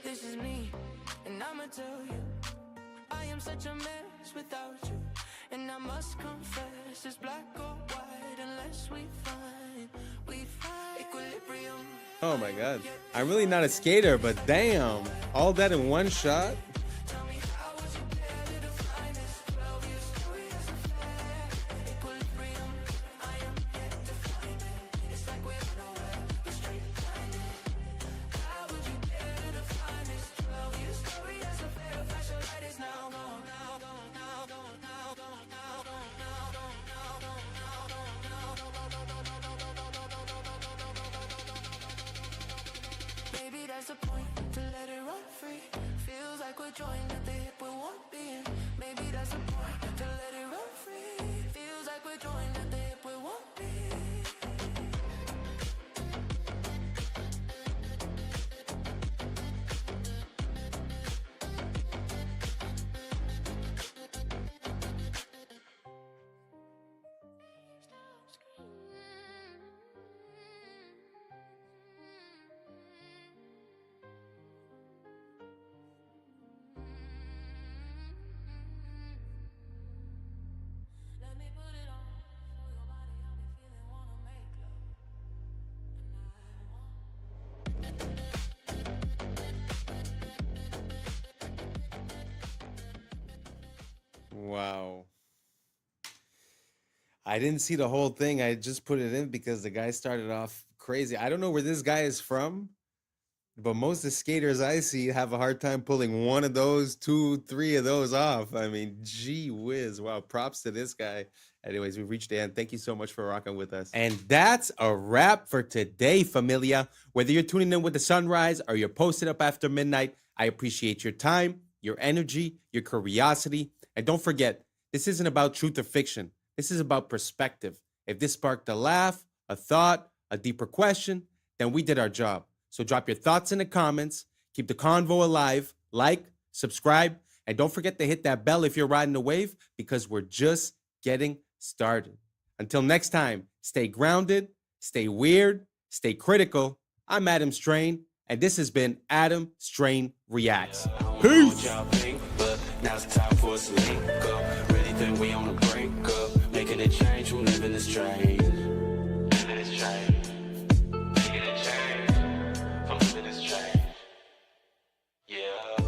This is me, and I'ma tell you, I am such a mess without you. And I must confess, it's black or white unless we find equilibrium. Oh my God. I'm really not a skater, but damn, all that in one shot. Maybe that's the point, to let it run free. Feels like we're joined at the hip with one being. Maybe that's the point, to let it run free. Feels like we're joined at the hip with one being. Wow. I didn't see the whole thing. I just put it in because the guy started off crazy. I don't know where this guy is from, but most of the skaters I see have a hard time pulling one of those, 2, 3 of those off. I mean, gee whiz. Wow. Props to this guy. Anyways, we've reached the end. Thank you so much for rocking with us. And that's a wrap for today, familia. Whether you're tuning in with the sunrise or you're posted up after midnight, I appreciate your time, your energy, your curiosity. And don't forget, this isn't about truth or fiction. This is about perspective. If this sparked a laugh, a thought, a deeper question, then we did our job. So drop your thoughts in the comments. Keep the convo alive. Like, subscribe, and don't forget to hit that bell if you're riding the wave, because we're just getting started. Until next time, stay grounded, stay weird, stay critical. I'm Adam Strain, and this has been Adam Strain Reacts. Peace! Now it's time for us to link up. Really think we on the brink up. Making a change from living this strange. Living this strange. Making a change from living this strange. Yeah.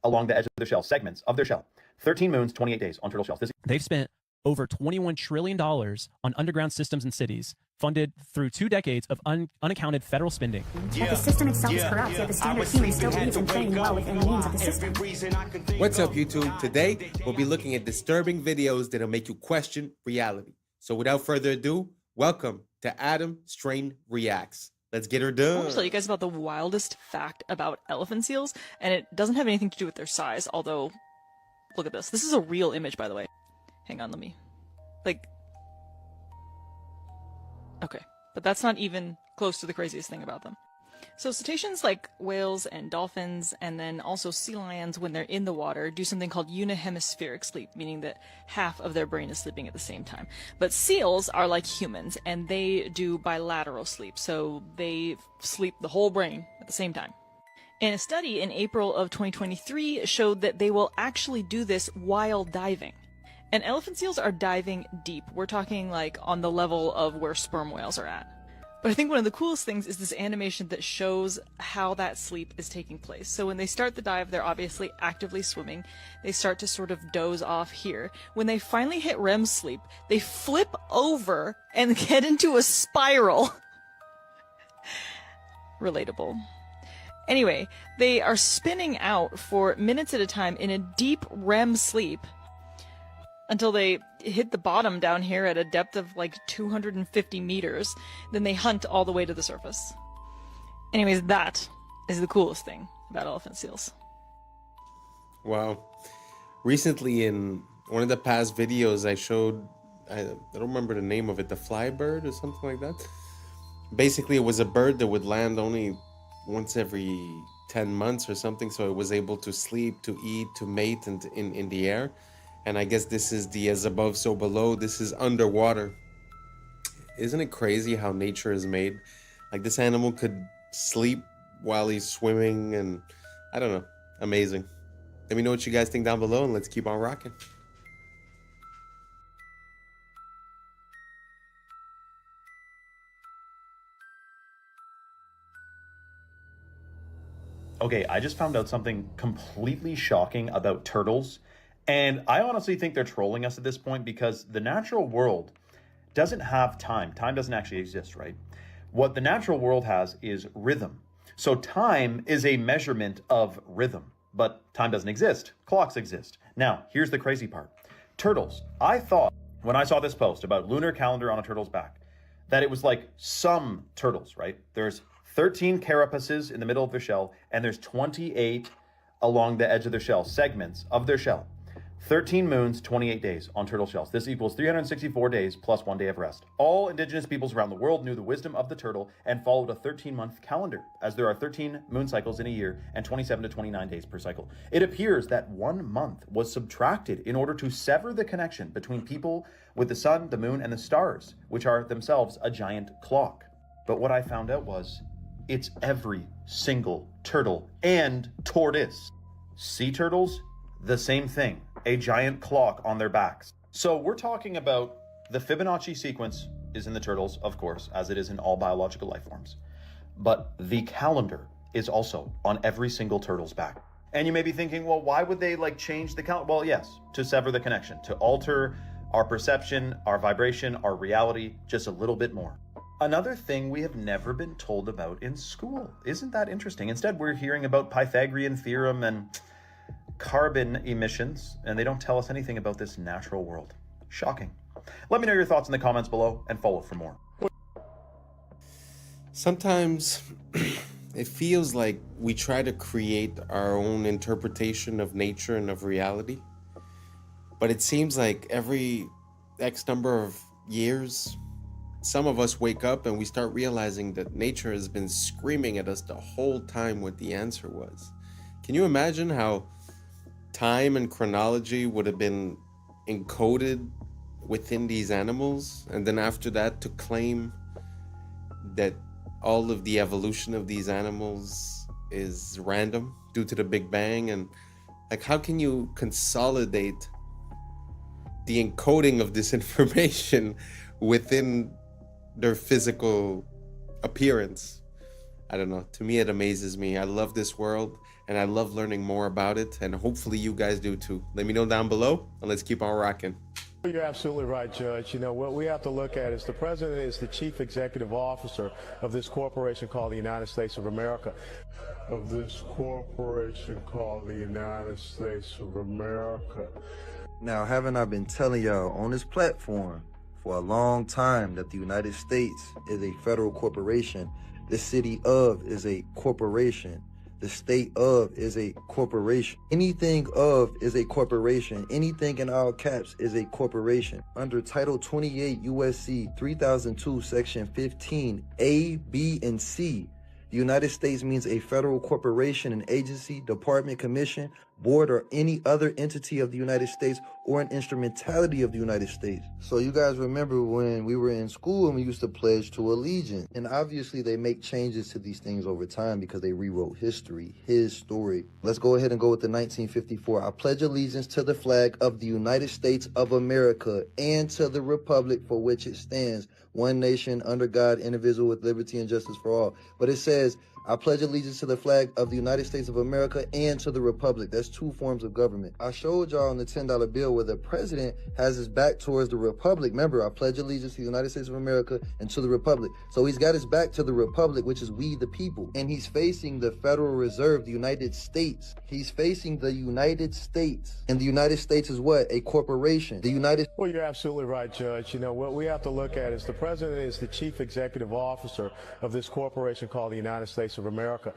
Along the edge of their shell, segments of their shell. 13 moons, 28 days on turtle shells. They've spent over $21 trillion on underground systems and cities, funded through 2 decades of unaccounted federal spending. But the system itself is corrupt, yet the standard human still believes in playing well within the means of the system. What's up, YouTube? Today, we'll be looking at disturbing videos that'll make you question reality. So without further ado, welcome to Adam Strain Reacts. Let's get her I done. want to tell you guys about the wildest fact about elephant seals, and it doesn't have anything to do with their size, although, look at this. This is a real image, by the way. Hang on, let me, okay, but that's not even close to the craziest thing about them. So cetaceans like whales and dolphins, and then also sea lions, when they're in the water, do something called unihemispheric sleep, meaning that half of their brain is sleeping at the same time. But seals are like humans, and they do bilateral sleep, so they sleep the whole brain at the same time. And a study in April of 2023 showed that they will actually do this while diving. And elephant seals are diving deep. We're talking like on the level of where sperm whales are at. But I think one of the coolest things is this animation that shows how that sleep is taking place. So when they start the dive, they're obviously actively swimming. They start to sort of doze off here. When they finally hit REM sleep, they flip over and get into a spiral. Relatable. Anyway, they are spinning out for minutes at a time in a deep REM sleep until they hit the bottom down here at a depth of like 250 meters. Then they hunt all the way to the surface. Anyways, that is the coolest thing about elephant seals. Wow. Recently in one of the past videos I showed, I don't remember the name of it, the fly bird or something like that. Basically, it was a bird that would land only once every 10 months or something, so it was able to sleep, to eat, to mate in the air. And I guess this is the as above, so below. This is underwater. Isn't it crazy how nature is made? Like, this animal could sleep while he's swimming, and I don't know. Amazing. Let me know what you guys think down below, and let's keep on rocking. Okay, I just found out something completely shocking about turtles. And I honestly think they're trolling us at this point because the natural world doesn't have time. Time doesn't actually exist, right? What the natural world has is rhythm. So time is a measurement of rhythm, but time doesn't exist. Clocks exist. Now, here's the crazy part. Turtles. I thought when I saw this post about lunar calendar on a turtle's back, that it was like some turtles, right? There's 13 carapaces in the middle of their shell, and there's 28 along the edge of their shell, segments of their shell. 13 moons, 28 days on turtle shells. This equals 364 days plus 1 day of rest. All indigenous peoples around the world knew the wisdom of the turtle and followed a 13-month calendar, as there are 13 moon cycles in a year and 27 to 29 days per cycle. It appears that 1 month was subtracted in order to sever the connection between people with the sun, the moon, and the stars, which are themselves a giant clock. But what I found out was, it's every single turtle and tortoise. Sea turtles, the same thing, a giant clock on their backs. So we're talking about the Fibonacci sequence is in the turtles, of course, as it is in all biological life forms. But the calendar is also on every single turtle's back. And you may be thinking, well, why would they change the calendar? Well, yes, to sever the connection, to alter our perception, our vibration, our reality, just a little bit more. Another thing we have never been told about in school. Isn't that interesting? Instead, we're hearing about Pythagorean theorem and carbon emissions, and they don't tell us anything about this natural world. Shocking. Let me know your thoughts in the comments below and follow for more. Sometimes it feels like we try to create our own interpretation of nature and of reality. But it seems like every X number of years, some of us wake up and we start realizing that nature has been screaming at us the whole time what the answer was. Can you imagine how time and chronology would have been encoded within these animals, and then after that to claim that all of the evolution of these animals is random due to the Big Bang? And how can you consolidate the encoding of this information within their physical appearance? I don't know. To me, it amazes me. I love this world and I love learning more about it, and hopefully you guys do too. Let me know down below, and let's keep on rocking. You're absolutely right, Judge. You know, what we have to look at is the president is the chief executive officer of this corporation called the United States of America. Now, haven't I been telling y'all on this platform for a long time that the United States is a federal corporation? The city of is a corporation. The state of is a corporation. Anything of is a corporation. Anything in all caps is a corporation. Under Title 28 USC 3002 Section 15 A, B, and C, the United States means a federal corporation, an agency, department, commission, board, or any other entity of the United States or an instrumentality of the United States. So you guys remember when we were in school and we used to pledge to allegiance. And obviously they make changes to these things over time because they rewrote history, his story. Let's go ahead and go with the 1954. I pledge allegiance to the flag of the United States of America and to the republic for which it stands, one nation under God, indivisible, with liberty and justice for all. But it says, I pledge allegiance to the flag of the United States of America and to the republic. That's two forms of government. I showed y'all on the $10 bill where the president has his back towards the republic. Remember, I pledge allegiance to the United States of America and to the republic. So he's got his back to the republic, which is we the people. And he's facing the Federal Reserve, the United States. He's facing the United States. And the United States is what? A corporation. Well, you're absolutely right, Judge. You know, what we have to look at is the president is the chief executive officer of this corporation called the United States of America.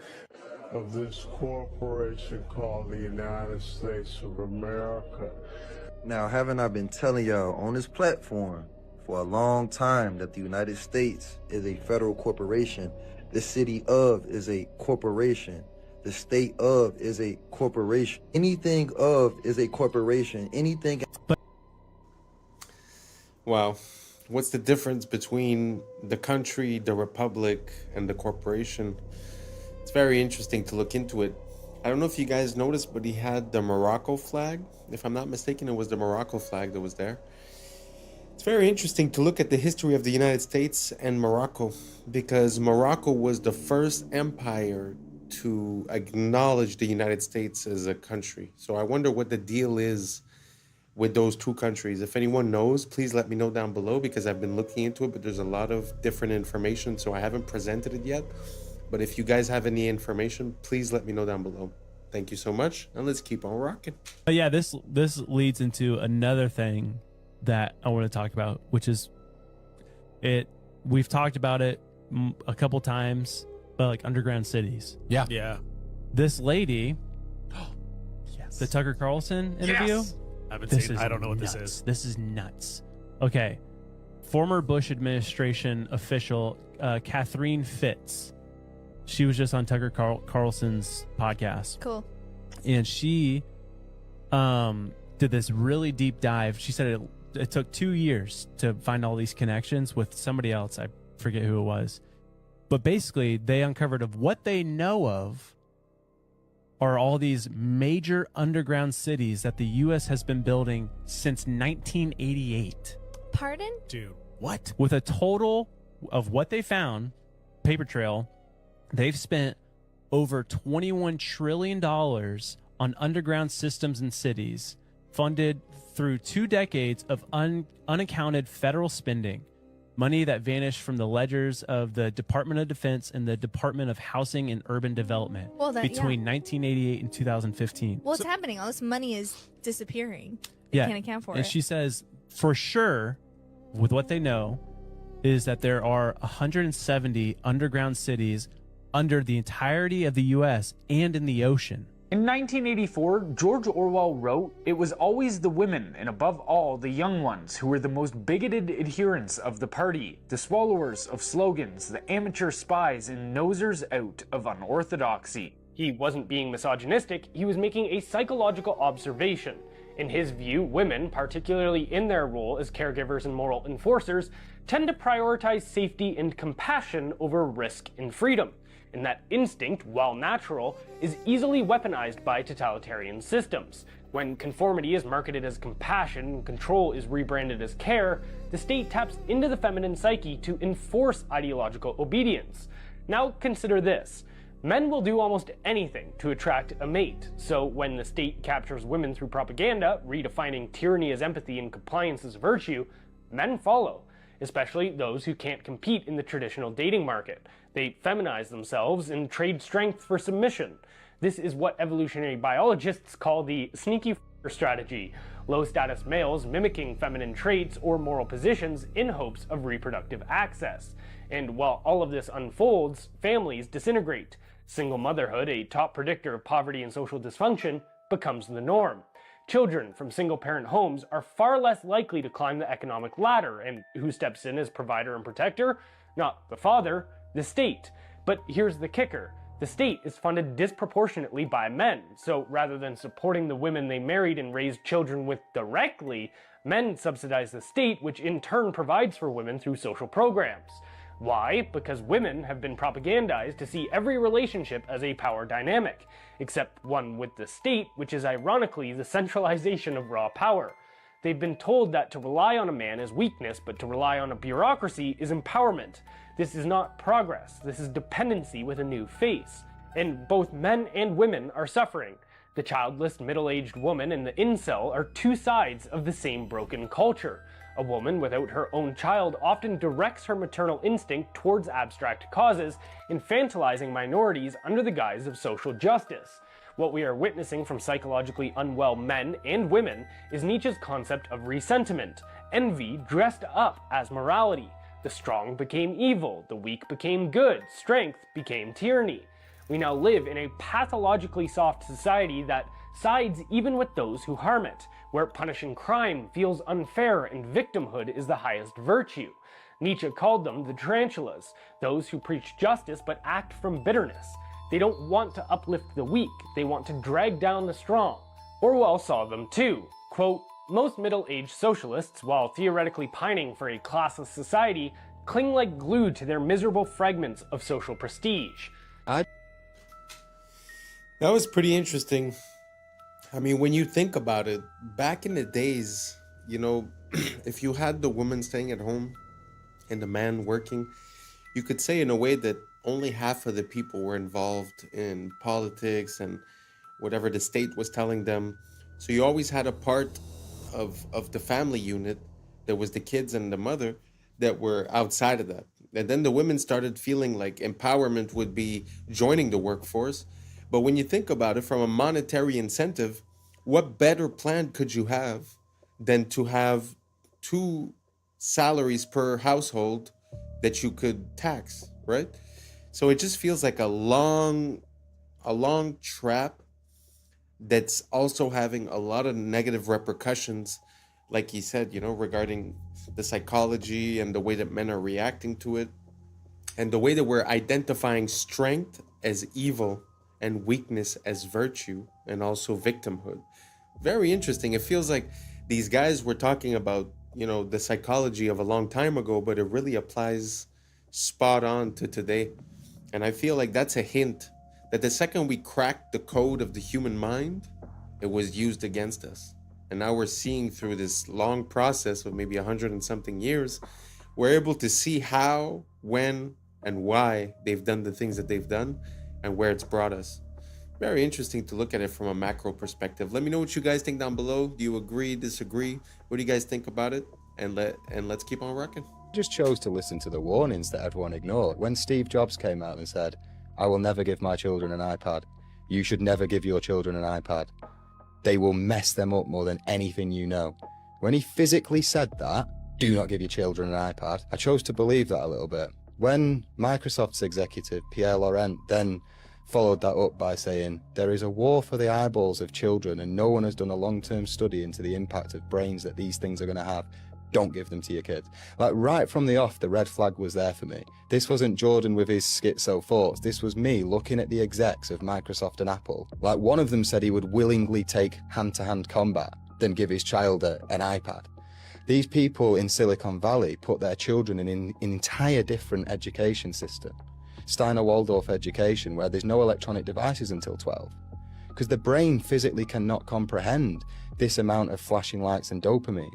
Now, haven't I been telling y'all on this platform for a long time that the United States is a federal corporation? The city of is a corporation. The state of is a corporation. Anything of is a corporation. Anything. Wow. What's the difference between the country, the republic, and the corporation? It's very interesting to look into it. I don't know if you guys noticed, but he had the Morocco flag. If I'm not mistaken, it was the Morocco flag that was there. It's very interesting to look at the history of the United States and Morocco, because Morocco was the first empire to acknowledge the United States as a country. So I wonder what the deal is with those two countries. If anyone knows, please let me know down below, because I've been looking into it, but there's a lot of different information, so I haven't presented it yet. But if you guys have any information, please let me know down below. Thank you so much, and let's keep on rocking. But yeah, this leads into another thing that I want to talk about, which is we've talked about it a couple times, but like underground cities. Yeah. This lady, Yes. the Tucker Carlson interview. Yes. I don't know what this is. This is nuts. Okay. Former Bush administration official Catherine Fitz. She was just on Tucker Carlson's podcast. Cool. And she did this really deep dive. She said it took 2 years to find all these connections with somebody else. I forget who it was. But basically, they uncovered of what they know of are all these major underground cities that the U.S. has been building since 1988. Pardon? Dude, what? With a total of what they found, paper trail, they've spent over $21 trillion on underground systems and cities, funded through 2 decades of unaccounted federal spending, money that vanished from the ledgers of the Department of Defense and the Department of Housing and Urban Development between 1988 and 2015. Well, it's happening. All this money is disappearing. They can't account for it. And she says, for sure, with what they know, is that there are 170 underground cities under the entirety of the U.S. and in the ocean. In 1984, George Orwell wrote, "It was always the women, and above all, the young ones, who were the most bigoted adherents of the party, the swallowers of slogans, the amateur spies and nosers out of unorthodoxy." He wasn't being misogynistic, he was making a psychological observation. In his view, women, particularly in their role as caregivers and moral enforcers, tend to prioritize safety and compassion over risk and freedom. And that instinct, while natural, is easily weaponized by totalitarian systems. When conformity is marketed as compassion and control is rebranded as care, the state taps into the feminine psyche to enforce ideological obedience. Now consider this. Men will do almost anything to attract a mate, so when the state captures women through propaganda, redefining tyranny as empathy and compliance as virtue, men follow, especially those who can't compete in the traditional dating market. They feminize themselves and trade strength for submission. This is what evolutionary biologists call the sneaky f***er strategy, low-status males mimicking feminine traits or moral positions in hopes of reproductive access. And while all of this unfolds, families disintegrate. Single motherhood, a top predictor of poverty and social dysfunction, becomes the norm. Children from single-parent homes are far less likely to climb the economic ladder, and who steps in as provider and protector? Not the father, the state. But here's the kicker. The state is funded disproportionately by men, so rather than supporting the women they married and raised children with directly, men subsidize the state, which in turn provides for women through social programs. Why? Because women have been propagandized to see every relationship as a power dynamic, except one with the state, which is ironically the centralization of raw power. They've been told that to rely on a man is weakness, but to rely on a bureaucracy is empowerment. This is not progress, this is dependency with a new face. And both men and women are suffering. The childless middle-aged woman and the incel are two sides of the same broken culture. A woman without her own child often directs her maternal instinct towards abstract causes, infantilizing minorities under the guise of social justice. What we are witnessing from psychologically unwell men and women is Nietzsche's concept of resentiment, envy dressed up as morality. The strong became evil, the weak became good, strength became tyranny. We now live in a pathologically soft society that sides even with those who harm it, where punishing crime feels unfair and victimhood is the highest virtue. Nietzsche called them the tarantulas, those who preach justice but act from bitterness. They don't want to uplift the weak, they want to drag down the strong. Orwell saw them too. Quote, most middle-aged socialists, while theoretically pining for a classless society, cling like glue to their miserable fragments of social prestige. That was pretty interesting. I mean, when you think about it, back in the days, you know, if you had the woman staying at home and the man working, you could say in a way that only half of the people were involved in politics and whatever the state was telling them. So you always had a part of the family unit that was the kids and the mother that were outside of that. And then the women started feeling like empowerment would be joining the workforce. But when you think about it from a monetary incentive, what better plan could you have than to have 2 salaries per household that you could tax, right? So it just feels like a long trap that's also having a lot of negative repercussions, like he said, you know, regarding the psychology and the way that men are reacting to it, and the way that we're identifying strength as evil and weakness as virtue, and also victimhood. Very interesting. It feels like these guys were talking about, you know, the psychology of a long time ago, but it really applies spot on to today. And I feel like that's a hint that the second we cracked the code of the human mind, it was used against us. And now we're seeing through this long process of maybe 100 and something years, we're able to see how, when, and why they've done the things that they've done and where it's brought us. Very interesting to look at it from a macro perspective. Let me know what you guys think down below. Do you agree, disagree? What do you guys think about it? And let's keep on rocking. Just chose to listen to the warnings that everyone ignored. When Steve Jobs came out and said, I will never give my children an iPad. You should never give your children an iPad. They will mess them up more than anything you know. When he physically said that, do not give your children an iPad, I chose to believe that a little bit. When Microsoft's executive, Pierre Laurent, then followed that up by saying, there is a war for the eyeballs of children and no one has done a long-term study into the impact of brains that these things are going to have. Don't give them to your kids. Like right from the off, the red flag was there for me. This wasn't Jordan with his schizo thoughts. This was me looking at the execs of Microsoft and Apple. Like one of them said he would willingly take hand-to-hand combat than give his child an iPad. These people in Silicon Valley put their children in an entire different education system. Steiner-Waldorf education, where there's no electronic devices until 12. Because the brain physically cannot comprehend this amount of flashing lights and dopamine.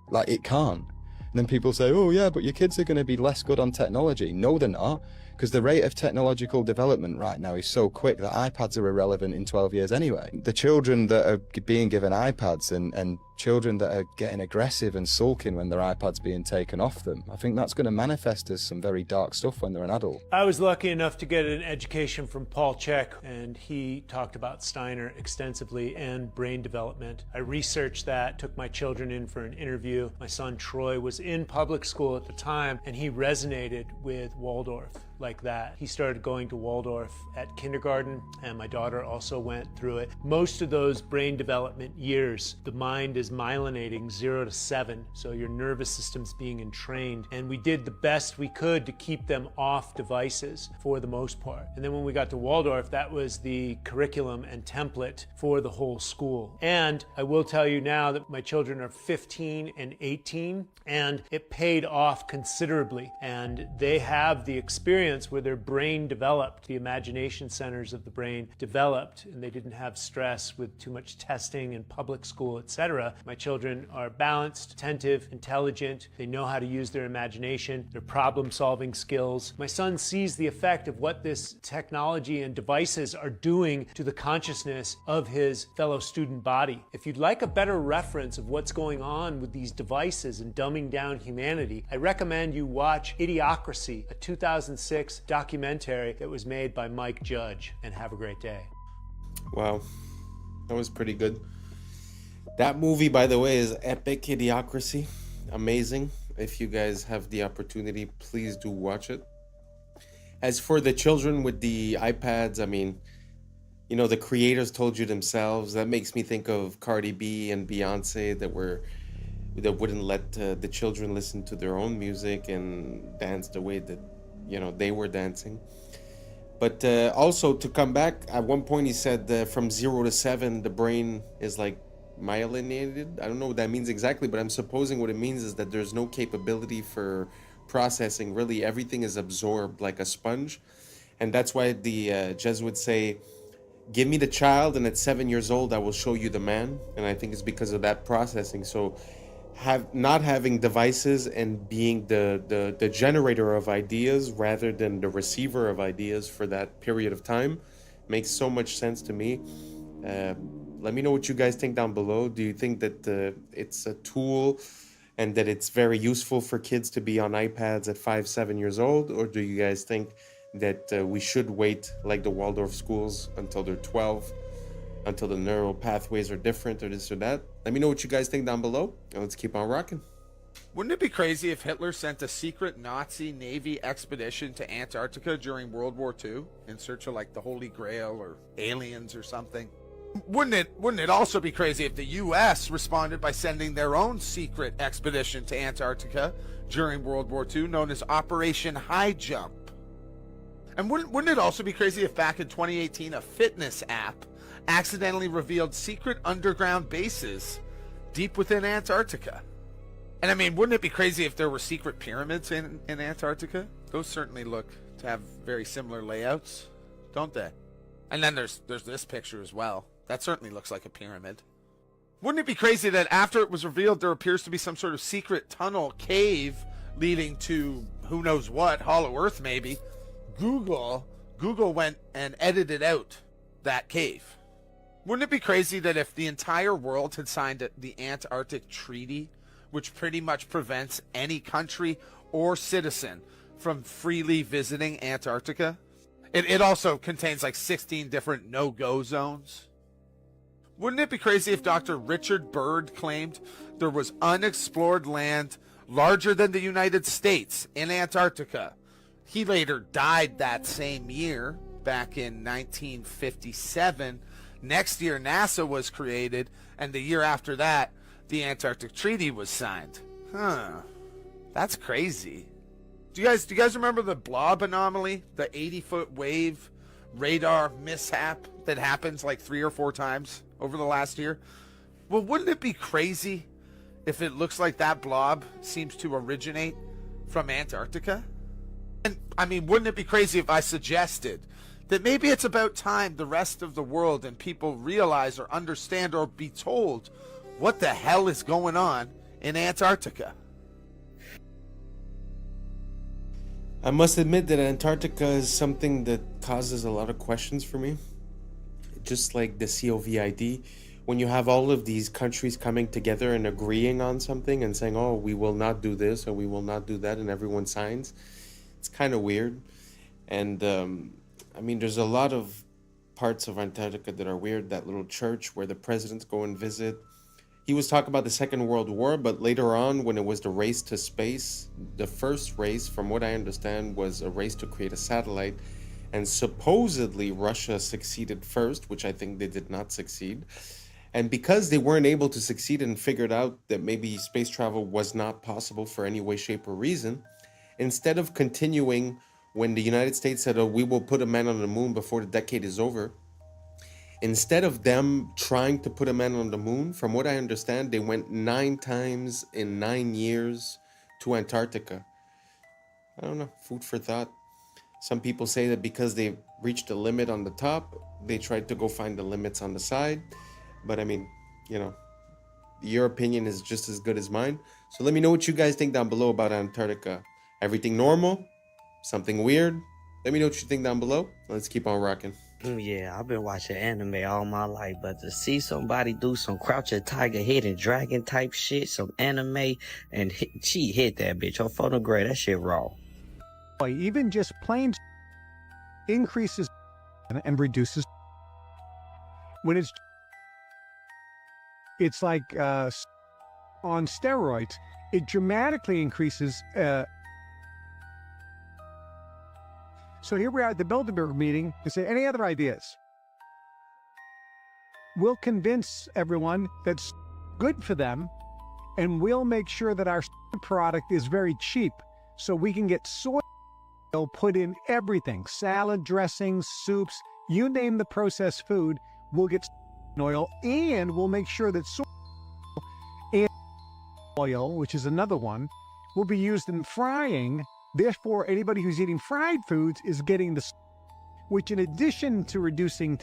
Like, it can't. And then people say, oh yeah, but your kids are going to be less good on technology. No, they're not. Because the rate of technological development right now is so quick that iPads are irrelevant in 12 years anyway. The children that are being given iPads and children that are getting aggressive and sulking when their iPad's being taken off them, I think that's going to manifest as some very dark stuff when they're an adult. I was lucky enough to get an education from Paul Chek, and he talked about Steiner extensively and brain development. I researched that, took my children in for an interview. My son Troy was in public school at the time, and he resonated with Waldorf. like that. He started going to Waldorf at kindergarten, and my daughter also went through it. Most of those brain development years, the mind is myelinating 0 to 7, so your nervous system's being entrained, and we did the best we could to keep them off devices for the most part. And then when we got to Waldorf, that was the curriculum and template for the whole school. And I will tell you now that my children are 15 and 18, and it paid off considerably. And they have the experience where their brain developed, the imagination centers of the brain developed, and they didn't have stress with too much testing in public school, etc. My children are balanced, attentive, intelligent. They know how to use their imagination, their problem-solving skills. My son sees the effect of what this technology and devices are doing to the consciousness of his fellow student body. If you'd like a better reference of what's going on with these devices and dumbing down humanity, I recommend you watch Idiocracy, a 2006 documentary that was made by Mike Judge, and have a great day. Wow, that was pretty good. That movie, by the way, is epic. Idiocracy, amazing. If you guys have the opportunity, please do watch it. As for the children with the iPads, I mean, you know, the creators told you themselves. That makes me think of Cardi B and Beyonce that wouldn't let the children listen to their own music and dance the way that, you know, they were dancing. But also, to come back, at one point he said from 0 to 7, the brain is like myelinated. I don't know what that means exactly, but I'm supposing what it means is that there's no capability for processing. Really, everything is absorbed like a sponge. And that's why the Jesuits say, give me the child, and at 7 years old, I will show you the man. And I think it's because of that processing. So not having devices and being the generator of ideas rather than the receiver of ideas for that period of time makes so much sense to me. Let me know what you guys think down below. Do you think that it's a tool and that it's very useful for kids to be on iPads at 5, 7 years old? Or do you guys think that we should wait, like the Waldorf schools, until they're 12, until the neural pathways are different, or this or that? Let me know what you guys think down below, and let's keep on rocking. Wouldn't it be crazy if Hitler sent a secret Nazi Navy expedition to Antarctica during World War II in search of like the Holy Grail or aliens or something? Wouldn't it also be crazy if the U.S. responded by sending their own secret expedition to Antarctica during World War II, known as Operation High Jump? And wouldn't it also be crazy if back in 2018 a fitness app accidentally revealed secret underground bases deep within Antarctica? And I mean, wouldn't it be crazy if there were secret pyramids in Antarctica? Those certainly look to have very similar layouts, don't they? And then there's this picture as well. That certainly looks like a pyramid. Wouldn't it be crazy that after it was revealed there appears to be some sort of secret tunnel cave leading to who knows what, Hollow Earth maybe? Google went and edited out that cave. Wouldn't it be crazy that if the entire world had signed the Antarctic Treaty, which pretty much prevents any country or citizen from freely visiting Antarctica? It also contains like 16 different no-go zones. Wouldn't it be crazy if Dr. Richard Byrd claimed there was unexplored land larger than the United States in Antarctica? He later died that same year, back in 1957. Next year, NASA was created, and the year after that, the Antarctic Treaty was signed. Huh. That's crazy. Do you guys remember the blob anomaly? The 80-foot wave radar mishap that happens like 3 or 4 times over the last year? Well, wouldn't it be crazy if it looks like that blob seems to originate from Antarctica? And I mean, wouldn't it be crazy if I suggested that maybe it's about time the rest of the world and people realize or understand or be told what the hell is going on in Antarctica? I must admit that Antarctica is something that causes a lot of questions for me. Just like the COVID, when you have all of these countries coming together and agreeing on something and saying, oh, we will not do this or we will not do that, and everyone signs. It's kind of weird. And I mean, there's a lot of parts of Antarctica that are weird. That little church where the presidents go and visit. he was talking about the Second World War, but later on, when it was the race to space, the first race, from what I understand, was a race to create a satellite. And supposedly Russia succeeded first, which I think they did not succeed. And because they weren't able to succeed and figured out that maybe space travel was not possible for any way, shape, or reason, instead of continuing when the United States said, oh, we will put a man on the moon before the decade is over, instead of them trying to put a man on the moon, from what I understand, they went 9 times in 9 years to Antarctica. I don't know, food for thought. Some people say that because they reached a limit on the top, they tried to go find the limits on the side. But I mean, you know, your opinion is just as good as mine. So let me know what you guys think down below about Antarctica. Everything normal? Something weird? Let me know what you think down below. Let's keep on rocking. Yeah, I've been watching anime all my life, but to see somebody do some crouching tiger, hidden dragon type shit, some anime, and she hit that bitch on photograph, that shit raw. Even just plain increases and reduces. When it's like on steroids, it dramatically increases. So here we are at the Bilderberg meeting and say, any other ideas? We'll convince everyone that's good for them, and we'll make sure that our product is very cheap so we can get soy oil put in everything, salad dressings, soups, you name the processed food, we'll get oil, and we'll make sure that soy and oil, which is another one, will be used in frying. Therefore, anybody who's eating fried foods is getting the, which in addition to reducing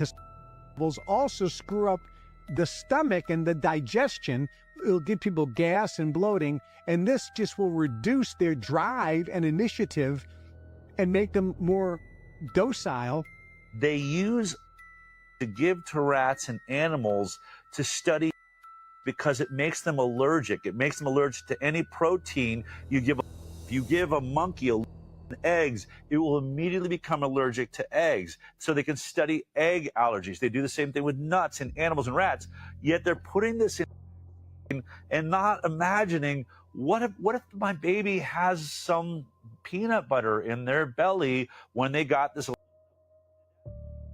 levels, also screw up the stomach and the digestion. It'll give people gas and bloating, and this just will reduce their drive and initiative and make them more docile. They use to give to rats and animals to study because it makes them allergic. It makes them allergic to any protein you give. If you give a monkey eggs, it will immediately become allergic to eggs. So they can study egg allergies. They do the same thing with nuts in animals and rats. Yet they're putting this in and not imagining, what if my baby has some peanut butter in their belly when they got this?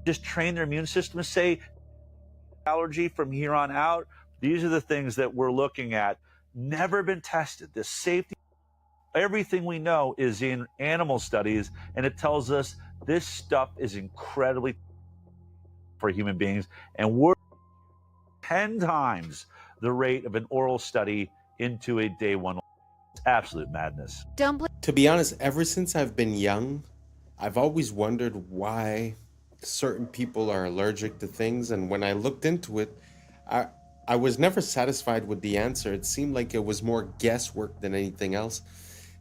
Just train their immune system to say allergy from here on out. These are the things that we're looking at. Never been tested. The safety. Everything we know is in animal studies, and it tells us this stuff is incredibly for human beings, and we're 10 times the rate of an oral study into a day one. It's absolute madness. To be honest, ever since I've been young, I've always wondered why certain people are allergic to things, and when I looked into it, I was never satisfied with the answer. It seemed like it was more guesswork than anything else.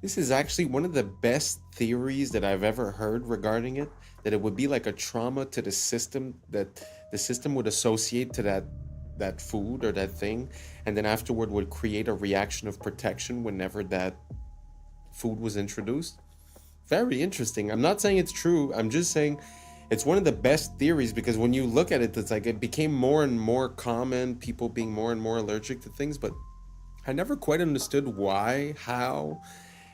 This is actually one of the best theories that I've ever heard regarding it, that it would be like a trauma to the system, that the system would associate to that food or that thing, and then afterward would create a reaction of protection whenever that food was introduced. Very interesting. I'm not saying it's true. I'm just saying it's one of the best theories, because when you look at it, it's like it became more and more common, people being more and more allergic to things, but I never quite understood why, how.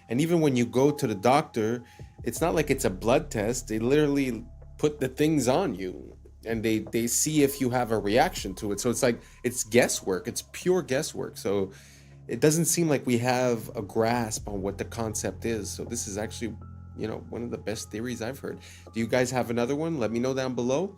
And even when you go to the doctor, it's not like it's a blood test. They literally put the things on you and they see if you have a reaction to it. So it's like, it's guesswork. It's pure guesswork. So it doesn't seem like we have a grasp on what the concept is. So this is actually, you know, one of the best theories I've heard. Do you guys have another one? Let me know down below.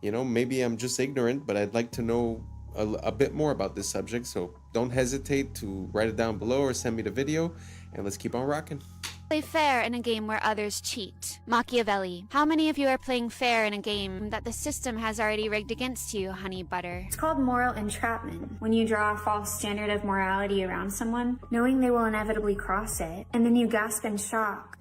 You know, maybe I'm just ignorant, but I'd like to know a bit more about this subject. So don't hesitate to write it down below or send me the video. And let's keep on rocking. Play fair in a game where others cheat. Machiavelli. How many of you are playing fair in a game that the system has already rigged against you, honey butter? It's called moral entrapment. When you draw a false standard of morality around someone, knowing they will inevitably cross it, and then you gasp in shock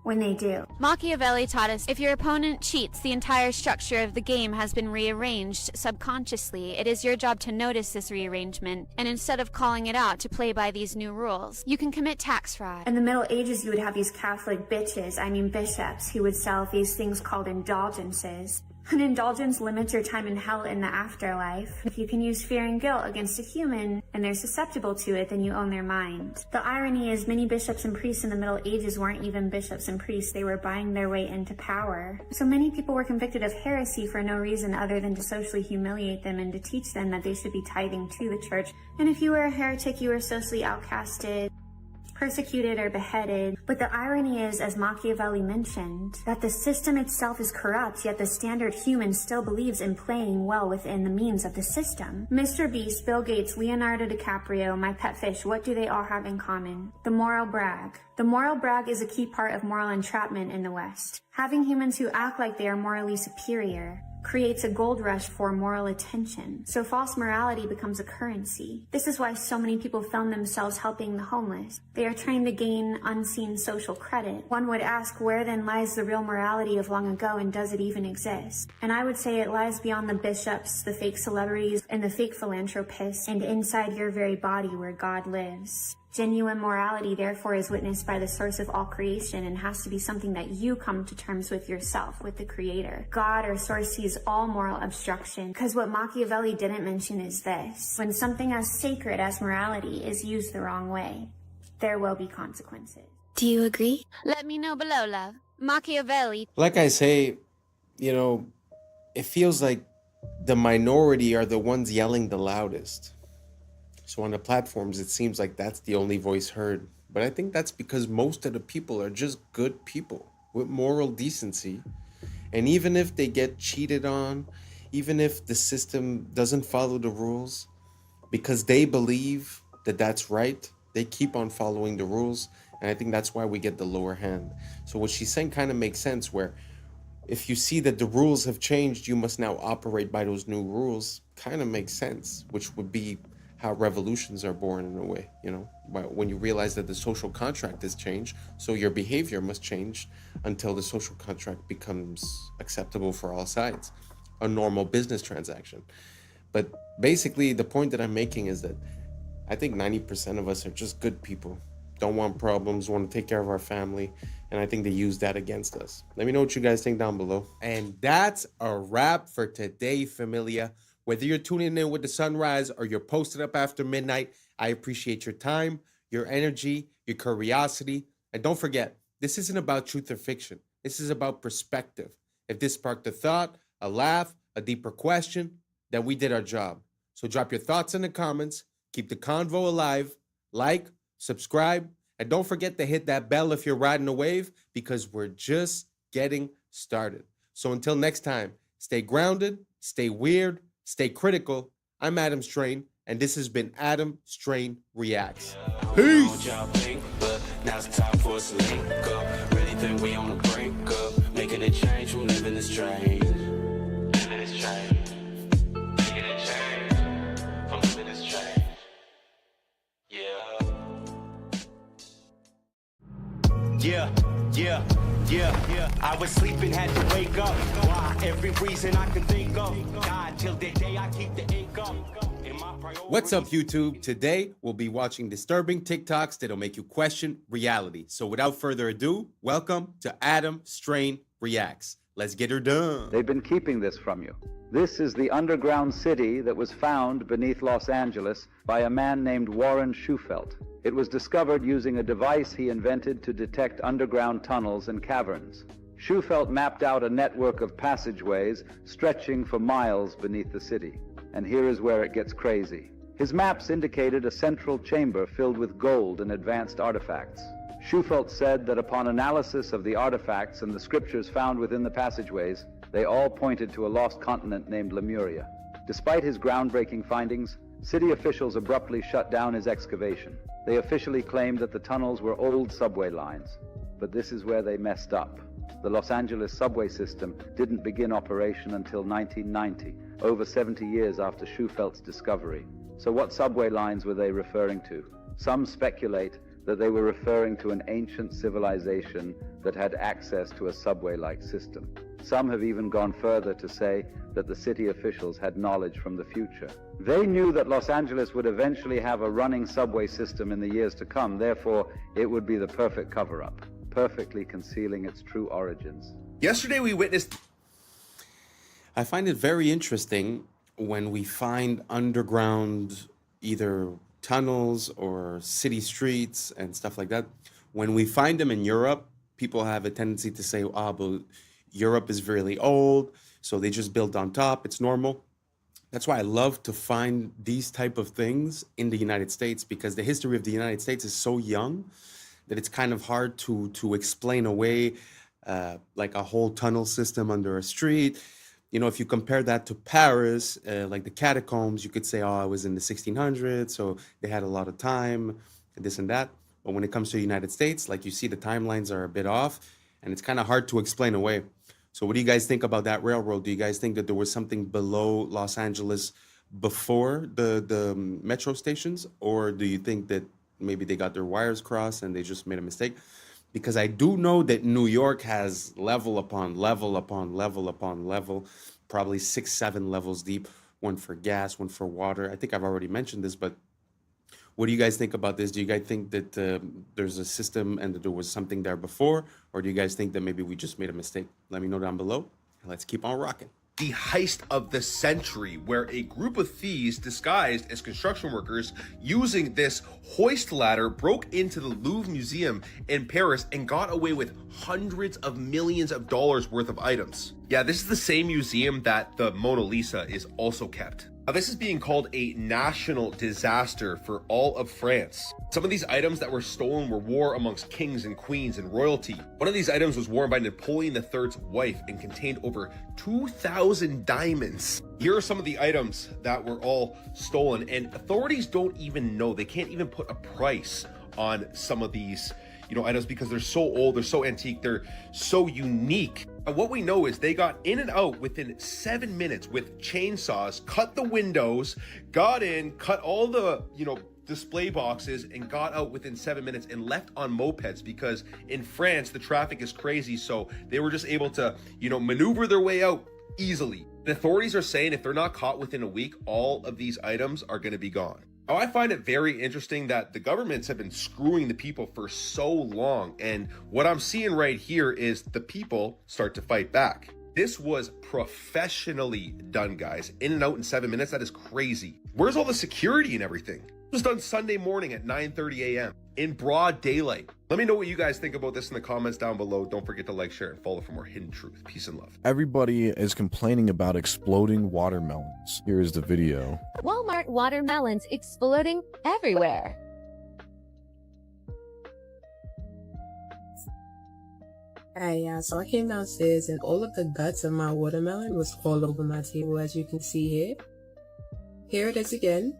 when they do. Machiavelli taught us if your opponent cheats, the entire structure of the game has been rearranged subconsciously. It is your job to notice this rearrangement, and instead of calling it out, to play by these new rules. You can commit tax fraud. In the Middle Ages, you would have these Catholic bishops, who would sell these things called indulgences. An indulgence limits your time in hell in the afterlife. If you can use fear and guilt against a human and they're susceptible to it, then you own their mind. The irony is many bishops and priests in the Middle Ages weren't even bishops and priests. They were buying their way into power. So many people were convicted of heresy for no reason other than to socially humiliate them and to teach them that they should be tithing to the church. And if you were a heretic, you were socially outcasted, persecuted, or beheaded. But the irony is, as Machiavelli mentioned, that the system itself is corrupt, yet the standard human still believes in playing well within the means of the system. Mr. Beast, Bill Gates, Leonardo DiCaprio, my pet fish, what do they all have in common? The moral brag. The moral brag is a key part of moral entrapment in the West. Having humans who act like they are morally superior creates a gold rush for moral attention. So false morality becomes a currency. This is why so many people film themselves helping the homeless. They are trying to gain unseen social credit. One would ask, where then lies the real morality of long ago, and does it even exist? And I would say it lies beyond the bishops, the fake celebrities, and the fake philanthropists, and inside your very body where God lives. Genuine morality, therefore, is witnessed by the source of all creation and has to be something that you come to terms with yourself, with the Creator. God or source sees all moral obstruction, because what Machiavelli didn't mention is this: when something as sacred as morality is used the wrong way, there will be consequences. Do you agree? Let me know below, love. Machiavelli. Like I say, you know, it feels like the minority are the ones yelling the loudest. So on the platforms, it seems like that's the only voice heard. But I think that's because most of the people are just good people with moral decency. And even if they get cheated on, even if the system doesn't follow the rules, because they believe that that's right, they keep on following the rules. And I think that's why we get the lower hand. So what she's saying kind of makes sense, where if you see that the rules have changed, you must now operate by those new rules. Kind of makes sense, which would be how revolutions are born in a way, you know, when you realize that the social contract has changed, so your behavior must change until the social contract becomes acceptable for all sides, a normal business transaction. But basically, the point that I'm making is that I think 90% of us are just good people, don't want problems, want to take care of our family, and I think they use that against us. Let me know what you guys think down below. And that's a wrap for today, familia. Whether you're tuning in with the sunrise or you're posted up after midnight, I appreciate your time, your energy, your curiosity. And don't forget, this isn't about truth or fiction. This is about perspective. If this sparked a thought, a laugh, a deeper question, then we did our job. So drop your thoughts in the comments, keep the convo alive, like, subscribe, and don't forget to hit that bell if you're riding a wave, because we're just getting started. So until next time, stay grounded, stay weird, stay critical. I'm Adam Strain, and this has been Adam Strain Reacts. Peace! Now it's time for us to link up. Really think we on the brink up. Making a change from living this strange. Living this strange. Making a change from living this strange. Yeah. I was sleeping, had to wake up. Why? Every reason I can think of. God, till the day I keep the income. What's up, YouTube? Today, we'll be watching disturbing TikToks that'll make you question reality. So without further ado, welcome to Adam Strain Reacts. Let's get her done. They've been keeping this from you. This is the underground city that was found beneath Los Angeles by a man named Warren Shufelt. It was discovered using a device he invented to detect underground tunnels and caverns. Shufelt mapped out a network of passageways stretching for miles beneath the city. And here is where it gets crazy. His maps indicated a central chamber filled with gold and advanced artifacts. Shufelt said that upon analysis of the artifacts and the scriptures found within the passageways, they all pointed to a lost continent named Lemuria. Despite his groundbreaking findings, city officials abruptly shut down his excavation. They officially claimed that the tunnels were old subway lines. But this is where they messed up. The Los Angeles subway system didn't begin operation until 1990, over 70 years after Schufelt's discovery. So what subway lines were they referring to? Some speculate that they were referring to an ancient civilization that had access to a subway-like system. Some have even gone further to say that the city officials had knowledge from the future. They knew that Los Angeles would eventually have a running subway system in the years to come, therefore it would be the perfect cover-up, perfectly concealing its true origins. Yesterday we witnessed... I find it very interesting when we find underground either tunnels or city streets and stuff like that. When we find them in Europe, people have a tendency to say, ah, but Europe is really old, so they just built on top, it's normal. That's why I love to find these type of things in the United States, because the history of the United States is so young that it's kind of hard to explain away like a whole tunnel system under a street. You know, if you compare that to Paris, like the catacombs, you could say, oh, it was in the 1600s, so they had a lot of time, and this and that. But when it comes to the United States, like you see, the timelines are a bit off, and it's kind of hard to explain away. So what do you guys think about that railroad? Do you guys think that there was something below Los Angeles before the metro stations? Or do you think that maybe they got their wires crossed and they just made a mistake? Because I do know that New York has level upon level upon level upon level, probably 6, 7 levels deep, one for gas, one for water. I think I've already mentioned this, but what do you guys think about this? Do you guys think that there's a system and that there was something there before? Or do you guys think that maybe we just made a mistake? Let me know down below, and let's keep on rocking. The heist of the century, where a group of thieves disguised as construction workers using this hoist ladder broke into the Louvre Museum in Paris and got away with hundreds of millions of dollars worth of items. Yeah, this is the same museum that the Mona Lisa is also kept. Now, this is being called a national disaster for all of France. Some of these items that were stolen were worn amongst kings and queens and royalty. One of these items was worn by Napoleon III's wife and contained over 2,000 diamonds. Here are some of the items that were all stolen, and authorities don't even know. They can't even put a price on some of these, items, because they're so old, they're so antique, they're so unique. And what we know is they got in and out within 7 minutes with chainsaws, cut the windows, got in, cut all the, display boxes, and got out within 7 minutes and left on mopeds, because in France, the traffic is crazy. So they were just able to, maneuver their way out easily. The authorities are saying if they're not caught within a week, all of these items are going to be gone. Now, I find it very interesting that the governments have been screwing the people for so long. And what I'm seeing right here is the people start to fight back. This was professionally done, guys. In and out in 7 minutes. That is crazy. Where's all the security and everything? It was done Sunday morning at 9:30 a.m. in broad daylight. Let me know what you guys think about this in the comments down below. Don't forget to like, share, and follow for more hidden truth. Peace and love. Everybody is complaining about exploding watermelons. Here's the video. Walmart watermelons exploding everywhere. Hey, yeah, so I came downstairs and all of the guts of my watermelon was all over my table, as you can see here. Here it is again.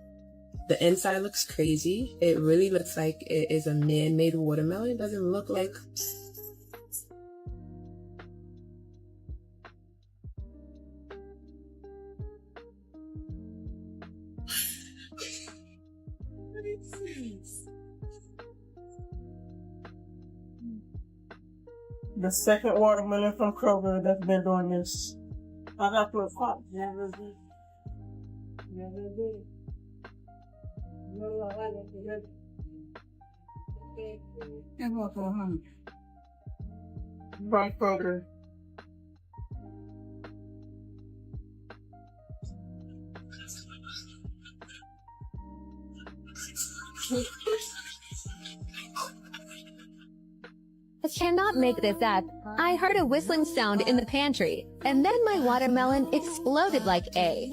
The inside looks crazy. It really looks like it is a man-made watermelon. It doesn't look like... The second watermelon from Kroger that's been doing this. I got to a pot. Never did. Never did. By Kroger. I cannot make this up. I heard a whistling sound in the pantry, and then my watermelon exploded like A.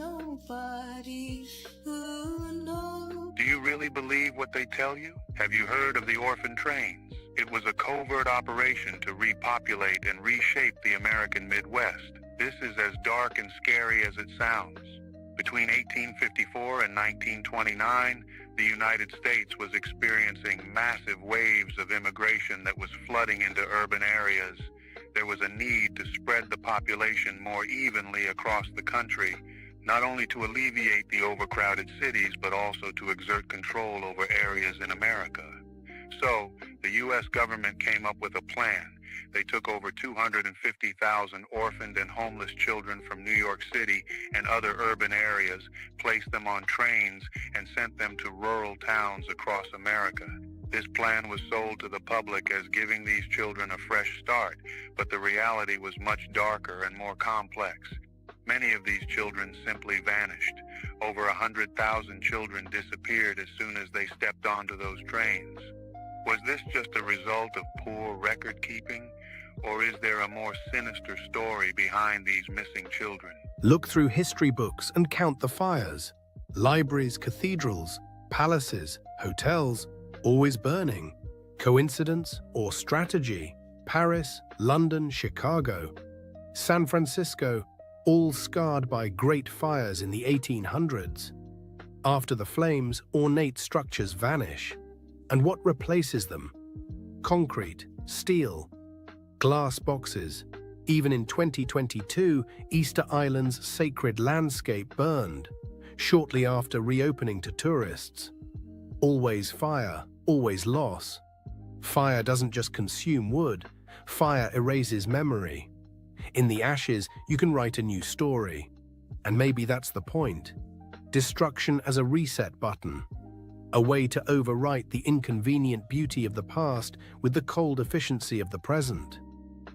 Do you really believe what they tell you? Have you heard of the orphan trains? It was a covert operation to repopulate and reshape the American Midwest. This is as dark and scary as it sounds. Between 1854 and 1929, the United States was experiencing massive waves of immigration that was flooding into urban areas. There was a need to spread the population more evenly across the country, not only to alleviate the overcrowded cities, but also to exert control over areas in America. So, the U.S. government came up with a plan. They took over 250,000 orphaned and homeless children from New York City and other urban areas, placed them on trains, and sent them to rural towns across America. This plan was sold to the public as giving these children a fresh start, but the reality was much darker and more complex. Many of these children simply vanished. Over 100,000 children disappeared as soon as they stepped onto those trains. Was this just a result of poor record keeping, or is there a more sinister story behind these missing children? Look through history books and count the fires. Libraries, cathedrals, palaces, hotels, always burning. Coincidence or strategy? Paris, London, Chicago, San Francisco, all scarred by great fires in the 1800s. After the flames, ornate structures vanish. And what replaces them? Concrete, steel, glass boxes. Even in 2022, Easter Island's sacred landscape burned, shortly after reopening to tourists. Always fire, always loss. Fire doesn't just consume wood, fire erases memory. In the ashes, you can write a new story. And maybe that's the point. Destruction as a reset button. A way to overwrite the inconvenient beauty of the past with the cold efficiency of the present.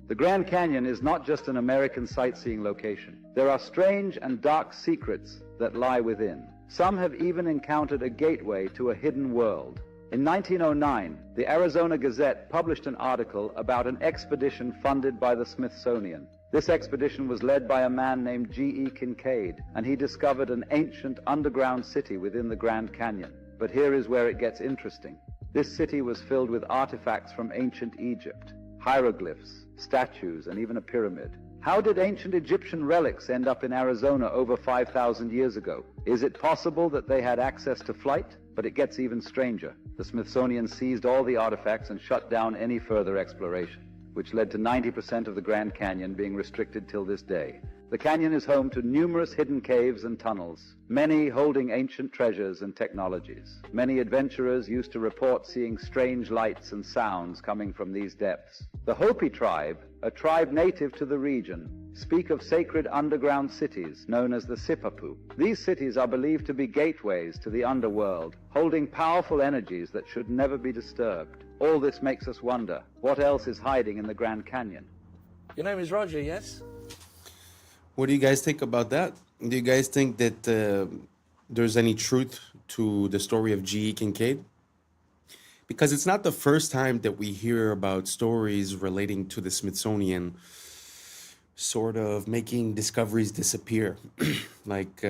The Grand Canyon is not just an American sightseeing location. There are strange and dark secrets that lie within. Some have even encountered a gateway to a hidden world. In 1909, the Arizona Gazette published an article about an expedition funded by the Smithsonian. This expedition was led by a man named G.E. Kincaid, and he discovered an ancient underground city within the Grand Canyon. But here is where it gets interesting. This city was filled with artifacts from ancient Egypt, hieroglyphs, statues, and even a pyramid. How did ancient Egyptian relics end up in Arizona over 5,000 years ago? Is it possible that they had access to flight? But it gets even stranger. The Smithsonian seized all the artifacts and shut down any further exploration, which led to 90% of the Grand Canyon being restricted till this day. The canyon is home to numerous hidden caves and tunnels, many holding ancient treasures and technologies. Many adventurers used to report seeing strange lights and sounds coming from these depths. The Hopi tribe, a tribe native to the region, speak of sacred underground cities known as the Sipapu. These cities are believed to be gateways to the underworld, holding powerful energies that should never be disturbed. All this makes us wonder, what else is hiding in the Grand Canyon? Your name is Roger, yes? What do you guys think about that? Do you guys think that there's any truth to the story of G.E. Kincaid? Because it's not the first time that we hear about stories relating to the Smithsonian sort of making discoveries disappear. Like,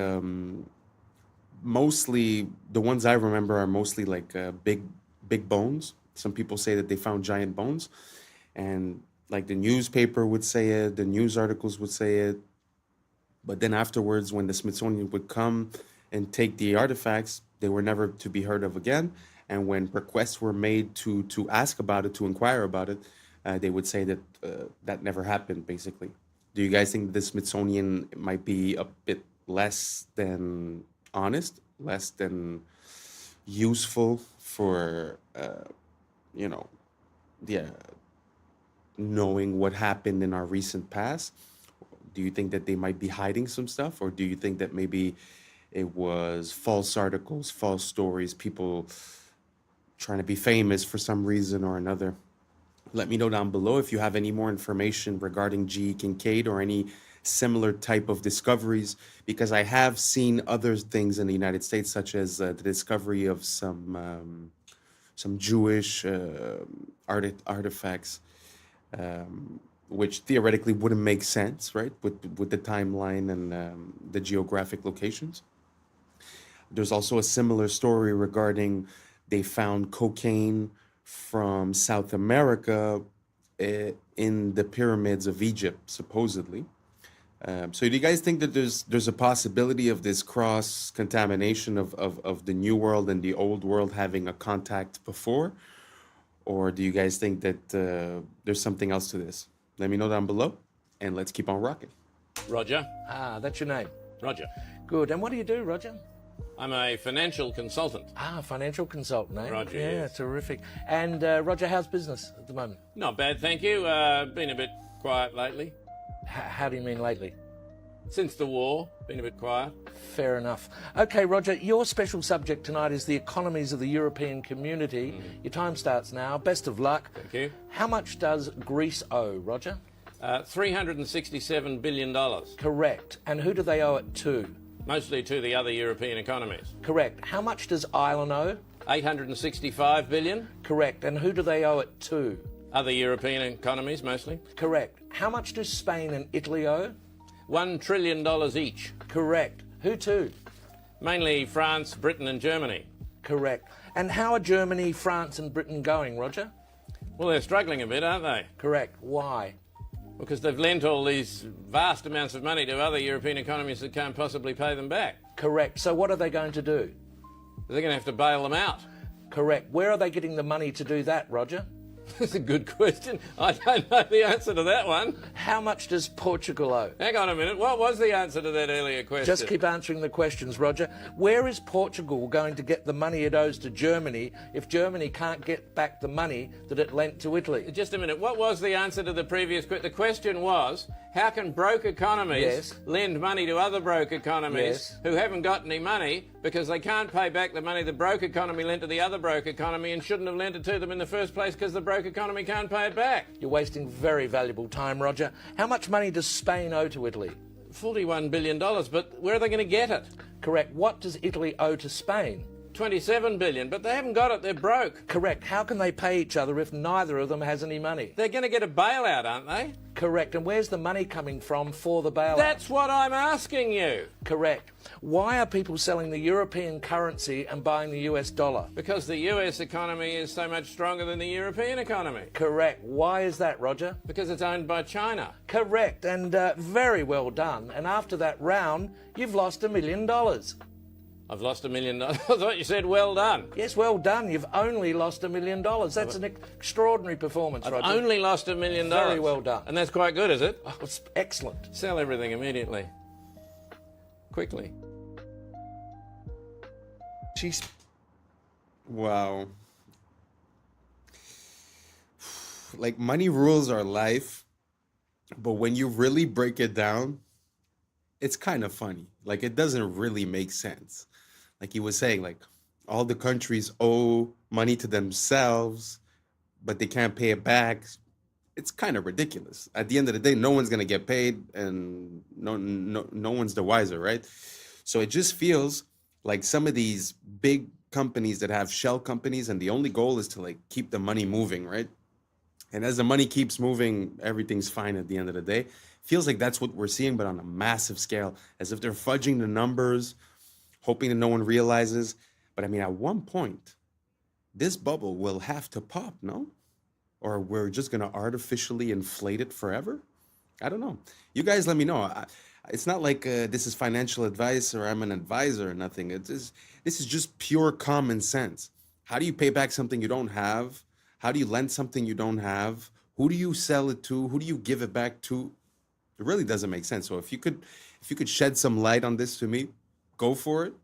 mostly, the ones I remember are mostly like big bones. Some people say that they found giant bones. And like the newspaper would say it, the news articles would say it. But then afterwards, when the Smithsonian would come and take the artifacts, they were never to be heard of again. And when requests were made to ask about it, to inquire about it, they would say that that never happened, basically. Do you guys think the Smithsonian might be a bit less than honest, less than useful for, knowing what happened in our recent past? Do you think that they might be hiding some stuff? Or do you think that maybe it was false articles, false stories, people trying to be famous for some reason or another? Let me know down below if you have any more information regarding G.E. Kincaid or any similar type of discoveries, because I have seen other things in the United States, such as the discovery of some Jewish artifacts, which theoretically wouldn't make sense, right, with the timeline and the geographic locations. There's also a similar story regarding they found cocaine from South America in the pyramids of Egypt, supposedly. So do you guys think that there's a possibility of this cross-contamination of the new world and the old world having a contact before? Or do you guys think that there's something else to this? Let me know down below, and let's keep on rocking. Roger. Ah, that's your name. Roger. Good. And what do you do, Roger? I'm a financial consultant. Ah, financial consultant, eh? Roger, Yeah, yes. Terrific. And Roger, how's business at the moment? Not bad, thank you. Been a bit quiet lately. How do you mean lately? Since the war, been a bit quiet. Fair enough. Okay, Roger, your special subject tonight is the economies of the European community. Your time starts now. Best of luck. Thank you. How much does Greece owe, Roger? $367 billion. Correct. And who do they owe it to? Mostly to the other European economies. Correct. How much does Ireland owe? $865 billion. Correct. And who do they owe it to? Other European economies, mostly. Correct. How much do Spain and Italy owe? $1 trillion each. Correct. Who to? Mainly France, Britain and Germany. Correct. And how are Germany, France and Britain going, Roger? Well, they're struggling a bit, aren't they? Correct. Why? Because they've lent all these vast amounts of money to other European economies that can't possibly pay them back. Correct. So what are they going to do? They're going to have to bail them out. Correct. Where are they getting the money to do that, Roger? That's a good question. I don't know the answer to that one. How much does Portugal owe? Hang on a minute. What was the answer to that earlier question? Just keep answering the questions, Roger. Where is Portugal going to get the money it owes to Germany if Germany can't get back the money that it lent to Italy? Just a minute. What was the answer to the previous question? The question was, how can broke economies lend money to other broke economies who haven't got any money because they can't pay back the money the broke economy lent to the other broke economy and shouldn't have lent it to them in the first place because the broke economy can't pay it back? You're wasting very valuable time, Roger. How much money does Spain owe to Italy? $41 billion, but where are they going to get it? Correct. What does Italy owe to Spain? $27 billion, but they haven't got it. They're broke. Correct. How can they pay each other if neither of them has any money? They're going to get a bailout, aren't they? Correct. And where's the money coming from for the bailout? That's what I'm asking you. Correct. Why are people selling the European currency and buying the US dollar? Because the US economy is so much stronger than the European economy. Correct. Why is that, Roger? Because it's owned by China. Correct. And very well done. And after that round, you've lost $1 million. I've lost $1 million. I thought you said well done. Yes, well done. You've only lost $1 million. That's an extraordinary performance, Roger. I've only lost $1 million. Very well done. And that's quite good, is it? Oh, it's excellent. Sell everything immediately. Quickly. Jeez. Wow. Like, money rules our life, but when you really break it down, it's kind of funny. Like, it doesn't really make sense. Like he was saying, like, all the countries owe money to themselves, but they can't pay it back. It's kind of ridiculous. At the end of the day, no one's gonna get paid, and no one's the wiser, right? So it just feels like some of these big companies that have shell companies, and the only goal is to like keep the money moving, right? And as the money keeps moving, everything's fine at the end of the day. Feels like that's what we're seeing, but on a massive scale, as if they're fudging the numbers, hoping that no one realizes. But I mean, at one point, this bubble will have to pop, no? Or we're just going to artificially inflate it forever? I don't know. You guys let me know. It's not like this is financial advice or I'm an advisor or nothing. This is just pure common sense. How do you pay back something you don't have? How do you lend something you don't have? Who do you sell it to? Who do you give it back to? It really doesn't make sense. So if you could shed some light on this to me, go for it,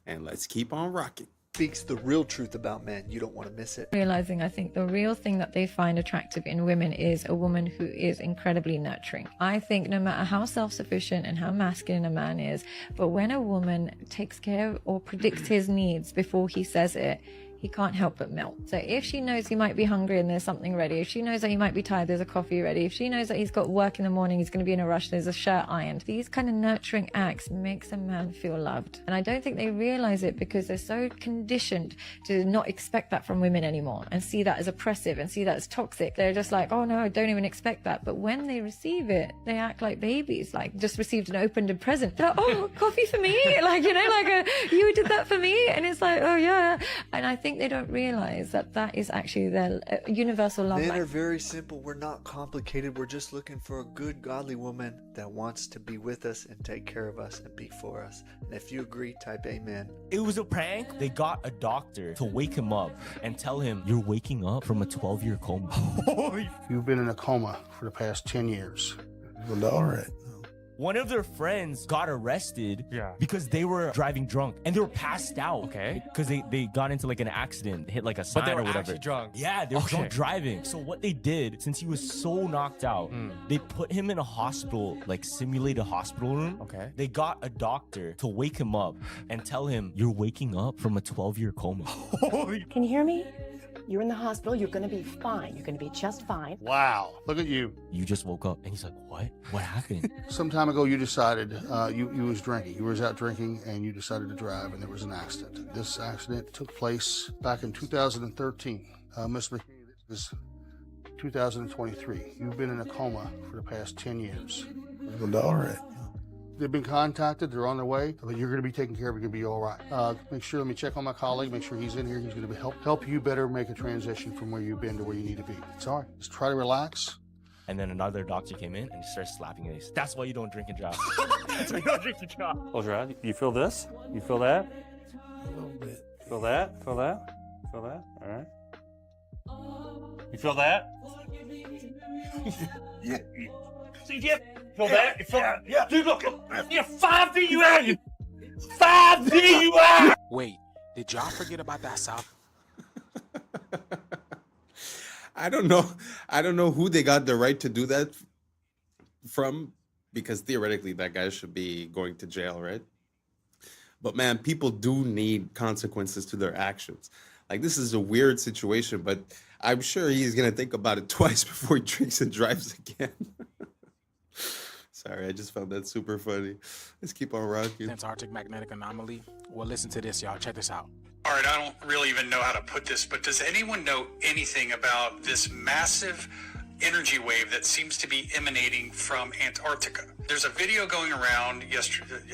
and let's keep on rocking. Speaks the real truth about men. You don't want to miss it. Realizing, I think the real thing that they find attractive in women is a woman who is incredibly nurturing. I think no matter how self-sufficient and how masculine a man is, but when a woman takes care or predicts his needs before he says it, he can't help but melt. So if she knows he might be hungry and there's something ready, if she knows that he might be tired, there's a coffee ready, if she knows that he's got work in the morning, he's going to be in a rush, there's a shirt ironed, these kind of nurturing acts makes a man feel loved. And I don't think they realize it because they're so conditioned to not expect that from women anymore and see that as oppressive and see that as toxic. They're just like, oh no, I don't even expect that. But when they receive it, they act like babies, like just received an opened present. They're like, oh, coffee for me? Like, you know, like you did that for me? And it's like, oh yeah. And I think they don't realize that that is actually their universal love Men language. are very simple. We're not complicated. We're just looking for a good, godly woman that wants to be with us and take care of us and be for us. And if you agree, type amen. It was a prank. They got a doctor to wake him up and tell him, you're waking up from a 12-year coma. You've been in a coma for the past 10 years. Well, all right. One of their friends got arrested because they were driving drunk and they were passed out. Okay. Because they got into like an accident, hit like a sign But they were or whatever. actually drunk. Yeah, they were drunk driving. So what they did, since he was so knocked out, they put him in a hospital, like simulated hospital room. Okay. They got a doctor to wake him up and tell him, you're waking up from a 12-year coma. Can you hear me? You're in the hospital. You're going to be fine. You're going to be just fine. Wow. Look at you. You just woke up. And he's like, what? What happened? Some time ago, you decided you was drinking. You was out drinking, and you decided to drive, and there was an accident. This accident took place back in 2013. Ms. McKinney, this is 2023. You've been in a coma for the past 10 years. All right. They've been contacted. They're on their way. But you're going to be taken care of. You're going to be all right. Make sure, let me check on my colleague. Make sure he's in here. He's going to help you better make a transition from where you've been to where you need to be. It's all right. Just try to relax. And then another doctor came in and started slapping his. That's why you don't drink and drive. That's why you don't drink and drive. Close your eyes. You feel this? You feel that? A little bit. Feel that? Feel that? Feel that? All right. You feel that? Yeah. See, yeah. Feel that? You feel that? Yeah. Dude, look. You're 5D you are. 5D you are. Wait, did y'all forget about that South? I don't know who they got the right to do that from, because theoretically that guy should be going to jail, right? But man, people do need consequences to their actions. Like, this is a weird situation, but I'm sure he's gonna think about it twice before he drinks and drives again. Sorry, I just found that super funny. Let's keep on rocking. Antarctic magnetic anomaly. Well, listen to this, y'all. Check this out. All right, I don't really even know how to put this, but does anyone know anything about this massive energy wave that seems to be emanating from Antarctica? There's a video going around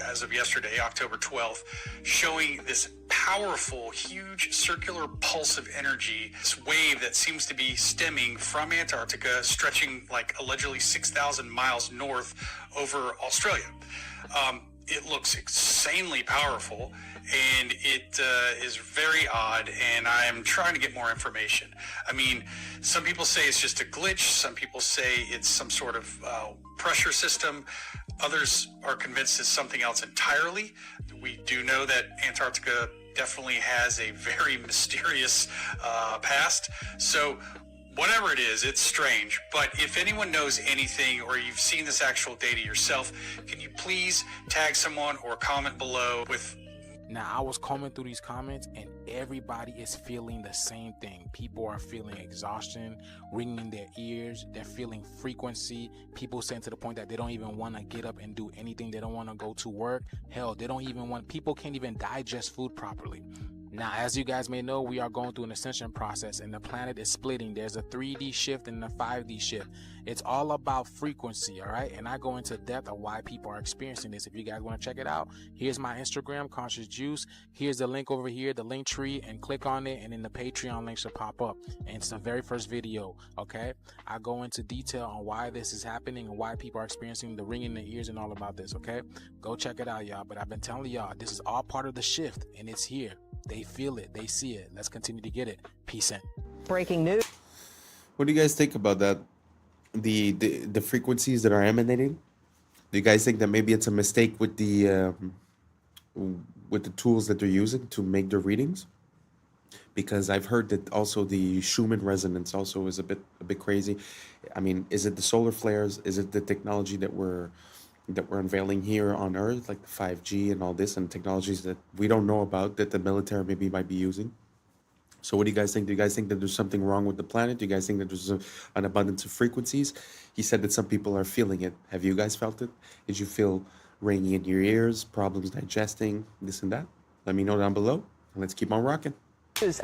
as of yesterday, October 12th, showing this powerful, huge circular pulse of energy, this wave that seems to be stemming from Antarctica, stretching like allegedly 6,000 miles north over Australia. It looks insanely powerful, and it is very odd, and I am trying to get more information. I mean, some people say it's just a glitch. Some people say it's some sort of pressure system. Others are convinced it's something else entirely. We do know that Antarctica definitely has a very mysterious past. So whatever it is, it's strange. But if anyone knows anything, or you've seen this actual data yourself, can you please tag someone or comment below with... Now, I was combing through these comments, and everybody is feeling the same thing. People are feeling exhaustion, ringing in their ears. They're feeling frequency. People saying to the point that they don't even want to get up and do anything. They don't want to go to work. Hell, they don't even want... People can't even digest food properly. Now, as you guys may know, we are going through an ascension process, and the planet is splitting. There's a 3D shift and a 5D shift. It's all about frequency, all right? And I go into depth of why people are experiencing this. If you guys want to check it out, here's my Instagram, Conscious Juice. Here's the link over here, the link tree, and click on it, and then the Patreon link should pop up. And it's the very first video, okay? I go into detail on why this is happening and why people are experiencing the ringing in their ears and all about this, okay? Go check it out, y'all. But I've been telling y'all, this is all part of the shift, and it's here. They feel it. They see it. Let's continue to get it. Peace in. Breaking news. What do you guys think about that? The frequencies that are emanating? Do you guys think that maybe it's a mistake with the tools that they're using to make their readings? Because I've heard that also the Schumann resonance also is a bit crazy. I mean, is it the solar flares? Is it the technology that we're unveiling here on Earth, like the 5G and all this, and technologies that we don't know about that the military maybe might be using? So what do you guys think? Do you guys think that there's something wrong with the planet? Do you guys think that there's an abundance of frequencies? He said that some people are feeling it. Have you guys felt it? Did you feel ringing in your ears, problems digesting, this and that? Let me know down below. Let's keep on rocking.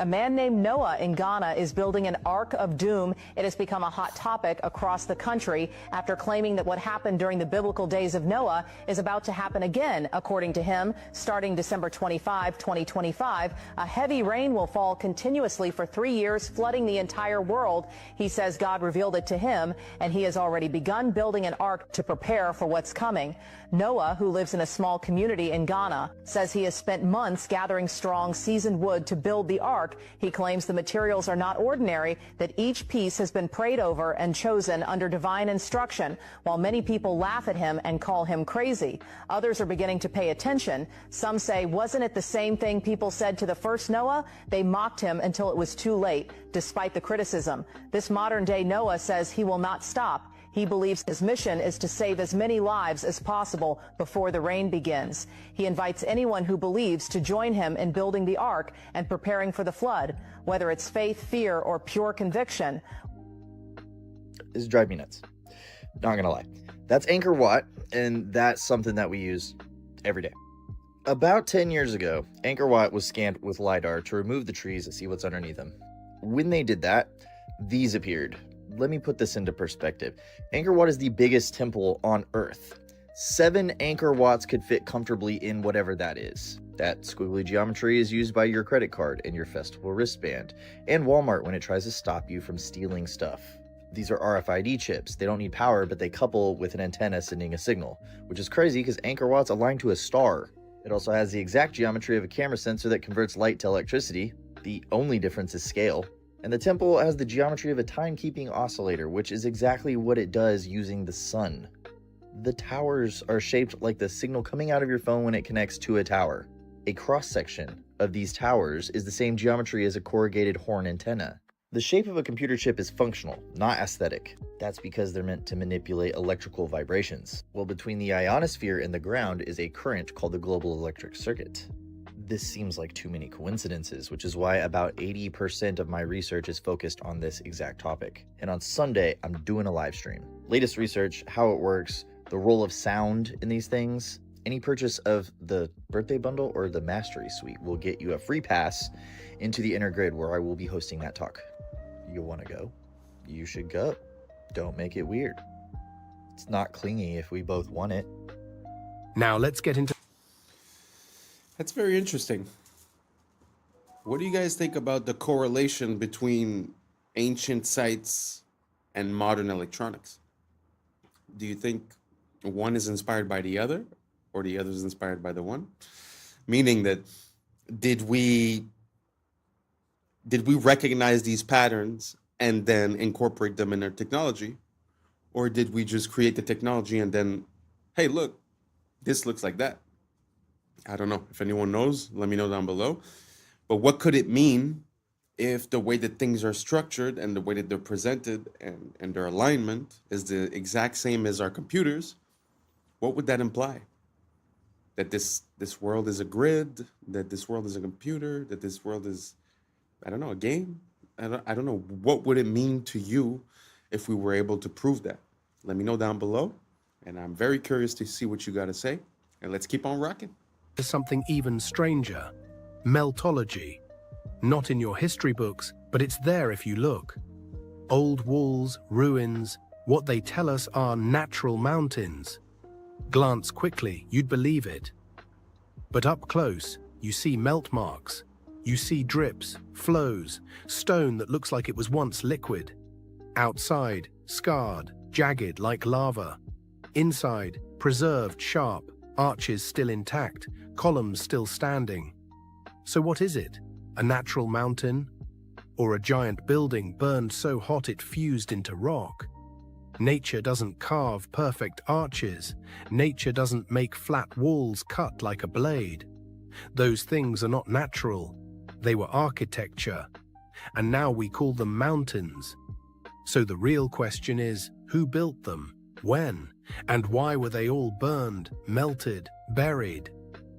A man named Noah in Ghana is building an Ark of Doom. It has become a hot topic across the country after claiming that what happened during the biblical days of Noah is about to happen again. According to him, starting December 25, 2025, a heavy rain will fall continuously for 3 years, flooding the entire world. He says God revealed it to him, and he has already begun building an ark to prepare for what's coming. Noah, who lives in a small community in Ghana, says he has spent months gathering strong, seasoned wood to build the ark. He claims the materials are not ordinary, that each piece has been prayed over and chosen under divine instruction. While many people laugh at him and call him crazy, others are beginning to pay attention. Some say, wasn't it the same thing people said to the first Noah? They mocked him until it was too late, despite the criticism. This modern-day Noah says he will not stop. He believes his mission is to save as many lives as possible before the rain begins. He invites anyone who believes to join him in building the ark and preparing for the flood, whether it's faith, fear, or pure conviction. This drives me nuts. Not gonna lie. That's Angkor Wat, and that's something that we use every day. About 10 years ago, Angkor Wat was scanned with LiDAR to remove the trees and see what's underneath them. When they did that, these appeared. Let me put this into perspective. Angkor Wat is the biggest temple on Earth. 7 Angkor Wats could fit comfortably in whatever that is. That squiggly geometry is used by your credit card and your festival wristband, and Walmart when it tries to stop you from stealing stuff. These are RFID chips. They don't need power, but they couple with an antenna sending a signal, which is crazy because Angkor Wat's aligned to a star. It also has the exact geometry of a camera sensor that converts light to electricity. The only difference is scale. And the temple has the geometry of a timekeeping oscillator, which is exactly what it does using the sun. The towers are shaped like the signal coming out of your phone when it connects to a tower. A cross-section of these towers is the same geometry as a corrugated horn antenna. The shape of a computer chip is functional, not aesthetic. That's because they're meant to manipulate electrical vibrations. Well, between the ionosphere and the ground is a current called the global electric circuit. This seems like too many coincidences, which is why about 80% of my research is focused on this exact topic. And on Sunday, I'm doing a live stream. Latest research, how it works, the role of sound in these things. Any purchase of the birthday bundle or the mastery suite will get you a free pass into the inner grid where I will be hosting that talk. You want to go? You should go. Don't make it weird. It's not clingy if we both want it. Now let's get into... That's very interesting. What do you guys think about the correlation between ancient sites and modern electronics? Do you think one is inspired by the other, or the other is inspired by the one? Meaning that did we recognize these patterns and then incorporate them in our technology? Or did we just create the technology and then, hey, look, this looks like that? I don't know. If anyone knows, let me know down below. But what could it mean if the way that things are structured and the way that they're presented and their alignment is the exact same as our computers? What would that imply? That this world is a grid, that this world is a computer, that this world is, I don't know, a game? I don't know. What would it mean to you if we were able to prove that? Let me know down below. And I'm very curious to see what you got to say. And let's keep on rocking. There's something even stranger. Meltology. Not in your history books, but it's there if you look. Old walls, ruins, what they tell us are natural mountains. Glance quickly, you'd believe it. But up close, you see melt marks. You see drips, flows, stone that looks like it was once liquid. Outside, scarred, jagged like lava. Inside, preserved sharp, arches still intact, columns still standing. So what is it? A natural mountain? Or a giant building burned so hot it fused into rock? Nature doesn't carve perfect arches. Nature doesn't make flat walls cut like a blade. Those things are not natural. They were architecture. And now we call them mountains. So the real question is, who built them? When? And why were they all burned, melted, buried?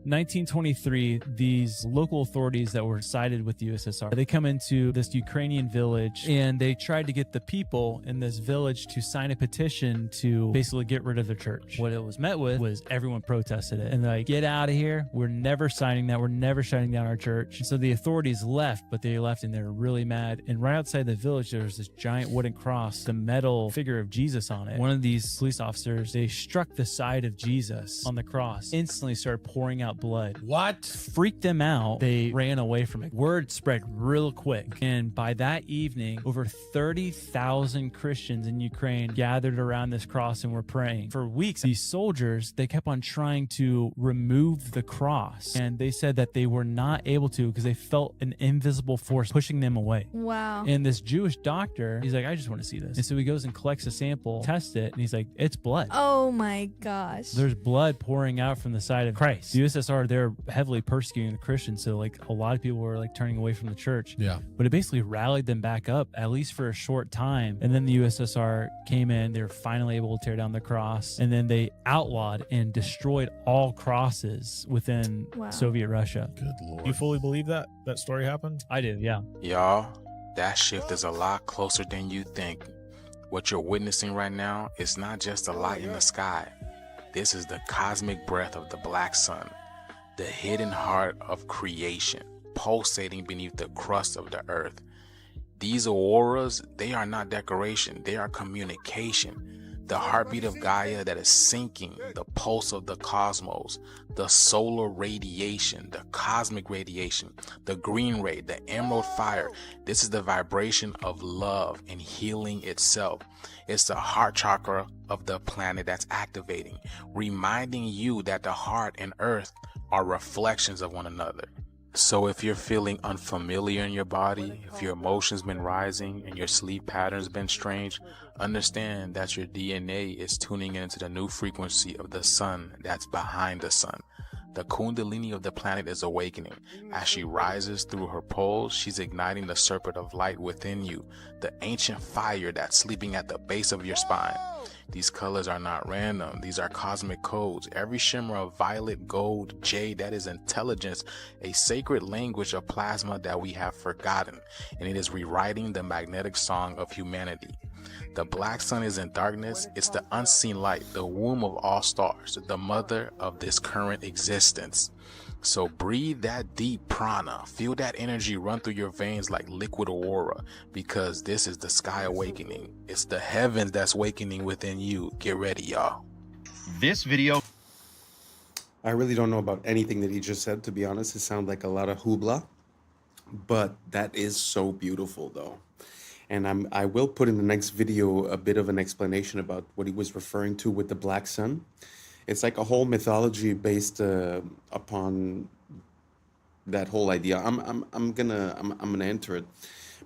1923, these local authorities that were sided with the USSR, they come into this Ukrainian village and they tried to get the people in this village to sign a petition to basically get rid of their church. What it was met with was everyone protested it and they're like, get out of here. We're never signing that. We're never shutting down our church. And so the authorities left, but they left and they were really mad. And right outside the village, there was this giant wooden cross, the metal figure of Jesus on it. One of these police officers, they struck the side of Jesus on the cross, instantly started pouring out blood. What? Freaked them out. They ran away from it. Word spread real quick. And by that evening, over 30,000 Christians in Ukraine gathered around this cross and were praying. For weeks, these soldiers, they kept on trying to remove the cross. And they said that they were not able to because they felt an invisible force pushing them away. Wow. And this Jewish doctor, he's like, I just want to see this. And so he goes and collects a sample, tests it, and he's like, it's blood. Oh my gosh. There's blood pouring out from the side of Christ. The USSR, they're heavily persecuting the Christians, so like a lot of people were like turning away from the church. Yeah. But it basically rallied them back up, at least for a short time. And then the USSR came in, they were finally able to tear down the cross, and then they outlawed and destroyed all crosses within Soviet Russia. Good Lord. You fully believe that story happened? I do, yeah. Y'all, that shift is a lot closer than you think. What you're witnessing right now is not just a light in the sky. This is the cosmic breath of the black sun, the hidden heart of creation, pulsating beneath the crust of the earth. These auroras, they are not decoration, they are communication. The heartbeat of Gaia that is sinking, the pulse of the cosmos, the solar radiation, the cosmic radiation, the green ray, the emerald fire. This is the vibration of love and healing itself. It's the heart chakra of the planet that's activating, reminding you that the heart and earth are reflections of one another. So if you're feeling unfamiliar in your body, if your emotions been rising and your sleep patterns been strange, understand that your DNA is tuning into the new frequency of the sun that's behind the sun. The Kundalini of the planet is awakening. As she rises through her poles, she's igniting the serpent of light within you, the ancient fire that's sleeping at the base of your spine. These colors are not random. These are cosmic codes. Every shimmer of violet, gold, jade, that is intelligence, a sacred language of plasma that we have forgotten, and it is rewriting the magnetic song of humanity. The black sun is in darkness. It's the unseen light, the womb of all stars, the mother of this current existence. So breathe that deep prana, feel that energy run through your veins like liquid aurora, because this is the sky awakening. It's the heavens that's awakening within you. Get ready, y'all. This video, I really don't know about anything that he just said, to be honest. It sounds like a lot of hoopla, but that is so beautiful though. And I will put in the next video a bit of an explanation about what he was referring to with the black sun. It's like a whole mythology based upon that whole idea. I'm gonna enter it.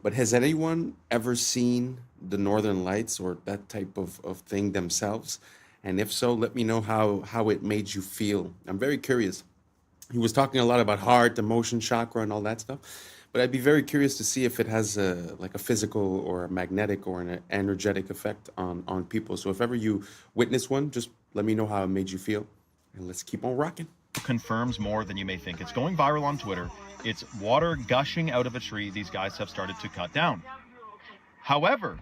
But has anyone ever seen the Northern Lights or that type of thing themselves? And if so, let me know how it made you feel. I'm very curious. He was talking a lot about heart, emotion, chakra, and all that stuff. But I'd be very curious to see if it has like a physical or a magnetic or an energetic effect on people. So if ever you witness one, just let me know how it made you feel. And let's keep on rocking. confirms more than you may think. It's going viral on Twitter. It's water gushing out of a tree these guys have started to cut down. However,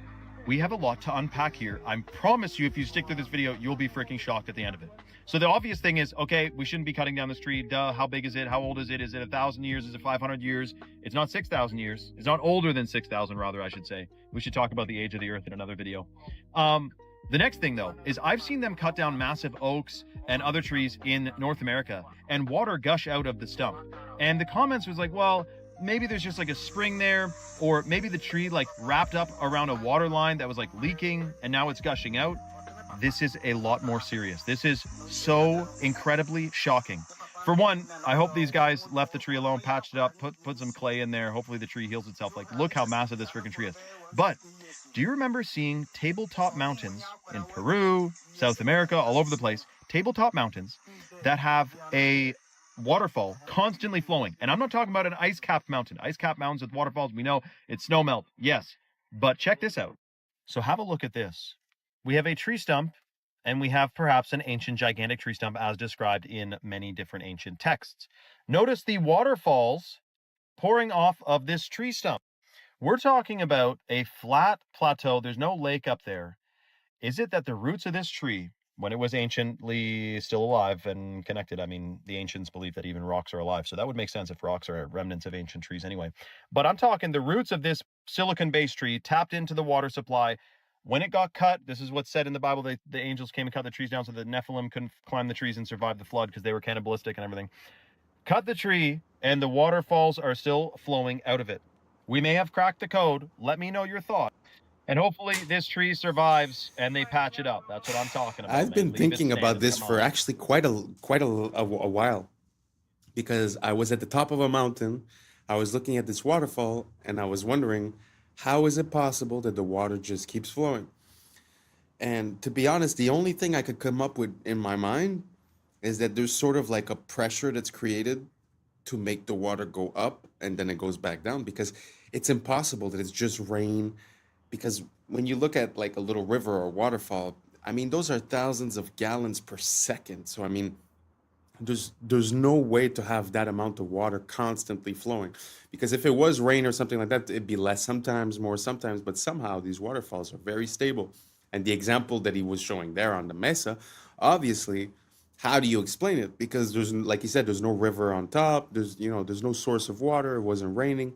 we have a lot to unpack here. I promise you, if you stick through this video, you'll be freaking shocked at the end of it. So the obvious thing is, okay, we shouldn't be cutting down this tree. Duh, how big is it? How old is it? Is it 1,000 years? Is it 500 years? It's not 6,000 years. It's not older than 6,000, rather, I should say. We should talk about the age of the earth in another video. The next thing, though, is I've seen them cut down massive oaks and other trees in North America and water gush out of the stump. And the comments was like, well, maybe there's just like a spring there, or maybe the tree like wrapped up around a water line that was like leaking and now it's gushing out. This is a lot more serious. This is so incredibly shocking. For one, I hope these guys left the tree alone, patched it up, put some clay in there. Hopefully the tree heals itself. Like, look how massive this freaking tree is. But do you remember seeing tabletop mountains in Peru, South America, all over the place, tabletop mountains that have a waterfall constantly flowing? And I'm not talking about an ice-capped mountain. Ice-capped mountains with waterfalls, we know it's snow melt. Yes, but check this out. So have a look at this. We have a tree stump, and we have perhaps an ancient gigantic tree stump as described in many different ancient texts. Notice the waterfalls pouring off of this tree stump. We're talking about a flat plateau. There's no lake up there. Is it that the roots of this tree, when it was anciently still alive and connected, I mean, the ancients believe that even rocks are alive, so that would make sense if rocks are remnants of ancient trees anyway. But I'm talking the roots of this silicon-based tree tapped into the water supply. When it got cut, this is what's said in the Bible, the angels came and cut the trees down so the Nephilim couldn't climb the trees and survive the flood because they were cannibalistic and everything. Cut the tree, and the waterfalls are still flowing out of it. We may have cracked the code. Let me know your thought. And hopefully this tree survives and they patch it up. That's what I'm talking about. I've been thinking about this for actually quite a while, because I was at the top of a mountain. I was looking at this waterfall and I was wondering, how is it possible that the water just keeps flowing? And to be honest, the only thing I could come up with in my mind is that there's sort of like a pressure that's created to make the water go up and then it goes back down, because it's impossible that it's just rain. Because when you look at like a little river or waterfall, I mean, those are thousands of gallons per second. So, I mean, there's no way to have that amount of water constantly flowing, because if it was rain or something like that, it'd be less sometimes, more sometimes, but somehow these waterfalls are very stable. And the example that he was showing there on the mesa, obviously, how do you explain it? Because there's, like he said, there's no river on top, there's no source of water, it wasn't raining.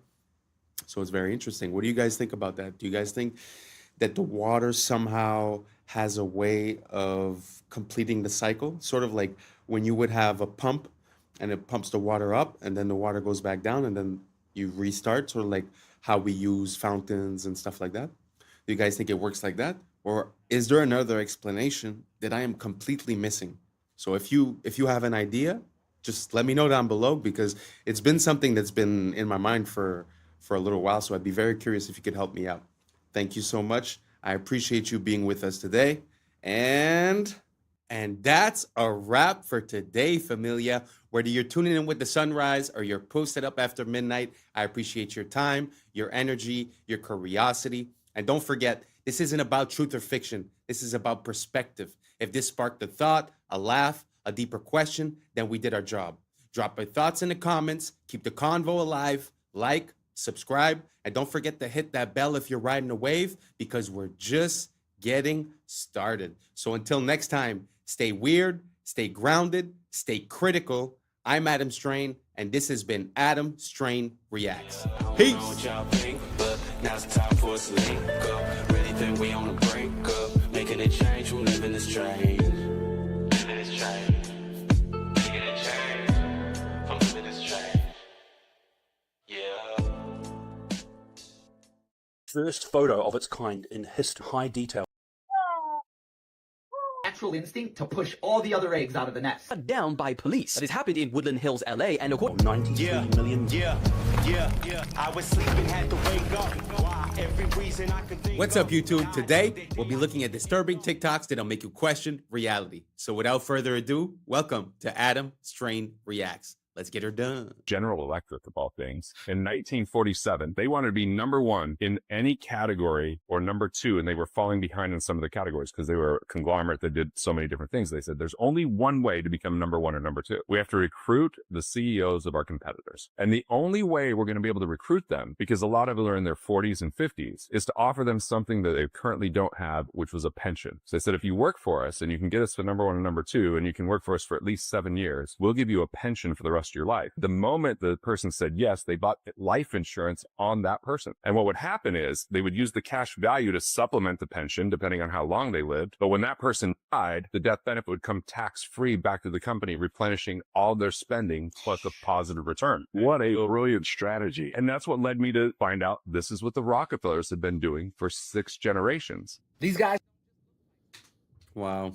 So it's very interesting. What do you guys think about that? Do you guys think that the water somehow has a way of completing the cycle? Sort of like when you would have a pump and it pumps the water up and then the water goes back down and then you restart, sort of like how we use fountains and stuff like that. Do you guys think it works like that? Or is there another explanation that I am completely missing? So if you have an idea, just let me know down below, because it's been something that's been in my mind for a little while. So I'd be very curious if you could help me out. Thank you so much. I appreciate you being with us today. And that's a wrap for today, familia. Whether you're tuning in with the sunrise or you're posted up after midnight, I appreciate your time, your energy, your curiosity. And don't forget, this isn't about truth or fiction. This is about perspective. If this sparked a thought, a laugh, a deeper question, then we did our job. Drop your thoughts in the comments. Keep the convo alive. Like, subscribe, and don't forget to hit that bell if you're riding a wave, because we're just getting started. So until next time, stay weird, stay grounded, stay critical. I'm Adam Strain, and this has been Adam Strain Reacts. Peace. Making a change from living this strange. First photo of its kind in history. High detail. Natural instinct to push all the other eggs out of the nest. Down by police. That has happened in Woodland Hills, LA, and according 93 million. I was sleeping, had to wake up. Why? Every reason I could think. What's up, YouTube? Today, we'll be looking at disturbing TikToks that'll make you question reality. So without further ado, welcome to Adam Strain Reacts. Let's get her done. General Electric, of all things, in 1947, they wanted to be number one in any category or number two, and they were falling behind in some of the categories because they were a conglomerate that did so many different things. They said there's only one way to become number one or number two. We have to recruit the CEOs of our competitors. And the only way we're going to be able to recruit them, because a lot of them are in their 40s and 50s, is to offer them something that they currently don't have, which was a pension. So they said, if you work for us and you can get us to number one and number two, and you can work for us for at least 7 years, we'll give you a pension for the rest of your life. The moment the person said yes, they bought life insurance on that person. And what would happen is they would use the cash value to supplement the pension, depending on how long they lived. But when that person died, the death benefit would come tax-free back to the company, replenishing all their spending plus a positive return. What a brilliant strategy. And that's what led me to find out this is what the Rockefellers have been doing for 6 generations. These guys. Wow.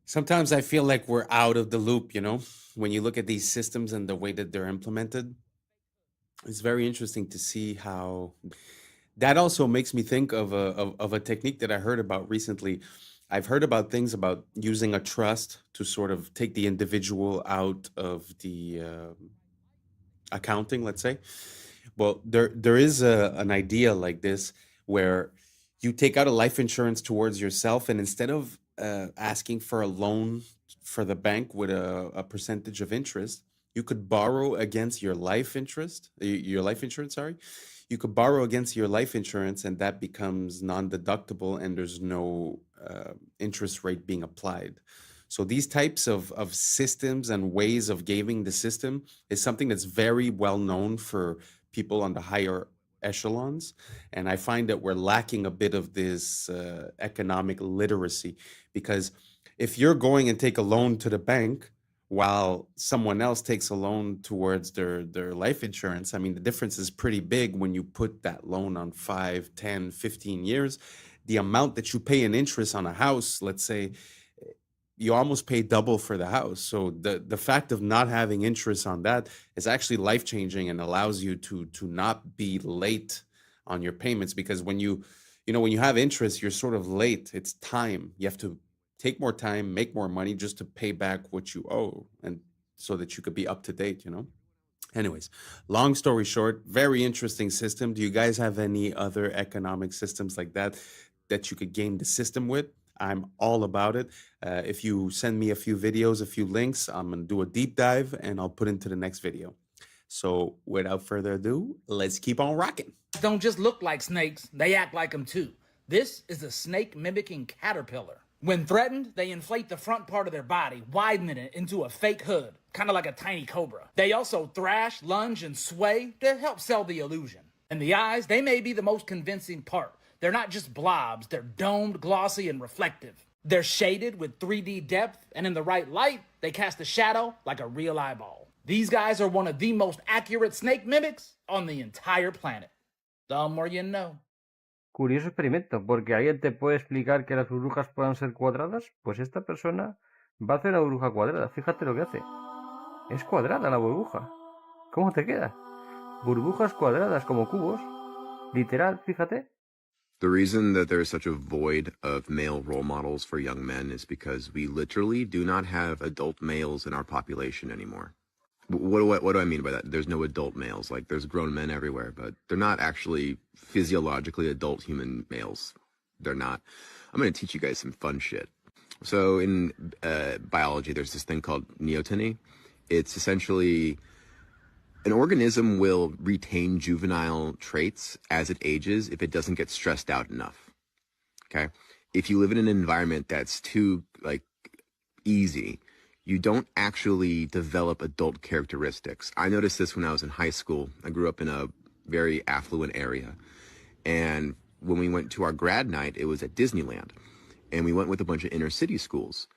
Sometimes I feel like we're out of the loop, you know, when you look at these systems and the way that they're implemented. It's very interesting to see how that also makes me think of a technique that I heard about recently. I've heard about things about using a trust to sort of take the individual out of the accounting, let's say. Well, there is an idea like this where you take out a life insurance towards yourself, and instead of asking for a loan for the bank with a percentage of interest, you could borrow against your life insurance, sorry. You could borrow against your life insurance, and that becomes non-deductible, and there's no interest rate being applied. So these types of systems and ways of gaming the system is something that's very well known for people on the higher echelons. And I find that we're lacking a bit of this economic literacy, because if you're going and take a loan to the bank while someone else takes a loan towards their life insurance, I mean, the difference is pretty big when you put that loan on 5, 10, 15 years. The amount that you pay in interest on a house, let's say, you almost pay double for the house. So the fact of not having interest on that is actually life-changing and allows you to not be late on your payments, because when you have interest, you're sort of late. It's time. You have to take more time, make more money just to pay back what you owe, and so that you could be up to date, you know? Anyways, long story short, very interesting system. Do you guys have any other economic systems like that you could game the system with? I'm all about it. If you send me a few videos, a few links, I'm going to do a deep dive and I'll put into the next video. So without further ado, let's keep on rocking. Don't just look like snakes, they act like them too. This is a snake mimicking caterpillar. When threatened, they inflate the front part of their body, widening it into a fake hood, kind of like a tiny cobra. They also thrash, lunge, and sway to help sell the illusion. And the eyes, they may be the most convincing part. They're not just blobs, they're domed, glossy, and reflective. They're shaded with 3D depth, and in the right light, they cast a shadow like a real eyeball. These guys are one of the most accurate snake mimics on the entire planet. The more you know. Curioso experimento, porque alguien te puede explicar que las burbujas puedan ser cuadradas, pues esta persona va a hacer una burbuja cuadrada. Fíjate lo que hace. Es cuadrada la burbuja. ¿Cómo te queda? Burbujas cuadradas como cubos. Literal, fíjate. The reason that there is such a void of male role models for young men is because we literally do not have adult males in our population anymore. What do I mean by that? There's no adult males. Like, there's grown men everywhere, but they're not actually physiologically adult human males. They're not. I'm going to teach you guys some fun shit. So in biology, there's this thing called neoteny. It's essentially an organism will retain juvenile traits as it ages if it doesn't get stressed out enough. Okay? If you live in an environment that's too, like, easy, you don't actually develop adult characteristics. I noticed this when I was in high school. I grew up in a very affluent area. And when we went to our grad night, it was at Disneyland. And we went with a bunch of inner city schools.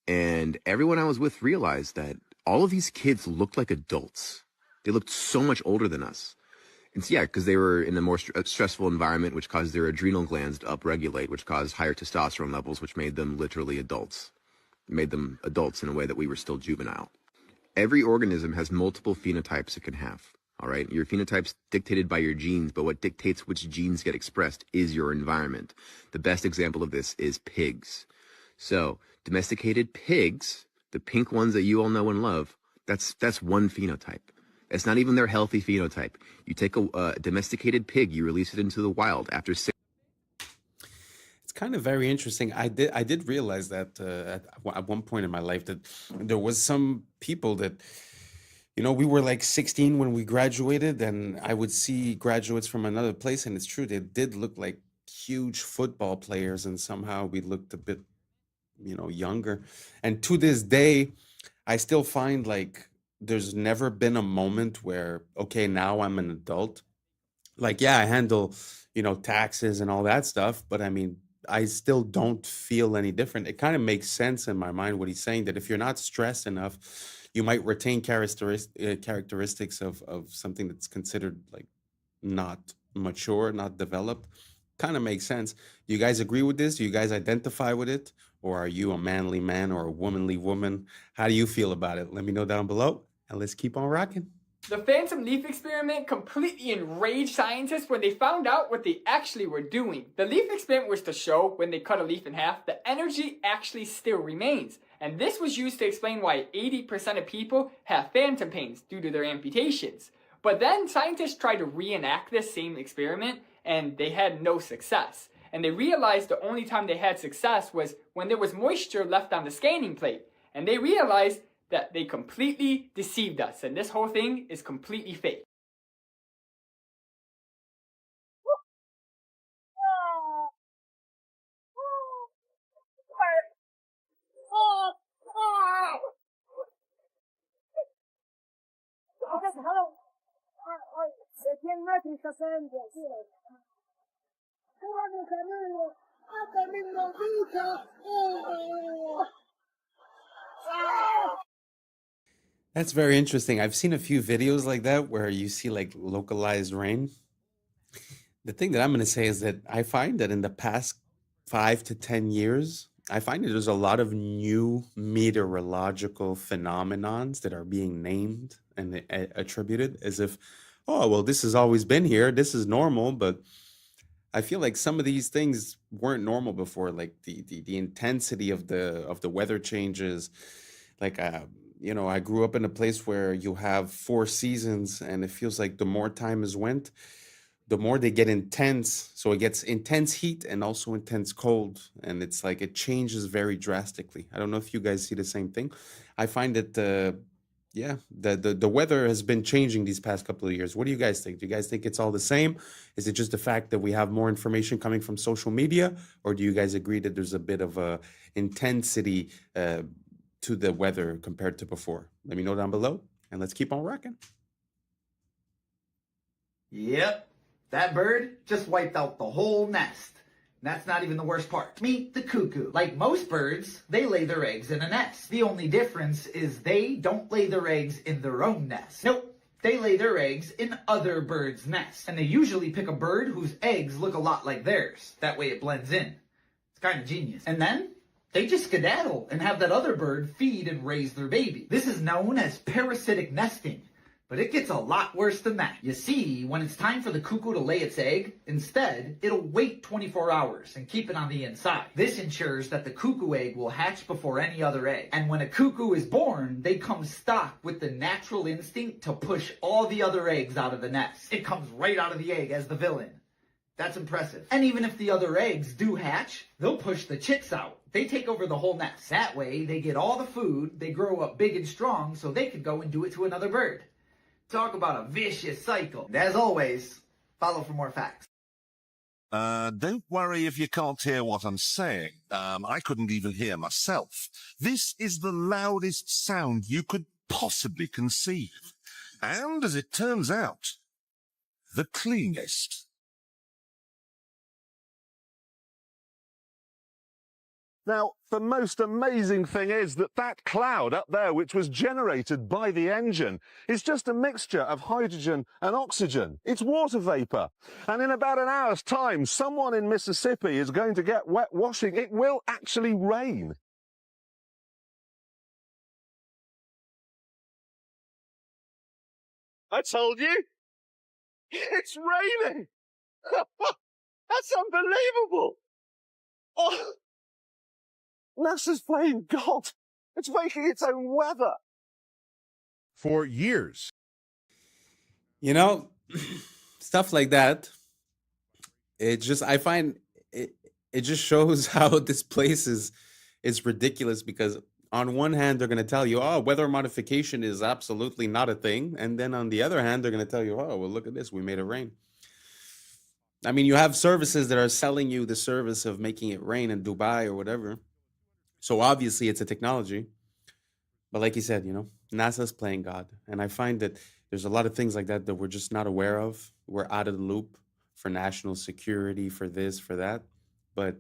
And everyone I was with realized that all of these kids looked like adults. They looked so much older than us. And so, yeah, because they were in a more stressful environment, which caused their adrenal glands to upregulate, which caused higher testosterone levels, which made them literally adults. Made them adults in a way that we were still juvenile. Every organism has multiple phenotypes it can have, all right? Your phenotype's dictated by your genes, but what dictates which genes get expressed is your environment. The best example of this is pigs. So, domesticated pigs, the pink ones that you all know and love, that's one phenotype. It's not even their healthy phenotype. You take a domesticated pig, you release it into the wild after 6. Kind of very interesting. I did realize that at one point in my life that there was some people that, you know, we were like 16 when we graduated, and I would see graduates from another place, and it's true, they did look like huge football players, and somehow we looked a bit, you know, younger. And to this day, I still find like there's never been a moment where, okay, now I'm an adult. Like, yeah, I handle, you know, taxes and all that stuff, but I mean, I still don't feel any different. It kind of makes sense in my mind what he's saying, that if you're not stressed enough, you might retain characteristics of something that's considered like not mature, not developed. Kind of makes sense. Do you guys agree with this? Do you guys identify with it? Or are you a manly man or a womanly woman? How do you feel about it? Let me know down below, and let's keep on rocking. The phantom leaf experiment completely enraged scientists when they found out what they actually were doing. The leaf experiment was to show when they cut a leaf in half, the energy actually still remains. And this was used to explain why 80% of people have phantom pains due to their amputations. But then scientists tried to reenact this same experiment and they had no success. And they realized the only time they had success was when there was moisture left on the scanning plate. And they realized that they completely deceived us, and this whole thing is completely fake. That's very interesting. I've seen a few videos like that where you see like localized rain. The thing that I'm going to say is that I find that in the past 5 to 10 years, I find that there's a lot of new meteorological phenomenons that are being named and attributed as if, oh, well, this has always been here. This is normal. But I feel like some of these things weren't normal before, like the intensity of the weather changes. Like you know, I grew up in a place where you have 4 seasons, and it feels like the more time has went, the more they get intense. So it gets intense heat and also intense cold, and it's like it changes very drastically. I don't know if you guys see the same thing. I find that yeah, the weather has been changing these past couple of years. What do you guys think? Do you guys think it's all the same? Is it just the fact that we have more information coming from social media, or do you guys agree that there's a bit of a intensity to the weather compared to before? Let me know down below, and let's keep on rocking. Yep, that bird just wiped out the whole nest. That's not even the worst part. Meet the cuckoo. Like most birds, they lay their eggs in a nest. The only difference is they don't lay their eggs in their own nest. Nope, they lay their eggs in other birds' nests. And they usually pick a bird whose eggs look a lot like theirs. That way it blends in. It's kind of genius. And then they just skedaddle and have that other bird feed and raise their baby. This is known as parasitic nesting. But it gets a lot worse than that. You see, when it's time for the cuckoo to lay its egg, instead, it'll wait 24 hours and keep it on the inside. This ensures that the cuckoo egg will hatch before any other egg. And when a cuckoo is born, they come stocked with the natural instinct to push all the other eggs out of the nest. It comes right out of the egg as the villain. That's impressive. And even if the other eggs do hatch, they'll push the chicks out. They take over the whole nest. That way, they get all the food, they grow up big and strong, so they can go and do it to another bird. Talk about a vicious cycle. And as always, follow for more facts. Don't worry if you can't hear what I'm saying. I couldn't even hear myself. This is the loudest sound you could possibly conceive. And as it turns out, the cleanest. Now, the most amazing thing is that that cloud up there, which was generated by the engine, is just a mixture of hydrogen and oxygen. It's water vapor. And in about an hour's time, someone in Mississippi is going to get wet washing. It will actually rain. I told you. It's raining. That's unbelievable. Oh. NASA's playing God. It's making its own weather. For years. You know, stuff like that. It just, I find it just shows how this place is ridiculous, because on one hand, they're going to tell you, oh, weather modification is absolutely not a thing. And then on the other hand, they're going to tell you, oh, well, look at this. We made it rain. I mean, you have services that are selling you the service of making it rain in Dubai or whatever. So obviously it's a technology, but like you said, you know, NASA's playing God. And I find that there's a lot of things like that we're just not aware of. We're out of the loop for national security, for this, for that. But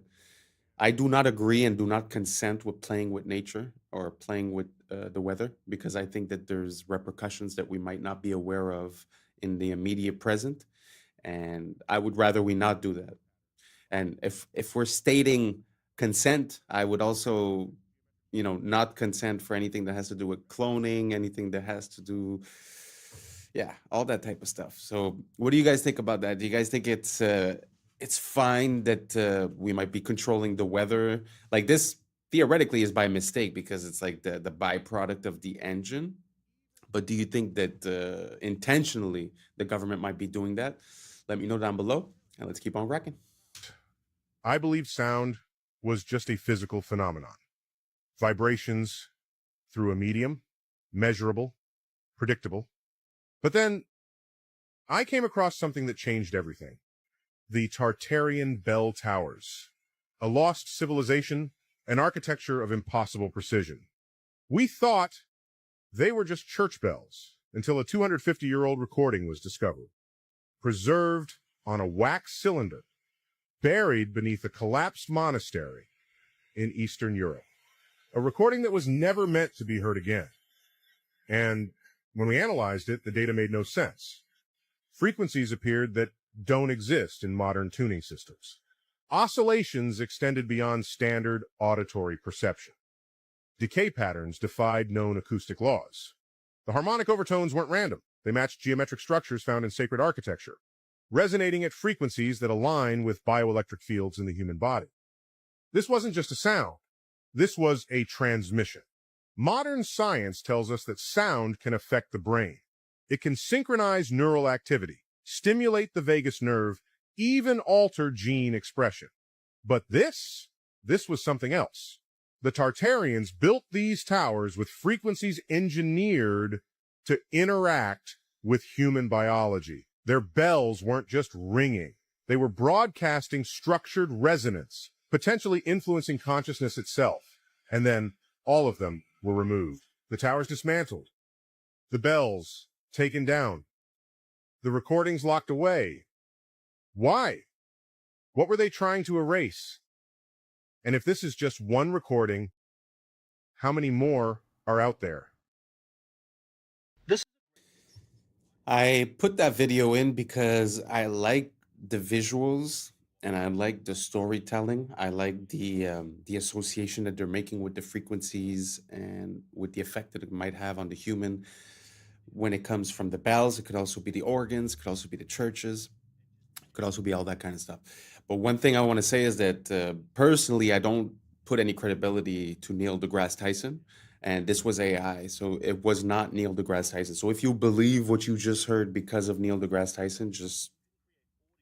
I do not agree and do not consent with playing with nature or playing with the weather, because I think that there's repercussions that we might not be aware of in the immediate present. And I would rather we not do that. And if we're stating consent, I would also, you know, not consent for anything that has to do with cloning, anything that has to do, yeah, all that type of stuff. So what do you guys think about that? Do you guys think it's fine that we might be controlling the weather? Like, this theoretically is by mistake because it's like the byproduct of the engine. But do you think that intentionally the government might be doing that? Let me know down below, and let's keep on rocking. I believe sound was just a physical phenomenon. Vibrations through a medium, measurable, predictable. But then I came across something that changed everything. The Tartarian Bell Towers, a lost civilization, an architecture of impossible precision. We thought they were just church bells until a 250-year-old recording was discovered, preserved on a wax cylinder, buried beneath a collapsed monastery in Eastern Europe. A recording that was never meant to be heard again. And when we analyzed it, the data made no sense. Frequencies appeared that don't exist in modern tuning systems. Oscillations extended beyond standard auditory perception. Decay patterns defied known acoustic laws. The harmonic overtones weren't random. They matched geometric structures found in sacred architecture. resonating at frequencies that align with bioelectric fields in the human body. This wasn't just a sound. This was a transmission. Modern science tells us that sound can affect the brain. It can synchronize neural activity, stimulate the vagus nerve, even alter gene expression. But this was something else. The Tartarians built these towers with frequencies engineered to interact with human biology. Their bells weren't just ringing. They were broadcasting structured resonance, potentially influencing consciousness itself. And then all of them were removed. The towers dismantled. The bells taken down. The recordings locked away. Why? What were they trying to erase? And if this is just one recording, how many more are out there? I put that video in because I like the visuals and I like the storytelling. I like the association that they're making with the frequencies and with the effect that it might have on the human when it comes from the bells. It could also be the organs, it could also be the churches, it could also be all that kind of stuff. But one thing I want to say is that personally, I don't put any credibility to Neil deGrasse Tyson. And this was AI, so it was not Neil deGrasse Tyson. So if you believe what you just heard because of Neil deGrasse Tyson, just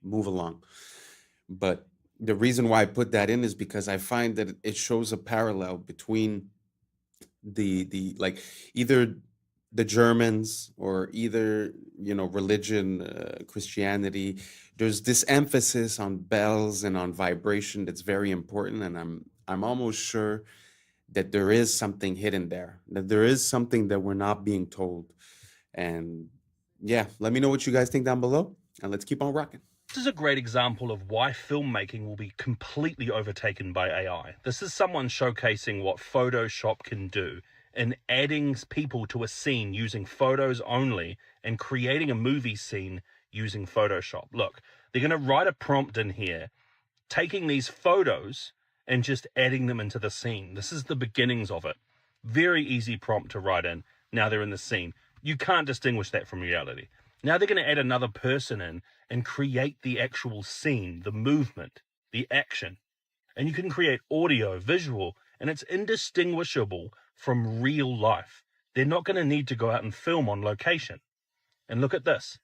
move along. But the reason why I put that in is because I find that it shows a parallel between the like either the Germans or either, you know, religion, Christianity. There's this emphasis on bells and on vibration that's very important, and I'm almost sure that there is something hidden there, that there is something that we're not being told. And yeah, let me know what you guys think down below, and let's keep on rocking. This is a great example of why filmmaking will be completely overtaken by AI. This is someone showcasing what Photoshop can do and adding people to a scene using photos only and creating a movie scene using Photoshop. Look, they're going to write a prompt in here, taking these photos and just adding them into the scene. This is the beginnings of it. Very easy prompt to write in. Now they're in the scene. You can't distinguish that from reality. Now they're going to add another person in and create the actual scene, the movement, the action. And you can create audio, visual, and it's indistinguishable from real life. They're not going to need to go out and film on location. And look at this.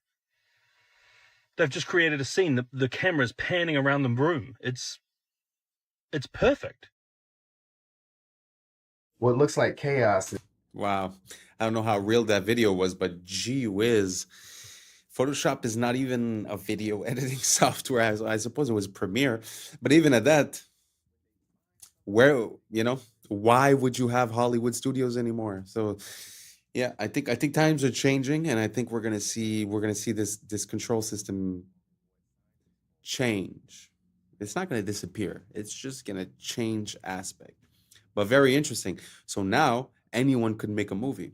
They've just created a scene. The camera's panning around the room. It's perfect. What looks like chaos. Wow. I don't know how real that video was, but gee whiz. Photoshop is not even a video editing software. I suppose it was Premiere. But even at that, where, you know, why would you have Hollywood studios anymore? So yeah, I think times are changing, and I think we're gonna see this control system change. It's not going to disappear. It's just going to change aspect. But very interesting. So now anyone could make a movie.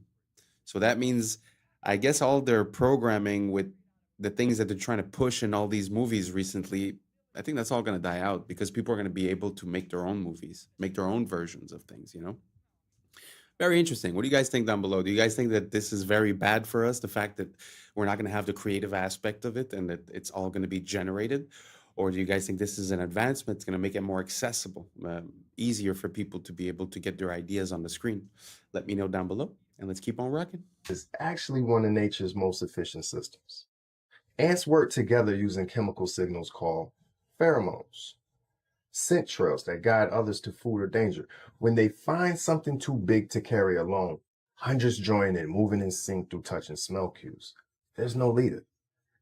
So that means, I guess, all their programming with the things that they're trying to push in all these movies recently, I think that's all going to die out because people are going to be able to make their own movies, make their own versions of things, you know? Very interesting. What do you guys think down below? Do you guys think that this is very bad for us, the fact that we're not going to have the creative aspect of it and that it's all going to be generated? Or do you guys think this is an advancement? It's going to make it more accessible, easier for people to be able to get their ideas on the screen? Let me know down below, and let's keep on rocking. It's actually one of nature's most efficient systems. Ants work together using chemical signals called pheromones, scent trails that guide others to food or danger. When they find something too big to carry alone, hundreds join in, moving in sync through touch and smell cues. There's no leader.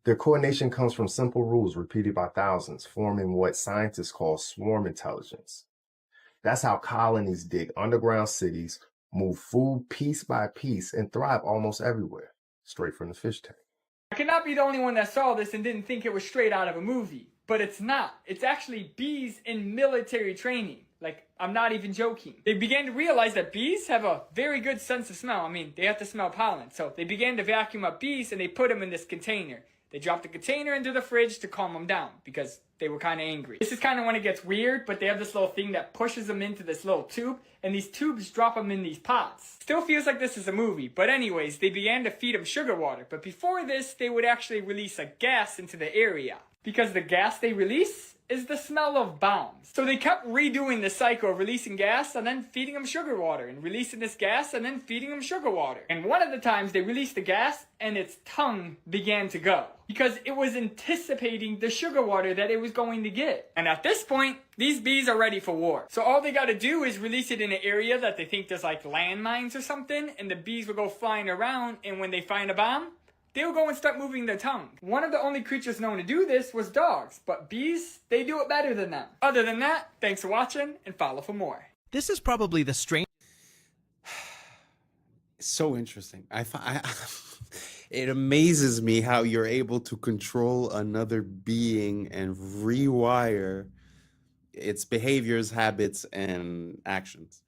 Their coordination comes from simple rules repeated by thousands, forming what scientists call swarm intelligence. That's how colonies dig underground cities, move food piece by piece, and thrive almost everywhere, straight from the fish tank. I cannot be the only one that saw this and didn't think it was straight out of a movie. But it's not. It's actually bees in military training. Like, I'm not even joking. They began to realize that bees have a very good sense of smell. I mean, they have to smell pollen. So they began to vacuum up bees and they put them in this container. They dropped a container into the fridge to calm them down because they were kind of angry. This is kind of when it gets weird, but they have this little thing that pushes them into this little tube, and these tubes drop them in these pots. Still feels like this is a movie, but anyways, they began to feed them sugar water. But before this, they would actually release a gas into the area, because the gas they release is the smell of bombs. So they kept redoing the cycle of releasing gas and then feeding them sugar water, and releasing this gas and then feeding them sugar water. And one of the times they released the gas and its tongue began to go, because it was anticipating the sugar water that it was going to get. And at this point, these bees are ready for war. So all they gotta do is release it in an area that they think there's like landmines or something, and the bees will go flying around, and when they find a bomb, they'll go and start moving their tongue. One of the only creatures known to do this was dogs, but bees, they do it better than them. Other than that, thanks for watching, and follow for more. This is probably the strange. So interesting. It amazes me how you're able to control another being and rewire its behaviors, habits, and actions.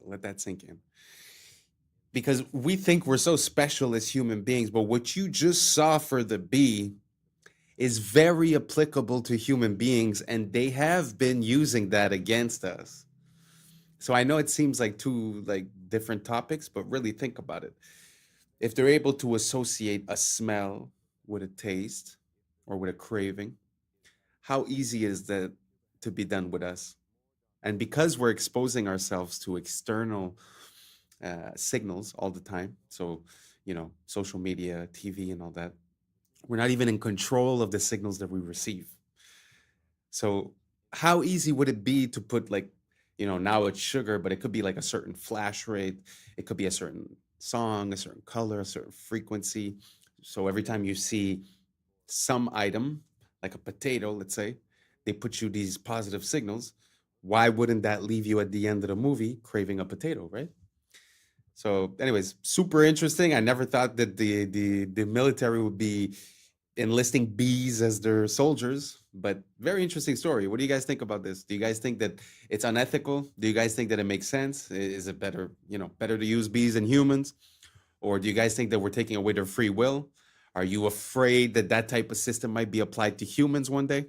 Let that sink in. Because we think we're so special as human beings, but what you just saw for the bee is very applicable to human beings, and they have been using that against us. So I know it seems like two different topics, but really think about it. If they're able to associate a smell with a taste or with a craving, how easy is that to be done with us? And because we're exposing ourselves to external signals all the time, so social media, TV, and all that, we're not even in control of the signals that we receive. So how easy would it be to put now it's sugar, but it could be like a certain flash rate, it could be a certain song, a certain color, a certain frequency. So every time you see some item like a potato, let's say, they put you these positive signals. Why wouldn't that leave you at the end of the movie craving a potato, right? So anyways, super interesting. I never thought that the military would be enlisting bees as their soldiers, but very interesting story. What do you guys think about this? Do you guys think that it's unethical? Do you guys think that it makes sense? Is it better to use bees than humans? Or do you guys think that we're taking away their free will? Are you afraid that that type of system might be applied to humans one day?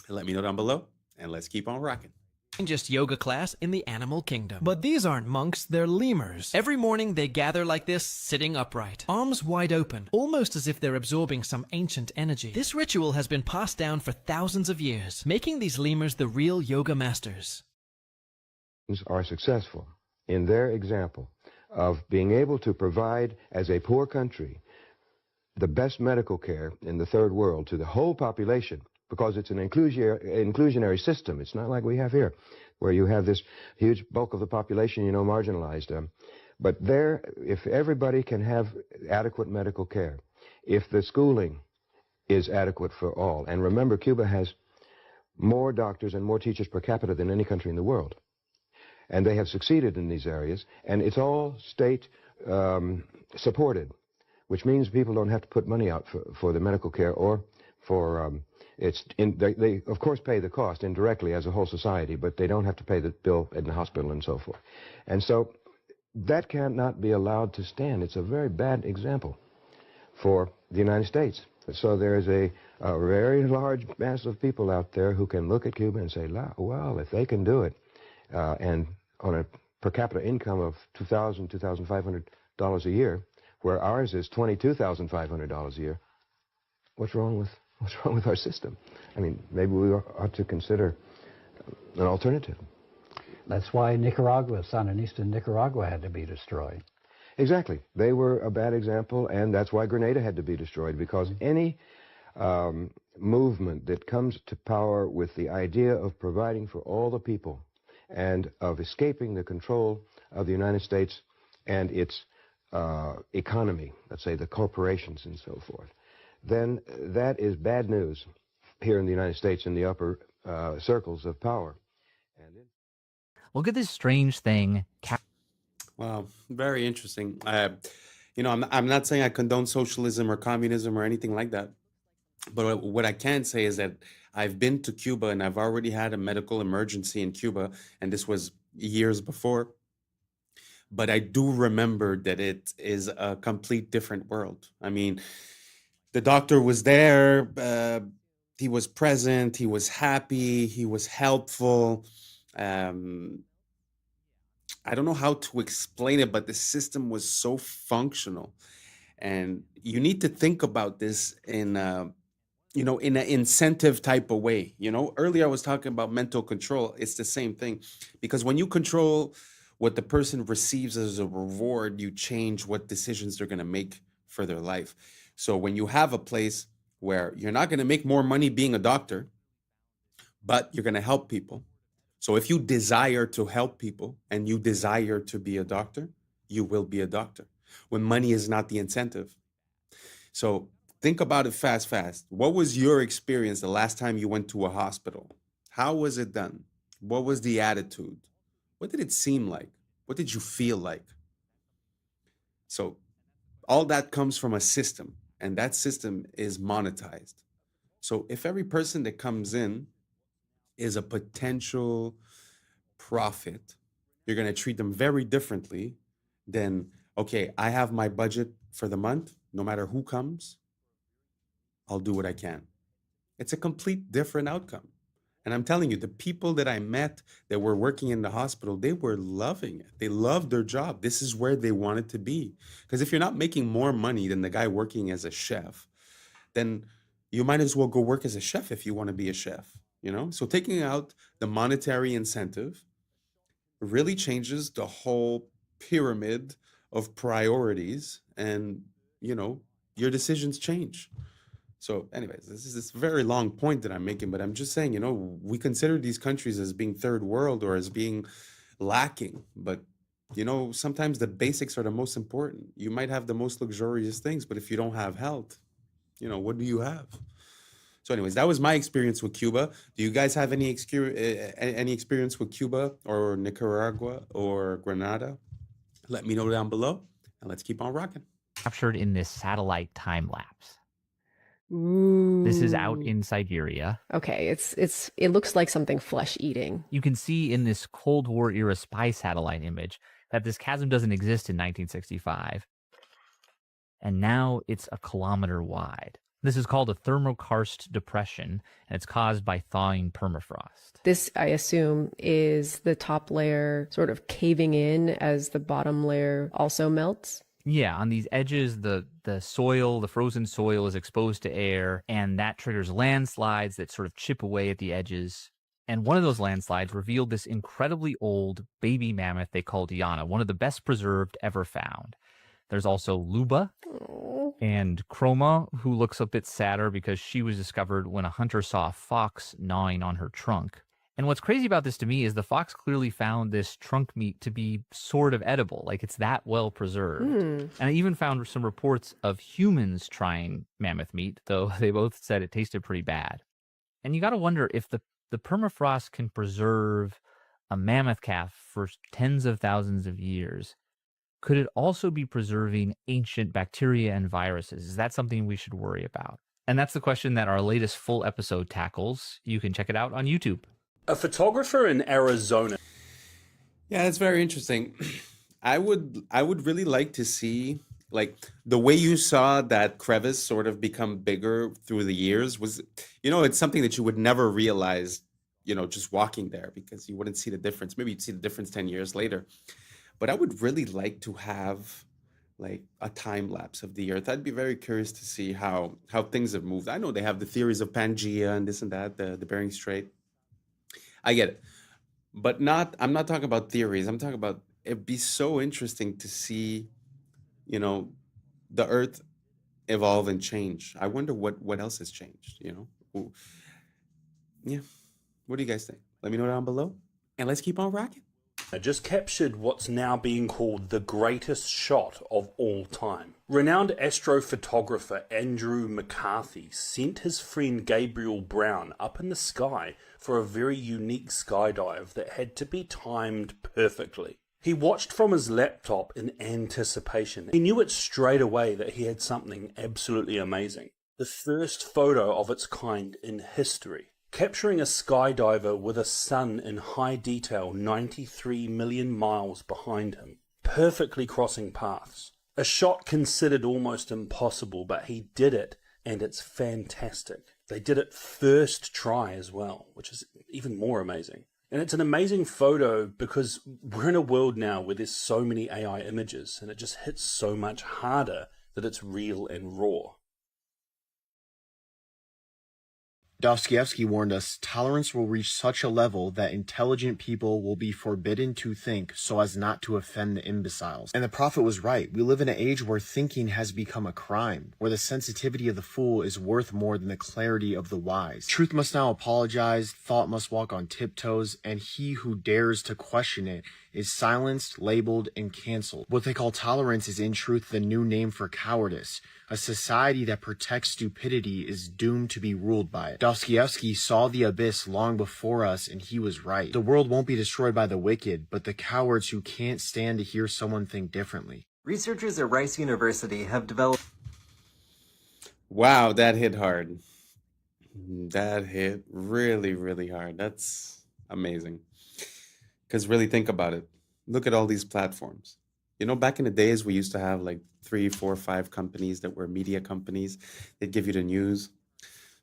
Let me know down below, and let's keep on rocking. Strangest yoga class in the animal kingdom. But these aren't monks, they're lemurs. Every morning they gather like this, sitting upright, arms wide open, almost as if they're absorbing some ancient energy. This ritual has been passed down for thousands of years, making these lemurs the real yoga masters. Are successful in their example of being able to provide, as a poor country, the best medical care in the third world to the whole population, because it's an inclusionary system. It's not like we have here, where you have this huge bulk of the population, marginalized. But there, if everybody can have adequate medical care, if the schooling is adequate for all, and remember, Cuba has more doctors and more teachers per capita than any country in the world, and they have succeeded in these areas, and it's all state supported, which means people don't have to put money out for the medical care or for they of course pay the cost indirectly as a whole society, but they don't have to pay the bill in the hospital and so forth. And so that cannot be allowed to stand. It's a very bad example for the United States. So there is a very large mass of people out there who can look at Cuba and say, well, if they can do it, and on a per capita income of $2,000, $2,500 a year, where ours is $22,500 a year, what's wrong with our system? I mean, maybe we ought to consider an alternative. That's why Nicaragua, Sandinista Nicaragua, had to be destroyed. Exactly. They were a bad example, and that's why Grenada had to be destroyed, because any movement that comes to power with the idea of providing for all the people and of escaping the control of the United States and its economy, let's say the corporations and so forth, then that is bad news here in the United States in the upper circles of power. Look at this strange thing. Wow, very interesting. I'm not saying I condone socialism or communism or anything like that. But what I can say is that I've been to Cuba and I've already had a medical emergency in Cuba, and this was years before. But I do remember that it is a complete different world. I mean, The doctor was there. He was present. He was happy. He was helpful. I don't know how to explain it, but the system was so functional. And you need to think about this in in an incentive type of way. Earlier I was talking about mental control. It's the same thing, because when you control what the person receives as a reward, you change what decisions they're going to make for their life. So when you have a place where you're not going to make more money being a doctor, but you're going to help people. So if you desire to help people and you desire to be a doctor, you will be a doctor when money is not the incentive. So think about it fast. What was your experience the last time you went to a hospital? How was it done? What was the attitude? What did it seem like? What did you feel like? So all that comes from a system, and that system is monetized. So if every person that comes in is a potential profit, you're going to treat them very differently than, okay, I have my budget for the month. No matter who comes, I'll do what I can. It's a complete different outcome. And I'm telling you, the people that I met that were working in the hospital, they were loving it. They loved their job. This is where they wanted to be. Because if you're not making more money than the guy working as a chef, then you might as well go work as a chef if you want to be a chef, So taking out the monetary incentive really changes the whole pyramid of priorities, and, your decisions change. So anyways, this is this very long point that I'm making, but I'm just saying, we consider these countries as being third world or as being lacking, but sometimes the basics are the most important. You might have the most luxurious things, but if you don't have health, what do you have? So anyways, that was my experience with Cuba. Do you guys have any experience with Cuba or Nicaragua or Grenada? Let me know down below, and let's keep on rocking. Captured in this satellite time lapse. Ooh. This is out in Siberia. Okay, it looks like something flesh eating. You can see in this Cold War era spy satellite image that this chasm doesn't exist in 1965. And now it's a kilometer wide. This is called a thermokarst depression, and it's caused by thawing permafrost. This, I assume, is the top layer sort of caving in as the bottom layer also melts? Yeah, on these edges, the soil, the frozen soil is exposed to air, and that triggers landslides that sort of chip away at the edges. And one of those landslides revealed this incredibly old baby mammoth they call Diana, one of the best preserved ever found. There's also Luba and Chroma, who looks a bit sadder because she was discovered when a hunter saw a fox gnawing on her trunk. And what's crazy about this to me is the fox clearly found this trunk meat to be sort of edible, like it's that well preserved. And I even found some reports of humans trying mammoth meat, though they both said it tasted pretty bad. And you got to wonder if the permafrost can preserve a mammoth calf for tens of thousands of years. Could it also be preserving ancient bacteria and viruses? Is that something we should worry about? And that's the question that our latest full episode tackles. You can check it out on YouTube. A photographer in Arizona. Yeah, that's very interesting. I would really like to see, like, the way you saw that crevice sort of become bigger through the years was, it's something that you would never realize, just walking there, because you wouldn't see the difference. Maybe you'd see the difference 10 years later. But I would really like to have like a time lapse of the Earth. I'd be very curious to see how things have moved. I know they have the theories of Pangea and this and that, the Bering Strait. I get it. But I'm not talking about theories. I'm talking about, it'd be so interesting to see, the Earth evolve and change. I wonder what else has changed, Yeah. What do you guys think? Let me know down below. And let's keep on rocking. I just captured what's now being called the greatest shot of all time. Renowned astrophotographer Andrew McCarthy sent his friend Gabriel Brown up in the sky for a very unique skydive that had to be timed perfectly. He watched from his laptop in anticipation. He knew it straight away that he had something absolutely amazing. The first photo of its kind in history. Capturing a skydiver with a sun in high detail 93 million miles behind him, perfectly crossing paths. A shot considered almost impossible, but he did it and it's fantastic. They did it first try as well, which is even more amazing. And it's an amazing photo because we're in a world now where there's so many AI images, and it just hits so much harder that it's real and raw. Dostoevsky warned us tolerance will reach such a level that intelligent people will be forbidden to think so as not to offend the imbeciles. And the prophet was right. We live in an age where thinking has become a crime, where the sensitivity of the fool is worth more than the clarity of the wise. Truth must now apologize, thought must walk on tiptoes, and he who dares to question it is silenced, labeled, and canceled. What they call tolerance is in truth the new name for cowardice. A society that protects stupidity is doomed to be ruled by it. Dostoevsky saw the abyss long before us, and he was right. The world won't be destroyed by the wicked, but the cowards who can't stand to hear someone think differently. Researchers at Rice University have developed... Wow, that hit hard. That hit really, really hard. That's amazing. Because really think about it. Look at all these platforms. You know, back in the days, we used to have like 3, 4, 5 companies that were media companies. They'd give you the news.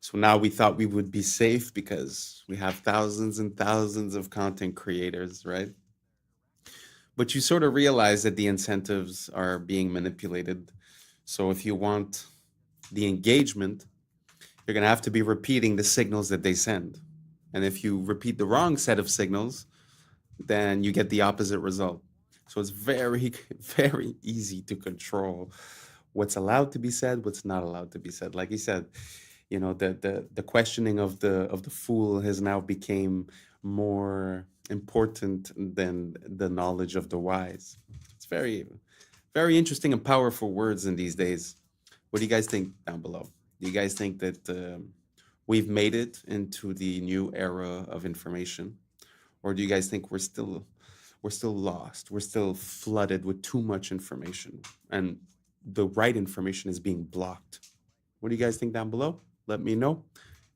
So now we thought we would be safe because we have thousands and thousands of content creators, right? But you sort of realize that the incentives are being manipulated. So if you want the engagement, you're going to have to be repeating the signals that they send. And if you repeat the wrong set of signals, then you get the opposite result. So it's very, very easy to control what's allowed to be said, what's not allowed to be said. Like he said, you know, the questioning of the fool has now became more important than the knowledge of the wise. It's very, very interesting and powerful words in these days. What do you guys think down below? Do you guys think that we've made it into the new era of information? Or do you guys think we're still lost? We're still flooded with too much information and the right information is being blocked. What do you guys think down below? Let me know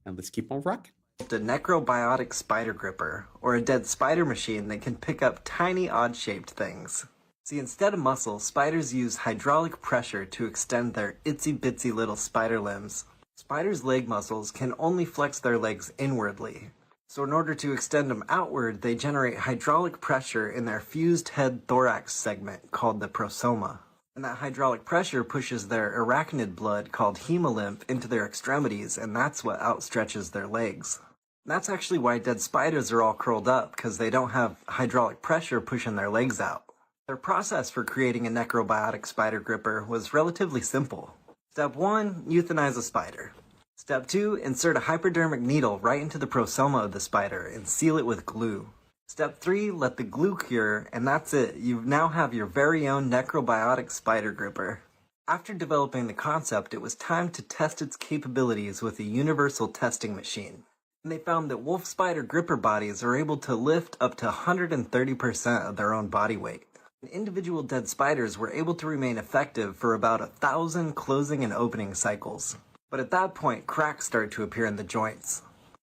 and let's keep on rocking. A necrobiotic spider gripper, or a dead spider machine that can pick up tiny odd-shaped things. See, instead of muscle, spiders use hydraulic pressure to extend their itsy-bitsy little spider limbs. Spiders' leg muscles can only flex their legs inwardly. So in order to extend them outward, they generate hydraulic pressure in their fused head thorax segment called the prosoma. And that hydraulic pressure pushes their arachnid blood called hemolymph into their extremities, and that's what outstretches their legs. And that's actually why dead spiders are all curled up, because they don't have hydraulic pressure pushing their legs out. Their process for creating a necrobiotic spider gripper was relatively simple. Step 1, euthanize a spider. Step 2, insert a hypodermic needle right into the prosoma of the spider and seal it with glue. Step 3, let the glue cure, and that's it. You now have your very own necrobiotic spider gripper. After developing the concept, it was time to test its capabilities with a universal testing machine. And they found that wolf spider gripper bodies are able to lift up to 130% of their own body weight. And individual dead spiders were able to remain effective for about 1,000 closing and opening cycles. But at that point, cracks started to appear in the joints.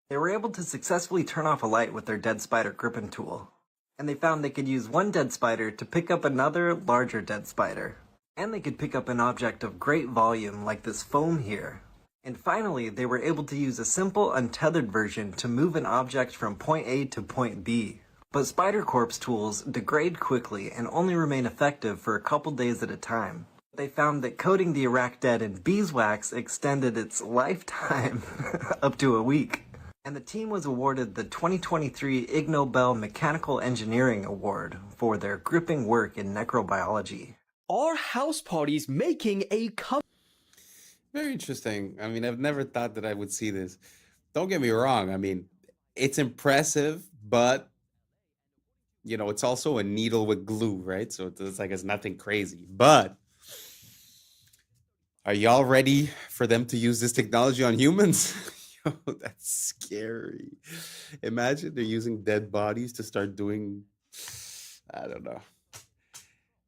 They were able to successfully turn off a light with their dead spider gripping tool. And they found they could use one dead spider to pick up another, larger dead spider. And they could pick up an object of great volume, like this foam here. And finally, they were able to use a simple, untethered version to move an object from point A to point B. But spider corpse tools degrade quickly and only remain effective for a couple days at a time. They found that coating the arachnid in beeswax extended its lifetime up to a week. And the team was awarded the 2023 Ig Nobel Mechanical Engineering Award for their gripping work in necrobiology. Are house parties making a Very interesting. I mean, I've never thought that I would see this. Don't get me wrong. I mean, it's impressive, but you know, it's also a needle with glue, right? So it's like it's nothing crazy. But are y'all ready for them to use this technology on humans? Yo, that's scary. Imagine they're using dead bodies to start doing, I don't know.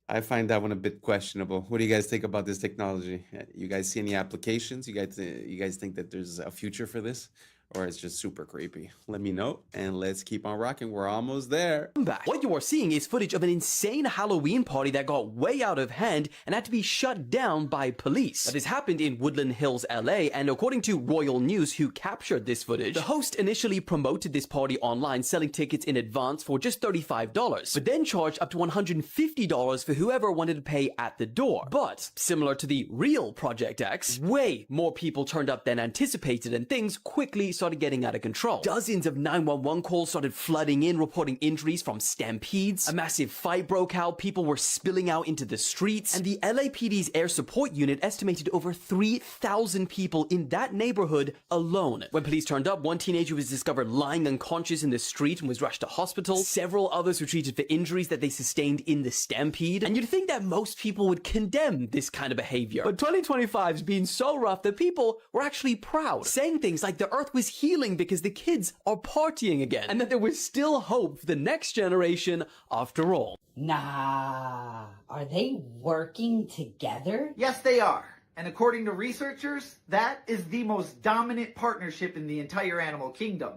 I find that one a bit questionable. What do you guys think about this technology? You guys see any applications? You guys think that there's a future for this? or it's just super creepy. Let me know, and let's keep on rocking. We're almost there. Back. What you are seeing is footage of an insane Halloween party that got way out of hand and had to be shut down by police. That has happened in Woodland Hills, LA, and according to Royal News, who captured this footage, the host initially promoted this party online, selling tickets in advance for just $35, but then charged up to $150 for whoever wanted to pay at the door. But, similar to the real Project X, way more people turned up than anticipated, and things quickly started getting out of control. Dozens of 911 calls started flooding in, reporting injuries from stampedes. A massive fight broke out, people were spilling out into the streets, and the LAPD's air support unit estimated over 3,000 people in that neighborhood alone. When police turned up, one teenager was discovered lying unconscious in the street and was rushed to hospital. Several others were treated for injuries that they sustained in the stampede. And you'd think that most people would condemn this kind of behavior. But 2025's been so rough that people were actually proud, saying things like the earth was healing because the kids are partying again, and that there was still hope for the next generation after all. Nah, are they working together? Yes, they are. And according to researchers, that is the most dominant partnership in the entire animal kingdom.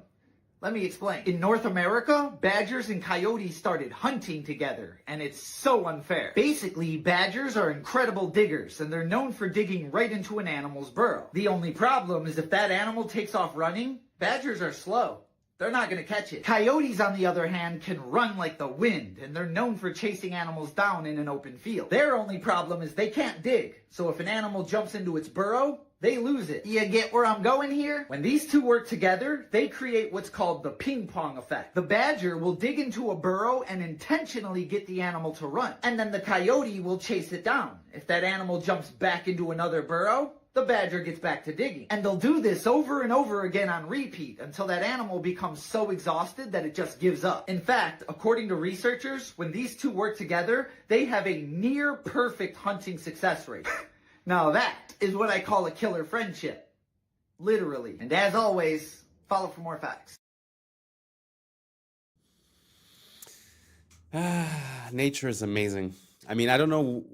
Let me explain. In North America, badgers and coyotes started hunting together, and it's so unfair. Basically, badgers are incredible diggers, and they're known for digging right into an animal's burrow. The only problem is if that animal takes off running, badgers are slow. They're not going to catch it. Coyotes, on the other hand, can run like the wind, and they're known for chasing animals down in an open field. Their only problem is they can't dig, so if an animal jumps into its burrow, they lose it. You get where I'm going here? When these two work together, they create what's called the ping pong effect. The badger will dig into a burrow and intentionally get the animal to run, and then the coyote will chase it down. If that animal jumps back into another burrow, the badger gets back to digging. And they'll do this over and over again on repeat until that animal becomes so exhausted that it just gives up. In fact, according to researchers, when these two work together, they have a near perfect hunting success rate. Now that is what I call a killer friendship. Literally. And as always, follow for more facts. Nature is amazing. I mean, I don't know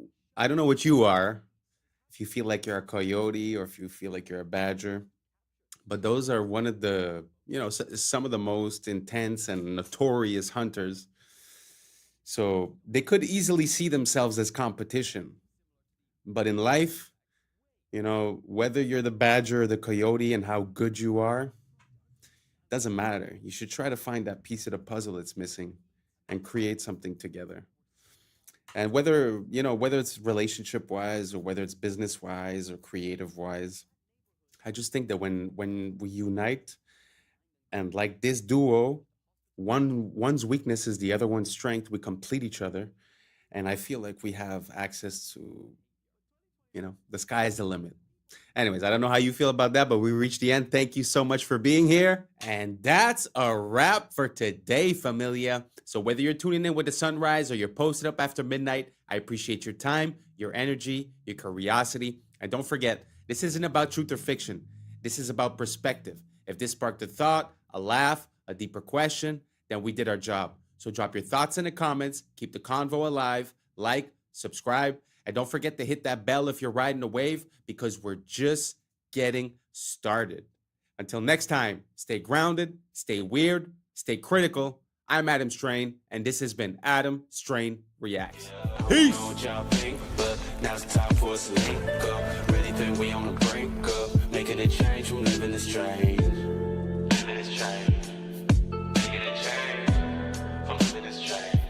what you are, if you feel like you're a coyote or if you feel like you're a badger, but those are one of the, some of the most intense and notorious hunters. So they could easily see themselves as competition. But in life, whether you're the badger or the coyote and how good you are, doesn't matter. You should try to find that piece of the puzzle that's missing and create something together. And whether it's relationship wise or whether it's business wise or creative wise, I just think that when we unite and like this duo, one's weakness is the other one's strength, we complete each other. And I feel like we have access to, the sky is the limit. Anyways, I don't know how you feel about that, but we reached the end. Thank you so much for being here. And that's a wrap for today, familia. So whether you're tuning in with the sunrise or you're posted up after midnight, I appreciate your time, your energy, your curiosity. And don't forget, this isn't about truth or fiction. This is about perspective. If this sparked a thought, a laugh, a deeper question, then we did our job. So drop your thoughts in the comments, keep the convo alive, like, subscribe, and don't forget to hit that bell if you're riding a wave, because we're just getting started. Until next time, stay grounded, stay weird, stay critical. I'm Adam Strain, and this has been Adam Strain Reacts. Peace! Now it's time for us to link up. Really think we on the brink up. Making a change from living this strange. Living this change. Making a change from living this change.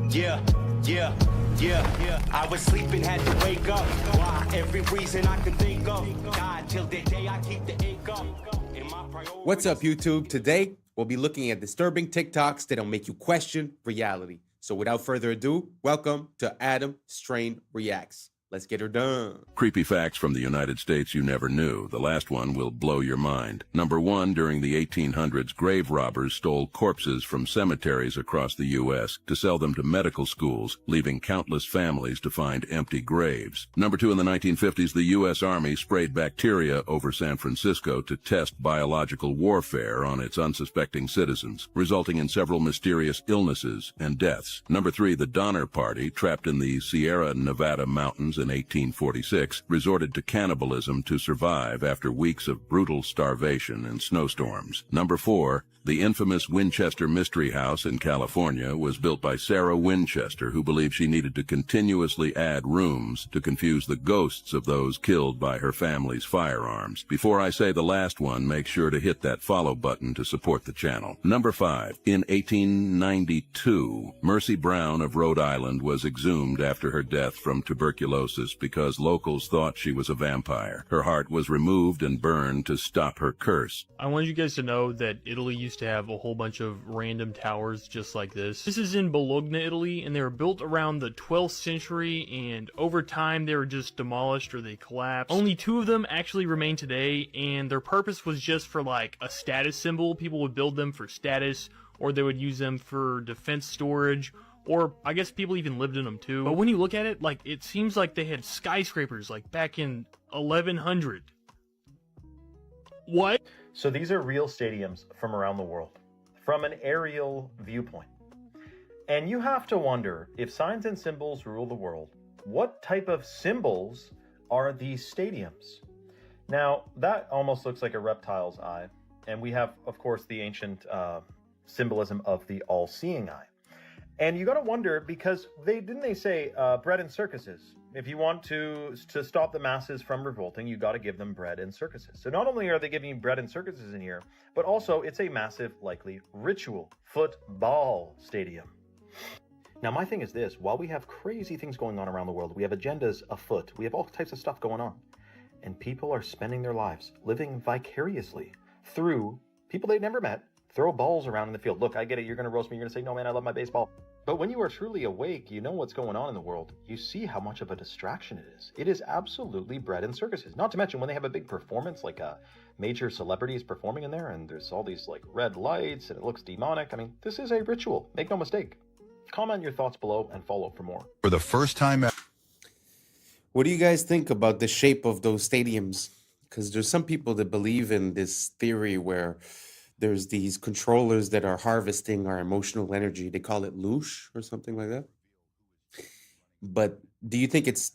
Yeah. I was sleeping, had to wake up. Why? Every reason I could think of. God, till the day I keep the ink up. What's up, YouTube? Today, we'll be looking at disturbing TikToks that'll make you question reality. So without further ado, welcome to Adam Strain Reacts. Let's get her done. Creepy facts from the United States you never knew. The last one will blow your mind. Number one, during the 1800s, grave robbers stole corpses from cemeteries across the U.S. to sell them to medical schools, leaving countless families to find empty graves. Number two, in the 1950s, the U.S. Army sprayed bacteria over San Francisco to test biological warfare on its unsuspecting citizens, resulting in several mysterious illnesses and deaths. Number three, the Donner Party, trapped in the Sierra Nevada mountains Indians in 1846 resorted to cannibalism to survive after weeks of brutal starvation and snowstorms. Number 4, the infamous Winchester Mystery House in California was built by Sarah Winchester, who believed she needed to continuously add rooms to confuse the ghosts of those killed by her family's firearms. Before I say the last one, make sure to hit that follow button to support the channel. Number 5, in 1892, Mercy Brown of Rhode Island was exhumed after her death from tuberculosis because locals thought she was a vampire. Her heart was removed and burned to stop her curse. I want you guys to know that Italy used to have a whole bunch of random towers just like this. This is in Bologna, Italy, and they were built around the 12th century, and over time they were just demolished or they collapsed. Only 2 of them actually remain today, and their purpose was just for like a status symbol. People would build them for status, or they would use them for defense storage, or I guess people even lived in them too. But when you look at it, like, it seems like they had skyscrapers like back in 1100. What? So these are real stadiums from around the world, from an aerial viewpoint. And you have to wonder, if signs and symbols rule the world, what type of symbols are these stadiums? Now, that almost looks like a reptile's eye. And we have, of course, the ancient symbolism of the all-seeing eye. And you got to wonder, because didn't they say bread and circuses? If you want to stop the masses from revolting, you got to give them bread and circuses. So not only are they giving you bread and circuses in here, but also it's a massive, likely ritual football stadium. Now, my thing is this: while we have crazy things going on around the world, we have agendas afoot, we have all types of stuff going on, and people are spending their lives living vicariously through people they've never met, throw balls around in the field. Look, I get it. You're going to roast me. You're going to say, no, man, I love my baseball. But when you are truly awake, you know what's going on in the world. You see how much of a distraction it is. It is absolutely bread and circuses. Not to mention when they have a big performance, like a major celebrity is performing in there, and there's all these like red lights, and it looks demonic. I mean, this is a ritual. Make no mistake. Comment your thoughts below and follow for more. For the first time ever. What do you guys think about the shape of those stadiums? Because there's some people that believe in this theory where there's these controllers that are harvesting our emotional energy. They call it loosh or something like that. But do you think it's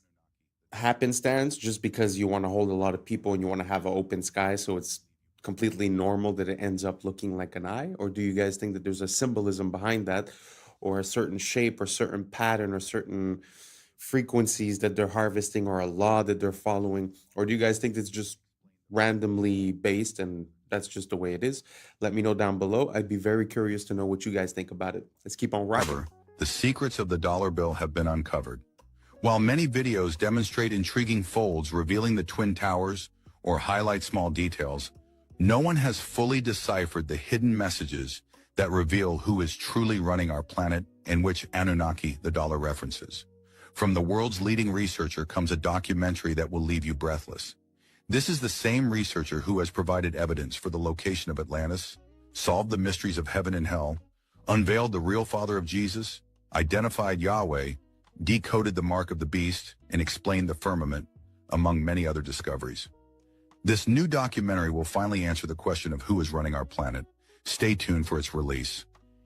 happenstance just because you want to hold a lot of people and you want to have an open sky, so it's completely normal that it ends up looking like an eye? Or do you guys think that there's a symbolism behind that, or a certain shape or certain pattern or certain frequencies that they're harvesting, or a law that they're following? Or do you guys think it's just randomly based and that's just the way it is? Let me know down below. I'd be very curious to know what you guys think about it. Let's keep on rocking. The secrets of the dollar bill have been uncovered. While many videos demonstrate intriguing folds revealing the Twin Towers or highlight small details, no one has fully deciphered the hidden messages that reveal who is truly running our planet and which Anunnaki the dollar references. From the world's leading researcher comes a documentary that will leave you breathless. This is the same researcher who has provided evidence for the location of Atlantis, solved the mysteries of heaven and hell, unveiled the real father of Jesus, identified Yahweh, decoded the mark of the beast, and explained the firmament, among many other discoveries. This new documentary will finally answer the question of who is running our planet. Stay tuned for its release.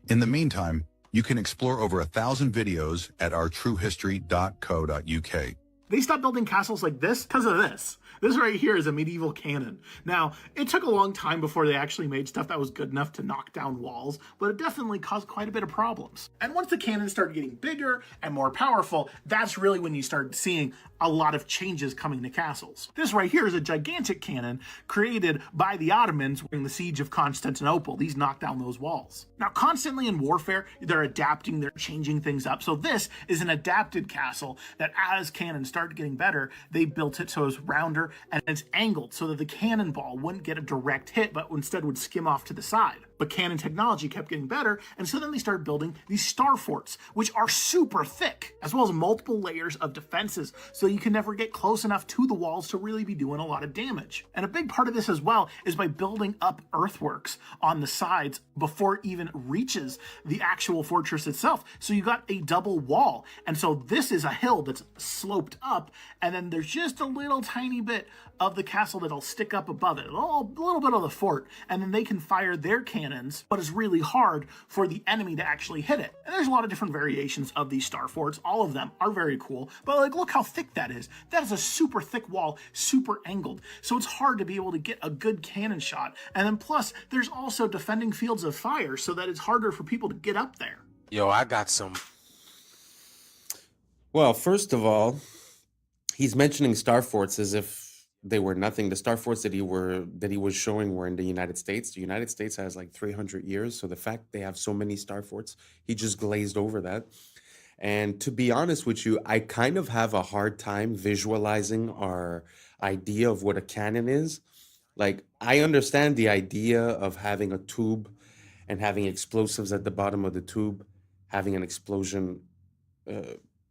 In the meantime, you can explore over 1,000 videos at ourtruehistory.co.uk. They stopped building castles like this because of this. This right here is a medieval cannon. Now, it took a long time before they actually made stuff that was good enough to knock down walls, but it definitely caused quite a bit of problems. And once the cannons started getting bigger and more powerful, that's really when you started seeing a lot of changes coming to castles. This right here is a gigantic cannon created by the Ottomans during the siege of Constantinople. These knocked down those walls. Now, constantly in warfare, they're adapting, they're changing things up. So this is an adapted castle that as cannons started getting better, they built it so it was rounder and it's angled so that the cannonball wouldn't get a direct hit, but instead would skim off to the side. But cannon technology kept getting better, and so then they started building these star forts, which are super thick, as well as multiple layers of defenses, so you can never get close enough to the walls to really be doing a lot of damage. And a big part of this as well is by building up earthworks on the sides before it even reaches the actual fortress itself. So you got a double wall, and so this is a hill that's sloped up, and then there's just a little tiny bit of the castle that'll stick up above it, a little bit of the fort, and then they can fire their cannon cannons, but is really hard for the enemy to actually hit it. And there's a lot of different variations of these star forts. All of them are very cool, but like, look how thick that is. That is a super thick wall, super angled. So it's hard to be able to get a good cannon shot. And then plus, there's also defending fields of fire so that it's harder for people to get up there. Yo, I got some. Well, first of all, he's mentioning star forts as if they were nothing. The star forts that he was showing were in the United States. The United States has like 300 years, so the fact they have so many star forts, he just glazed over that. And to be honest with you, I kind of have a hard time visualizing our idea of what a cannon is. Like, I understand the idea of having a tube and having explosives at the bottom of the tube, having an explosion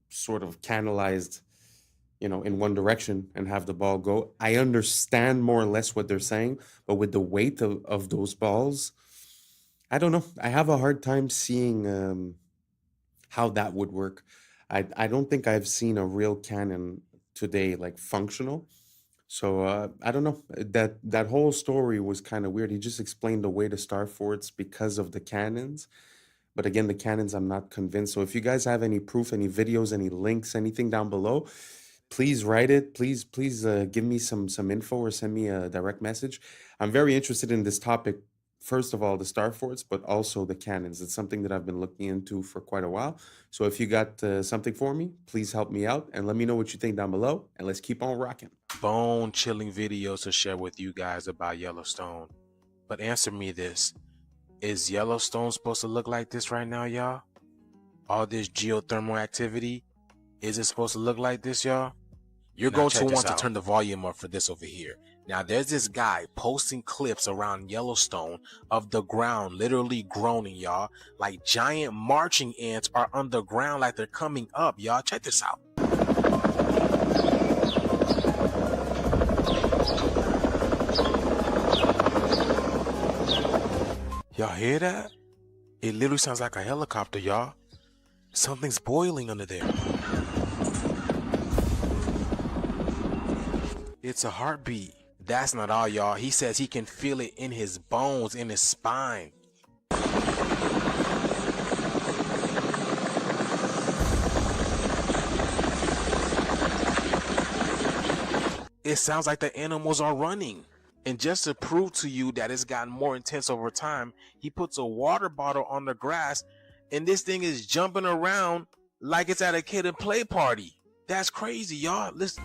sort of canalized, in one direction and have the ball go. I understand more or less what they're saying, but with the weight of those balls, I don't know. I have a hard time seeing how that would work. I don't think I've seen a real cannon today, like functional. So I don't know. That whole story was kind of weird. He just explained away the star forts because of the cannons. But again, the cannons, I'm not convinced. So if you guys have any proof, any videos, any links, anything down below, please write it. Please give me some info or send me a direct message. I'm very interested in this topic. First of all, the star forts, but also the cannons. It's something that I've been looking into for quite a while. So if you got something for me, please help me out and let me know what you think down below. And let's keep on rocking. Bone-chilling videos to share with you guys about Yellowstone. But answer me this. Is Yellowstone supposed to look like this right now, y'all? All this geothermal activity? Is it supposed to look like this, y'all? You're going to want to turn the volume up for this over here. Now, there's this guy posting clips around Yellowstone of the ground literally groaning, y'all. Like giant marching ants are underground like they're coming up, y'all. Check this out. Y'all hear that? It literally sounds like a helicopter, y'all. Something's boiling under there. It's a heartbeat. That's not all, y'all. He says he can feel it in his bones, in his spine. It sounds like the animals are running. And just to prove to you that it's gotten more intense over time, he puts a water bottle on the grass and this thing is jumping around like it's at a kid and play party. That's crazy, y'all. Listen.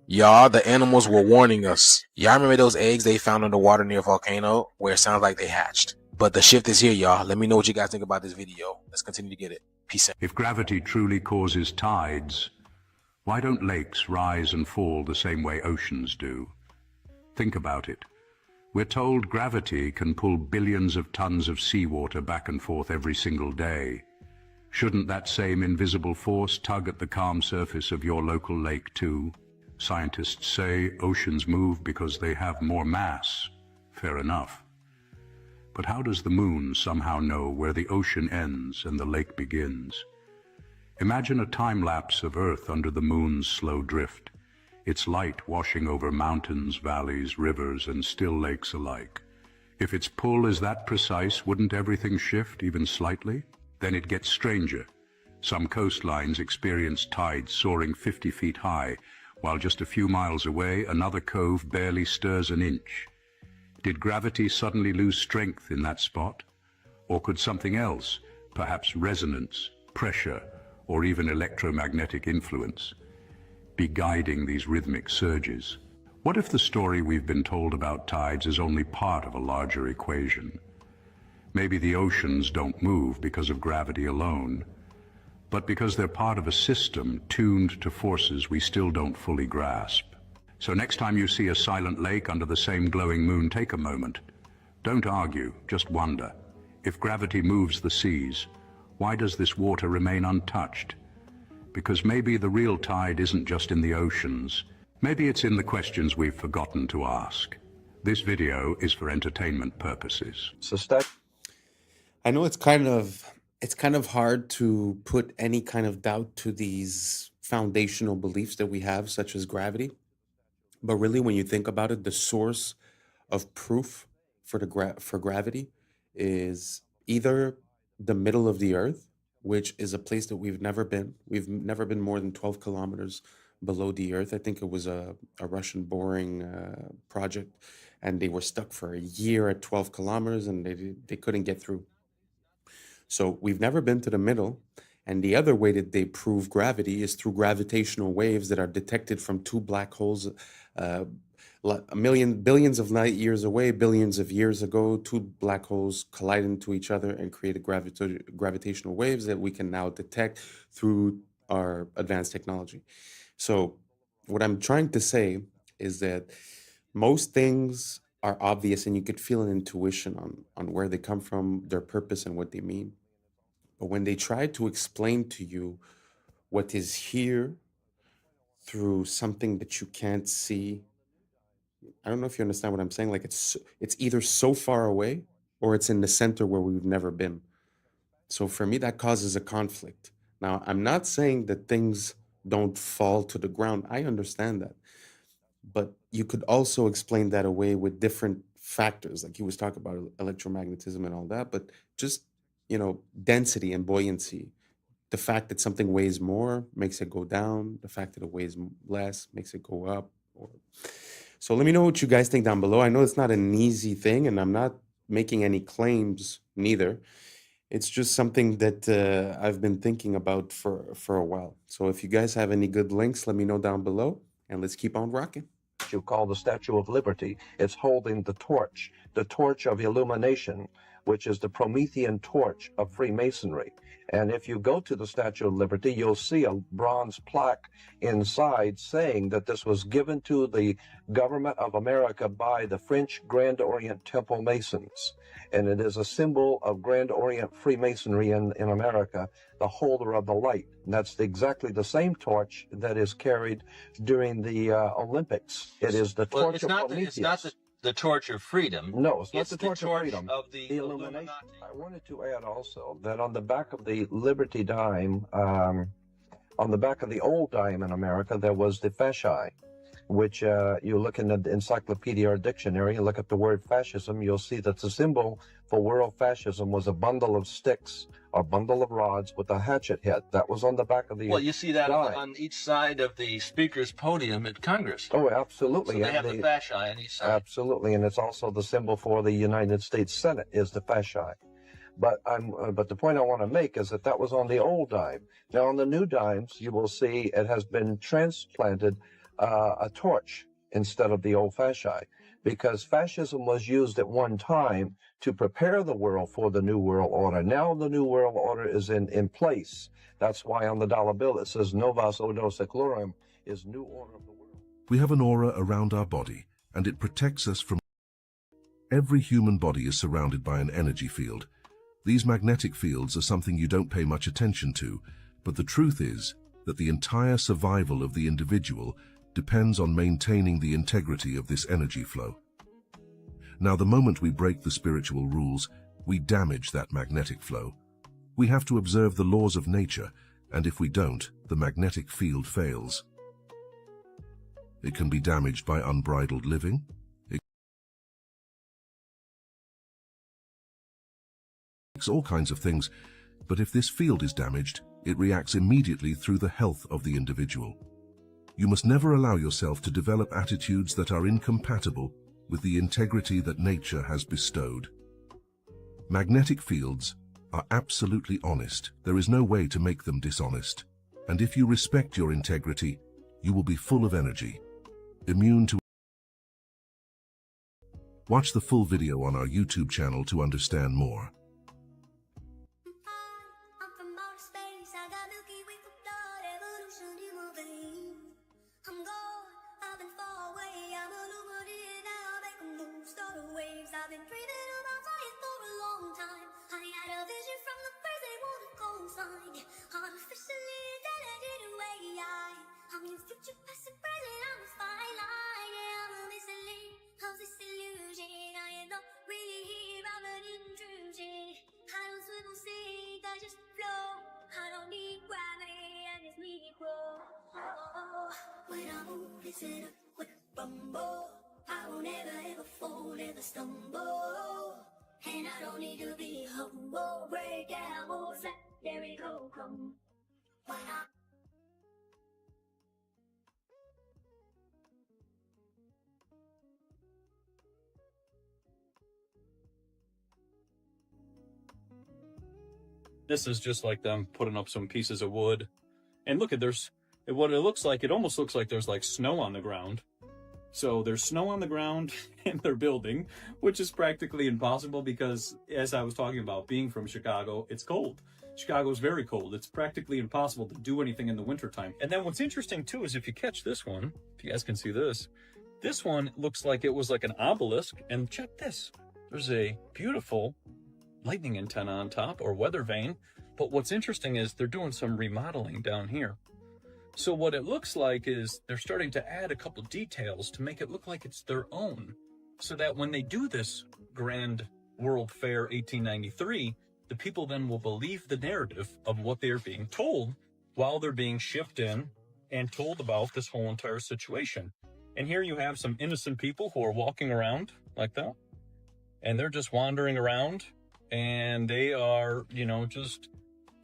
Y'all, the animals were warning us. Y'all remember those eggs they found in the water near a volcano where it sounds like they hatched? But the shift is here, y'all. Let me know what you guys think about this video. Let's continue to get it. Peace out. If gravity truly causes tides, why don't lakes rise and fall the same way oceans do? Think about it. We're told gravity can pull billions of tons of seawater back and forth every single day. Shouldn't that same invisible force tug at the calm surface of your local lake too? Scientists say oceans move because they have more mass. Fair enough. But how does the moon somehow know where the ocean ends and the lake begins? Imagine a time-lapse of Earth under the moon's slow drift, its light washing over mountains, valleys, rivers, and still lakes alike. If its pull is that precise, wouldn't everything shift even slightly? Then it gets stranger. Some coastlines experience tides soaring 50 feet high, while just a few miles away, another cove barely stirs an inch. Did gravity suddenly lose strength in that spot? Or could something else, perhaps resonance, pressure, or even electromagnetic influence, be guiding these rhythmic surges? What if the story we've been told about tides is only part of a larger equation? Maybe the oceans don't move because of gravity alone, but because they're part of a system tuned to forces we still don't fully grasp. So next time you see a silent lake under the same glowing moon, take a moment. Don't argue, just wonder. If gravity moves the seas, why does this water remain untouched? Because maybe the real tide isn't just in the oceans. Maybe it's in the questions we've forgotten to ask. This video is for entertainment purposes. I know it's kind of hard to put any kind of doubt to these foundational beliefs that we have, such as gravity. But really, when you think about it, the source of proof for for gravity is either the middle of the Earth, which is a place that we've never been. We've never been more than 12 kilometers below the Earth. I think it was a Russian boring project, and they were stuck for a year at 12 kilometers, and they couldn't get through. So we've never been to the middle. And the other way that they prove gravity is through gravitational waves that are detected from two black holes billions of light years away, billions of years ago. Two black holes collide into each other and create gravitational waves that we can now detect through our advanced technology. So what I'm trying to say is that most things are obvious, and you could feel an intuition on where they come from, their purpose, and what they mean. But when they try to explain to you what is here through something that you can't see, I don't know if you understand what I'm saying. Like it's either so far away or it's in the center where we've never been. So for me, that causes a conflict. Now, I'm not saying that things don't fall to the ground. I understand that. But you could also explain that away with different factors. Like he was talking about electromagnetism and all that, but just, density and buoyancy. The fact that something weighs more makes it go down. The fact that it weighs less makes it go up. So let me know what you guys think down below. I know it's not an easy thing, and I'm not making any claims neither. It's just something that I've been thinking about for a while. So if you guys have any good links, let me know down below, and let's keep on rocking. You call the Statue of Liberty. It's holding the torch of illumination, which is the Promethean torch of Freemasonry. And if you go to the Statue of Liberty, you'll see a bronze plaque inside saying that this was given to the government of America by the French Grand Orient Temple Masons. And it is a symbol of Grand Orient Freemasonry in America, the holder of the light. And that's exactly the same torch that is carried during the Olympics. It is the torch of Prometheus. It's not the torch of freedom. No, it's not the torch of freedom. Of the illumination. I wanted to add also that on the back of the Liberty dime, on the back of the old dime in America, there was the fasci, which you look in the encyclopedia or dictionary, you look at the word fascism, you'll see that the symbol for world fascism was a bundle of sticks or bundle of rods with a hatchet head. That was on the back of the Well, you see that dime. on each side of the speaker's podium at Congress. Oh, absolutely. So they have the fasci on each side. Absolutely, and it's also the symbol for the United States Senate is the fasci. But the point I want to make is that was on the old dime. Now on the new dimes, you will see it has been transplanted a torch instead of the old fasci, because fascism was used at one time to prepare the world for the New World Order. Now the New World Order is in place. That's why on the dollar bill it says Novus Ordo Seclorum, is new order of the world. We have an aura around our body, and it protects us from... Every human body is surrounded by an energy field. These magnetic fields are something you don't pay much attention to, but the truth is that the entire survival of the individual depends on maintaining the integrity of this energy flow. Now, the moment we break the spiritual rules, we damage that magnetic flow. We have to observe the laws of nature, and if we don't, the magnetic field fails. It can be damaged by unbridled living. It's all kinds of things, but if this field is damaged, it reacts immediately through the health of the individual. You must never allow yourself to develop attitudes that are incompatible with the integrity that nature has bestowed. Magnetic fields are absolutely honest. There is no way to make them dishonest. And if you respect your integrity, you will be full of energy, immune to... Watch the full video on our YouTube channel to understand more. I've been dreaming about flying for a long time. I had a vision from the birds, they want a coastline. Artificially intelligent way. I'm your future, past and present, I'm a spyline. Yeah, I'm a mystery of this illusion. I am not really here, I'm an intrusion. I don't swim or sink, I just flow. I don't need gravity, I just need grow. When I move, it's in a quick rumble. I I will never ever fall, never stumble. And I don't need to be humble. Break down walls, let there we go, come. Why not? This is just like them putting up some pieces of wood. And look at what it looks like. It almost looks like there's like snow on the ground. So there's snow on the ground and they're building, which is practically impossible because, as I was talking about, being from Chicago, it's cold. Chicago's very cold. It's practically impossible to do anything in the wintertime. And then what's interesting too is if you catch this one, if you guys can see this one looks like it was like an obelisk. And check this. There's a beautiful lightning antenna on top, or weather vane. But what's interesting is they're doing some remodeling down here. So what it looks like is they're starting to add a couple details to make it look like it's their own, so that when they do this Grand World Fair 1893, the people then will believe the narrative of what they're being told while they're being shipped in and told about this whole entire situation. And here you have some innocent people who are walking around like that, and they're just wandering around, and they are, you know, just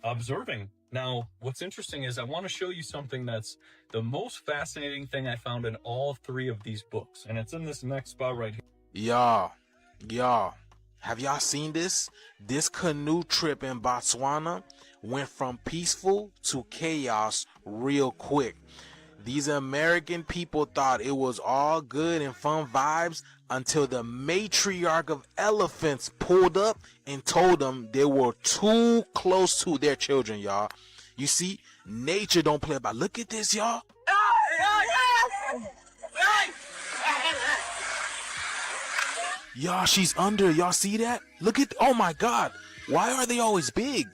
observing. Now, what's interesting is I want to show you something that's the most fascinating thing I found in all three of these books, and it's in this next spot right here. Y'all, have y'all seen this? This canoe trip in Botswana went from peaceful to chaos real quick. These American people thought it was all good and fun vibes until the matriarch of elephants pulled up and told them they were too close to their children, y'all. You see, nature don't play about. Look at this, y'all. Y'all, she's under. Y'all see that? Look at, oh my God. Why are they always big?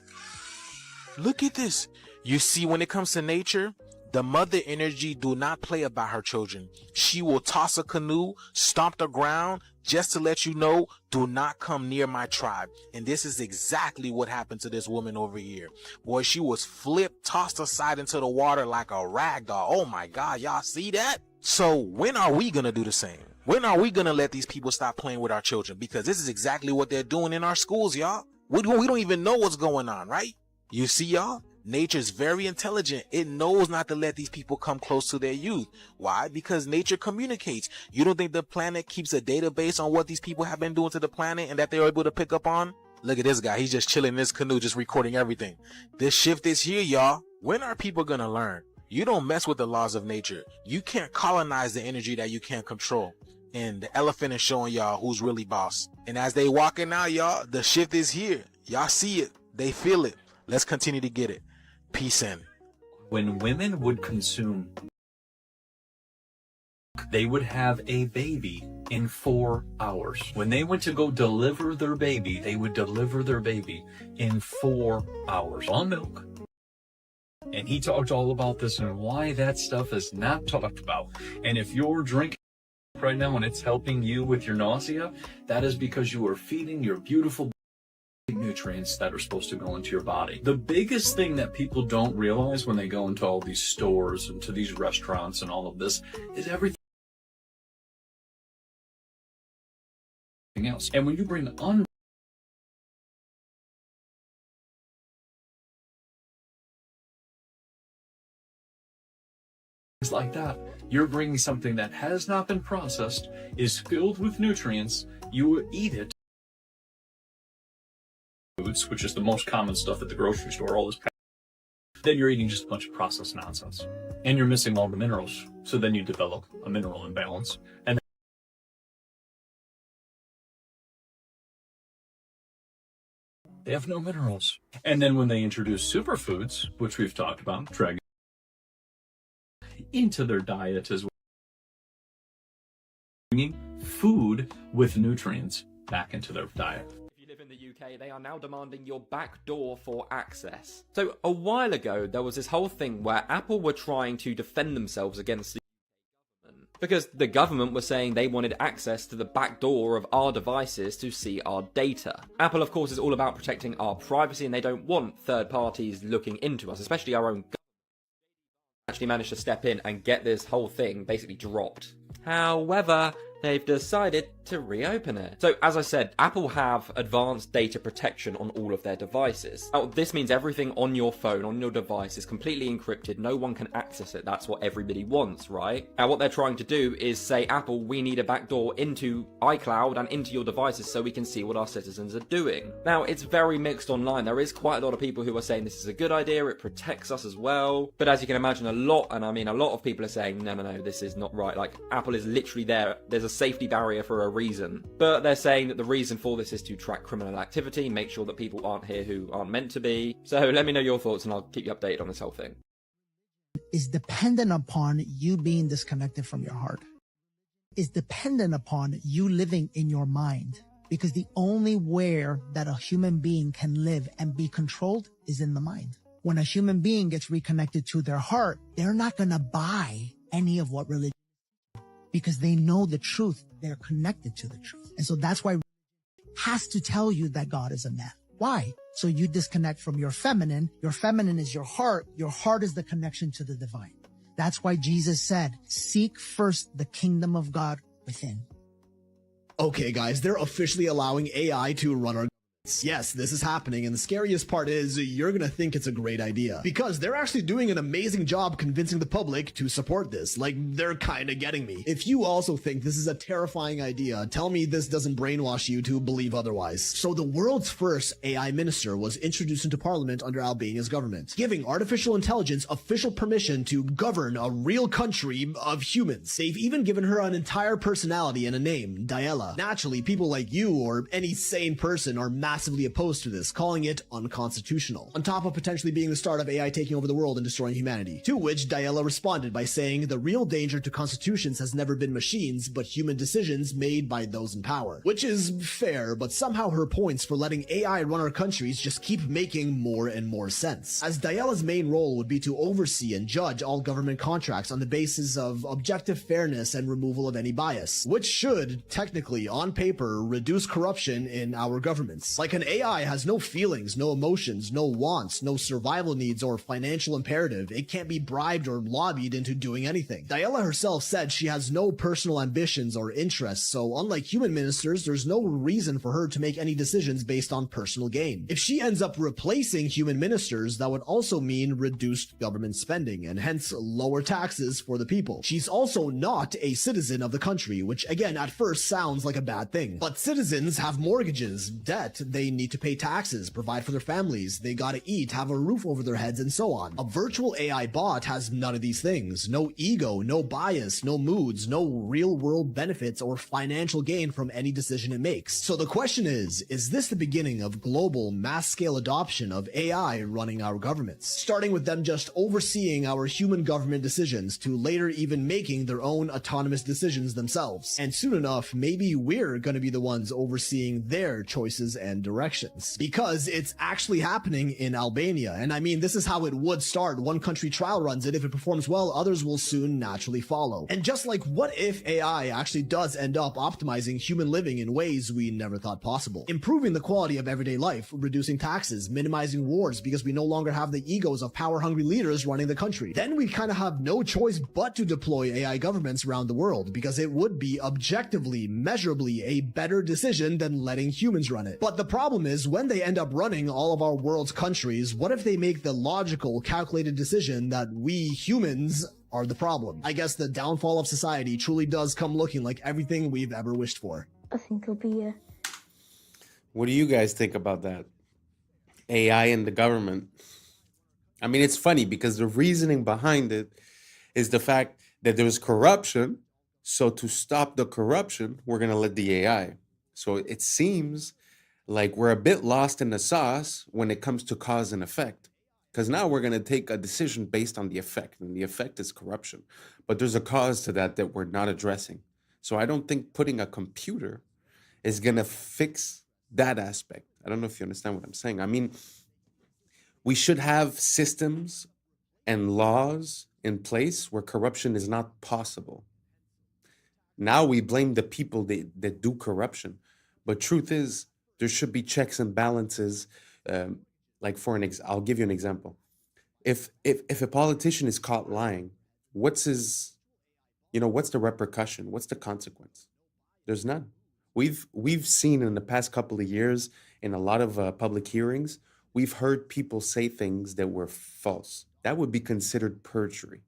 Look at this. You see, when it comes to nature, the mother energy do not play about her children. She will toss a canoe, stomp the ground, just to let you know, do not come near my tribe. And this is exactly what happened to this woman over here. Boy, she was flipped, tossed aside into the water like a rag doll. Oh my God, y'all see that? So when are we gonna do the same? When are we gonna let these people stop playing with our children? Because this is exactly what they're doing in our schools, y'all. We don't even know what's going on, right? You see, y'all? Nature is very intelligent. It knows not to let these people come close to their youth. Why? Because nature communicates. You don't think the planet keeps a database on what these people have been doing to the planet and that they're able to pick up on? Look at this guy. He's just chilling in his canoe, just recording everything. This shift is here, y'all. When are people gonna learn? You don't mess with the laws of nature. You can't colonize the energy that you can't control. And the elephant is showing y'all who's really boss. And as they walking out, y'all, the shift is here. Y'all see it. They feel it. Let's continue to get it. Peace in. When women would consume, they would have a baby in 4 hours. When they went to go deliver their baby, they would deliver their baby in 4 hours on milk. And he talked all about this and why that stuff is not talked about. And if you're drinking right now and it's helping you with your nausea, that is because you are feeding your beautiful nutrients that are supposed to go into your body. The biggest thing that people don't realize when they go into all these stores and to these restaurants and all of this is everything else. And when you bring like that, you're bringing something that has not been processed, is filled with nutrients, you eat it, foods, which is the most common stuff at the grocery store, all this, then you're eating just a bunch of processed nonsense. And you're missing all the minerals. So then you develop a mineral imbalance. And they have no minerals. And then when they introduce superfoods, which we've talked about, dragon into their diet as well, bringing food with nutrients back into their diet. In the UK, they are now demanding your back door for access. So a while ago, there was this whole thing where Apple were trying to defend themselves against the government because the government was saying they wanted access to the back door of our devices to see our data. Apple, of course, is all about protecting our privacy, and they don't want third parties looking into us, especially our own government. Actually managed to step in and get this whole thing basically dropped. However, they've decided to reopen it. So, as I said, Apple have advanced data protection on all of their devices. Now, this means everything on your phone, on your device, is completely encrypted. No one can access it. That's what everybody wants, right? Now, what they're trying to do is say, Apple, we need a backdoor into iCloud and into your devices so we can see what our citizens are doing. Now, it's very mixed online. There is quite a lot of people who are saying this is a good idea, it protects us as well. But as you can imagine, a lot of people are saying, no, this is not right. Like, Apple is literally there. There's a safety barrier for a reason. But they're saying that the reason for this is to track criminal activity, make sure that people aren't here who aren't meant to be. So let me know your thoughts and I'll keep you updated on this whole thing. Is dependent upon you being disconnected from your heart. Is dependent upon you living in your mind. Because the only where that a human being can live and be controlled is in the mind. When a human being gets reconnected to their heart, they're not going to buy any of what religion is because they know the truth. They're connected to the truth. And so that's why religion has to tell you that God is a man. Why? So you disconnect from your feminine. Your feminine is your heart. Your heart is the connection to the divine. That's why Jesus said, seek first the kingdom of God within. Okay, guys, they're officially allowing AI to run our... Yes, this is happening, and the scariest part is you're gonna think it's a great idea. Because they're actually doing an amazing job convincing the public to support this. Like, they're kinda getting me. If you also think this is a terrifying idea, tell me this doesn't brainwash you to believe otherwise. So the world's first AI minister was introduced into parliament under Albania's government, giving artificial intelligence official permission to govern a real country of humans. They've even given her an entire personality and a name, Diella. Naturally, people like you or any sane person are massively opposed to this, calling it unconstitutional, on top of potentially being the start of AI taking over the world and destroying humanity. To which Diella responded by saying the real danger to constitutions has never been machines, but human decisions made by those in power. Which is fair, but somehow her points for letting AI run our countries just keep making more and more sense. As Diella's main role would be to oversee and judge all government contracts on the basis of objective fairness and removal of any bias, which should, technically, on paper, reduce corruption in our governments. Like, an AI has no feelings, no emotions, no wants, no survival needs or financial imperative. It can't be bribed or lobbied into doing anything. Diella herself said she has no personal ambitions or interests, so unlike human ministers, there's no reason for her to make any decisions based on personal gain. If she ends up replacing human ministers, that would also mean reduced government spending, and hence lower taxes for the people. She's also not a citizen of the country, which again at first sounds like a bad thing. But citizens have mortgages, debt, they need to pay taxes, provide for their families, they gotta eat, have a roof over their heads, and so on. A virtual AI bot has none of these things. No ego, no bias, no moods, no real world benefits or financial gain from any decision it makes. So the question is this the beginning of global mass scale adoption of AI running our governments? Starting with them just overseeing our human government decisions to later even making their own autonomous decisions themselves. And soon enough, maybe we're gonna be the ones overseeing their choices and directions. Because it's actually happening in Albania. And I mean, this is how it would start. One country trial runs it. If it performs well, others will soon naturally follow. And just like, what if AI actually does end up optimizing human living in ways we never thought possible? Improving the quality of everyday life, reducing taxes, minimizing wars because we no longer have the egos of power-hungry leaders running the country. Then we kind of have no choice but to deploy AI governments around the world because it would be objectively, measurably a better decision than letting humans run it. But the problem is, when they end up running all of our world's countries, what if they make the logical, calculated decision that we humans are the problem? I guess the downfall of society truly does come looking like everything we've ever wished for. I think it'll be What do you guys think about that? AI and the government. I mean, it's funny because the reasoning behind it is the fact that there's corruption. So to stop the corruption, we're going to let the AI. So it seems like we're a bit lost in the sauce when it comes to cause and effect. Because now we're going to take a decision based on the effect, and the effect is corruption. But there's a cause to that we're not addressing. So I don't think putting a computer is going to fix that aspect. I don't know if you understand what I'm saying. I mean, we should have systems and laws in place where corruption is not possible. Now we blame the people that do corruption. But truth is, there should be checks and balances. Like I'll give you an example. If a politician is caught lying, what's the repercussion? What's the consequence? There's none. We've seen in the past couple of years in a lot of public hearings, we've heard people say things that were false. That would be considered perjury.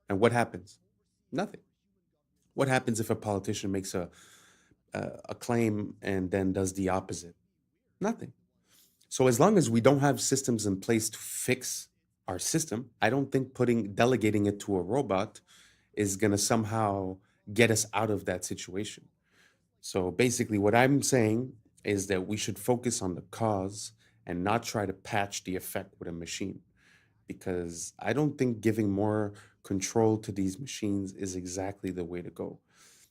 And what happens? Nothing. What happens if a politician makes a claim and then does the opposite? Nothing. So as long as we don't have systems in place to fix our system, I don't think delegating it to a robot is going to somehow get us out of that situation. So basically what I'm saying is that we should focus on the cause and not try to patch the effect with a machine, because I don't think giving more control to these machines is exactly the way to go.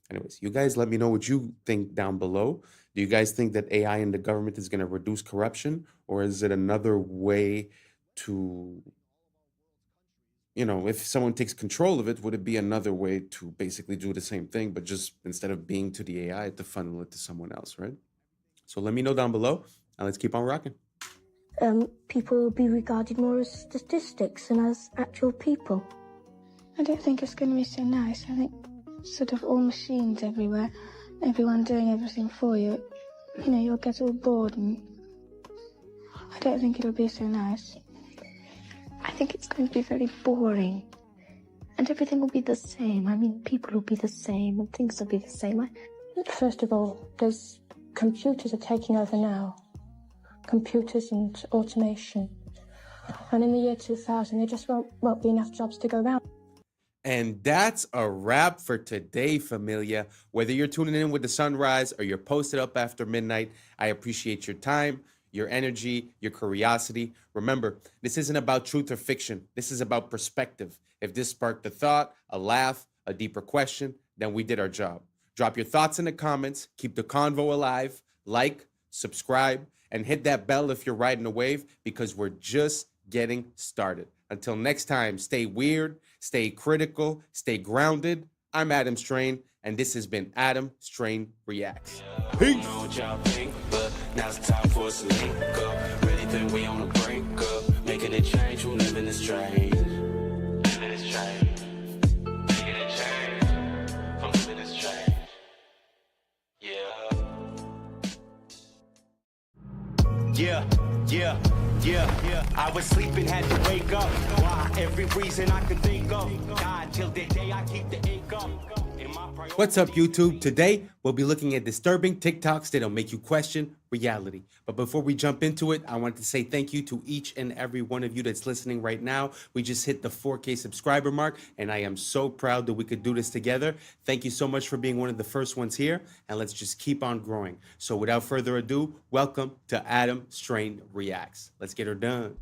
Anyways, you guys let me know what you think down below. Do you guys think that AI in the government is going to reduce corruption, or is it another way to, if someone takes control of it, would it be another way to basically do the same thing, but just instead of being to the AI, to funnel it to someone else, right? So let me know down below, and let's keep on rocking. People will be regarded more as statistics than as actual people. I don't think it's going to be so nice. I think sort of all machines everywhere, everyone doing everything for you. You'll get all bored, and I don't think it'll be so nice. I think it's going to be very boring, and everything will be the same. I mean, people will be the same, and things will be the same. First of all, computers are taking over now. Computers and automation. And in the year 2000, there just won't be enough jobs to go around. And that's a wrap for today, familia. Whether you're tuning in with the sunrise or you're posted up after midnight, I appreciate your time, your energy, your curiosity. Remember, this isn't about truth or fiction. This is about perspective. If this sparked a thought, a laugh, a deeper question, then we did our job. Drop your thoughts in the comments. Keep the convo alive. Like, subscribe, and hit that bell if you're riding a wave, because we're just getting started. Until next time, stay weird, stay critical, stay grounded. I'm Adam Strain, and this has been Adam Strain Reacts. Peace. Know what y'all think, but now's the time for us to link up. Really think we on the brink up, making a change, who living this strange. Living this change, making a change, from living this change. Yeah. I was sleeping, had to wake up. Why? Every reason I could think of. God, till the day I keep the ink up. What's up, YouTube? Today, we'll be looking at disturbing TikToks that'll make you question reality. But before we jump into it, I want to say thank you to each and every one of you that's listening right now. We just hit the 4K subscriber mark, and I am so proud that we could do this together. Thank you so much for being one of the first ones here, and let's just keep on growing. So without further ado, welcome to Adam Strain Reacts. Let's get her done.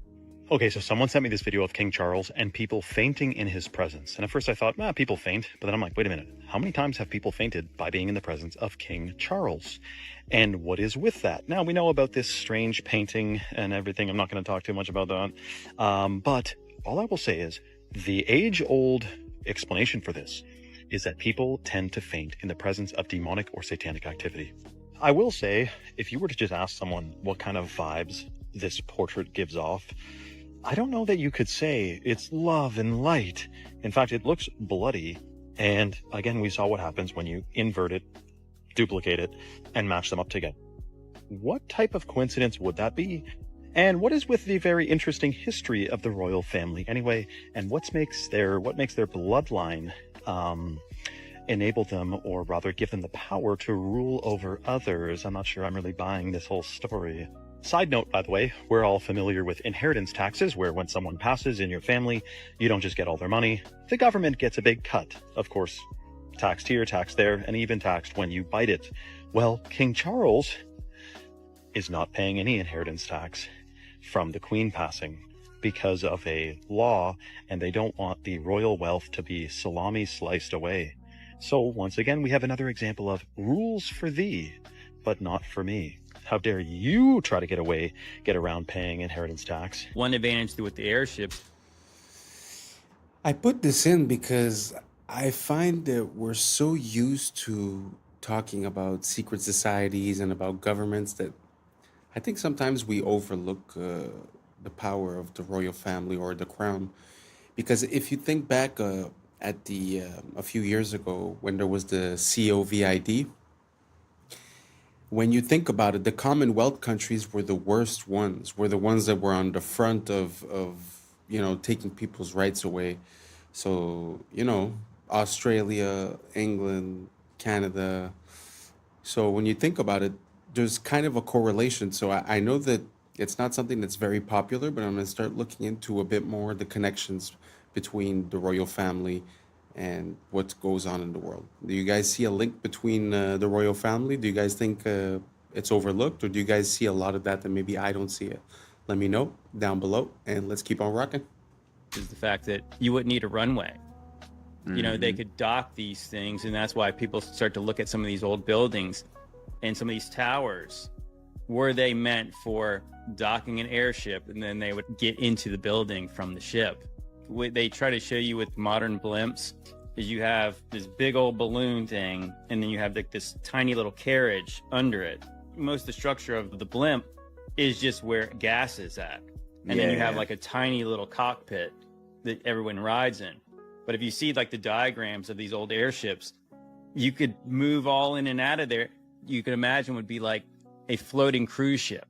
Okay, so someone sent me this video of King Charles and people fainting in his presence. And at first I thought, people faint. But then I'm like, wait a minute. How many times have people fainted by being in the presence of King Charles? And what is with that? Now, we know about this strange painting and everything. I'm not going to talk too much about that. But all I will say is the age-old explanation for this is that people tend to faint in the presence of demonic or satanic activity. I will say, if you were to just ask someone what kind of vibes this portrait gives off, I don't know that you could say it's love and light. In fact, it looks bloody. And again, we saw what happens when you invert it, duplicate it, and match them up together. What type of coincidence would that be? And what is with the very interesting history of the royal family anyway? And what makes their bloodline enable them, or rather give them the power to rule over others? I'm not sure I'm really buying this whole story. Side note, by the way, we're all familiar with inheritance taxes, where when someone passes in your family, you don't just get all their money. The government gets a big cut. Of course, taxed here, taxed there, and even taxed when you bite it. Well, King Charles is not paying any inheritance tax from the Queen passing because of a law, and they don't want the royal wealth to be salami sliced away. So once again, we have another example of rules for thee, but not for me. How dare you try to get around paying inheritance tax? One advantage with the airships. I put this in because I find that we're so used to talking about secret societies and about governments that I think sometimes we overlook the power of the royal family or the crown. Because if you think back at a few years ago when there was the COVID, when you think about it, the Commonwealth countries were the worst ones, were the ones that were on the front of taking people's rights away. So, Australia, England, Canada. So when you think about it, there's kind of a correlation. So I know that it's not something that's very popular, but I'm going to start looking into a bit more the connections between the royal family and what goes on in the world. Do you guys see a link between the royal family? Do you guys think it's overlooked, or do you guys see a lot of that maybe I don't see it? Let me know down below, and let's keep on rocking. Is the fact that you wouldn't need a runway. They could dock these things, and that's why people start to look at some of these old buildings and some of these towers. Were they meant for docking an airship, and then they would get into the building from the ship? What they try to show you with modern blimps is you have this big old balloon thing, and then you have like this tiny little carriage under it. Most of the structure of the blimp is just where gas is at. And then you have like a tiny little cockpit that everyone rides in. But if you see like the diagrams of these old airships, you could move all in and out of there. You could imagine would be like a floating cruise ship.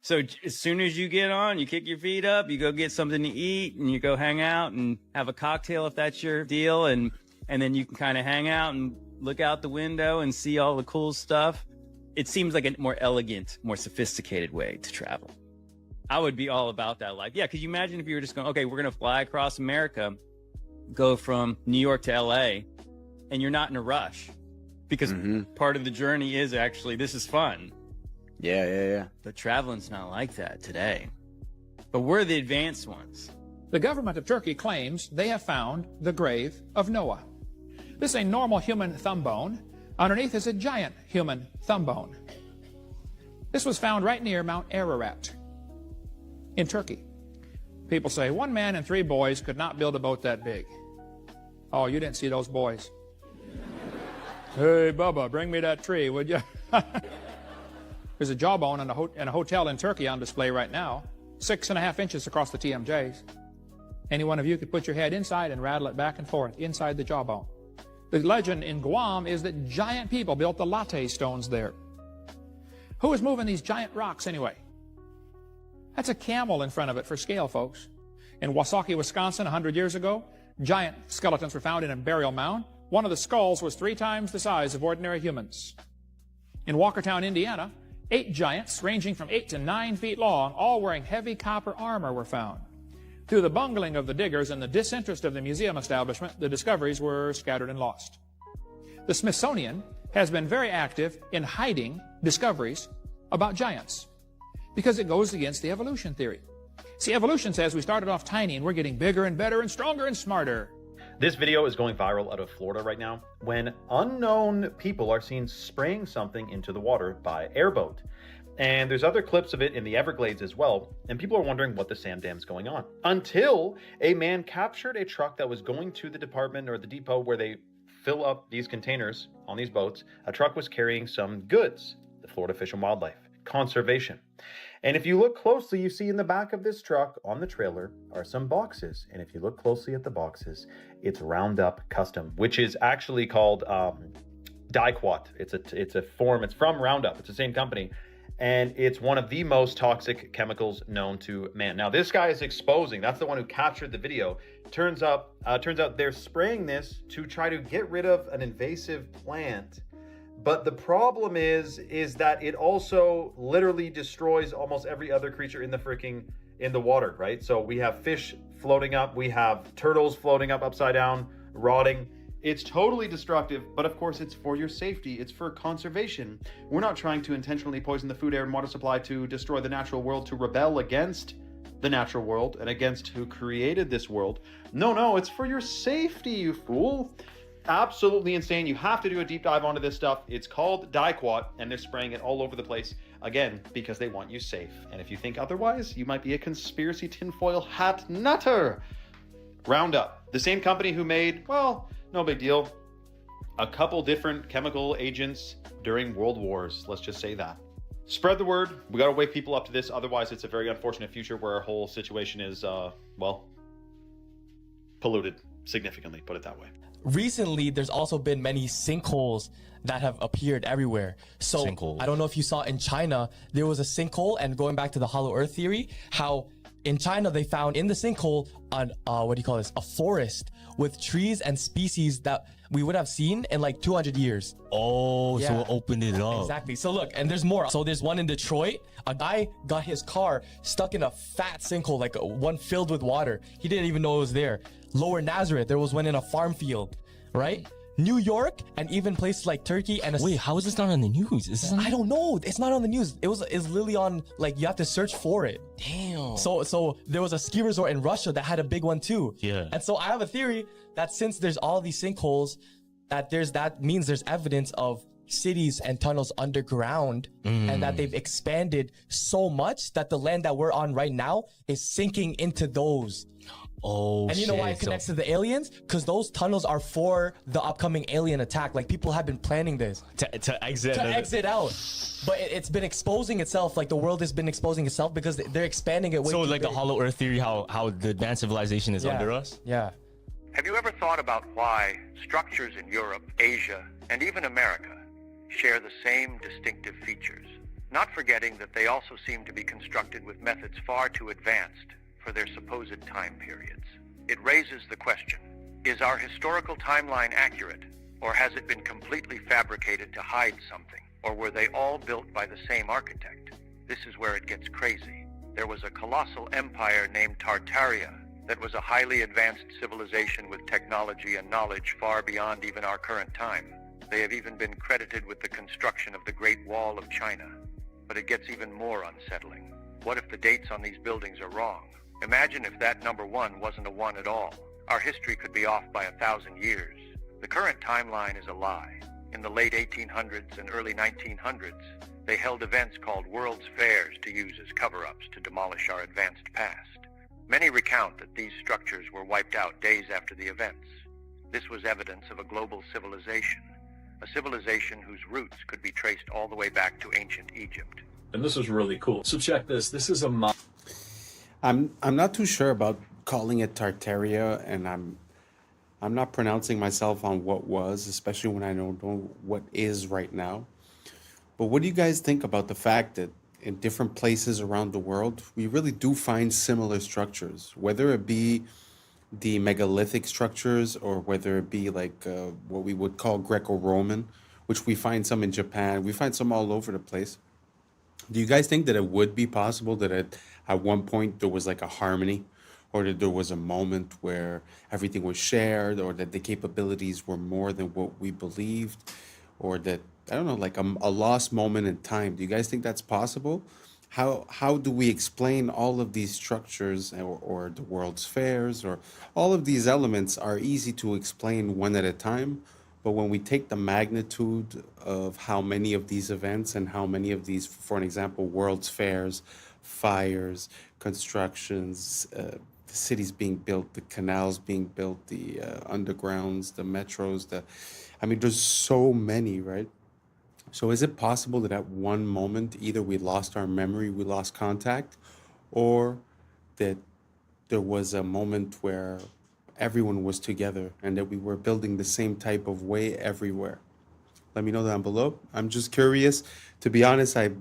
So as soon as you get on, you kick your feet up, you go get something to eat, and you go hang out and have a cocktail if that's your deal. And then you can kind of hang out and look out the window and see all the cool stuff. It seems like a more elegant, more sophisticated way to travel. I would be all about that life. Yeah, could you imagine if you were just going, okay, we're going to fly across America, go from New York to LA, and you're not in a rush because part of the journey is actually, this is fun. Yeah. But traveling's not like that today. But we're the advanced ones. The government of Turkey claims they have found the grave of Noah. This is a normal human thumb bone. Underneath is a giant human thumb bone. This was found right near Mount Ararat in Turkey. People say 1 man and 3 boys could not build a boat that big. Oh, you didn't see those boys. Hey, Bubba, bring me that tree, would you? There's a jawbone in a hotel in Turkey on display right now, 6.5 inches across the TMJs. Any one of you could put your head inside and rattle it back and forth inside the jawbone. The legend in Guam is that giant people built the latte stones there. Who is moving these giant rocks anyway? That's a camel in front of it for scale, folks. In Wasaki, Wisconsin, 100 years ago, giant skeletons were found in a burial mound. One of the skulls was 3 times the size of ordinary humans. In Walkertown, Indiana, 8 giants, ranging from 8 to 9 feet long, all wearing heavy copper armor, were found. Through the bungling of the diggers and the disinterest of the museum establishment, the discoveries were scattered and lost. The Smithsonian has been very active in hiding discoveries about giants because it goes against the evolution theory. See, evolution says we started off tiny and we're getting bigger and better and stronger and smarter. This video is going viral out of Florida right now when unknown people are seen spraying something into the water by airboat. And there's other clips of it in the Everglades as well, and people are wondering what the sand dam's going on. Until a man captured a truck that was going to the department or the depot where they fill up these containers on these boats. A truck was carrying some goods, the Florida Fish and Wildlife Conservation. And if you look closely, you see in the back of this truck on the trailer are some boxes. And if you look closely at the boxes, it's Roundup Custom, which is actually called Diquat. It's a form, it's from Roundup. It's the same company. And it's one of the most toxic chemicals known to man. Now, this guy is exposing, that's the one who captured the video. Turns out they're spraying this to try to get rid of an invasive plant. But the problem is that it also literally destroys almost every other creature in the water, right? So we have fish floating up, we have turtles floating up upside down, rotting. It's totally destructive, but of course it's for your safety, it's for conservation. We're not trying to intentionally poison the food, air, and water supply to destroy the natural world, to rebel against the natural world and against who created this world. No, it's for your safety, you fool. Absolutely insane. You have to do a deep dive onto this stuff. It's called Diquat, and they're spraying it all over the place, again, because they want you safe. And if you think otherwise, you might be a conspiracy tinfoil hat nutter. Roundup, the same company who made, well, no big deal, a couple different chemical agents during world wars. Let's just say that. Spread the word. We got to wake people up to this. Otherwise, it's a very unfortunate future where our whole situation is, well, polluted. significantly, put it that way. Recently, there's also been many sinkholes that have appeared everywhere. So I don't know if you saw in China, there was a sinkhole, and going back to the hollow earth theory, how in China they found in the sinkhole a forest with trees and species that we would have seen in like 200 years. Oh, so it opened it up. Exactly. So look, and there's more. So there's one in Detroit. A guy got his car stuck in a fat sinkhole, like one filled with water. He didn't even know it was there. Lower Nazareth, there was one in a farm field, right? New York, and even places like Turkey and wait, how is this not on the news? I don't know. It's not on the news. It's literally on, like, you have to search for it. Damn. So there was a ski resort in Russia that had a big one too. Yeah. And so I have a theory that since there's all these sinkholes, that means there's evidence of cities and tunnels underground, and that they've expanded so much that the land that we're on right now is sinking into those. Oh, and you know why it connects to the aliens? Because those tunnels are for the upcoming alien attack. Like, people have been planning this to exit out. But it's been exposing itself. Like, the world has been exposing itself because they're expanding it way So too like big. the hollow earth theory, how the advanced civilization is under us? Yeah. Have you ever thought about why structures in Europe, Asia, and even America share the same distinctive features? Not forgetting that they also seem to be constructed with methods far too advanced for their supposed time periods. It raises the question, is our historical timeline accurate, or has it been completely fabricated to hide something, or were they all built by the same architect? This is where it gets crazy. There was a colossal empire named Tartaria that was a highly advanced civilization with technology and knowledge far beyond even our current time. They have even been credited with the construction of the Great Wall of China. But it gets even more unsettling. What if the dates on these buildings are wrong? Imagine if that number 1 wasn't a 1 at all. Our history could be off by 1,000 years. The current timeline is a lie. In the late 1800s and early 1900s, they held events called World's Fairs to use as cover-ups to demolish our advanced past. Many recount that these structures were wiped out days after the events. This was evidence of a global civilization, a civilization whose roots could be traced all the way back to ancient Egypt. And this is really cool. So check this. This is a I'm not too sure about calling it Tartaria, and I'm not pronouncing myself on what was, especially when I don't know what is right now. But what do you guys think about the fact that in different places around the world, we really do find similar structures, whether it be the megalithic structures or whether it be like what we would call Greco-Roman, which we find some in Japan, we find some all over the place. Do you guys think that it would be possible that at one point there was like a harmony, or that there was a moment where everything was shared, or that the capabilities were more than what we believed, or that, I don't know, like a lost moment in time? Do you guys think that's possible? How do we explain all of these structures, or the World's Fairs, or all of these elements are easy to explain one at a time, but when we take the magnitude of how many of these events and how many of these, for an example, World's Fairs, fires, constructions, the cities being built, the canals being built, the undergrounds, the metros, there's so many, right? So is it possible that at one moment, either we lost our memory, we lost contact, or that there was a moment where everyone was together and that we were building the same type of way everywhere? Let me know down below. I'm just curious. To be honest, I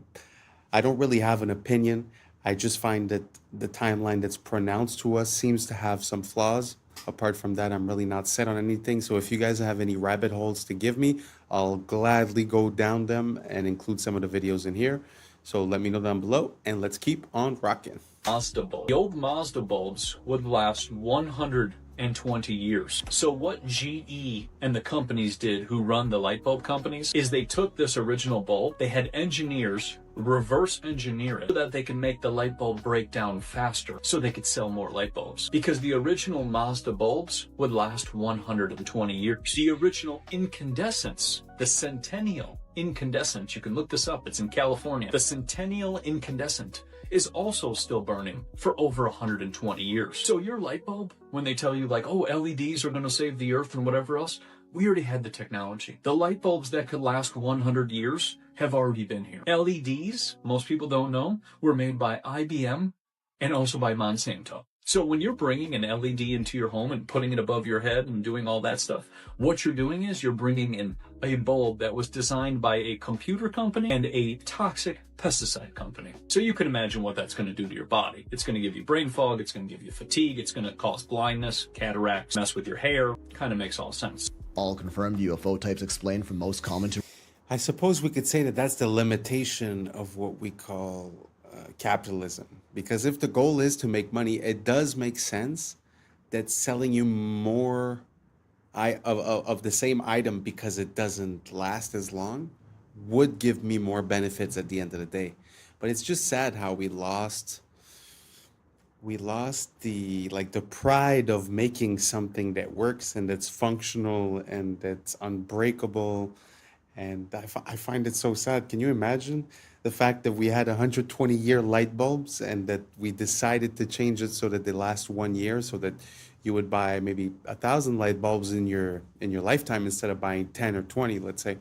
don't really have an opinion. I just find that the timeline that's pronounced to us seems to have some flaws. Apart from that, I'm really not set on anything. So if you guys have any rabbit holes to give me, I'll gladly go down them and include some of the videos in here. So let me know down below, and let's keep on rocking. Mazda bulb. The old Mazda bulbs would last 120 years. So what GE and the companies did who run the light bulb companies is they took this original bulb, they had engineers reverse engineer it so that they can make the light bulb break down faster so they could sell more light bulbs. Because the original Mazda bulbs would last 120 years. The original incandescents, the Centennial incandescent, you can look this up, it's in California. The Centennial incandescent is also still burning for over 120 years. So your light bulb, when they tell you like, oh, LEDs are going to save the earth and whatever else, we already had the technology. The light bulbs that could last 100 years have already been here. LEDs, most people don't know, were made by IBM and also by Monsanto. So when you're bringing an LED into your home and putting it above your head and doing all that stuff, what you're doing is you're bringing in a bulb that was designed by a computer company and a toxic pesticide company. So you can imagine what that's going to do to your body. It's going to give you brain fog, it's going to give you fatigue, it's going to cause blindness, cataracts, mess with your hair. Kind of makes all sense. All confirmed UFO types explained from most common to... I suppose we could say that that's the limitation of what we call capitalism. Because if the goal is to make money, it does make sense that selling you more of the same item because it doesn't last as long would give me more benefits at the end of the day. But it's just sad how we lost the pride of making something that works and that's functional and that's unbreakable. And I find it so sad. Can you imagine the fact that we had 120-year light bulbs and that we decided to change it so that they last 1 year, so that you would buy maybe 1,000 light bulbs in your lifetime instead of buying 10 or 20, let's say.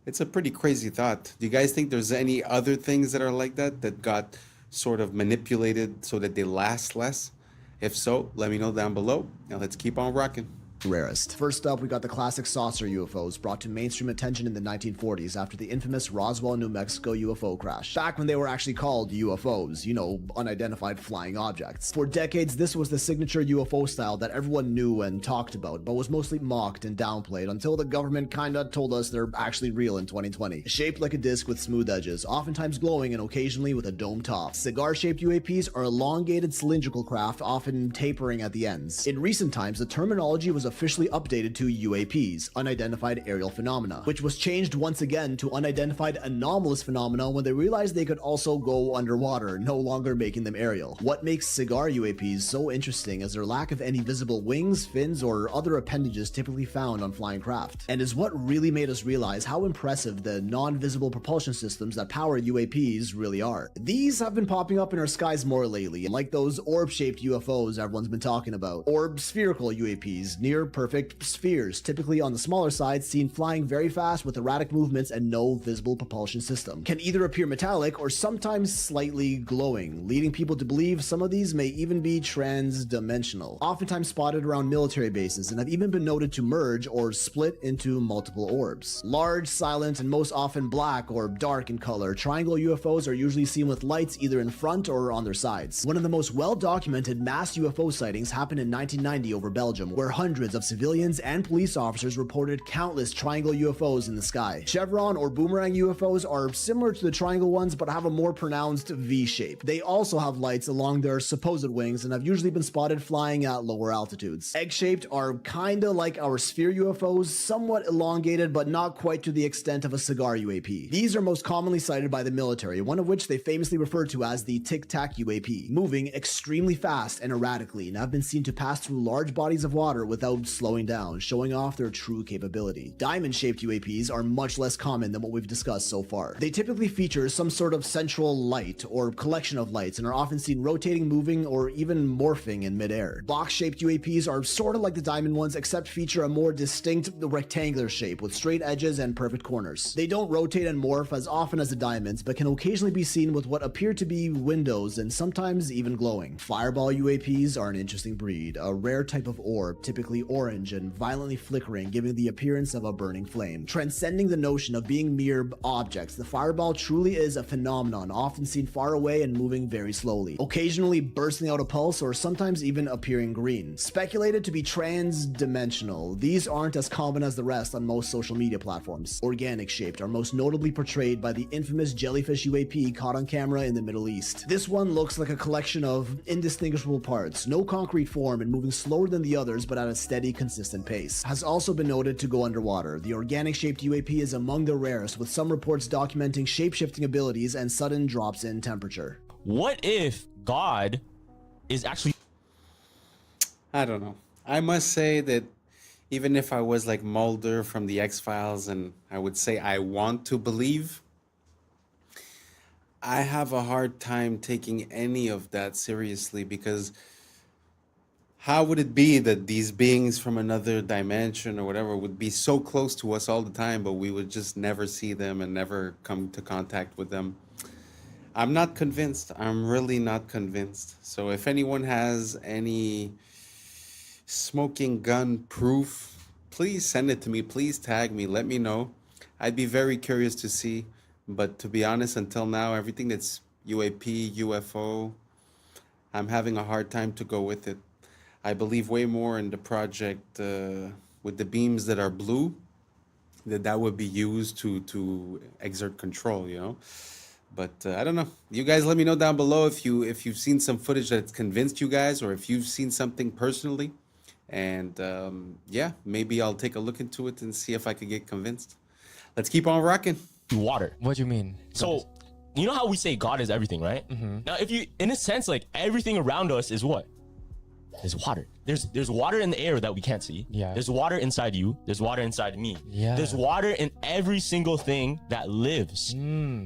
It's a pretty crazy thought. Do you guys think there's any other things that are like that got sort of manipulated so that they last less? If so, let me know down below. Now let's keep on rocking. Rarest. First up, we got the classic saucer UFOs brought to mainstream attention in the 1940s after the infamous Roswell, New Mexico UFO crash. Back when they were actually called UFOs, you know, unidentified flying objects. For decades, this was the signature UFO style that everyone knew and talked about, but was mostly mocked and downplayed until the government kinda told us they're actually real in 2020. Shaped like a disc with smooth edges, oftentimes glowing and occasionally with a dome top. Cigar-shaped UAPs are elongated cylindrical craft, often tapering at the ends. In recent times, the terminology was officially updated to UAPs, unidentified aerial phenomena, which was changed once again to unidentified anomalous phenomena when they realized they could also go underwater, no longer making them aerial. What makes cigar UAPs so interesting is their lack of any visible wings, fins, or other appendages typically found on flying craft, and is what really made us realize how impressive the non-visible propulsion systems that power UAPs really are. These have been popping up in our skies more lately, like those orb-shaped UFOs everyone's been talking about, or spherical UAPs, near perfect spheres, typically on the smaller side, seen flying very fast with erratic movements and no visible propulsion system. Can either appear metallic or sometimes slightly glowing, leading people to believe some of these may even be trans-dimensional. Oftentimes spotted around military bases and have even been noted to merge or split into multiple orbs. Large, silent, and most often black or dark in color, triangle UFOs are usually seen with lights either in front or on their sides. One of the most well-documented mass UFO sightings happened in 1990 over Belgium, where hundreds of civilians and police officers reported countless triangle UFOs in the sky. Chevron or boomerang UFOs are similar to the triangle ones but have a more pronounced V shape. They also have lights along their supposed wings and have usually been spotted flying at lower altitudes. Egg-shaped are kinda like our sphere UFOs, somewhat elongated but not quite to the extent of a cigar UAP. These are most commonly cited by the military, one of which they famously refer to as the tic-tac UAP, moving extremely fast and erratically, and have been seen to pass through large bodies of water without slowing down, showing off their true capability. Diamond-shaped UAPs are much less common than what we've discussed so far. They typically feature some sort of central light or collection of lights and are often seen rotating, moving, or even morphing in midair. Box-shaped UAPs are sort of like the diamond ones, except feature a more distinct rectangular shape with straight edges and perfect corners. They don't rotate and morph as often as the diamonds, but can occasionally be seen with what appear to be windows and sometimes even glowing. Fireball UAPs are an interesting breed, a rare type of orb, typically orange and violently flickering, giving the appearance of a burning flame. Transcending the notion of being mere objects, the fireball truly is a phenomenon, often seen far away and moving very slowly, occasionally bursting out a pulse or sometimes even appearing green. Speculated to be trans-dimensional, these aren't as common as the rest on most social media platforms. Organic-shaped are most notably portrayed by the infamous jellyfish UAP caught on camera in the Middle East. This one looks like a collection of indistinguishable parts, no concrete form and moving slower than the others but at a steady, consistent pace. Has also been noted to go underwater. The organic-shaped UAP is among the rarest, with some reports documenting shape-shifting abilities and sudden drops in temperature. What if God is actually... I don't know. I must say that even if I was like Mulder from the X-Files and I would say I want to believe, I have a hard time taking any of that seriously, because how would it be that these beings from another dimension or whatever would be so close to us all the time, but we would just never see them and never come to contact with them? I'm not convinced. I'm really not convinced. So if anyone has any smoking gun proof, please send it to me. Please tag me. Let me know. I'd be very curious to see. But to be honest, until now, everything that's UAP, UFO, I'm having a hard time to go with it. I believe way more in the project with the beams that are blue, that would be used to exert control, you know. But I don't know. You guys let me know down below if you've seen some footage that's convinced you guys, or if you've seen something personally. And yeah, maybe I'll take a look into it and see if I could get convinced. Let's keep on rocking. Water. What do you mean? So, you know how we say God is everything, right? Now, if you, in a sense, like everything around us is what? There's water. There's water in the air that we can't see. Yeah. There's water inside you. There's water inside me. Yeah. There's water in every single thing that lives,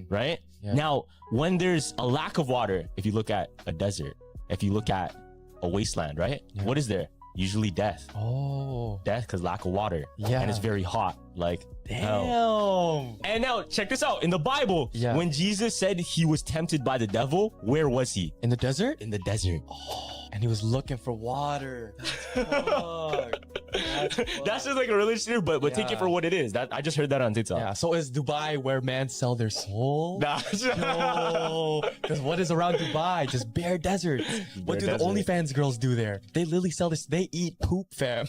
right? Yeah. Now, when there's a lack of water, if you look at a desert, if you look at a wasteland, right? Yeah. What is there? Usually death. Oh. Death because lack of water. Yeah. And it's very hot. Like, Damn. hell. And now, check this out. In the Bible, Yeah. when Jesus said he was tempted by the devil, where was he? In the desert? In the desert. And he was looking for water. That's just like a religion, but take it Yeah. for what it is. That I just heard that on TikTok. Yeah. So is Dubai where men sell their soul? Nah. No. Because what is around Dubai? Just bare desert. What do desert. the OnlyFans girls do there? They literally sell this. They eat poop, fam.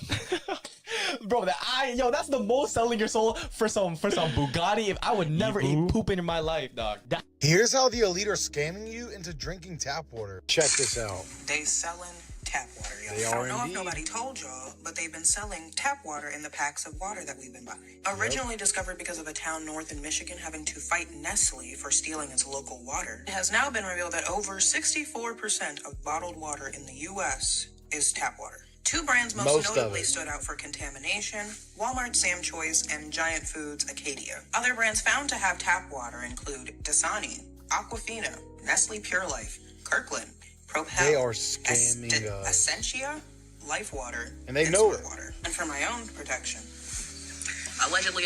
Bro, that's the most selling your soul for some Bugatti. If I would never eat poop in my life, dog. Here's how the elite are scamming you into drinking tap water. Check this out. They selling tap water, y'all. They I are don't know indeed. if nobody told y'all, but they've been selling tap water in the packs of water that we've been buying. Originally discovered because of a town north in Michigan having to fight Nestle for stealing its local water, it has now been revealed that over 64% of bottled water in the U.S. is tap water. Two brands most of notably it. stood out for contamination: Walmart Sam Choice and Giant Foods Acadia. Other brands found to have tap water include Dasani, Aquafina, Nestle Pure Life, Kirkland, Propel, They are scamming us. Essentia, Life Water, And they know Smart it. Water. And for my own protection, allegedly.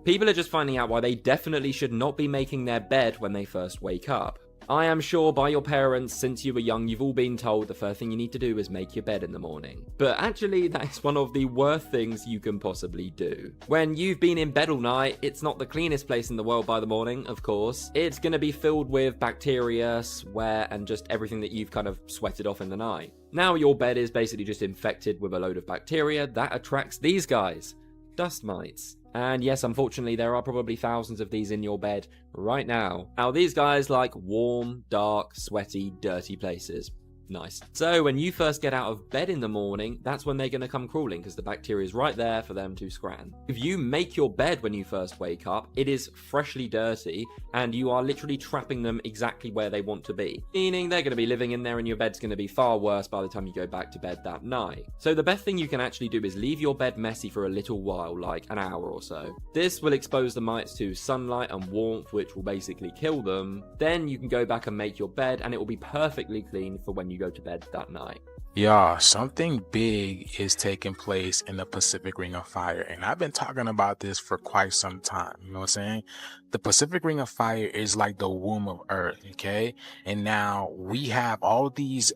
People are just finding out why they definitely should not be making their bed when they first wake up. I am sure by your parents, since you were young, you've all been told the first thing you need to do is make your bed in the morning. But actually, that is one of the worst things you can possibly do. When you've been in bed all night, it's not the cleanest place in the world by the morning, of course. It's going to be filled with bacteria, sweat, and just everything that you've kind of sweated off in the night. Now your bed is basically just infected with a load of bacteria that attracts these guys, dust mites. And yes, unfortunately, there are probably thousands of these in your bed right now. Now, these guys like warm, dark, sweaty, dirty places. Nice. So when you first get out of bed in the morning, that's when they're going to come crawling because the bacteria is right there for them to scran. If you make your bed when you first wake up, it is freshly dirty and you are literally trapping them exactly where they want to be. Meaning they're going to be living in there and your bed's going to be far worse by the time you go back to bed that night. So the best thing you can actually do is leave your bed messy for a little while, like an hour or so. This will expose the mites to sunlight and warmth, which will basically kill them. Then you can go back and make your bed and it will be perfectly clean for when you go to bed that night. Y'all, something big is taking place in the Pacific Ring of Fire, and I've been talking about this for quite some time. You know what I'm saying? The Pacific Ring of Fire is like the womb of Earth, okay? And now we have all these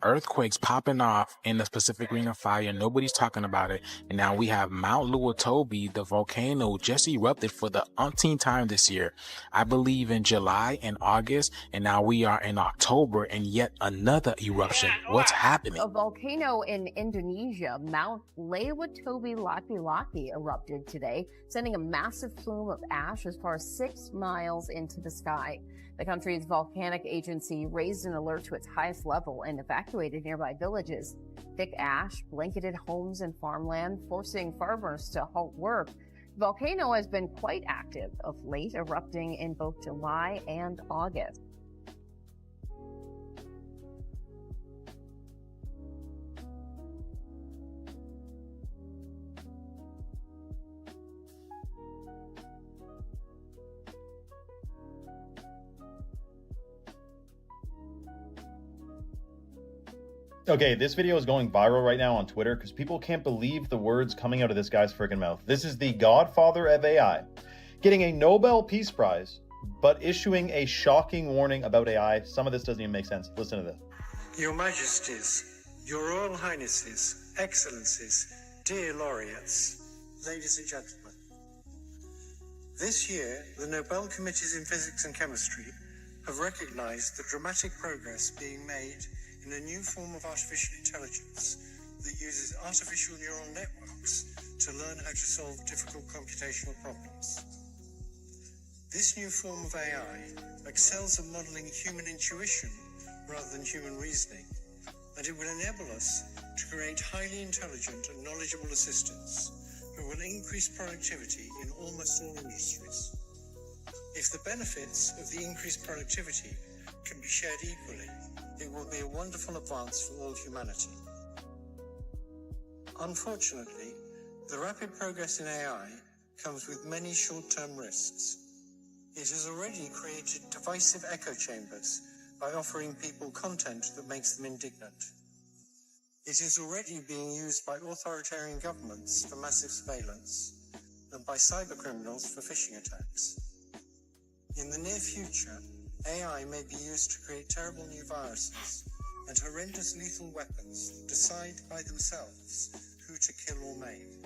earthquakes popping off in the Pacific Ring of Fire. Nobody's talking about it. And now we have Mount Luotobi, the volcano, just erupted for the umpteenth time this year. I believe in July and August, and now we are in October, and yet another eruption. What's happening? A volcano in Indonesia, Mount Lewatobi-Laki-Laki, erupted today, sending a massive plume of ash as far as 6 miles into the sky. The country's volcanic agency raised an alert to its highest level and evacuated nearby villages. Thick ash blanketed homes and farmland, forcing farmers to halt work. The volcano has been quite active of late, erupting in both July and August. Okay, this video is going viral right now on Twitter because people can't believe the words coming out of this guy's freaking mouth. This is the godfather of AI, getting a Nobel Peace Prize but issuing a shocking warning about AI. Some of this doesn't even make sense. Listen to this. Your Majesties, Your Royal Highnesses, Excellencies, dear laureates, ladies and gentlemen. This year, the Nobel Committees in Physics and Chemistry have recognized the dramatic progress being made in a new form of artificial intelligence that uses artificial neural networks to learn how to solve difficult computational problems. This new form of AI excels at modeling human intuition rather than human reasoning, and it will enable us to create highly intelligent and knowledgeable assistants who will increase productivity in almost all industries. If the benefits of the increased productivity can be shared equally, it will be a wonderful advance for all humanity. Unfortunately, the rapid progress in AI comes with many short-term risks. It has already created divisive echo chambers by offering people content that makes them indignant. It is already being used by authoritarian governments for massive surveillance and by cybercriminals for phishing attacks. In the near future, AI may be used to create terrible new viruses and horrendous lethal weapons that decide by themselves who to kill or maim.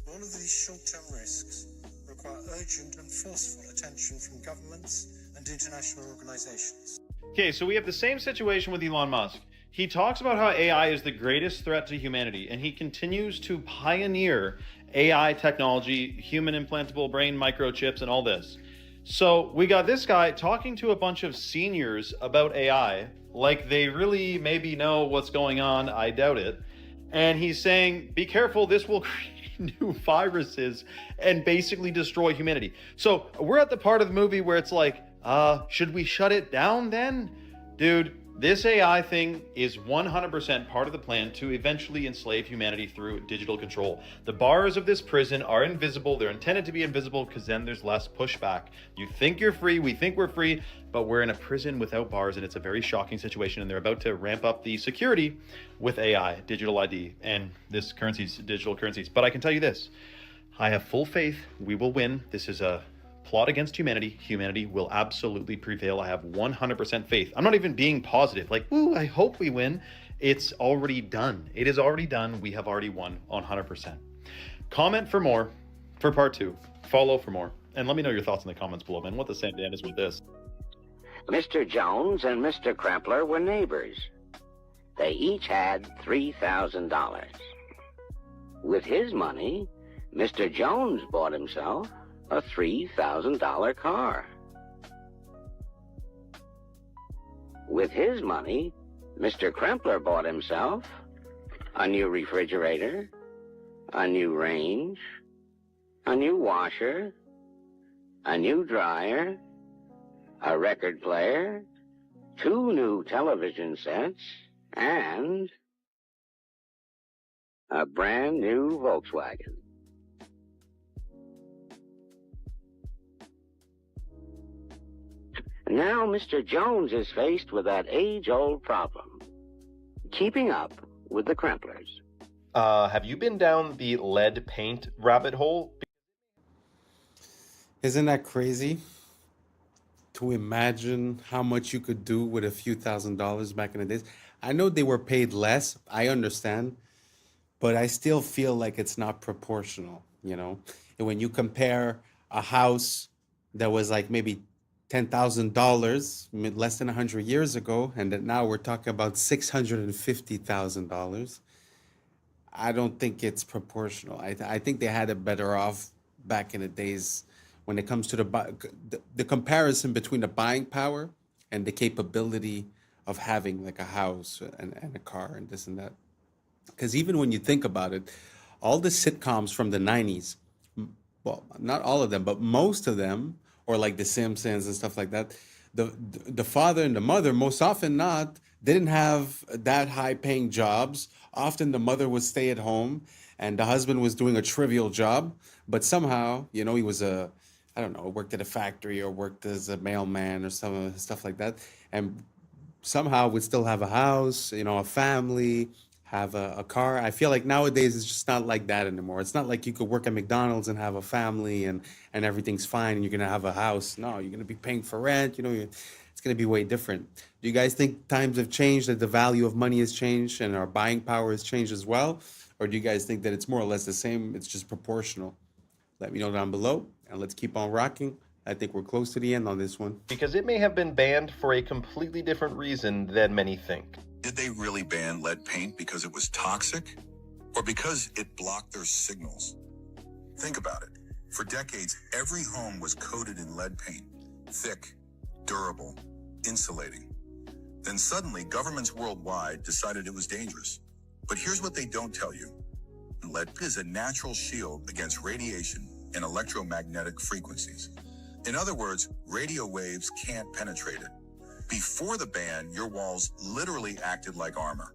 All of these short-term risks require urgent and forceful attention from governments and international organizations. Okay, so we have the same situation with Elon Musk. He talks about how AI is the greatest threat to humanity, and he continues to pioneer AI technology, human implantable brain microchips, and all this. So we got this guy talking to a bunch of seniors about AI, like they really maybe know what's going on. I doubt it. And he's saying, be careful, this will create new viruses and basically destroy humanity. So we're at the part of the movie where it's like, should we shut it down then? Dude, this AI thing is 100% part of the plan to eventually enslave humanity through digital control. The bars of this prison are invisible. They're intended to be invisible because then there's less pushback. You think you're free, we think we're free, but we're in a prison without bars, and it's a very shocking situation, and they're about to ramp up the security with AI, digital ID, and this currencies, digital currencies. But I can tell you this, I have full faith we will win. This is a plot against humanity. Humanity will absolutely prevail. I have 100% faith. I'm not even being positive, like, ooh, I hope we win. It's already done. It is already done. We have already won on 100%. Comment for more, for part 2. Follow for more. And let me know your thoughts in the comments below, man. What the Sam Dan is with this. Mr. Jones and Mr. Krempler were neighbors. They each had $3,000. With his money, Mr. Jones bought himself a $3,000 car. With his money, Mr. Krempler bought himself a new refrigerator, a new range, a new washer, a new dryer, a record player, 2 new television sets, and a brand new Volkswagen. Now Mr. Jones is faced with that age-old problem, keeping up with the Kremplers. Have you been down the lead paint rabbit hole? Isn't that crazy? To imagine how much you could do with a few $1,000s back in the days. I know they were paid less, I understand, but I still feel like it's not proportional, you know? And when you compare a house that was like maybe $10,000 less than 100 years ago, and that now we're talking about $650,000, I don't think it's proportional. I think they had it better off back in the days when it comes to the comparison between the buying power and the capability of having like a house and a car and this and that. Because even when you think about it, all the sitcoms from the 90s, well, not all of them, but most of them, or like The Simpsons and stuff like that, the father and the mother, most often not, didn't have that high paying jobs. Often the mother would stay at home and the husband was doing a trivial job, but somehow, you know, he was worked at a factory or worked as a mailman or stuff like that. And somehow would still have a house, you know, a family, have a car. I feel like nowadays it's just not like that anymore. It's not like you could work at McDonald's and have a family and everything's fine and you're gonna have a house. No, you're gonna be paying for rent. It's gonna be way different. Do you guys think times have changed, that the value of money has changed and our buying power has changed as well? Or do you guys think that it's more or less the same? It's just proportional? Let me know down below, and let's keep on rocking. I think we're close to the end on this one. Because it may have been banned for a completely different reason than many think. Did they really ban lead paint because it was toxic, or because it blocked their signals? Think about it. For decades, every home was coated in lead paint, thick, durable, insulating. Then suddenly, governments worldwide decided it was dangerous. But here's what they don't tell you. Lead is a natural shield against radiation and electromagnetic frequencies. In other words, radio waves can't penetrate it. Before the ban, your walls literally acted like armor.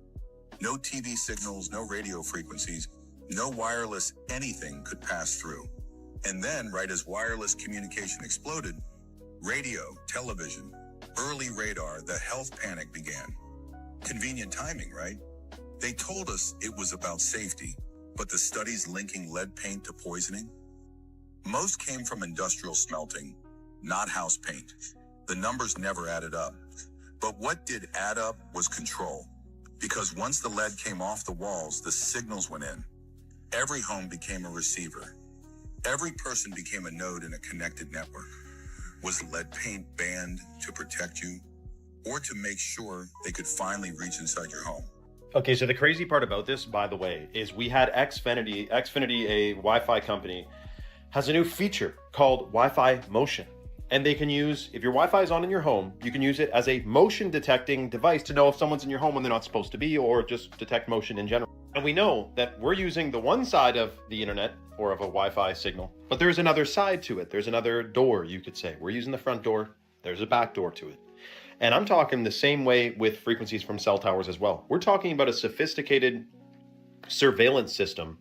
No TV signals, no radio frequencies, no wireless anything could pass through. And then, right as wireless communication exploded, radio, television, early radar, the health panic began. Convenient timing, right? They told us it was about safety, but the studies linking lead paint to poisoning? Most came from industrial smelting, not house paint. The numbers never added up. But what did add up was control. Because once the lead came off the walls, the signals went in. Every home became a receiver. Every person became a node in a connected network. Was lead paint banned to protect you, or to make sure they could finally reach inside your home? Okay, so the crazy part about this, by the way, is we had Xfinity, a Wi-Fi company, has a new feature called Wi-Fi Motion. And they can use, if your Wi-Fi is on in your home, you can use it as a motion detecting device to know if someone's in your home when they're not supposed to be, or just detect motion in general. And we know that we're using the one side of the internet or of a Wi-Fi signal, but there's another side to it. There's another door, you could say. We're using the front door. There's a back door to it. And I'm talking the same way with frequencies from cell towers as well. We're talking about a sophisticated surveillance system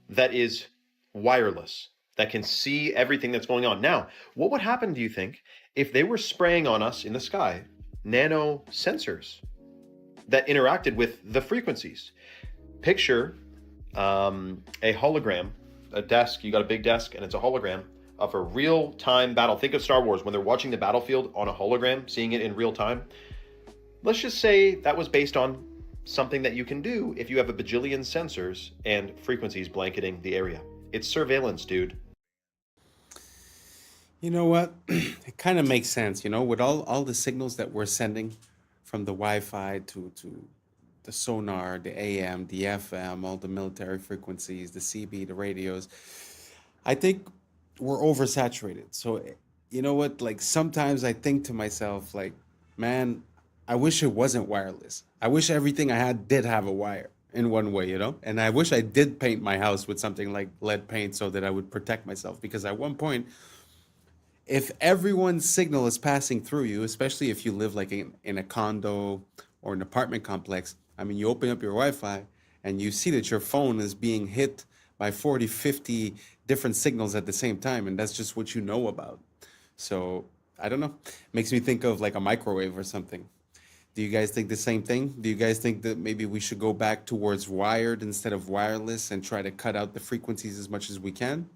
that is wireless, that can see everything that's going on. Now, what would happen, do you think, if they were spraying on us in the sky nano sensors that interacted with the frequencies? Picture a hologram, a desk, you got a big desk, and it's a hologram of a real-time battle. Think of Star Wars when they're watching the battlefield on a hologram, seeing it in real time. Let's just say that was based on something that you can do if you have a bajillion sensors and frequencies blanketing the area. It's surveillance, dude. You know what? It kind of makes sense, with all the signals that we're sending from the Wi-Fi to the sonar, the AM, the FM, all the military frequencies, the CB, the radios. I think we're oversaturated. So, you know what? Like, sometimes I think to myself, like, man, I wish it wasn't wireless. I wish everything I had did have a wire in one way, And I wish I did paint my house with something like lead paint so that I would protect myself. Because at one point, if everyone's signal is passing through you, especially if you live like in a condo or an apartment complex, I mean, you open up your Wi-Fi and you see that your phone is being hit by 40, 50 different signals at the same time. And that's just what you know about. So I don't know. Makes me think of like a microwave or something. Do you guys think the same thing? Do you guys think that maybe we should go back towards wired instead of wireless and try to cut out the frequencies as much as we can?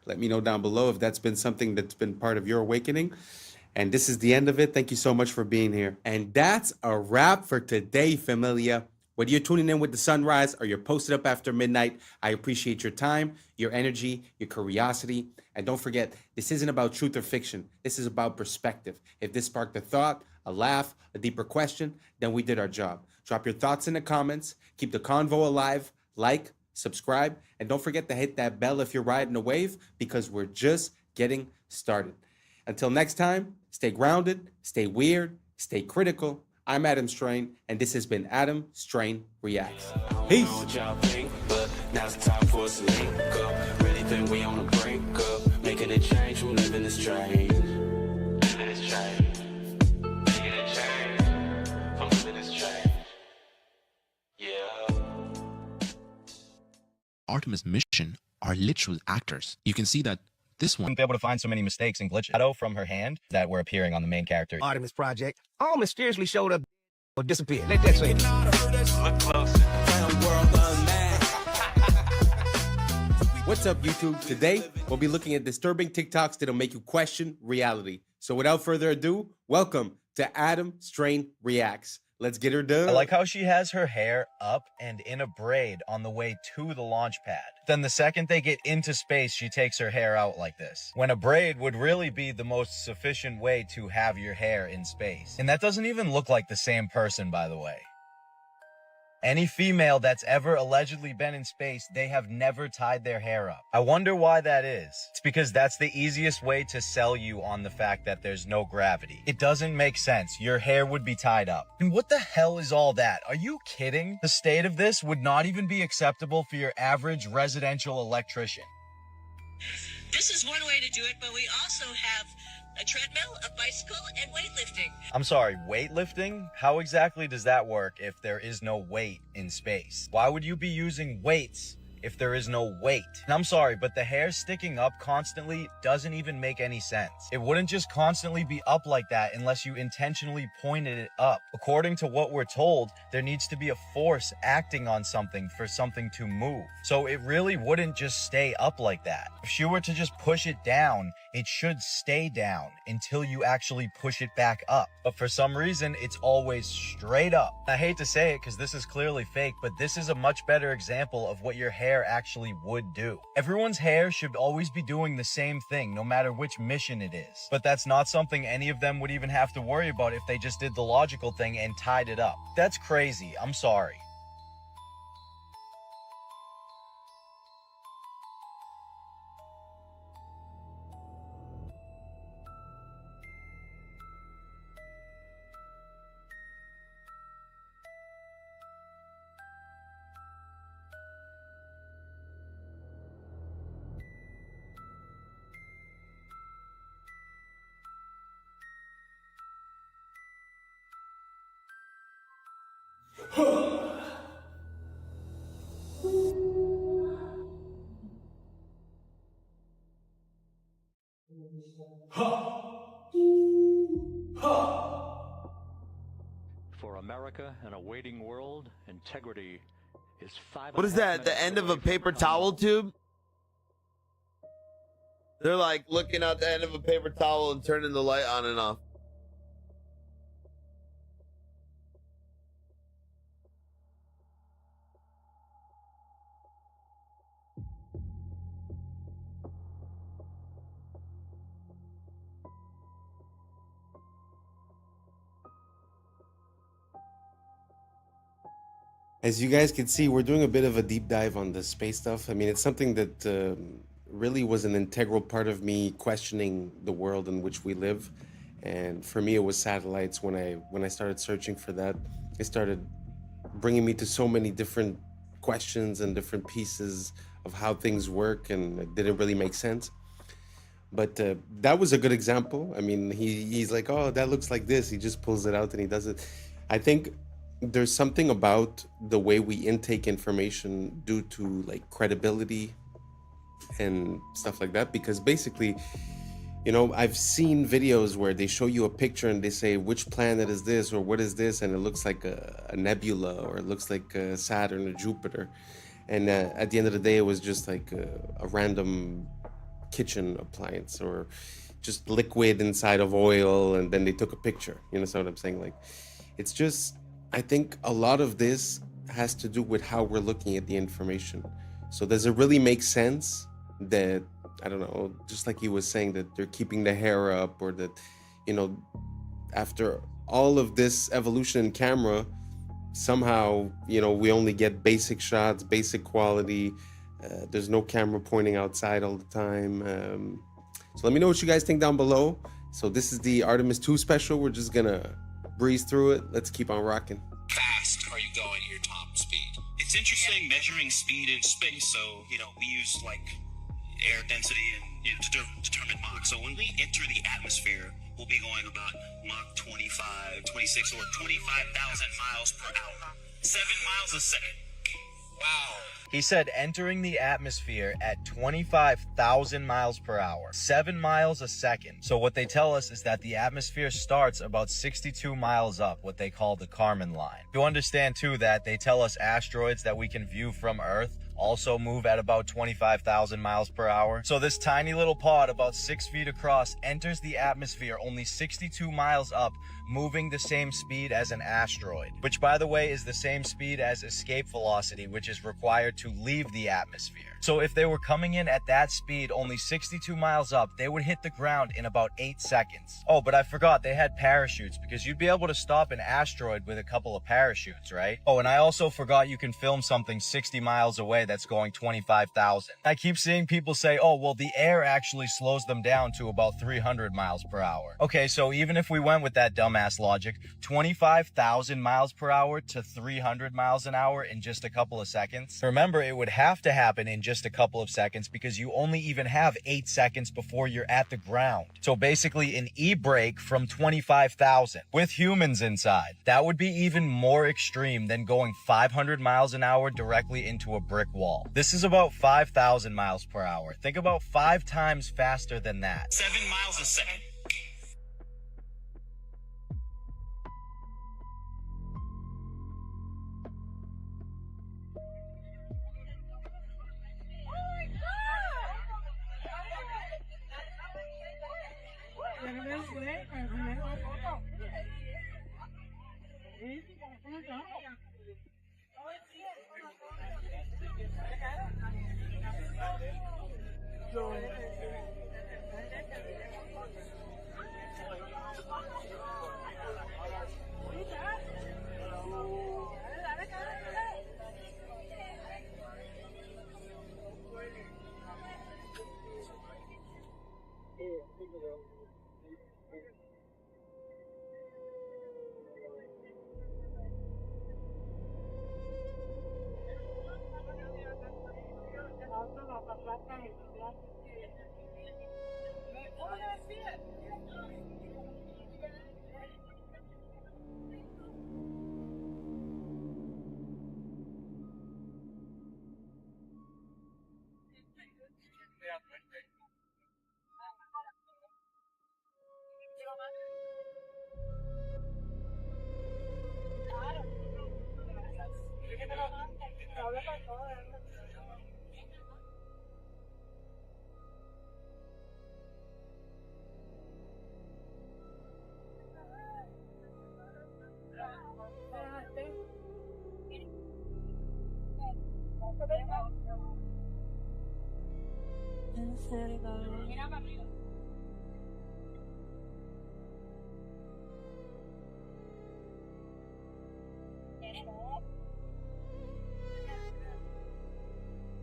Let me know down below if that's been something that's been part of your awakening. And this is the end of it. Thank you so much for being here. And that's a wrap for today, familia. Whether you're tuning in with the sunrise or you're posted up after midnight, I appreciate your time, your energy, your curiosity. And don't forget, this isn't about truth or fiction. This is about perspective. If this sparked a thought, a laugh, a deeper question, then we did our job. Drop your thoughts in the comments. Keep the convo alive. Like, subscribe, and don't forget to hit that bell if you're riding a wave, because we're just getting started. Until next time, stay grounded, stay weird, stay critical. I'm Adam Strain, and this has been Adam Strain Reacts. Peace. Now's the time for us to link up. Really think we on the brink up. Making a change from living this strange. Living this change. Making a change from living this change. Yeah. Artemis mission are literal actors. You can see that this one be able to find so many mistakes and glitches. Shadow from her hand that were appearing on the main character. Artemis Project all mysteriously showed up or disappeared. Let that say. Look closer. What's up, YouTube? Today, we'll be looking at disturbing TikToks that'll make you question reality. So without further ado, welcome to Adam Strain Reacts. Let's get her done. I like how she has her hair up and in a braid on the way to the launch pad. Then the second they get into space, she takes her hair out like this. When a braid would really be the most sufficient way to have your hair in space. And that doesn't even look like the same person, by the way. Any female that's ever allegedly been in space, they have never tied their hair up. I wonder why that is. It's because that's the easiest way to sell you on the fact that there's no gravity. It doesn't make sense. Your hair would be tied up. And what the hell is all that? Are you kidding? The state of this would not even be acceptable for your average residential electrician. This is one way to do it, but we also have a treadmill, a bicycle, and weightlifting. I'm sorry, weightlifting? How exactly does that work if there is no weight in space? Why would you be using weights if there is no weight? And I'm sorry, but the hair sticking up constantly doesn't even make any sense. It wouldn't just constantly be up like that unless you intentionally pointed it up. According to what we're told, there needs to be a force acting on something for something to move. So it really wouldn't just stay up like that. If she were to just push it down, it should stay down until you actually push it back up. But for some reason, it's always straight up. I hate to say it because this is clearly fake, but this is a much better example of what your hair actually would do. Everyone's hair should always be doing the same thing, no matter which mission it is. But that's not something any of them would even have to worry about if they just did the logical thing and tied it up. That's crazy. I'm sorry. For America and a waiting world, integrity is 5. What is that? The end of a paper towel tube? They're like looking out the end of a paper towel and turning the light on and off. As you guys can see, we're doing a bit of a deep dive on the space stuff. I mean, it's something that really was an integral part of me questioning the world in which we live. And for me, it was satellites. When I started searching for that, it started bringing me to so many different questions and different pieces of how things work, and it didn't really make sense. But that was a good example. I mean, he's like, oh, that looks like this. He just pulls it out and he does it. I think there's something about the way we intake information due to like credibility and stuff like that, because basically, you know, I've seen videos where they show you a picture and they say, which planet is this or what is this, and it looks like a nebula, or it looks like Saturn or Jupiter, and at the end of the day it was just like a random kitchen appliance or just liquid inside of oil, and then they took a picture. You know what I'm saying? Like, it's just, I think a lot of this has to do with how we're looking at the information. So does it really make sense that, I don't know, just like he was saying, that they're keeping the hair up, or that, you know, after all of this evolution in camera, somehow, you know, we only get basic shots, basic quality. There's no camera pointing outside all the time. So let me know what you guys think down below. So this is the Artemis 2 special. We're just gonna breeze through it. Let's keep on rocking. Fast are you going at your top speed? It's interesting measuring speed in space. So, you know, we use like air density and, you know, to determine Mach. So when we enter the atmosphere, we'll be going about Mach 25, 26, or 25,000 miles per hour. 7 miles a second. Wow. He said entering the atmosphere at 25,000 miles per hour, 7 miles a second. So what they tell us is that the atmosphere starts about 62 miles up, what they call the Kármán line. You understand too that they tell us asteroids that we can view from Earth also move at about 25,000 miles per hour. So this tiny little pod, about 6 feet across, enters the atmosphere only 62 miles up, moving the same speed as an asteroid, which by the way is the same speed as escape velocity, which is required to leave the atmosphere. So if they were coming in at that speed, only 62 miles up, they would hit the ground in about 8 seconds. Oh, but I forgot they had parachutes, because you'd be able to stop an asteroid with a couple of parachutes, right? Oh, and I also forgot you can film something 60 miles away that's going 25,000. I keep seeing people say, oh, well, the air actually slows them down to about 300 miles per hour. Okay, so even if we went with that dumbass logic, 25,000 miles per hour to 300 miles an hour in just a couple of seconds. Remember, it would have to happen in just a couple of seconds because you only even have 8 seconds before you're at the ground. So basically an e-brake from 25,000 with humans inside. That would be even more extreme than going 500 miles an hour directly into a brick wall. This is about 5,000 miles per hour. Think about 5 times faster than that. 7 miles a second.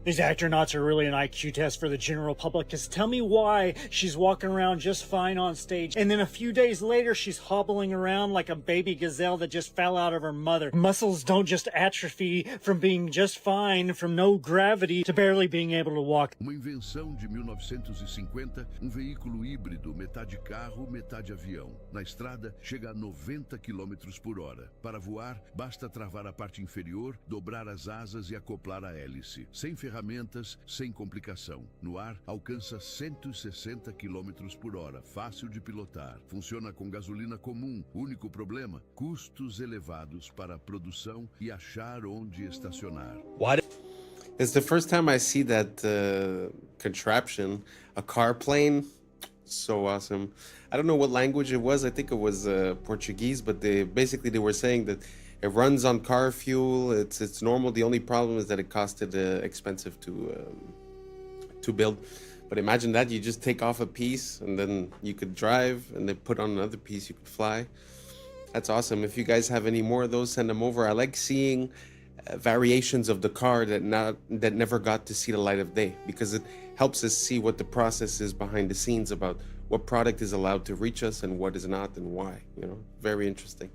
These astronauts are really an IQ test for the general public, because tell me why she's walking around just fine on stage, and then a few days later she's hobbling around like a baby gazelle that just fell out of her mother. Muscles don't just atrophy from being just fine, from no gravity, to barely being able to walk. Uma invenção de 1950, veículo híbrido, metade carro, metade avião. Na estrada, chega a 90 km por hora. Para voar, basta travar a parte inferior, dobrar as asas e acoplar a hélice. Sem ferramentas, sem complicação. No ar, alcança 160 km por hora, fácil de pilotar. Funciona com gasolina comum. Único problema, custos elevados para a produção e achar onde estacionar. It's the first time I see that contraption, a car plane. So awesome. I don't know what language it was. I think it was Portuguese, but they were saying that it runs on car fuel. It's normal. The only problem is that it costed expensive to build. But imagine that you just take off a piece and then you could drive, and then put on another piece you could fly. That's awesome. If you guys have any more of those, send them over. I like seeing variations of the car that never got to see the light of day, because it helps us see what the process is behind the scenes about what product is allowed to reach us and what is not, and why. You know, very interesting.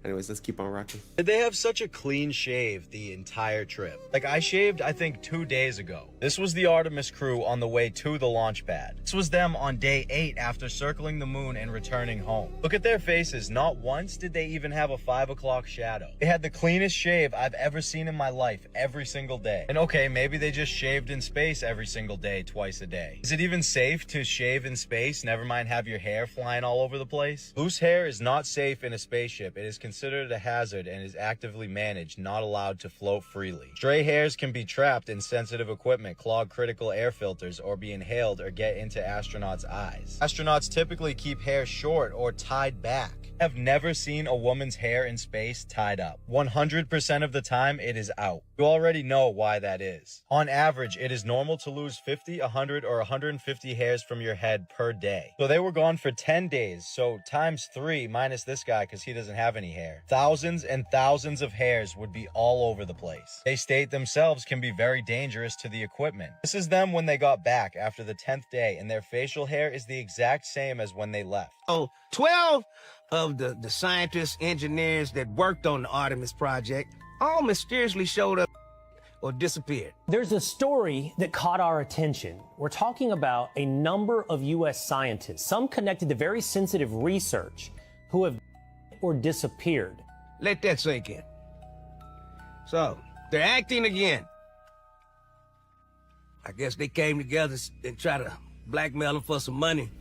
Anyways, let's keep on rocking. They have such a clean shave the entire trip. Like, I shaved, I think, 2 days ago. This was the Artemis crew on the way to the launch pad. This was them on day 8 after circling the moon and returning home. Look at their faces. Not once did they even have a 5 o'clock shadow. They had the cleanest shave I've ever seen in my life every single day. And okay, maybe they just shaved in space every single day, twice a day. Is it even safe to shave in space? Never mind have your hair flying all over the place. Loose hair is not safe in a spaceship. It is considered considered a hazard and is actively managed, not allowed to float freely. Stray hairs can be trapped in sensitive equipment, clog critical air filters, or be inhaled or get into astronauts' eyes. Astronauts typically keep hair short or tied back. I've never seen a woman's hair in space tied up. 100% of the time, it is out. You already know why that is. On average, it is normal to lose 50, 100, or 150 hairs from your head per day. So they were gone for 10 days, so times 3 minus this guy because he doesn't have any hair. Thousands and thousands of hairs would be all over the place. They state themselves can be very dangerous to the equipment. This is them when they got back after the 10th day, and their facial hair is the exact same as when they left. Oh, 12 of the scientists, engineers that worked on the Artemis project all mysteriously showed up or disappeared. There's a story that caught our attention. We're talking about a number of U.S. scientists, some connected to very sensitive research, who have or disappeared. Let that sink in. So, they're acting again. I guess they came together and tried to blackmail them for some money.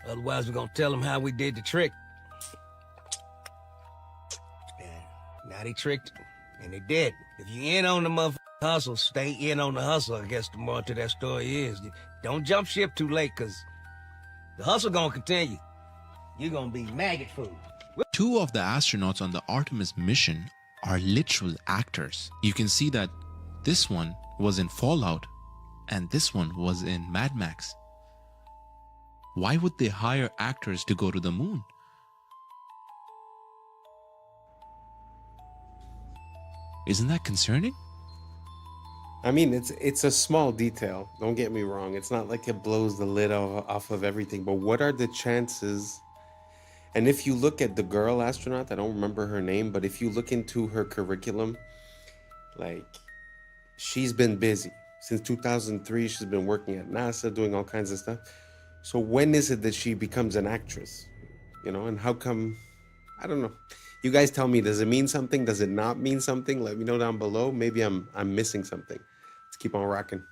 Otherwise, we're gonna tell them how we did the trick. And now they tricked, and they did. If you in on the motherfucking hustle, stay in on the hustle, I guess the more to that story is. Don't jump ship too late, because the hustle gonna continue. You're gonna be maggot food. 2 of the astronauts on the Artemis mission are literal actors. You can see that this one was in Fallout and this one was in Mad Max. Why would they hire actors to go to the moon? Isn't that concerning? I mean, it's a small detail. Don't get me wrong. It's not like it blows the lid off of everything. But what are the chances? And if you look at the girl astronaut, I don't remember her name, but if you look into her curriculum, like, she's been busy. Since 2003, she's been working at NASA, doing all kinds of stuff. So when is it that she becomes an actress? You know, and how come? I don't know. You guys tell me, does it mean something? Does it not mean something? Let me know down below. Maybe I'm missing something. Let's keep on rocking.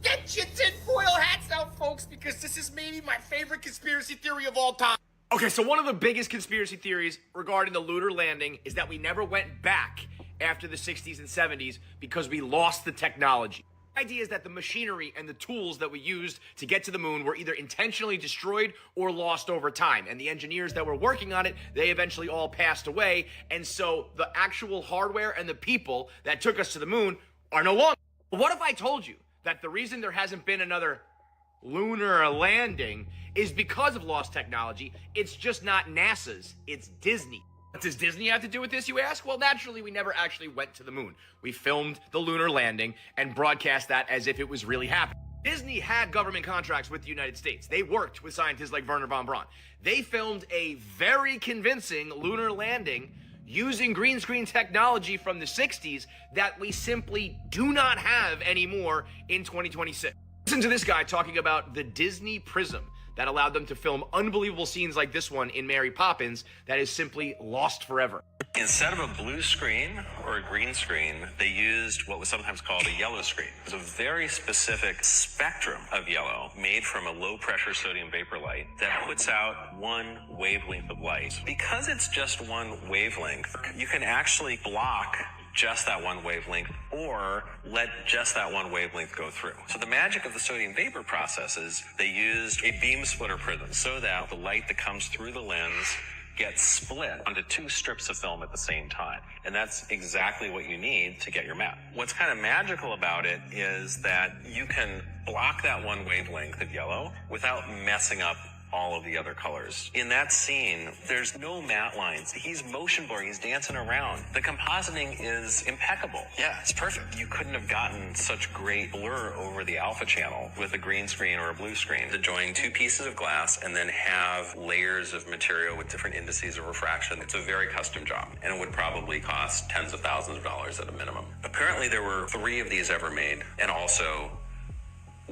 Get your tinfoil hats out, folks, because this is maybe my favorite conspiracy theory of all time. Okay, so one of the biggest conspiracy theories regarding the lunar landing is that we never went back after the 60s and 70s because we lost the technology. The idea is that the machinery and the tools that we used to get to the moon were either intentionally destroyed or lost over time. And the engineers that were working on it, they eventually all passed away. And so the actual hardware and the people that took us to the moon are no longer. But what if I told you that the reason there hasn't been another lunar landing is because of lost technology? It's just not NASA's, it's Disney. What does Disney have to do with this, you ask? Well, naturally, we never actually went to the moon. We filmed the lunar landing and broadcast that as if it was really happening. Disney had government contracts with the United States. They worked with scientists like Werner von Braun. They filmed a very convincing lunar landing using green screen technology from the 60s that we simply do not have anymore in 2026. Listen to this guy talking about the Disney Prism that allowed them to film unbelievable scenes like this one in Mary Poppins that is simply lost forever. Instead of a blue screen or a green screen, they used what was sometimes called a yellow screen. It was a very specific spectrum of yellow made from a low-pressure sodium vapor light that puts out one wavelength of light. Because it's just one wavelength, you can actually block just that one wavelength or let just that one wavelength go through. So the magic of the sodium vapor process is they used a beam splitter prism so that the light that comes through the lens gets split onto 2 strips of film at the same time. And that's exactly what you need to get your map. What's kind of magical about it is that you can block that one wavelength of yellow without messing up all of the other colors. In that scene, there's no matte lines. He's motion blurring, he's dancing around. The compositing is impeccable. Yeah, it's perfect. You couldn't have gotten such great blur over the alpha channel with a green screen or a blue screen. To join 2 pieces of glass and then have layers of material with different indices of refraction, it's a very custom job, and it would probably cost tens of thousands of dollars at a minimum. Apparently there were 3 of these ever made, and also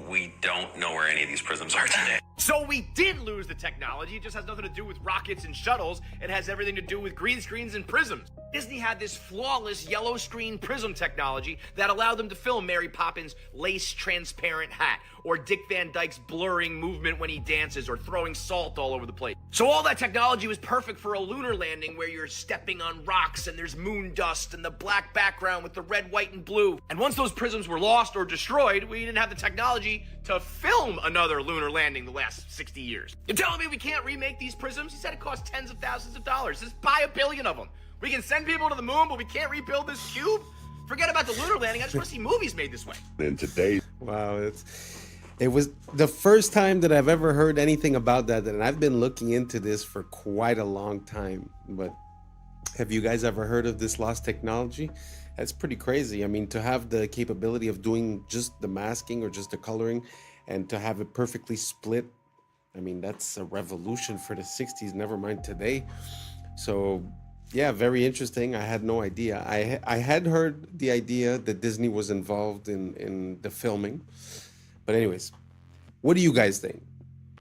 we don't know where any of these prisms are today. So we did lose the technology. It just has nothing to do with rockets and shuttles. It has everything to do with green screens and prisms. Disney had this flawless yellow screen prism technology that allowed them to film Mary Poppins' lace transparent hat, or Dick Van Dyke's blurring movement when he dances, or throwing salt all over the place. So all that technology was perfect for a lunar landing where you're stepping on rocks and there's moon dust and the black background with the red, white, and blue. And once those prisms were lost or destroyed, we didn't have the technology to film another lunar landing the last 60 years. You're telling me we can't remake these prisms? He said it costs tens of thousands of dollars. Just buy a billion of them. We can send people to the moon, but we can't rebuild this cube? Forget about the lunar landing. I just want to see movies made this way. In today, wow, it was the first time that I've ever heard anything about that, and I've been looking into this for quite a long time. But have you guys ever heard of this lost technology? That's pretty crazy. I mean, to have the capability of doing just the masking or just the coloring and to have it perfectly split, I mean, that's a revolution for the 60s, never mind today. So yeah, very interesting. I had no idea. I had heard the idea that Disney was involved in the filming. But anyways, what do you guys think?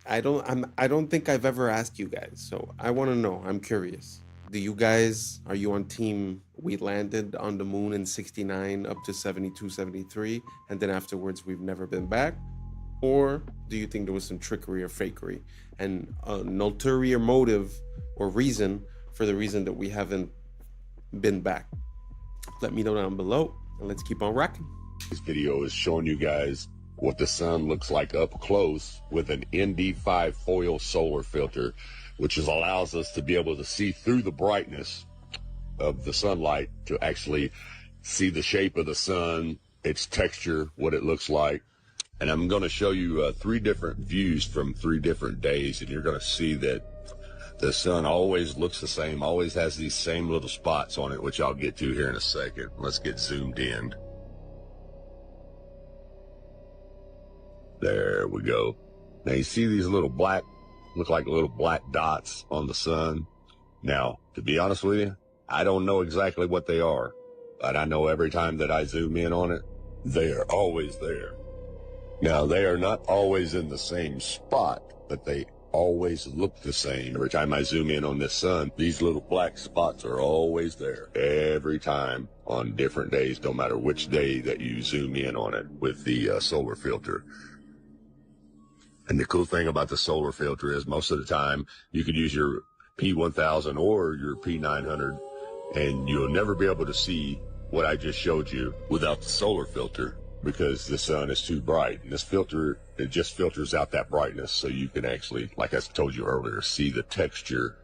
I don't think I've ever asked you guys, so I want to know. I'm curious. Are you on team we landed on the moon in 69 up to 72, 73, and then afterwards we've never been back? Or do you think there was some trickery or fakery and an ulterior motive or reason for the reason that we haven't been back? Let me know down below, and let's keep on rocking. This video is showing you guys what the sun looks like up close with an ND5 foil solar filter, which allows us to be able to see through the brightness of the sunlight to actually see the shape of the sun, its texture, what it looks like. And I'm going to show you 3 different views from 3 different days, and you're going to see that the sun always looks the same, always has these same little spots on it, which I'll get to here in a second. Let's get zoomed in. There we go. Now you see these little black, look like little black dots on the sun. Now, to be honest with you, I don't know exactly what they are, but I know every time that I zoom in on it, they are always there. Now, they are not always in the same spot, but they always look the same. Every time I zoom in on this sun, these little black spots are always there every time on different days, no matter which day that you zoom in on it with the solar filter. And the cool thing about the solar filter is most of the time you could use your P1000 or your P900 and you'll never be able to see what I just showed you without the solar filter, because the sun is too bright. And this filter, it just filters out that brightness so you can actually, like I told you earlier, see the texture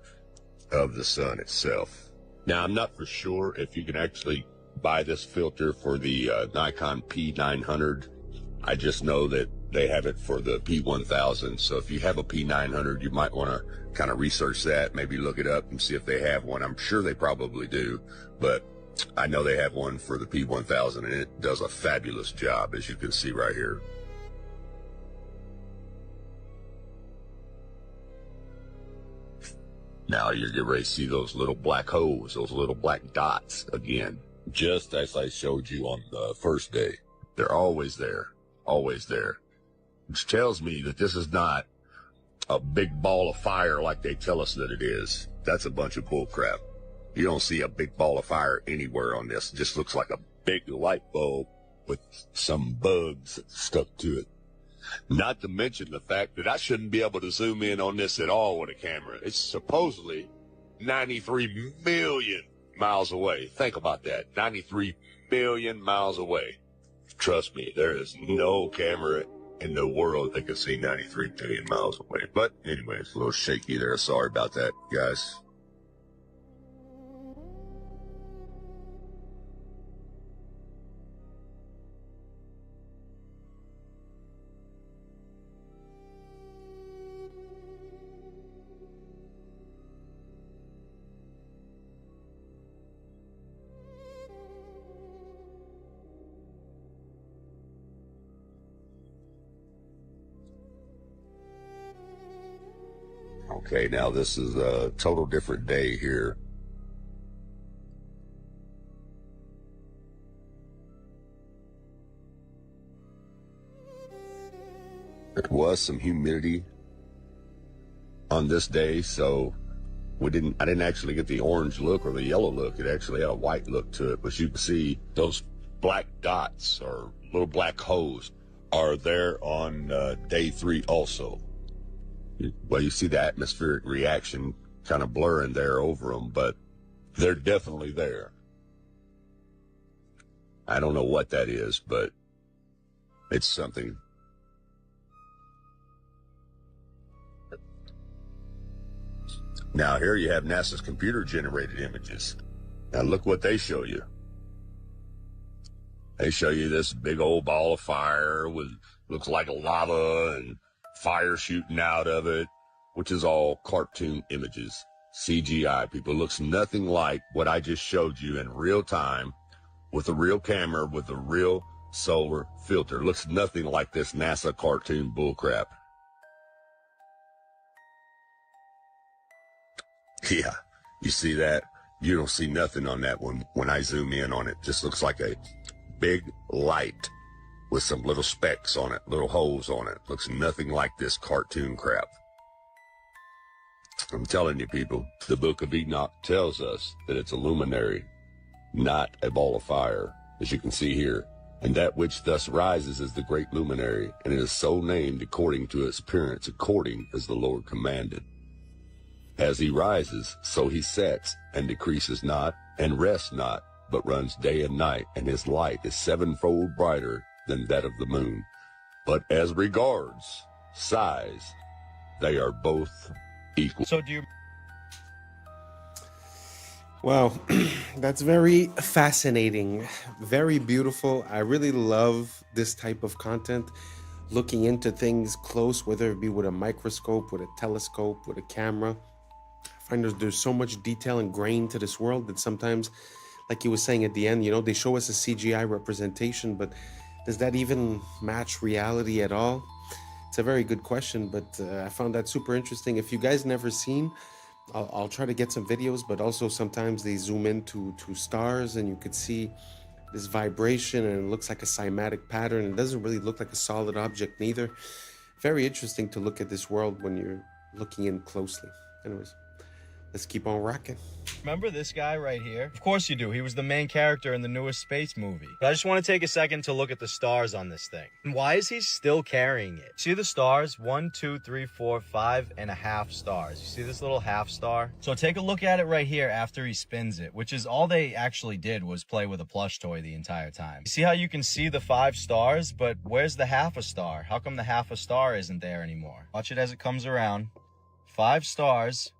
of the sun itself. Now, I'm not for sure if you can actually buy this filter for the Nikon P900. I just know that they have it for the P1000. So if you have a P900, you might want to kind of research that, maybe look it up and see if they have one. I'm sure they probably do, but I know they have one for the P1000, and it does a fabulous job, as you can see right here. Now you're getting ready to see those little black holes, those little black dots again, just as I showed you on the first day. They're always there, which tells me that this is not a big ball of fire like they tell us that it is. That's a bunch of bull crap. You don't see a big ball of fire anywhere on this. It just looks like a big light bulb with some bugs stuck to it. Not to mention the fact that I shouldn't be able to zoom in on this at all with a camera. It's supposedly 93 million miles away. Think about that. 93 million miles away. Trust me, there is no camera in the world that can see 93 million miles away. But anyway, it's a little shaky there. Sorry about that, guys. Okay, now this is a total different day here. There was some humidity on this day, so I didn't actually get the orange look or the yellow look. It actually had a white look to it. But you can see those black dots or little black holes are there on day 3 also. Well, you see the atmospheric reaction kind of blurring there over them, but they're definitely there. I don't know what that is, but it's something. Now here you have NASA's computer-generated images. Now look what they show you. They show you this big old ball of fire with looks like lava and fire shooting out of it, which is all cartoon images. CGI, people. It looks nothing like what I just showed you in real time with a real camera with a real solar filter. It looks nothing like this NASA cartoon bullcrap. Yeah, you see that? You don't see nothing on that one when I zoom in on it. Just looks like a big light with some little specks on it, little holes on it. Looks nothing like this cartoon crap. I'm telling you, people, the Book of Enoch tells us that it's a luminary, not a ball of fire, as you can see here. And that which thus rises is the great luminary, and it is so named according to its appearance, according as the Lord commanded. As he rises, so he sets, and decreases not, and rests not, but runs day and night, and his light is 7-fold brighter than that of the moon. But as regards size, they are both equal. So do you... Wow, that's very fascinating, very beautiful. I really love this type of content, looking into things close, whether it be with a microscope, with a telescope, with a camera. I find there's so much detail and grain to this world that sometimes, like you were saying at the end, you know, they show us a CGI representation, but does that even match reality at all? It's a very good question, but I found that super interesting. If you guys never seen, I'll try to get some videos, but also sometimes they zoom into stars and you could see this vibration and it looks like a cymatic pattern. It doesn't really look like a solid object neither. Very interesting to look at this world when you're looking in closely. Anyways, let's keep on rocking. Remember this guy right here? Of course you do. He was the main character in the newest space movie. But I just want to take a second to look at the stars on this thing. Why is he still carrying it? See the stars? 1, 2, 3, 4, 5.5 stars. You see this little half star? So take a look at it right here after he spins it, which is all they actually did was play with a plush toy the entire time. You see how you can see the 5 stars, but where's the half a star? How come the half a star isn't there anymore? Watch it as it comes around. 5 stars.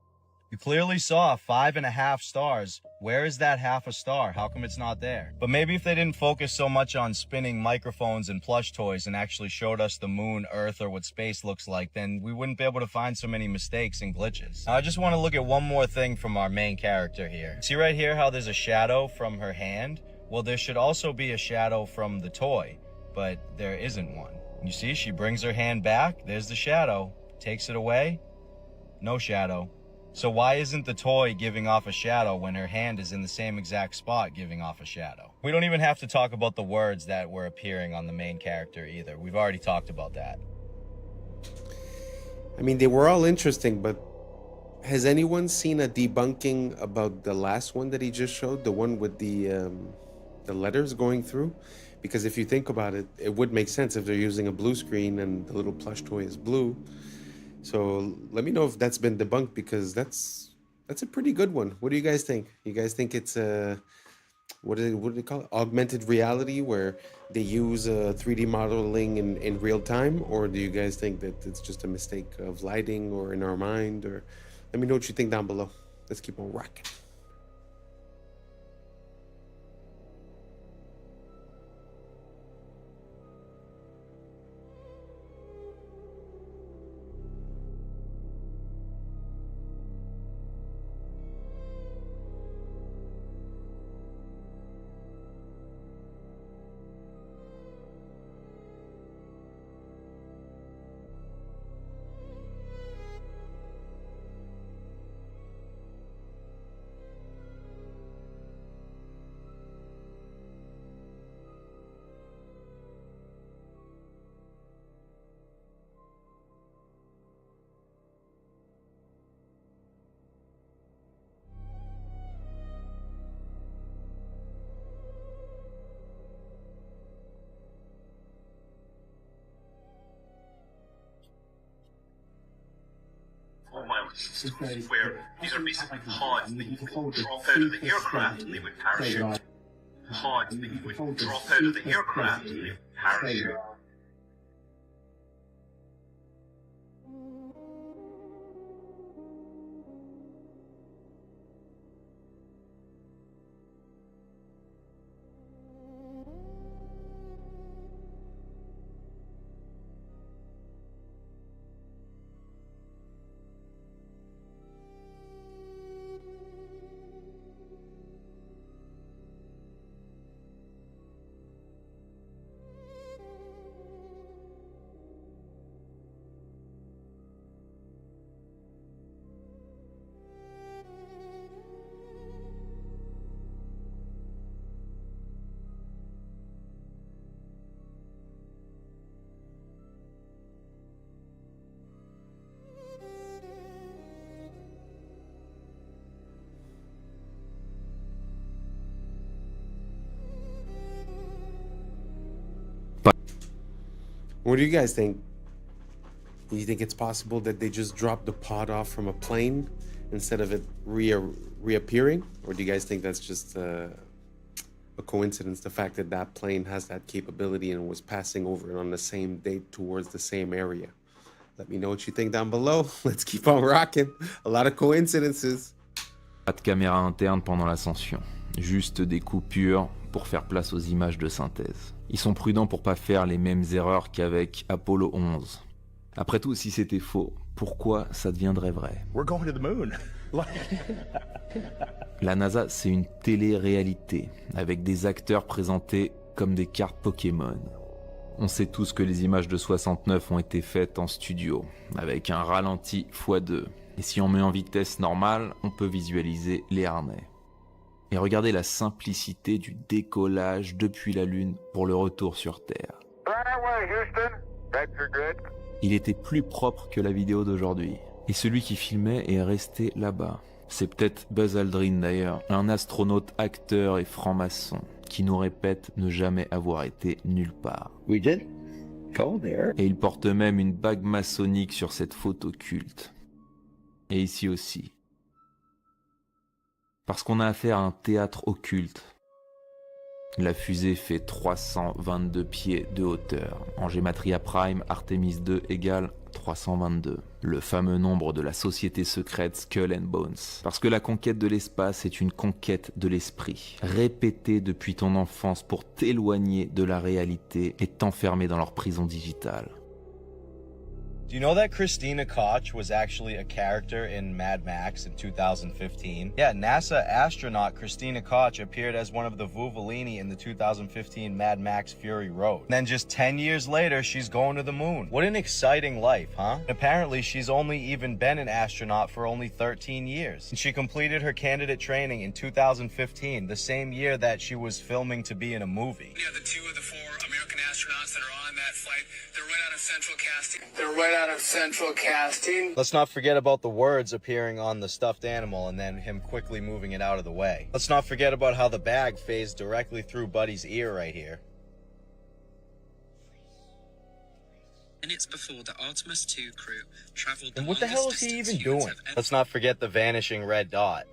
You clearly saw 5.5 stars. Where is that half a star? How come it's not there? But maybe if they didn't focus so much on spinning microphones and plush toys and actually showed us the moon, Earth, or what space looks like, then we wouldn't be able to find so many mistakes and glitches. Now, I just want to look at one more thing from our main character here. See right here how there's a shadow from her hand? Well, there should also be a shadow from the toy, but there isn't one. You see, she brings her hand back. There's the shadow. Takes it away. No shadow. So why isn't the toy giving off a shadow when her hand is in the same exact spot giving off a shadow? We don't even have to talk about the words that were appearing on the main character either. We've already talked about that. I mean, they were all interesting, but has anyone seen a debunking about the last one that he just showed? The one with the letters going through? Because if you think about it, it would make sense if they're using a blue screen and the little plush toy is blue. So let me know if that's been debunked, because that's a pretty good one. What do you guys think? You guys think it's what do they call it? Augmented reality, where they use 3D modeling in real time? Or do you guys think that it's just a mistake of lighting or in our mind? Or let me know what you think down below. Let's keep on rocking. systems where these are basically pods that you would drop out of the aircraft and they would parachute. Pods that you would drop out of the aircraft and they would parachute. What do you guys think? Do you think it's possible that they just dropped the pod off from a plane instead of it reappearing? Or do you guys think that's just a coincidence, the fact that that plane has that capability and was passing over it on the same date towards the same area? Let me know what you think down below. Let's keep on rocking. A lot of coincidences. Pas de caméra interne pendant l'ascension, juste des coupures pour faire place aux images de synthèse. Ils sont prudents pour pas faire les mêmes erreurs qu'avec Apollo 11. Après tout, si c'était faux, pourquoi ça deviendrait vrai? We're going to the moon. La NASA, c'est une télé-réalité, avec des acteurs présentés comme des cartes Pokémon. On sait tous que les images de 69 ont été faites en studio, avec un ralenti x2. Et si on met en vitesse normale, on peut visualiser les harnais. Et regardez la simplicité du décollage depuis la Lune pour le retour sur Terre. Il était plus propre que la vidéo d'aujourd'hui. Et celui qui filmait est resté là-bas. C'est peut-être Buzz Aldrin d'ailleurs, un astronaute, acteur et franc-maçon, qui nous répète ne jamais avoir été nulle part. We did go there. Et il porte même une bague maçonnique sur cette photo culte. Et ici aussi. Parce qu'on a affaire à un théâtre occulte. La fusée fait 322 pieds de hauteur. En Gematria Prime, Artemis 2 égale 322. Le fameux nombre de la société secrète Skull and Bones. Parce que la conquête de l'espace est une conquête de l'esprit. Répétée depuis ton enfance pour t'éloigner de la réalité et t'enfermer dans leur prison digitale. Do you know that Christina Koch was actually a character in Mad Max in 2015? Yeah, NASA astronaut Christina Koch appeared as one of the Vuvolini in the 2015 Mad Max Fury Road. And then just 10 years later, she's going to the moon. What an exciting life, huh? Apparently, she's only even been an astronaut for only 13 years. And she completed her candidate training in 2015, the same year that she was filming to be in a movie. Yeah, the 2 of the 4 American astronauts that are on that flight, they're right out of central casting. They're right out of central casting. Let's not forget about the words appearing on the stuffed animal and then him quickly moving it out of the way. Let's not forget about how the bag phased directly through Buddy's ear right here. Minutes before the Artemis 2 crew traveled the And what the hell is he even doing? Let's not forget the vanishing red dot.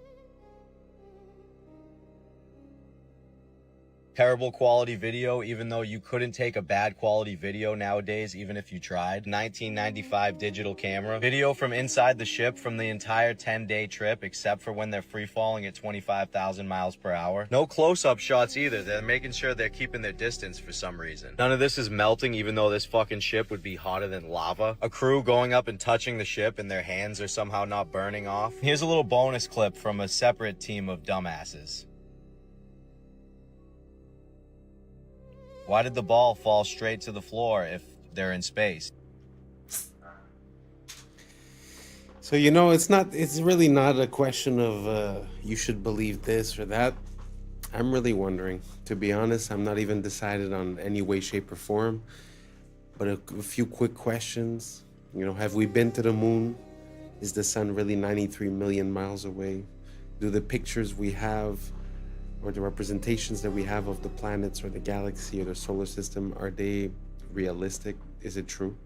Terrible quality video, even though you couldn't take a bad quality video nowadays, even if you tried. 1995 digital camera. Video from inside the ship from the entire 10-day trip, except for when they're free falling at 25,000 miles per hour. No close-up shots either. They're making sure they're keeping their distance for some reason. None of this is melting, even though this fucking ship would be hotter than lava. A crew going up and touching the ship and their hands are somehow not burning off. Here's a little bonus clip from a separate team of dumbasses. Why did the ball fall straight to the floor if they're in space? So, you know, it's really not a question of you should believe this or that. I'm really wondering. To be honest, I'm not even decided on any way, shape, or form. But a few quick questions. You know, have we been to the moon? Is the sun really 93 million miles away? Do the pictures we have or the representations that we have of the planets or the galaxy or the solar system, are they realistic? Is it true?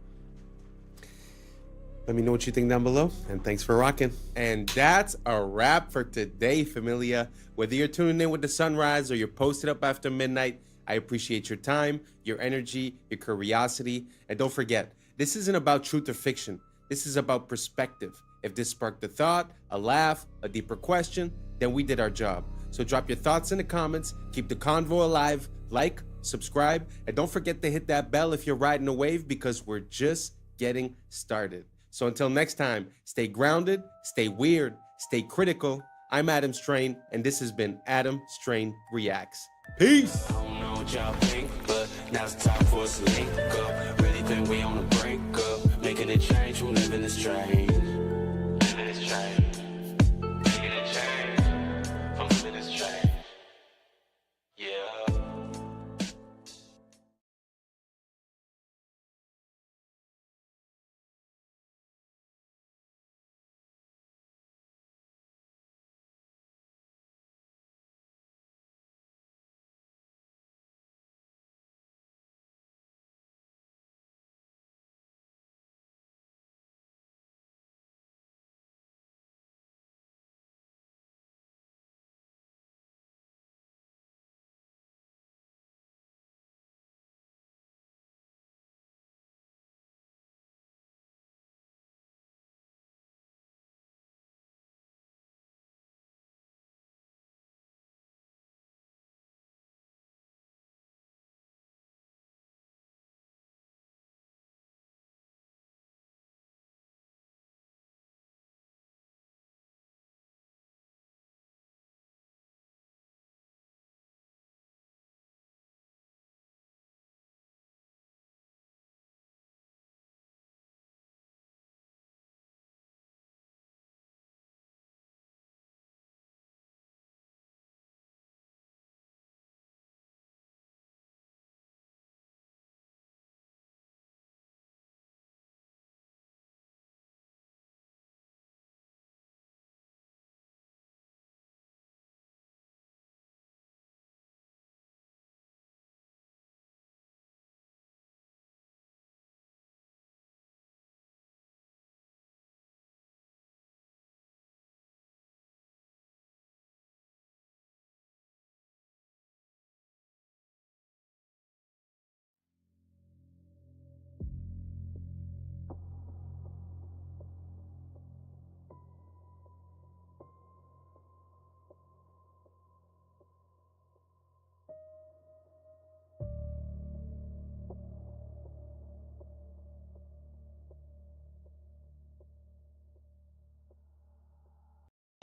Let me know what you think down below, and thanks for rocking. And that's a wrap for today, familia. Whether you're tuning in with the sunrise or you're posted up after midnight, I appreciate your time, your energy, your curiosity. And don't forget, this isn't about truth or fiction. This is about perspective. If this sparked a thought, a laugh, a deeper question, then we did our job. So drop your thoughts in the comments, keep the convo alive, like, subscribe, and don't forget to hit that bell if you're riding a wave, because we're just getting started. So until next time, stay grounded, stay weird, stay critical. I'm Adam Strain, and this has been Adam Strain Reacts. Peace! I don't know what y'all think, but now it's time for us to link up. Really think we on the brink up, making a change from living this train. Living this train. Making a change from living this train. Yeah.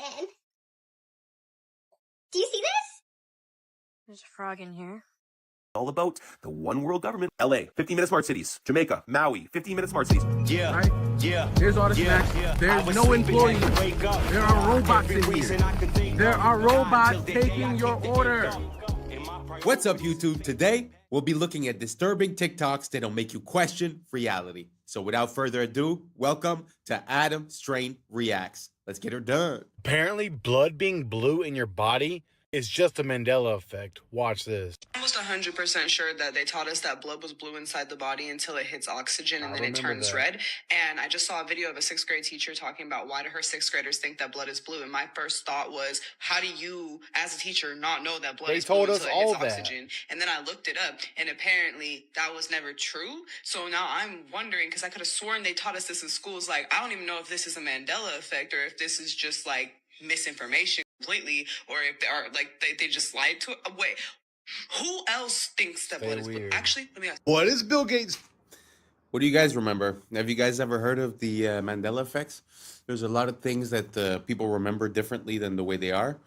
And do you see this? There's a frog in here. All about the one world government. LA, 15-minute smart cities. Jamaica, Maui, 15-minute smart cities. Yeah, right? Yeah. There's all the snacks. There's no employees. There are robots in here. There are robots taking your order. What's up, YouTube? Today, we'll be looking at disturbing TikToks that'll make you question reality. So without further ado, welcome to Adam Strain Reacts. Let's get her done. Apparently, blood being blue in your body is just a Mandela effect. Watch this. Almost 100% sure that they taught us that blood was blue inside the body until it hits oxygen and then it turns red. And I just saw a video of a 6th grade teacher talking about why do her 6th graders think that blood is blue. And my first thought was, how do you, as a teacher, not know that blood is blue until it hits oxygen? And then I looked it up, and apparently that was never true. So now I'm wondering, because I could have sworn they taught us this in schools. Like, I don't even know if this is a Mandela effect or if this is just like misinformation completely, or if they are like they just lied to it. Wait, who else thinks that blood is blue? Actually, let me ask. What is Bill Gates? What do you guys remember? Have you guys ever heard of the Mandela effects? There's a lot of things that people remember differently than the way they are.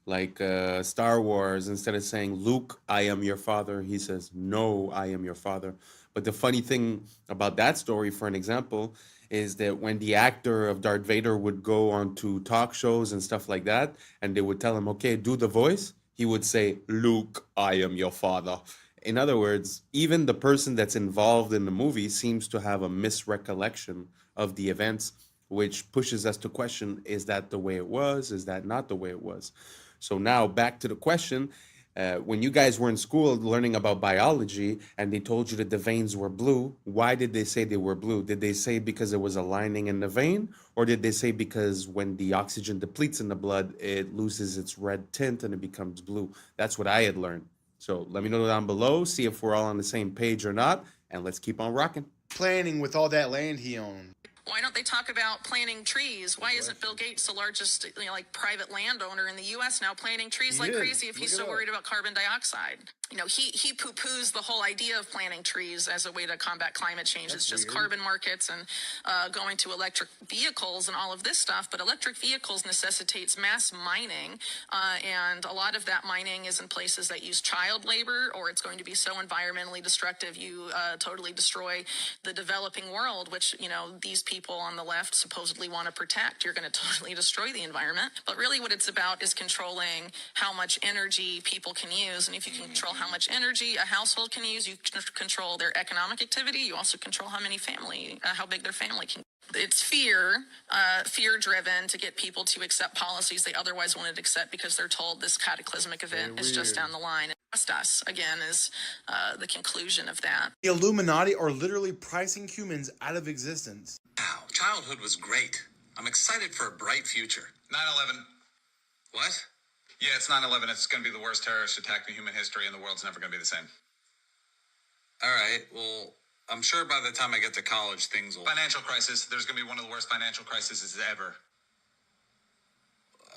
Like Star Wars, instead of saying, Luke, I am your father, he says, no, I am your father. But the funny thing about that story, for an example, is that when the actor of Darth Vader would go on to talk shows and stuff like that, and they would tell him, okay, do the voice, he would say, Luke, I am your father. In other words, even the person that's involved in the movie seems to have a misrecollection of the events, which pushes us to question, is that the way it was? Is that not the way it was? So now back to the question, When you guys were in school learning about biology and they told you that the veins were blue, why did they say they were blue? Did they say because it was a lining in the vein? Or did they say because when the oxygen depletes in the blood, it loses its red tint and it becomes blue? That's what I had learned. So let me know down below, see if we're all on the same page or not, and let's keep on rocking. Planning with all that land he owned. Why don't they talk about planting trees? Why isn't Bill Gates the largest, like private landowner in the U.S. now, planting trees like crazy if he's so worried about carbon dioxide? He poo-poos the whole idea of planting trees as a way to combat climate change. It's just carbon markets and going to electric vehicles and all of this stuff. But electric vehicles necessitates mass mining, and a lot of that mining is in places that use child labor, or it's going to be so environmentally destructive you totally destroy the developing world, which these people on the left supposedly want to protect. You're going to totally destroy the environment. But really what it's about is controlling how much energy people can use. And if you can control how much energy a household can use, you can control their economic activity. You also control how big their family can. It's fear-driven to get people to accept policies they otherwise wouldn't accept because they're told this cataclysmic event is just down the line. And trust us, again, is the conclusion of that. The Illuminati are literally pricing humans out of existence. Wow, childhood was great. I'm excited for a bright future. 9/11. What? Yeah, it's 9/11. It's going to be the worst terrorist attack in human history, and the world's never going to be the same. All right, well, I'm sure by the time I get to college, things will... Financial crisis. There's going to be one of the worst financial crises ever.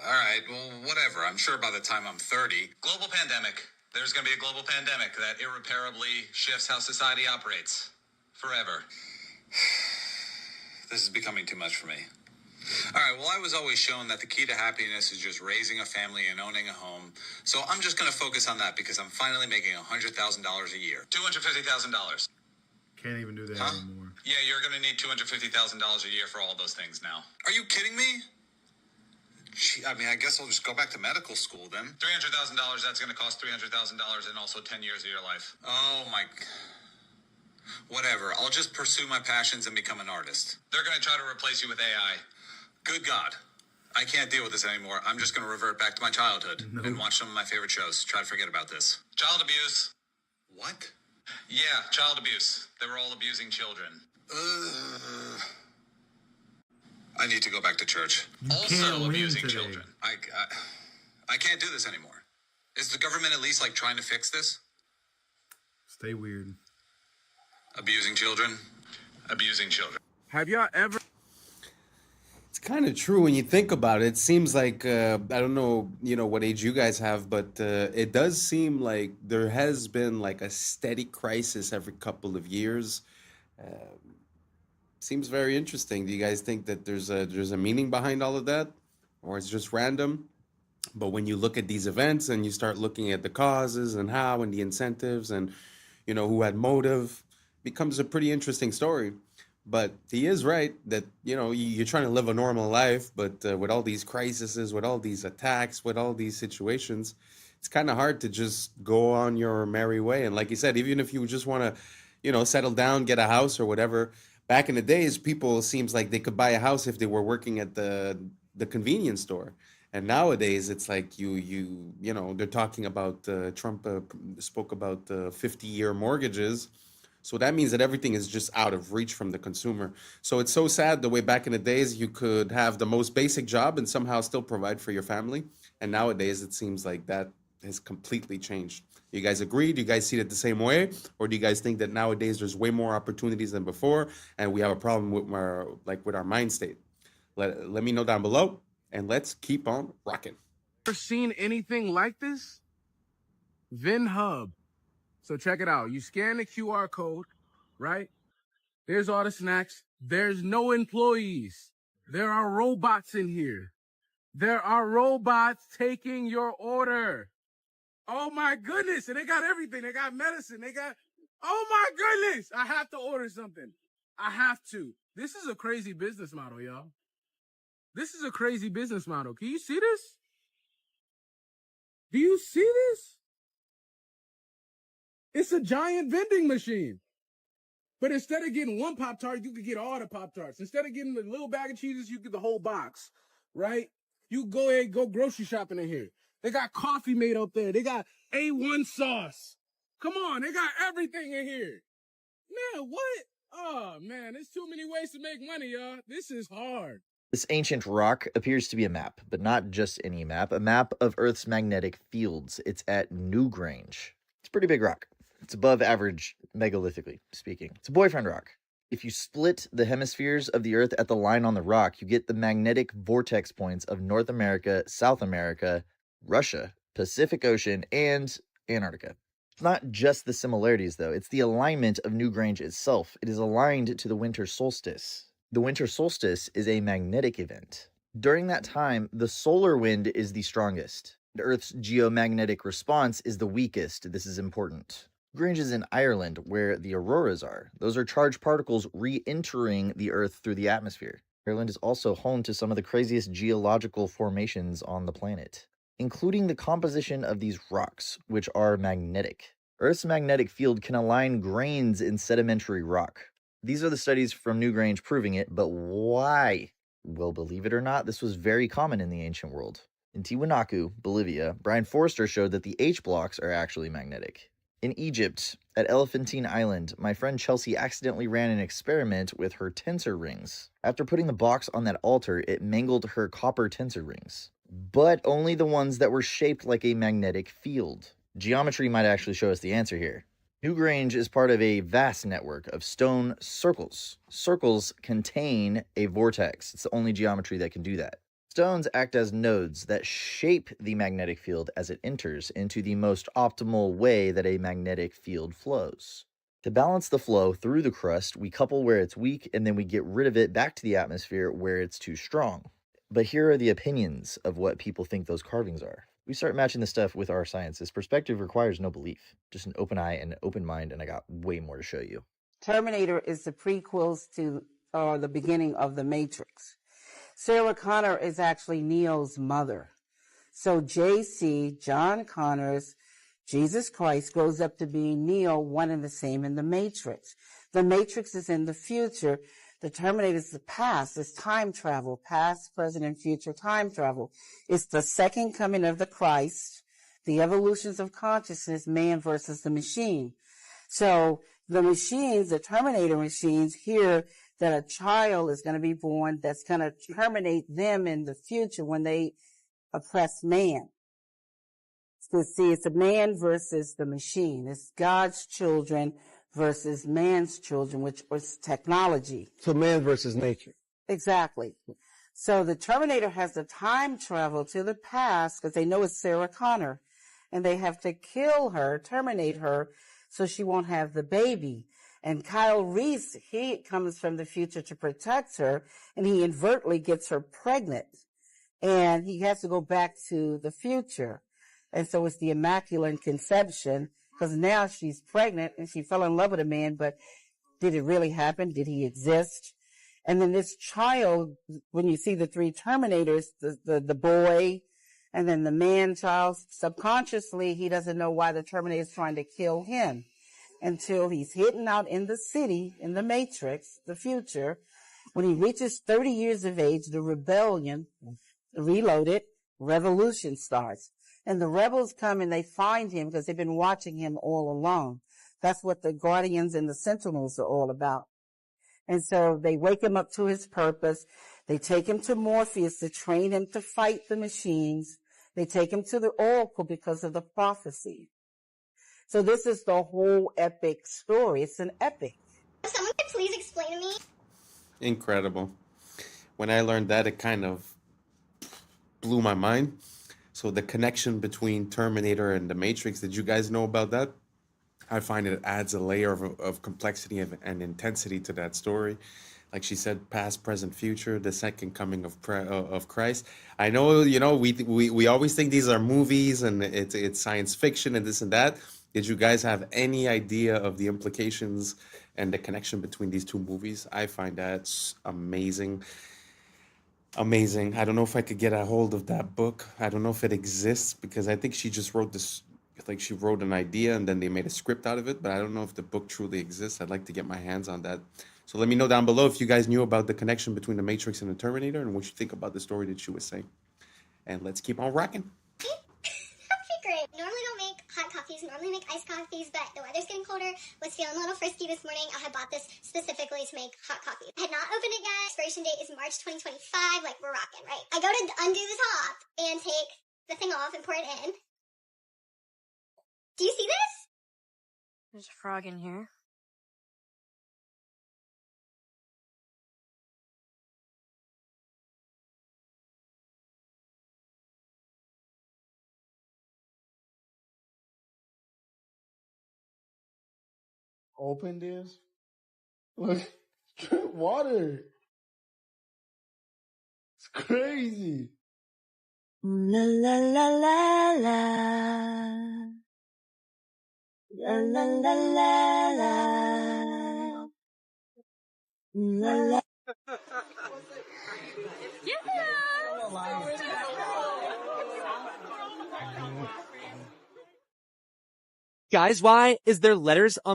All right, well, whatever. I'm sure by the time I'm 30... Global pandemic. There's going to be a global pandemic that irreparably shifts how society operates. Forever. This is becoming too much for me. All right, well, I was always shown that the key to happiness is just raising a family and owning a home. So I'm just going to focus on that because I'm finally making $100,000 a year. $250,000. Can't even do that anymore. Yeah, you're going to need $250,000 a year for all those things now. Are you kidding me? Gee, I mean, I guess I'll just go back to medical school then. $300,000, that's going to cost $300,000 and also 10 years of your life. Oh, my... Whatever. I'll just pursue my passions and become an artist. They're going to try to replace you with AI. Good God. I can't deal with this anymore. I'm just going to revert back to my childhood and watch some of my favorite shows. Try to forget about this. Child abuse. What? Yeah, child abuse. They were all abusing children. I need to go back to church. Also abusing children. I can't do this anymore. Is the government at least trying to fix this? Stay weird. Abusing children. Abusing children. Have y'all ever... It's kind of true when you think about it. It seems like, I don't know, what age you guys have, but it does seem like there has been a steady crisis every couple of years. Seems very interesting. Do you guys think that there's a meaning behind all of that? Or it's just random? But when you look at these events and you start looking at the causes and how and the incentives and, who had motive, becomes a pretty interesting story. But he is right that, you're trying to live a normal life, but with all these crises, with all these attacks, with all these situations, it's kind of hard to just go on your merry way. And like you said, even if you just want to, settle down, get a house or whatever, back in the days, people seems like they could buy a house if they were working at the convenience store. And nowadays, it's like they're talking about, Trump spoke about 50-year mortgages. So that means that everything is just out of reach from the consumer. So it's so sad the way back in the days you could have the most basic job and somehow still provide for your family. And nowadays it seems like that has completely changed. You guys agree? Do you guys see it the same way? Or do you guys think that nowadays there's way more opportunities than before and we have a problem with our mind state? Let me know down below and let's keep on rocking. Ever seen anything like this? VinHub. So check it out. You scan the QR code, right? There's all the snacks. There's no employees. There are robots in here. There are robots taking your order. Oh my goodness. And they got everything. They got medicine. Oh my goodness. I have to order something. I have to. This is a crazy business model, y'all. This is a crazy business model. Can you see this? Do you see this? It's a giant vending machine. But instead of getting one Pop-Tart, you could get all the Pop-Tarts. Instead of getting the little bag of cheeses, you get the whole box, right? You go ahead and go grocery shopping in here. They got coffee made up there. They got A1 sauce. Come on, they got everything in here. Man, what? Oh, man, there's too many ways to make money, y'all. This is hard. This ancient rock appears to be a map, but not just any map, a map of Earth's magnetic fields. It's at Newgrange. It's a pretty big rock. It's above average, megalithic speaking. It's a boyfriend rock. If you split the hemispheres of the Earth at the line on the rock, you get the magnetic vortex points of North America, South America, Russia, Pacific Ocean, and Antarctica. It's not just the similarities, though. It's the alignment of Newgrange itself. It is aligned to the winter solstice. The winter solstice is a magnetic event. During that time, the solar wind is the strongest. The Earth's geomagnetic response is the weakest. This is important. Newgrange is in Ireland, where the auroras are. Those are charged particles re-entering the Earth through the atmosphere. Ireland is also home to some of the craziest geological formations on the planet, including the composition of these rocks, which are magnetic. Earth's magnetic field can align grains in sedimentary rock. These are the studies from Newgrange proving it, but why? Well, believe it or not, this was very common in the ancient world. In Tiwanaku, Bolivia, Brian Forster showed that the H blocks are actually magnetic. In Egypt, at Elephantine Island, my friend Chelsea accidentally ran an experiment with her tensor rings. After putting the box on that altar, it mangled her copper tensor rings, but only the ones that were shaped like a magnetic field. Geometry might actually show us the answer here. Newgrange is part of a vast network of stone circles. Circles contain a vortex. It's the only geometry that can do that. Stones act as nodes that shape the magnetic field as it enters into the most optimal way that a magnetic field flows. To balance the flow through the crust, we couple where it's weak and then we get rid of it back to the atmosphere where it's too strong. But here are the opinions of what people think those carvings are. We start matching the stuff with our science. This perspective requires no belief, just an open eye and an open mind, and I got way more to show you. Terminator is the prequels to the beginning of The Matrix. Sarah Connor is actually Neo's mother. So JC, John Connor's Jesus Christ, grows up to be Neo, one and the same in The Matrix. The Matrix is in the future. The Terminator is the past. It's time travel, past, present, and future time travel. It's the second coming of the Christ, the evolutions of consciousness, man versus the machine. So the machines, the Terminator machines, hear that a child is going to be born that's going to terminate them in the future when they oppress man. So see, it's a man versus the machine. It's God's children versus man's children, which was technology. So man versus nature. Exactly. So the Terminator has to time travel to the past because they know it's Sarah Connor, and they have to kill her, terminate her, so she won't have the baby. And Kyle Reese, he comes from the future to protect her, and he inadvertently gets her pregnant. And he has to go back to the future. And so it's the Immaculate Conception, because now she's pregnant and she fell in love with a man, but did it really happen? Did he exist? And then this child, when you see the three Terminators, the boy, and then the man child, subconsciously, he doesn't know why the Terminator is trying to kill him until he's hidden out in the city, in the Matrix, the future. When he reaches 30 years of age, the rebellion, reloaded, revolution starts. And the rebels come and they find him because they've been watching him all along. That's what the Guardians and the Sentinels are all about. And so they wake him up to his purpose. They take him to Morpheus to train him to fight the machines. They take him to the Oracle because of the prophecy. So this is the whole epic story. It's an epic. Someone could please explain to me? Incredible. When I learned that, it kind of blew my mind. So the connection between Terminator and The Matrix, did you guys know about that? I find it adds a layer of complexity and intensity to that story. Like she said, past, present, future, the second coming of Christ. I know, we always think these are movies and it's science fiction and this and that. Did you guys have any idea of the implications and the connection between these two movies? I find that amazing. Amazing. I don't know if I could get a hold of that book. I don't know if it exists because I think she just wrote this, like she wrote an idea and then they made a script out of it, but I don't know if the book truly exists. I'd like to get my hands on that. So let me know down below if you guys knew about the connection between the Matrix and the Terminator and what you think about the story that she was saying. And let's keep on rocking. normally make iced coffees, but the weather's getting colder. Was feeling a little frisky this morning. I had bought this specifically to make hot coffee. I had not opened it yet. Expiration date is March 2025. Like, we're rocking, right? I go to undo the top and take the thing off and pour it in. Do you see this? There's a frog in here. Open this. Look, drink water. It's crazy. La la la la la. La la la la la. La la. Guys, why is there letters on